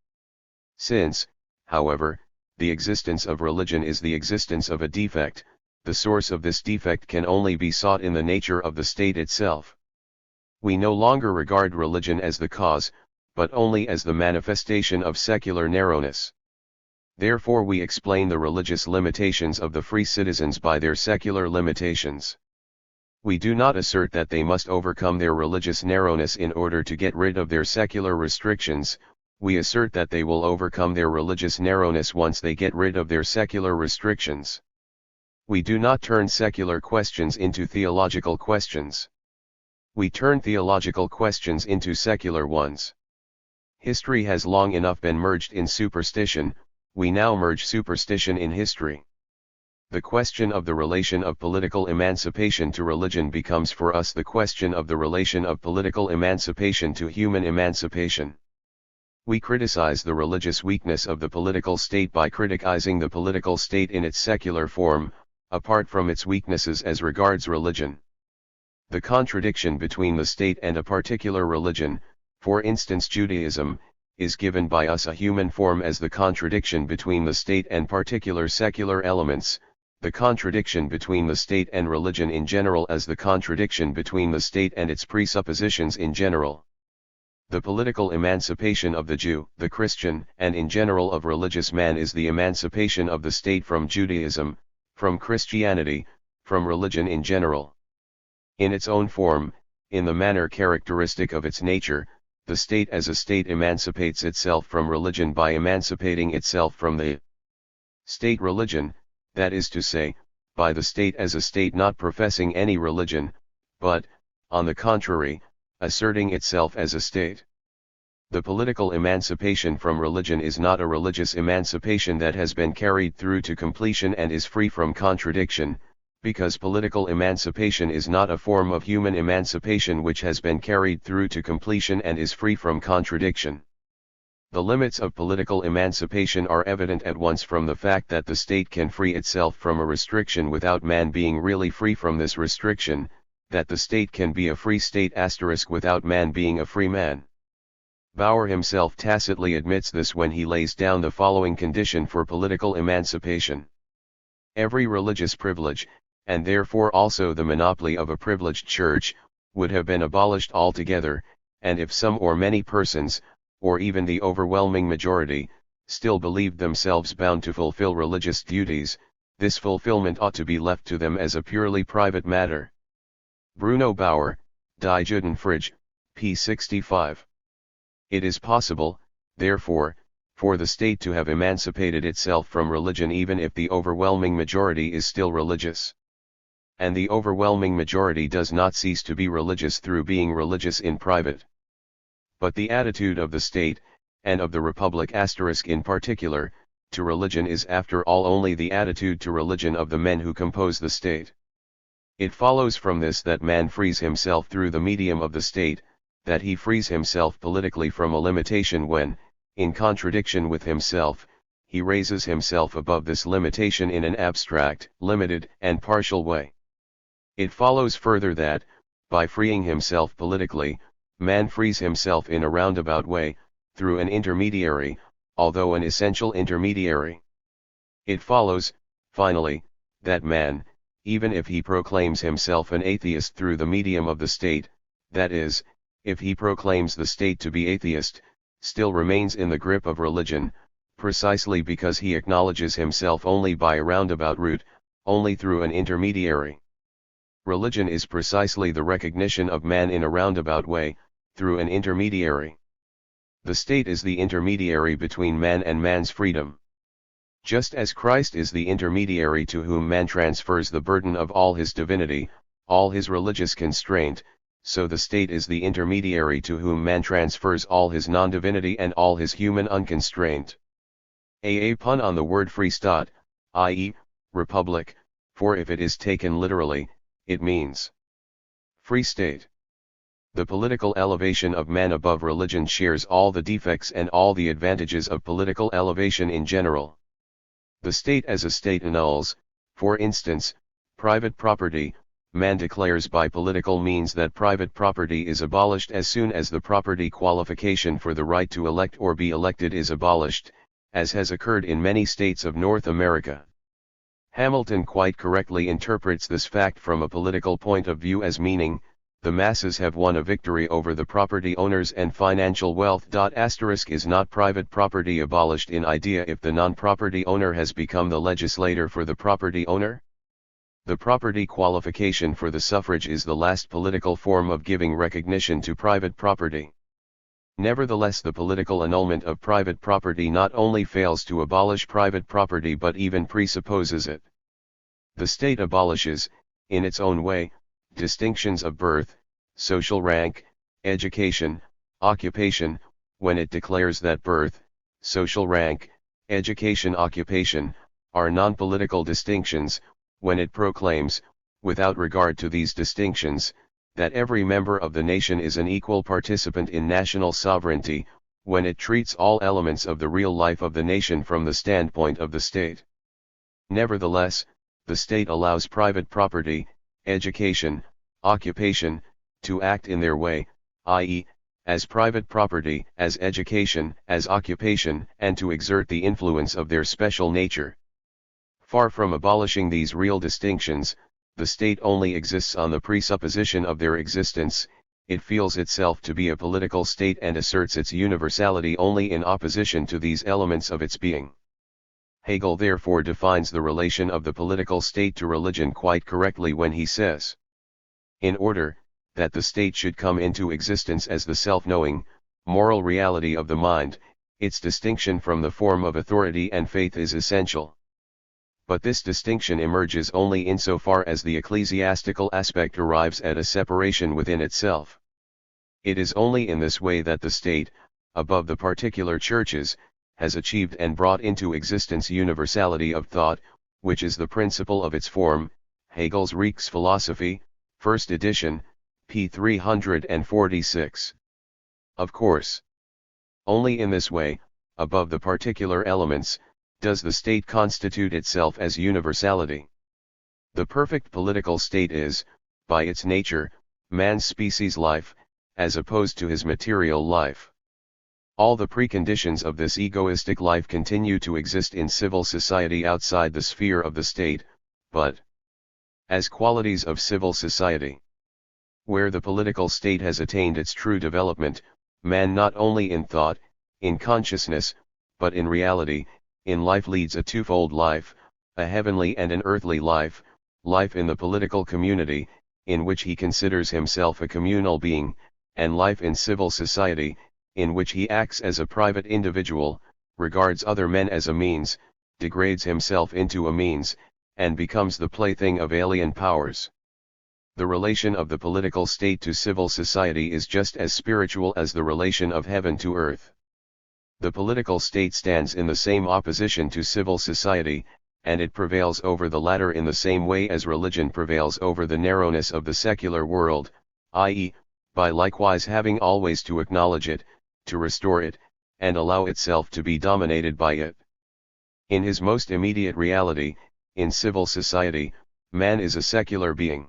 Since, however, the existence of religion is the existence of a defect, the source of this defect can only be sought in the nature of the state itself. We no longer regard religion as the cause, but only as the manifestation of secular narrowness. Therefore we explain the religious limitations of the free citizens by their secular limitations. We do not assert that they must overcome their religious narrowness in order to get rid of their secular restrictions. We assert that they will overcome their religious narrowness once they get rid of their secular restrictions. We do not turn secular questions into theological questions. We turn theological questions into secular ones. History has long enough been merged in superstition, we now merge superstition in history. The question of the relation of political emancipation to religion becomes for us the question of the relation of political emancipation to human emancipation. We criticize the religious weakness of the political state by criticizing the political state in its secular form, apart from its weaknesses as regards religion. The contradiction between the state and a particular religion, for instance Judaism, is given by us a human form as the contradiction between the state and particular secular elements, the contradiction between the state and religion in general as the contradiction between the state and its presuppositions in general. The political emancipation of the Jew, the Christian, and in general of religious man is the emancipation of the state from Judaism, from Christianity, from religion in general. In its own form, in the manner characteristic of its nature, the state as a state emancipates itself from religion by emancipating itself from the state religion, that is to say, by the state as a state not professing any religion, but, on the contrary, asserting itself as a state. The political emancipation from religion is not a religious emancipation that has been carried through to completion and is free from contradiction, because political emancipation is not a form of human emancipation which has been carried through to completion and is free from contradiction. The limits of political emancipation are evident at once from the fact that the state can free itself from a restriction without man being really free from this restriction, that the state can be a free state without man being a free man. Bauer himself tacitly admits this when he lays down the following condition for political emancipation. Every religious privilege, and therefore also the monopoly of a privileged church, would have been abolished altogether, and if some or many persons, or even the overwhelming majority, still believed themselves bound to fulfill religious duties, this fulfillment ought to be left to them as a purely private matter. Bruno Bauer, Die Juden Friedrich, p. 65. It is possible, therefore, for the state to have emancipated itself from religion even if the overwhelming majority is still religious. And the overwhelming majority does not cease to be religious through being religious in private. But the attitude of the state, and of the Republic in particular, to religion is after all only the attitude to religion of the men who compose the state. It follows from this that man frees himself through the medium of the state, that he frees himself politically from a limitation when, in contradiction with himself, he raises himself above this limitation in an abstract, limited, and partial way. It follows further that, by freeing himself politically, man frees himself in a roundabout way, through an intermediary, although an essential intermediary. It follows, finally, that man, even if he proclaims himself an atheist through the medium of the state, that is, if he proclaims the state to be atheist, still remains in the grip of religion, precisely because he acknowledges himself only by a roundabout route, only through an intermediary. Religion is precisely the recognition of man in a roundabout way, through an intermediary. The state is the intermediary between man and man's freedom. Just as Christ is the intermediary to whom man transfers the burden of all his divinity, all his religious constraint, so the state is the intermediary to whom man transfers all his non-divinity and all his human unconstraint. A pun on the word free stat, i.e., republic, for if it is taken literally, it means free state. The political elevation of man above religion shares all the defects and all the advantages of political elevation in general. The state as a state annuls, for instance, private property. Man declares by political means that private property is abolished as soon as the property qualification for the right to elect or be elected is abolished, as has occurred in many states of North America. Hamilton quite correctly interprets this fact from a political point of view as meaning, the masses have won a victory over the property owners and financial wealth. Is not private property abolished in idea if the non-property owner has become the legislator for the property owner? The property qualification for the suffrage is the last political form of giving recognition to private property. Nevertheless, the political annulment of private property not only fails to abolish private property but even presupposes it. The state abolishes, in its own way, distinctions of birth, social rank, education, occupation, when it declares that birth, social rank, education, occupation, are non-political distinctions, when it proclaims, without regard to these distinctions, that every member of the nation is an equal participant in national sovereignty, when it treats all elements of the real life of the nation from the standpoint of the state. Nevertheless, the state allows private property, education, occupation, to act in their way, i.e., as private property, as education, as occupation, and to exert the influence of their special nature. Far from abolishing these real distinctions, the state only exists on the presupposition of their existence. It feels itself to be a political state and asserts its universality only in opposition to these elements of its being. Hegel therefore defines the relation of the political state to religion quite correctly when he says, in order that the state should come into existence as the self-knowing, moral reality of the mind, its distinction from the form of authority and faith is essential. But this distinction emerges only insofar as the ecclesiastical aspect arrives at a separation within itself. It is only in this way that the state, above the particular churches, has achieved and brought into existence universality of thought, which is the principle of its form. Hegel's Reichsphilosophie, 1st edition, p. 346. Of course, only in this way, above the particular elements, does the state constitute itself as universality. The perfect political state is, by its nature, man's species life, as opposed to his material life. All the preconditions of this egoistic life continue to exist in civil society outside the sphere of the state, but as qualities of civil society. Where the political state has attained its true development, man not only in thought, in consciousness, but in reality, in life leads a twofold life, a heavenly and an earthly life, life in the political community, in which he considers himself a communal being, and life in civil society, in which he acts as a private individual, regards other men as a means, degrades himself into a means, and becomes the plaything of alien powers. The relation of the political state to civil society is just as spiritual as the relation of heaven to earth. The political state stands in the same opposition to civil society, and it prevails over the latter in the same way as religion prevails over the narrowness of the secular world, i.e., by likewise having always to acknowledge it, to restore it, and allow itself to be dominated by it. In his most immediate reality, in civil society, man is a secular being.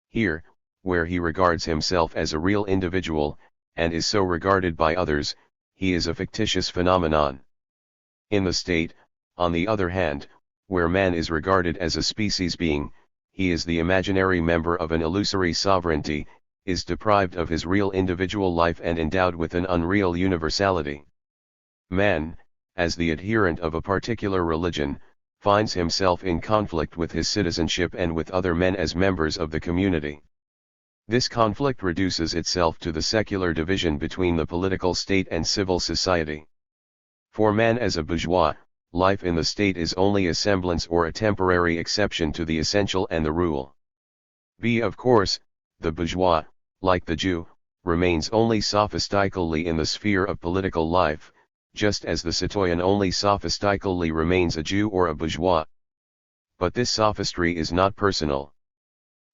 Here, where he regards himself as a real individual, and is so regarded by others, he is a fictitious phenomenon. In the state, on the other hand, where man is regarded as a species being, he is the imaginary member of an illusory sovereignty, is deprived of his real individual life and endowed with an unreal universality. Man, as the adherent of a particular religion, finds himself in conflict with his citizenship and with other men as members of the community. This conflict reduces itself to the secular division between the political state and civil society. For man as a bourgeois, life in the state is only a semblance or a temporary exception to the essential and the rule. Of course, the bourgeois, like the Jew, remains only sophistically in the sphere of political life, just as the citoyen only sophistically remains a Jew or a bourgeois. But this sophistry is not personal.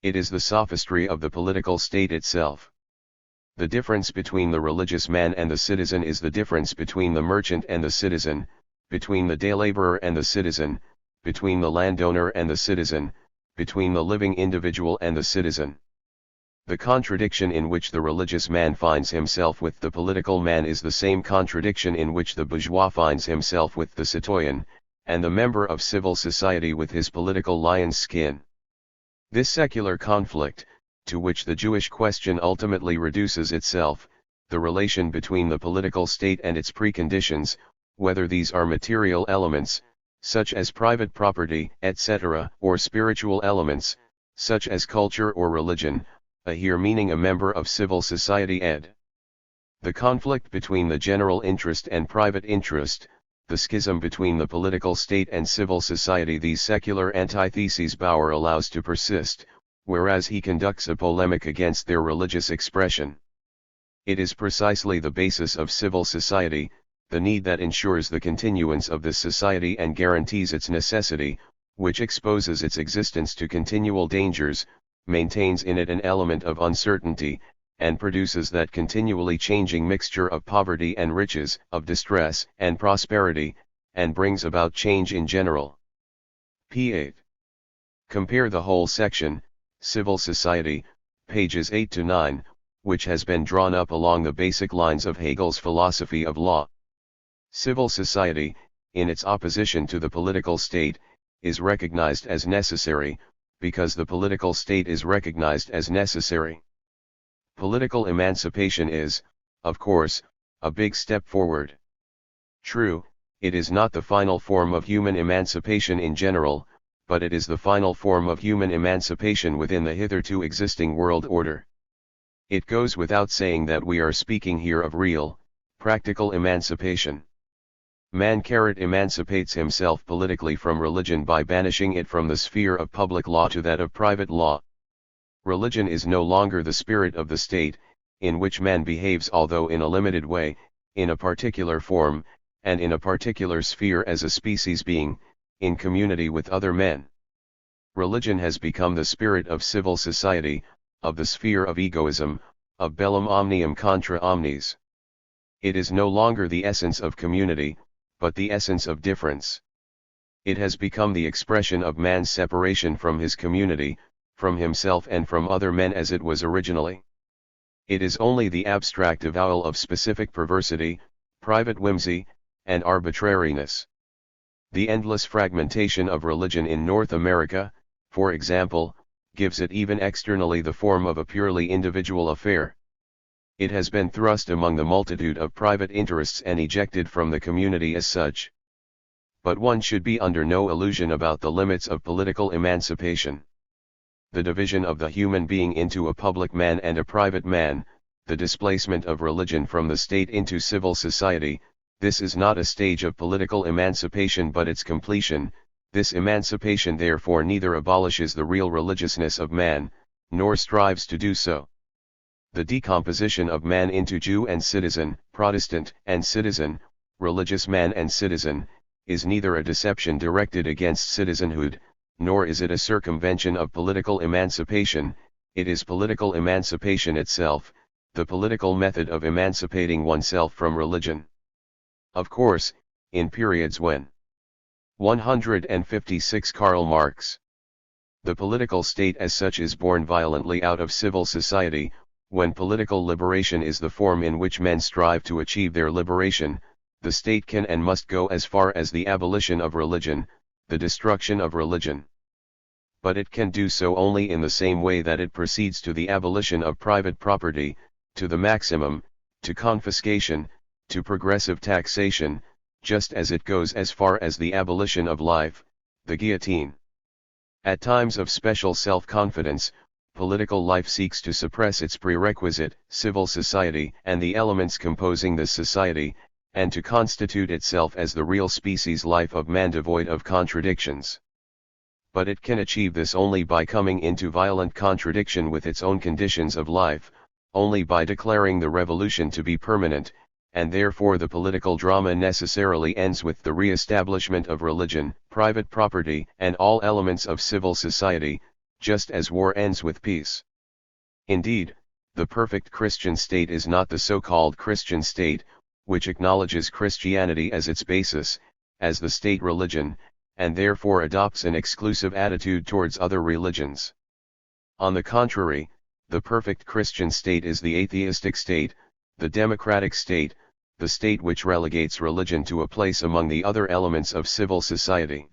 It is the sophistry of the political state itself. The difference between the religious man and the citizen is the difference between the merchant and the citizen, between the day laborer and the citizen, between the landowner and the citizen, between the living individual and the citizen. The contradiction in which the religious man finds himself with the political man is the same contradiction in which the bourgeois finds himself with the citoyen, and the member of civil society with his political lion's skin. This secular conflict, to which the Jewish question ultimately reduces itself, the relation between the political state and its preconditions, whether these are material elements, such as private property, etc., or spiritual elements, such as culture or religion, a here meaning a member of civil society ed. The conflict between the general interest and private interest, the schism between the political state and civil society, these secular antitheses Bauer allows to persist, whereas he conducts a polemic against their religious expression. It is precisely the basis of civil society, the need that ensures the continuance of this society and guarantees its necessity, which exposes its existence to continual dangers, maintains in it an element of uncertainty, and produces that continually changing mixture of poverty and riches, of distress and prosperity, and brings about change in general. p. 8. Compare the whole section, Civil Society, pages 8 to 9, which has been drawn up along the basic lines of Hegel's philosophy of law. Civil society, in its opposition to the political state, is recognized as necessary, because the political state is recognized as necessary. Political emancipation is, of course, a big step forward. True, it is not the final form of human emancipation in general, but it is the final form of human emancipation within the hitherto existing world order. It goes without saying that we are speaking here of real, practical emancipation. Man emancipates himself politically from religion by banishing it from the sphere of public law to that of private law. Religion is no longer the spirit of the state, in which man behaves, although in a limited way, in a particular form, and in a particular sphere as a species being, in community with other men. Religion has become the spirit of civil society, of the sphere of egoism, of bellum omnium contra omnes. It is no longer the essence of community, but the essence of difference. It has become the expression of man's separation from his community, from himself and from other men as it was originally. It is only the abstract avowal of specific perversity, private whimsy, and arbitrariness. The endless fragmentation of religion in North America, for example, gives it even externally the form of a purely individual affair. It has been thrust among the multitude of private interests and ejected from the community as such. But one should be under no illusion about the limits of political emancipation. The division of the human being into a public man and a private man, the displacement of religion from the state into civil society, this is not a stage of political emancipation but its completion. This emancipation therefore neither abolishes the real religiousness of man, nor strives to do so. The decomposition of man into Jew and citizen, Protestant and citizen, religious man and citizen, is neither a deception directed against citizenhood, nor is it a circumvention of political emancipation. It is political emancipation itself, the political method of emancipating oneself from religion. Of course, in periods when 156 Karl Marx. The political state as such is born violently out of civil society, when political liberation is the form in which men strive to achieve their liberation, the state can and must go as far as the abolition of religion, the destruction of religion. But it can do so only in the same way that it proceeds to the abolition of private property, to the maximum, to confiscation, to progressive taxation, just as it goes as far as the abolition of life, the guillotine. At times of special self-confidence, political life seeks to suppress its prerequisite, civil society, and the elements composing this society, and to constitute itself as the real species life of man devoid of contradictions. But it can achieve this only by coming into violent contradiction with its own conditions of life, only by declaring the revolution to be permanent, and therefore the political drama necessarily ends with the re-establishment of religion, private property, and all elements of civil society, just as war ends with peace. Indeed, the perfect Christian state is not the so-called Christian state, which acknowledges Christianity as its basis, as the state religion, and therefore adopts an exclusive attitude towards other religions. On the contrary, the perfect Christian state is the atheistic state, the democratic state, the state which relegates religion to a place among the other elements of civil society.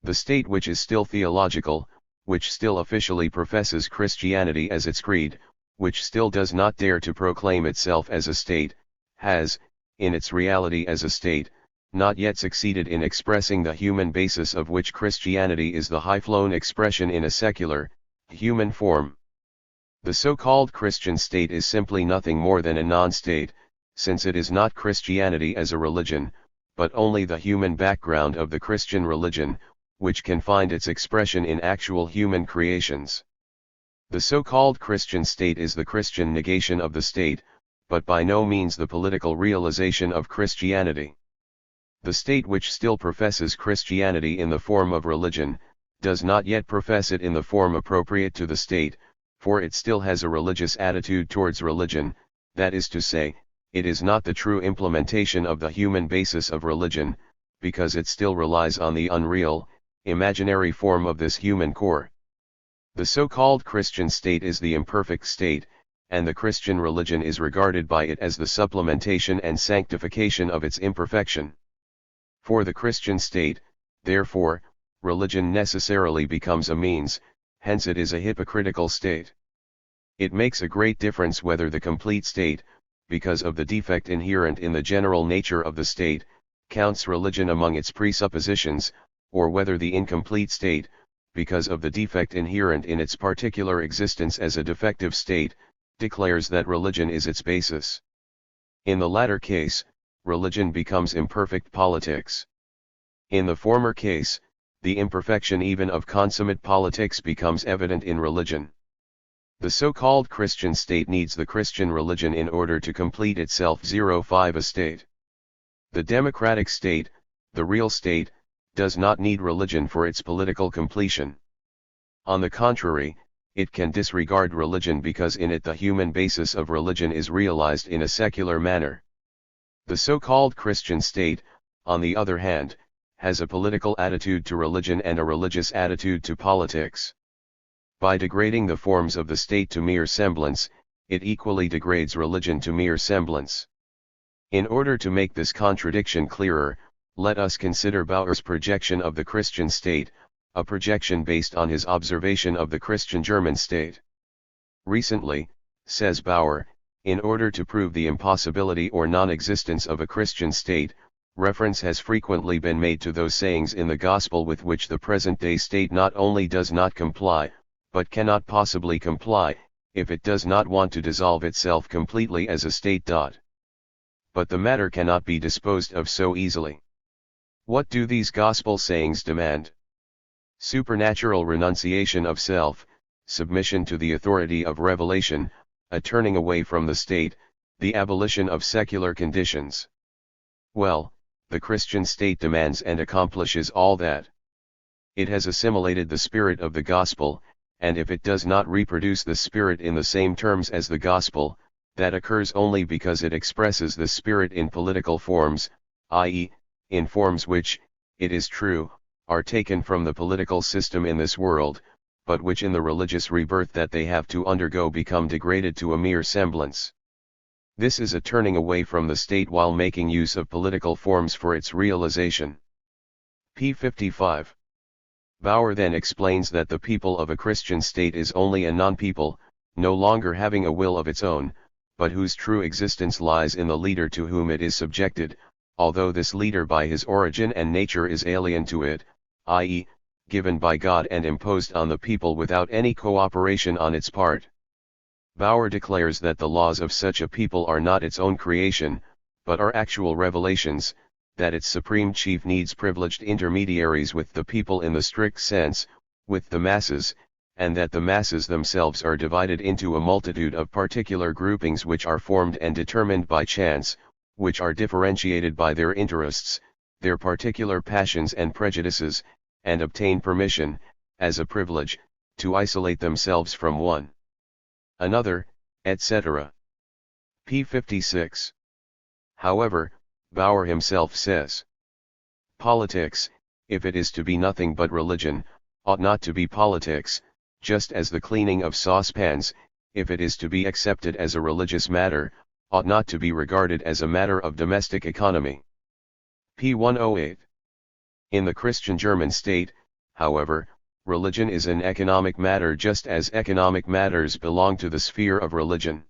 The state which is still theological, which still officially professes Christianity as its creed, which still does not dare to proclaim itself as a state, has, in its reality as a state, not yet succeeded in expressing the human basis of which Christianity is the high-flown expression in a secular, human form. The so-called Christian state is simply nothing more than a non-state, since it is not Christianity as a religion, but only the human background of the Christian religion, which can find its expression in actual human creations. The so-called Christian state is the Christian negation of the state, but by no means the political realization of Christianity. The state which still professes Christianity in the form of religion, does not yet profess it in the form appropriate to the state, for it still has a religious attitude towards religion, that is to say, it is not the true implementation of the human basis of religion, because it still relies on the unreal, imaginary form of this human core. The so-called Christian state is the imperfect state, and the Christian religion is regarded by it as the supplementation and sanctification of its imperfection. For the Christian state, therefore, religion necessarily becomes a means, hence it is a hypocritical state. It makes a great difference whether the complete state, because of the defect inherent in the general nature of the state, counts religion among its presuppositions, or whether the incomplete state, because of the defect inherent in its particular existence as a defective state, declares that religion is its basis. In the latter case, religion becomes imperfect politics. In the former case, the imperfection even of consummate politics becomes evident in religion. The so-called Christian state needs the Christian religion in order to complete itself. 05 A state. The democratic state, the real state, does not need religion for its political completion. On the contrary, it can disregard religion because in it the human basis of religion is realized in a secular manner. The so-called Christian state, on the other hand, has a political attitude to religion and a religious attitude to politics. By degrading the forms of the state to mere semblance, it equally degrades religion to mere semblance. In order to make this contradiction clearer, let us consider Bauer's projection of the Christian state, a projection based on his observation of the Christian German state. Recently, says Bauer, in order to prove the impossibility or non-existence of a Christian state, reference has frequently been made to those sayings in the Gospel with which the present-day state not only does not comply, but cannot possibly comply, if it does not want to dissolve itself completely as a state. But the matter cannot be disposed of so easily. What do these Gospel sayings demand? Supernatural renunciation of self, submission to the authority of revelation, a turning away from the state, the abolition of secular conditions. Well, the Christian state demands and accomplishes all that. It has assimilated the spirit of the gospel, and if it does not reproduce the spirit in the same terms as the gospel, that occurs only because it expresses the spirit in political forms, i.e., in forms which, it is true, are taken from the political system in this world, but which in the religious rebirth that they have to undergo become degraded to a mere semblance. This is a turning away from the state while making use of political forms for its realization. p. 55. Bauer then explains that the people of a Christian state is only a non-people, no longer having a will of its own, but whose true existence lies in the leader to whom it is subjected, although this leader by his origin and nature is alien to it, i.e., given by God and imposed on the people without any cooperation on its part. Bauer declares that the laws of such a people are not its own creation, but are actual revelations, that its supreme chief needs privileged intermediaries with the people in the strict sense, with the masses, and that the masses themselves are divided into a multitude of particular groupings which are formed and determined by chance, which are differentiated by their interests, their particular passions and prejudices, and obtain permission, as a privilege, to isolate themselves from one another, etc. p. 56. However, Bauer himself says, politics, if it is to be nothing but religion, ought not to be politics, just as the cleaning of saucepans, if it is to be accepted as a religious matter, ought not to be regarded as a matter of domestic economy. p. 108. In the Christian German state, however, Religion is an economic matter just as economic matters belong to the sphere of religion.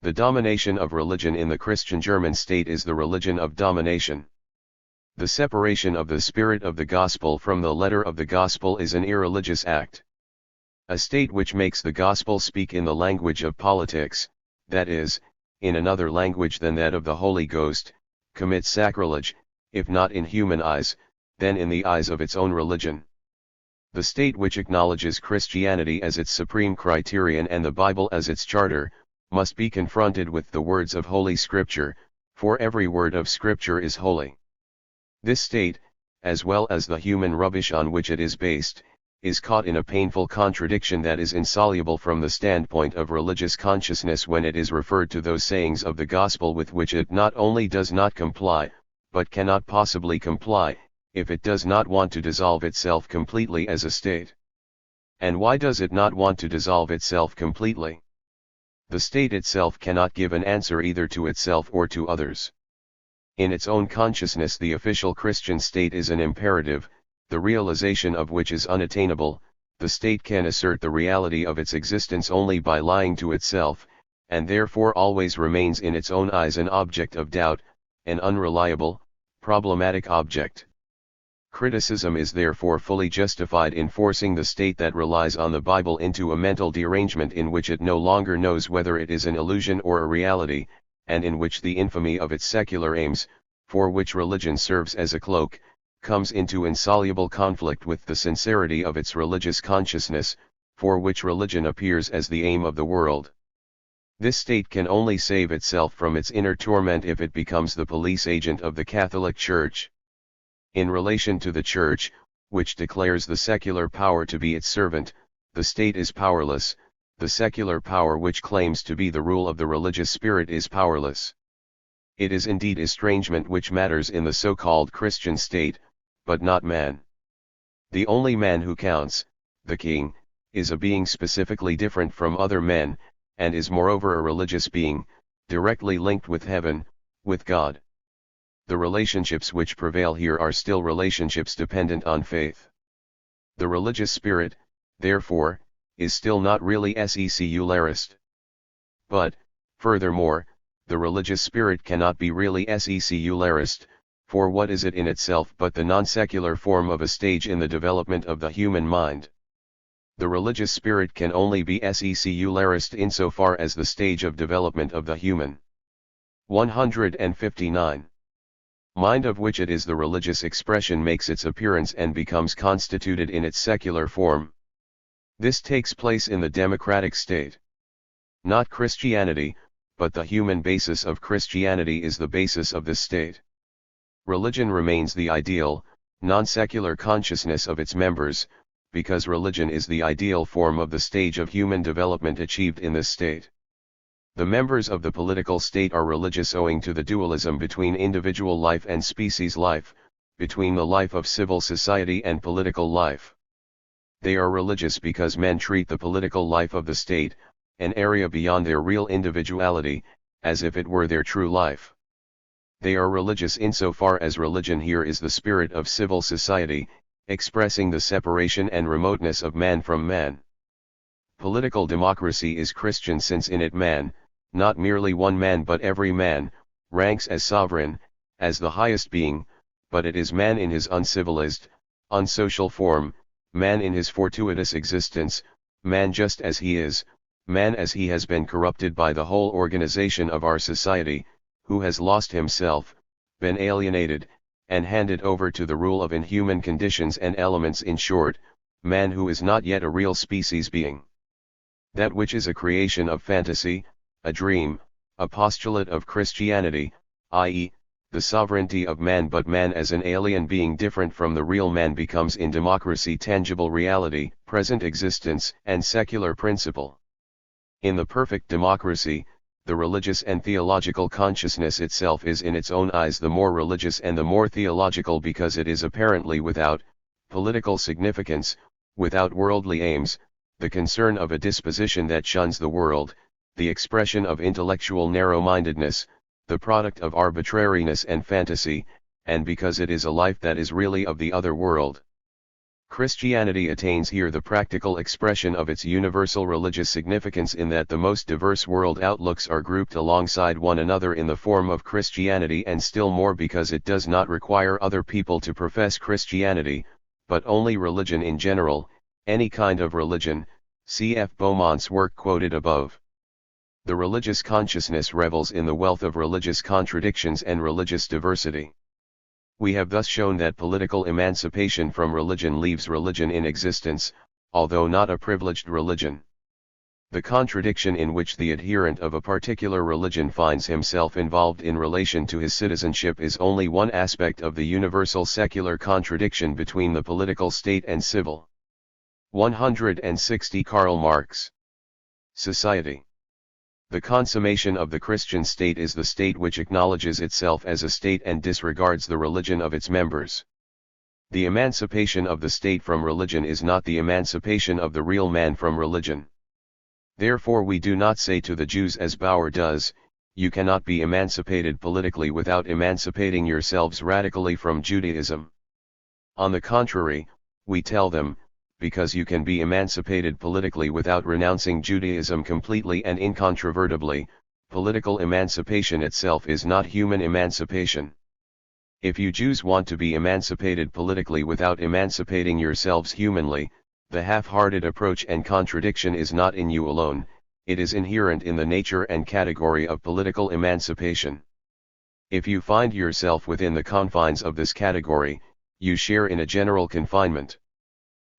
The domination of religion in the Christian German state is the religion of domination. The separation of the spirit of the gospel from the letter of the gospel is an irreligious act. A state which makes the gospel speak in the language of politics, that is, in another language than that of the Holy Ghost, commits sacrilege, if not in human eyes, then in the eyes of its own religion. The state which acknowledges Christianity as its supreme criterion and the Bible as its charter, must be confronted with the words of Holy Scripture, for every word of Scripture is holy. This state, as well as the human rubbish on which it is based, is caught in a painful contradiction that is insoluble from the standpoint of religious consciousness when it is referred to those sayings of the gospel with which it not only does not comply, but cannot possibly comply, if it does not want to dissolve itself completely as a state. And why does it not want to dissolve itself completely? The state itself cannot give an answer either to itself or to others. In its own consciousness the official Christian state is an imperative, the realization of which is unattainable. The state can assert the reality of its existence only by lying to itself, and therefore always remains in its own eyes an object of doubt, an unreliable, problematic object. Criticism is therefore fully justified in forcing the state that relies on the Bible into a mental derangement in which it no longer knows whether it is an illusion or a reality, and in which the infamy of its secular aims, for which religion serves as a cloak, comes into insoluble conflict with the sincerity of its religious consciousness, for which religion appears as the aim of the world. This state can only save itself from its inner torment if it becomes the police agent of the Catholic Church. In relation to the Church, which declares the secular power to be its servant, the state is powerless. The secular power which claims to be the rule of the religious spirit is powerless. It is indeed estrangement which matters in the so-called Christian state, but not man. The only man who counts, the king, is a being specifically different from other men, and is moreover a religious being, directly linked with heaven, with God. The relationships which prevail here are still relationships dependent on faith. The religious spirit, therefore, is still not really secularist. But, furthermore, the religious spirit cannot be really secularist, for what is it in itself but the non-secular form of a stage in the development of the human mind? The religious spirit can only be secularist insofar as the stage of development of the human 159. Mind of which it is the religious expression makes its appearance and becomes constituted in its secular form. This takes place in the democratic state. Not Christianity, but the human basis of Christianity is the basis of this state. Religion remains the ideal, non-secular consciousness of its members, because religion is the ideal form of the stage of human development achieved in this state. The members of the political state are religious owing to the dualism between individual life and species life, between the life of civil society and political life. They are religious because men treat the political life of the state, an area beyond their real individuality, as if it were their true life. They are religious insofar as religion here is the spirit of civil society, expressing the separation and remoteness of man from man. Political democracy is Christian since in it man, not merely one man but every man, ranks as sovereign, as the highest being, but it is man in his uncivilized, unsocial form, man in his fortuitous existence, man just as he is, man as he has been corrupted by the whole organization of our society, who has lost himself, been alienated, and handed over to the rule of inhuman conditions and elements, in short, man who is not yet a real species being. That which is a creation of fantasy, a dream, a postulate of Christianity, i.e., the sovereignty of man but man as an alien being different from the real man becomes in democracy tangible reality, present existence and secular principle. In the perfect democracy, the religious and theological consciousness itself is in its own eyes the more religious and the more theological because it is apparently without political significance, without worldly aims, the concern of a disposition that shuns the world, the expression of intellectual narrow-mindedness, the product of arbitrariness and fantasy, and because it is a life that is really of the other world. Christianity attains here the practical expression of its universal religious significance in that the most diverse world outlooks are grouped alongside one another in the form of Christianity, and still more because it does not require other people to profess Christianity, but only religion in general, any kind of religion, cf. Beaumont's work quoted above. The religious consciousness revels in the wealth of religious contradictions and religious diversity. We have thus shown that political emancipation from religion leaves religion in existence, although not a privileged religion. The contradiction in which the adherent of a particular religion finds himself involved in relation to his citizenship is only one aspect of the universal secular contradiction between the political state and civil. 160 Karl Marx. Society. The consummation of the Christian state is the state which acknowledges itself as a state and disregards the religion of its members. The emancipation of the state from religion is not the emancipation of the real man from religion. Therefore we do not say to the Jews as Bauer does, you cannot be emancipated politically without emancipating yourselves radically from Judaism. On the contrary, we tell them, because you can be emancipated politically without renouncing Judaism completely and incontrovertibly, political emancipation itself is not human emancipation. If you Jews want to be emancipated politically without emancipating yourselves humanly, the half-hearted approach and contradiction is not in you alone, it is inherent in the nature and category of political emancipation. If you find yourself within the confines of this category, you share in a general confinement.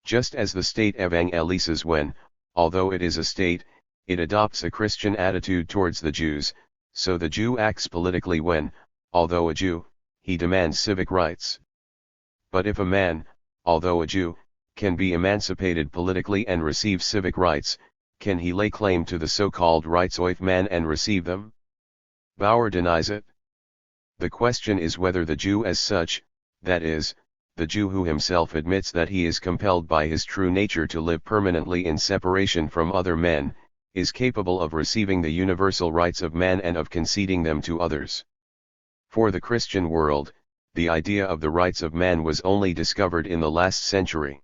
Just as the state evangelises when, although it is a state, it adopts a Christian attitude towards the Jews, so the Jew acts politically when, although a Jew, he demands civic rights. But if a man, although a Jew, can be emancipated politically and receive civic rights, can he lay claim to the so-called rights of man and receive them? Bauer denies it. The question is whether the Jew as such, that is, the Jew who himself admits that he is compelled by his true nature to live permanently in separation from other men, is capable of receiving the universal rights of man and of conceding them to others. For the Christian world, the idea of the rights of man was only discovered in the last century.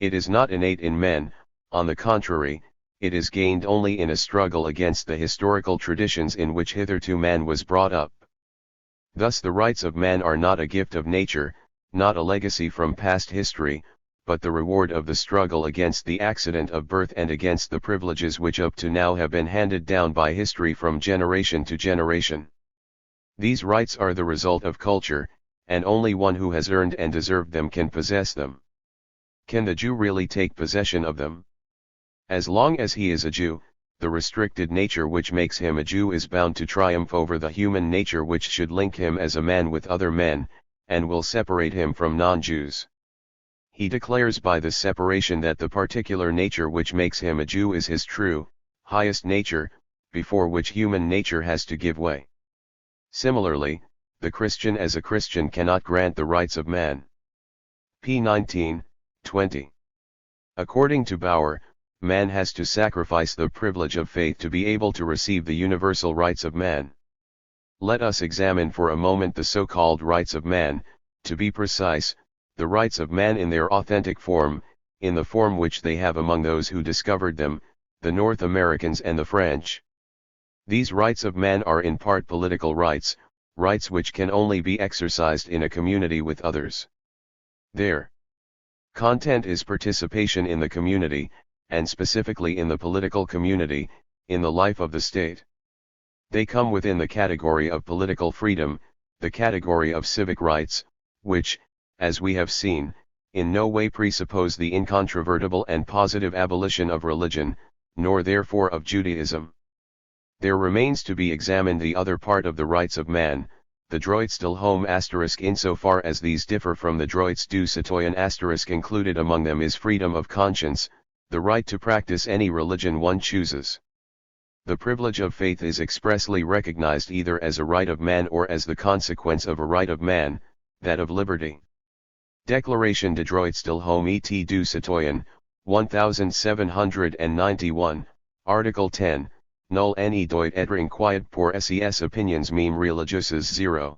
It is not innate in men, on the contrary, it is gained only in a struggle against the historical traditions in which hitherto man was brought up. Thus the rights of man are not a gift of nature, not a legacy from past history, but the reward of the struggle against the accident of birth and against the privileges which up to now have been handed down by history from generation to generation. These rights are the result of culture, and only one who has earned and deserved them can possess them. Can the Jew really take possession of them? As long as he is a Jew, the restricted nature which makes him a Jew is bound to triumph over the human nature which should link him as a man with other men, and will separate him from non-Jews. He declares by this separation that the particular nature which makes him a Jew is his true, highest nature, before which human nature has to give way. Similarly, the Christian as a Christian cannot grant the rights of man. p. 19, 20. According to Bauer, man has to sacrifice the privilege of faith to be able to receive the universal rights of man. Let us examine for a moment the so-called rights of man, to be precise, the rights of man in their authentic form, in the form which they have among those who discovered them, the North Americans and the French. These rights of man are in part political rights, rights which can only be exercised in a community with others. Their content is participation in the community, and specifically in the political community, in the life of the state. They come within the category of political freedom, the category of civic rights, which, as we have seen, in no way presuppose the incontrovertible and positive abolition of religion, nor therefore of Judaism. There remains to be examined the other part of the rights of man, the droits de l'homme * insofar as these differ from the droits du citoyen * included among them is freedom of conscience, the right to practice any religion one chooses. The privilege of faith is expressly recognized either as a right of man or as the consequence of a right of man, that of liberty. Déclaration des droits de l'homme et du citoyen, 1791, Article 10, Nul ne doit être inquiet pour ses opinions même religieuses 0.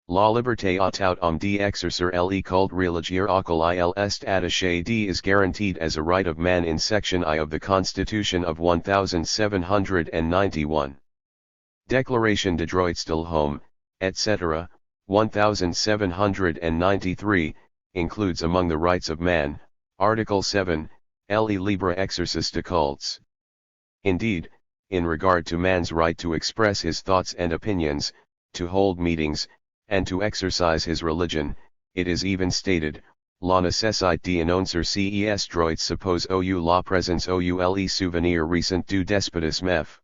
La liberté atout d'exercer le culte religieux auquel il est attaché d is guaranteed as a right of man in Section I of the Constitution of 1791. Declaration de droits de l'homme, etc., 1793, includes among the rights of man, Article 7, le libre exercice de cultes. Indeed, in regard to man's right to express his thoughts and opinions, to hold meetings, and to exercise his religion, it is even stated, la nécessité d'énoncer ces droits suppose ou la présence ou le souvenir récent du despotisme f.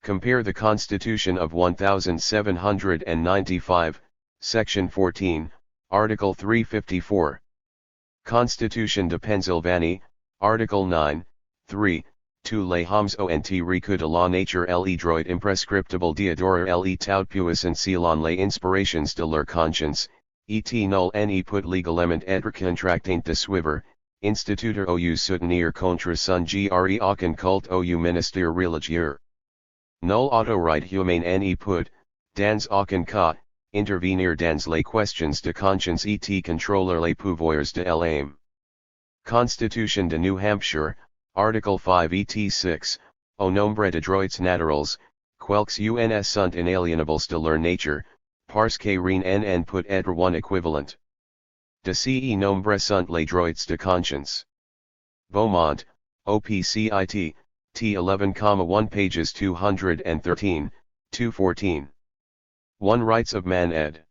Compare the Constitution of 1795, Section 14, Article 354. Constitution de Pennsylvanie, Article 9, 3. Tous les hommes ont reçu de la nature le droit imprescriptible d'adorer le tout puissant selon les inspirations de leur conscience, et nul ne peut légalement être contractant de suivre, instituer ou soutenir contre son gré aucun culte ou ministère religieux. Nul autorité humaine ne peut, dans aucun cas, intervenir dans les questions de conscience et contrôler les pouvoirs de l'âme. Constitution de New Hampshire, Article 5 et 6, au nombre de droits naturels, quelques uns sont inalienables de leur nature, parce que rien n'en peut être one équivalent. De ces nombres sont les droits de conscience. Beaumont, OPCIT, T11,1 pages 213, 214. 1 Rights of Man ed.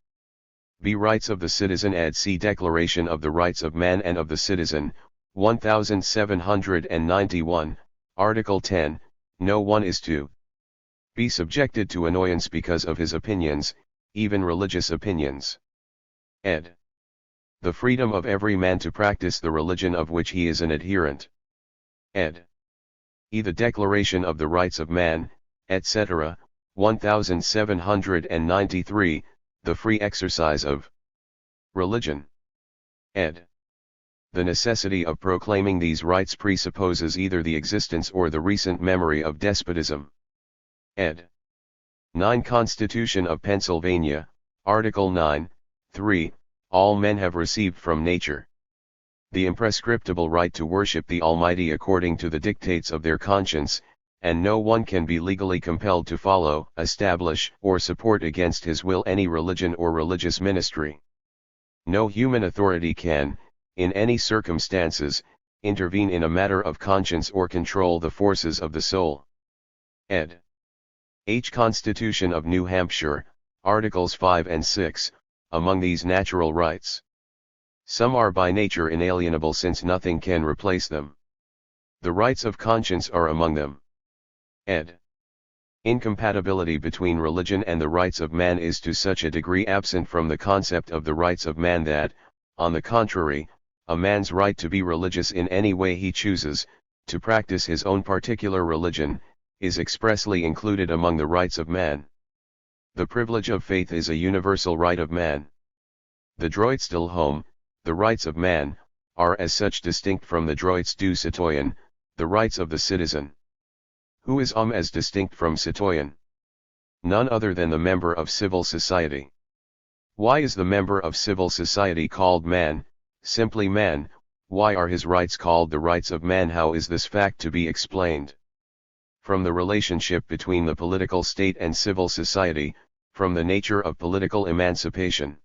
B. Rights of the Citizen ed. C. Declaration of the Rights of Man and of the Citizen, 1791, Article 10, no one is to be subjected to annoyance because of his opinions, even religious opinions. Ed. The freedom of every man to practice the religion of which he is an adherent. Ed. E. The Declaration of the Rights of Man, etc., 1793, the free exercise of religion. Ed. The necessity of proclaiming these rights presupposes either the existence or the recent memory of despotism. Ed. 9 Constitution of Pennsylvania, Article 9, 3, all men have received from nature the imprescriptible right to worship the Almighty according to the dictates of their conscience, and no one can be legally compelled to follow, establish, or support against his will any religion or religious ministry. No human authority can, in any circumstances, intervene in a matter of conscience or control the forces of the soul. Ed. H. Constitution of New Hampshire, Articles 5 and 6, among these natural rights. Some are by nature inalienable since nothing can replace them. The rights of conscience are among them. Ed. Incompatibility between religion and the rights of man is to such a degree absent from the concept of the rights of man that, on the contrary, a man's right to be religious in any way he chooses, to practice his own particular religion, is expressly included among the rights of man. The privilege of faith is a universal right of man. The droits de l'homme, the rights of man, are as such distinct from the droits du citoyen, the rights of the citizen. Who is homme as distinct from citoyen? None other than the member of civil society. Why is the member of civil society called man, simply man? Why are his rights called the rights of man? How is this fact to be explained? From the relationship between the political state and civil society, from the nature of political emancipation.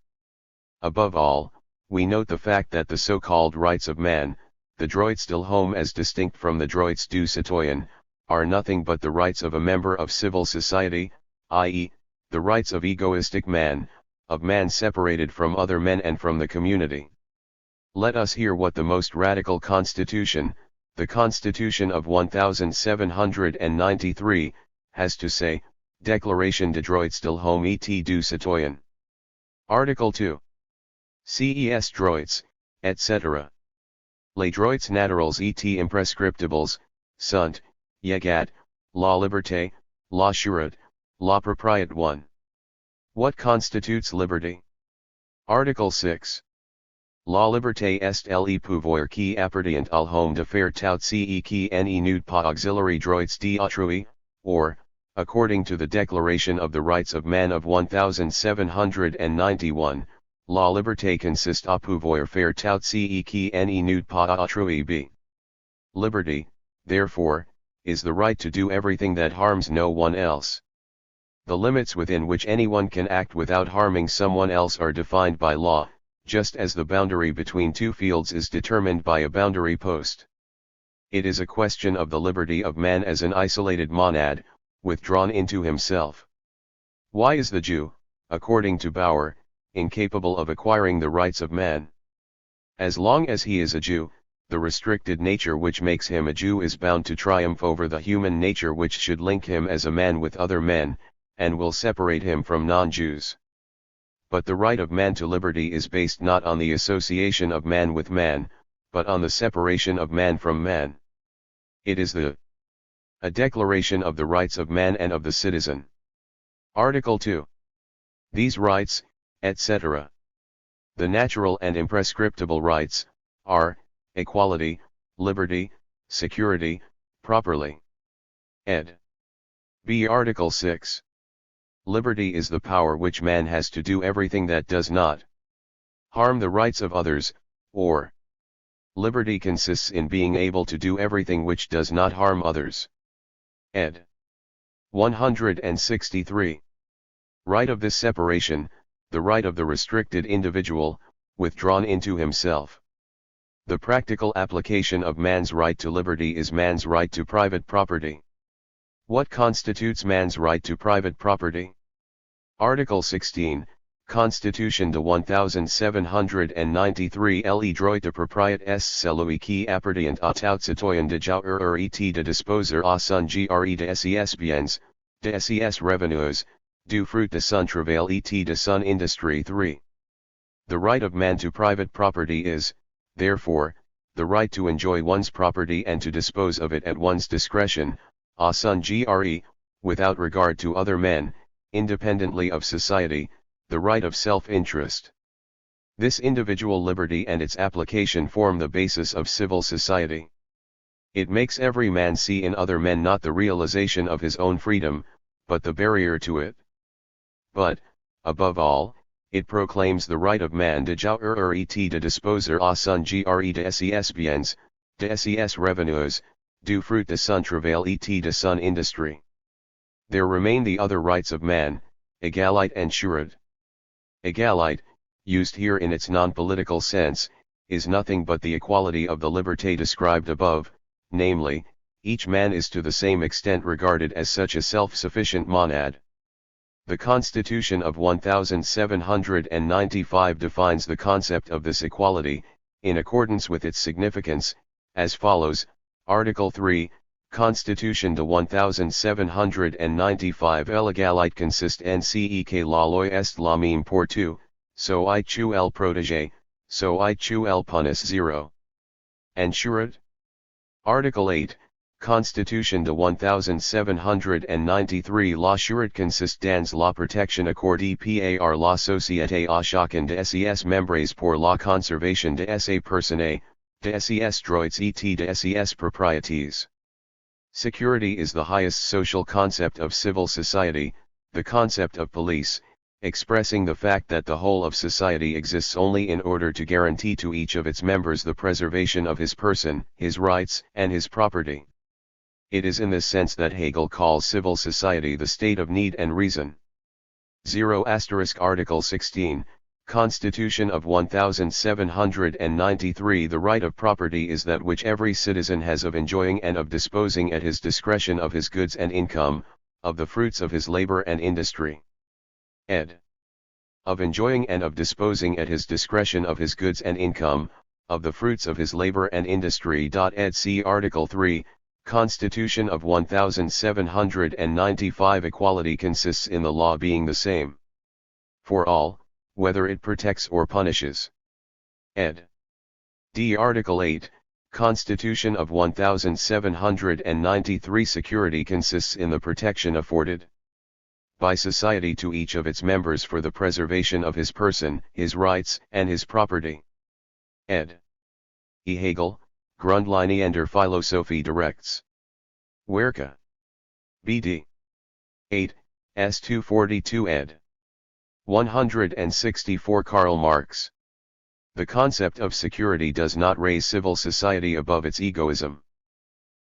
Above all, we note the fact that the so-called rights of man, the droits de l'homme as distinct from the droits du citoyen, are nothing but the rights of a member of civil society, i.e., the rights of egoistic man, of man separated from other men and from the community. Let us hear what the most radical constitution, the Constitution of 1793, has to say. Déclaration des droits de l'homme et du citoyen. Article 2. Ces droits, etc. Les droits naturels et imprescriptibles, sont, yegat, la liberté, la sûreté, la propriété. 1. What constitutes liberty? Article 6. La liberté est le pouvoir qui appartient à l'homme de faire tout ce qui n'est pas auxiliary droits d'autrui, or, according to the Declaration of the Rights of Man of 1791, la liberté consiste à pouvoir faire tout ce qui n'est pas autrui b. Liberty, therefore, is the right to do everything that harms no one else. The limits within which anyone can act without harming someone else are defined by law, just as the boundary between two fields is determined by a boundary post. It is a question of the liberty of man as an isolated monad, withdrawn into himself. Why is the Jew, according to Bauer, incapable of acquiring the rights of man? As long as he is a Jew, the restricted nature which makes him a Jew is bound to triumph over the human nature which should link him as a man with other men, and will separate him from non-Jews. But the right of man to liberty is based not on the association of man with man, but on the separation of man from man. It is a declaration of the rights of man and of the citizen. Article 2. These rights, etc. The natural and imprescriptible rights, are, equality, liberty, security, properly. Ed. B. Article 6. Liberty is the power which man has to do everything that does not harm the rights of others, or liberty consists in being able to do everything which does not harm others. Ed. 163. Right of this separation, the right of the restricted individual, withdrawn into himself. The practical application of man's right to liberty is man's right to private property. What constitutes man's right to private property? Article 16, Constitution de 1793 le droit de propriété est celui qui appartient à tout citoyen de jouir et de disposer à son gré de ses biens, de ses revenus, du fruit de son travail et de son industrie. 3. The right of man to private property is, therefore, the right to enjoy one's property and to dispose of it at one's discretion, à son gré, without regard to other men, independently of society, the right of self-interest. This individual liberty and its application form the basis of civil society. It makes every man see in other men not the realization of his own freedom, but the barrier to it. But, above all, it proclaims the right of man de jouir et de disposer à son gré de ses biens, de ses revenus, du fruit de son travail et de son industrie. There remain the other rights of man, égalité and sûreté. Égalité, used here in its non-political sense, is nothing but the equality of the liberté described above, namely, each man is to the same extent regarded as such a self-sufficient monad. The Constitution of 1795 defines the concept of this equality, in accordance with its significance, as follows: Article 3, Constitution de 1795 l'égalité consiste en ce que la loi est la même pour tous, soit tu el protégé, soit tu el punis. 0. And sûreté. Article 8, Constitution de 1793 La sûreté consiste dans la protection accordée par la société à chacun de ses membres pour la conservation de ses personnes, de ses droits et de ses propriétés. Security is the highest social concept of civil society, the concept of police, expressing the fact that the whole of society exists only in order to guarantee to each of its members the preservation of his person, his rights, and his property. It is in this sense that Hegel calls civil society the state of need and reason. 0 Article 16, Constitution of 1793 The right of property is that which every citizen has of enjoying and of disposing at his discretion of his goods and income, of the fruits of his labor and industry. Ed. Of enjoying and of disposing at his discretion of his goods and income, of the fruits of his labor and industry. Ed. See Article 3, Constitution of 1795 Equality consists in the law being the same for all, whether it protects or punishes. Ed. D. Article 8, Constitution of 1793 Security consists in the protection afforded by society to each of its members for the preservation of his person, his rights, and his property. Ed. E. Hegel, Grundlinien der Philosophie directs. Werke. B.D. 8, S. 242 ed. 164 Karl Marx. The concept of security does not raise civil society above its egoism.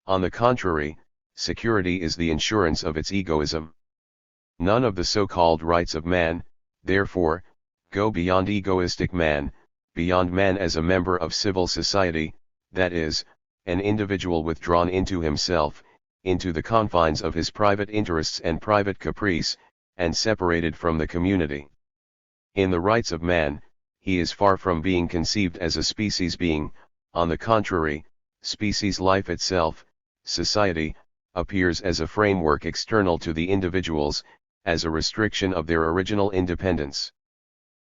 On the contrary, security is the insurance of its egoism. None of the so-called rights of man, therefore, go beyond egoistic man, beyond man as a member of civil society, that is, an individual withdrawn into himself, into the confines of his private interests and private caprice, and separated from the community. In the rights of man, he is far from being conceived as a species being. On the contrary, species life itself, society, appears as a framework external to the individuals, as a restriction of their original independence.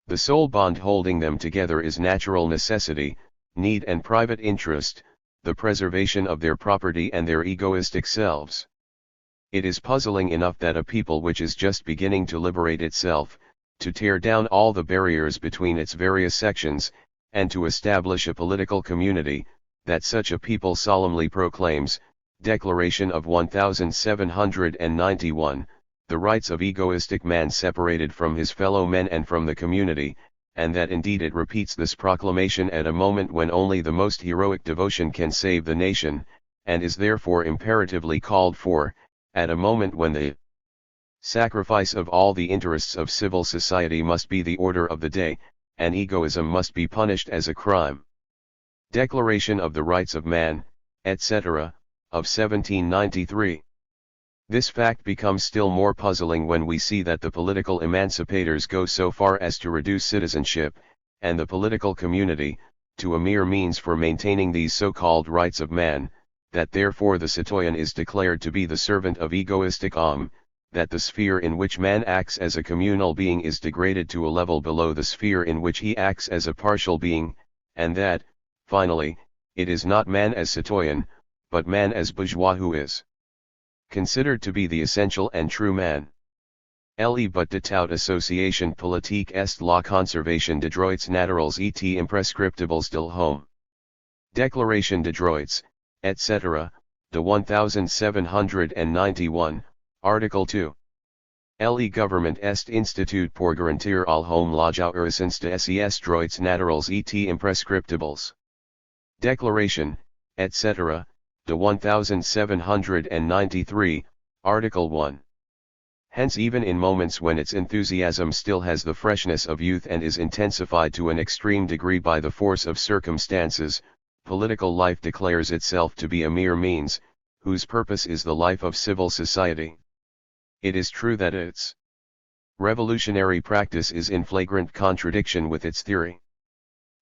The sole bond holding them together is natural necessity, need and private interest, the preservation of their property and their egoistic selves. It is puzzling enough that a people which is just beginning to liberate itself, to tear down all the barriers between its various sections, and to establish a political community, that such a people solemnly proclaims, Declaration of 1791, the rights of egoistic man separated from his fellow men and from the community, and that indeed it repeats this proclamation at a moment when only the most heroic devotion can save the nation, and is therefore imperatively called for, at a moment when the sacrifice of all the interests of civil society must be the order of the day, and egoism must be punished as a crime. Declaration of the Rights of Man, etc., of 1793. This fact becomes still more puzzling when we see that the political emancipators go so far as to reduce citizenship, and the political community, to a mere means for maintaining these so-called rights of man, that therefore the citoyen is declared to be the servant of egoistic homme, that the sphere in which man acts as a communal being is degraded to a level below the sphere in which he acts as a partial being, and that, finally, it is not man as citoyen, but man as bourgeois who is considered to be the essential and true man. Le but de tout association politique est la conservation des droits naturels et imprescriptibles de l'homme. Declaration des droits, etc., de 1791, Article 2. Le gouvernement est institut pour garantir al homme la jouissance de ses droits naturels et imprescriptibles. Declaration, etc., de 1793, Article 1. Hence even in moments when its enthusiasm still has the freshness of youth and is intensified to an extreme degree by the force of circumstances, political life declares itself to be a mere means, whose purpose is the life of civil society. It is true that its revolutionary practice is in flagrant contradiction with its theory.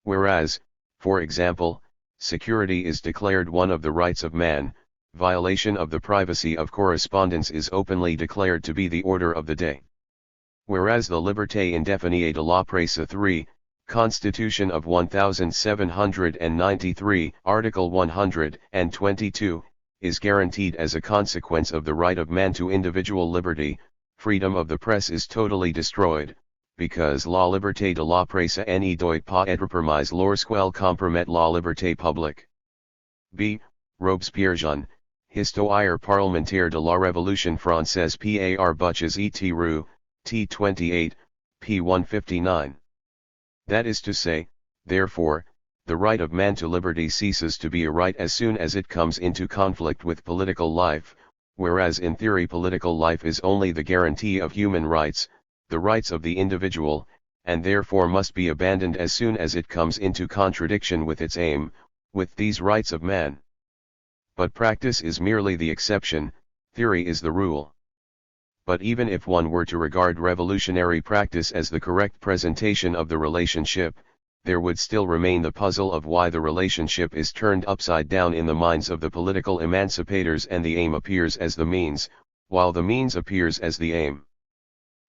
Whereas, for example, security is declared one of the rights of man, violation of the privacy of correspondence is openly declared to be the order of the day. Whereas the Liberté indéfinie de la presse 3, Constitution of 1793, Article 122, is guaranteed as a consequence of the right of man to individual liberty, freedom of the press is totally destroyed, because la liberté de la presse ne doit pas être permise lorsqu'elle compromet la liberté publique. B. Robespierre, Histoire parlementaire de la Révolution française par Buches et Roux, t. 28, p. 159. That is to say, therefore, the right of man to liberty ceases to be a right as soon as it comes into conflict with political life, whereas in theory political life is only the guarantee of human rights, the rights of the individual, and therefore must be abandoned as soon as it comes into contradiction with its aim, with these rights of man. But practice is merely the exception, theory is the rule. But even if one were to regard revolutionary practice as the correct presentation of the relationship, there would still remain the puzzle of why the relationship is turned upside down in the minds of the political emancipators and the aim appears as the means, while the means appears as the aim.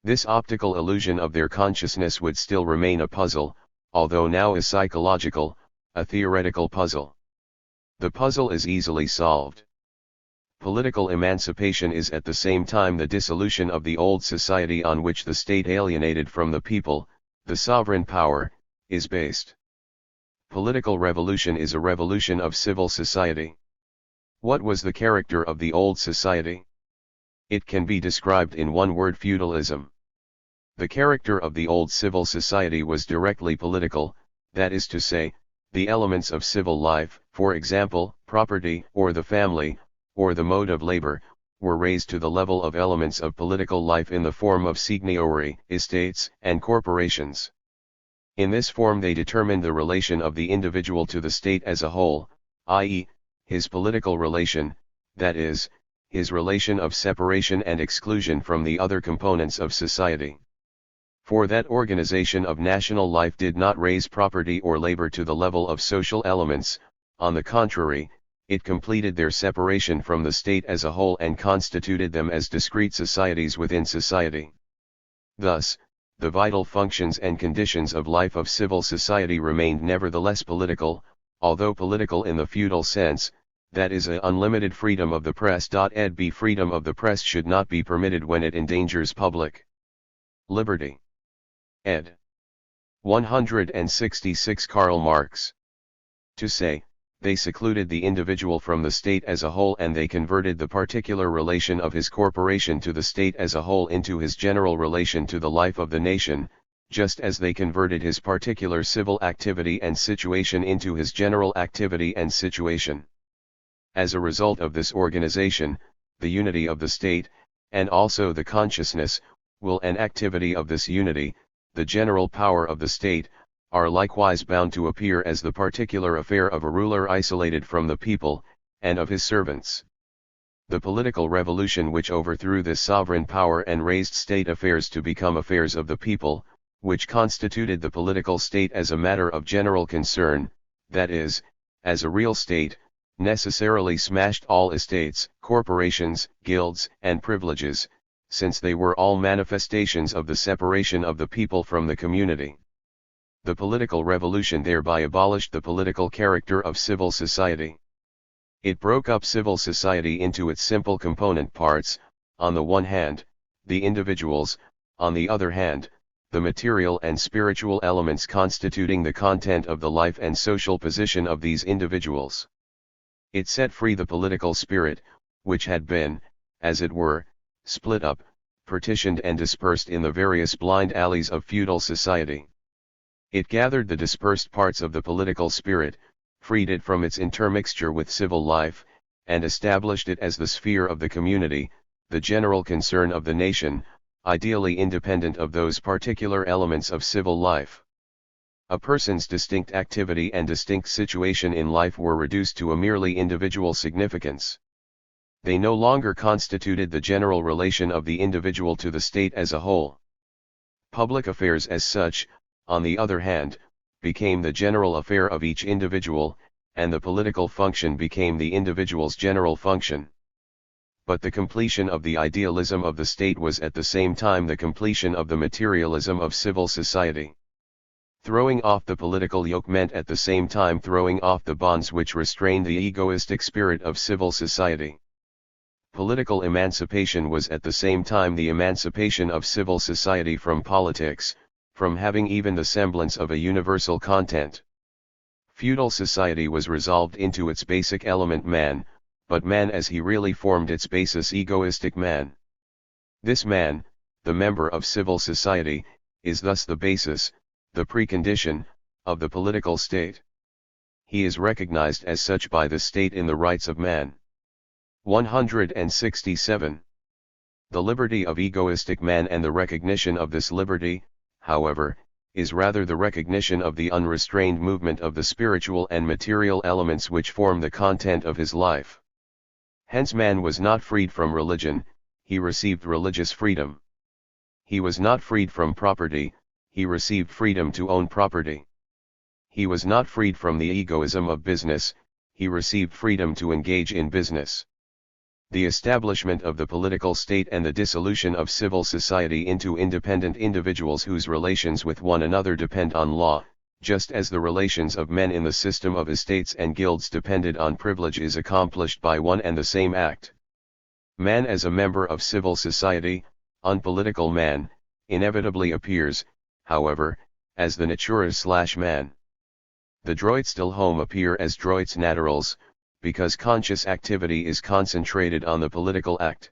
This optical illusion of their consciousness would still remain a puzzle, although now a psychological, a theoretical puzzle. The puzzle is easily solved. Political emancipation is at the same time the dissolution of the old society on which the state alienated from the people, the sovereign power, is based. Political revolution is a revolution of civil society. What was the character of the old society? It can be described in one word: feudalism. The character of the old civil society was directly political, that is to say, the elements of civil life, for example, property, or the family, or the mode of labor, were raised to the level of elements of political life in the form of signori, estates, and corporations. In this form they determined the relation of the individual to the state as a whole, i.e., his political relation, that is, his relation of separation and exclusion from the other components of society. For that organization of national life did not raise property or labor to the level of social elements; on the contrary, it completed their separation from the state as a whole and constituted them as discrete societies within society. Thus, the vital functions and conditions of life of civil society remained nevertheless political, although political in the feudal sense, that is, a unlimited freedom of the press. Ed. Freedom of the press should not be permitted when it endangers public liberty. Ed. 166 Karl Marx. To say, they secluded the individual from the state as a whole, and they converted the particular relation of his corporation to the state as a whole into his general relation to the life of the nation, just as they converted his particular civil activity and situation into his general activity and situation. As a result of this organization, the unity of the state, and also the consciousness, will and activity of this unity, the general power of the state, are likewise bound to appear as the particular affair of a ruler isolated from the people, and of his servants. The political revolution which overthrew this sovereign power and raised state affairs to become affairs of the people, which constituted the political state as a matter of general concern, that is, as a real state, necessarily smashed all estates, corporations, guilds, and privileges, since they were all manifestations of the separation of the people from the community. The political revolution thereby abolished the political character of civil society. It broke up civil society into its simple component parts, on the one hand, the individuals, on the other hand, the material and spiritual elements constituting the content of the life and social position of these individuals. It set free the political spirit, which had been, as it were, split up, partitioned and dispersed in the various blind alleys of feudal society. It gathered the dispersed parts of the political spirit, freed it from its intermixture with civil life, and established it as the sphere of the community, the general concern of the nation, ideally independent of those particular elements of civil life. A person's distinct activity and distinct situation in life were reduced to a merely individual significance. They no longer constituted the general relation of the individual to the state as a whole. Public affairs as such, on the other hand, became the general affair of each individual, and the political function became the individual's general function. But the completion of the idealism of the state was at the same time the completion of the materialism of civil society. Throwing off the political yoke meant at the same time throwing off the bonds which restrained the egoistic spirit of civil society. Political emancipation was at the same time the emancipation of civil society from politics, from having even the semblance of a universal content. Feudal society was resolved into its basic element man, but man as he really formed its basis egoistic man. This man, the member of civil society, is thus the basis, the precondition, of the political state. He is recognized as such by the state in the rights of man. 167. The liberty of egoistic man and the recognition of this liberty, however, is rather the recognition of the unrestrained movement of the spiritual and material elements which form the content of his life. Hence man was not freed from religion, he received religious freedom. He was not freed from property, he received freedom to own property. He was not freed from the egoism of business, he received freedom to engage in business. The establishment of the political state and the dissolution of civil society into independent individuals whose relations with one another depend on law, just as the relations of men in the system of estates and guilds depended on privilege, is accomplished by one and the same act. Man as a member of civil society, unpolitical man, inevitably appears, however, as the natura/man. The droits del homme appear as droits naturals, because conscious activity is concentrated on the political act.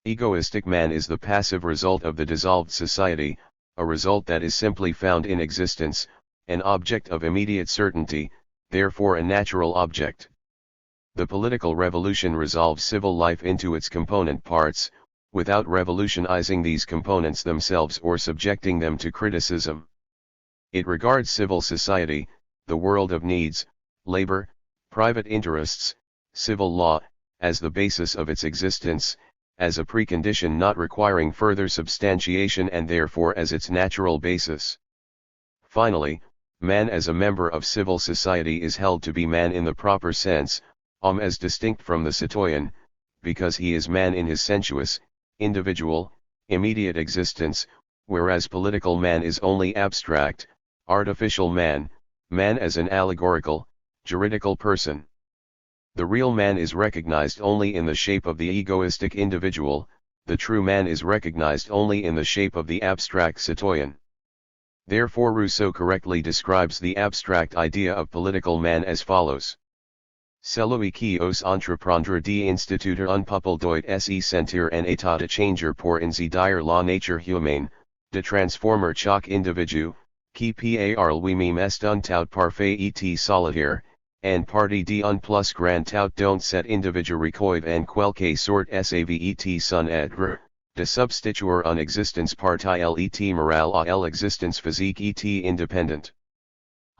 Egoistic man is the passive result of the dissolved society, a result that is simply found in existence, an object of immediate certainty, therefore a natural object. The political revolution resolves civil life into its component parts, without revolutionizing these components themselves or subjecting them to criticism. It regards civil society, the world of needs, labor, private interests, civil law, as the basis of its existence, as a precondition not requiring further substantiation and therefore as its natural basis. Finally, man as a member of civil society is held to be man in the proper sense, homme as distinct from the citoyen, because he is man in his sensuous, individual, immediate existence, whereas political man is only abstract, artificial man, man as an allegorical, juridical person. The real man is recognized only in the shape of the egoistic individual, the true man is recognized only in the shape of the abstract citoyen. Therefore Rousseau correctly describes the abstract idea of political man as follows. Celui qui ose entreprendre d'instituer un peuple doit se sentir en état de changer pour ainsi dire la nature humaine, de transformer chaque individu, qui par lui-même est un tout parfait et solitaire, en partie d'un plus grand tout dont cet individu recueille en quelque sorte savait son être, de substituer une existence partielle et morale à l'existence physique et indépendante.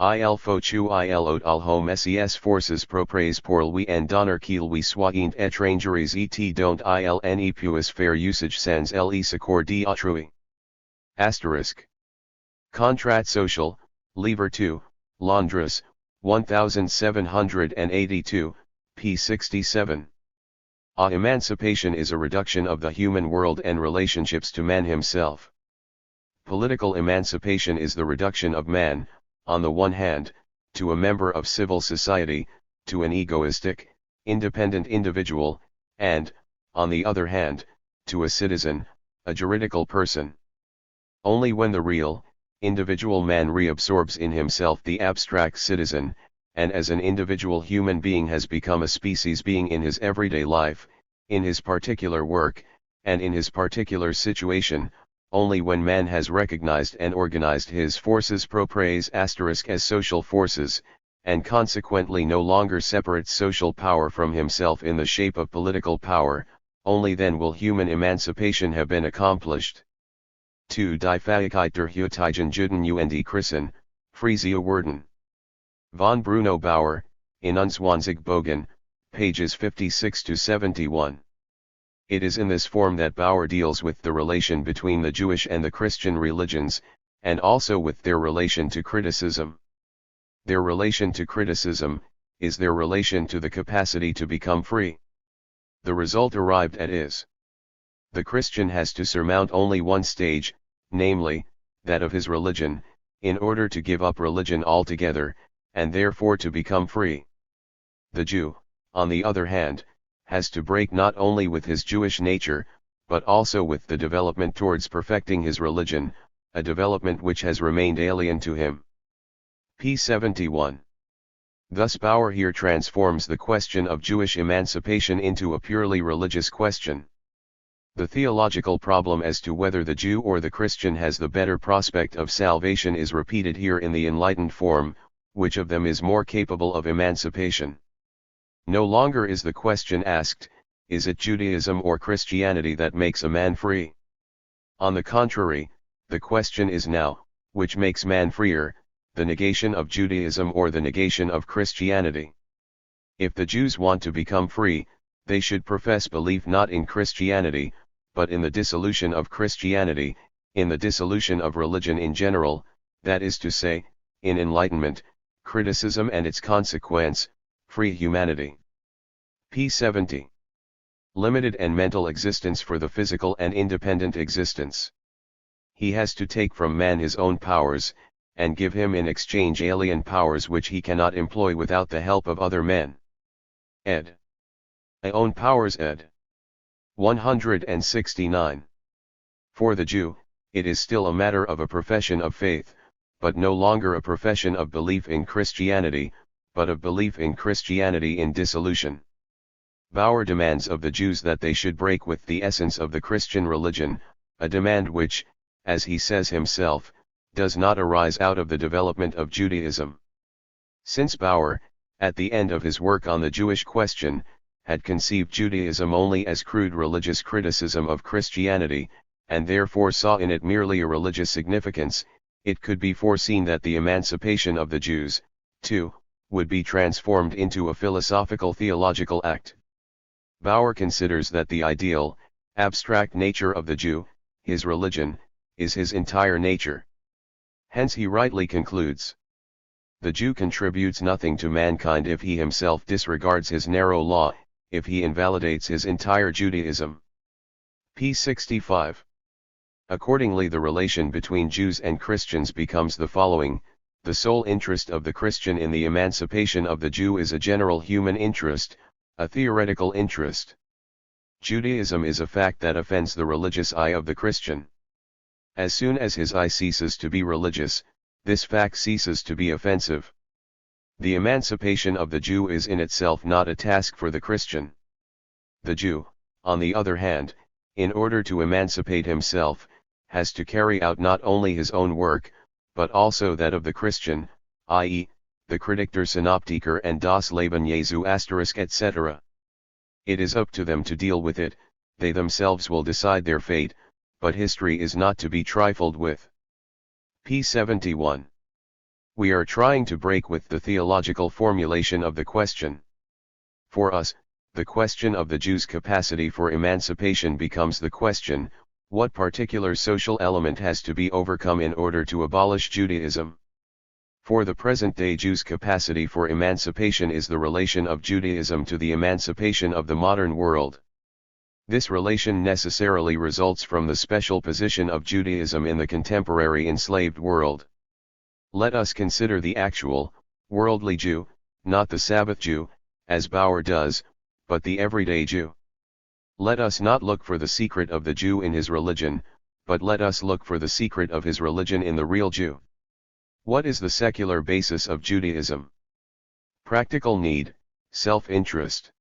Il faut il haut al home ses forces propres pour lui en donner qu'il lui soit étrangères et dont il ne puisse faire usage sans le secours d'autrui. Asterisk. Contrat social, Livre 2, Londres, 1782, p. 67. Emancipation is a reduction of the human world and relationships to man himself. Political emancipation is the reduction of man, on the one hand, to a member of civil society, to an egoistic, independent individual, and, on the other hand, to a citizen, a juridical person. Only when the real, individual man reabsorbs in himself the abstract citizen, and as an individual human being has become a species being in his everyday life, in his particular work, and in his particular situation, only when man has recognized and organized his forces propres asterisk as social forces, and consequently no longer separates social power from himself in the shape of political power, only then will human emancipation have been accomplished. 2. Die Fähigkeit der heutigen Juden und Christen, Frisia Werden. Von Bruno Bauer, in 21 Bogen, pages 56-71. It is in this form that Bauer deals with the relation between the Jewish and the Christian religions, and also with their relation to criticism. Their relation to criticism is their relation to the capacity to become free. The result arrived at is: the Christian has to surmount only one stage, namely, that of his religion, in order to give up religion altogether, and therefore to become free. The Jew, on the other hand, has to break not only with his Jewish nature, but also with the development towards perfecting his religion, a development which has remained alien to him. p. 71. Thus Bauer here transforms the question of Jewish emancipation into a purely religious question. The theological problem as to whether the Jew or the Christian has the better prospect of salvation is repeated here in the enlightened form, which of them is more capable of emancipation. No longer is the question asked, is it Judaism or Christianity that makes a man free? On the contrary, the question is now, which makes man freer, the negation of Judaism or the negation of Christianity? If the Jews want to become free, they should profess belief not in Christianity, but in the dissolution of Christianity, in the dissolution of religion in general, that is to say, in enlightenment, criticism and its consequence, free humanity. p. 70. Limited and mental existence for the physical and independent existence. He has to take from man his own powers, and give him in exchange alien powers which he cannot employ without the help of other men. Ed. A own powers ed. 169. For the Jew, it is still a matter of a profession of faith, but no longer a profession of belief in Christianity, but of belief in Christianity in dissolution. Bauer demands of the Jews that they should break with the essence of the Christian religion, a demand which, as he says himself, does not arise out of the development of Judaism. Since Bauer, at the end of his work on the Jewish question, had conceived Judaism only as crude religious criticism of Christianity, and therefore saw in it merely a religious significance, it could be foreseen that the emancipation of the Jews, too, would be transformed into a philosophical theological act. Bauer considers that the ideal, abstract nature of the Jew, his religion, is his entire nature. Hence he rightly concludes, the Jew contributes nothing to mankind if he himself disregards his narrow law, if he invalidates his entire Judaism. p. 65. Accordingly, the relation between Jews and Christians becomes the following: the sole interest of the Christian in the emancipation of the Jew is a general human interest, a theoretical interest. Judaism is a fact that offends the religious eye of the Christian. As soon as his eye ceases to be religious, this fact ceases to be offensive. The emancipation of the Jew is in itself not a task for the Christian. The Jew, on the other hand, in order to emancipate himself, has to carry out not only his own work, but also that of the Christian, i.e., the Kritik der Synoptiker and das Leben Jesu *, etc. It is up to them to deal with it, they themselves will decide their fate, but history is not to be trifled with. p. 71. We are trying to break with the theological formulation of the question. For us, the question of the Jew's capacity for emancipation becomes the question, what particular social element has to be overcome in order to abolish Judaism? For the present-day Jew's capacity for emancipation is the relation of Judaism to the emancipation of the modern world. This relation necessarily results from the special position of Judaism in the contemporary enslaved world. Let us consider the actual, worldly Jew, not the Sabbath Jew, as Bauer does, but the everyday Jew. Let us not look for the secret of the Jew in his religion, but let us look for the secret of his religion in the real Jew. What is the secular basis of Judaism? Practical need, self-interest.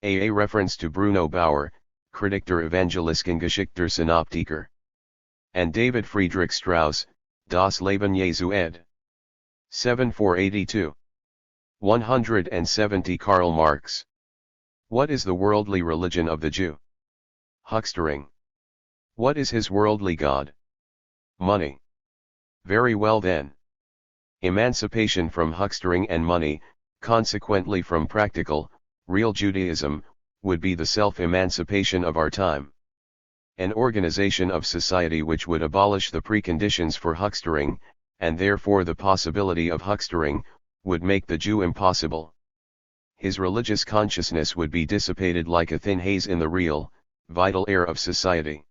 A reference to Bruno Bauer, Kritik der Evangelischen Geschichte Synoptiker. And David Friedrich Strauss, Das Leben Jesu ed. 7482. 170 Karl Marx. What is the worldly religion of the Jew? Huckstering. What is his worldly god? Money. Very well then. Emancipation from huckstering and money, consequently from practical, real Judaism, would be the self-emancipation of our time. An organization of society which would abolish the preconditions for huckstering, and therefore the possibility of huckstering, would make the Jew impossible. His religious consciousness would be dissipated like a thin haze in the real, vital air of society.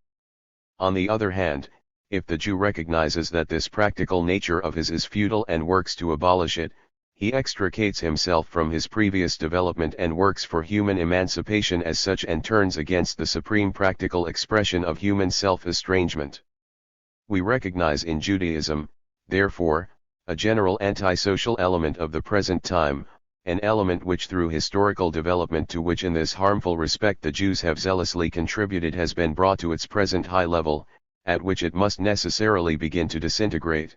On the other hand, if the Jew recognizes that this practical nature of his is futile and works to abolish it, he extricates himself from his previous development and works for human emancipation as such and turns against the supreme practical expression of human self-estrangement. We recognize in Judaism, therefore, a general antisocial element of the present time, an element which through historical development to which in this harmful respect the Jews have zealously contributed has been brought to its present high level, at which it must necessarily begin to disintegrate.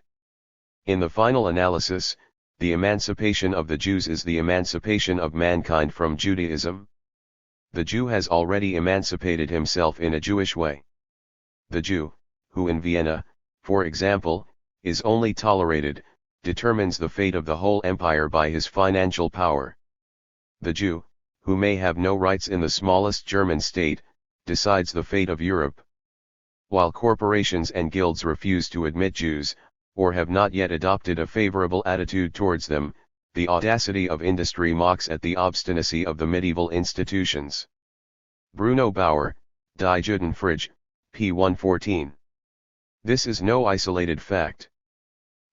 In the final analysis, the emancipation of the Jews is the emancipation of mankind from Judaism. The Jew has already emancipated himself in a Jewish way. The Jew, who in Vienna, for example, is only tolerated, determines the fate of the whole empire by his financial power. The Jew, who may have no rights in the smallest German state, decides the fate of Europe. While corporations and guilds refuse to admit Jews, or have not yet adopted a favorable attitude towards them, the audacity of industry mocks at the obstinacy of the medieval institutions. Bruno Bauer, Die Judenfrage, p. 114. This is no isolated fact.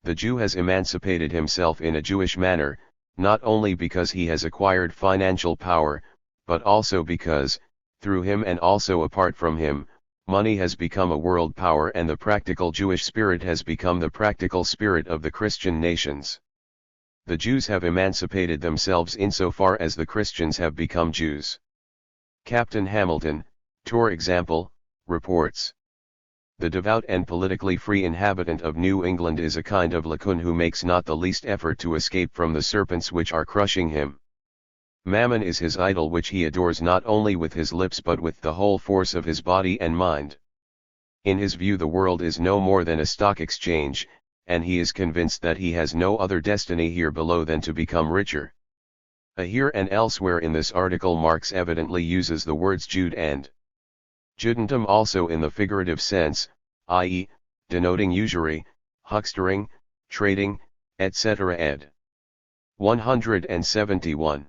The Jew has emancipated himself in a Jewish manner, not only because he has acquired financial power, but also because, through him and also apart from him, money has become a world power and the practical Jewish spirit has become the practical spirit of the Christian nations. The Jews have emancipated themselves insofar as the Christians have become Jews. Captain Hamilton, Tor example, reports. The devout and politically free inhabitant of New England is a kind of Laocoon who makes not the least effort to escape from the serpents which are crushing him. Mammon is his idol which he adores not only with his lips but with the whole force of his body and mind. In his view the world is no more than a stock exchange, and he is convinced that he has no other destiny here below than to become richer. Here and elsewhere in this article Marx evidently uses the words Jude and Judentum also in the figurative sense, i.e., denoting usury, huckstering, trading, etc. ed. 171.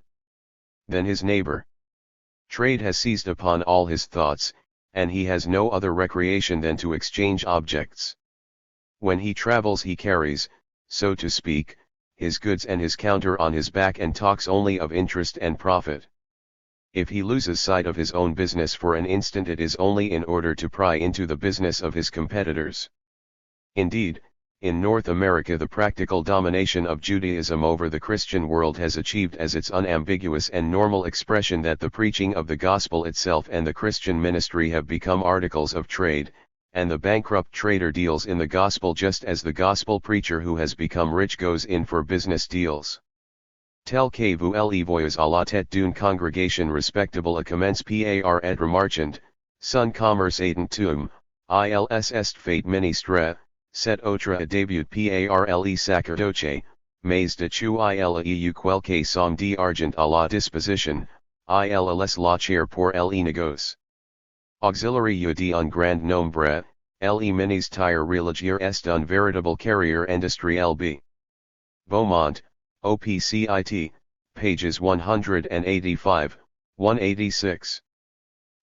Then his neighbor. Trade has seized upon all his thoughts, and he has no other recreation than to exchange objects. When he travels he carries, so to speak, his goods and his counter on his back and talks only of interest and profit. If he loses sight of his own business for an instant it is only in order to pry into the business of his competitors. Indeed, in North America the practical domination of Judaism over the Christian world has achieved as its unambiguous and normal expression that the preaching of the gospel itself and the Christian ministry have become articles of trade, and the bankrupt trader deals in the gospel just as the gospel preacher who has become rich goes in for business deals. Tel que vous voyez à la tête d'une congregation respectable à commence par être marchand, son commerce édentum, ils est fait ministre, cet autre à début par le sacerdoce, mais de tu il eu quelque somme d'argent à la disposition, il laisse la chair pour le négoce. Auxiliary de un grand nombre, le ministère religieux est un véritable carrière industriel b. Beaumont, OPCIT, pages 185, 186.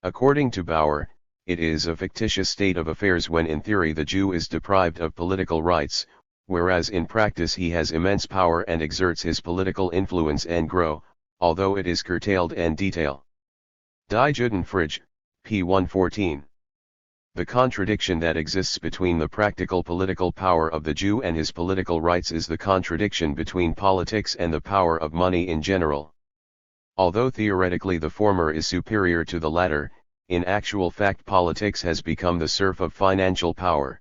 According to Bauer, it is a fictitious state of affairs when in theory the Jew is deprived of political rights, whereas in practice he has immense power and exerts his political influence and grow, although it is curtailed and detail. Die Judenfrage, p. 114. The contradiction that exists between the practical political power of the Jew and his political rights is the contradiction between politics and the power of money in general. Although theoretically the former is superior to the latter, in actual fact politics has become the serf of financial power.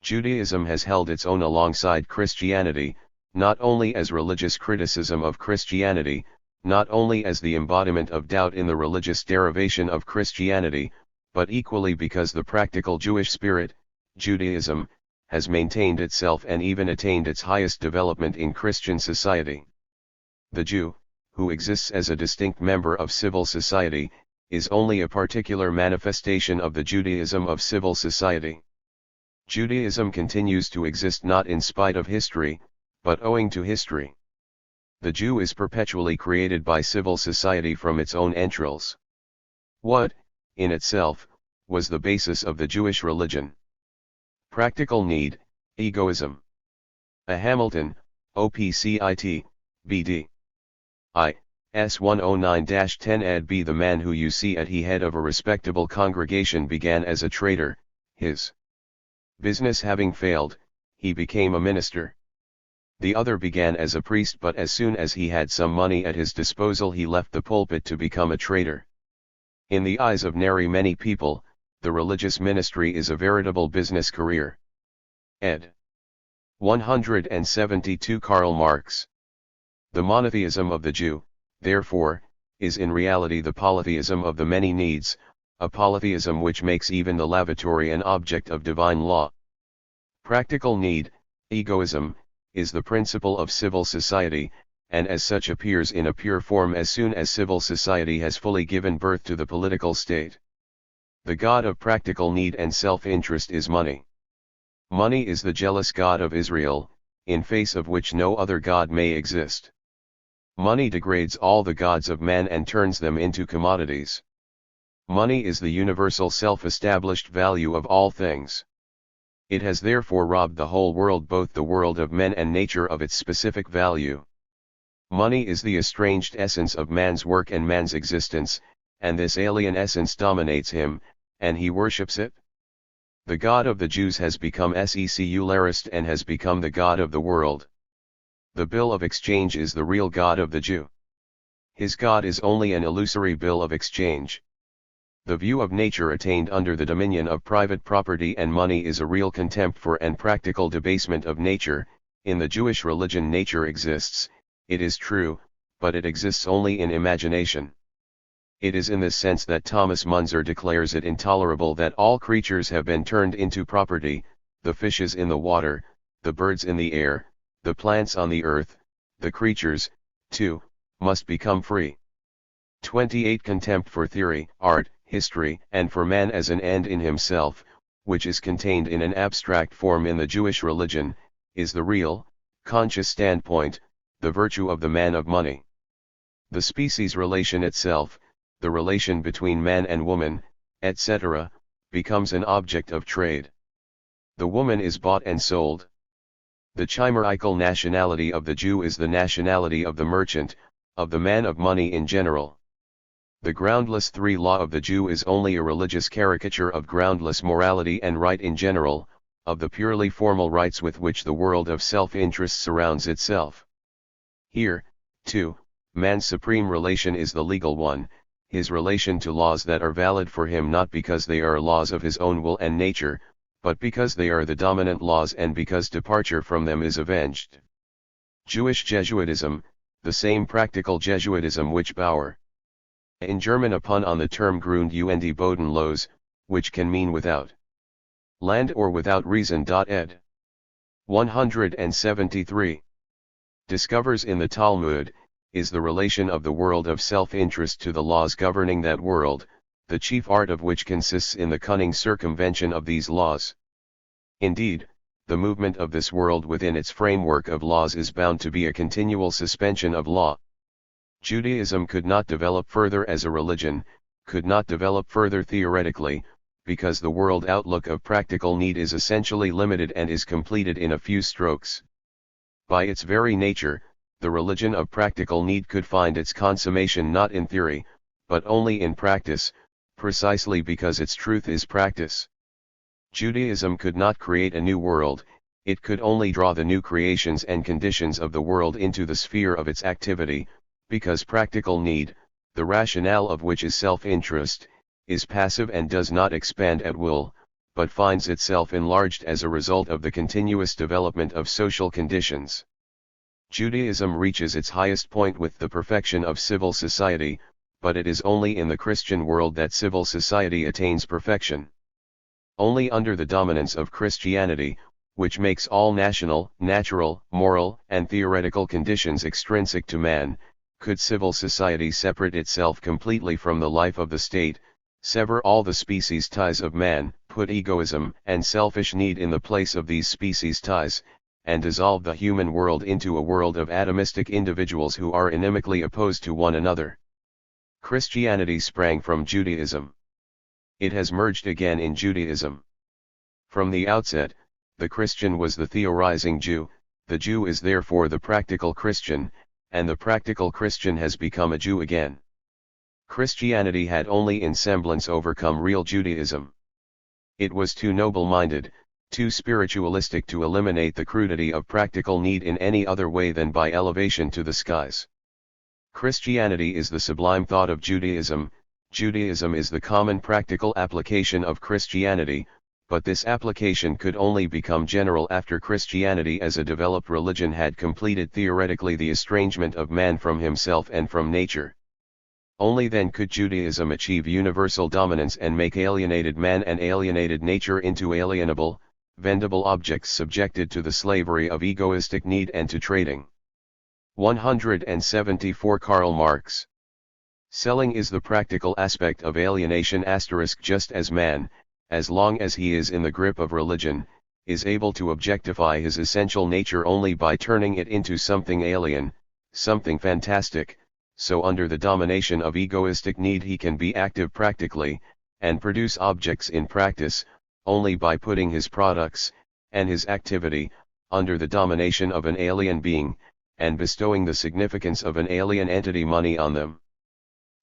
Judaism has held its own alongside Christianity, not only as religious criticism of Christianity, not only as the embodiment of doubt in the religious derivation of Christianity, but equally because the practical Jewish spirit, Judaism, has maintained itself and even attained its highest development in Christian society. The Jew, who exists as a distinct member of civil society, is only a particular manifestation of the Judaism of civil society. Judaism continues to exist not in spite of history, but owing to history. The Jew is perpetually created by civil society from its own entrails. What, in itself, was the basis of the Jewish religion? Practical need, egoism. A Hamilton, OPCIT, BD. I, S109-10 ed. B. The man who you see at the head of a respectable congregation began as a trader, his business having failed, he became a minister. The other began as a priest but as soon as he had some money at his disposal he left the pulpit to become a trader. In the eyes of nary many people, the religious ministry is a veritable business career. Ed. 172 Karl Marx. The monotheism of the Jew, therefore, is in reality the polytheism of the many needs, a polytheism which makes even the lavatory an object of divine law. Practical need, egoism, is the principle of civil society, and as such appears in a pure form as soon as civil society has fully given birth to the political state. The god of practical need and self-interest is money. Money is the jealous god of Israel, in face of which no other god may exist. Money degrades all the gods of man and turns them into commodities. Money is the universal self-established value of all things. It has therefore robbed the whole world, both the world of men and nature, of its specific value. Money is the estranged essence of man's work and man's existence, and this alien essence dominates him, and he worships it. The God of the Jews has become secularist and has become the God of the world. The bill of exchange is the real God of the Jew. His God is only an illusory bill of exchange. The view of nature attained under the dominion of private property and money is a real contempt for and practical debasement of nature. In the Jewish religion nature exists, it is true, but it exists only in imagination. It is in this sense that Thomas Munzer declares it intolerable that all creatures have been turned into property, the fishes in the water, the birds in the air, the plants on the earth, the creatures, too, must become free. 28. Contempt for theory, art, history, and for man as an end in himself, which is contained in an abstract form in the Jewish religion, is the real, conscious standpoint, the virtue of the man of money. The species relation itself, the relation between man and woman, etc., becomes an object of trade. The woman is bought and sold. The chimerical nationality of the Jew is the nationality of the merchant, of the man of money in general. The groundless law of the Jew is only a religious caricature of groundless morality and right in general, of the purely formal rights with which the world of self-interest surrounds itself. Here, too, man's supreme relation is the legal one, his relation to laws that are valid for him not because they are laws of his own will and nature, but because they are the dominant laws and because departure from them is avenged. Jewish Jesuitism, the same practical Jesuitism which Bauer in German upon the term Grund und bodenlos, which can mean without land or without reason. Ed. 173. Discovers in the Talmud, is the relation of the world of self-interest to the laws governing that world, the chief art of which consists in the cunning circumvention of these laws. Indeed, the movement of this world within its framework of laws is bound to be a continual suspension of law. Judaism could not develop further as a religion, could not develop further theoretically, because the world outlook of practical need is essentially limited and is completed in a few strokes. By its very nature, the religion of practical need could find its consummation not in theory, but only in practice, precisely because its truth is practice. Judaism could not create a new world, it could only draw the new creations and conditions of the world into the sphere of its activity, because practical need, the rationale of which is self-interest, is passive and does not expand at will, but finds itself enlarged as a result of the continuous development of social conditions. Judaism reaches its highest point with the perfection of civil society, but it is only in the Christian world that civil society attains perfection. Only under the dominance of Christianity, which makes all national, natural, moral, and theoretical conditions extrinsic to man, could civil society separate itself completely from the life of the state, sever all the species ties of man, put egoism and selfish need in the place of these species ties, and dissolve the human world into a world of atomistic individuals who are inimically opposed to one another. Christianity sprang from Judaism. It has merged again in Judaism. From the outset, the Christian was the theorizing Jew, the Jew is therefore the practical Christian, and the practical Christian has become a Jew again. Christianity had only in semblance overcome real Judaism. It was too noble-minded, too spiritualistic to eliminate the crudity of practical need in any other way than by elevation to the skies. Christianity is the sublime thought of Judaism, Judaism is the common practical application of Christianity, but this application could only become general after Christianity as a developed religion had completed theoretically the estrangement of man from himself and from nature. Only then could Judaism achieve universal dominance and make alienated man and alienated nature into alienable, vendible objects subjected to the slavery of egoistic need and to trading. 174 Karl Marx. Selling is the practical aspect of alienation *, just as man, as long as he is in the grip of religion, is able to objectify his essential nature only by turning it into something alien, something fantastic, so under the domination of egoistic need he can be active practically, and produce objects in practice, only by putting his products, and his activity, under the domination of an alien being, and bestowing the significance of an alien entity money on them.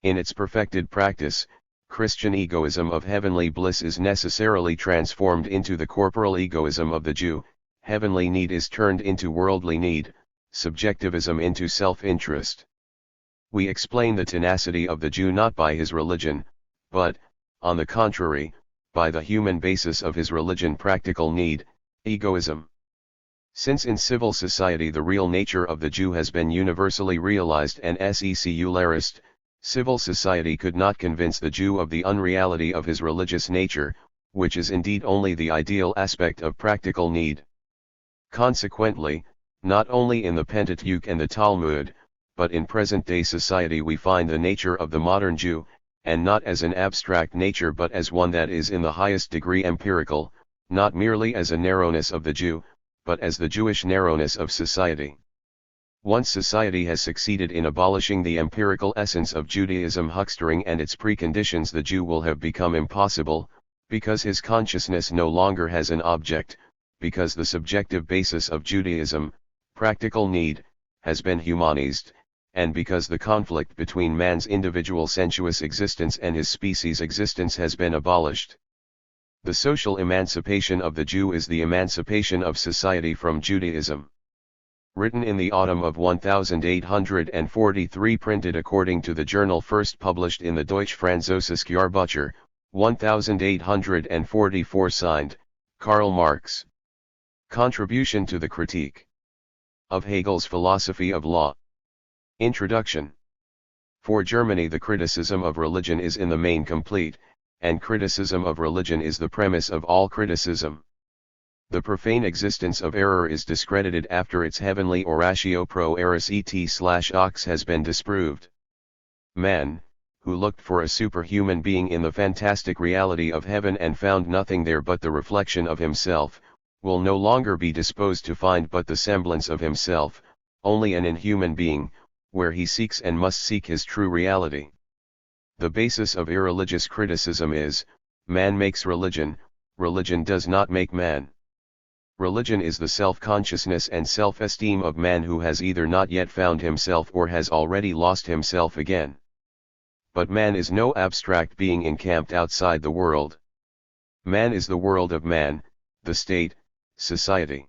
In its perfected practice, Christian egoism of heavenly bliss is necessarily transformed into the corporal egoism of the Jew, heavenly need is turned into worldly need, subjectivism into self-interest. we explain the tenacity of the Jew not by his religion, but, on the contrary, by the human basis of his religion, practical need, egoism. Since in civil society the real nature of the Jew has been universally realized and secularized, civil society could not convince the Jew of the unreality of his religious nature, which is indeed only the ideal aspect of practical need. Consequently, not only in the Pentateuch and the Talmud, but in present-day society we find the nature of the modern Jew, and not as an abstract nature but as one that is in the highest degree empirical, not merely as a narrowness of the Jew, but as the Jewish narrowness of society. Once society has succeeded in abolishing the empirical essence of Judaism, huckstering and its preconditions, the Jew will have become impossible, because his consciousness no longer has an object, because the subjective basis of Judaism, practical need, has been humanized, and because the conflict between man's individual sensuous existence and his species existence has been abolished. The social emancipation of the Jew is the emancipation of society from Judaism. Written in the autumn of 1843, printed according to the journal, first published in the Deutsche Französische Jahrbucher, 1844, signed, Karl Marx. Contribution to the Critique of Hegel's Philosophy of Law. Introduction. For Germany the criticism of religion is in the main complete, and criticism of religion is the premise of all criticism. The profane existence of error is discredited after its heavenly oratio pro eris et/ox has been disproved. Man, who looked for a superhuman being in the fantastic reality of heaven and found nothing there but the reflection of himself, will no longer be disposed to find but the semblance of himself, only an inhuman being, where he seeks and must seek his true reality. The basis of irreligious criticism is, man makes religion, religion does not make man. Religion is the self-consciousness and self-esteem of man who has either not yet found himself or has already lost himself again. But man is no abstract being encamped outside the world. Man is the world of man, the state, society.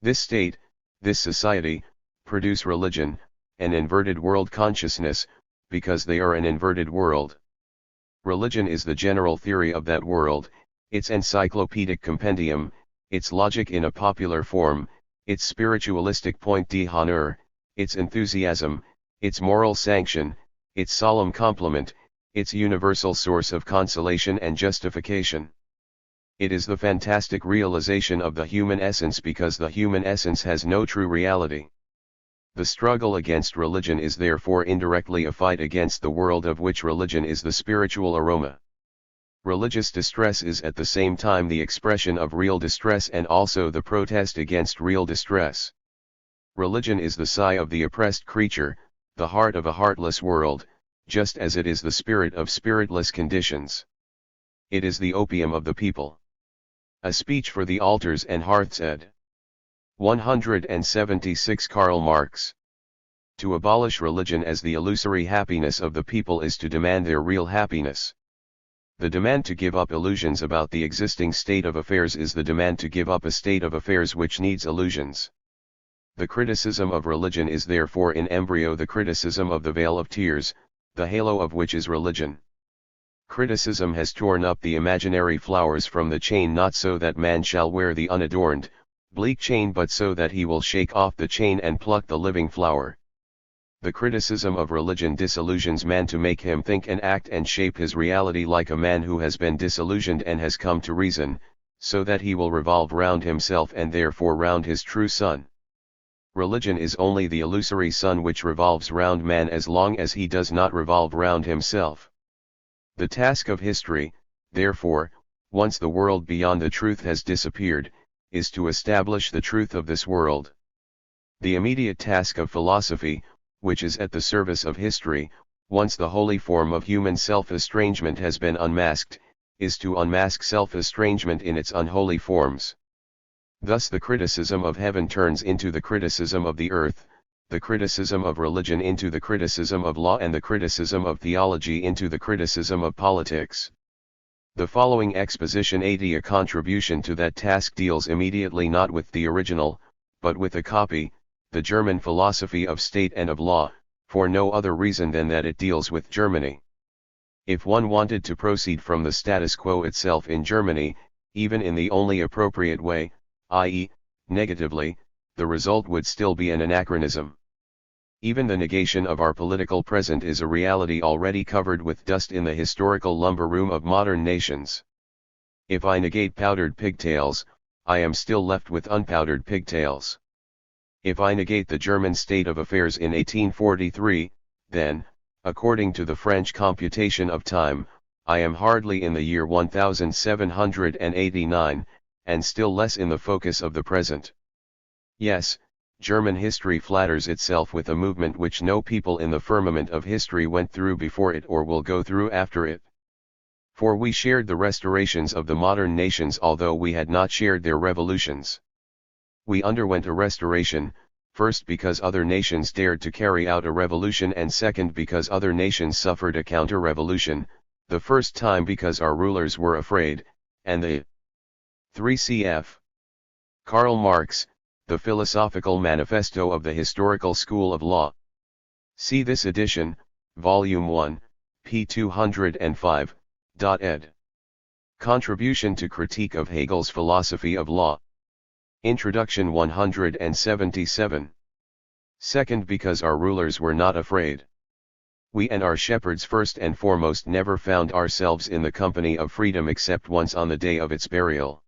This state, this society, produce religion, an inverted world consciousness, because they are an inverted world. Religion is the general theory of that world, its encyclopedic compendium, its logic in a popular form, its spiritualistic point d'honneur, its enthusiasm, its moral sanction, its solemn complement, its universal source of consolation and justification. It is the fantastic realization of the human essence, because the human essence has no true reality. The struggle against religion is therefore indirectly a fight against the world of which religion is the spiritual aroma. Religious distress is at the same time the expression of real distress and also the protest against real distress. Religion is the sigh of the oppressed creature, the heart of a heartless world, just as it is the spirit of spiritless conditions. It is the opium of the people. A speech for the altars and hearths, ed. 176. Karl Marx. To abolish religion as the illusory happiness of the people is to demand their real happiness. The demand to give up illusions about the existing state of affairs is the demand to give up a state of affairs which needs illusions. The criticism of religion is therefore in embryo the criticism of the veil of tears, the halo of which is religion. Criticism has torn up the imaginary flowers from the chain, not so that man shall wear the unadorned, bleak chain, but so that he will shake off the chain and pluck the living flower. The criticism of religion disillusions man to make him think and act and shape his reality like a man who has been disillusioned and has come to reason, so that he will revolve round himself and therefore round his true sun. Religion is only the illusory sun which revolves round man as long as he does not revolve round himself. The task of history, therefore, once the world beyond the truth has disappeared, is to establish the truth of this world. The immediate task of philosophy, which is at the service of history, once the holy form of human self-estrangement has been unmasked, is to unmask self-estrangement in its unholy forms. Thus the criticism of heaven turns into the criticism of the earth, the criticism of religion into the criticism of law, and the criticism of theology into the criticism of politics. The following exposition, a contribution to that task, deals immediately not with the original, but with a copy, the German philosophy of state and of law, for no other reason than that it deals with Germany. If one wanted to proceed from the status quo itself in Germany, even in the only appropriate way, i.e., negatively, the result would still be an anachronism. Even the negation of our political present is a reality already covered with dust in the historical lumber room of modern nations. If I negate powdered pigtails, I am still left with unpowdered pigtails. If I negate the German state of affairs in 1843, then, according to the French computation of time, I am hardly in the year 1789, and still less in the focus of the present. Yes, German history flatters itself with a movement which no people in the firmament of history went through before it or will go through after it. For we shared the restorations of the modern nations although we had not shared their revolutions. We underwent a restoration, first because other nations dared to carry out a revolution and second because other nations suffered a counter-revolution, the first time because our rulers were afraid, and the 3 cf. Karl Marx, The Philosophical Manifesto of the Historical School of Law. See this edition, Volume 1, p. 205, ed. Contribution to Critique of Hegel's Philosophy of Law. Introduction 177. Second, because our rulers were not afraid. We and our shepherds first and foremost never found ourselves in the company of freedom except once on the day of its burial.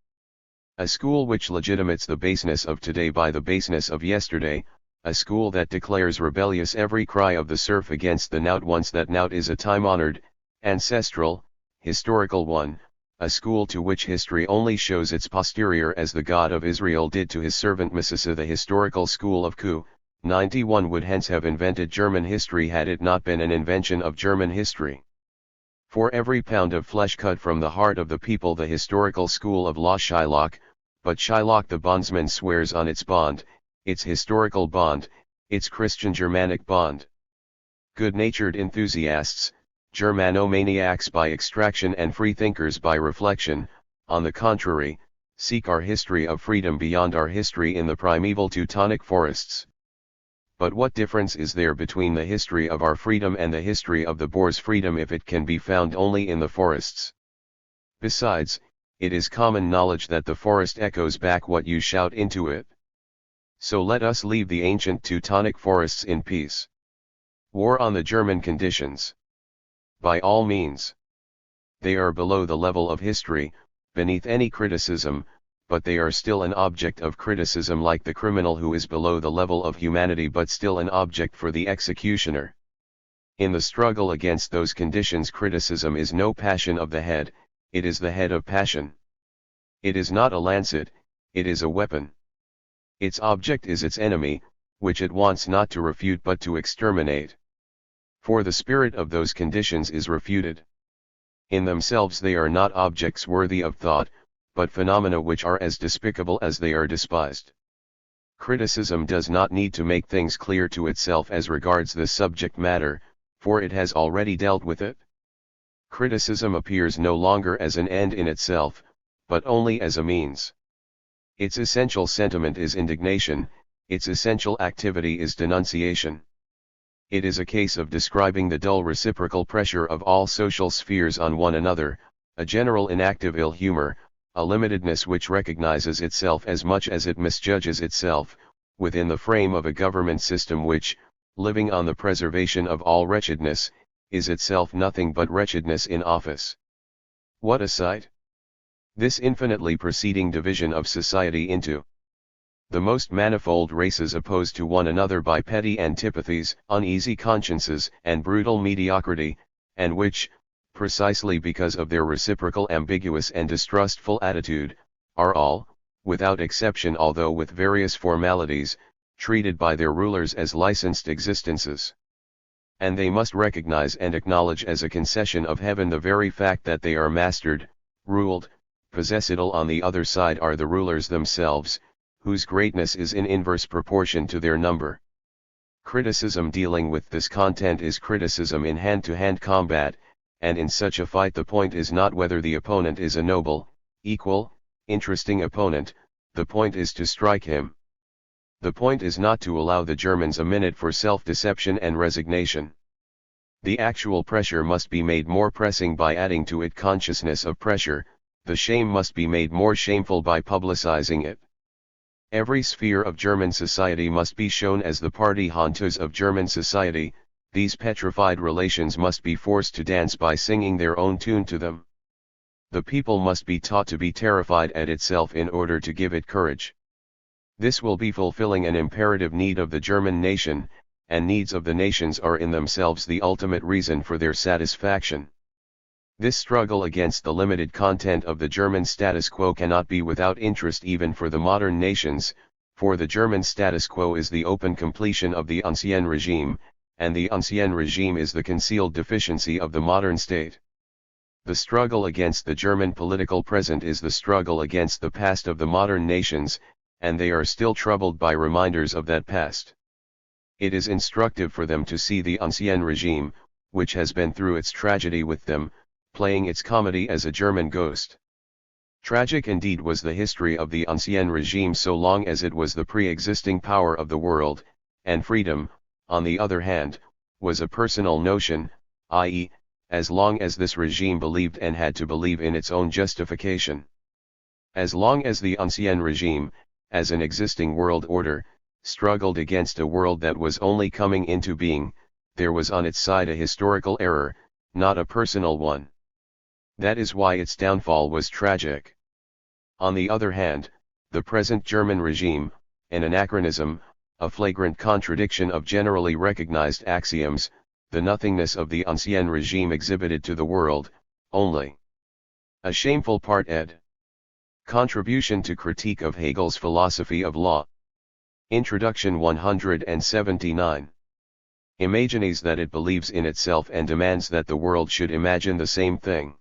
A school which legitimates the baseness of today by the baseness of yesterday, a school that declares rebellious every cry of the serf against the knout once that knout is a time-honored, ancestral, historical one, a school to which history only shows its posterior as the God of Israel did to his servant Messiah. The historical school of Q. 91 would hence have invented German history had it not been an invention of German history. For every pound of flesh cut from the heart of the people the historical school of law Shylock, but Shylock the bondsman swears on its bond, its historical bond, its Christian Germanic bond. Good-natured enthusiasts, Germanomaniacs by extraction and freethinkers by reflection, on the contrary, seek our history of freedom beyond our history in the primeval Teutonic forests. But what difference is there between the history of our freedom and the history of the Boer's freedom if it can be found only in the forests? Besides, it is common knowledge that the forest echoes back what you shout into it. So let us leave the ancient Teutonic forests in peace. War on the German conditions. By all means. They are below the level of history, beneath any criticism, but they are still an object of criticism like the criminal who is below the level of humanity but still an object for the executioner. In the struggle against those conditions criticism is no passion of the head, it is the head of passion. It is not a lancet, it is a weapon. Its object is its enemy, which it wants not to refute but to exterminate. For the spirit of those conditions is refuted. In themselves they are not objects worthy of thought, but phenomena which are as despicable as they are despised. Criticism does not need to make things clear to itself as regards the subject matter, for it has already dealt with it. Criticism appears no longer as an end in itself, but only as a means. Its essential sentiment is indignation, its essential activity is denunciation. It is a case of describing the dull reciprocal pressure of all social spheres on one another, a general inactive ill humor, a limitedness which recognizes itself as much as it misjudges itself, within the frame of a government system which, living on the preservation of all wretchedness, is itself nothing but wretchedness in office. What a sight! This infinitely proceeding division of society into the most manifold races opposed to one another by petty antipathies, uneasy consciences, and brutal mediocrity, and which, precisely because of their reciprocal ambiguous and distrustful attitude, are all, without exception although with various formalities, treated by their rulers as licensed existences. And they must recognize and acknowledge as a concession of heaven the very fact that they are mastered, ruled, possessidal. On the other side are the rulers themselves, whose greatness is in inverse proportion to their number. Criticism dealing with this content is criticism in hand-to-hand combat, and in such a fight the point is not whether the opponent is a noble, equal, interesting opponent, the point is to strike him. The point is not to allow the Germans a minute for self-deception and resignation. The actual pressure must be made more pressing by adding to it consciousness of pressure, the shame must be made more shameful by publicizing it. Every sphere of German society must be shown as the party hunters of German society. These petrified relations must be forced to dance by singing their own tune to them. The people must be taught to be terrified at itself in order to give it courage. This will be fulfilling an imperative need of the German nation, and needs of the nations are in themselves the ultimate reason for their satisfaction. This struggle against the limited content of the German status quo cannot be without interest even for the modern nations, for the German status quo is the open completion of the ancien regime, and the ancien regime is the concealed deficiency of the modern state. The struggle against the German political present is the struggle against the past of the modern nations, and they are still troubled by reminders of that past. It is instructive for them to see the ancien regime, which has been through its tragedy with them, playing its comedy as a German ghost. Tragic indeed was the history of the ancien regime so long as it was the pre-existing power of the world, and freedom, on the other hand, was a personal notion, i.e., as long as this regime believed and had to believe in its own justification. As long as the ancien regime, as an existing world order, struggled against a world that was only coming into being, there was on its side a historical error, not a personal one. That is why its downfall was tragic. On the other hand, the present German regime, an anachronism, a flagrant contradiction of generally recognized axioms, the nothingness of the ancien regime exhibited to the world, only. A shameful part ed. Contribution to Critique of Hegel's Philosophy of Law. Introduction 179. Imagines that it believes in itself and demands that the world should imagine the same thing.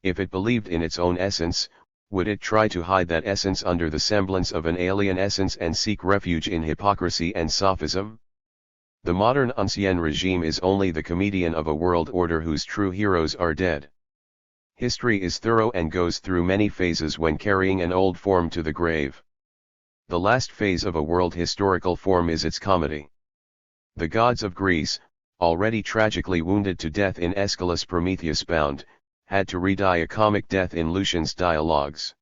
If it believed in its own essence, would it try to hide that essence under the semblance of an alien essence and seek refuge in hypocrisy and sophism? The modern ancien regime is only the comedian of a world order whose true heroes are dead. History is thorough and goes through many phases when carrying an old form to the grave. The last phase of a world historical form is its comedy. The gods of Greece, already tragically wounded to death in Aeschylus' Prometheus Bound, had to re-die a comic death in Lucian's dialogues.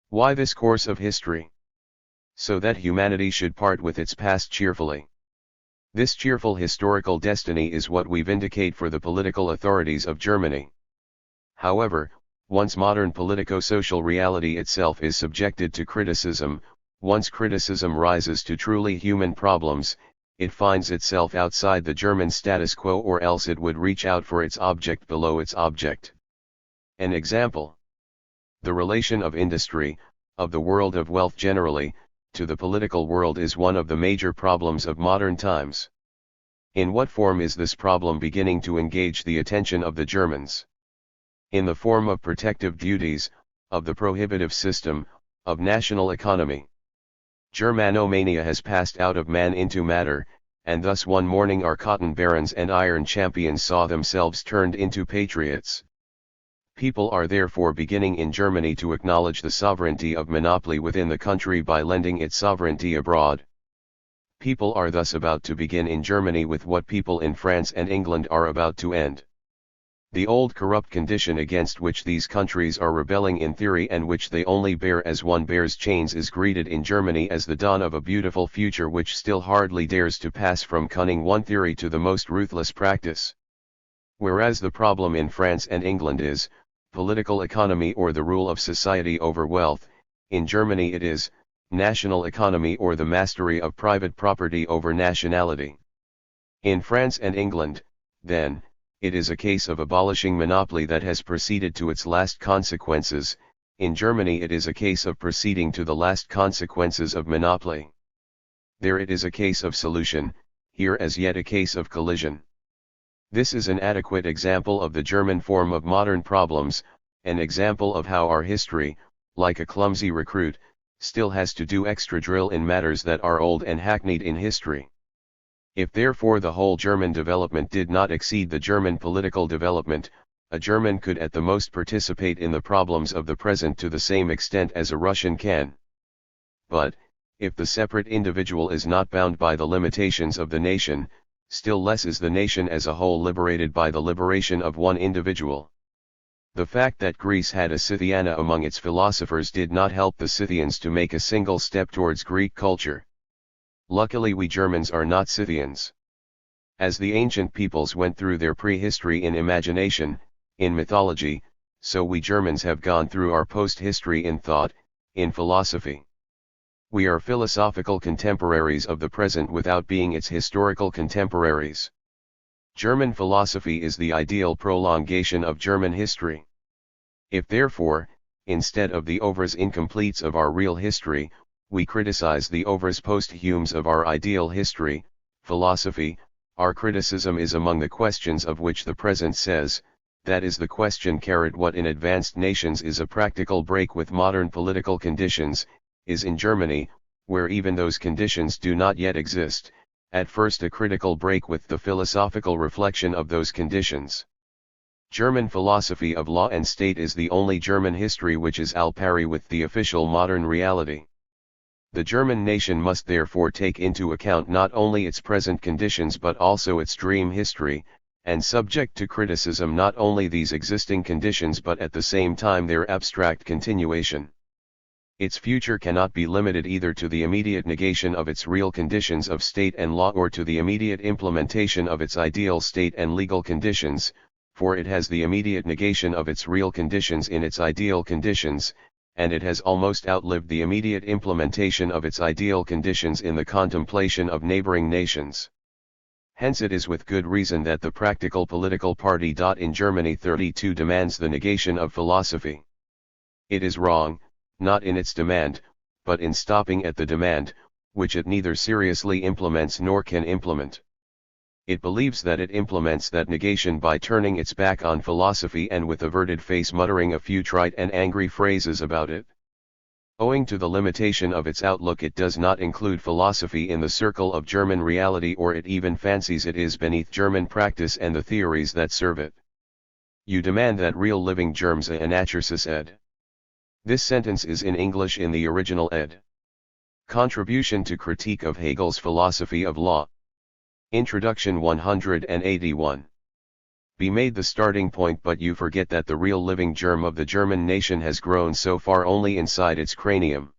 Why this course of history? So that humanity should part with its past cheerfully. This cheerful historical destiny is what we vindicate for the political authorities of Germany. However, once modern politico-social reality itself is subjected to criticism, once criticism rises to truly human problems, it finds itself outside the German status quo, or else it would reach out for its object below its object. An example. The relation of industry, of the world of wealth generally, to the political world is one of the major problems of modern times. In what form is this problem beginning to engage the attention of the Germans? In the form of protective duties, of the prohibitive system, of national economy. Germanomania has passed out of man into matter, and thus one morning our cotton barons and iron champions saw themselves turned into patriots. People are therefore beginning in Germany to acknowledge the sovereignty of monopoly within the country by lending its sovereignty abroad. People are thus about to begin in Germany with what people in France and England are about to end. The old corrupt condition against which these countries are rebelling in theory and which they only bear as one bears chains is greeted in Germany as the dawn of a beautiful future which still hardly dares to pass from cunning one theory to the most ruthless practice. Whereas the problem in France and England is political economy or the rule of society over wealth, in Germany it is national economy or the mastery of private property over nationality. In France and England, then, it is a case of abolishing monopoly that has proceeded to its last consequences. In Germany it is a case of proceeding to the last consequences of monopoly. There it is a case of solution, here as yet a case of collision. This is an adequate example of the German form of modern problems, an example of how our history, like a clumsy recruit, still has to do extra drill in matters that are old and hackneyed in history. If therefore the whole German development did not exceed the German political development, a German could at the most participate in the problems of the present to the same extent as a Russian can. But, If the separate individual is not bound by the limitations of the nation, still less is the nation as a whole liberated by the liberation of one individual. The fact that Greece had a Scythiana among its philosophers did not help the Scythians to make a single step towards Greek culture. Luckily we Germans are not Scythians. As the ancient peoples went through their prehistory in imagination, in mythology, so we Germans have gone through our post-history in thought, in philosophy. We are philosophical contemporaries of the present without being its historical contemporaries. German philosophy is the ideal prolongation of German history. If therefore, instead of the overs incompletes of our real history, we criticize the overs posthumes of our ideal history, philosophy, our criticism is among the questions of which the present says, that is the question what in advanced nations is a practical break with modern political conditions, is in Germany, where even those conditions do not yet exist, at first a critical break with the philosophical reflection of those conditions. German philosophy of law and state is the only German history which is al pari with the official modern reality. The German nation must therefore take into account not only its present conditions but also its dream history, and subject to criticism not only these existing conditions but at the same time their abstract continuation. Its future cannot be limited either to the immediate negation of its real conditions of state and law or to the immediate implementation of its ideal state and legal conditions, for it has the immediate negation of its real conditions in its ideal conditions, and it has almost outlived the immediate implementation of its ideal conditions in the contemplation of neighboring nations. Hence it is with good reason that the practical political party in Germany 32 demands the negation of philosophy. It is wrong, not in its demand, but in stopping at the demand, which it neither seriously implements nor can implement. It believes that it implements that negation by turning its back on philosophy and with averted face muttering a few trite and angry phrases about it. Owing to the limitation of its outlook, it does not include philosophy in the circle of German reality, or it even fancies it is beneath German practice and the theories that serve it. You demand that real living germs a anatrasis ed. This sentence is in English in the original ed. Contribution to Critique of Hegel's Philosophy of Law. Introduction 181. Be made the starting point, but you forget that the real living germ of the German nation has grown so far only inside its cranium.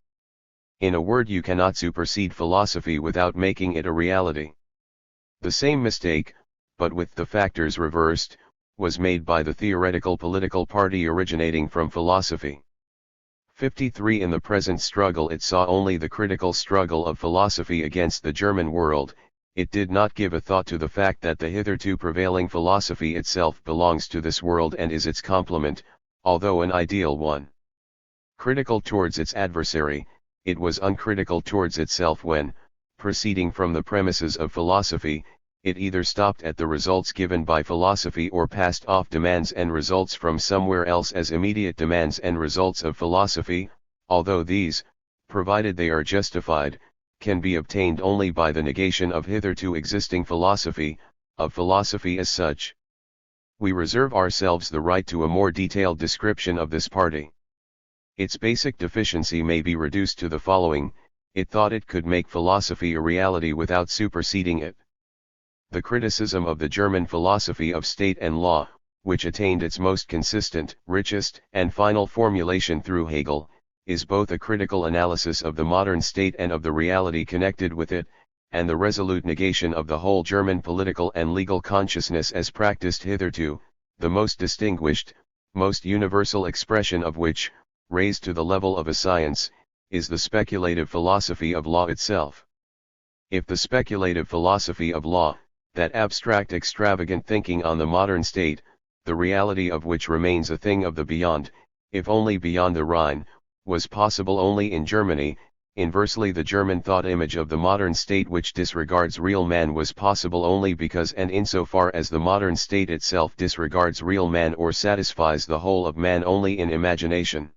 In a word, you cannot supersede philosophy without making it a reality. The same mistake, but with the factors reversed, was made by the theoretical political party originating from philosophy. 53 In the present struggle it saw only the critical struggle of philosophy against the German world. It did not give a thought to the fact that the hitherto prevailing philosophy itself belongs to this world and is its complement, although an ideal one. Critical towards its adversary, it was uncritical towards itself when, proceeding from the premises of philosophy, it either stopped at the results given by philosophy or passed off demands and results from somewhere else as immediate demands and results of philosophy, although these, provided they are justified, can be obtained only by the negation of hitherto existing philosophy, of philosophy as such. We reserve ourselves the right to a more detailed description of this party. Its basic deficiency may be reduced to the following: it thought it could make philosophy a reality without superseding it. The criticism of the German philosophy of state and law, which attained its most consistent, richest, and final formulation through Hegel, is both a critical analysis of the modern state and of the reality connected with it, and the resolute negation of the whole German political and legal consciousness as practiced hitherto, the most distinguished, most universal expression of which, raised to the level of a science, is the speculative philosophy of law itself. If the speculative philosophy of law, that abstract extravagant thinking on the modern state, the reality of which remains a thing of the beyond, if only beyond the Rhine, was possible only in Germany, inversely the German thought image of the modern state which disregards real man was possible only because and insofar as the modern state itself disregards real man or satisfies the whole of man only in imagination.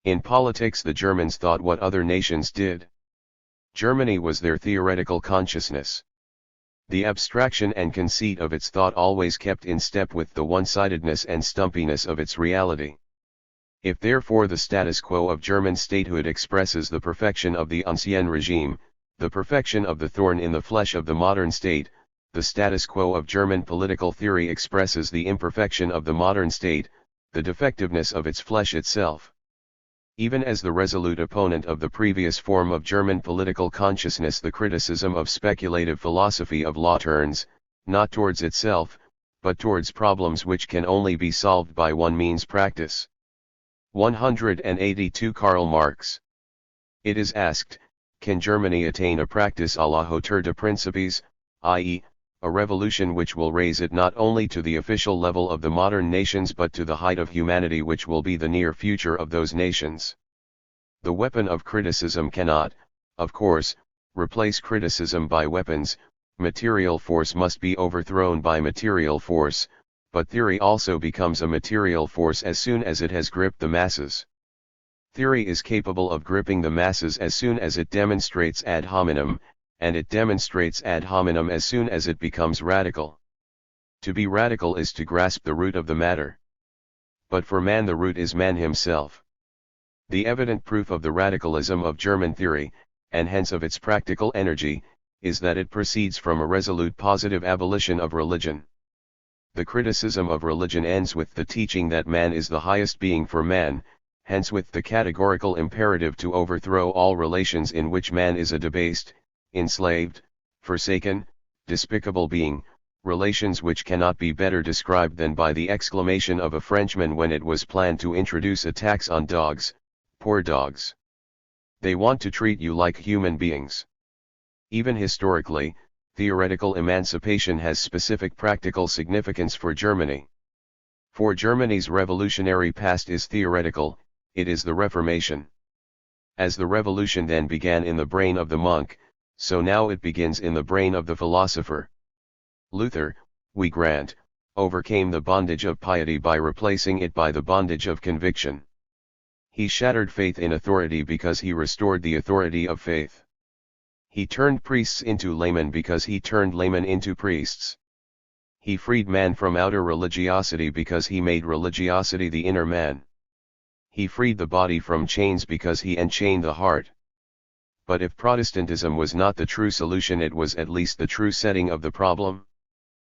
In politics the Germans thought what other nations did. Germany was their theoretical consciousness. The abstraction and conceit of its thought always kept in step with the one-sidedness and stumpiness of its reality. If therefore the status quo of German statehood expresses the perfection of the ancien regime, the perfection of the thorn in the flesh of the modern state, the status quo of German political theory expresses the imperfection of the modern state, the defectiveness of its flesh itself. Even as the resolute opponent of the previous form of German political consciousness, the criticism of speculative philosophy of law turns, not towards itself, but towards problems which can only be solved by one means: practice. 182 Karl Marx. It is asked, can Germany attain a practice à la hauteur de principes, i.e., a revolution which will raise it not only to the official level of the modern nations but to the height of humanity which will be the near future of those nations? The weapon of criticism cannot, of course, replace criticism by weapons. Material force must be overthrown by material force, but theory also becomes a material force as soon as it has gripped the masses. Theory is capable of gripping the masses as soon as it demonstrates ad hominem, and it demonstrates ad hominem as soon as it becomes radical. To be radical is to grasp the root of the matter. But for man the root is man himself. The evident proof of the radicalism of German theory, and hence of its practical energy, is that it proceeds from a resolute positive abolition of religion. The criticism of religion ends with the teaching that man is the highest being for man, hence with the categorical imperative to overthrow all relations in which man is a debased, enslaved, forsaken, despicable being, relations which cannot be better described than by the exclamation of a Frenchman when it was planned to introduce a tax on dogs: poor dogs. They want to treat you like human beings. Even historically, theoretical emancipation has specific practical significance for Germany. For Germany's revolutionary past is theoretical, it is the Reformation. As the revolution then began in the brain of the monk, so now it begins in the brain of the philosopher. Luther, we grant, overcame the bondage of piety by replacing it by the bondage of conviction. He shattered faith in authority because he restored the authority of faith. He turned priests into laymen because he turned laymen into priests. He freed man from outer religiosity because he made religiosity the inner man. He freed the body from chains because he enchained the heart. But if Protestantism was not the true solution, it was at least the true setting of the problem.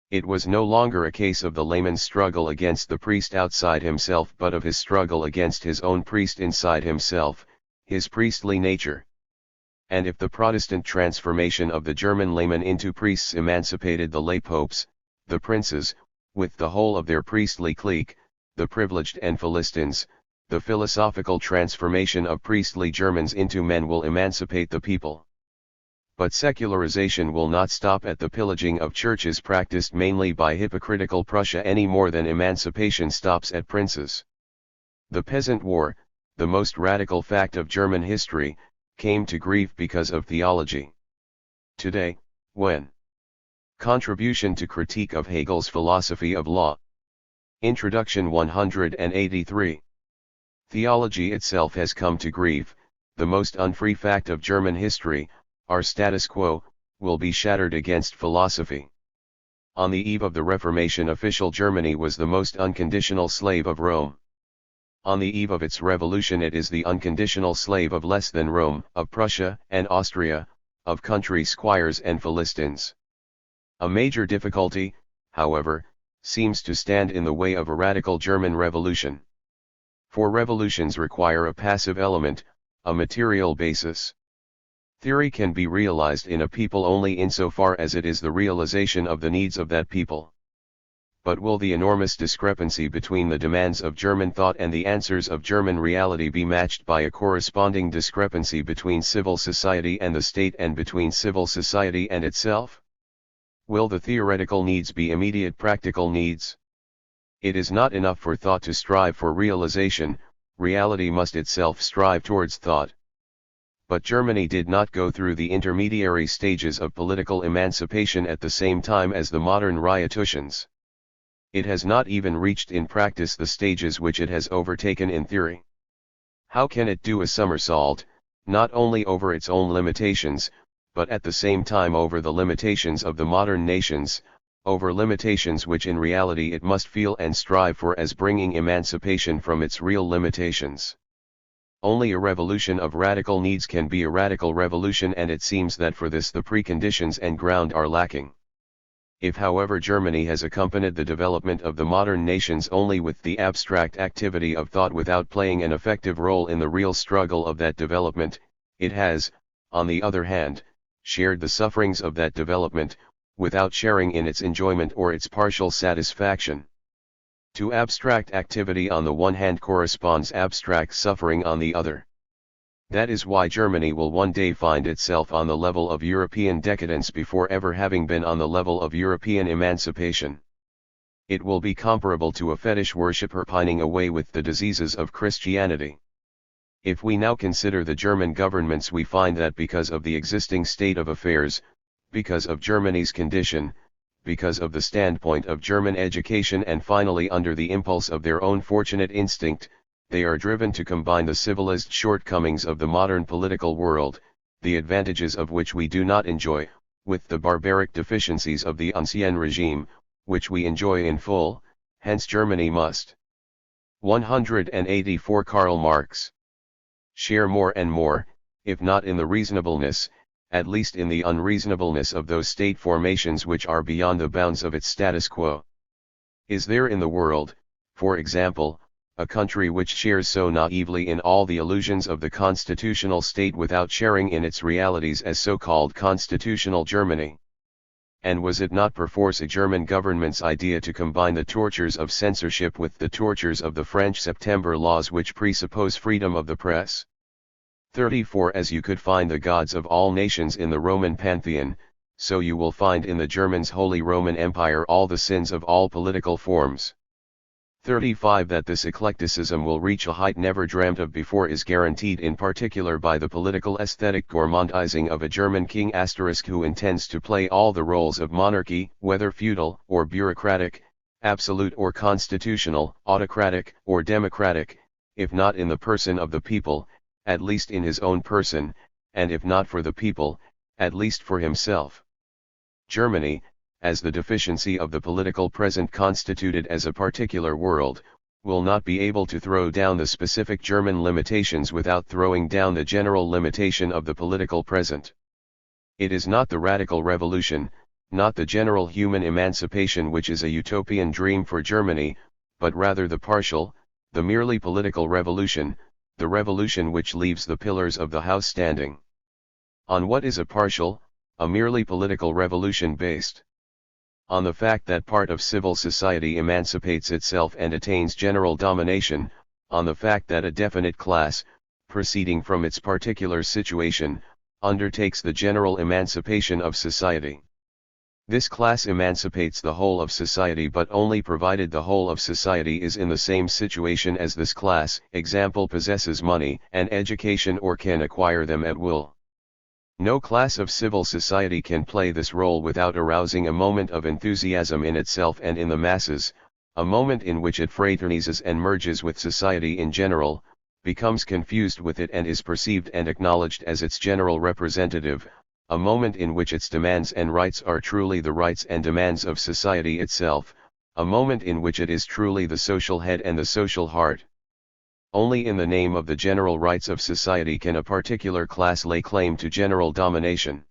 It was no longer a case of the layman's struggle against the priest outside himself, but of his struggle against his own priest inside himself, his priestly nature. And if the Protestant transformation of the German laymen into priests emancipated the lay popes, the princes, with the whole of their priestly clique, the privileged and Philistines, the philosophical transformation of priestly Germans into men will emancipate the people. But secularization will not stop at the pillaging of churches practiced mainly by hypocritical Prussia any more than emancipation stops at princes. The Peasant War, the most radical fact of German history, came to grief because of theology. Today, when Contribution to Critique of Hegel's Philosophy of Law. Introduction 183. Theology itself has come to grief, the most unfree fact of German history. Our status quo will be shattered against philosophy. On the eve of the Reformation, official Germany was the most unconditional slave of Rome. On the eve of its revolution, it is the unconditional slave of less than Rome, of Prussia and Austria, of country squires and Philistines. A major difficulty, however, seems to stand in the way of a radical German revolution. For revolutions require a passive element, a material basis. Theory can be realized in a people only insofar as it is the realization of the needs of that people. But will the enormous discrepancy between the demands of German thought and the answers of German reality be matched by a corresponding discrepancy between civil society and the state and between civil society and itself? Will the theoretical needs be immediate practical needs? It is not enough for thought to strive for realization, reality must itself strive towards thought. But Germany did not go through the intermediary stages of political emancipation at the same time as the modern Riotutions. It has not even reached in practice the stages which it has overtaken in theory. How can it do a somersault, not only over its own limitations, but at the same time over the limitations of the modern nations, over limitations which in reality it must feel and strive for as bringing emancipation from its real limitations. Only a revolution of radical needs can be a radical revolution, and it seems that for this the preconditions and ground are lacking. If however Germany has accompanied the development of the modern nations only with the abstract activity of thought without playing an effective role in the real struggle of that development, it has, on the other hand, shared the sufferings of that development, without sharing in its enjoyment or its partial satisfaction. To abstract activity on the one hand corresponds abstract suffering on the other. That is why Germany will one day find itself on the level of European decadence before ever having been on the level of European emancipation. It will be comparable to a fetish worshipper pining away with the diseases of Christianity. If we now consider the German governments, we find that because of the existing state of affairs, because of Germany's condition, because of the standpoint of German education, and finally under the impulse of their own fortunate instinct, they are driven to combine the civilized shortcomings of the modern political world, the advantages of which we do not enjoy, with the barbaric deficiencies of the ancien regime, which we enjoy in full. Hence Germany must. 184 Karl Marx. Share more and more, if not in the reasonableness, at least in the unreasonableness of those state formations which are beyond the bounds of its status quo. Is there in the world, for example, a country which shares so naively in all the illusions of the constitutional state without sharing in its realities as so-called constitutional Germany? And was it not perforce a German government's idea to combine the tortures of censorship with the tortures of the French September laws which presuppose freedom of the press? 34 As you could find the gods of all nations in the Roman pantheon, so you will find in the Germans' Holy Roman Empire all the sins of all political forms. 35 That this eclecticism will reach a height never dreamt of before is guaranteed in particular by the political aesthetic gormandizing of a German king * who intends to play all the roles of monarchy, whether feudal or bureaucratic, absolute or constitutional, autocratic or democratic, if not in the person of the people, at least in his own person, and if not for the people, at least for himself. Germany, as the deficiency of the political present constituted as a particular world, will not be able to throw down the specific German limitations without throwing down the general limitation of the political present. It is not the radical revolution, not the general human emancipation which is a utopian dream for Germany, but rather the partial, the merely political revolution, the revolution which leaves the pillars of the house standing. On what is a partial, a merely political revolution based? On the fact that part of civil society emancipates itself and attains general domination, on the fact that a definite class, proceeding from its particular situation, undertakes the general emancipation of society. This class emancipates the whole of society, but only provided the whole of society is in the same situation as this class, example possesses money and education or can acquire them at will. No class of civil society can play this role without arousing a moment of enthusiasm in itself and in the masses, a moment in which it fraternizes and merges with society in general, becomes confused with it and is perceived and acknowledged as its general representative, a moment in which its demands and rights are truly the rights and demands of society itself, a moment in which it is truly the social head and the social heart. Only in the name of the general rights of society can a particular class lay claim to general domination.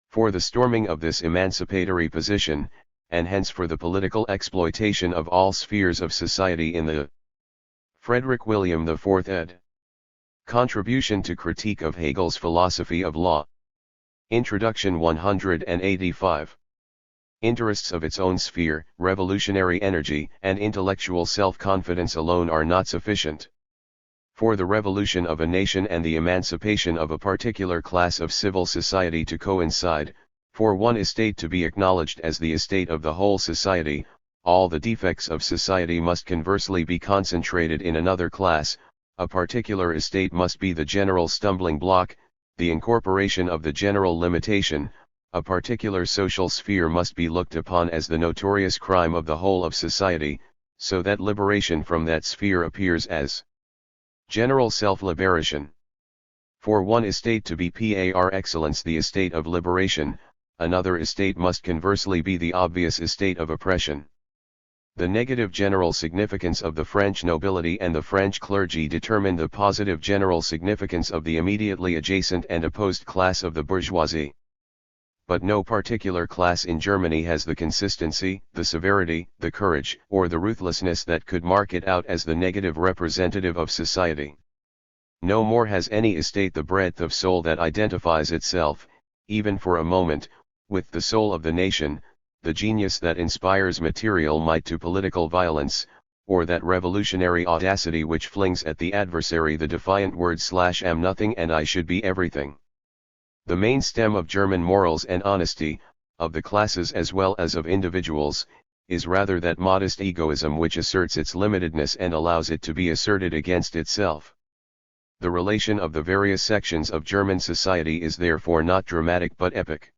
For the storming of this emancipatory position, and hence for the political exploitation of all spheres of society in the Frederick William IV ed. Contribution to Critique of Hegel's Philosophy of Law. Introduction 185. Interests of its own sphere, revolutionary energy, and intellectual self-confidence alone are not sufficient for the revolution of a nation and the emancipation of a particular class of civil society to coincide. For one estate to be acknowledged as the estate of the whole society, all the defects of society must conversely be concentrated in another class. A particular estate must be the general stumbling block, the incorporation of the general limitation. A particular social sphere must be looked upon as the notorious crime of the whole of society, so that liberation from that sphere appears as general self-liberation. For one estate to be par excellence the estate of liberation, another estate must conversely be the obvious estate of oppression. The negative general significance of the French nobility and the French clergy determine the positive general significance of the immediately adjacent and opposed class of the bourgeoisie. But no particular class in Germany has the consistency, the severity, the courage, or the ruthlessness that could mark it out as the negative representative of society. No more has any estate the breadth of soul that identifies itself, even for a moment, with the soul of the nation, the genius that inspires material might to political violence, or that revolutionary audacity which flings at the adversary the defiant words "am nothing and I should be everything." The main stem of German morals and honesty, of the classes as well as of individuals, is rather that modest egoism which asserts its limitedness and allows it to be asserted against itself. The relation of the various sections of German society is therefore not dramatic but epic.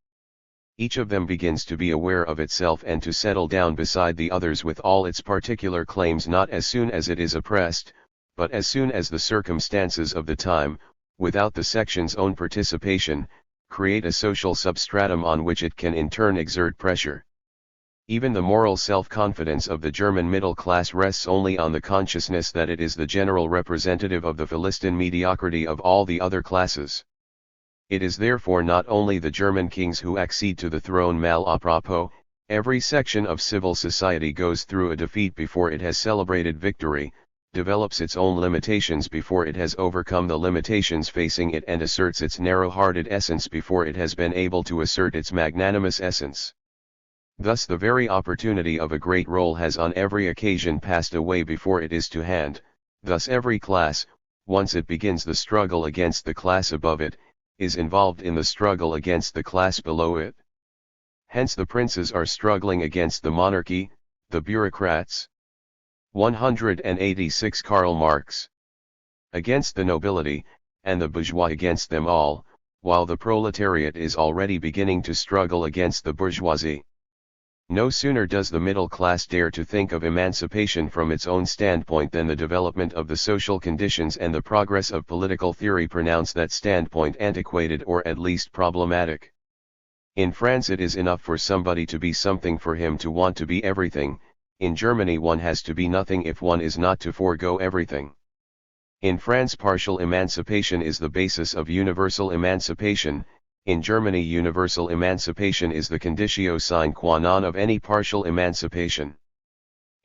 Each of them begins to be aware of itself and to settle down beside the others with all its particular claims, not as soon as it is oppressed, but as soon as the circumstances of the time, without the section's own participation, create a social substratum on which it can in turn exert pressure. Even the moral self-confidence of the German middle class rests only on the consciousness that it is the general representative of the Philistine mediocrity of all the other classes. It is therefore not only the German kings who accede to the throne mal à propos. Every section of civil society goes through a defeat before it has celebrated victory, develops its own limitations before it has overcome the limitations facing it, and asserts its narrow-hearted essence before it has been able to assert its magnanimous essence. Thus the very opportunity of a great role has on every occasion passed away before it is to hand. Thus every class, once it begins the struggle against the class above it, is involved in the struggle against the class below it. Hence the princes are struggling against the monarchy, the bureaucrats. 186 Karl Marx. Against the nobility, and the bourgeois against them all, while the proletariat is already beginning to struggle against the bourgeoisie. No sooner does the middle class dare to think of emancipation from its own standpoint than the development of the social conditions and the progress of political theory pronounce that standpoint antiquated or at least problematic. In France it is enough for somebody to be something for him to want to be everything. In Germany one has to be nothing if one is not to forego everything. In France partial emancipation is the basis of universal emancipation. In Germany universal emancipation is the conditio sine qua non of any partial emancipation.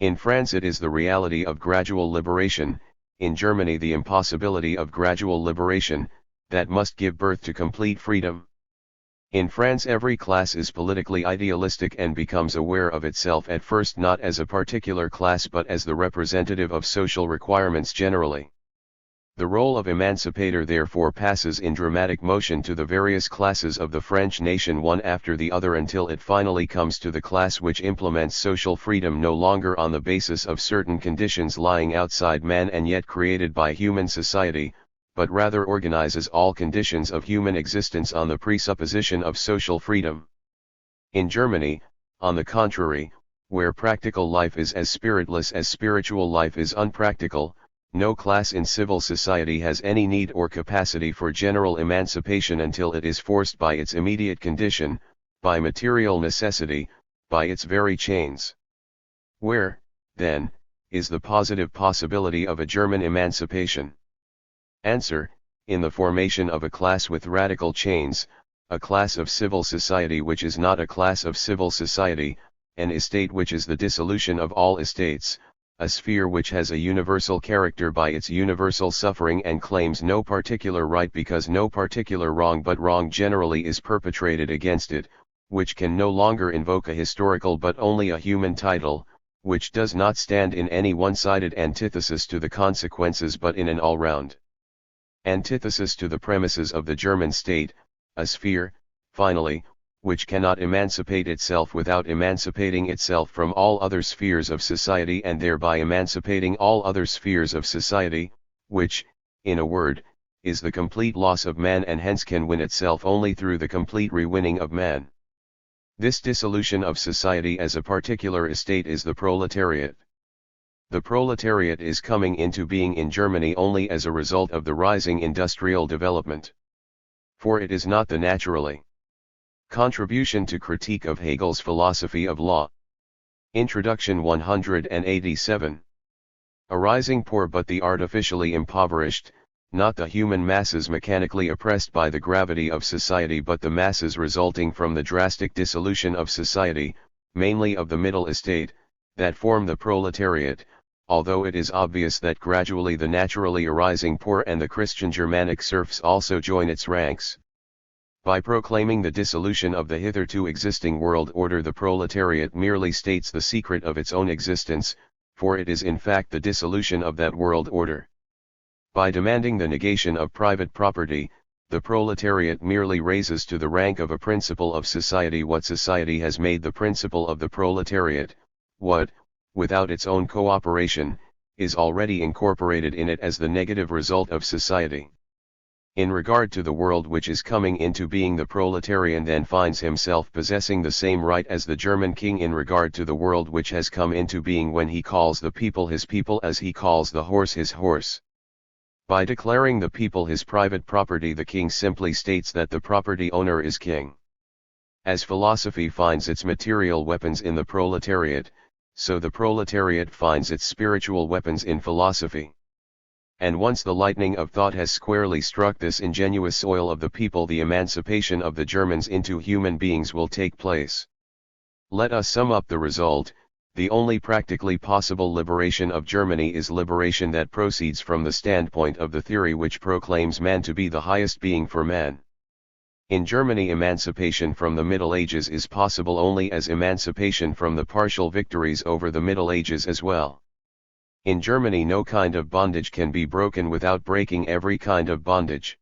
In France it is the reality of gradual liberation, in Germany the impossibility of gradual liberation, that must give birth to complete freedom. In France every class is politically idealistic and becomes aware of itself at first not as a particular class but as the representative of social requirements generally. The role of emancipator therefore passes in dramatic motion to the various classes of the French nation one after the other until it finally comes to the class which implements social freedom no longer on the basis of certain conditions lying outside man and yet created by human society, but rather organizes all conditions of human existence on the presupposition of social freedom. In Germany, on the contrary, where practical life is as spiritless as spiritual life is unpractical, no class in civil society has any need or capacity for general emancipation until it is forced by its immediate condition, by material necessity, by its very chains. Where, then, is the positive possibility of a German emancipation? Answer: in the formation of a class with radical chains, a class of civil society which is not a class of civil society, an estate which is the dissolution of all estates, a sphere which has a universal character by its universal suffering and claims no particular right because no particular wrong but wrong generally is perpetrated against it, which can no longer invoke a historical but only a human title, which does not stand in any one-sided antithesis to the consequences but in an all-round antithesis to the premises of the German state, a sphere, finally, which cannot emancipate itself without emancipating itself from all other spheres of society and thereby emancipating all other spheres of society, which, in a word, is the complete loss of man and hence can win itself only through the complete rewinning of man. This dissolution of society as a particular estate is the proletariat. The proletariat is coming into being in Germany only as a result of the rising industrial development. For it is not the naturally Contribution to Critique of Hegel's Philosophy of Law. Introduction 187. Arising poor but the artificially impoverished, not the human masses mechanically oppressed by the gravity of society but the masses resulting from the drastic dissolution of society, mainly of the middle estate, that form the proletariat, although it is obvious that gradually the naturally arising poor and the Christian Germanic serfs also join its ranks. By proclaiming the dissolution of the hitherto existing world order, the proletariat merely states the secret of its own existence, for it is in fact the dissolution of that world order. By demanding the negation of private property, the proletariat merely raises to the rank of a principle of society what society has made the principle of the proletariat, what, without its own cooperation, is already incorporated in it as the negative result of society. In regard to the world which is coming into being, the proletarian then finds himself possessing the same right as the German king in regard to the world which has come into being when he calls the people his people as he calls the horse his horse. By declaring the people his private property, the king simply states that the property owner is king. As philosophy finds its material weapons in the proletariat, so the proletariat finds its spiritual weapons in philosophy. And once the lightning of thought has squarely struck this ingenuous soil of the people, the emancipation of the Germans into human beings will take place. Let us sum up the result. The only practically possible liberation of Germany is liberation that proceeds from the standpoint of the theory which proclaims man to be the highest being for man. In Germany, emancipation from the Middle Ages is possible only as emancipation from the partial victories over the Middle Ages as well. In Germany, no kind of bondage can be broken without breaking every kind of bondage.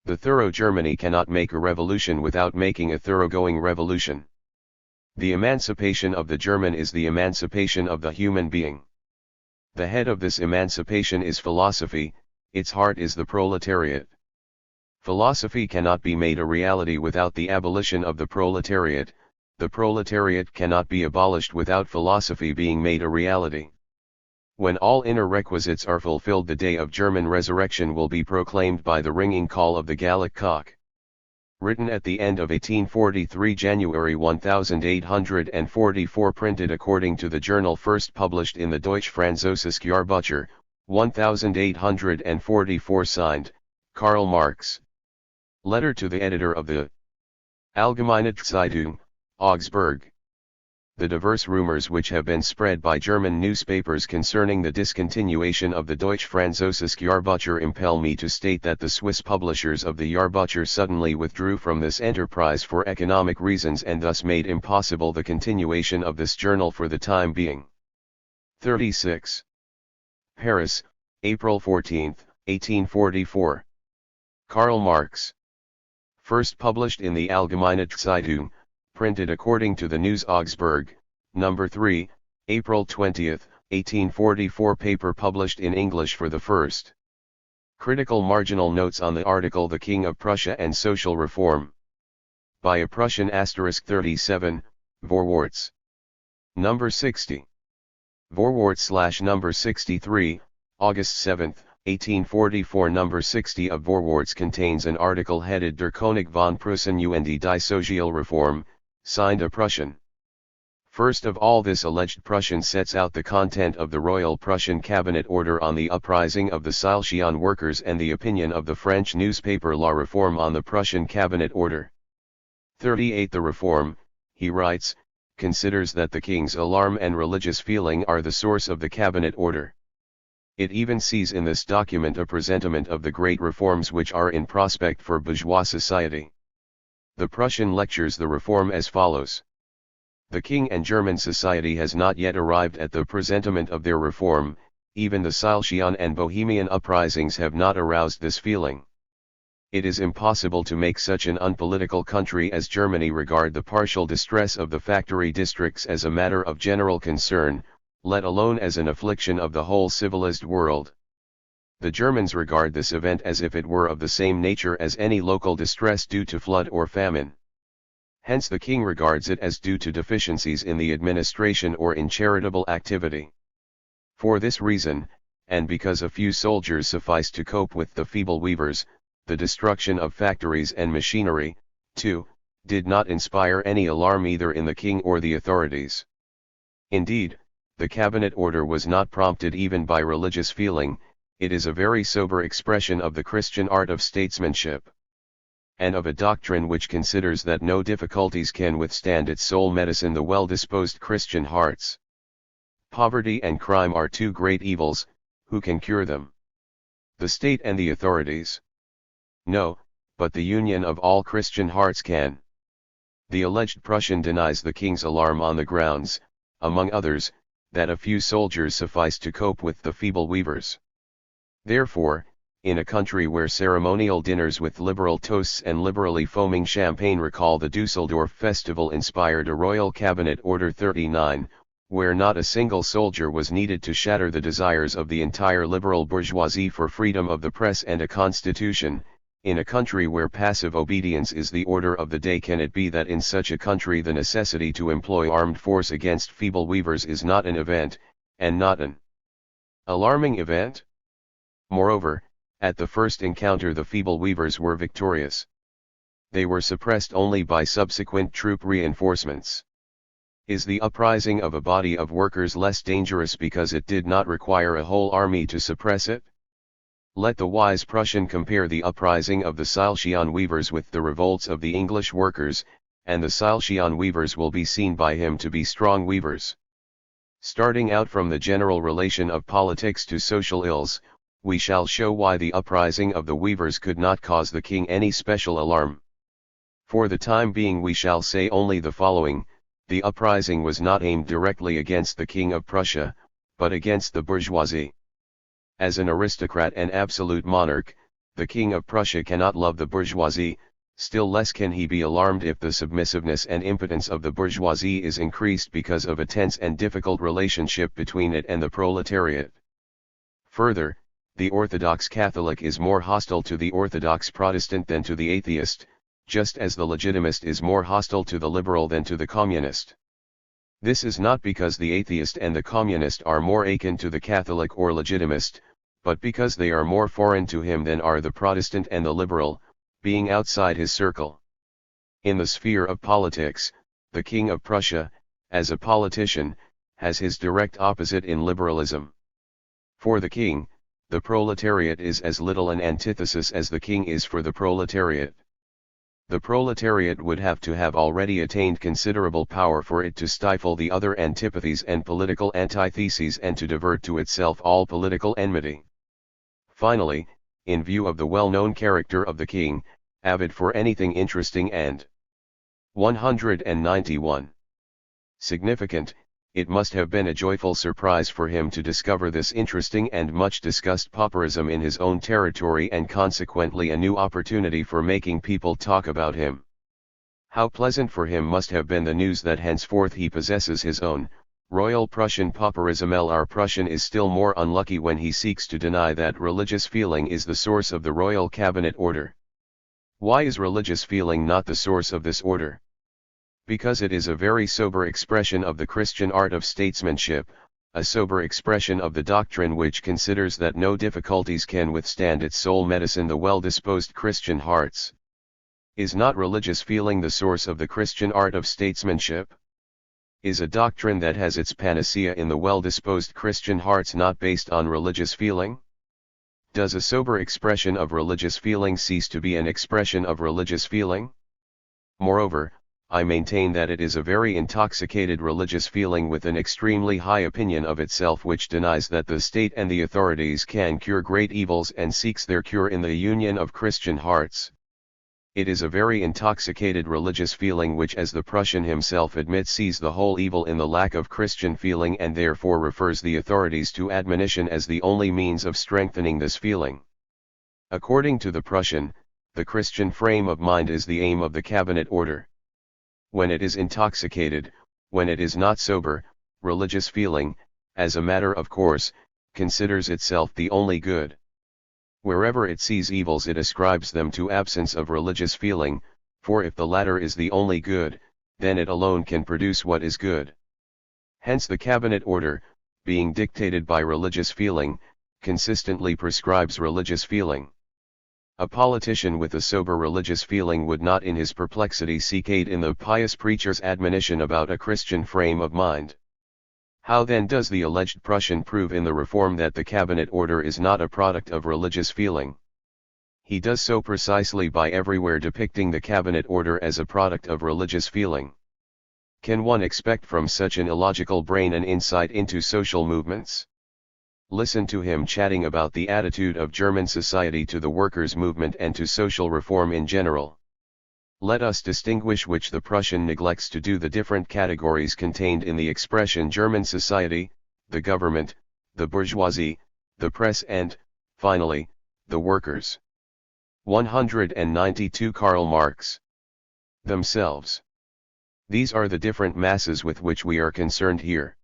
The thorough Germany cannot make a revolution without making a thoroughgoing revolution. The emancipation of the German is the emancipation of the human being. The head of this emancipation is philosophy, its heart is the proletariat. Philosophy cannot be made a reality without the abolition of the proletariat cannot be abolished without philosophy being made a reality. When all inner requisites are fulfilled, the day of German resurrection will be proclaimed by the ringing call of the Gallic cock. Written at the end of 1843, January 1844, printed according to the journal, first published in the Deutsche Französische Jahrbucher, 1844, signed, Karl Marx. Letter to the editor of the Allgemeine Zeitung, Augsburg. The diverse rumors which have been spread by German newspapers concerning the discontinuation of the Deutsche Französische Jahrbucher impel me to state that the Swiss publishers of the Jahrbucher suddenly withdrew from this enterprise for economic reasons and thus made impossible the continuation of this journal for the time being. 36. Paris, April 14, 1844. Karl Marx. First published in the Allgemeine Zeitung, printed according to the News Augsburg, No. 3, April 20, 1844. Paper published in English for the first. Critical marginal notes on the article The King of Prussia and Social Reform. By a Prussian * 37, Vorwärts. No. 60. Vorwärts / No. 63, August 7, 1844. No. 60 of Vorwärts contains an article headed Der König von Prussen und die Sozialreform, signed a Prussian. First of all, this alleged Prussian sets out the content of the Royal Prussian Cabinet order on the uprising of the Salesian workers and the opinion of the French newspaper La Réforme on the Prussian Cabinet order. 38. The Reform, he writes, considers that the king's alarm and religious feeling are the source of the Cabinet order. It even sees in this document a presentiment of the great reforms which are in prospect for bourgeois society. The Prussian lectures the reform as follows. The king and German society has not yet arrived at the presentiment of their reform, even the Salesian and Bohemian uprisings have not aroused this feeling. It is impossible to make such an unpolitical country as Germany regard the partial distress of the factory districts as a matter of general concern, let alone as an affliction of the whole civilized world. The Germans regard this event as if it were of the same nature as any local distress due to flood or famine. Hence the king regards it as due to deficiencies in the administration or in charitable activity. For this reason, and because a few soldiers suffice to cope with the feeble weavers, the destruction of factories and machinery, 2. did not inspire any alarm either in the king or the authorities. Indeed, the cabinet order was not prompted even by religious feeling. It is a very sober expression of the Christian art of statesmanship, and of a doctrine which considers that no difficulties can withstand its sole medicine, the well-disposed Christian hearts. Poverty and crime are two great evils, who can cure them? The state and the authorities? No, but the union of all Christian hearts can. The alleged Prussian denies the king's alarm on the grounds, among others, that a few soldiers suffice to cope with the feeble weavers. Therefore, in a country where ceremonial dinners with liberal toasts and liberally foaming champagne recall the Dusseldorf festival, inspired a royal cabinet order 39, where not a single soldier was needed to shatter the desires of the entire liberal bourgeoisie for freedom of the press and a constitution. In a country where passive obedience is the order of the day, can it be that in such a country the necessity to employ armed force against feeble weavers is not an event, and not an alarming event? Moreover, at the first encounter the feeble weavers were victorious. They were suppressed only by subsequent troop reinforcements. Is the uprising of a body of workers less dangerous because it did not require a whole army to suppress it? Let the wise Prussian compare the uprising of the Silesian weavers with the revolts of the English workers, and the Silesian weavers will be seen by him to be strong weavers. Starting out from the general relation of politics to social ills, we shall show why the uprising of the weavers could not cause the king any special alarm. For the time being we shall say only the following: the uprising was not aimed directly against the King of Prussia, but against the bourgeoisie. As an aristocrat and absolute monarch, the King of Prussia cannot love the bourgeoisie, still less can he be alarmed if the submissiveness and impotence of the bourgeoisie is increased because of a tense and difficult relationship between it and the proletariat. Further, the Orthodox Catholic is more hostile to the Orthodox Protestant than to the atheist, just as the legitimist is more hostile to the liberal than to the communist. This is not because the atheist and the communist are more akin to the Catholic or legitimist, but because they are more foreign to him than are the Protestant and the liberal, being outside his circle. In the sphere of politics, the King of Prussia, as a politician, has his direct opposite in liberalism. For the king, the proletariat is as little an antithesis as the king is for the proletariat. The proletariat would have to have already attained considerable power for it to stifle the other antipathies and political antitheses and to divert to itself all political enmity. Finally, in view of the well-known character of the king, avid for anything interesting and 191 significant, it must have been a joyful surprise for him to discover this interesting and much discussed pauperism in his own territory, and consequently a new opportunity for making people talk about him. How pleasant for him must have been the news that henceforth he possesses his own royal Prussian pauperism. Our Prussian is still more unlucky when he seeks to deny that religious feeling is the source of the royal cabinet order. Why is religious feeling not the source of this order? Because it is a very sober expression of the Christian art of statesmanship, a sober expression of the doctrine which considers that no difficulties can withstand its sole medicine, the well-disposed Christian hearts. Is not religious feeling the source of the Christian art of statesmanship? Is a doctrine that has its panacea in the well-disposed Christian hearts not based on religious feeling? Does a sober expression of religious feeling cease to be an expression of religious feeling? Moreover, I maintain that it is a very intoxicated religious feeling with an extremely high opinion of itself which denies that the state and the authorities can cure great evils and seeks their cure in the union of Christian hearts. It is a very intoxicated religious feeling which, as the Prussian himself admits, sees the whole evil in the lack of Christian feeling and therefore refers the authorities to admonition as the only means of strengthening this feeling. According to the Prussian, the Christian frame of mind is the aim of the cabinet order. When it is intoxicated, when it is not sober, religious feeling, as a matter of course, considers itself the only good. Wherever it sees evils it ascribes them to absence of religious feeling, for if the latter is the only good, then it alone can produce what is good. Hence the cabinet order, being dictated by religious feeling, consistently prescribes religious feeling. A politician with a sober religious feeling would not in his perplexity seek aid in the pious preacher's admonition about a Christian frame of mind. How then does the alleged Prussian prove in the reform that the cabinet order is not a product of religious feeling? He does so precisely by everywhere depicting the cabinet order as a product of religious feeling. Can one expect from such an illogical brain an insight into social movements? Listen to him chatting about the attitude of German society to the workers' movement and to social reform in general. Let us distinguish which the Prussian neglects to do the different categories contained in the expression German society, the government, the bourgeoisie, the press and, finally, the workers. 192 Karl Marx. Themselves. These are the different masses with which we are concerned here.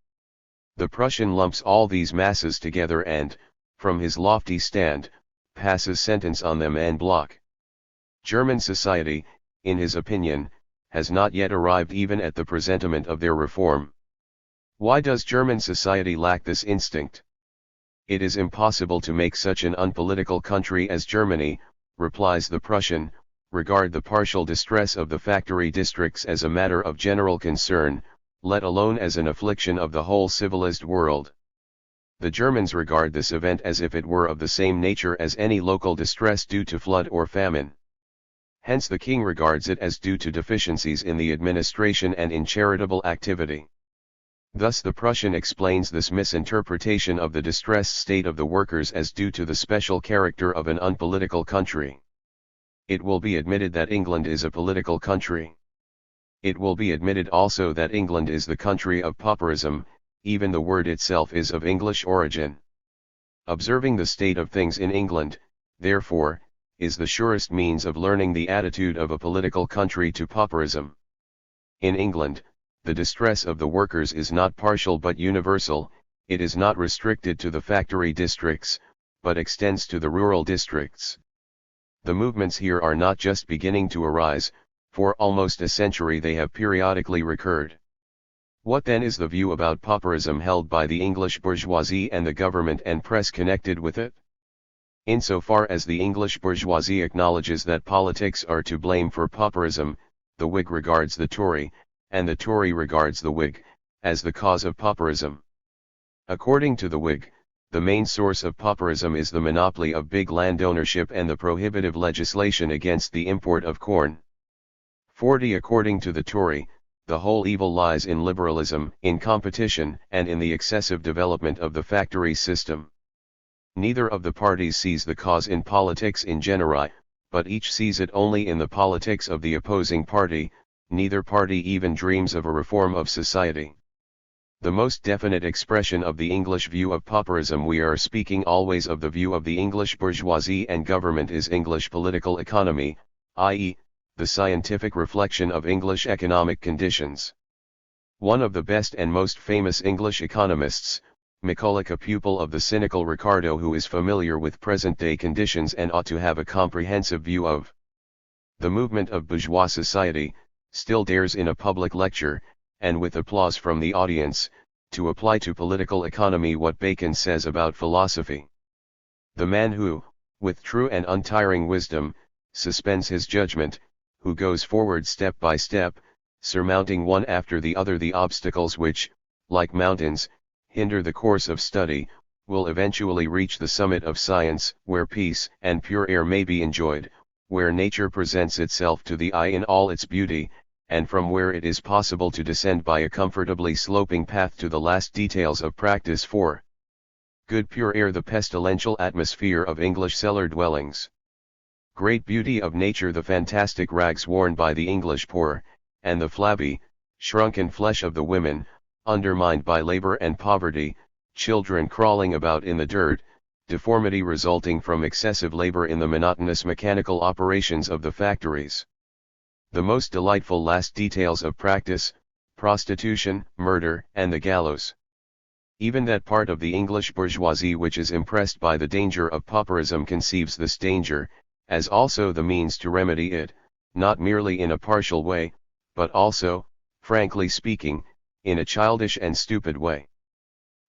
The Prussian lumps all these masses together and, from his lofty stand, passes sentence on them en bloc. German society, in his opinion, has not yet arrived even at the presentiment of their reform. Why does German society lack this instinct? It is impossible to make such an unpolitical country as Germany, replies the Prussian, regard the partial distress of the factory districts as a matter of general concern, let alone as an affliction of the whole civilized world. The Germans regard this event as if it were of the same nature as any local distress due to flood or famine. Hence the king regards it as due to deficiencies in the administration and in charitable activity. Thus the Prussian explains this misinterpretation of the distressed state of the workers as due to the special character of an unpolitical country. It will be admitted that England is a political country. It will be admitted also that England is the country of pauperism, even the word itself is of English origin. Observing the state of things in England, therefore, is the surest means of learning the attitude of a political country to pauperism. In England, the distress of the workers is not partial but universal, it is not restricted to the factory districts, but extends to the rural districts. The movements here are not just beginning to arise, for almost a century they have periodically recurred. What then is the view about pauperism held by the English bourgeoisie and the government and press connected with it? Insofar as the English bourgeoisie acknowledges that politics are to blame for pauperism, the Whig regards the Tory, and the Tory regards the Whig, as the cause of pauperism. According to the Whig, the main source of pauperism is the monopoly of big land ownership and the prohibitive legislation against the import of corn. 40 According to the Tory, the whole evil lies in liberalism, in competition, and in the excessive development of the factory system. Neither of the parties sees the cause in politics in generi, but each sees it only in the politics of the opposing party, neither party even dreams of a reform of society. The most definite expression of the English view of pauperism, we are speaking always of the view of the English bourgeoisie and government, is English political economy, i.e., the scientific reflection of English economic conditions. One of the best and most famous English economists, Macaulay, a pupil of the cynical Ricardo, who is familiar with present-day conditions and ought to have a comprehensive view of the movement of bourgeois society, still dares in a public lecture, and with applause from the audience, to apply to political economy what Bacon says about philosophy. The man who, with true and untiring wisdom, suspends his judgment, who goes forward step by step, surmounting one after the other the obstacles which, like mountains, hinder the course of study, will eventually reach the summit of science, where peace and pure air may be enjoyed, where nature presents itself to the eye in all its beauty, and from where it is possible to descend by a comfortably sloping path to the last details of practice for good pure air, the pestilential atmosphere of English cellar dwellings. Great beauty of nature, the fantastic rags worn by the English poor, and the flabby, shrunken flesh of the women, undermined by labor and poverty, children crawling about in the dirt, deformity resulting from excessive labor in the monotonous mechanical operations of the factories. The most delightful last details of practice, prostitution, murder, and the gallows. Even that part of the English bourgeoisie which is impressed by the danger of pauperism conceives this danger, as also the means to remedy it, not merely in a partial way, but also, frankly speaking, in a childish and stupid way.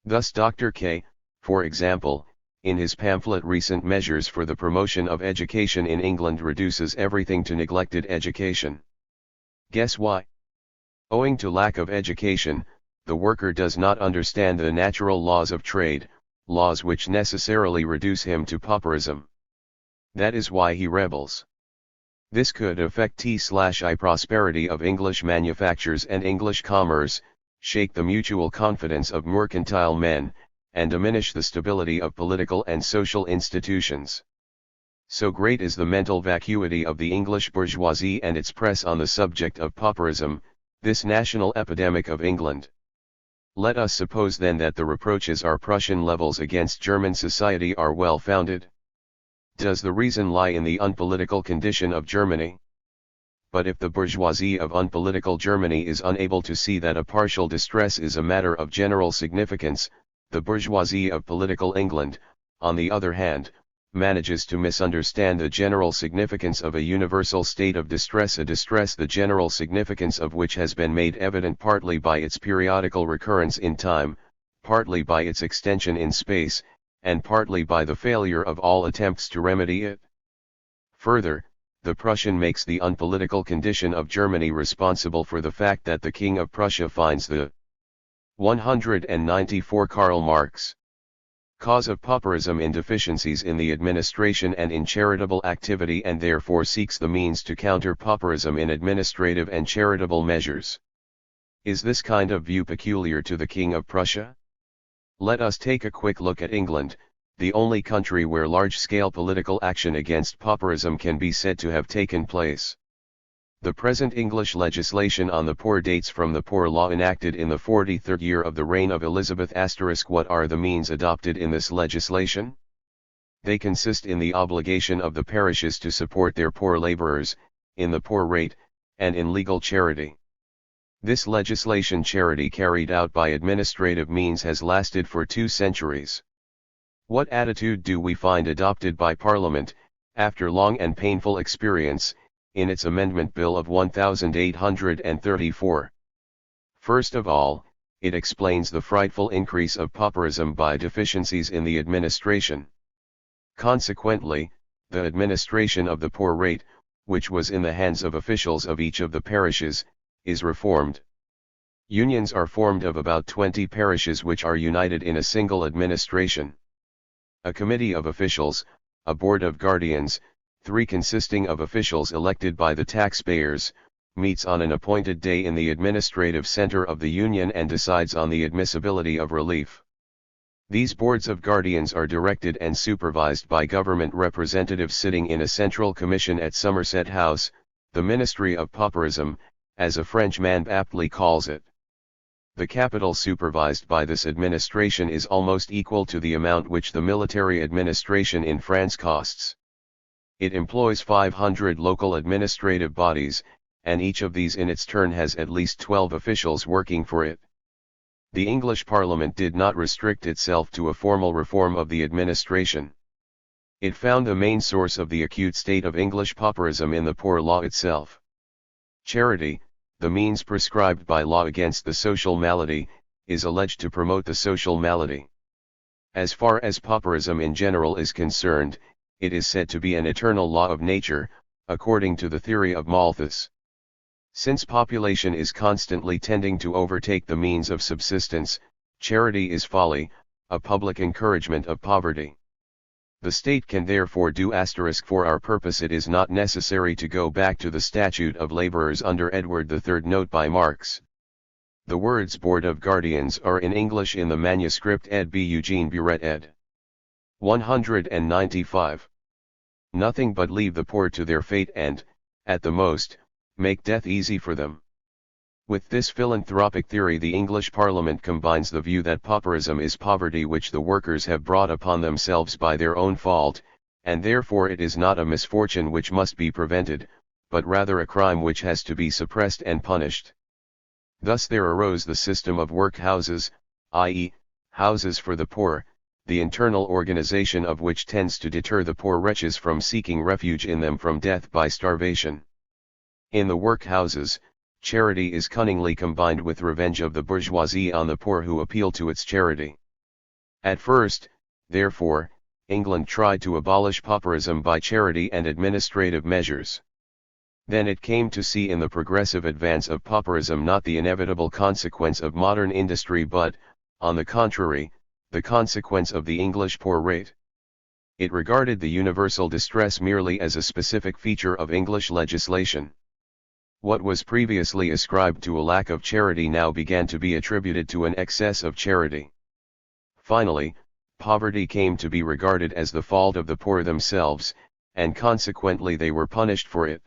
Thus Dr. K., for example, in his pamphlet Recent Measures for the Promotion of Education in England, reduces everything to neglected education. Guess why? Owing to lack of education, the worker does not understand the natural laws of trade, laws which necessarily reduce him to pauperism. That is why he rebels. This could affect the prosperity of English manufactures and English commerce, shake the mutual confidence of mercantile men, and diminish the stability of political and social institutions. So great is the mental vacuity of the English bourgeoisie and its press on the subject of pauperism, this national epidemic of England. Let us suppose then that the reproaches our Prussian levels against German society are well founded. Does the reason lie in the unpolitical condition of Germany? But if the bourgeoisie of unpolitical Germany is unable to see that a partial distress is a matter of general significance, the bourgeoisie of political England, on the other hand, manages to misunderstand the general significance of a universal state of distress, a distress the general significance of which has been made evident partly by its periodical recurrence in time, partly by its extension in space, and partly by the failure of all attempts to remedy it. Further, the Prussian makes the unpolitical condition of Germany responsible for the fact that the King of Prussia finds the 194 Karl Marx cause of pauperism in deficiencies in the administration and in charitable activity, and therefore seeks the means to counter pauperism in administrative and charitable measures. Is this kind of view peculiar to the King of Prussia? Let us take a quick look at England, the only country where large-scale political action against pauperism can be said to have taken place. The present English legislation on the poor dates from the Poor Law enacted in the 43rd year of the reign of Elizabeth*. What are the means adopted in this legislation? They consist in the obligation of the parishes to support their poor labourers, in the poor rate, and in legal charity. This legislation, charity carried out by administrative means, has lasted for 2 centuries. What attitude do we find adopted by Parliament, after long and painful experience, in its Amendment Bill of 1834? First of all, it explains the frightful increase of pauperism by deficiencies in the administration. Consequently, the administration of the poor rate, which was in the hands of officials of each of the parishes, is reformed. Unions are formed of about 20 parishes which are united in a single administration. A committee of officials, a board of guardians, 3 consisting of officials elected by the taxpayers, meets on an appointed day in the administrative center of the Union and decides on the admissibility of relief. These boards of guardians are directed and supervised by government representatives sitting in a central commission at Somerset House, the Ministry of Pauperism, as a Frenchman aptly calls it. The capital supervised by this administration is almost equal to the amount which the military administration in France costs. It employs 500 local administrative bodies, and each of these in its turn has at least 12 officials working for it. The English Parliament did not restrict itself to a formal reform of the administration. It found the main source of the acute state of English pauperism in the Poor Law itself. Charity, the means prescribed by law against the social malady, is alleged to promote the social malady. As far as pauperism in general is concerned, it is said to be an eternal law of nature, according to the theory of Malthus. Since population is constantly tending to overtake the means of subsistence, charity is folly, a public encouragement of poverty. The state can therefore do *. For our purpose it is not necessary to go back to the Statute of Labourers under Edward III. Note by Marx. The words Board of Guardians are in English in the manuscript ed. B. Eugene Buret ed. 195. Nothing but leave the poor to their fate and, at the most, make death easy for them. With this philanthropic theory the English Parliament combines the view that pauperism is poverty which the workers have brought upon themselves by their own fault, and therefore it is not a misfortune which must be prevented, but rather a crime which has to be suppressed and punished. Thus there arose the system of workhouses, i.e., houses for the poor, the internal organization of which tends to deter the poor wretches from seeking refuge in them from death by starvation. In the workhouses, charity is cunningly combined with revenge of the bourgeoisie on the poor who appeal to its charity. At first, therefore, England tried to abolish pauperism by charity and administrative measures. Then it came to see in the progressive advance of pauperism not the inevitable consequence of modern industry but, on the contrary, the consequence of the English poor rate. It regarded the universal distress merely as a specific feature of English legislation. What was previously ascribed to a lack of charity now began to be attributed to an excess of charity. Finally, poverty came to be regarded as the fault of the poor themselves, and consequently they were punished for it.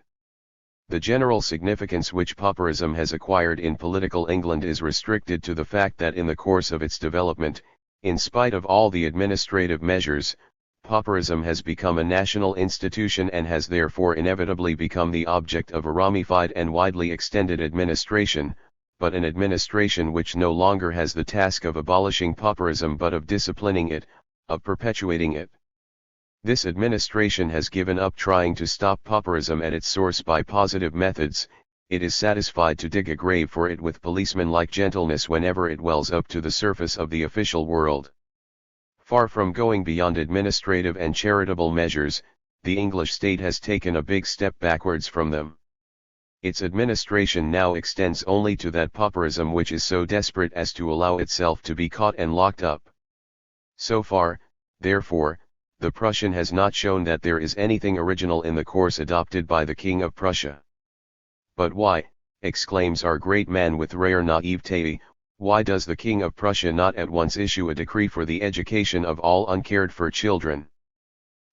The general significance which pauperism has acquired in political England is restricted to the fact that in the course of its development, in spite of all the administrative measures, pauperism has become a national institution and has therefore inevitably become the object of a ramified and widely extended administration, but an administration which no longer has the task of abolishing pauperism but of disciplining it, of perpetuating it. This administration has given up trying to stop pauperism at its source by positive methods. It is satisfied to dig a grave for it with policeman-like gentleness whenever it wells up to the surface of the official world. Far from going beyond administrative and charitable measures, the English state has taken a big step backwards from them. Its administration now extends only to that pauperism which is so desperate as to allow itself to be caught and locked up. So far, therefore, the Prussian has not shown that there is anything original in the course adopted by the King of Prussia. But why, exclaims our great man with rare naivete, why does the King of Prussia not at once issue a decree for the education of all uncared for children?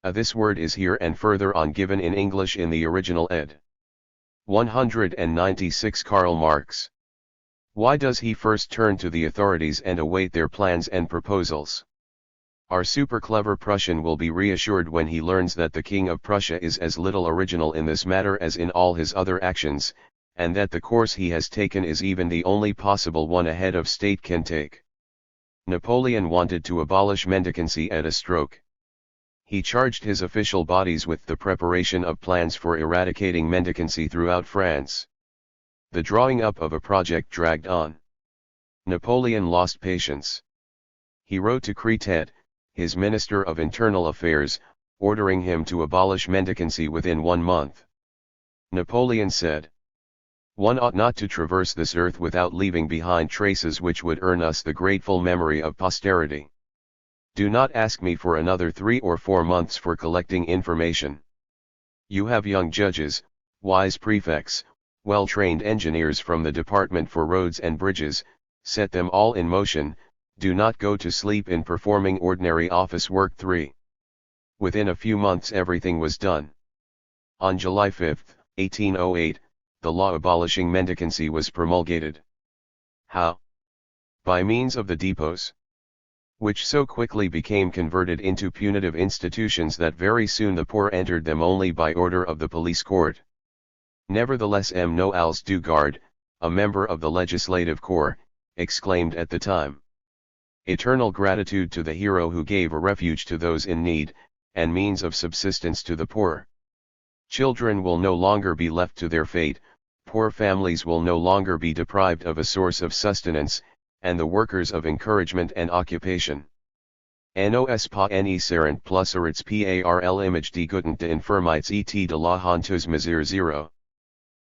This word is here and further on given in English in the original ed. 196 Karl Marx. Why does he first turn to the authorities and await their plans and proposals? Our super-clever Prussian will be reassured when he learns that the King of Prussia is as little original in this matter as in all his other actions, and that the course he has taken is even the only possible one a head of state can take. Napoleon wanted to abolish mendicancy at a stroke. He charged his official bodies with the preparation of plans for eradicating mendicancy throughout France. The drawing up of a project dragged on. Napoleon lost patience. He wrote to Crétet, his Minister of Internal Affairs, ordering him to abolish mendicancy within 1 month. Napoleon said, "One ought not to traverse this earth without leaving behind traces which would earn us the grateful memory of posterity. Do not ask me for another 3 or 4 months for collecting information. You have young judges, wise prefects, well-trained engineers from the Department for Roads and Bridges, set them all in motion. Do not go to sleep in performing ordinary office work." 3. Within a few months everything was done. On July 5, 1808, the law abolishing mendicancy was promulgated. How? By means of the depots, which so quickly became converted into punitive institutions that very soon the poor entered them only by order of the police court. Nevertheless M. Noailles du Gard, a member of the legislative corps, exclaimed at the time, "Eternal gratitude to the hero who gave a refuge to those in need, and means of subsistence to the poor. Children will no longer be left to their fate, poor families will no longer be deprived of a source of sustenance, and the workers of encouragement and occupation. Nos pas ne seront plus arrêts par l'image de goutten de infirmites et de la honteuse misère 0.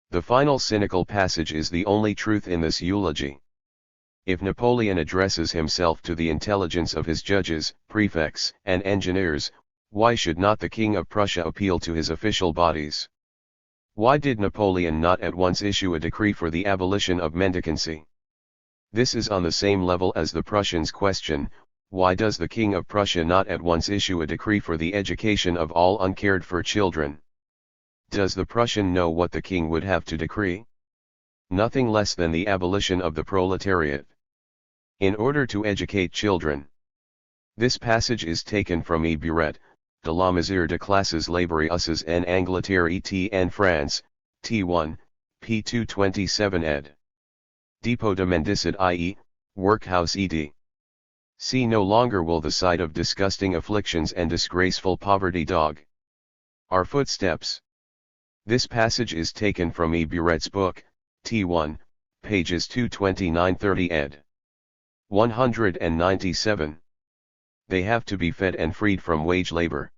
The final cynical passage is the only truth in this eulogy. If Napoleon addresses himself to the intelligence of his judges, prefects, and engineers, why should not the King of Prussia appeal to his official bodies? Why did Napoleon not at once issue a decree for the abolition of mendicancy? This is on the same level as the Prussians' question, why does the King of Prussia not at once issue a decree for the education of all uncared for children? Does the Prussian know what the king would have to decree? Nothing less than the abolition of the proletariat. In order to educate children. This passage is taken from E. Buret, de la mesure de classes laborieuses en Angleterre et en France, T1, p. 227 ed. Depot de mendicite i.e., workhouse ed. See no longer will the sight of disgusting afflictions and disgraceful poverty dog our footsteps. This passage is taken from E. Buret's book, T1, pages 229-30 ed. 197. They have to be fed and freed from wage labor.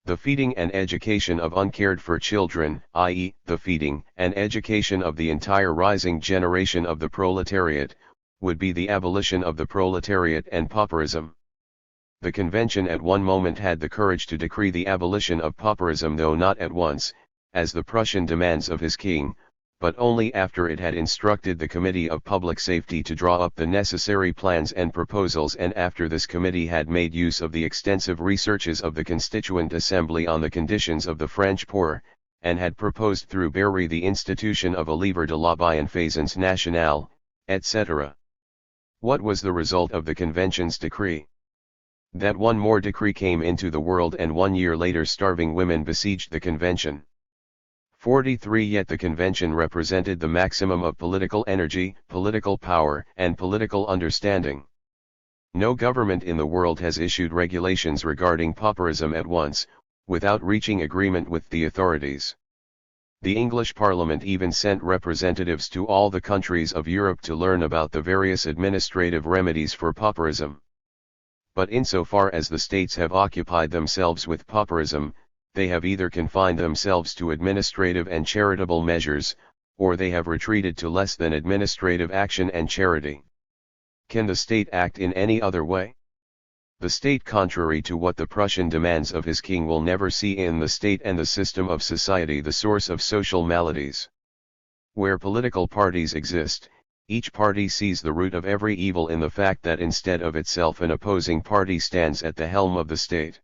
The feeding and education of uncared for children, i.e., the feeding and education of the entire rising generation of the proletariat, would be the abolition of the proletariat and pauperism. The convention at one moment had the courage to decree the abolition of pauperism, though not at once, as the Prussian demands of his king, but only after it had instructed the Committee of Public Safety to draw up the necessary plans and proposals, and after this committee had made use of the extensive researches of the Constituent Assembly on the conditions of the French poor, and had proposed through Berry the institution of a livre de la bienfaisance nationale, etc. What was the result of the convention's decree? That one more decree came into the world, and 1 year later starving women besieged the convention. 43 Yet the convention represented the maximum of political energy, political power, and political understanding. No government in the world has issued regulations regarding pauperism at once, without reaching agreement with the authorities. The English Parliament even sent representatives to all the countries of Europe to learn about the various administrative remedies for pauperism. But insofar as the states have occupied themselves with pauperism, they have either confined themselves to administrative and charitable measures, or they have retreated to less than administrative action and charity. Can the state act in any other way? The state, contrary to what the Prussian demands of his king, will never see in the state and the system of society the source of social maladies. Where political parties exist, each party sees the root of every evil in the fact that instead of itself an opposing party stands at the helm of the state.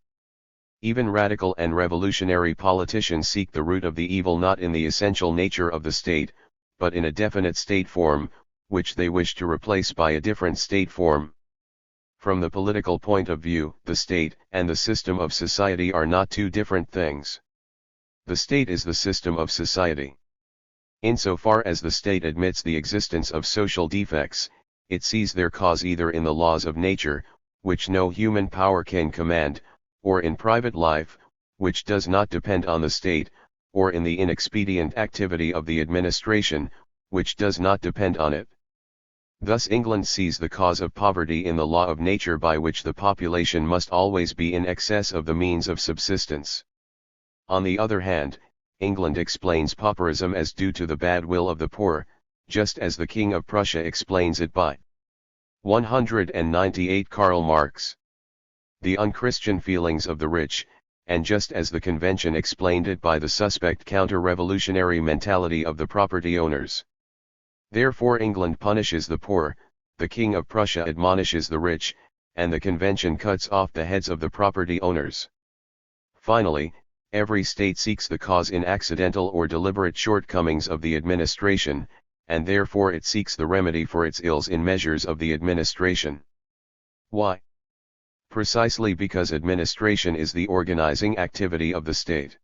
Even radical and revolutionary politicians seek the root of the evil not in the essential nature of the state, but in a definite state form, which they wish to replace by a different state form. From the political point of view, the state and the system of society are not two different things. The state is the system of society. Insofar as the state admits the existence of social defects, it sees their cause either in the laws of nature, which no human power can command, or in private life, which does not depend on the state, or in the inexpedient activity of the administration, which does not depend on it. Thus England sees the cause of poverty in the law of nature, by which the population must always be in excess of the means of subsistence. On the other hand, England explains pauperism as due to the bad will of the poor, just as the King of Prussia explains it by 198 Karl Marx. The unchristian feelings of the rich, and just as the convention explained it by the suspect counter-revolutionary mentality of the property owners. Therefore England punishes the poor, the King of Prussia admonishes the rich, and the convention cuts off the heads of the property owners. Finally, every state seeks the cause in accidental or deliberate shortcomings of the administration, and therefore it seeks the remedy for its ills in measures of the administration. Why? Precisely because administration is the organizing activity of the state.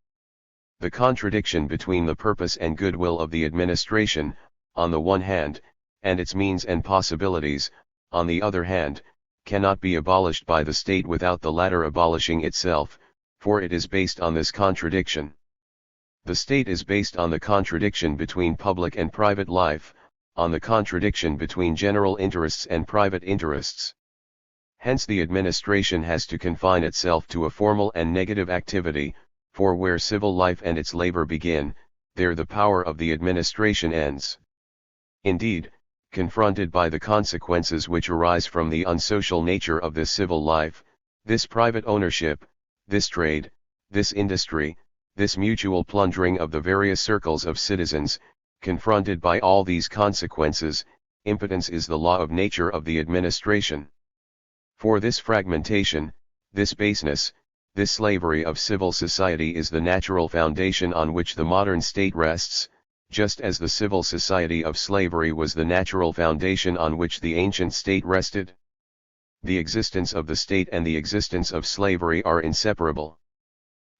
The contradiction between the purpose and goodwill of the administration, on the one hand, and its means and possibilities, on the other hand, cannot be abolished by the state without the latter abolishing itself, for it is based on this contradiction. The state is based on the contradiction between public and private life, on the contradiction between general interests and private interests. Hence the administration has to confine itself to a formal and negative activity, for where civil life and its labor begin, there the power of the administration ends. Indeed, confronted by the consequences which arise from the unsocial nature of this civil life, this private ownership, this trade, this industry, this mutual plundering of the various circles of citizens, confronted by all these consequences, impotence is the law of nature of the administration. For this fragmentation, this baseness, this slavery of civil society is the natural foundation on which the modern state rests, just as the civil society of slavery was the natural foundation on which the ancient state rested. The existence of the state and the existence of slavery are inseparable.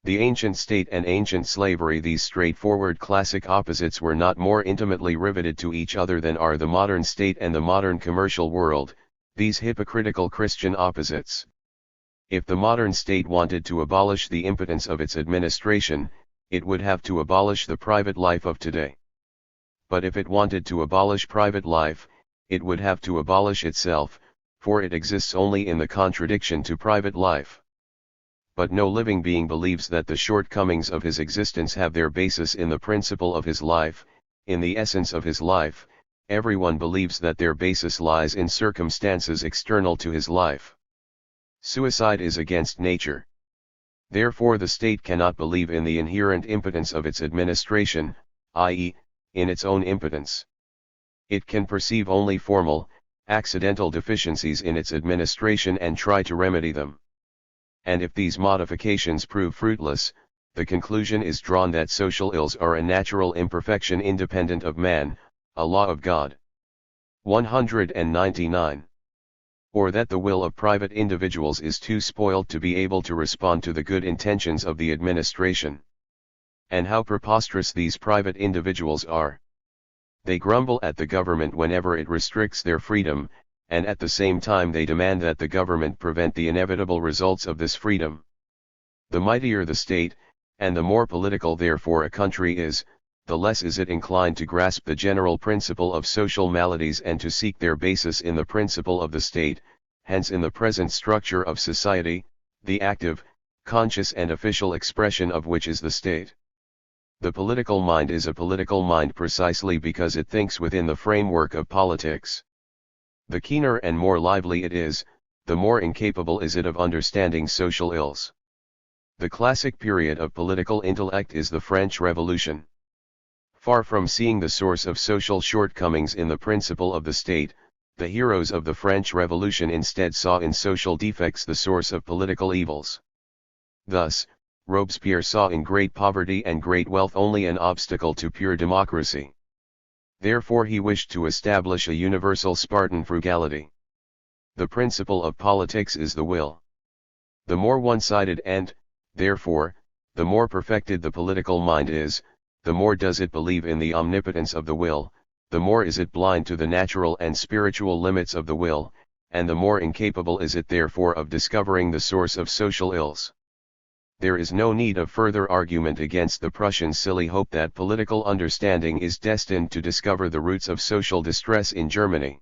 The ancient state and ancient slavery, these straightforward classic opposites, were not more intimately riveted to each other than are the modern state and the modern commercial world, these hypocritical Christian opposites. If the modern state wanted to abolish the impotence of its administration, it would have to abolish the private life of today. But if it wanted to abolish private life, it would have to abolish itself, for it exists only in the contradiction to private life. But no living being believes that the shortcomings of his existence have their basis in the principle of his life, in the essence of his life. Everyone believes that their basis lies in circumstances external to his life. Suicide is against nature. Therefore the state cannot believe in the inherent impotence of its administration, i.e., in its own impotence. It can perceive only formal, accidental deficiencies in its administration and try to remedy them. And if these modifications prove fruitless, the conclusion is drawn that social ills are a natural imperfection independent of man, a law of God. 199. Or that the will of private individuals is too spoiled to be able to respond to the good intentions of the administration. And how preposterous these private individuals are! They grumble at the government whenever it restricts their freedom, and at the same time they demand that the government prevent the inevitable results of this freedom. The mightier the state, and the more political therefore a country is, the less is it inclined to grasp the general principle of social maladies and to seek their basis in the principle of the state. Hence in the present structure of society, the active, conscious and official expression of which is the state. The political mind is a political mind precisely because it thinks within the framework of politics. The keener and more lively it is, the more incapable is it of understanding social ills. The classic period of political intellect is the French Revolution. Far from seeing the source of social shortcomings in the principle of the state, the heroes of the French Revolution instead saw in social defects the source of political evils. Thus, Robespierre saw in great poverty and great wealth only an obstacle to pure democracy. Therefore he wished to establish a universal Spartan frugality. The principle of politics is the will. The more one-sided and, therefore, the more perfected the political mind is, the more does it believe in the omnipotence of the will, the more is it blind to the natural and spiritual limits of the will, and the more incapable is it therefore of discovering the source of social ills. There is no need of further argument against the Prussians' silly hope that political understanding is destined to discover the roots of social distress in Germany.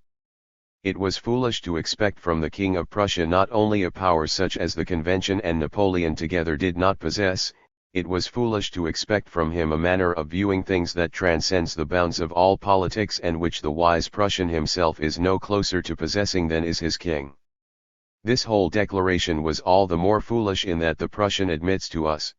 It was foolish to expect from the King of Prussia not only a power such as the Convention and Napoleon together did not possess, it was foolish to expect from him a manner of viewing things that transcends the bounds of all politics and which the wise Prussian himself is no closer to possessing than is his king. This whole declaration was all the more foolish in that the Prussian admits to us: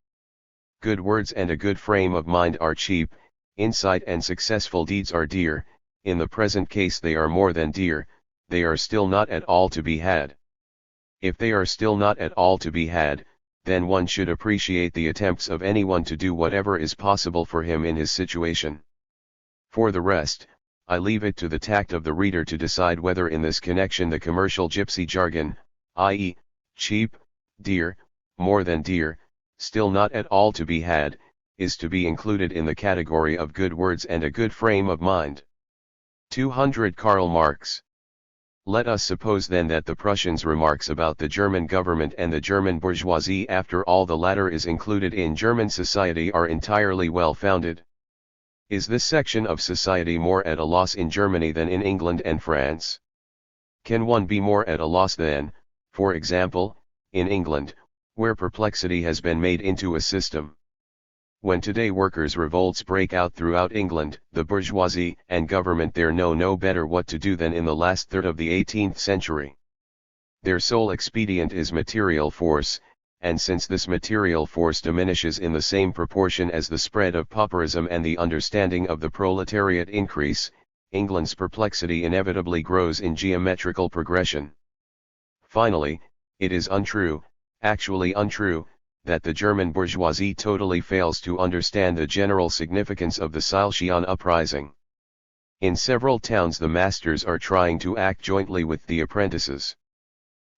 good words and a good frame of mind are cheap, insight and successful deeds are dear. In the present case they are more than dear, they are still not at all to be had. If they are still not at all to be had, then one should appreciate the attempts of anyone to do whatever is possible for him in his situation. For the rest, I leave it to the tact of the reader to decide whether in this connection the commercial gypsy jargon, i.e., cheap, dear, more than dear, still not at all to be had, is to be included in the category of good words and a good frame of mind. 200 Karl Marx. Let us suppose then that the Prussians' remarks about the German government and the German bourgeoisie, after all the latter is included in German society, are entirely well-founded. Is this section of society more at a loss in Germany than in England and France? Can one be more at a loss than, for example, in England, where perplexity has been made into a system? When today workers' revolts break out throughout England, the bourgeoisie and government there know no better what to do than in the last third of the 18th century. Their sole expedient is material force, and since this material force diminishes in the same proportion as the spread of pauperism and the understanding of the proletariat increase, England's perplexity inevitably grows in geometrical progression. Finally, it is untrue, actually untrue, that the German bourgeoisie totally fails to understand the general significance of the Silesian uprising. In several towns the masters are trying to act jointly with the apprentices.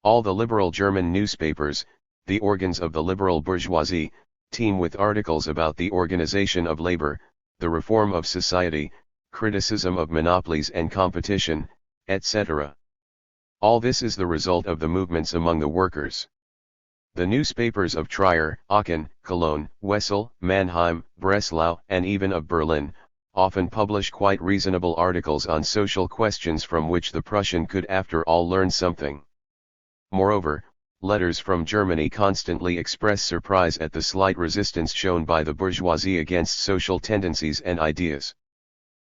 All the liberal German newspapers, the organs of the liberal bourgeoisie, teem with articles about the organization of labor, the reform of society, criticism of monopolies and competition, etc. All this is the result of the movements among the workers. The newspapers of Trier, Aachen, Cologne, Wesel, Mannheim, Breslau, and even of Berlin, often publish quite reasonable articles on social questions from which the Prussian could after all learn something. Moreover, letters from Germany constantly express surprise at the slight resistance shown by the bourgeoisie against social tendencies and ideas.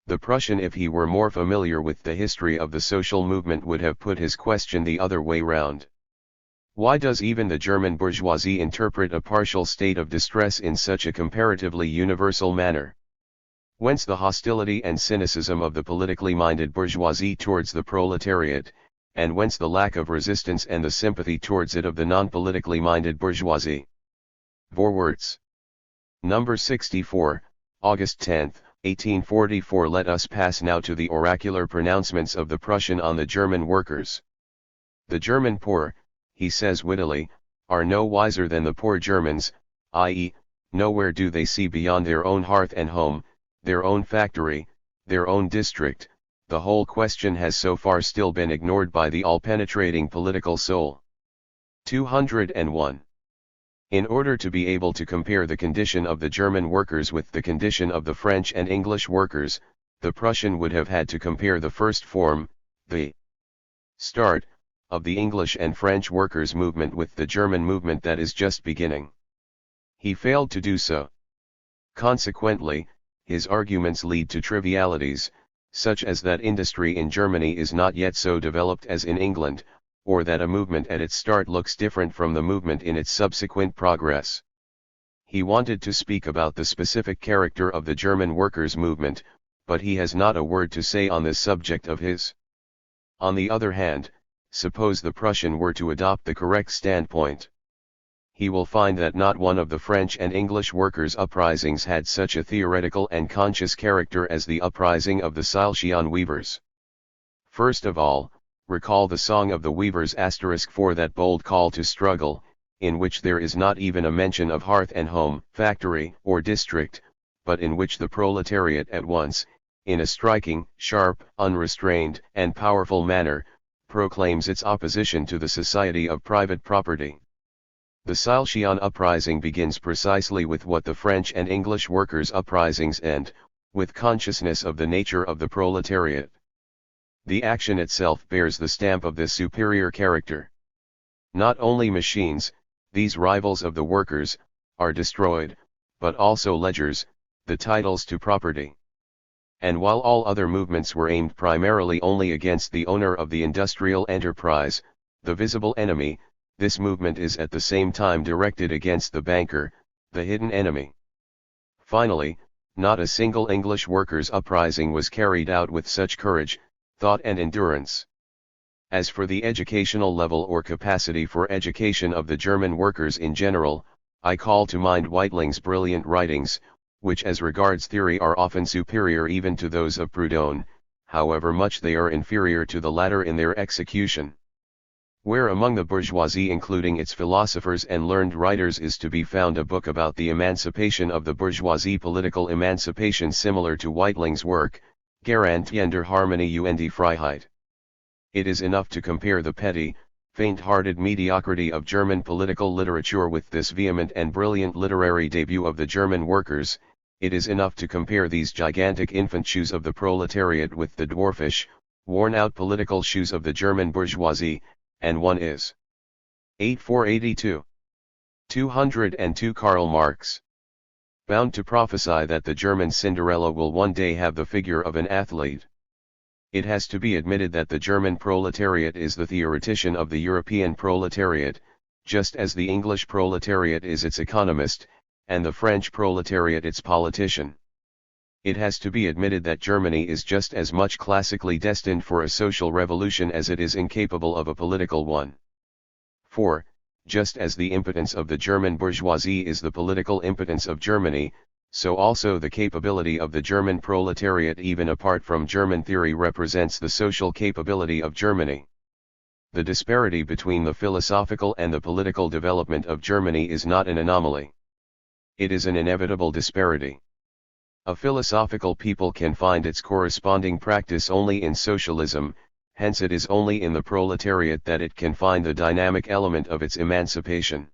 The Prussian, if he were more familiar with the history of the social movement, would have put his question the other way round. Why does even the German bourgeoisie interpret a partial state of distress in such a comparatively universal manner? Whence the hostility and cynicism of the politically minded bourgeoisie towards the proletariat, and whence the lack of resistance and the sympathy towards it of the non-politically minded bourgeoisie? Vorwärts. Number 64, August 10, 1844. Let us pass now to the oracular pronouncements of the Prussian on the German workers. The German poor, he says wittily, are no wiser than the poor Germans, i.e., nowhere do they see beyond their own hearth and home, their own factory, their own district. The whole question has so far still been ignored by the all-penetrating political soul. 201. In order to be able to compare the condition of the German workers with the condition of the French and English workers, the Prussian would have had to compare the first form, the start, of the English and French workers' movement with the German movement that is just beginning. He failed to do so. Consequently, his arguments lead to trivialities, such as that industry in Germany is not yet so developed as in England, or that a movement at its start looks different from the movement in its subsequent progress. He wanted to speak about the specific character of the German workers' movement, but he has not a word to say on this subject of his. On the other hand, suppose the Prussian were to adopt the correct standpoint. He will find that not one of the French and English workers' uprisings had such a theoretical and conscious character as the uprising of the Silesian weavers. First of all, recall the Song of the Weavers for that bold call to struggle, in which there is not even a mention of hearth and home, factory, or district, but in which the proletariat at once, in a striking, sharp, unrestrained, and powerful manner, proclaims its opposition to the society of private property. The Silesian uprising begins precisely with what the French and English workers' uprisings end, with consciousness of the nature of the proletariat. The action itself bears the stamp of this superior character. Not only machines, these rivals of the workers, are destroyed, but also ledgers, the titles to property. And while all other movements were aimed primarily only against the owner of the industrial enterprise, the visible enemy, this movement is at the same time directed against the banker, the hidden enemy. Finally, not a single English workers' uprising was carried out with such courage, thought and endurance. As for the educational level or capacity for education of the German workers in general, I call to mind Weitling's brilliant writings, which as regards theory are often superior even to those of Proudhon, however much they are inferior to the latter in their execution. Where among the bourgeoisie, including its philosophers and learned writers, is to be found a book about the emancipation of the bourgeoisie, political emancipation similar to Weitling's work, Garantie der Harmonie und die Freiheit. It is enough to compare the petty, faint-hearted mediocrity of German political literature with this vehement and brilliant literary debut of the German workers. It is enough to compare these gigantic infant shoes of the proletariat with the dwarfish, worn-out political shoes of the German bourgeoisie, and one is 8482. 202. Karl Marx. Bound to prophesy that the German Cinderella will one day have the figure of an athlete. It has to be admitted that the German proletariat is the theoretician of the European proletariat, just as the English proletariat is its economist, and the French proletariat its politician. It has to be admitted that Germany is just as much classically destined for a social revolution as it is incapable of a political one. For, just as the impotence of the German bourgeoisie is the political impotence of Germany, so also the capability of the German proletariat even apart from German theory represents the social capability of Germany. The disparity between the philosophical and the political development of Germany is not an anomaly. It is an inevitable disparity. A philosophical people can find its corresponding practice only in socialism, hence it is only in the proletariat that it can find the dynamic element of its emancipation.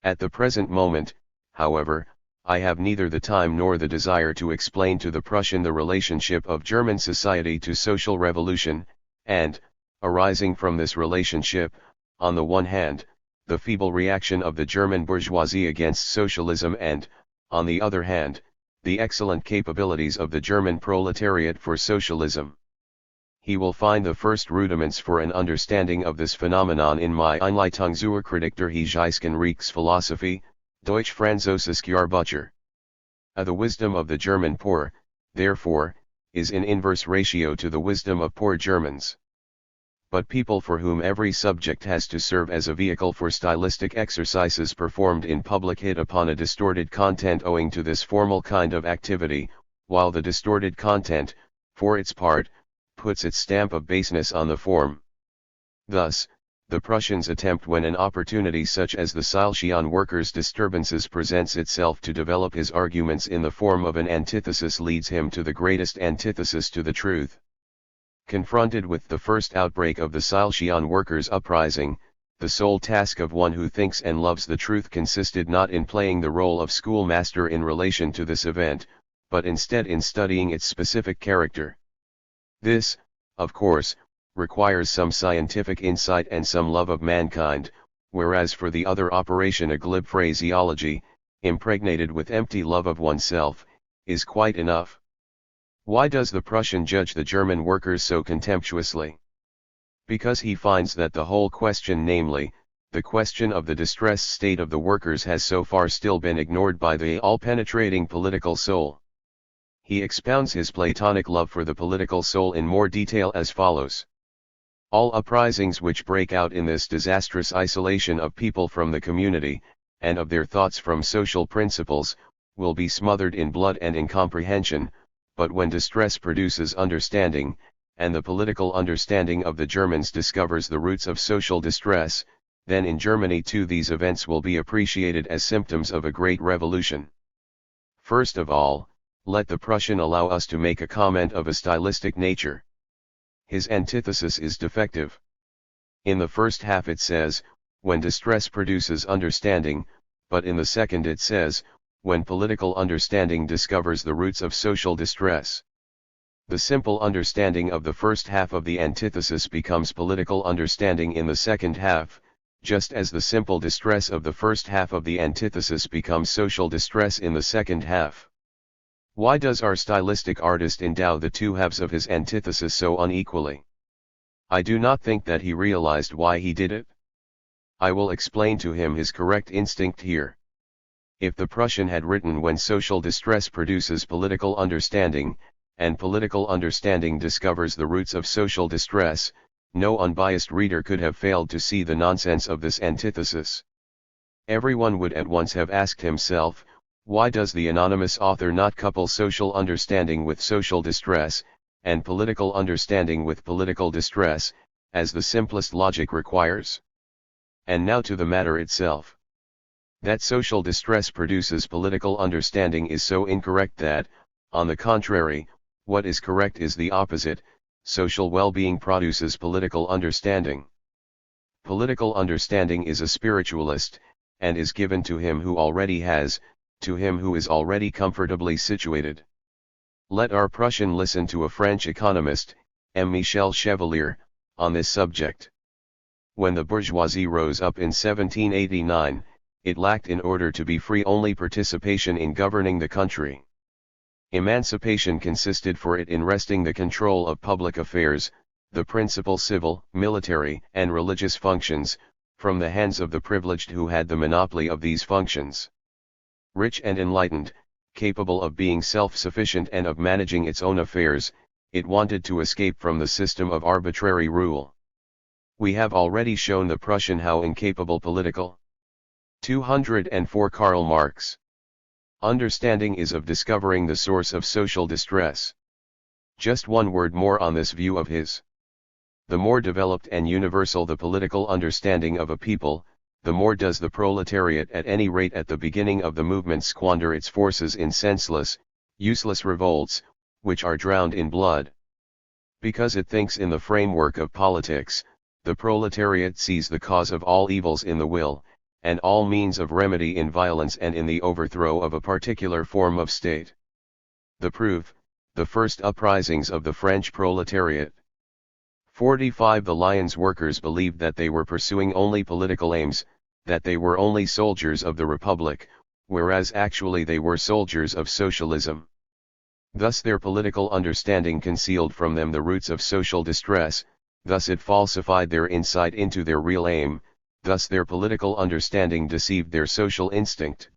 At the present moment, however, I have neither the time nor the desire to explain to the Prussian the relationship of German society to social revolution, and, arising from this relationship, on the one hand, the feeble reaction of the German bourgeoisie against socialism and, on the other hand, the excellent capabilities of the German proletariat for socialism. He will find the first rudiments for an understanding of this phenomenon in my Einleitung zur Kritik der Hegeischen Reichsphilosophie, Deutsch Französische Jahrbucher. The wisdom of the German poor, therefore, is in inverse ratio to the wisdom of poor Germans. But people for whom every subject has to serve as a vehicle for stylistic exercises performed in public hit upon a distorted content owing to this formal kind of activity, while the distorted content, for its part, puts its stamp of baseness on the form. Thus, the Prussians attempt when an opportunity such as the Silesian workers' disturbances presents itself to develop his arguments in the form of an antithesis leads him to the greatest antithesis to the truth. Confronted with the first outbreak of the Silesian workers' uprising, the sole task of one who thinks and loves the truth consisted not in playing the role of schoolmaster in relation to this event, but instead in studying its specific character. This, of course, requires some scientific insight and some love of mankind, whereas for the other operation a glib phraseology, impregnated with empty love of oneself, is quite enough. Why does the Prussian judge the German workers so contemptuously? Because he finds that the whole question, namely, the question of the distressed state of the workers, has so far still been ignored by the all-penetrating political soul. He expounds his Platonic love for the political soul in more detail as follows. All uprisings which break out in this disastrous isolation of people from the community, and of their thoughts from social principles, will be smothered in blood and incomprehension, but when distress produces understanding, and the political understanding of the Germans discovers the roots of social distress, then in Germany too these events will be appreciated as symptoms of a great revolution. First of all, let the Prussian allow us to make a comment of a stylistic nature. His antithesis is defective. In the first half it says, when distress produces understanding, but in the second it says, when political understanding discovers the roots of social distress. The simple understanding of the first half of the antithesis becomes political understanding in the second half, just as the simple distress of the first half of the antithesis becomes social distress in the second half. Why does our stylistic artist endow the two halves of his antithesis so unequally? I do not think that he realized why he did it. I will explain to him his correct instinct here. If the Prussian had written when social distress produces political understanding, and political understanding discovers the roots of social distress, no unbiased reader could have failed to see the nonsense of this antithesis. Everyone would at once have asked himself, why does the anonymous author not couple social understanding with social distress, and political understanding with political distress, as the simplest logic requires? And now to the matter itself. That social distress produces political understanding is so incorrect that, on the contrary, what is correct is the opposite: social well-being produces political understanding. Political understanding is a spiritualist, and is given to him who already has, to him who is already comfortably situated. Let our Prussian listen to a French economist, M. Michel Chevalier, on this subject. When the bourgeoisie rose up in 1789, it lacked in order to be free only participation in governing the country. Emancipation consisted for it in wresting the control of public affairs, the principal civil, military, and religious functions, from the hands of the privileged who had the monopoly of these functions. Rich and enlightened, capable of being self-sufficient and of managing its own affairs, it wanted to escape from the system of arbitrary rule. We have already shown the Prussian how incapable political. 204 Karl Marx. Understanding is of discovering the source of social distress. Just one word more on this view of his. The more developed and universal the political understanding of a people, the more does the proletariat at any rate at the beginning of the movement squander its forces in senseless, useless revolts, which are drowned in blood. Because it thinks in the framework of politics, the proletariat sees the cause of all evils in the will, and all means of remedy in violence and in the overthrow of a particular form of state. The proof, the first uprisings of the French proletariat. 45 The Lyons workers believed that they were pursuing only political aims, that they were only soldiers of the Republic, whereas actually they were soldiers of socialism. Thus their political understanding concealed from them the roots of social distress, thus it falsified their insight into their real aim, thus their political understanding deceived their social instinct.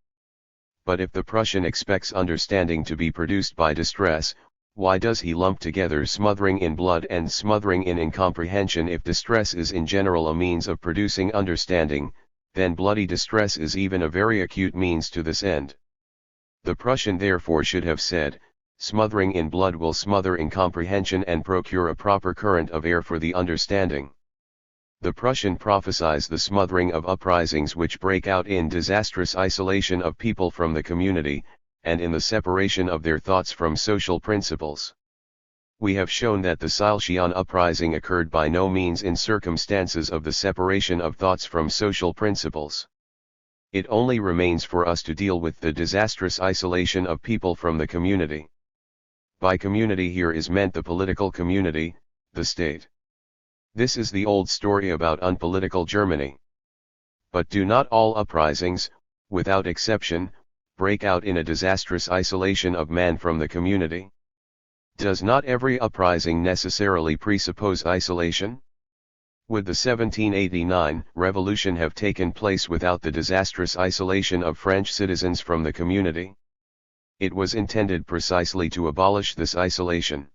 But if the Prussian expects understanding to be produced by distress, why does he lump together smothering in blood and smothering in incomprehension? If distress is in general a means of producing understanding, then bloody distress is even a very acute means to this end. The Prussian therefore should have said, smothering in blood will smother incomprehension and procure a proper current of air for the understanding. The Prussian prophesies the smothering of uprisings which break out in disastrous isolation of people from the community, and in the separation of their thoughts from social principles. We have shown that the Silesian uprising occurred by no means in circumstances of the separation of thoughts from social principles. It only remains for us to deal with the disastrous isolation of people from the community. By community here is meant the political community, the state. This is the old story about unpolitical Germany. But do not all uprisings, without exception, break out in a disastrous isolation of man from the community? Does not every uprising necessarily presuppose isolation? Would the 1789 revolution have taken place without the disastrous isolation of French citizens from the community? It was intended precisely to abolish this isolation.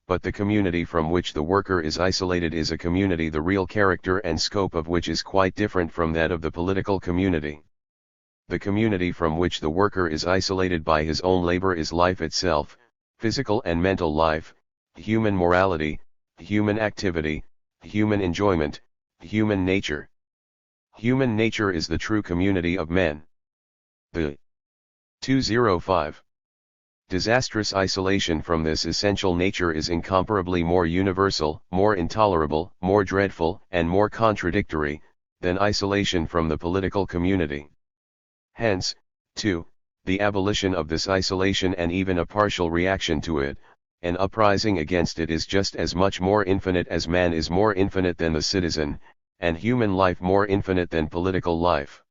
But the community from which the worker is isolated is a community the real character and scope of which is quite different from that of the political community. The community from which the worker is isolated by his own labor is life itself, physical and mental life, human morality, human activity, human enjoyment, human nature. Human nature is the true community of men. The 205. Disastrous isolation from this essential nature is incomparably more universal, more intolerable, more dreadful, and more contradictory, than isolation from the political community. Hence, too, the abolition of this isolation and even a partial reaction to it, an uprising against it is just as much more infinite as man is more infinite than the citizen, and human life more infinite than political life.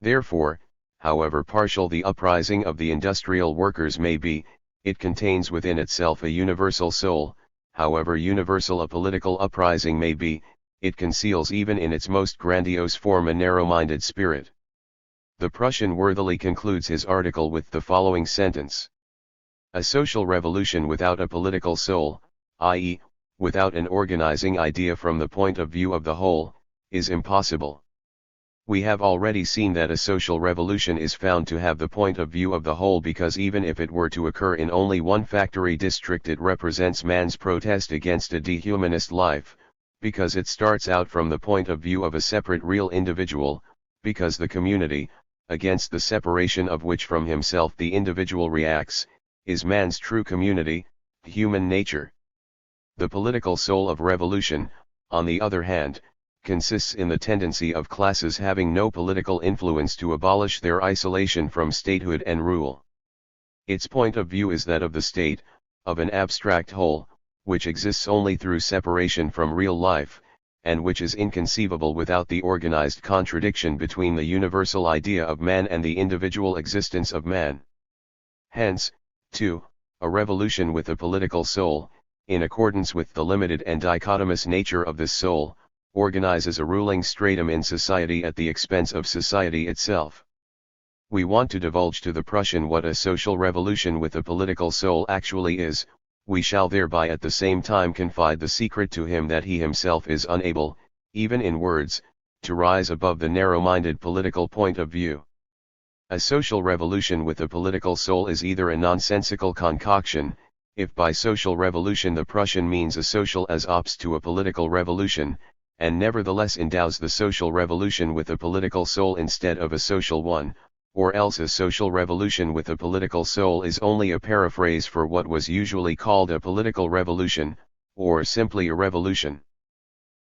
Therefore, however partial the uprising of the industrial workers may be, it contains within itself a universal soul. However universal a political uprising may be, it conceals even in its most grandiose form a narrow-minded spirit. The Prussian worthily concludes his article with the following sentence: a social revolution without a political soul, i.e., without an organizing idea from the point of view of the whole, is impossible. We have already seen that a social revolution is found to have the point of view of the whole because even if it were to occur in only one factory district it represents man's protest against a dehumanist life, because it starts out from the point of view of a separate real individual, because the community, against the separation of which from himself the individual reacts, is man's true community, human nature. The political soul of revolution, on the other hand, consists in the tendency of classes having no political influence to abolish their isolation from statehood and rule. Its point of view is that of the state, of an abstract whole, which exists only through separation from real life, and which is inconceivable without the organized contradiction between the universal idea of man and the individual existence of man. Hence, too, a revolution with a political soul, in accordance with the limited and dichotomous nature of this soul, organizes a ruling stratum in society at the expense of society itself. We want to divulge to the Prussian what a social revolution with a political soul actually is. We shall thereby at the same time confide the secret to him that he himself is unable, even in words, to rise above the narrow-minded political point of view. A social revolution with a political soul is either a nonsensical concoction, if by social revolution the Prussian means a social as ops to a political revolution, and nevertheless endows the social revolution with a political soul instead of a social one, or else a social revolution with a political soul is only a paraphrase for what was usually called a political revolution, or simply a revolution.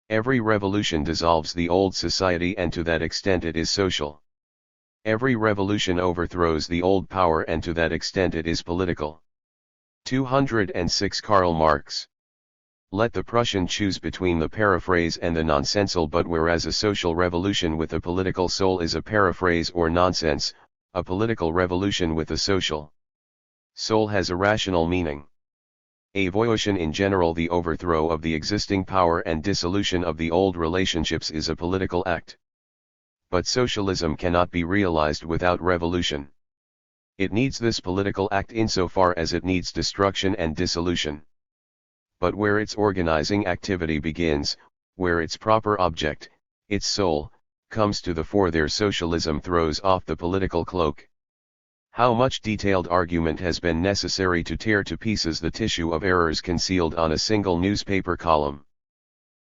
Every revolution dissolves the old society, and to that extent it is social. Every revolution overthrows the old power, and to that extent it is political. 206 Karl Marx. Let the Prussian choose between the paraphrase and the nonsensical, but whereas a social revolution with a political soul is a paraphrase or nonsense, a political revolution with a social soul has a rational meaning. Evolution in general, the overthrow of the existing power and dissolution of the old relationships, is a political act. But socialism cannot be realized without revolution. It needs this political act insofar as it needs destruction and dissolution. But where its organizing activity begins, where its proper object, its soul, comes to the fore, there socialism throws off the political cloak. How much detailed argument has been necessary to tear to pieces the tissue of errors concealed on a single newspaper column.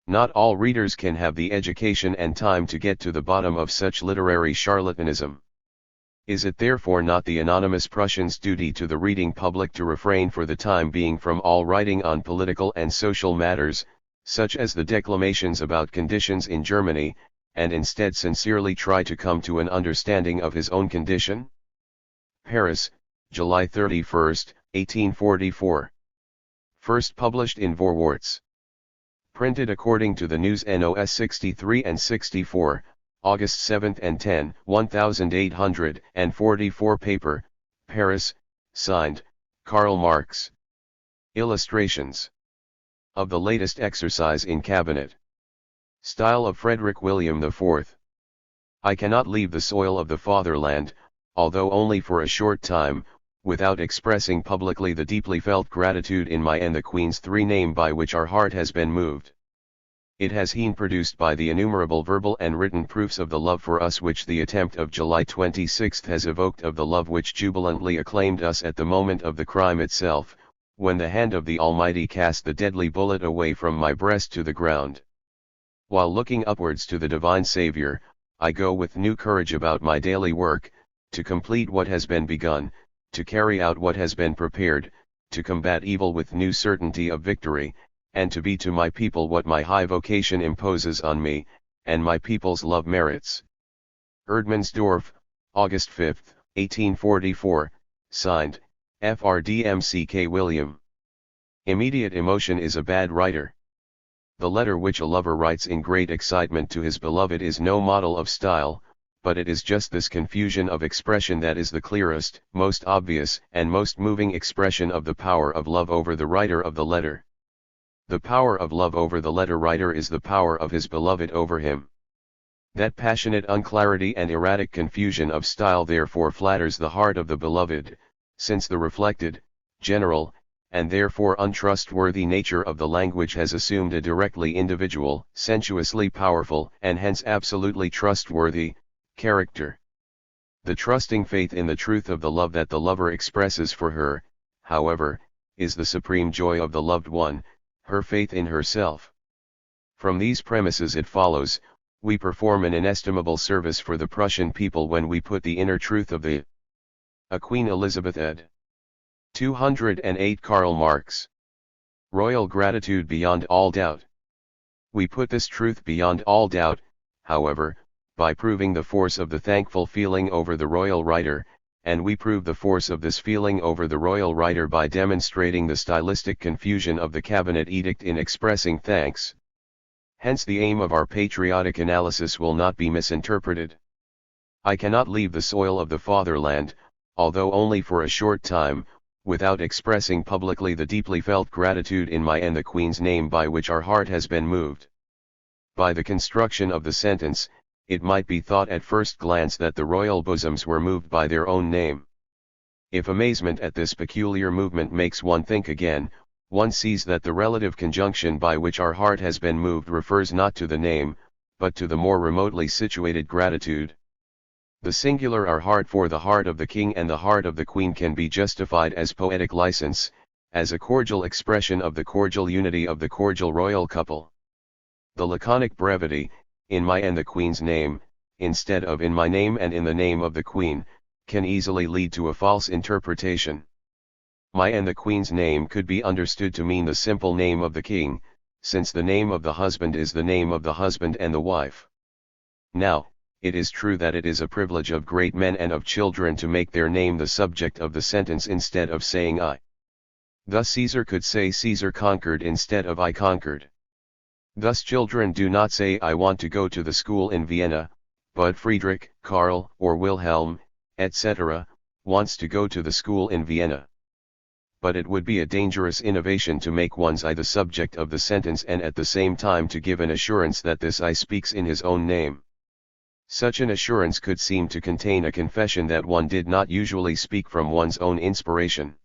Not all readers can have the education and time to get to the bottom of such literary charlatanism. Is it therefore not the anonymous Prussian's duty to the reading public to refrain for the time being from all writing on political and social matters, such as the declamations about conditions in Germany, and instead sincerely try to come to an understanding of his own condition? Paris, July 31, 1844. First published in Vorwärts. Printed according to the News NOS 63 and 64, August 7 and 10, 1844. Paper, Paris, signed, Karl Marx. Illustrations. Of the latest exercise in Cabinet. Style of Friedrich William IV. I cannot leave the soil of the fatherland, although only for a short time, without expressing publicly the deeply felt gratitude in my and the Queen's name by which our heart has been moved. It has been produced by the innumerable verbal and written proofs of the love for us which the attempt of July 26 has evoked, of the love which jubilantly acclaimed us at the moment of the crime itself, when the hand of the Almighty cast the deadly bullet away from my breast to the ground. While looking upwards to the divine Saviour, I go with new courage about my daily work, to complete what has been begun, to carry out what has been prepared, to combat evil with new certainty of victory, and to be to my people what my high vocation imposes on me, and my people's love merits. Erdmannsdorf, August 5, 1844, signed, FRDMCK William. Immediate emotion is a bad writer. The letter which a lover writes in great excitement to his beloved is no model of style, but it is just this confusion of expression that is the clearest, most obvious, and most moving expression of the power of love over the writer of the letter. The power of love over the letter writer is the power of his beloved over him. That passionate unclarity and erratic confusion of style therefore flatters the heart of the beloved, since the reflected, general, and therefore untrustworthy nature of the language has assumed a directly individual, sensuously powerful, and hence absolutely trustworthy, character. The trusting faith in the truth of the love that the lover expresses for her, however, is the supreme joy of the loved one, her faith in herself. From these premises it follows, we perform an inestimable service for the Prussian people when we put the inner truth of the Queen Elizabeth ed. 208 Karl Marx. Royal gratitude beyond all doubt. We put this truth beyond all doubt, however, by proving the force of the thankful feeling over the royal writer, and we prove the force of this feeling over the royal writer by demonstrating the stylistic confusion of the Cabinet edict in expressing thanks. Hence the aim of our patriotic analysis will not be misinterpreted. I cannot leave the soil of the fatherland, although only for a short time, without expressing publicly the deeply felt gratitude in my and the Queen's name by which our heart has been moved. By the construction of the sentence, it might be thought at first glance that the royal bosoms were moved by their own name. If amazement at this peculiar movement makes one think again, one sees that the relative conjunction by which our heart has been moved refers not to the name, but to the more remotely situated gratitude. The singular our heart for the heart of the king and the heart of the queen can be justified as poetic license, as a cordial expression of the cordial unity of the cordial royal couple. The laconic brevity, in my and the Queen's name, instead of in my name and in the name of the Queen, can easily lead to a false interpretation. My and the Queen's name could be understood to mean the simple name of the King, since the name of the husband is the name of the husband and the wife. Now, it is true that it is a privilege of great men and of children to make their name the subject of the sentence instead of saying I. Thus Caesar could say Caesar conquered instead of I conquered. Thus children do not say I want to go to the school in Vienna, but Friedrich, Karl, or Wilhelm, etc., wants to go to the school in Vienna. But it would be a dangerous innovation to make one's I the subject of the sentence and at the same time to give an assurance that this I speaks in his own name. Such an assurance could seem to contain a confession that one did not usually speak from one's own inspiration.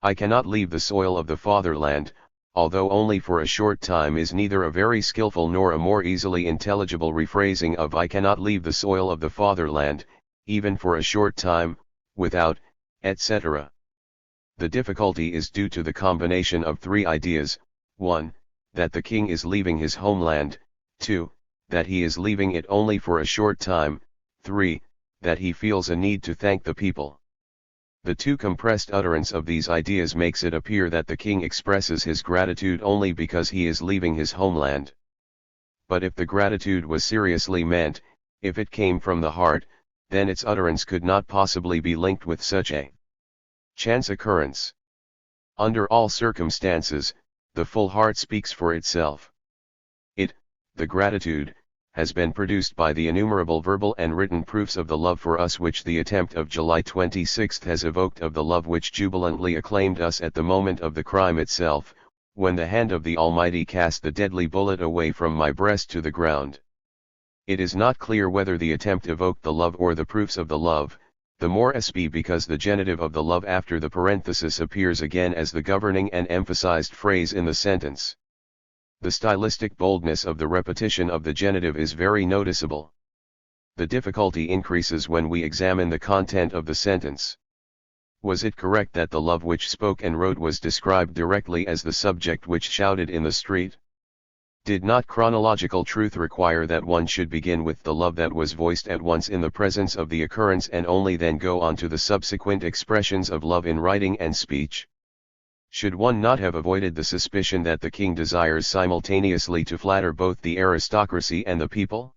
I cannot leave the soil of the fatherland, although only for a short time, is neither a very skillful nor a more easily intelligible rephrasing of I cannot leave the soil of the fatherland, even for a short time, without, etc. The difficulty is due to the combination of three ideas: 1. That the king is leaving his homeland, 2. That he is leaving it only for a short time, 3. That he feels a need to thank the people. The two compressed utterance of these ideas makes it appear that the king expresses his gratitude only because he is leaving his homeland. But if the gratitude was seriously meant, if it came from the heart, then its utterance could not possibly be linked with such a chance occurrence. Under all circumstances, the full heart speaks for itself. It, the gratitude, has been produced by the innumerable verbal and written proofs of the love for us which the attempt of July 26 has evoked, of the love which jubilantly acclaimed us at the moment of the crime itself, when the hand of the Almighty cast the deadly bullet away from my breast to the ground. It is not clear whether the attempt evoked the love or the proofs of the love, the more sp because the genitive of the love after the parenthesis appears again as the governing and emphasized phrase in the sentence. The stylistic boldness of the repetition of the genitive is very noticeable. The difficulty increases when we examine the content of the sentence. Was it correct that the love which spoke and wrote was described directly as the subject which shouted in the street? Did not chronological truth require that one should begin with the love that was voiced at once in the presence of the occurrence and only then go on to the subsequent expressions of love in writing and speech? Should one not have avoided the suspicion that the king desires simultaneously to flatter both the aristocracy and the people?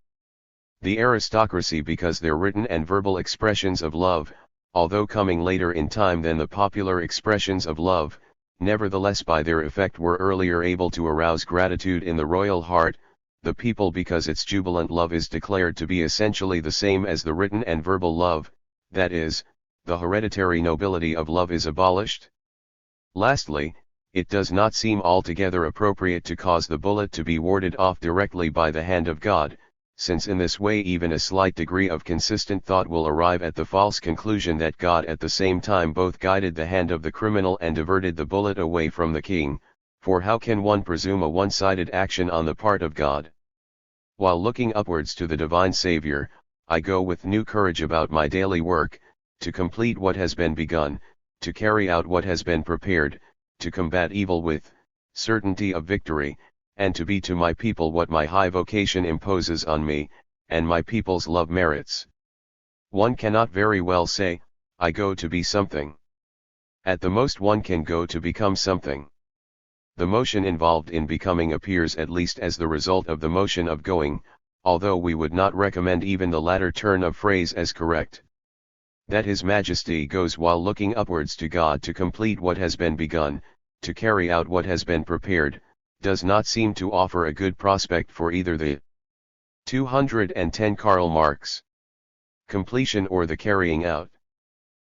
The aristocracy because their written and verbal expressions of love, although coming later in time than the popular expressions of love, nevertheless by their effect were earlier able to arouse gratitude in the royal heart; the people because its jubilant love is declared to be essentially the same as the written and verbal love, that is, the hereditary nobility of love is abolished. Lastly, it does not seem altogether appropriate to cause the bullet to be warded off directly by the hand of God, since in this way even a slight degree of consistent thought will arrive at the false conclusion that God at the same time both guided the hand of the criminal and diverted the bullet away from the king, for how can one presume a one-sided action on the part of God? While looking upwards to the divine Saviour, I go with new courage about my daily work, to complete what has been begun, to carry out what has been prepared, to combat evil with certainty of victory, and to be to my people what my high vocation imposes on me, and my people's love merits. One cannot very well say, I go to be something. At the most one can go to become something. The motion involved in becoming appears at least as the result of the motion of going, although we would not recommend even the latter turn of phrase as correct. That His Majesty goes while looking upwards to God to complete what has been begun, to carry out what has been prepared, does not seem to offer a good prospect for either the 210 Karl Marx completion or the carrying out.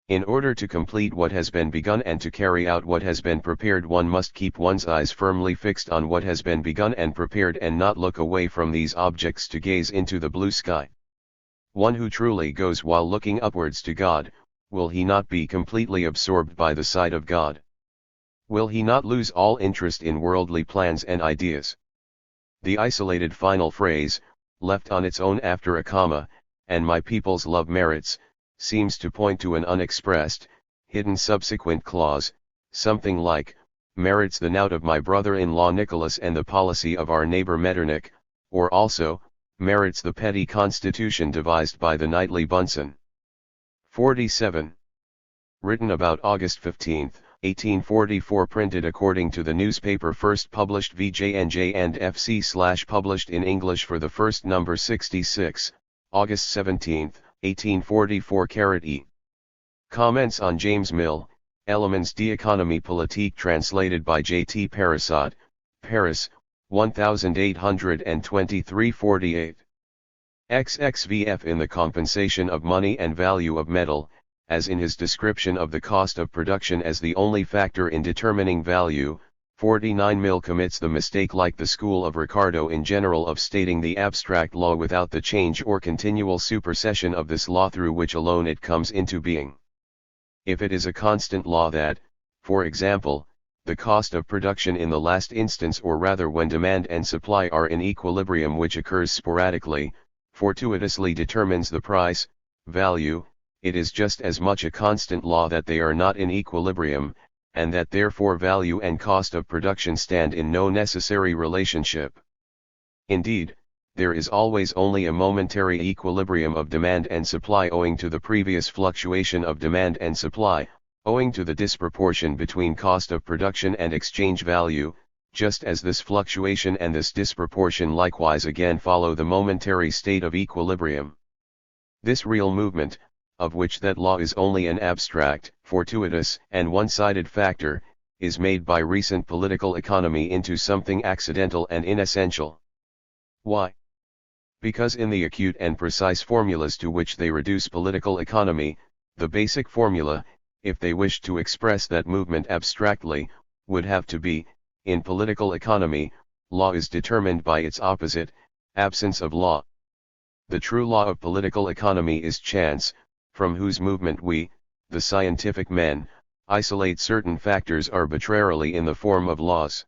In order to complete what has been begun and to carry out what has been prepared, one must keep one's eyes firmly fixed on what has been begun and prepared and not look away from these objects to gaze into the blue sky. One who truly goes while looking upwards to God, will he not be completely absorbed by the sight of God? Will he not lose all interest in worldly plans and ideas? The isolated final phrase, left on its own after a comma, and my people's love merits, seems to point to an unexpressed, hidden subsequent clause, something like, merits the knout of my brother-in-law Nicholas and the policy of our neighbor Metternich, or also, merits the petty constitution devised by the knightly Bunsen. 47. Written about August 15, 1844 printed according to the newspaper first published VJNJ and FC/ published in English for the first number 66, August 17, 1844 E. Comments on James Mill, Elements d'Économie Politique translated by J.T. Parasot, Paris, 1823-48. XXVF in the compensation of money and value of metal, as in his description of the cost of production as the only factor in determining value, 49 Mill commits the mistake like the school of Ricardo in general of stating the abstract law without the change or continual supersession of this law through which alone it comes into being. If it is a constant law that, for example, the cost of production in the last instance or rather when demand and supply are in equilibrium which occurs sporadically, fortuitously determines the price, value, it is just as much a constant law that they are not in equilibrium, and that therefore value and cost of production stand in no necessary relationship. Indeed, there is always only a momentary equilibrium of demand and supply owing to the previous fluctuation of demand and supply, owing to the disproportion between cost of production and exchange value, just as this fluctuation and this disproportion likewise again follow the momentary state of equilibrium. This real movement, of which that law is only an abstract, fortuitous, and one-sided factor, is made by recent political economy into something accidental and inessential. Why? Because in the acute and precise formulas to which they reduce political economy, the basic formula, if they wished to express that movement abstractly, would have to be, in political economy, law is determined by its opposite, absence of law. The true law of political economy is chance, from whose movement we, the scientific men, isolate certain factors arbitrarily in the form of laws.